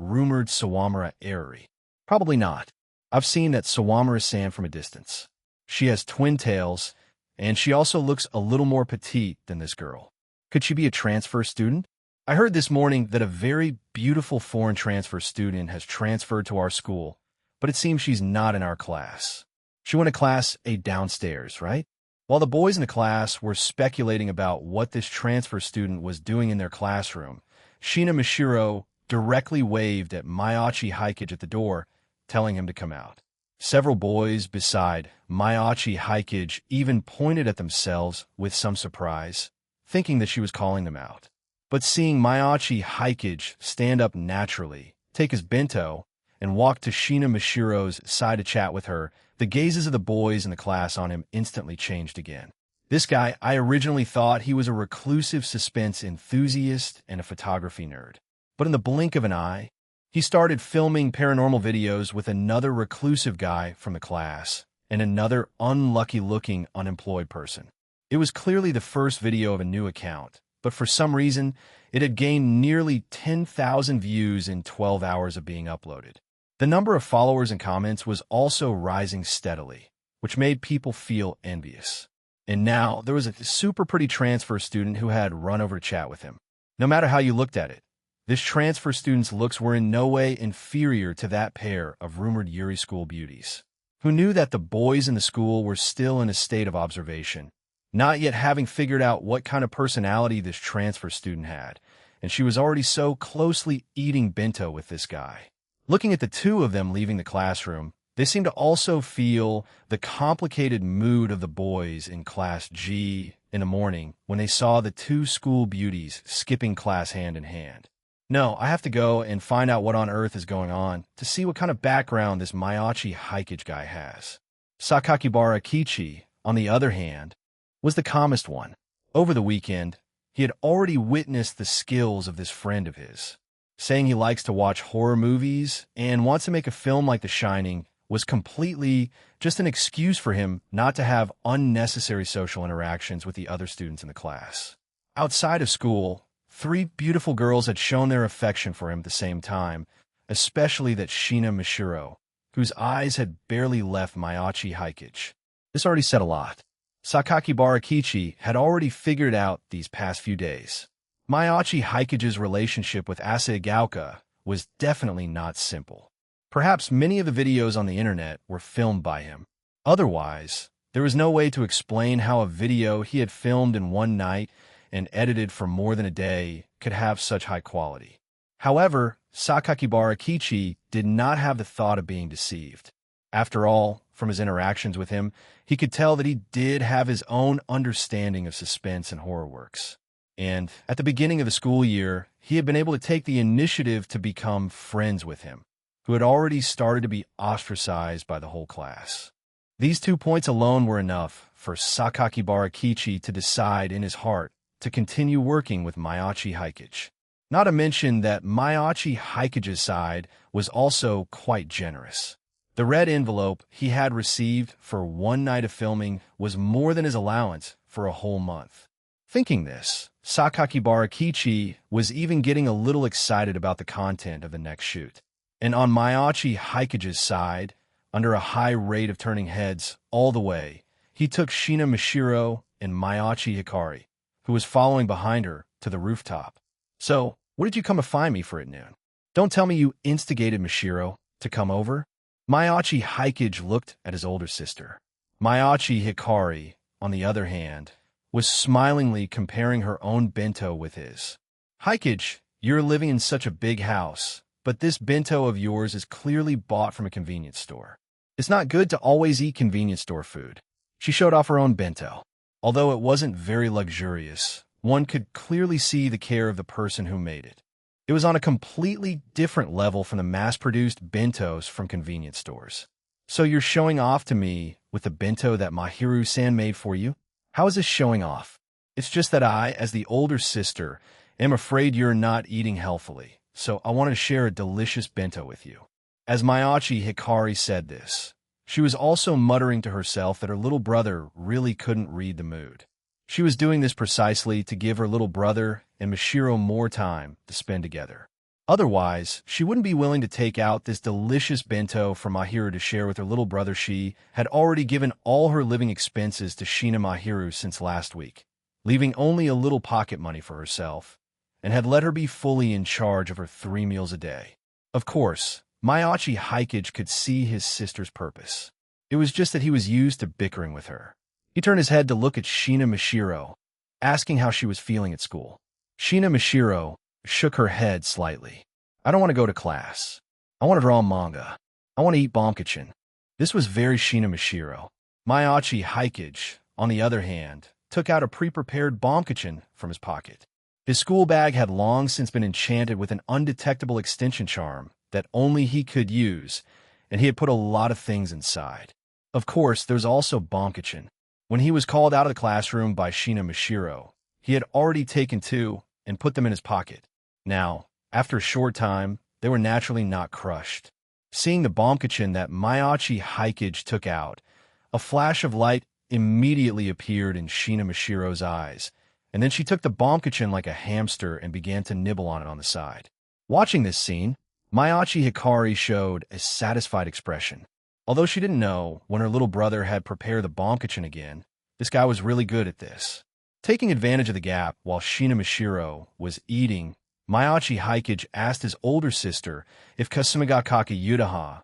rumored Sawamura Erori. Probably not. I've seen that Sawamura-san from a distance. She has twin tails, and she also looks a little more petite than this girl. Could she be a transfer student? I heard this morning that a very beautiful foreign transfer student has transferred to our school, but it seems she's not in our class. She went to class A downstairs, right? While the boys in the class were speculating about what this transfer student was doing in their classroom, Shina Mishiro directly waved at Mayachi Haikage at the door, telling him to come out. Several boys beside Mayachi Haikage even pointed at themselves with some surprise, thinking that she was calling them out. But seeing Mayachi Haikage stand up naturally, take his bento, and walk to Shina Mishiro's side to chat with her, the gazes of the boys in the class on him instantly changed again. This guy, I originally thought he was a reclusive suspense enthusiast and a photography nerd. But in the blink of an eye, he started filming paranormal videos with another reclusive guy from the class and another unlucky-looking unemployed person. It was clearly the first video of a new account, but for some reason, it had gained nearly 10,000 views in 12 hours of being uploaded. The number of followers and comments was also rising steadily, which made people feel envious. And now, there was a super pretty transfer student who had run over to chat with him. No matter how you looked at it, this transfer student's looks were in no way inferior to that pair of rumored Yuri school beauties, who knew that the boys in the school were still in a state of observation, not yet having figured out what kind of personality this transfer student had, and she was already so closely eating bento with this guy. Looking at the two of them leaving the classroom, they seemed to also feel the complicated mood of the boys in Class G in the morning when they saw the two school beauties skipping class hand in hand. No, I have to go and find out what on earth is going on to see what kind of background this Mayachi Haikage guy has. Sakakibara Kichi, on the other hand, was the calmest one. Over the weekend, he had already witnessed the skills of this friend of his. Saying he likes to watch horror movies and wants to make a film like The Shining was completely just an excuse for him not to have unnecessary social interactions with the other students in the class. Outside of school, 3 beautiful girls had shown their affection for him at the same time, especially that Shina Mishiro, whose eyes had barely left Mayachi Haikage. This already said a lot. Sakakibara Kichi had already figured out these past few days. Mayachi Haikage's relationship with Asegauka was definitely not simple. Perhaps many of the videos on the internet were filmed by him. Otherwise, there was no way to explain how a video he had filmed in one night and edited for more than a day could have such high quality. However, Sakakibara Kichi did not have the thought of being deceived. After all, from his interactions with him, he could tell that he did have his own understanding of suspense and horror works. And at the beginning of the school year, he had been able to take the initiative to become friends with him, who had already started to be ostracized by the whole class. These 2 points alone were enough for Sakakibara Kichi to decide in his heart to continue working with Mayachi Haikage. Not to mention that Mayachi Haikage's side was also quite generous. The red envelope he had received for one night of filming was more than his allowance for a whole month. Thinking this, Sakakibara Kichi was even getting a little excited about the content of the next shoot. And on Mayachi Haikage's side, under a high rate of turning heads all the way, he took Shina Mashiro and Mayachi Hikari, who was following behind her, to the rooftop. "So, what did you come to find me for at noon? Don't tell me you instigated Mashiro to come over?" Mayachi Hikage looked at his older sister. Mayachi Hikari, on the other hand, was smilingly comparing her own bento with his. "Hikage, you're living in such a big house, but this bento of yours is clearly bought from a convenience store. It's not good to always eat convenience store food." She showed off her own bento. Although it wasn't very luxurious, one could clearly see the care of the person who made it. It was on a completely different level from the mass-produced bentos from convenience stores. "So you're showing off to me with the bento that Mahiru-san made for you? How is this showing off?" "It's just that I, as the older sister, am afraid you're not eating healthily, so I wanted to share a delicious bento with you." As Mayachi Hikari said this, she was also muttering to herself that her little brother really couldn't read the mood. She was doing this precisely to give her little brother and Mashiro more time to spend together. Otherwise, she wouldn't be willing to take out this delicious bento for Mahiru to share with her little brother. She had already given all her living expenses to Shina Mahiru since last week, leaving only a little pocket money for herself, and had let her be fully in charge of her 3 meals a day. Of course, Mayachi Hikage could see his sister's purpose. It was just that he was used to bickering with her. He turned his head to look at Shina Mashiro, asking how she was feeling at school. Shina Mashiro shook her head slightly. "I don't want to go to class. I want to draw manga. I want to eat bomkachin." This was very Shina Mashiro. Mayachi Hikage, on the other hand, took out a pre-prepared bomkachin from his pocket. His school bag had long since been enchanted with an undetectable extension charm that only he could use, and he had put a lot of things inside. Of course, there was also bomkachin. When he was called out of the classroom by Shina Mashiro, he had already taken 2 and put them in his pocket. Now, after a short time, they were naturally not crushed. Seeing the bomkachin that Mayachi Hikage took out, a flash of light immediately appeared in Shina Mashiro's eyes, and then she took the bomkachin like a hamster and began to nibble on it on the side. Watching this scene, Mayachi Hikari showed a satisfied expression. Although she didn't know when her little brother had prepared the bomkachin again, this guy was really good at this. Taking advantage of the gap while Shina Mashiro was eating, Mayachi Hikage asked his older sister if Kasumigakake Yudaha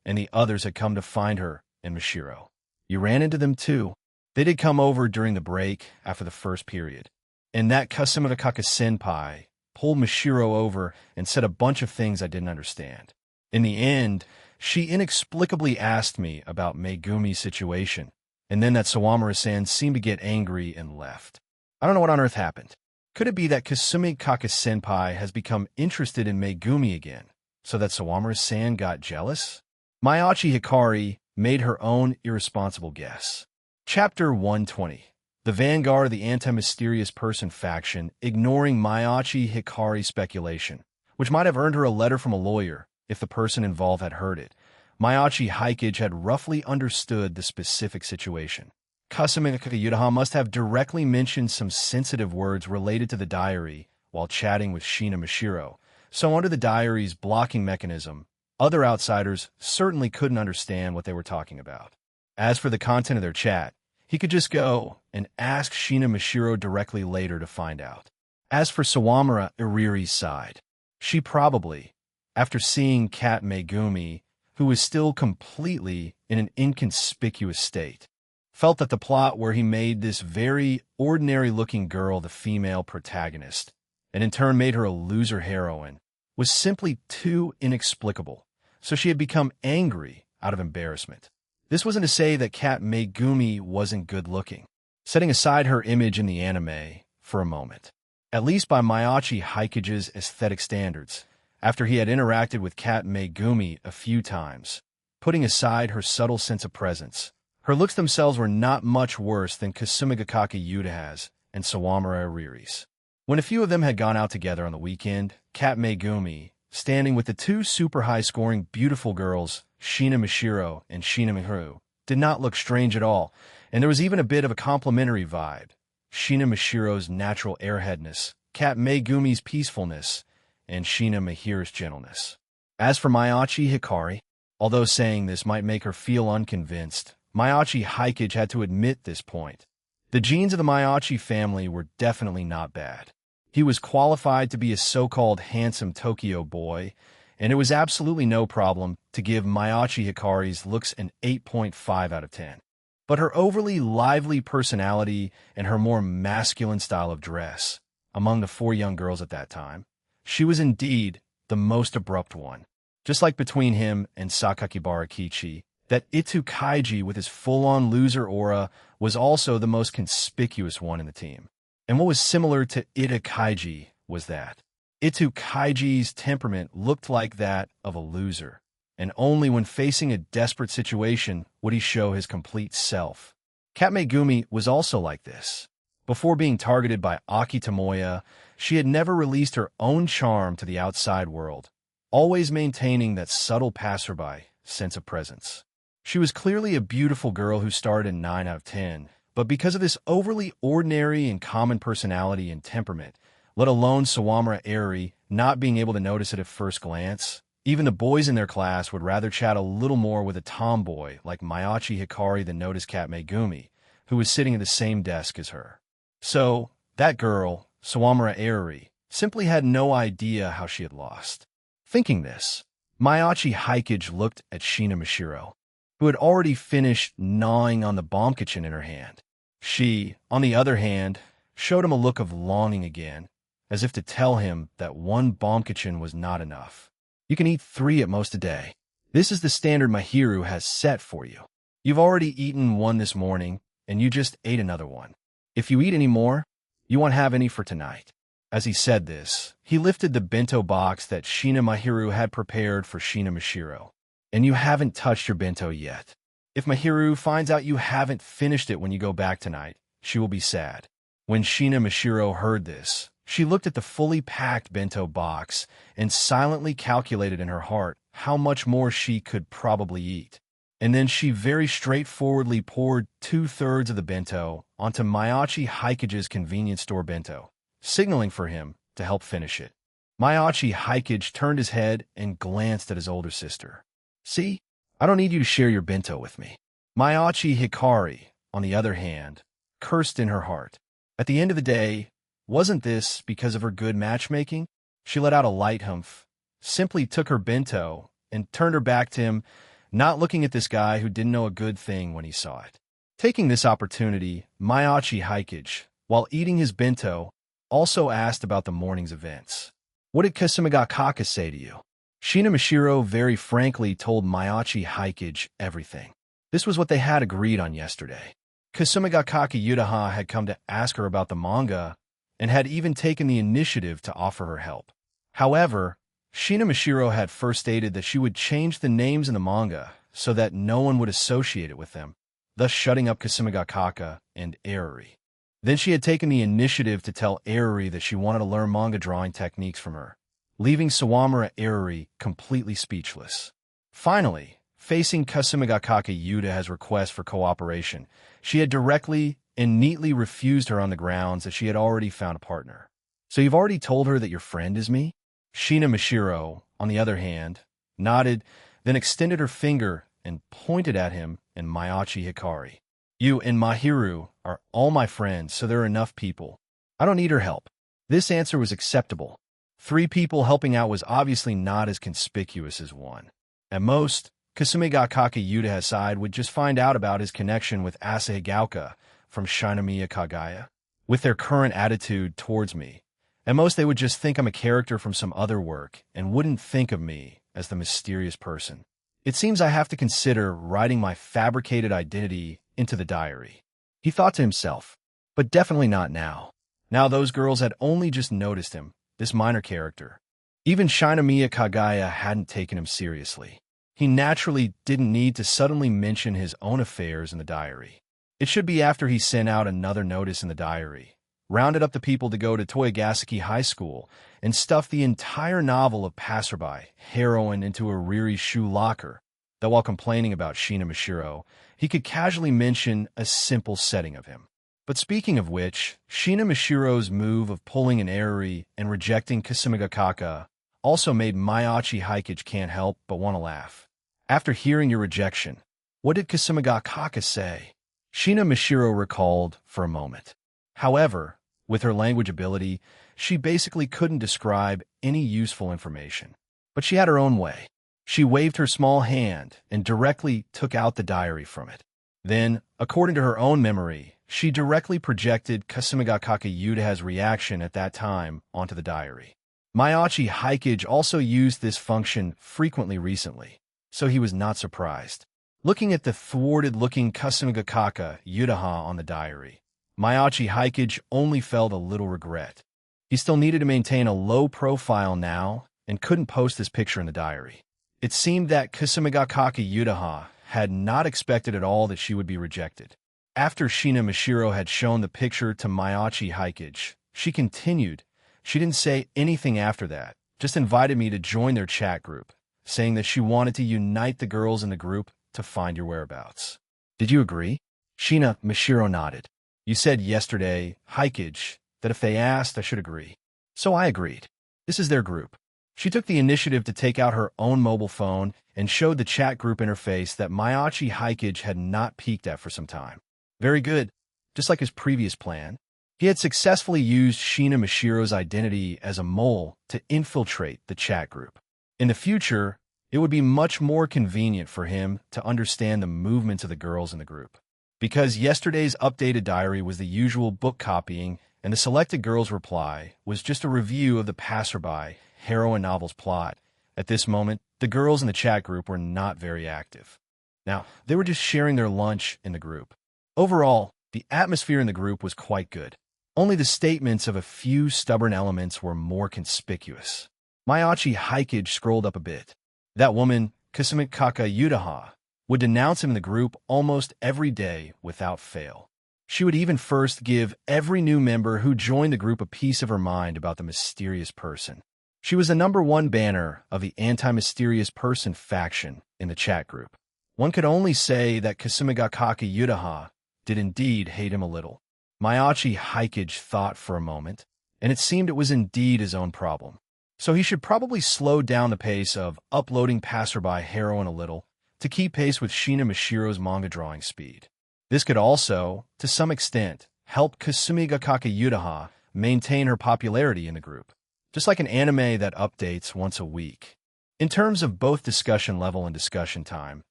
and the others had come to find her and Mashiro. "You ran into them too. They did come over during the break after the first period. And that Kasumigakake senpai pulled Mashiro over and said a bunch of things I didn't understand. In the end, she inexplicably asked me about Megumi's situation, and then that Sawamura-san seemed to get angry and left. I don't know what on earth happened. Could it be that Kasumigakake senpai has become interested in Megumi again, so that Sawamura-san got jealous?" Mayachi Hikari made her own irresponsible guess. Chapter 120. The vanguard of the anti-mysterious person faction, ignoring Mayachi Hikari's speculation, which might have earned her a letter from a lawyer if the person involved had heard it. Mayachi Hikage had roughly understood the specific situation. Kasumigakake Yudaha must have directly mentioned some sensitive words related to the diary while chatting with Shina Mashiro, so under the diary's blocking mechanism, other outsiders certainly couldn't understand what they were talking about. As for the content of their chat, he could just go and ask Shina Mashiro directly later to find out. As for Sawamura Iriri's side, she probably, after seeing Kat Megumi, who was still completely in an inconspicuous state, felt that the plot where he made this very ordinary-looking girl the female protagonist, and in turn made her a loser heroine, was simply too inexplicable, so she had become angry out of embarrassment. This wasn't to say that Kat Megumi wasn't good-looking, setting aside her image in the anime for a moment. At least by Mayachi Hikage's aesthetic standards, after he had interacted with Kat Megumi a few times, putting aside her subtle sense of presence, her looks themselves were not much worse than Kasumigakake Yudaha's and Sawamura Iriri's. When a few of them had gone out together on the weekend, Kat Megumi, standing with the 2 super high-scoring beautiful girls, Shina Mashiro and Shina Miharu, did not look strange at all, and there was even a bit of a complimentary vibe. Shina Mashiro's natural airheadness, Kat Megumi's peacefulness, and Shina Mihiru's gentleness. As for Mayachi Hikari, Although saying this might make her feel unconvinced, Mayachi Haikage had to admit this point. The genes of the Mayachi family were definitely not bad. He was qualified to be a so-called handsome Tokyo boy, and it was absolutely no problem to give Mayachi Hikari's looks an 8.5 out of 10. But her overly lively personality and her more masculine style of dress, among the 4 young girls at that time, she was indeed the most abrupt one. Just like between him and Sakakibara Kichi, that Itu Kaiji with his full-on loser aura was also the most conspicuous one in the team. And what was similar to Ita Kaiji was that Itu Kaiji's temperament looked like that of a loser, and only when facing a desperate situation would he show his complete self. Kat Megumi was also like this. Before being targeted by Aki Tomoya, she had never released her own charm to the outside world, always maintaining that subtle passerby sense of presence. She was clearly a beautiful girl who starred in 9 out of 10, but because of this overly ordinary and common personality and temperament, let alone Sawamura Eri not being able to notice it at first glance, even the boys in their class would rather chat a little more with a tomboy like Mayachi Hikari than notice Kat Megumi, who was sitting at the same desk as her. So, that girl, Sawamura Eri, simply had no idea how she had lost. Thinking this, Mayachi Haikage looked at Shina Mashiro, who had already finished gnawing on the bombkichin in her hand. She, on the other hand, showed him a look of longing again, as if to tell him that 1 bombkichin was not enough. You can eat 3 at most a day. This is the standard Mahiru has set for you. You've already eaten 1 this morning, and you just ate another one. If you eat any more, you won't have any for tonight. As he said this, he lifted the bento box that Shina Mahiru had prepared for Shina Mashiro. And you haven't touched your bento yet. If Mahiru finds out you haven't finished it when you go back tonight, she will be sad. When Shina Mashiro heard this, she looked at the fully packed bento box and silently calculated in her heart how much more she could probably eat. And then she very straightforwardly poured 2/3 of the bento onto Mayachi Haikage's convenience store bento, signaling for him to help finish it. Mayachi Haikage turned his head and glanced at his older sister. See, I don't need you to share your bento with me. Mayachi Hikari, on the other hand, cursed in her heart. At the end of the day, wasn't this because of her good matchmaking? She let out a light humph, simply took her bento, and turned her back to him, not looking at this guy who didn't know a good thing when he saw it. Taking this opportunity, Mayachi Haikage, while eating his bento, also asked about the morning's events. What did Kasumigakaka say to you? Shina Mashiro very frankly told Mayachi Haikage everything. This was what they had agreed on yesterday. Kasumigakaka Yudaha had come to ask her about the manga and had even taken the initiative to offer her help. However, Shina Mashiro had first stated that she would change the names in the manga so that no one would associate it with them, thus shutting up Kasumigakaka and Eriri. Then she had taken the initiative to tell Eriri that she wanted to learn manga drawing techniques from her, leaving Sawamura Eriri completely speechless. Finally, facing Kasumigakaka Yuda's request for cooperation, she had directly and neatly refused her on the grounds that she had already found a partner. So you've already told her that your friend is me? Shina Mashiro, on the other hand, nodded, then extended her finger and pointed at him and Mayachi Hikari. You and Mahiru are all my friends, so there are enough people. I don't need her help. This answer was acceptable. 3 people helping out was obviously not as conspicuous as 1. At most, Kasumigakaka Yuda's side would just find out about his connection with Asahigauka from Shinomiya Kagaya. With their current attitude towards me, at most they would just think I'm a character from some other work and wouldn't think of me as the mysterious person. It seems I have to consider writing my fabricated identity into the diary. He thought to himself, but definitely not now. Now those girls had only just noticed him, this minor character. Even Shinomiya Kagaya hadn't taken him seriously. He naturally didn't need to suddenly mention his own affairs in the diary. It should be after he sent out another notice in the diary, rounded up the people to go to Toyogaseki High School, and stuffed the entire novel of Passerby, heroine, into a Riri's shoe locker, that while complaining about Shina Mashiro, he could casually mention a simple setting of him. But speaking of which, Shina Mashiro's move of pulling an Eriri and rejecting Kasumigakaka also made Mayachi Haikage can't help but want to laugh. After hearing your rejection, what did Kasumigakaka say? Shina Mishiro recalled for a moment. However, with her language ability, she basically couldn't describe any useful information. But she had her own way. She waved her small hand and directly took out the diary from it. Then, according to her own memory, she directly projected Kasumigakaka Yudaha's reaction at that time onto the diary. Mayachi Haikage also used this function frequently recently, so he was not surprised. Looking at the thwarted-looking Kasumigakaka Yudaha on the diary, Mayachi Haikage only felt a little regret. He still needed to maintain a low profile now and couldn't post this picture in the diary. It seemed that Kasumigakaka Yudaha had not expected at all that she would be rejected. After Shina Mishiro had shown the picture to Mayachi Haikage, she continued. She didn't say anything after that, just invited me to join their chat group, saying that she wanted to unite the girls in the group to find your whereabouts. Did you agree? Shina Mishiro nodded. You said yesterday, Haikage, that if they asked, I should agree. So I agreed. This is their group. She took the initiative to take out her own mobile phone and showed the chat group interface that Mayachi Haikage had not peeked at for some time. Very good. Just like his previous plan, he had successfully used Shina Mishiro's identity as a mole to infiltrate the chat group. In the future, it would be much more convenient for him to understand the movements of the girls in the group. Because yesterday's updated diary was the usual book copying and the selected girl's reply was just a review of the passerby heroine novel's plot. At this moment, the girls in the chat group were not very active. Now, they were just sharing their lunch in the group. Overall, the atmosphere in the group was quite good. Only the statements of a few stubborn elements were more conspicuous. Mayachi Haikage scrolled up a bit. That woman, Kasumigakaka Yudaha, would denounce him in the group almost every day without fail. She would even first give every new member who joined the group a piece of her mind about the mysterious person. She was the #1 banner of the anti-mysterious person faction in the chat group. One could only say that Kasumigakaka Yudaha did indeed hate him a little. Mayachi Haikage thought for a moment, and it seemed it was indeed his own problem. So he should probably slow down the pace of uploading passerby heroine a little to keep pace with Shina Mishiro's manga drawing speed. This could also, to some extent, help Kasumigakaka Yudaha maintain her popularity in the group, just like an anime that updates once a week. In terms of both discussion level and discussion time,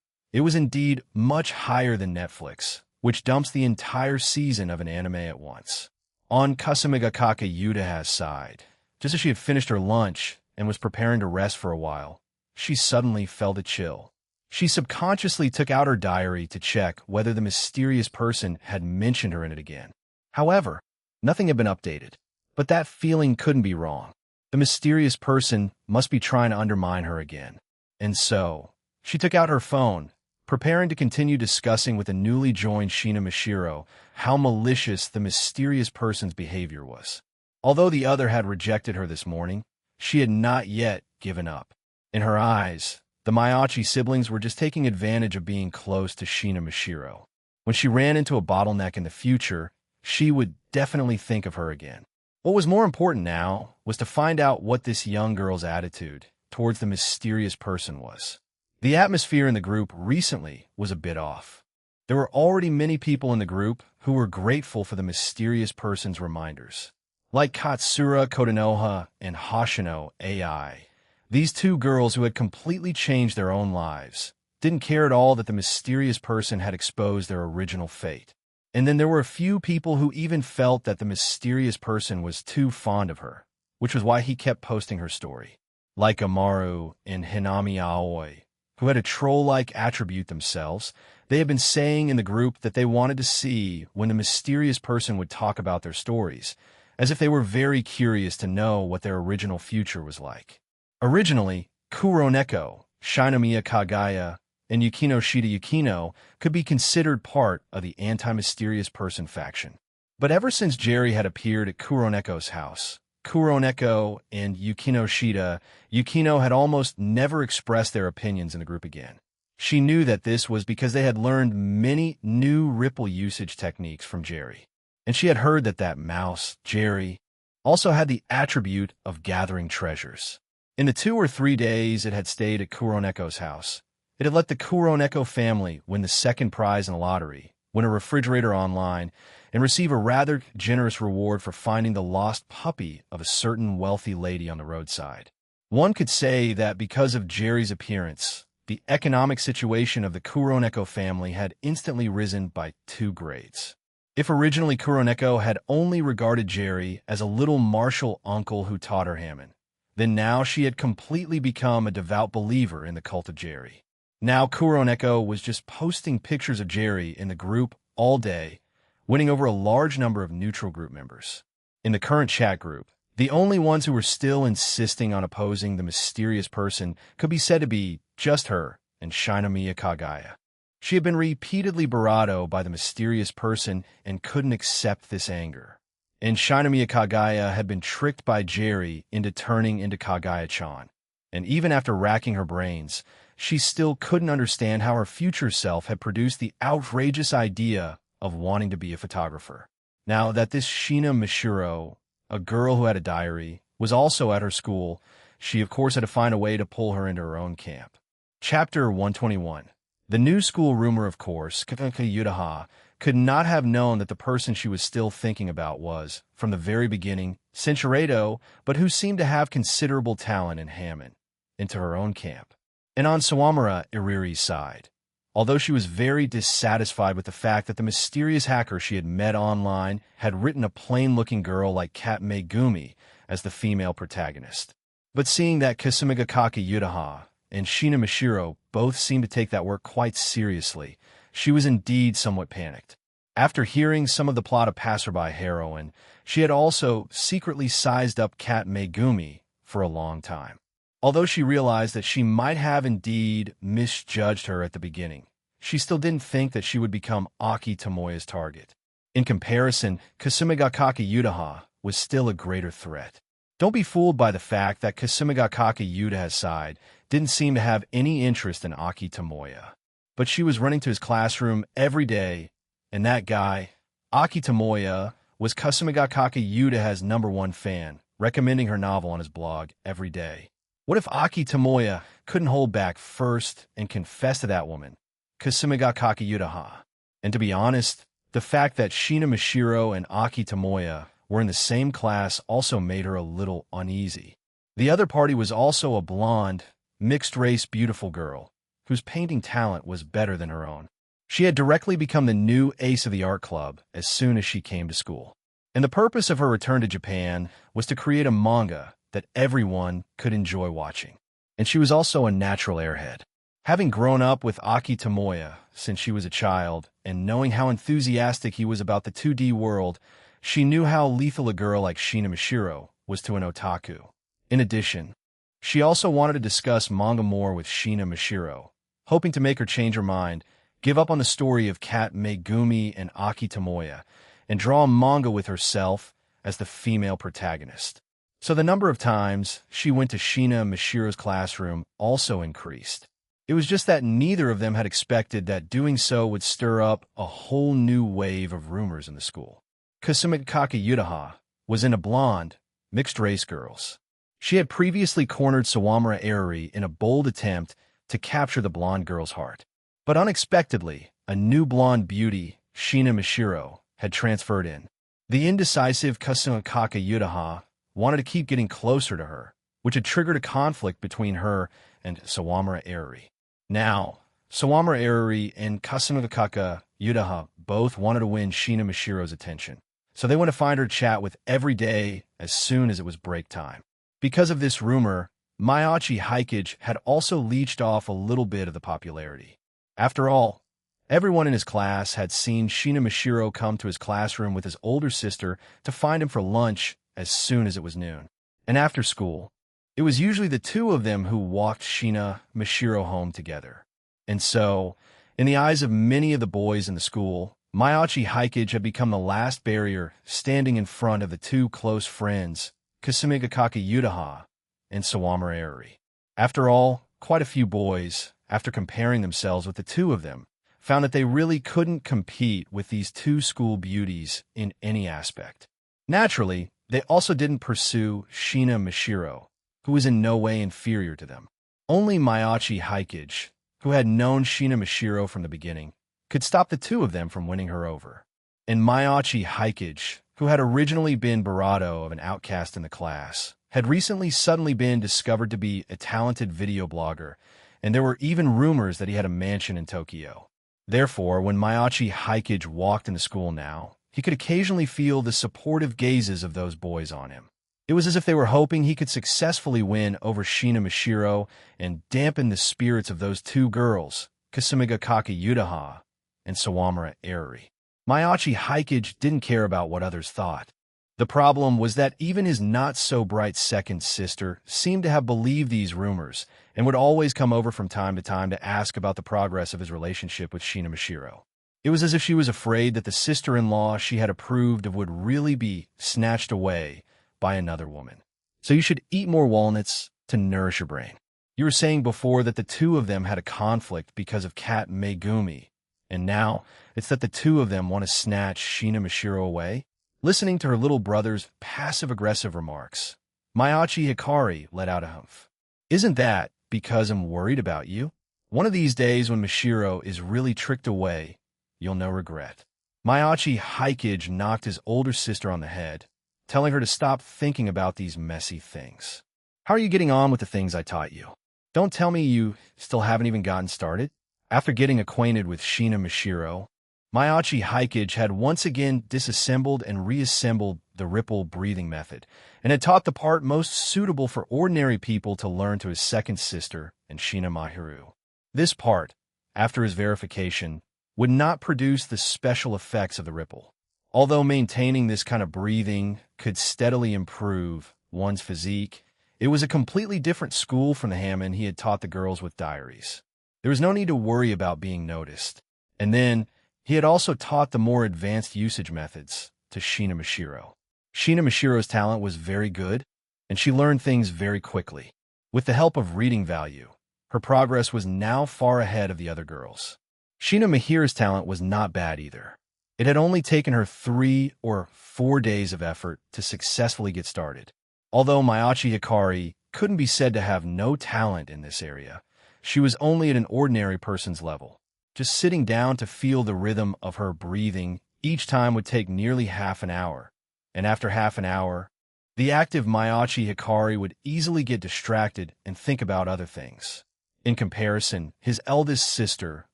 it was indeed much higher than Netflix, which dumps the entire season of an anime at once. On Kasumigakaka Yudaha's side, just as she had finished her lunch and was preparing to rest for a while, she suddenly felt a chill. She subconsciously took out her diary to check whether the mysterious person had mentioned her in it again. However, nothing had been updated, but that feeling couldn't be wrong. The mysterious person must be trying to undermine her again. And so, she took out her phone, preparing to continue discussing with the newly joined Shina Mishiro how malicious the mysterious person's behavior was. Although the other had rejected her this morning, she had not yet given up. In her eyes, the Mayachi siblings were just taking advantage of being close to Shina Mishiro. When she ran into a bottleneck in the future, she would definitely think of her again. What was more important now was to find out what this young girl's attitude towards the mysterious person was. The atmosphere in the group recently was a bit off. There were already many people in the group who were grateful for the mysterious person's reminders. Like Katsura Kodonoha and Hoshino AI, these two girls who had completely changed their own lives didn't care at all that the mysterious person had exposed their original fate. And then there were a few people who even felt that the mysterious person was too fond of her, which was why he kept posting her story. Like Amaru and Hinami Aoi, who had a troll-like attribute themselves, they had been saying in the group that they wanted to see when the mysterious person would talk about their stories, as if they were very curious to know what their original future was like. Originally, Kuroneko, Shinomiya Kagaya, and Yukino Shida Yukino could be considered part of the anti-mysterious person faction. But ever since Jerry had appeared at Kuroneko's house, Kuroneko and Yukino Shida Yukino had almost never expressed their opinions in the group again. She knew that this was because they had learned many new ripple usage techniques from Jerry. And she had heard that that mouse, Jerry, also had the attribute of gathering treasures. In the 2 or 3 days it had stayed at Kuroneko's house, It had let the Kuroneko family win the second prize in the lottery, win a refrigerator online, and receive a rather generous reward for finding the lost puppy of a certain wealthy lady on the roadside. One could say that because of Jerry's appearance, the economic situation of the Kuroneko family had instantly risen by 2 grades. If originally Kuroneko had only regarded Jerry as a little martial uncle who taught her Hammond, then now she had completely become a devout believer in the cult of Jerry. Now Kuroneko was just posting pictures of Jerry in the group all day, winning over a large number of neutral group members. In the current chat group, the only ones who were still insisting on opposing the mysterious person could be said to be just her and Shinomiya Kagaya. She had been repeatedly barato by the mysterious person and couldn't accept this anger. And Shinomiya Kagaya had been tricked by Jerry into turning into Kagaya-chan. And even after racking her brains, she still couldn't understand how her future self had produced the outrageous idea of wanting to be a photographer. Now that this Shina Mishiro, a girl who had a diary, was also at her school, she of course had to find a way to pull her into her own camp. Chapter 121. The new school rumor, of course, Katanka Yudaha, could not have known that the person she was still thinking about was, from the very beginning, Senchuredo, but who seemed to have considerable talent in Hammond, into her own camp. And on Sawamura Iriri's side, although she was very dissatisfied with the fact that the mysterious hacker she had met online had written a plain-looking girl like Kat Megumi as the female protagonist. But seeing that Kasumigakaki Yudaha and Shina Mishiro both seemed to take that work quite seriously, she was indeed somewhat panicked. After hearing some of the plot of Passerby Heroine, she had also secretly sized up Kat Megumi for a long time. Although she realized that she might have indeed misjudged her at the beginning, she still didn't think that she would become Aki Tomoya's target. In comparison, Kasumigakaki Yudaha was still a greater threat. Don't be fooled by the fact that Kasumigakaki Yudaha's side didn't seem to have any interest in Aki Tomoya. But she was running to his classroom every day, and that guy, Aki Tomoya, was Kasumigakaki Yudaha's #1 fan, recommending her novel on his blog every day. What if Aki Tomoya couldn't hold back first and confess to that woman, Kasumigakaki Yudaha? And to be honest, the fact that Shina Mishiro and Aki Tomoya were in the same class also made her a little uneasy. The other party was also a blonde, mixed-race beautiful girl, whose painting talent was better than her own. She had directly become the new ace of the art club as soon as she came to school. And the purpose of her return to Japan was to create a manga that everyone could enjoy watching. And she was also a natural airhead. Having grown up with Aki Tomoya since she was a child, and knowing how enthusiastic he was about the 2D world, she knew how lethal a girl like Shina Mishiro was to an otaku. In addition, she also wanted to discuss manga more with Shina Mishiro, hoping to make her change her mind, give up on the story of Kat Megumi and Aki Tomoya, and draw a manga with herself as the female protagonist. So the number of times she went to Shina Mishiro's classroom also increased. It was just that neither of them had expected that doing so would stir up a whole new wave of rumors in the school. Kasumigakaki Yudaha was into blonde, mixed-race girls. She had previously cornered Sawamura Eriri in a bold attempt to capture the blonde girl's heart. But unexpectedly, a new blonde beauty, Shina Mishiro, had transferred in. The indecisive Kasumigakaki Yudaha wanted to keep getting closer to her, which had triggered a conflict between her and Sawamura Eriri. Now, Sawamura Eriri and Kasumigakaki Yudaha both wanted to win Shina Mishiro's attention, so they went to find her chat with every day as soon as it was break time. Because of this rumor, Mayachi Hikage had also leached off a little bit of the popularity. After all, everyone in his class had seen Shina Mishiro come to his classroom with his older sister to find him for lunch as soon as it was noon. And after school, it was usually the two of them who walked Shina Mishiro home together. And so, in the eyes of many of the boys in the school, Mayachi Hikage had become the last barrier standing in front of the two close friends, Kasumigakaki Yudaha and Sawamura Eriri. After all, quite a few boys, after comparing themselves with the two of them, found that they really couldn't compete with these two school beauties in any aspect. Naturally, they also didn't pursue Shina Mishiro, who was in no way inferior to them. Only Mayachi Hikage, who had known Shina Mashiro from the beginning, could stop the two of them from winning her over. And Mayachi Hikage, who had originally been Barato of an outcast in the class, had recently suddenly been discovered to be a talented video blogger, and there were even rumors that he had a mansion in Tokyo. Therefore, when Mayachi Hikage walked into school now, he could occasionally feel the supportive gazes of those boys on him. It was as if they were hoping he could successfully win over Shina Mashiro and dampen the spirits of those two girls, Kasumiga Kakayudaha and Sawamura Eriri. Mayachi Hikage didn't care about what others thought. The problem was that even his not-so-bright second sister seemed to have believed these rumors and would always come over from time to time to ask about the progress of his relationship with Shina Mashiro. It was as if she was afraid that the sister-in-law she had approved of would really be snatched away by another woman. So you should eat more walnuts to nourish your brain. You were saying before that the two of them had a conflict because of Kat Megumi, and now it's that the two of them want to snatch Shina Mashiro away? Listening to her little brother's passive-aggressive remarks, Mayachi Hikari let out a humph. Isn't that because I'm worried about you? One of these days when Mashiro is really tricked away, you'll no regret. Mayachi Hikage knocked his older sister on the head, telling her to stop thinking about these messy things. How are you getting on with the things I taught you? Don't tell me you still haven't even gotten started? After getting acquainted with Shina Mashiro, Mayachi Hikage had once again disassembled and reassembled the ripple breathing method, and had taught the part most suitable for ordinary people to learn to his second sister and Shina Mahiru. This part, after his verification, would not produce the special effects of the ripple. Although maintaining this kind of breathing could steadily improve one's physique, it was a completely different school from the Hammond he had taught the girls with diaries. There was no need to worry about being noticed. And then, he had also taught the more advanced usage methods to Shina Mashiro. Shina Mashiro's talent was very good, and she learned things very quickly. With the help of reading value, her progress was now far ahead of the other girls. Shina Mahira's talent was not bad either. It had only taken her 3 or 4 days of effort to successfully get started. Although Mayachi Hikari couldn't be said to have no talent in this area, she was only at an ordinary person's level. Just sitting down to feel the rhythm of her breathing each time would take nearly half an hour, and after half an hour, the active Mayachi Hikari would easily get distracted and think about other things. In comparison, his eldest sister,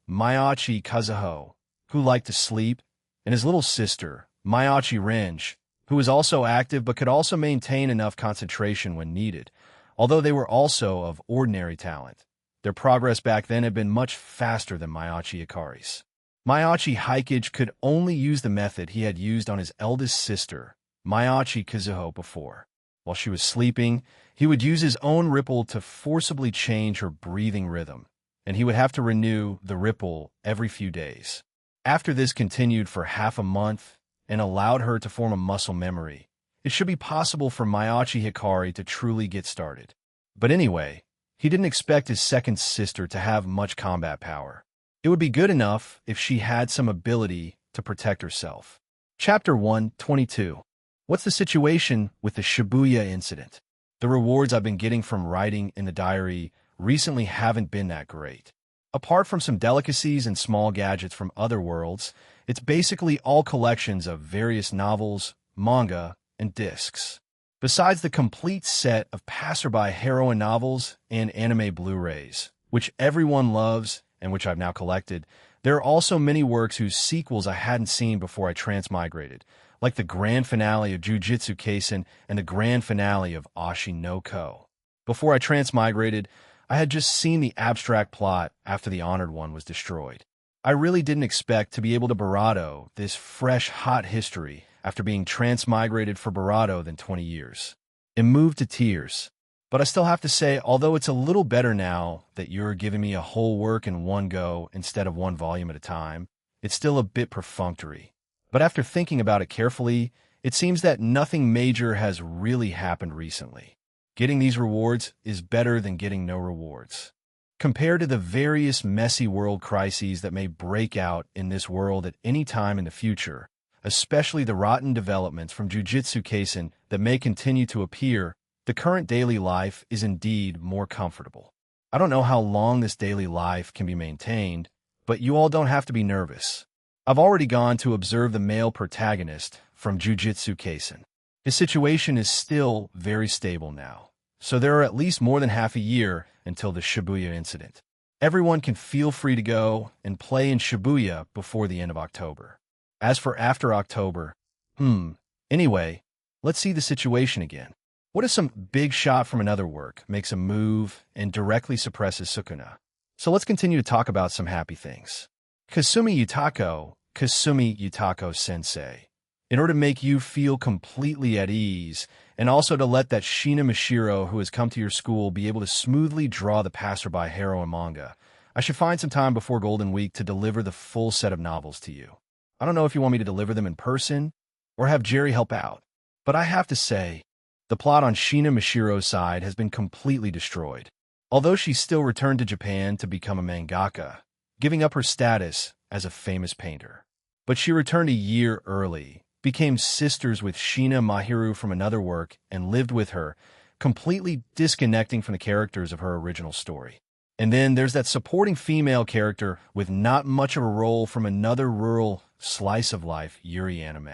Mayachi Kazuho, who liked to sleep, and his little sister, Mayachi Renj, who was also active but could also maintain enough concentration when needed, although they were also of ordinary talent. Their progress back then had been much faster than Mayachi Hikari's. Mayachi Hikage could only use the method he had used on his eldest sister, Mayachi Kazuho, before. While she was sleeping, he would use his own ripple to forcibly change her breathing rhythm, and he would have to renew the ripple every few days. After this continued for half a month and allowed her to form a muscle memory, it should be possible for Mayachi Hikari to truly get started. But anyway, he didn't expect his second sister to have much combat power. It would be good enough if she had some ability to protect herself. Chapter 122. What's the situation with the Shibuya incident? The rewards I've been getting from writing in the diary recently haven't been that great. Apart from some delicacies and small gadgets from other worlds, it's basically all collections of various novels, manga, and discs. Besides the complete set of passerby heroine novels and anime Blu-rays, which everyone loves and which I've now collected, there are also many works whose sequels I hadn't seen before I transmigrated, like the grand finale of Jujutsu Kaisen and the grand finale of Ashi no Ko. Before I transmigrated, I had just seen the abstract plot after the Honored One was destroyed. I really didn't expect to be able to Barato this fresh, hot history after being transmigrated for Barato than 20 years. It moved to tears. But I still have to say, although it's a little better now that you're giving me a whole work in one go instead of one volume at a time, it's still a bit perfunctory. But after thinking about it carefully, it seems that nothing major has really happened recently. Getting these rewards is better than getting no rewards. Compared to the various messy world crises that may break out in this world at any time in the future, especially the rotten developments from Jujutsu Kaisen that may continue to appear, the current daily life is indeed more comfortable. I don't know how long this daily life can be maintained, but you all don't have to be nervous. I've already gone to observe the male protagonist from Jujutsu Kaisen. His situation is still very stable now, so there are at least more than half a year until the Shibuya incident. Everyone can feel free to go and play in Shibuya before the end of October. As for after October, anyway, let's see the situation again. What if some big shot from another work makes a move and directly suppresses Sukuna? So let's continue to talk about some happy things. Kasumi Yutako Sensei. In order to make you feel completely at ease, and also to let that Shina Mashiro who has come to your school be able to smoothly draw the passerby hero in manga, I should find some time before Golden Week to deliver the full set of novels to you. I don't know if you want me to deliver them in person or have Jerry help out, but I have to say, the plot on Shina Mashiro's side has been completely destroyed. Although she still returned to Japan to become a mangaka, giving up her status as a famous painter. But she returned a year early, became sisters with Shina Mahiru from another work, and lived with her, completely disconnecting from the characters of her original story. And then there's that supporting female character with not much of a role from another rural slice-of-life Yuri anime,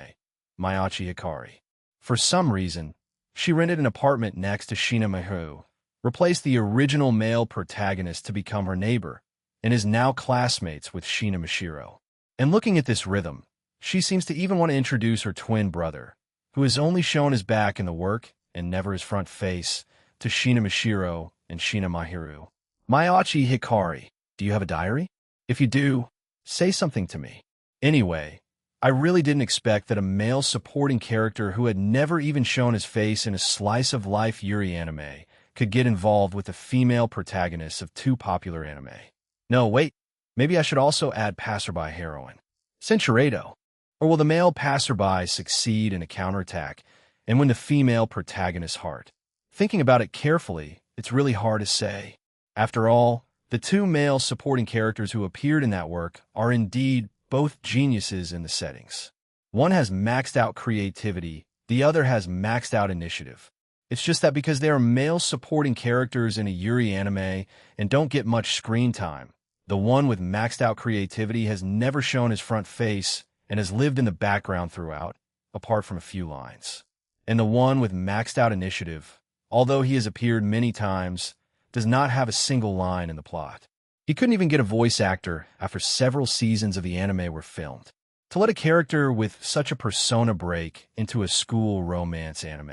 Mayachi Hikari. For some reason, she rented an apartment next to Shina Mahiru, replaced the original male protagonist to become her neighbor, and is now classmates with Shina Mashiro. And looking at this rhythm, she seems to even want to introduce her twin brother, who is only shown his back in the work and never his front face, to Shina Mashiro and Shina Mahiru. Mayachi Hikari, do you have a diary? If you do, say something to me. Anyway, I really didn't expect that a male supporting character who had never even shown his face in a slice-of-life Yuri anime could get involved with the female protagonists of two popular anime. No, wait, maybe I should also add passerby heroine, Senchurado. Or will the male passerby succeed in a counterattack and win the female protagonist's heart? Thinking about it carefully, it's really hard to say. After all, the two male supporting characters who appeared in that work are indeed both geniuses in the settings. One has maxed out creativity, the other has maxed out initiative. It's just that because they are male supporting characters in a Yuri anime and don't get much screen time, the one with maxed out creativity has never shown his front face and has lived in the background throughout, apart from a few lines. And the one with maxed out initiative, although he has appeared many times, does not have a single line in the plot. He couldn't even get a voice actor after several seasons of the anime were filmed. To let a character with such a persona break into a school romance anime,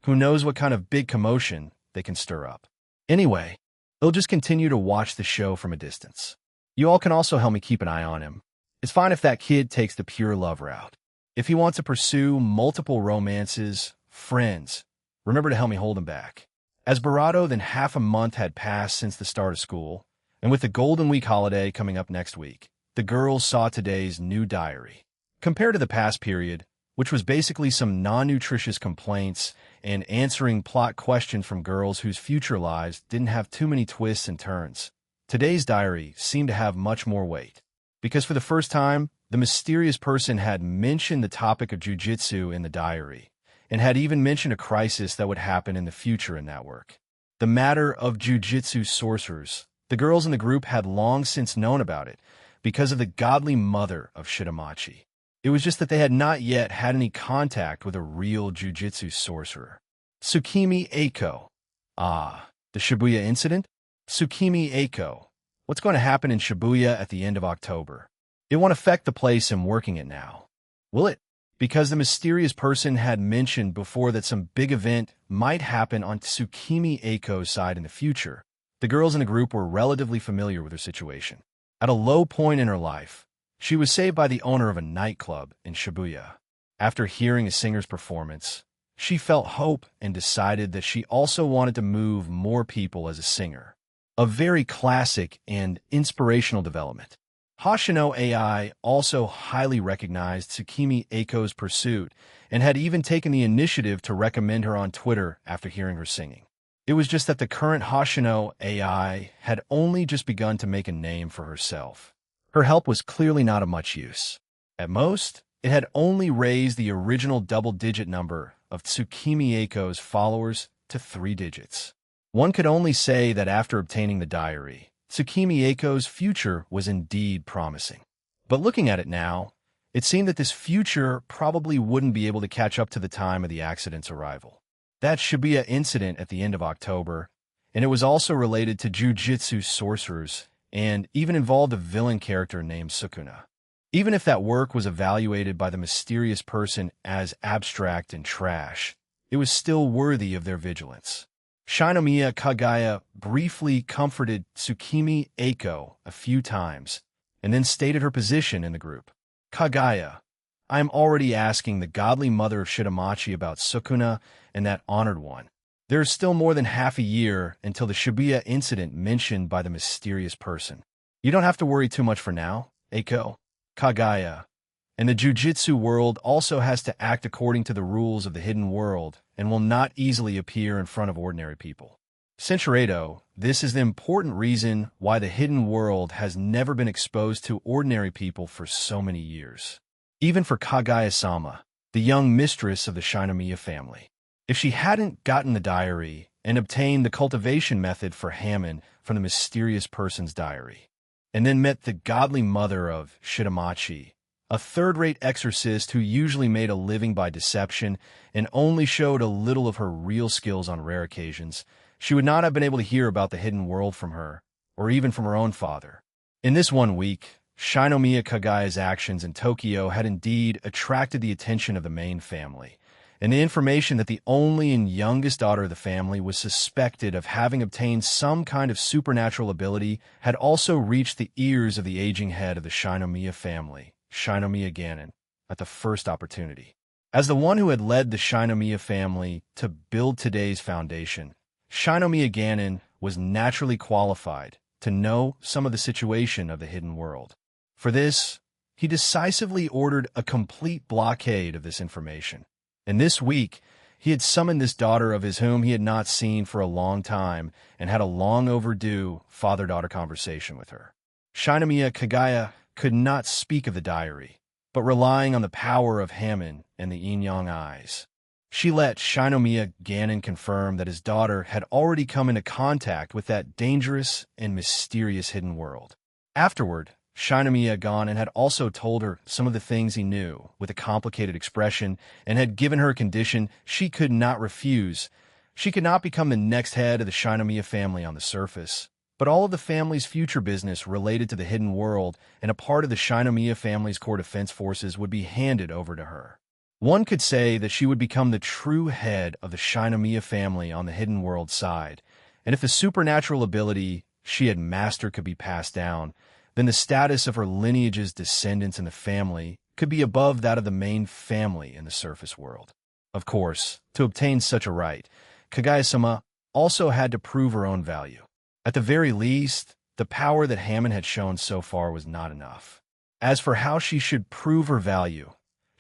who knows what kind of big commotion they can stir up. Anyway, they'll just continue to watch the show from a distance. You all can also help me keep an eye on him. It's fine if that kid takes the pure love route. If he wants to pursue multiple romances, friends, remember to help me hold him back. As Barato, then half a month had passed since the start of school, and with the Golden Week holiday coming up next week, the girls saw today's new diary. Compared to the past period, which was basically some non-nutritious complaints and answering plot questions from girls whose future lives didn't have too many twists and turns, today's diary seemed to have much more weight. Because for the first time, the mysterious person had mentioned the topic of jujitsu in the diary, and had even mentioned a crisis that would happen in the future in that work. The matter of jujitsu sorcerers. The girls in the group had long since known about it, because of the godly mother of Shitamachi. It was just that they had not yet had any contact with a real jujitsu sorcerer. Tsukimi Eiko. Ah, the Shibuya incident? Tsukimi Eiko. What's going to happen in Shibuya at the end of October? It won't affect the place I'm working at now. Will it? Because the mysterious person had mentioned before that some big event might happen on Tsukimi Eiko's side in the future. The girls in the group were relatively familiar with her situation. At a low point in her life, she was saved by the owner of a nightclub in Shibuya. After hearing a singer's performance, she felt hope and decided that she also wanted to move more people as a singer. A very classic and inspirational development. Hoshino AI also highly recognized Tsukimi Eiko's pursuit and had even taken the initiative to recommend her on Twitter after hearing her singing. It was just that the current Hoshino AI had only just begun to make a name for herself. Her help was clearly not of much use. At most, it had only raised the original double-digit number of Tsukimi Eiko's followers to 3 digits. One could only say that after obtaining the diary, Tsukimi Eiko's future was indeed promising. But looking at it now, it seemed that this future probably wouldn't be able to catch up to the time of the accident's arrival. That Shibuya incident at the end of October, and it was also related to jujitsu sorcerers and even involved a villain character named Sukuna. Even if that work was evaluated by the mysterious person as abstract and trash, it was still worthy of their vigilance. Shinomiya Kagaya briefly comforted Tsukimi Eiko a few times, and then stated her position in the group. Kagaya, I am already asking the godly mother of Shitamachi about Sukuna and that honored one. There is still more than half a year until the Shibuya incident mentioned by the mysterious person. You don't have to worry too much for now, Eiko. Kagaya. And the jujitsu world also has to act according to the rules of the hidden world and will not easily appear in front of ordinary people. Cinchuredo, this is the important reason why the hidden world has never been exposed to ordinary people for so many years. Even for Kagaya-sama, the young mistress of the Shinomiya family. If she hadn't gotten the diary and obtained the cultivation method for Hammon from the mysterious person's diary, and then met the godly mother of Shitamachi, a third-rate exorcist who usually made a living by deception and only showed a little of her real skills on rare occasions, she would not have been able to hear about the hidden world from her, or even from her own father. In this 1 week, Shinomiya Kagaya's actions in Tokyo had indeed attracted the attention of the main family, and the information that the only and youngest daughter of the family was suspected of having obtained some kind of supernatural ability had also reached the ears of the aging head of the Shinomiya family, Shinomiya Ganon, at the first opportunity. As the one who had led the Shinomiya family to build today's foundation, Shinomiya Ganon was naturally qualified to know some of the situation of the hidden world. For this, he decisively ordered a complete blockade of this information. And this week, he had summoned this daughter of his whom he had not seen for a long time and had a long overdue father-daughter conversation with her. Shinomiya Kagaya could not speak of the diary, but relying on the power of Hammon and the yin-yang eyes. She let Shinomiya Ganon confirm that his daughter had already come into contact with that dangerous and mysterious hidden world. Afterward, Shinomiya Ganon had also told her some of the things he knew with a complicated expression and had given her a condition she could not refuse. She could not become the next head of the Shinomiya family on the surface, but all of the family's future business related to the hidden world and a part of the Shinomiya family's core defense forces would be handed over to her. One could say that she would become the true head of the Shinomiya family on the hidden world side, and if the supernatural ability she had mastered could be passed down, then the status of her lineage's descendants in the family could be above that of the main family in the surface world. Of course, to obtain such a right, Kagaya-sama also had to prove her own value. At the very least, the power that Hammon had shown so far was not enough. As for how she should prove her value,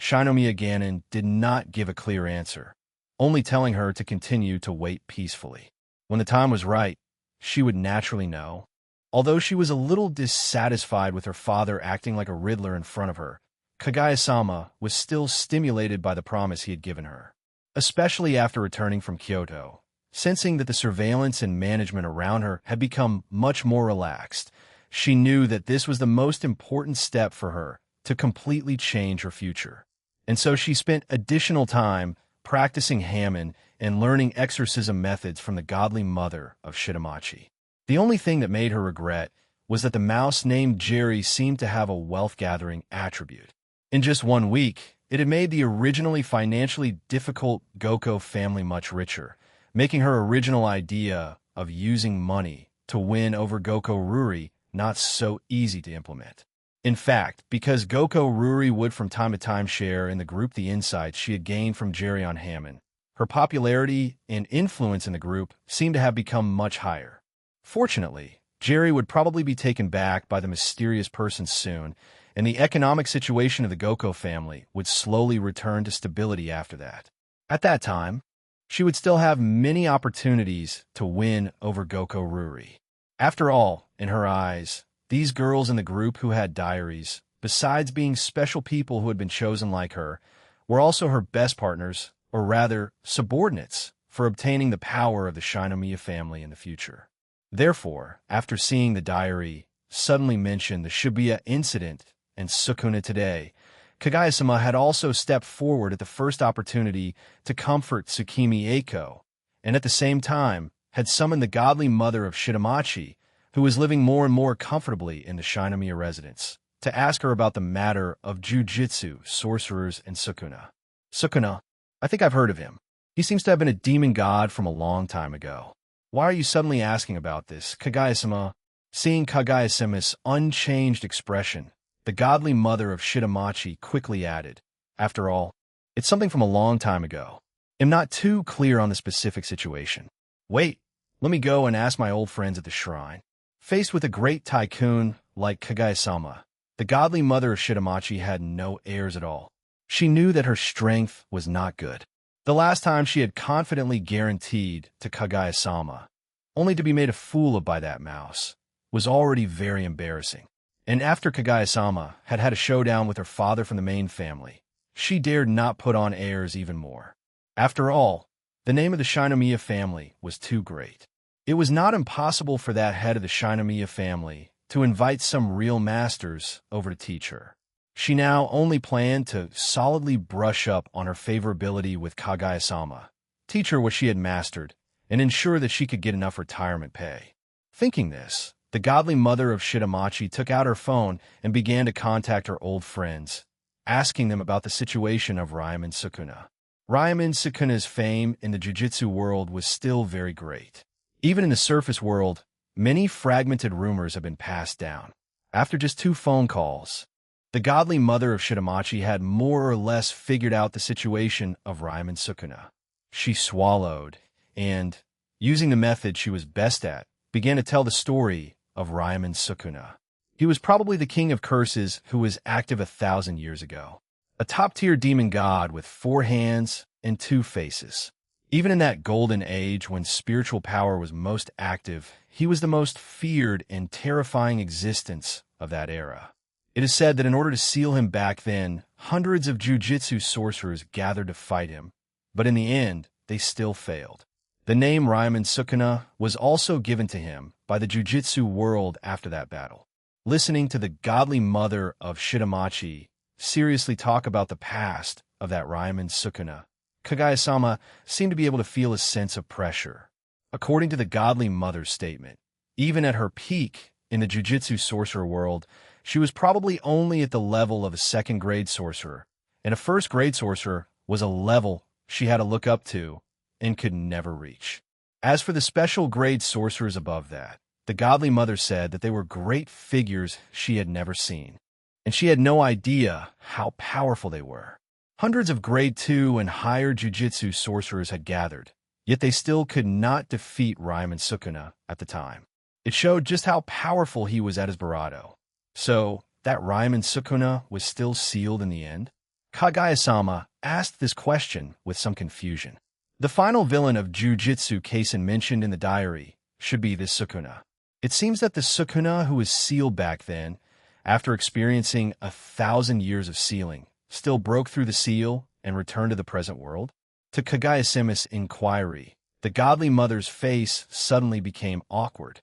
Shinomiya Ganon did not give a clear answer, only telling her to continue to wait peacefully. When the time was right, she would naturally know. Although she was a little dissatisfied with her father acting like a Riddler in front of her, Kagaya-sama was still stimulated by the promise he had given her, especially after returning from Kyoto. Sensing that the surveillance and management around her had become much more relaxed, she knew that this was the most important step for her to completely change her future. And so she spent additional time practicing Hammon and learning exorcism methods from the godly mother of Shitamachi. The only thing that made her regret was that the mouse named Jerry seemed to have a wealth-gathering attribute. In just 1 week, it had made the originally financially difficult Goko family much richer, making her original idea of using money to win over Goko Ruri not so easy to implement. In fact, because Goko Ruri would from time to time share in the group the insights she had gained from Jerry on Hammon, her popularity and influence in the group seemed to have become much higher. Fortunately, Jerry would probably be taken back by the mysterious person soon, and the economic situation of the Goko family would slowly return to stability after that. At that time, she would still have many opportunities to win over Goko Ruri. After all, in her eyes, these girls in the group who had diaries, besides being special people who had been chosen like her, were also her best partners, or rather, subordinates, for obtaining the power of the Shinomiya family in the future. Therefore, after seeing the diary suddenly mention the Shibuya incident and Sukuna today, Kaguya-sama had also stepped forward at the first opportunity to comfort Tsukimi Eiko, and at the same time had summoned the godly mother of Shitamachi, who was living more and more comfortably in the Shinomiya residence, to ask her about the matter of jujitsu, sorcerers, and Sukuna. Sukuna, I think I've heard of him. He seems to have been a demon god from a long time ago. Why are you suddenly asking about this, Kaguya-sama? Seeing Kaguya-sama's unchanged expression, the godly mother of Shitamachi quickly added, after all, it's something from a long time ago. I'm not too clear on the specific situation. Wait, let me go and ask my old friends at the shrine. Faced with a great tycoon like Kaguya-sama, the godly mother of Shitamachi had no airs at all. She knew that her strength was not good. The last time she had confidently guaranteed to Kaguya-sama, only to be made a fool of by that mouse, was already very embarrassing. And after Kaguya-sama had had a showdown with her father from the main family, she dared not put on airs even more. After all, the name of the Shinomiya family was too great. It was not impossible for that head of the Shinomiya family to invite some real masters over to teach her. She now only planned to solidly brush up on her favorability with Kaguya-sama, teach her what she had mastered, and ensure that she could get enough retirement pay. Thinking this, the godly mother of Shitamachi took out her phone and began to contact her old friends, asking them about the situation of Ryomen Sukuna. Ryomen Sukuna's fame in the jiu-jitsu world was still very great. Even in the surface world, many fragmented rumors have been passed down. After just 2 phone calls, the godly mother of Shitamachi had more or less figured out the situation of Ryomen Sukuna. She swallowed and, using the method she was best at, began to tell the story of Ryomen Sukuna. He was probably the king of curses who was active 1,000 years ago. A top-tier demon god with 4 hands and 2 faces. Even in that golden age when spiritual power was most active, he was the most feared and terrifying existence of that era. It is said that in order to seal him back then, hundreds of jujitsu sorcerers gathered to fight him, but in the end, they still failed. The name Ryomen Sukuna was also given to him by the jujitsu world after that battle. Listening to the godly mother of Shitamachi seriously talk about the past of that Ryomen Sukuna, Kaguya-sama seemed to be able to feel a sense of pressure. According to the godly mother's statement, even at her peak in the jujitsu sorcerer world, she was probably only at the level of a 2nd-grade sorcerer, and a 1st-grade sorcerer was a level she had to look up to and could never reach. As for the special grade sorcerers above that, the godly mother said that they were great figures she had never seen, and she had no idea how powerful they were. Hundreds of grade 2 and higher jujitsu sorcerers had gathered, yet they still could not defeat Ryomen Sukuna at the time. It showed just how powerful he was at his barato. So, that Ryomen Sukuna was still sealed in the end? Kaguya-sama asked this question with some confusion. The final villain of Jujutsu Kaisen mentioned in the diary should be this Sukuna. It seems that the Sukuna who was sealed back then, after experiencing 1,000 years of sealing, still broke through the seal and returned to the present world. To Kaguya-sama's inquiry, the godly mother's face suddenly became awkward.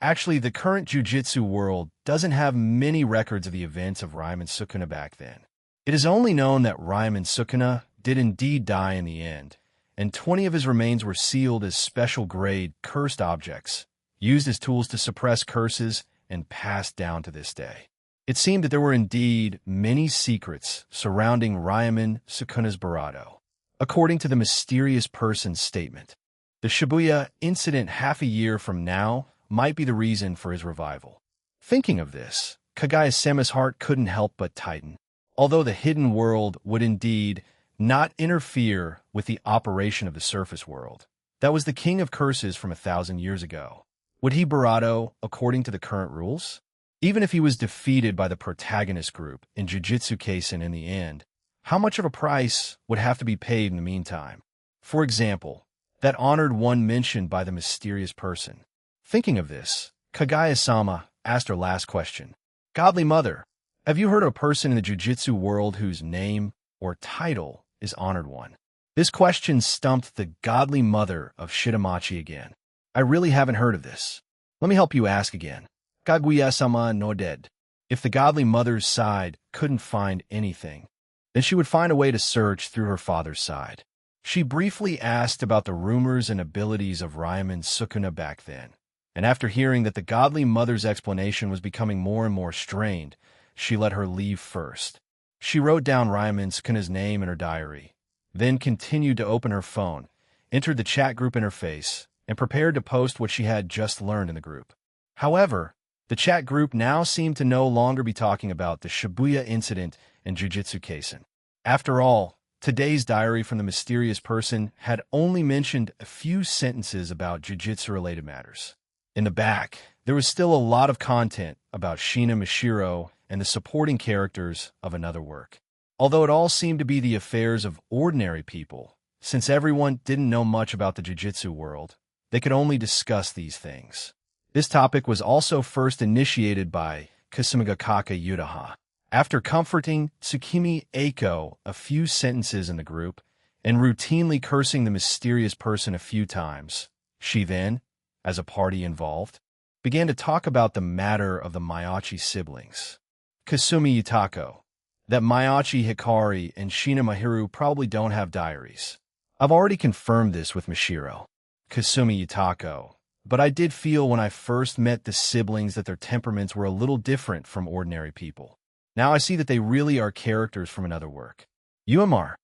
Actually, the current jujitsu world doesn't have many records of the events of Ryomen Sukuna back then. It is only known that Ryomen Sukuna did indeed die in the end, and 20 of his remains were sealed as special-grade cursed objects, used as tools to suppress curses and passed down to this day. It seemed that there were indeed many secrets surrounding Ryomen Sukuna's barato. According to the mysterious person's statement, the Shibuya incident half a year from now might be the reason for his revival. Thinking of this, Kaguya-sama's heart couldn't help but tighten. Although the hidden world would indeed not interfere with the operation of the surface world, that was the king of curses from 1,000 years ago. Would he barato according to the current rules? Even if he was defeated by the protagonist group in Jujutsu Kaisen in the end, how much of a price would have to be paid in the meantime? For example, that honored one mentioned by the mysterious person. Thinking of this, Kaguya-sama asked her last question. Godly Mother, have you heard of a person in the jujitsu world whose name or title is Honored One? This question stumped the godly mother of Shitamachi again. I really haven't heard of this. Let me help you ask again. Kaguya-sama no dead. If the godly mother's side couldn't find anything, then she would find a way to search through her father's side. She briefly asked about the rumors and abilities of Ryaman Sukuna back then, and after hearing that the godly mother's explanation was becoming more and more strained, she let her leave first. She wrote down Ryaman Sukuna's name in her diary, then continued to open her phone, entered the chat group interface, and prepared to post what she had just learned in the group. However, the chat group now seemed to no longer be talking about the Shibuya incident and Jujutsu Kaisen. After all, today's diary from the mysterious person had only mentioned a few sentences about Jujutsu-related matters. In the back, there was still a lot of content about Shina Mishiro and the supporting characters of another work. Although it all seemed to be the affairs of ordinary people, since everyone didn't know much about the Jujutsu world, they could only discuss these things. This topic was also first initiated by Kasumigakaka Yutaha. After comforting Tsukimi Eiko a few sentences in the group, and routinely cursing the mysterious person a few times, she then, as a party involved, began to talk about the matter of the Maiachi siblings. Kasumi Yutako, that Maiachi Hikari and Shina Mahiru probably don't have diaries. I've already confirmed this with Mishiro. Kasumi Yutako, but I did feel when I first met the siblings that their temperaments were a little different from ordinary people. Now I see that they really are characters from another work. UMR,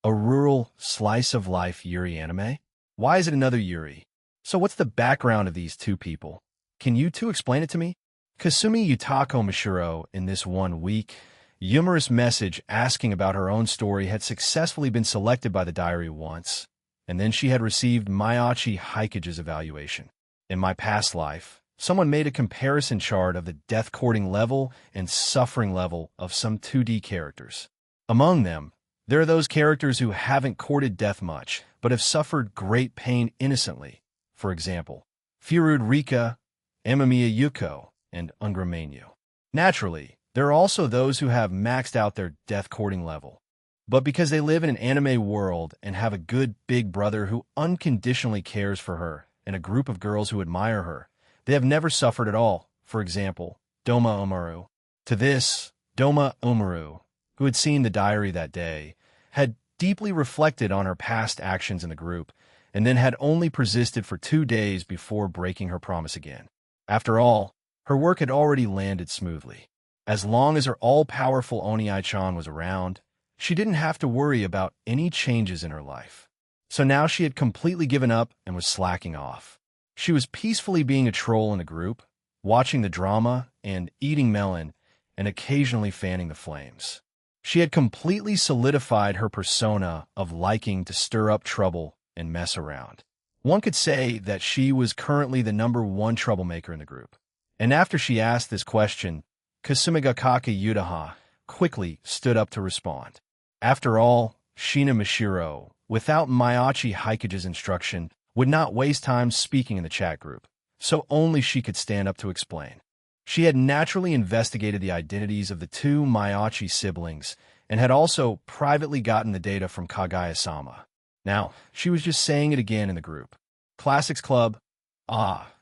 a rural slice-of-life Yuri anime? Why is it another Yuri? So what's the background of these two people? Can you two explain it to me? Kasumi Yutako Mishiro, in this 1 week, humorous message asking about her own story had successfully been selected by the diary once, and then she had received Maiachi Hikage's evaluation. In my past life, someone made a comparison chart of the death-courting level and suffering level of some 2D characters. Among them, there are those characters who haven't courted death much, but have suffered great pain innocently. For example, Furud Rika, Amamiya Yuko, and Ungramenyu. Naturally, there are also those who have maxed out their death-courting level. But because they live in an anime world and have a good big brother who unconditionally cares for her and a group of girls who admire her, they have never suffered at all. For example, Doma Umaru. To this, Doma Umaru, who had seen the diary that day, had deeply reflected on her past actions in the group, and then had only persisted for 2 days before breaking her promise again. After all, her work had already landed smoothly. As long as her all-powerful Oniai-chan was around, she didn't have to worry about any changes in her life. So now she had completely given up and was slacking off. She was peacefully being a troll in the group, watching the drama and eating melon, and occasionally fanning the flames. She had completely solidified her persona of liking to stir up trouble and mess around. One could say that she was currently the #1 troublemaker in the group. And after she asked this question, Kasumigakaka Yutaha quickly stood up to respond. After all, Shina Mishiro, without Maiachi Hikage's instruction, would not waste time speaking in the chat group, so only she could stand up to explain. She had naturally investigated the identities of the 2 Maiachi siblings and had also privately gotten the data from Kaguya-sama. Now, she was just saying it again in the group. Classics Club.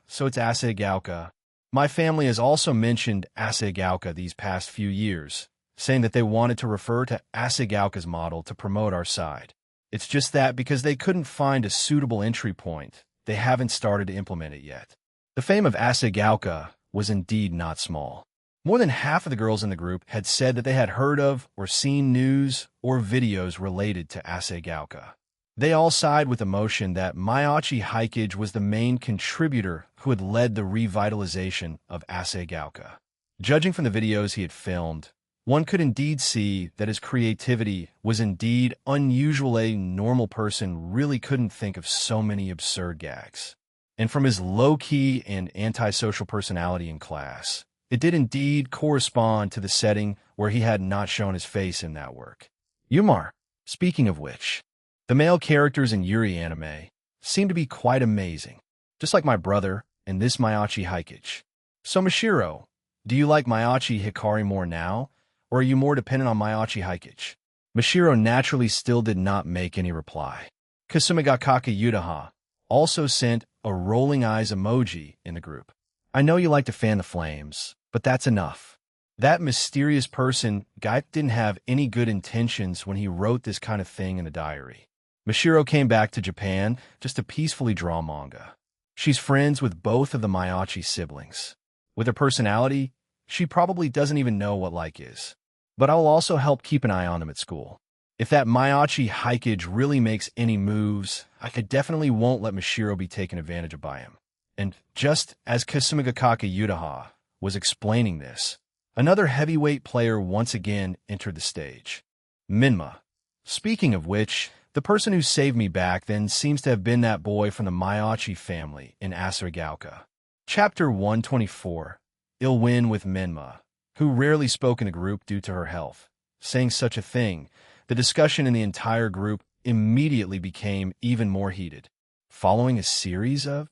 So it's Asagauka. My family has also mentioned Asagauka these past few years, saying that they wanted to refer to Asagauka's model to promote our side. It's just that because they couldn't find a suitable entry point, they haven't started to implement it yet. The fame of Asagauka was indeed not small. More than half of the girls in the group had said that they had heard of or seen news or videos related to Asagauka. They all sighed with emotion that Maiachi Hikage was the main contributor who had led the revitalization of Asagauka. Judging from the videos he had filmed, one could indeed see that his creativity was indeed unusual. A normal person really couldn't think of so many absurd gags. And from his low-key and antisocial personality in class, it did indeed correspond to the setting where he had not shown his face in that work. Yumar, speaking of which, the male characters in Yuri anime seem to be quite amazing, just like my brother and this Maiachi Hikage. So Mishiro, do you like Maiachi Hikari more now, or are you more dependent on Maiachi Hikage? Mashiro naturally still did not make any reply. Kasumigakaka Yutaha also sent a rolling eyes emoji in the group. I know you like to fan the flames, but that's enough. That mysterious person guy didn't have any good intentions when he wrote this kind of thing in the diary. Mashiro came back to Japan just to peacefully draw manga. She's friends with both of the Mayachi siblings. With her personality, she probably doesn't even know what like is. But I'll also help keep an eye on them at school. If that Mayachi Hikage really makes any moves, I definitely won't let Mashiro be taken advantage of by him. And just as Kasumigakaka Yutaha was explaining this, another heavyweight player once again entered the stage. Minma. Speaking of which, the person who saved me back then seems to have been that boy from the Mayachi family in Asarigaoka. Chapter 124. Ill win with Minma, who rarely spoke in a group due to her health. Saying such a thing, the discussion in the entire group immediately became even more heated. Following a series of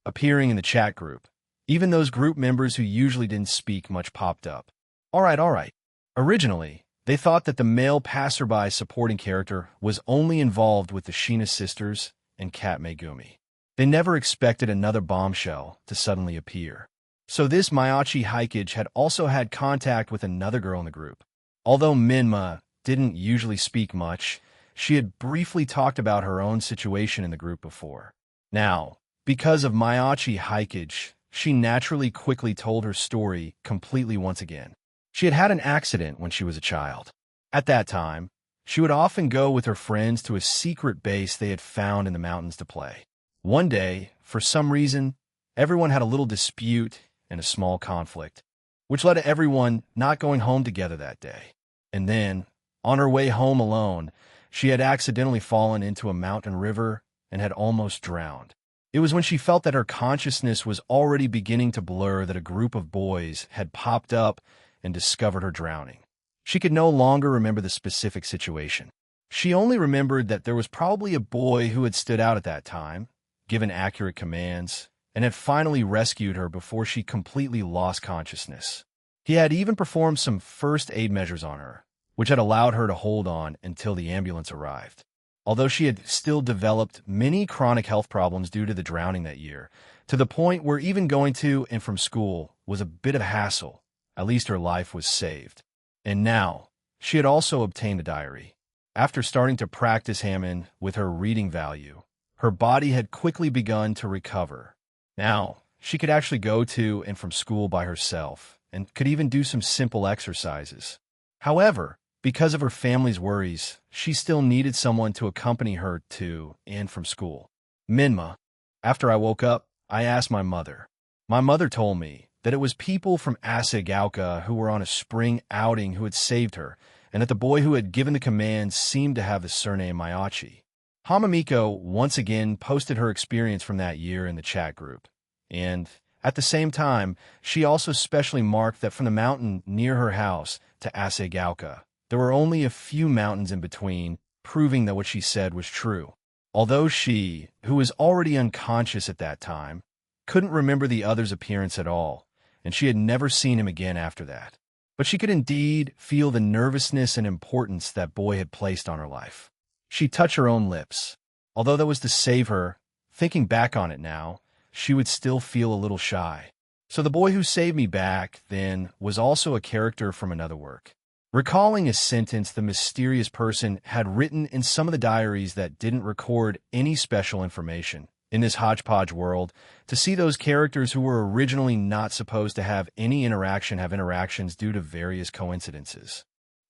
appearing in the chat group, even those group members who usually didn't speak much popped up. All right. Originally, they thought that the male passerby supporting character was only involved with the Shina sisters and Kat Megumi. They never expected another bombshell to suddenly appear. So this Mayachi Hikage had also had contact with another girl in the group. Although Minma didn't usually speak much, she had briefly talked about her own situation in the group before. Now, because of Mayachi Hikage, she naturally quickly told her story completely once again. She had had an accident when she was a child. At that time, she would often go with her friends to a secret base they had found in the mountains to play. One day, for some reason, everyone had a little dispute and a small conflict, which led to everyone not going home together that day. And then, on her way home alone, she had accidentally fallen into a mountain river and had almost drowned. It was when she felt that her consciousness was already beginning to blur that a group of boys had popped up and discovered her drowning. She could no longer remember the specific situation. She only remembered that there was probably a boy who had stood out at that time, given accurate commands, and had finally rescued her before she completely lost consciousness. He had even performed some first aid measures on her, which had allowed her to hold on until the ambulance arrived. Although she had still developed many chronic health problems due to the drowning that year, to the point where even going to and from school was a bit of a hassle, at least her life was saved. And now, she had also obtained a diary. After starting to practice Hammond with her reading value, her body had quickly begun to recover. Now, she could actually go to and from school by herself, and could even do some simple exercises. However, because of her family's worries, she still needed someone to accompany her to and from school. Minma. After I woke up, I asked my mother. My mother told me that it was people from Asagaoka who were on a spring outing who had saved her, and that the boy who had given the command seemed to have the surname Mayachi. Hamamiko once again posted her experience from that year in the chat group, and at the same time, she also specially marked that from the mountain near her house to Asagaoka, there were only a few mountains in between, proving that what she said was true. Although she, who was already unconscious at that time, couldn't remember the other's appearance at all, and she had never seen him again after that. But she could indeed feel the nervousness and importance that boy had placed on her life. She touched her own lips. Although that was to save her, thinking back on it now, she would still feel a little shy. So the boy who saved me back then was also a character from another work. Recalling a sentence the mysterious person had written in some of the diaries that didn't record any special information. In this hodgepodge world, to see those characters who were originally not supposed to have any interaction have interactions due to various coincidences,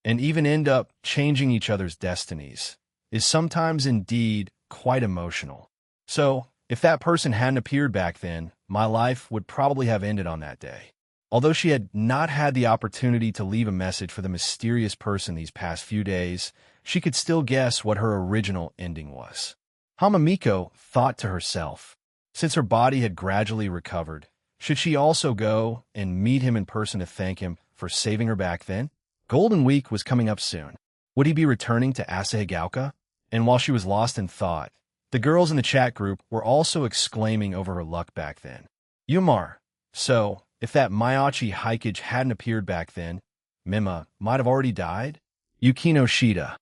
and even end up changing each other's destinies, is sometimes indeed quite emotional. So, if that person hadn't appeared back then, my life would probably have ended on that day. Although she had not had the opportunity to leave a message for the mysterious person these past few days, she could still guess what her original ending was. Hamamiko thought to herself, since her body had gradually recovered, should she also go and meet him in person to thank him for saving her back then? Golden Week was coming up soon. Would he be returning to Asahigauka? And while she was lost in thought, the girls in the chat group were also exclaiming over her luck back then. Yumar. So, if that Mayachi Hikage hadn't appeared back then, Mima might have already died? Yukino Shida.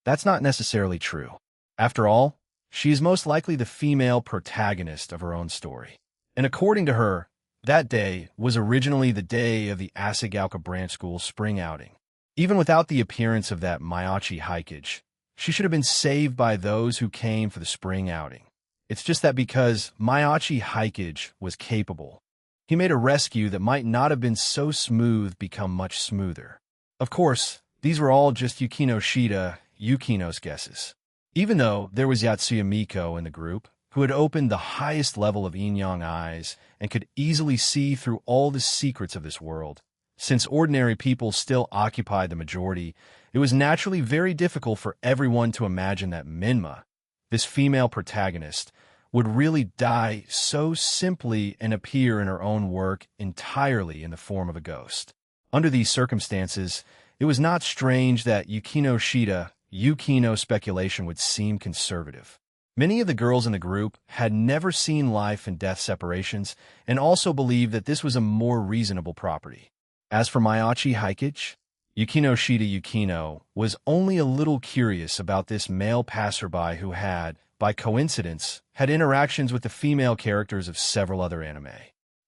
That's not necessarily true. After all, she is most likely the female protagonist of her own story. And according to her, that day was originally the day of the Asagaoka Branch School spring outing. Even without the appearance of that Maiachi Hikage, she should have been saved by those who came for the spring outing. It's just that because Maiachi Hikage was capable, he made a rescue that might not have been so smooth become much smoother. Of course, these were all just Yukino Shida, Yukino's guesses. Even though there was Yatsuya Miko in the group, who had opened the highest level of yin-yang eyes and could easily see through all the secrets of this world, since ordinary people still occupied the majority, it was naturally very difficult for everyone to imagine that Minma, this female protagonist, would really die so simply and appear in her own work entirely in the form of a ghost. Under these circumstances, it was not strange that Yukino Shida, Yukino's speculation would seem conservative. Many of the girls in the group had never seen life and death separations and also believed that this was a more reasonable property. As for Maiachi Hikage, Yukino Shida Yukino was only a little curious about this male passerby who had, by coincidence, had interactions with the female characters of several other anime.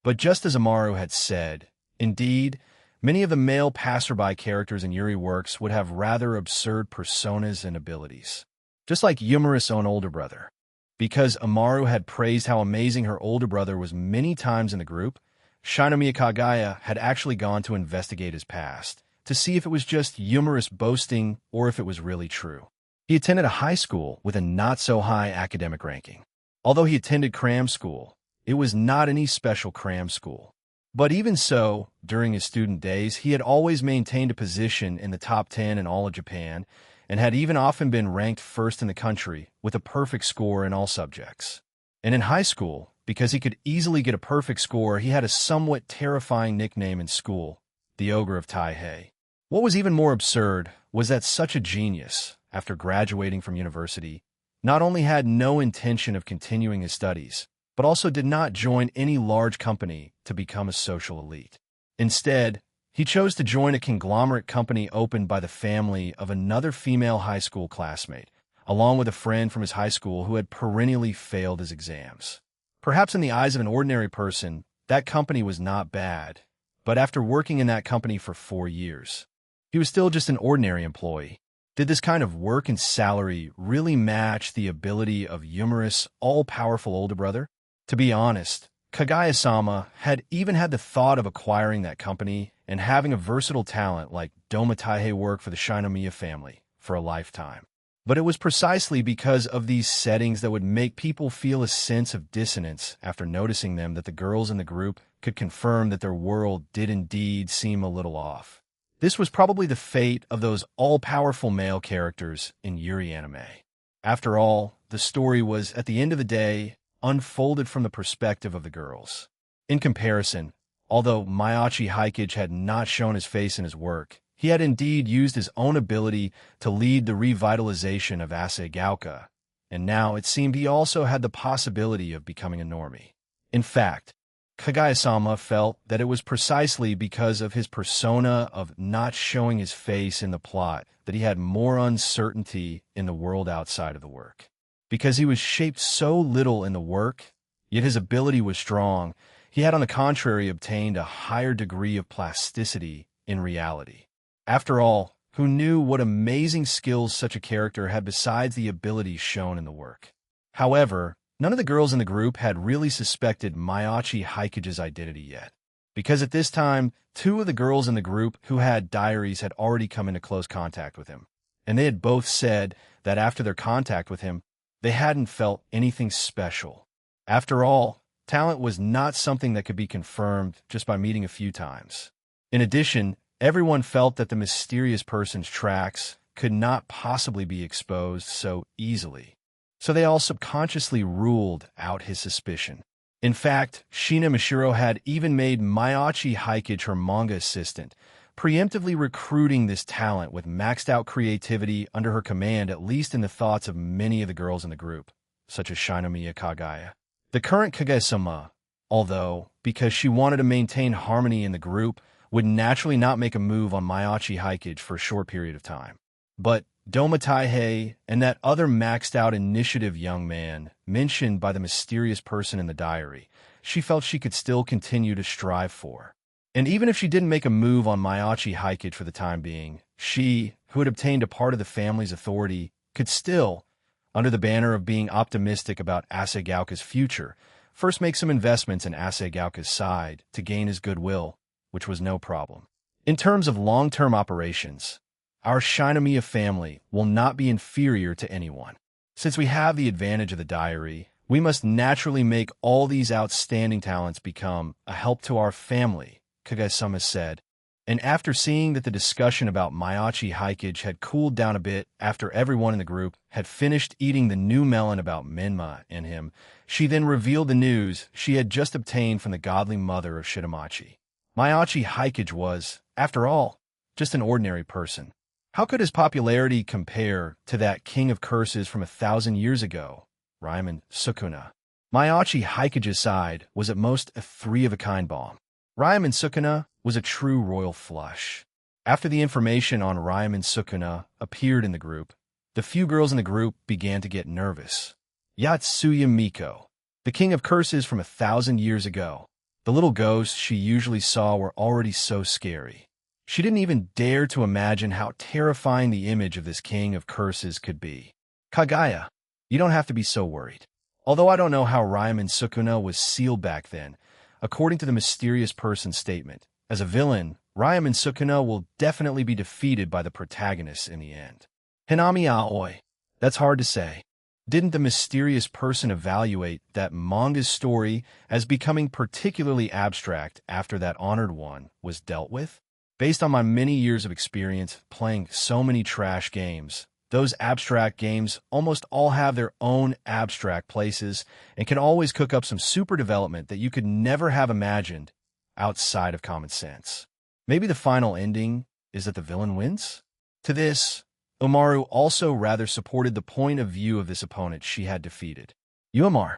But just as Amaru had said, indeed, many of the male passerby characters in Yuri works would have rather absurd personas and abilities. Just like Yumura's own older brother. Because Amaru had praised how amazing her older brother was many times in the group, Shinomiya Kagaya had actually gone to investigate his past, to see if it was just Yumura's boasting or if it was really true. He attended a high school with a not-so-high academic ranking. Although he attended cram school, it was not any special cram school. But even so, during his student days, he had always maintained a position in the top 10 in all of Japan, and had even often been ranked first in the country with a perfect score in all subjects. And in high school, because he could easily get a perfect score, he had a somewhat terrifying nickname in school, the Ogre of Taihei. What was even more absurd was that such a genius, after graduating from university, not only had no intention of continuing his studies, but also did not join any large company to become a social elite. Instead, he chose to join a conglomerate company opened by the family of another female high school classmate, along with a friend from his high school who had perennially failed his exams. Perhaps in the eyes of an ordinary person, that company was not bad, but after working in that company for 4 years, he was still just an ordinary employee. Did this kind of work and salary really match the ability of Yumura's all-powerful older brother? To be honest, Kagaya-sama had even had the thought of acquiring that company and having a versatile talent like Doma Taihei work for the Shinomiya family for a lifetime. But it was precisely because of these settings that would make people feel a sense of dissonance after noticing them that the girls in the group could confirm that their world did indeed seem a little off. This was probably the fate of those all-powerful male characters in Yuri anime. After all, the story was, at the end of the day, unfolded from the perspective of the girls. In comparison, although Maiachi Hikage had not shown his face in his work, he had indeed used his own ability to lead the revitalization of Asagaoka, and now it seemed he also had the possibility of becoming a normie. In fact, Kagaya-sama felt that it was precisely because of his persona of not showing his face in the plot that he had more uncertainty in the world outside of the work. Because he was shaped so little in the work, yet his ability was strong, he had on the contrary obtained a higher degree of plasticity in reality. After all, who knew what amazing skills such a character had besides the abilities shown in the work? However, none of the girls in the group had really suspected Maiachi Hikage's identity yet, because at this time, 2 of the girls in the group who had diaries had already come into close contact with him, and they had both said that after their contact with him, they hadn't felt anything special. After all, talent was not something that could be confirmed just by meeting a few times. In addition, everyone felt that the mysterious person's tracks could not possibly be exposed so easily, so they all subconsciously ruled out his suspicion. In fact, Shina Mishiro had even made Maiachi Hikage her manga assistant, preemptively recruiting this talent with maxed-out creativity under her command, at least in the thoughts of many of the girls in the group, such as Shinomiya Kagaya. The current Kagaya-sama, although, because she wanted to maintain harmony in the group, would naturally not make a move on Maiachi Hikage for a short period of time. But Doma Taihei, and that other maxed-out initiative young man mentioned by the mysterious person in the diary, she felt she could still continue to strive for. And even if she didn't make a move on Maiachi Haikage for the time being, she, who had obtained a part of the family's authority, could still, under the banner of being optimistic about Asagaoka's future, first make some investments in Asagaoka's side to gain his goodwill, which was no problem. In terms of long-term operations, our Shinomiya family will not be inferior to anyone. Since we have the advantage of the diary, we must naturally make all these outstanding talents become a help to our family, Kage-sama said. And after seeing that the discussion about Maiachi Haikage had cooled down a bit after everyone in the group had finished eating the new melon about Menma and him, she then revealed the news she had just obtained from the godly mother of Shitamachi. Maiachi Haikage was, after all, just an ordinary person. How could his popularity compare to that king of curses from 1,000 years ago, Raiman Sukuna? Maiachi Haikage's side was at most a three-of-a-kind bomb. Raiman Sukuna was a true royal flush. After the information on Raiman Sukuna appeared in the group, the few girls in the group began to get nervous. Yatsuya Miko, the king of curses from 1,000 years ago. The little ghosts she usually saw were already so scary. She didn't even dare to imagine how terrifying the image of this king of curses could be. Kagaya, you don't have to be so worried. Although I don't know how Raiman Sukuna was sealed back then, according to the mysterious person's statement, as a villain, Raiman Sukuna will definitely be defeated by the protagonists in the end. Hinami Aoi. That's hard to say. Didn't the mysterious person evaluate that manga's story as becoming particularly abstract after that honored one was dealt with? Based on my many years of experience playing so many trash games, those abstract games almost all have their own abstract places and can always cook up some super development that you could never have imagined outside of common sense. Maybe the final ending is that the villain wins? To this, Umaru also rather supported the point of view of this opponent she had defeated. Uemar,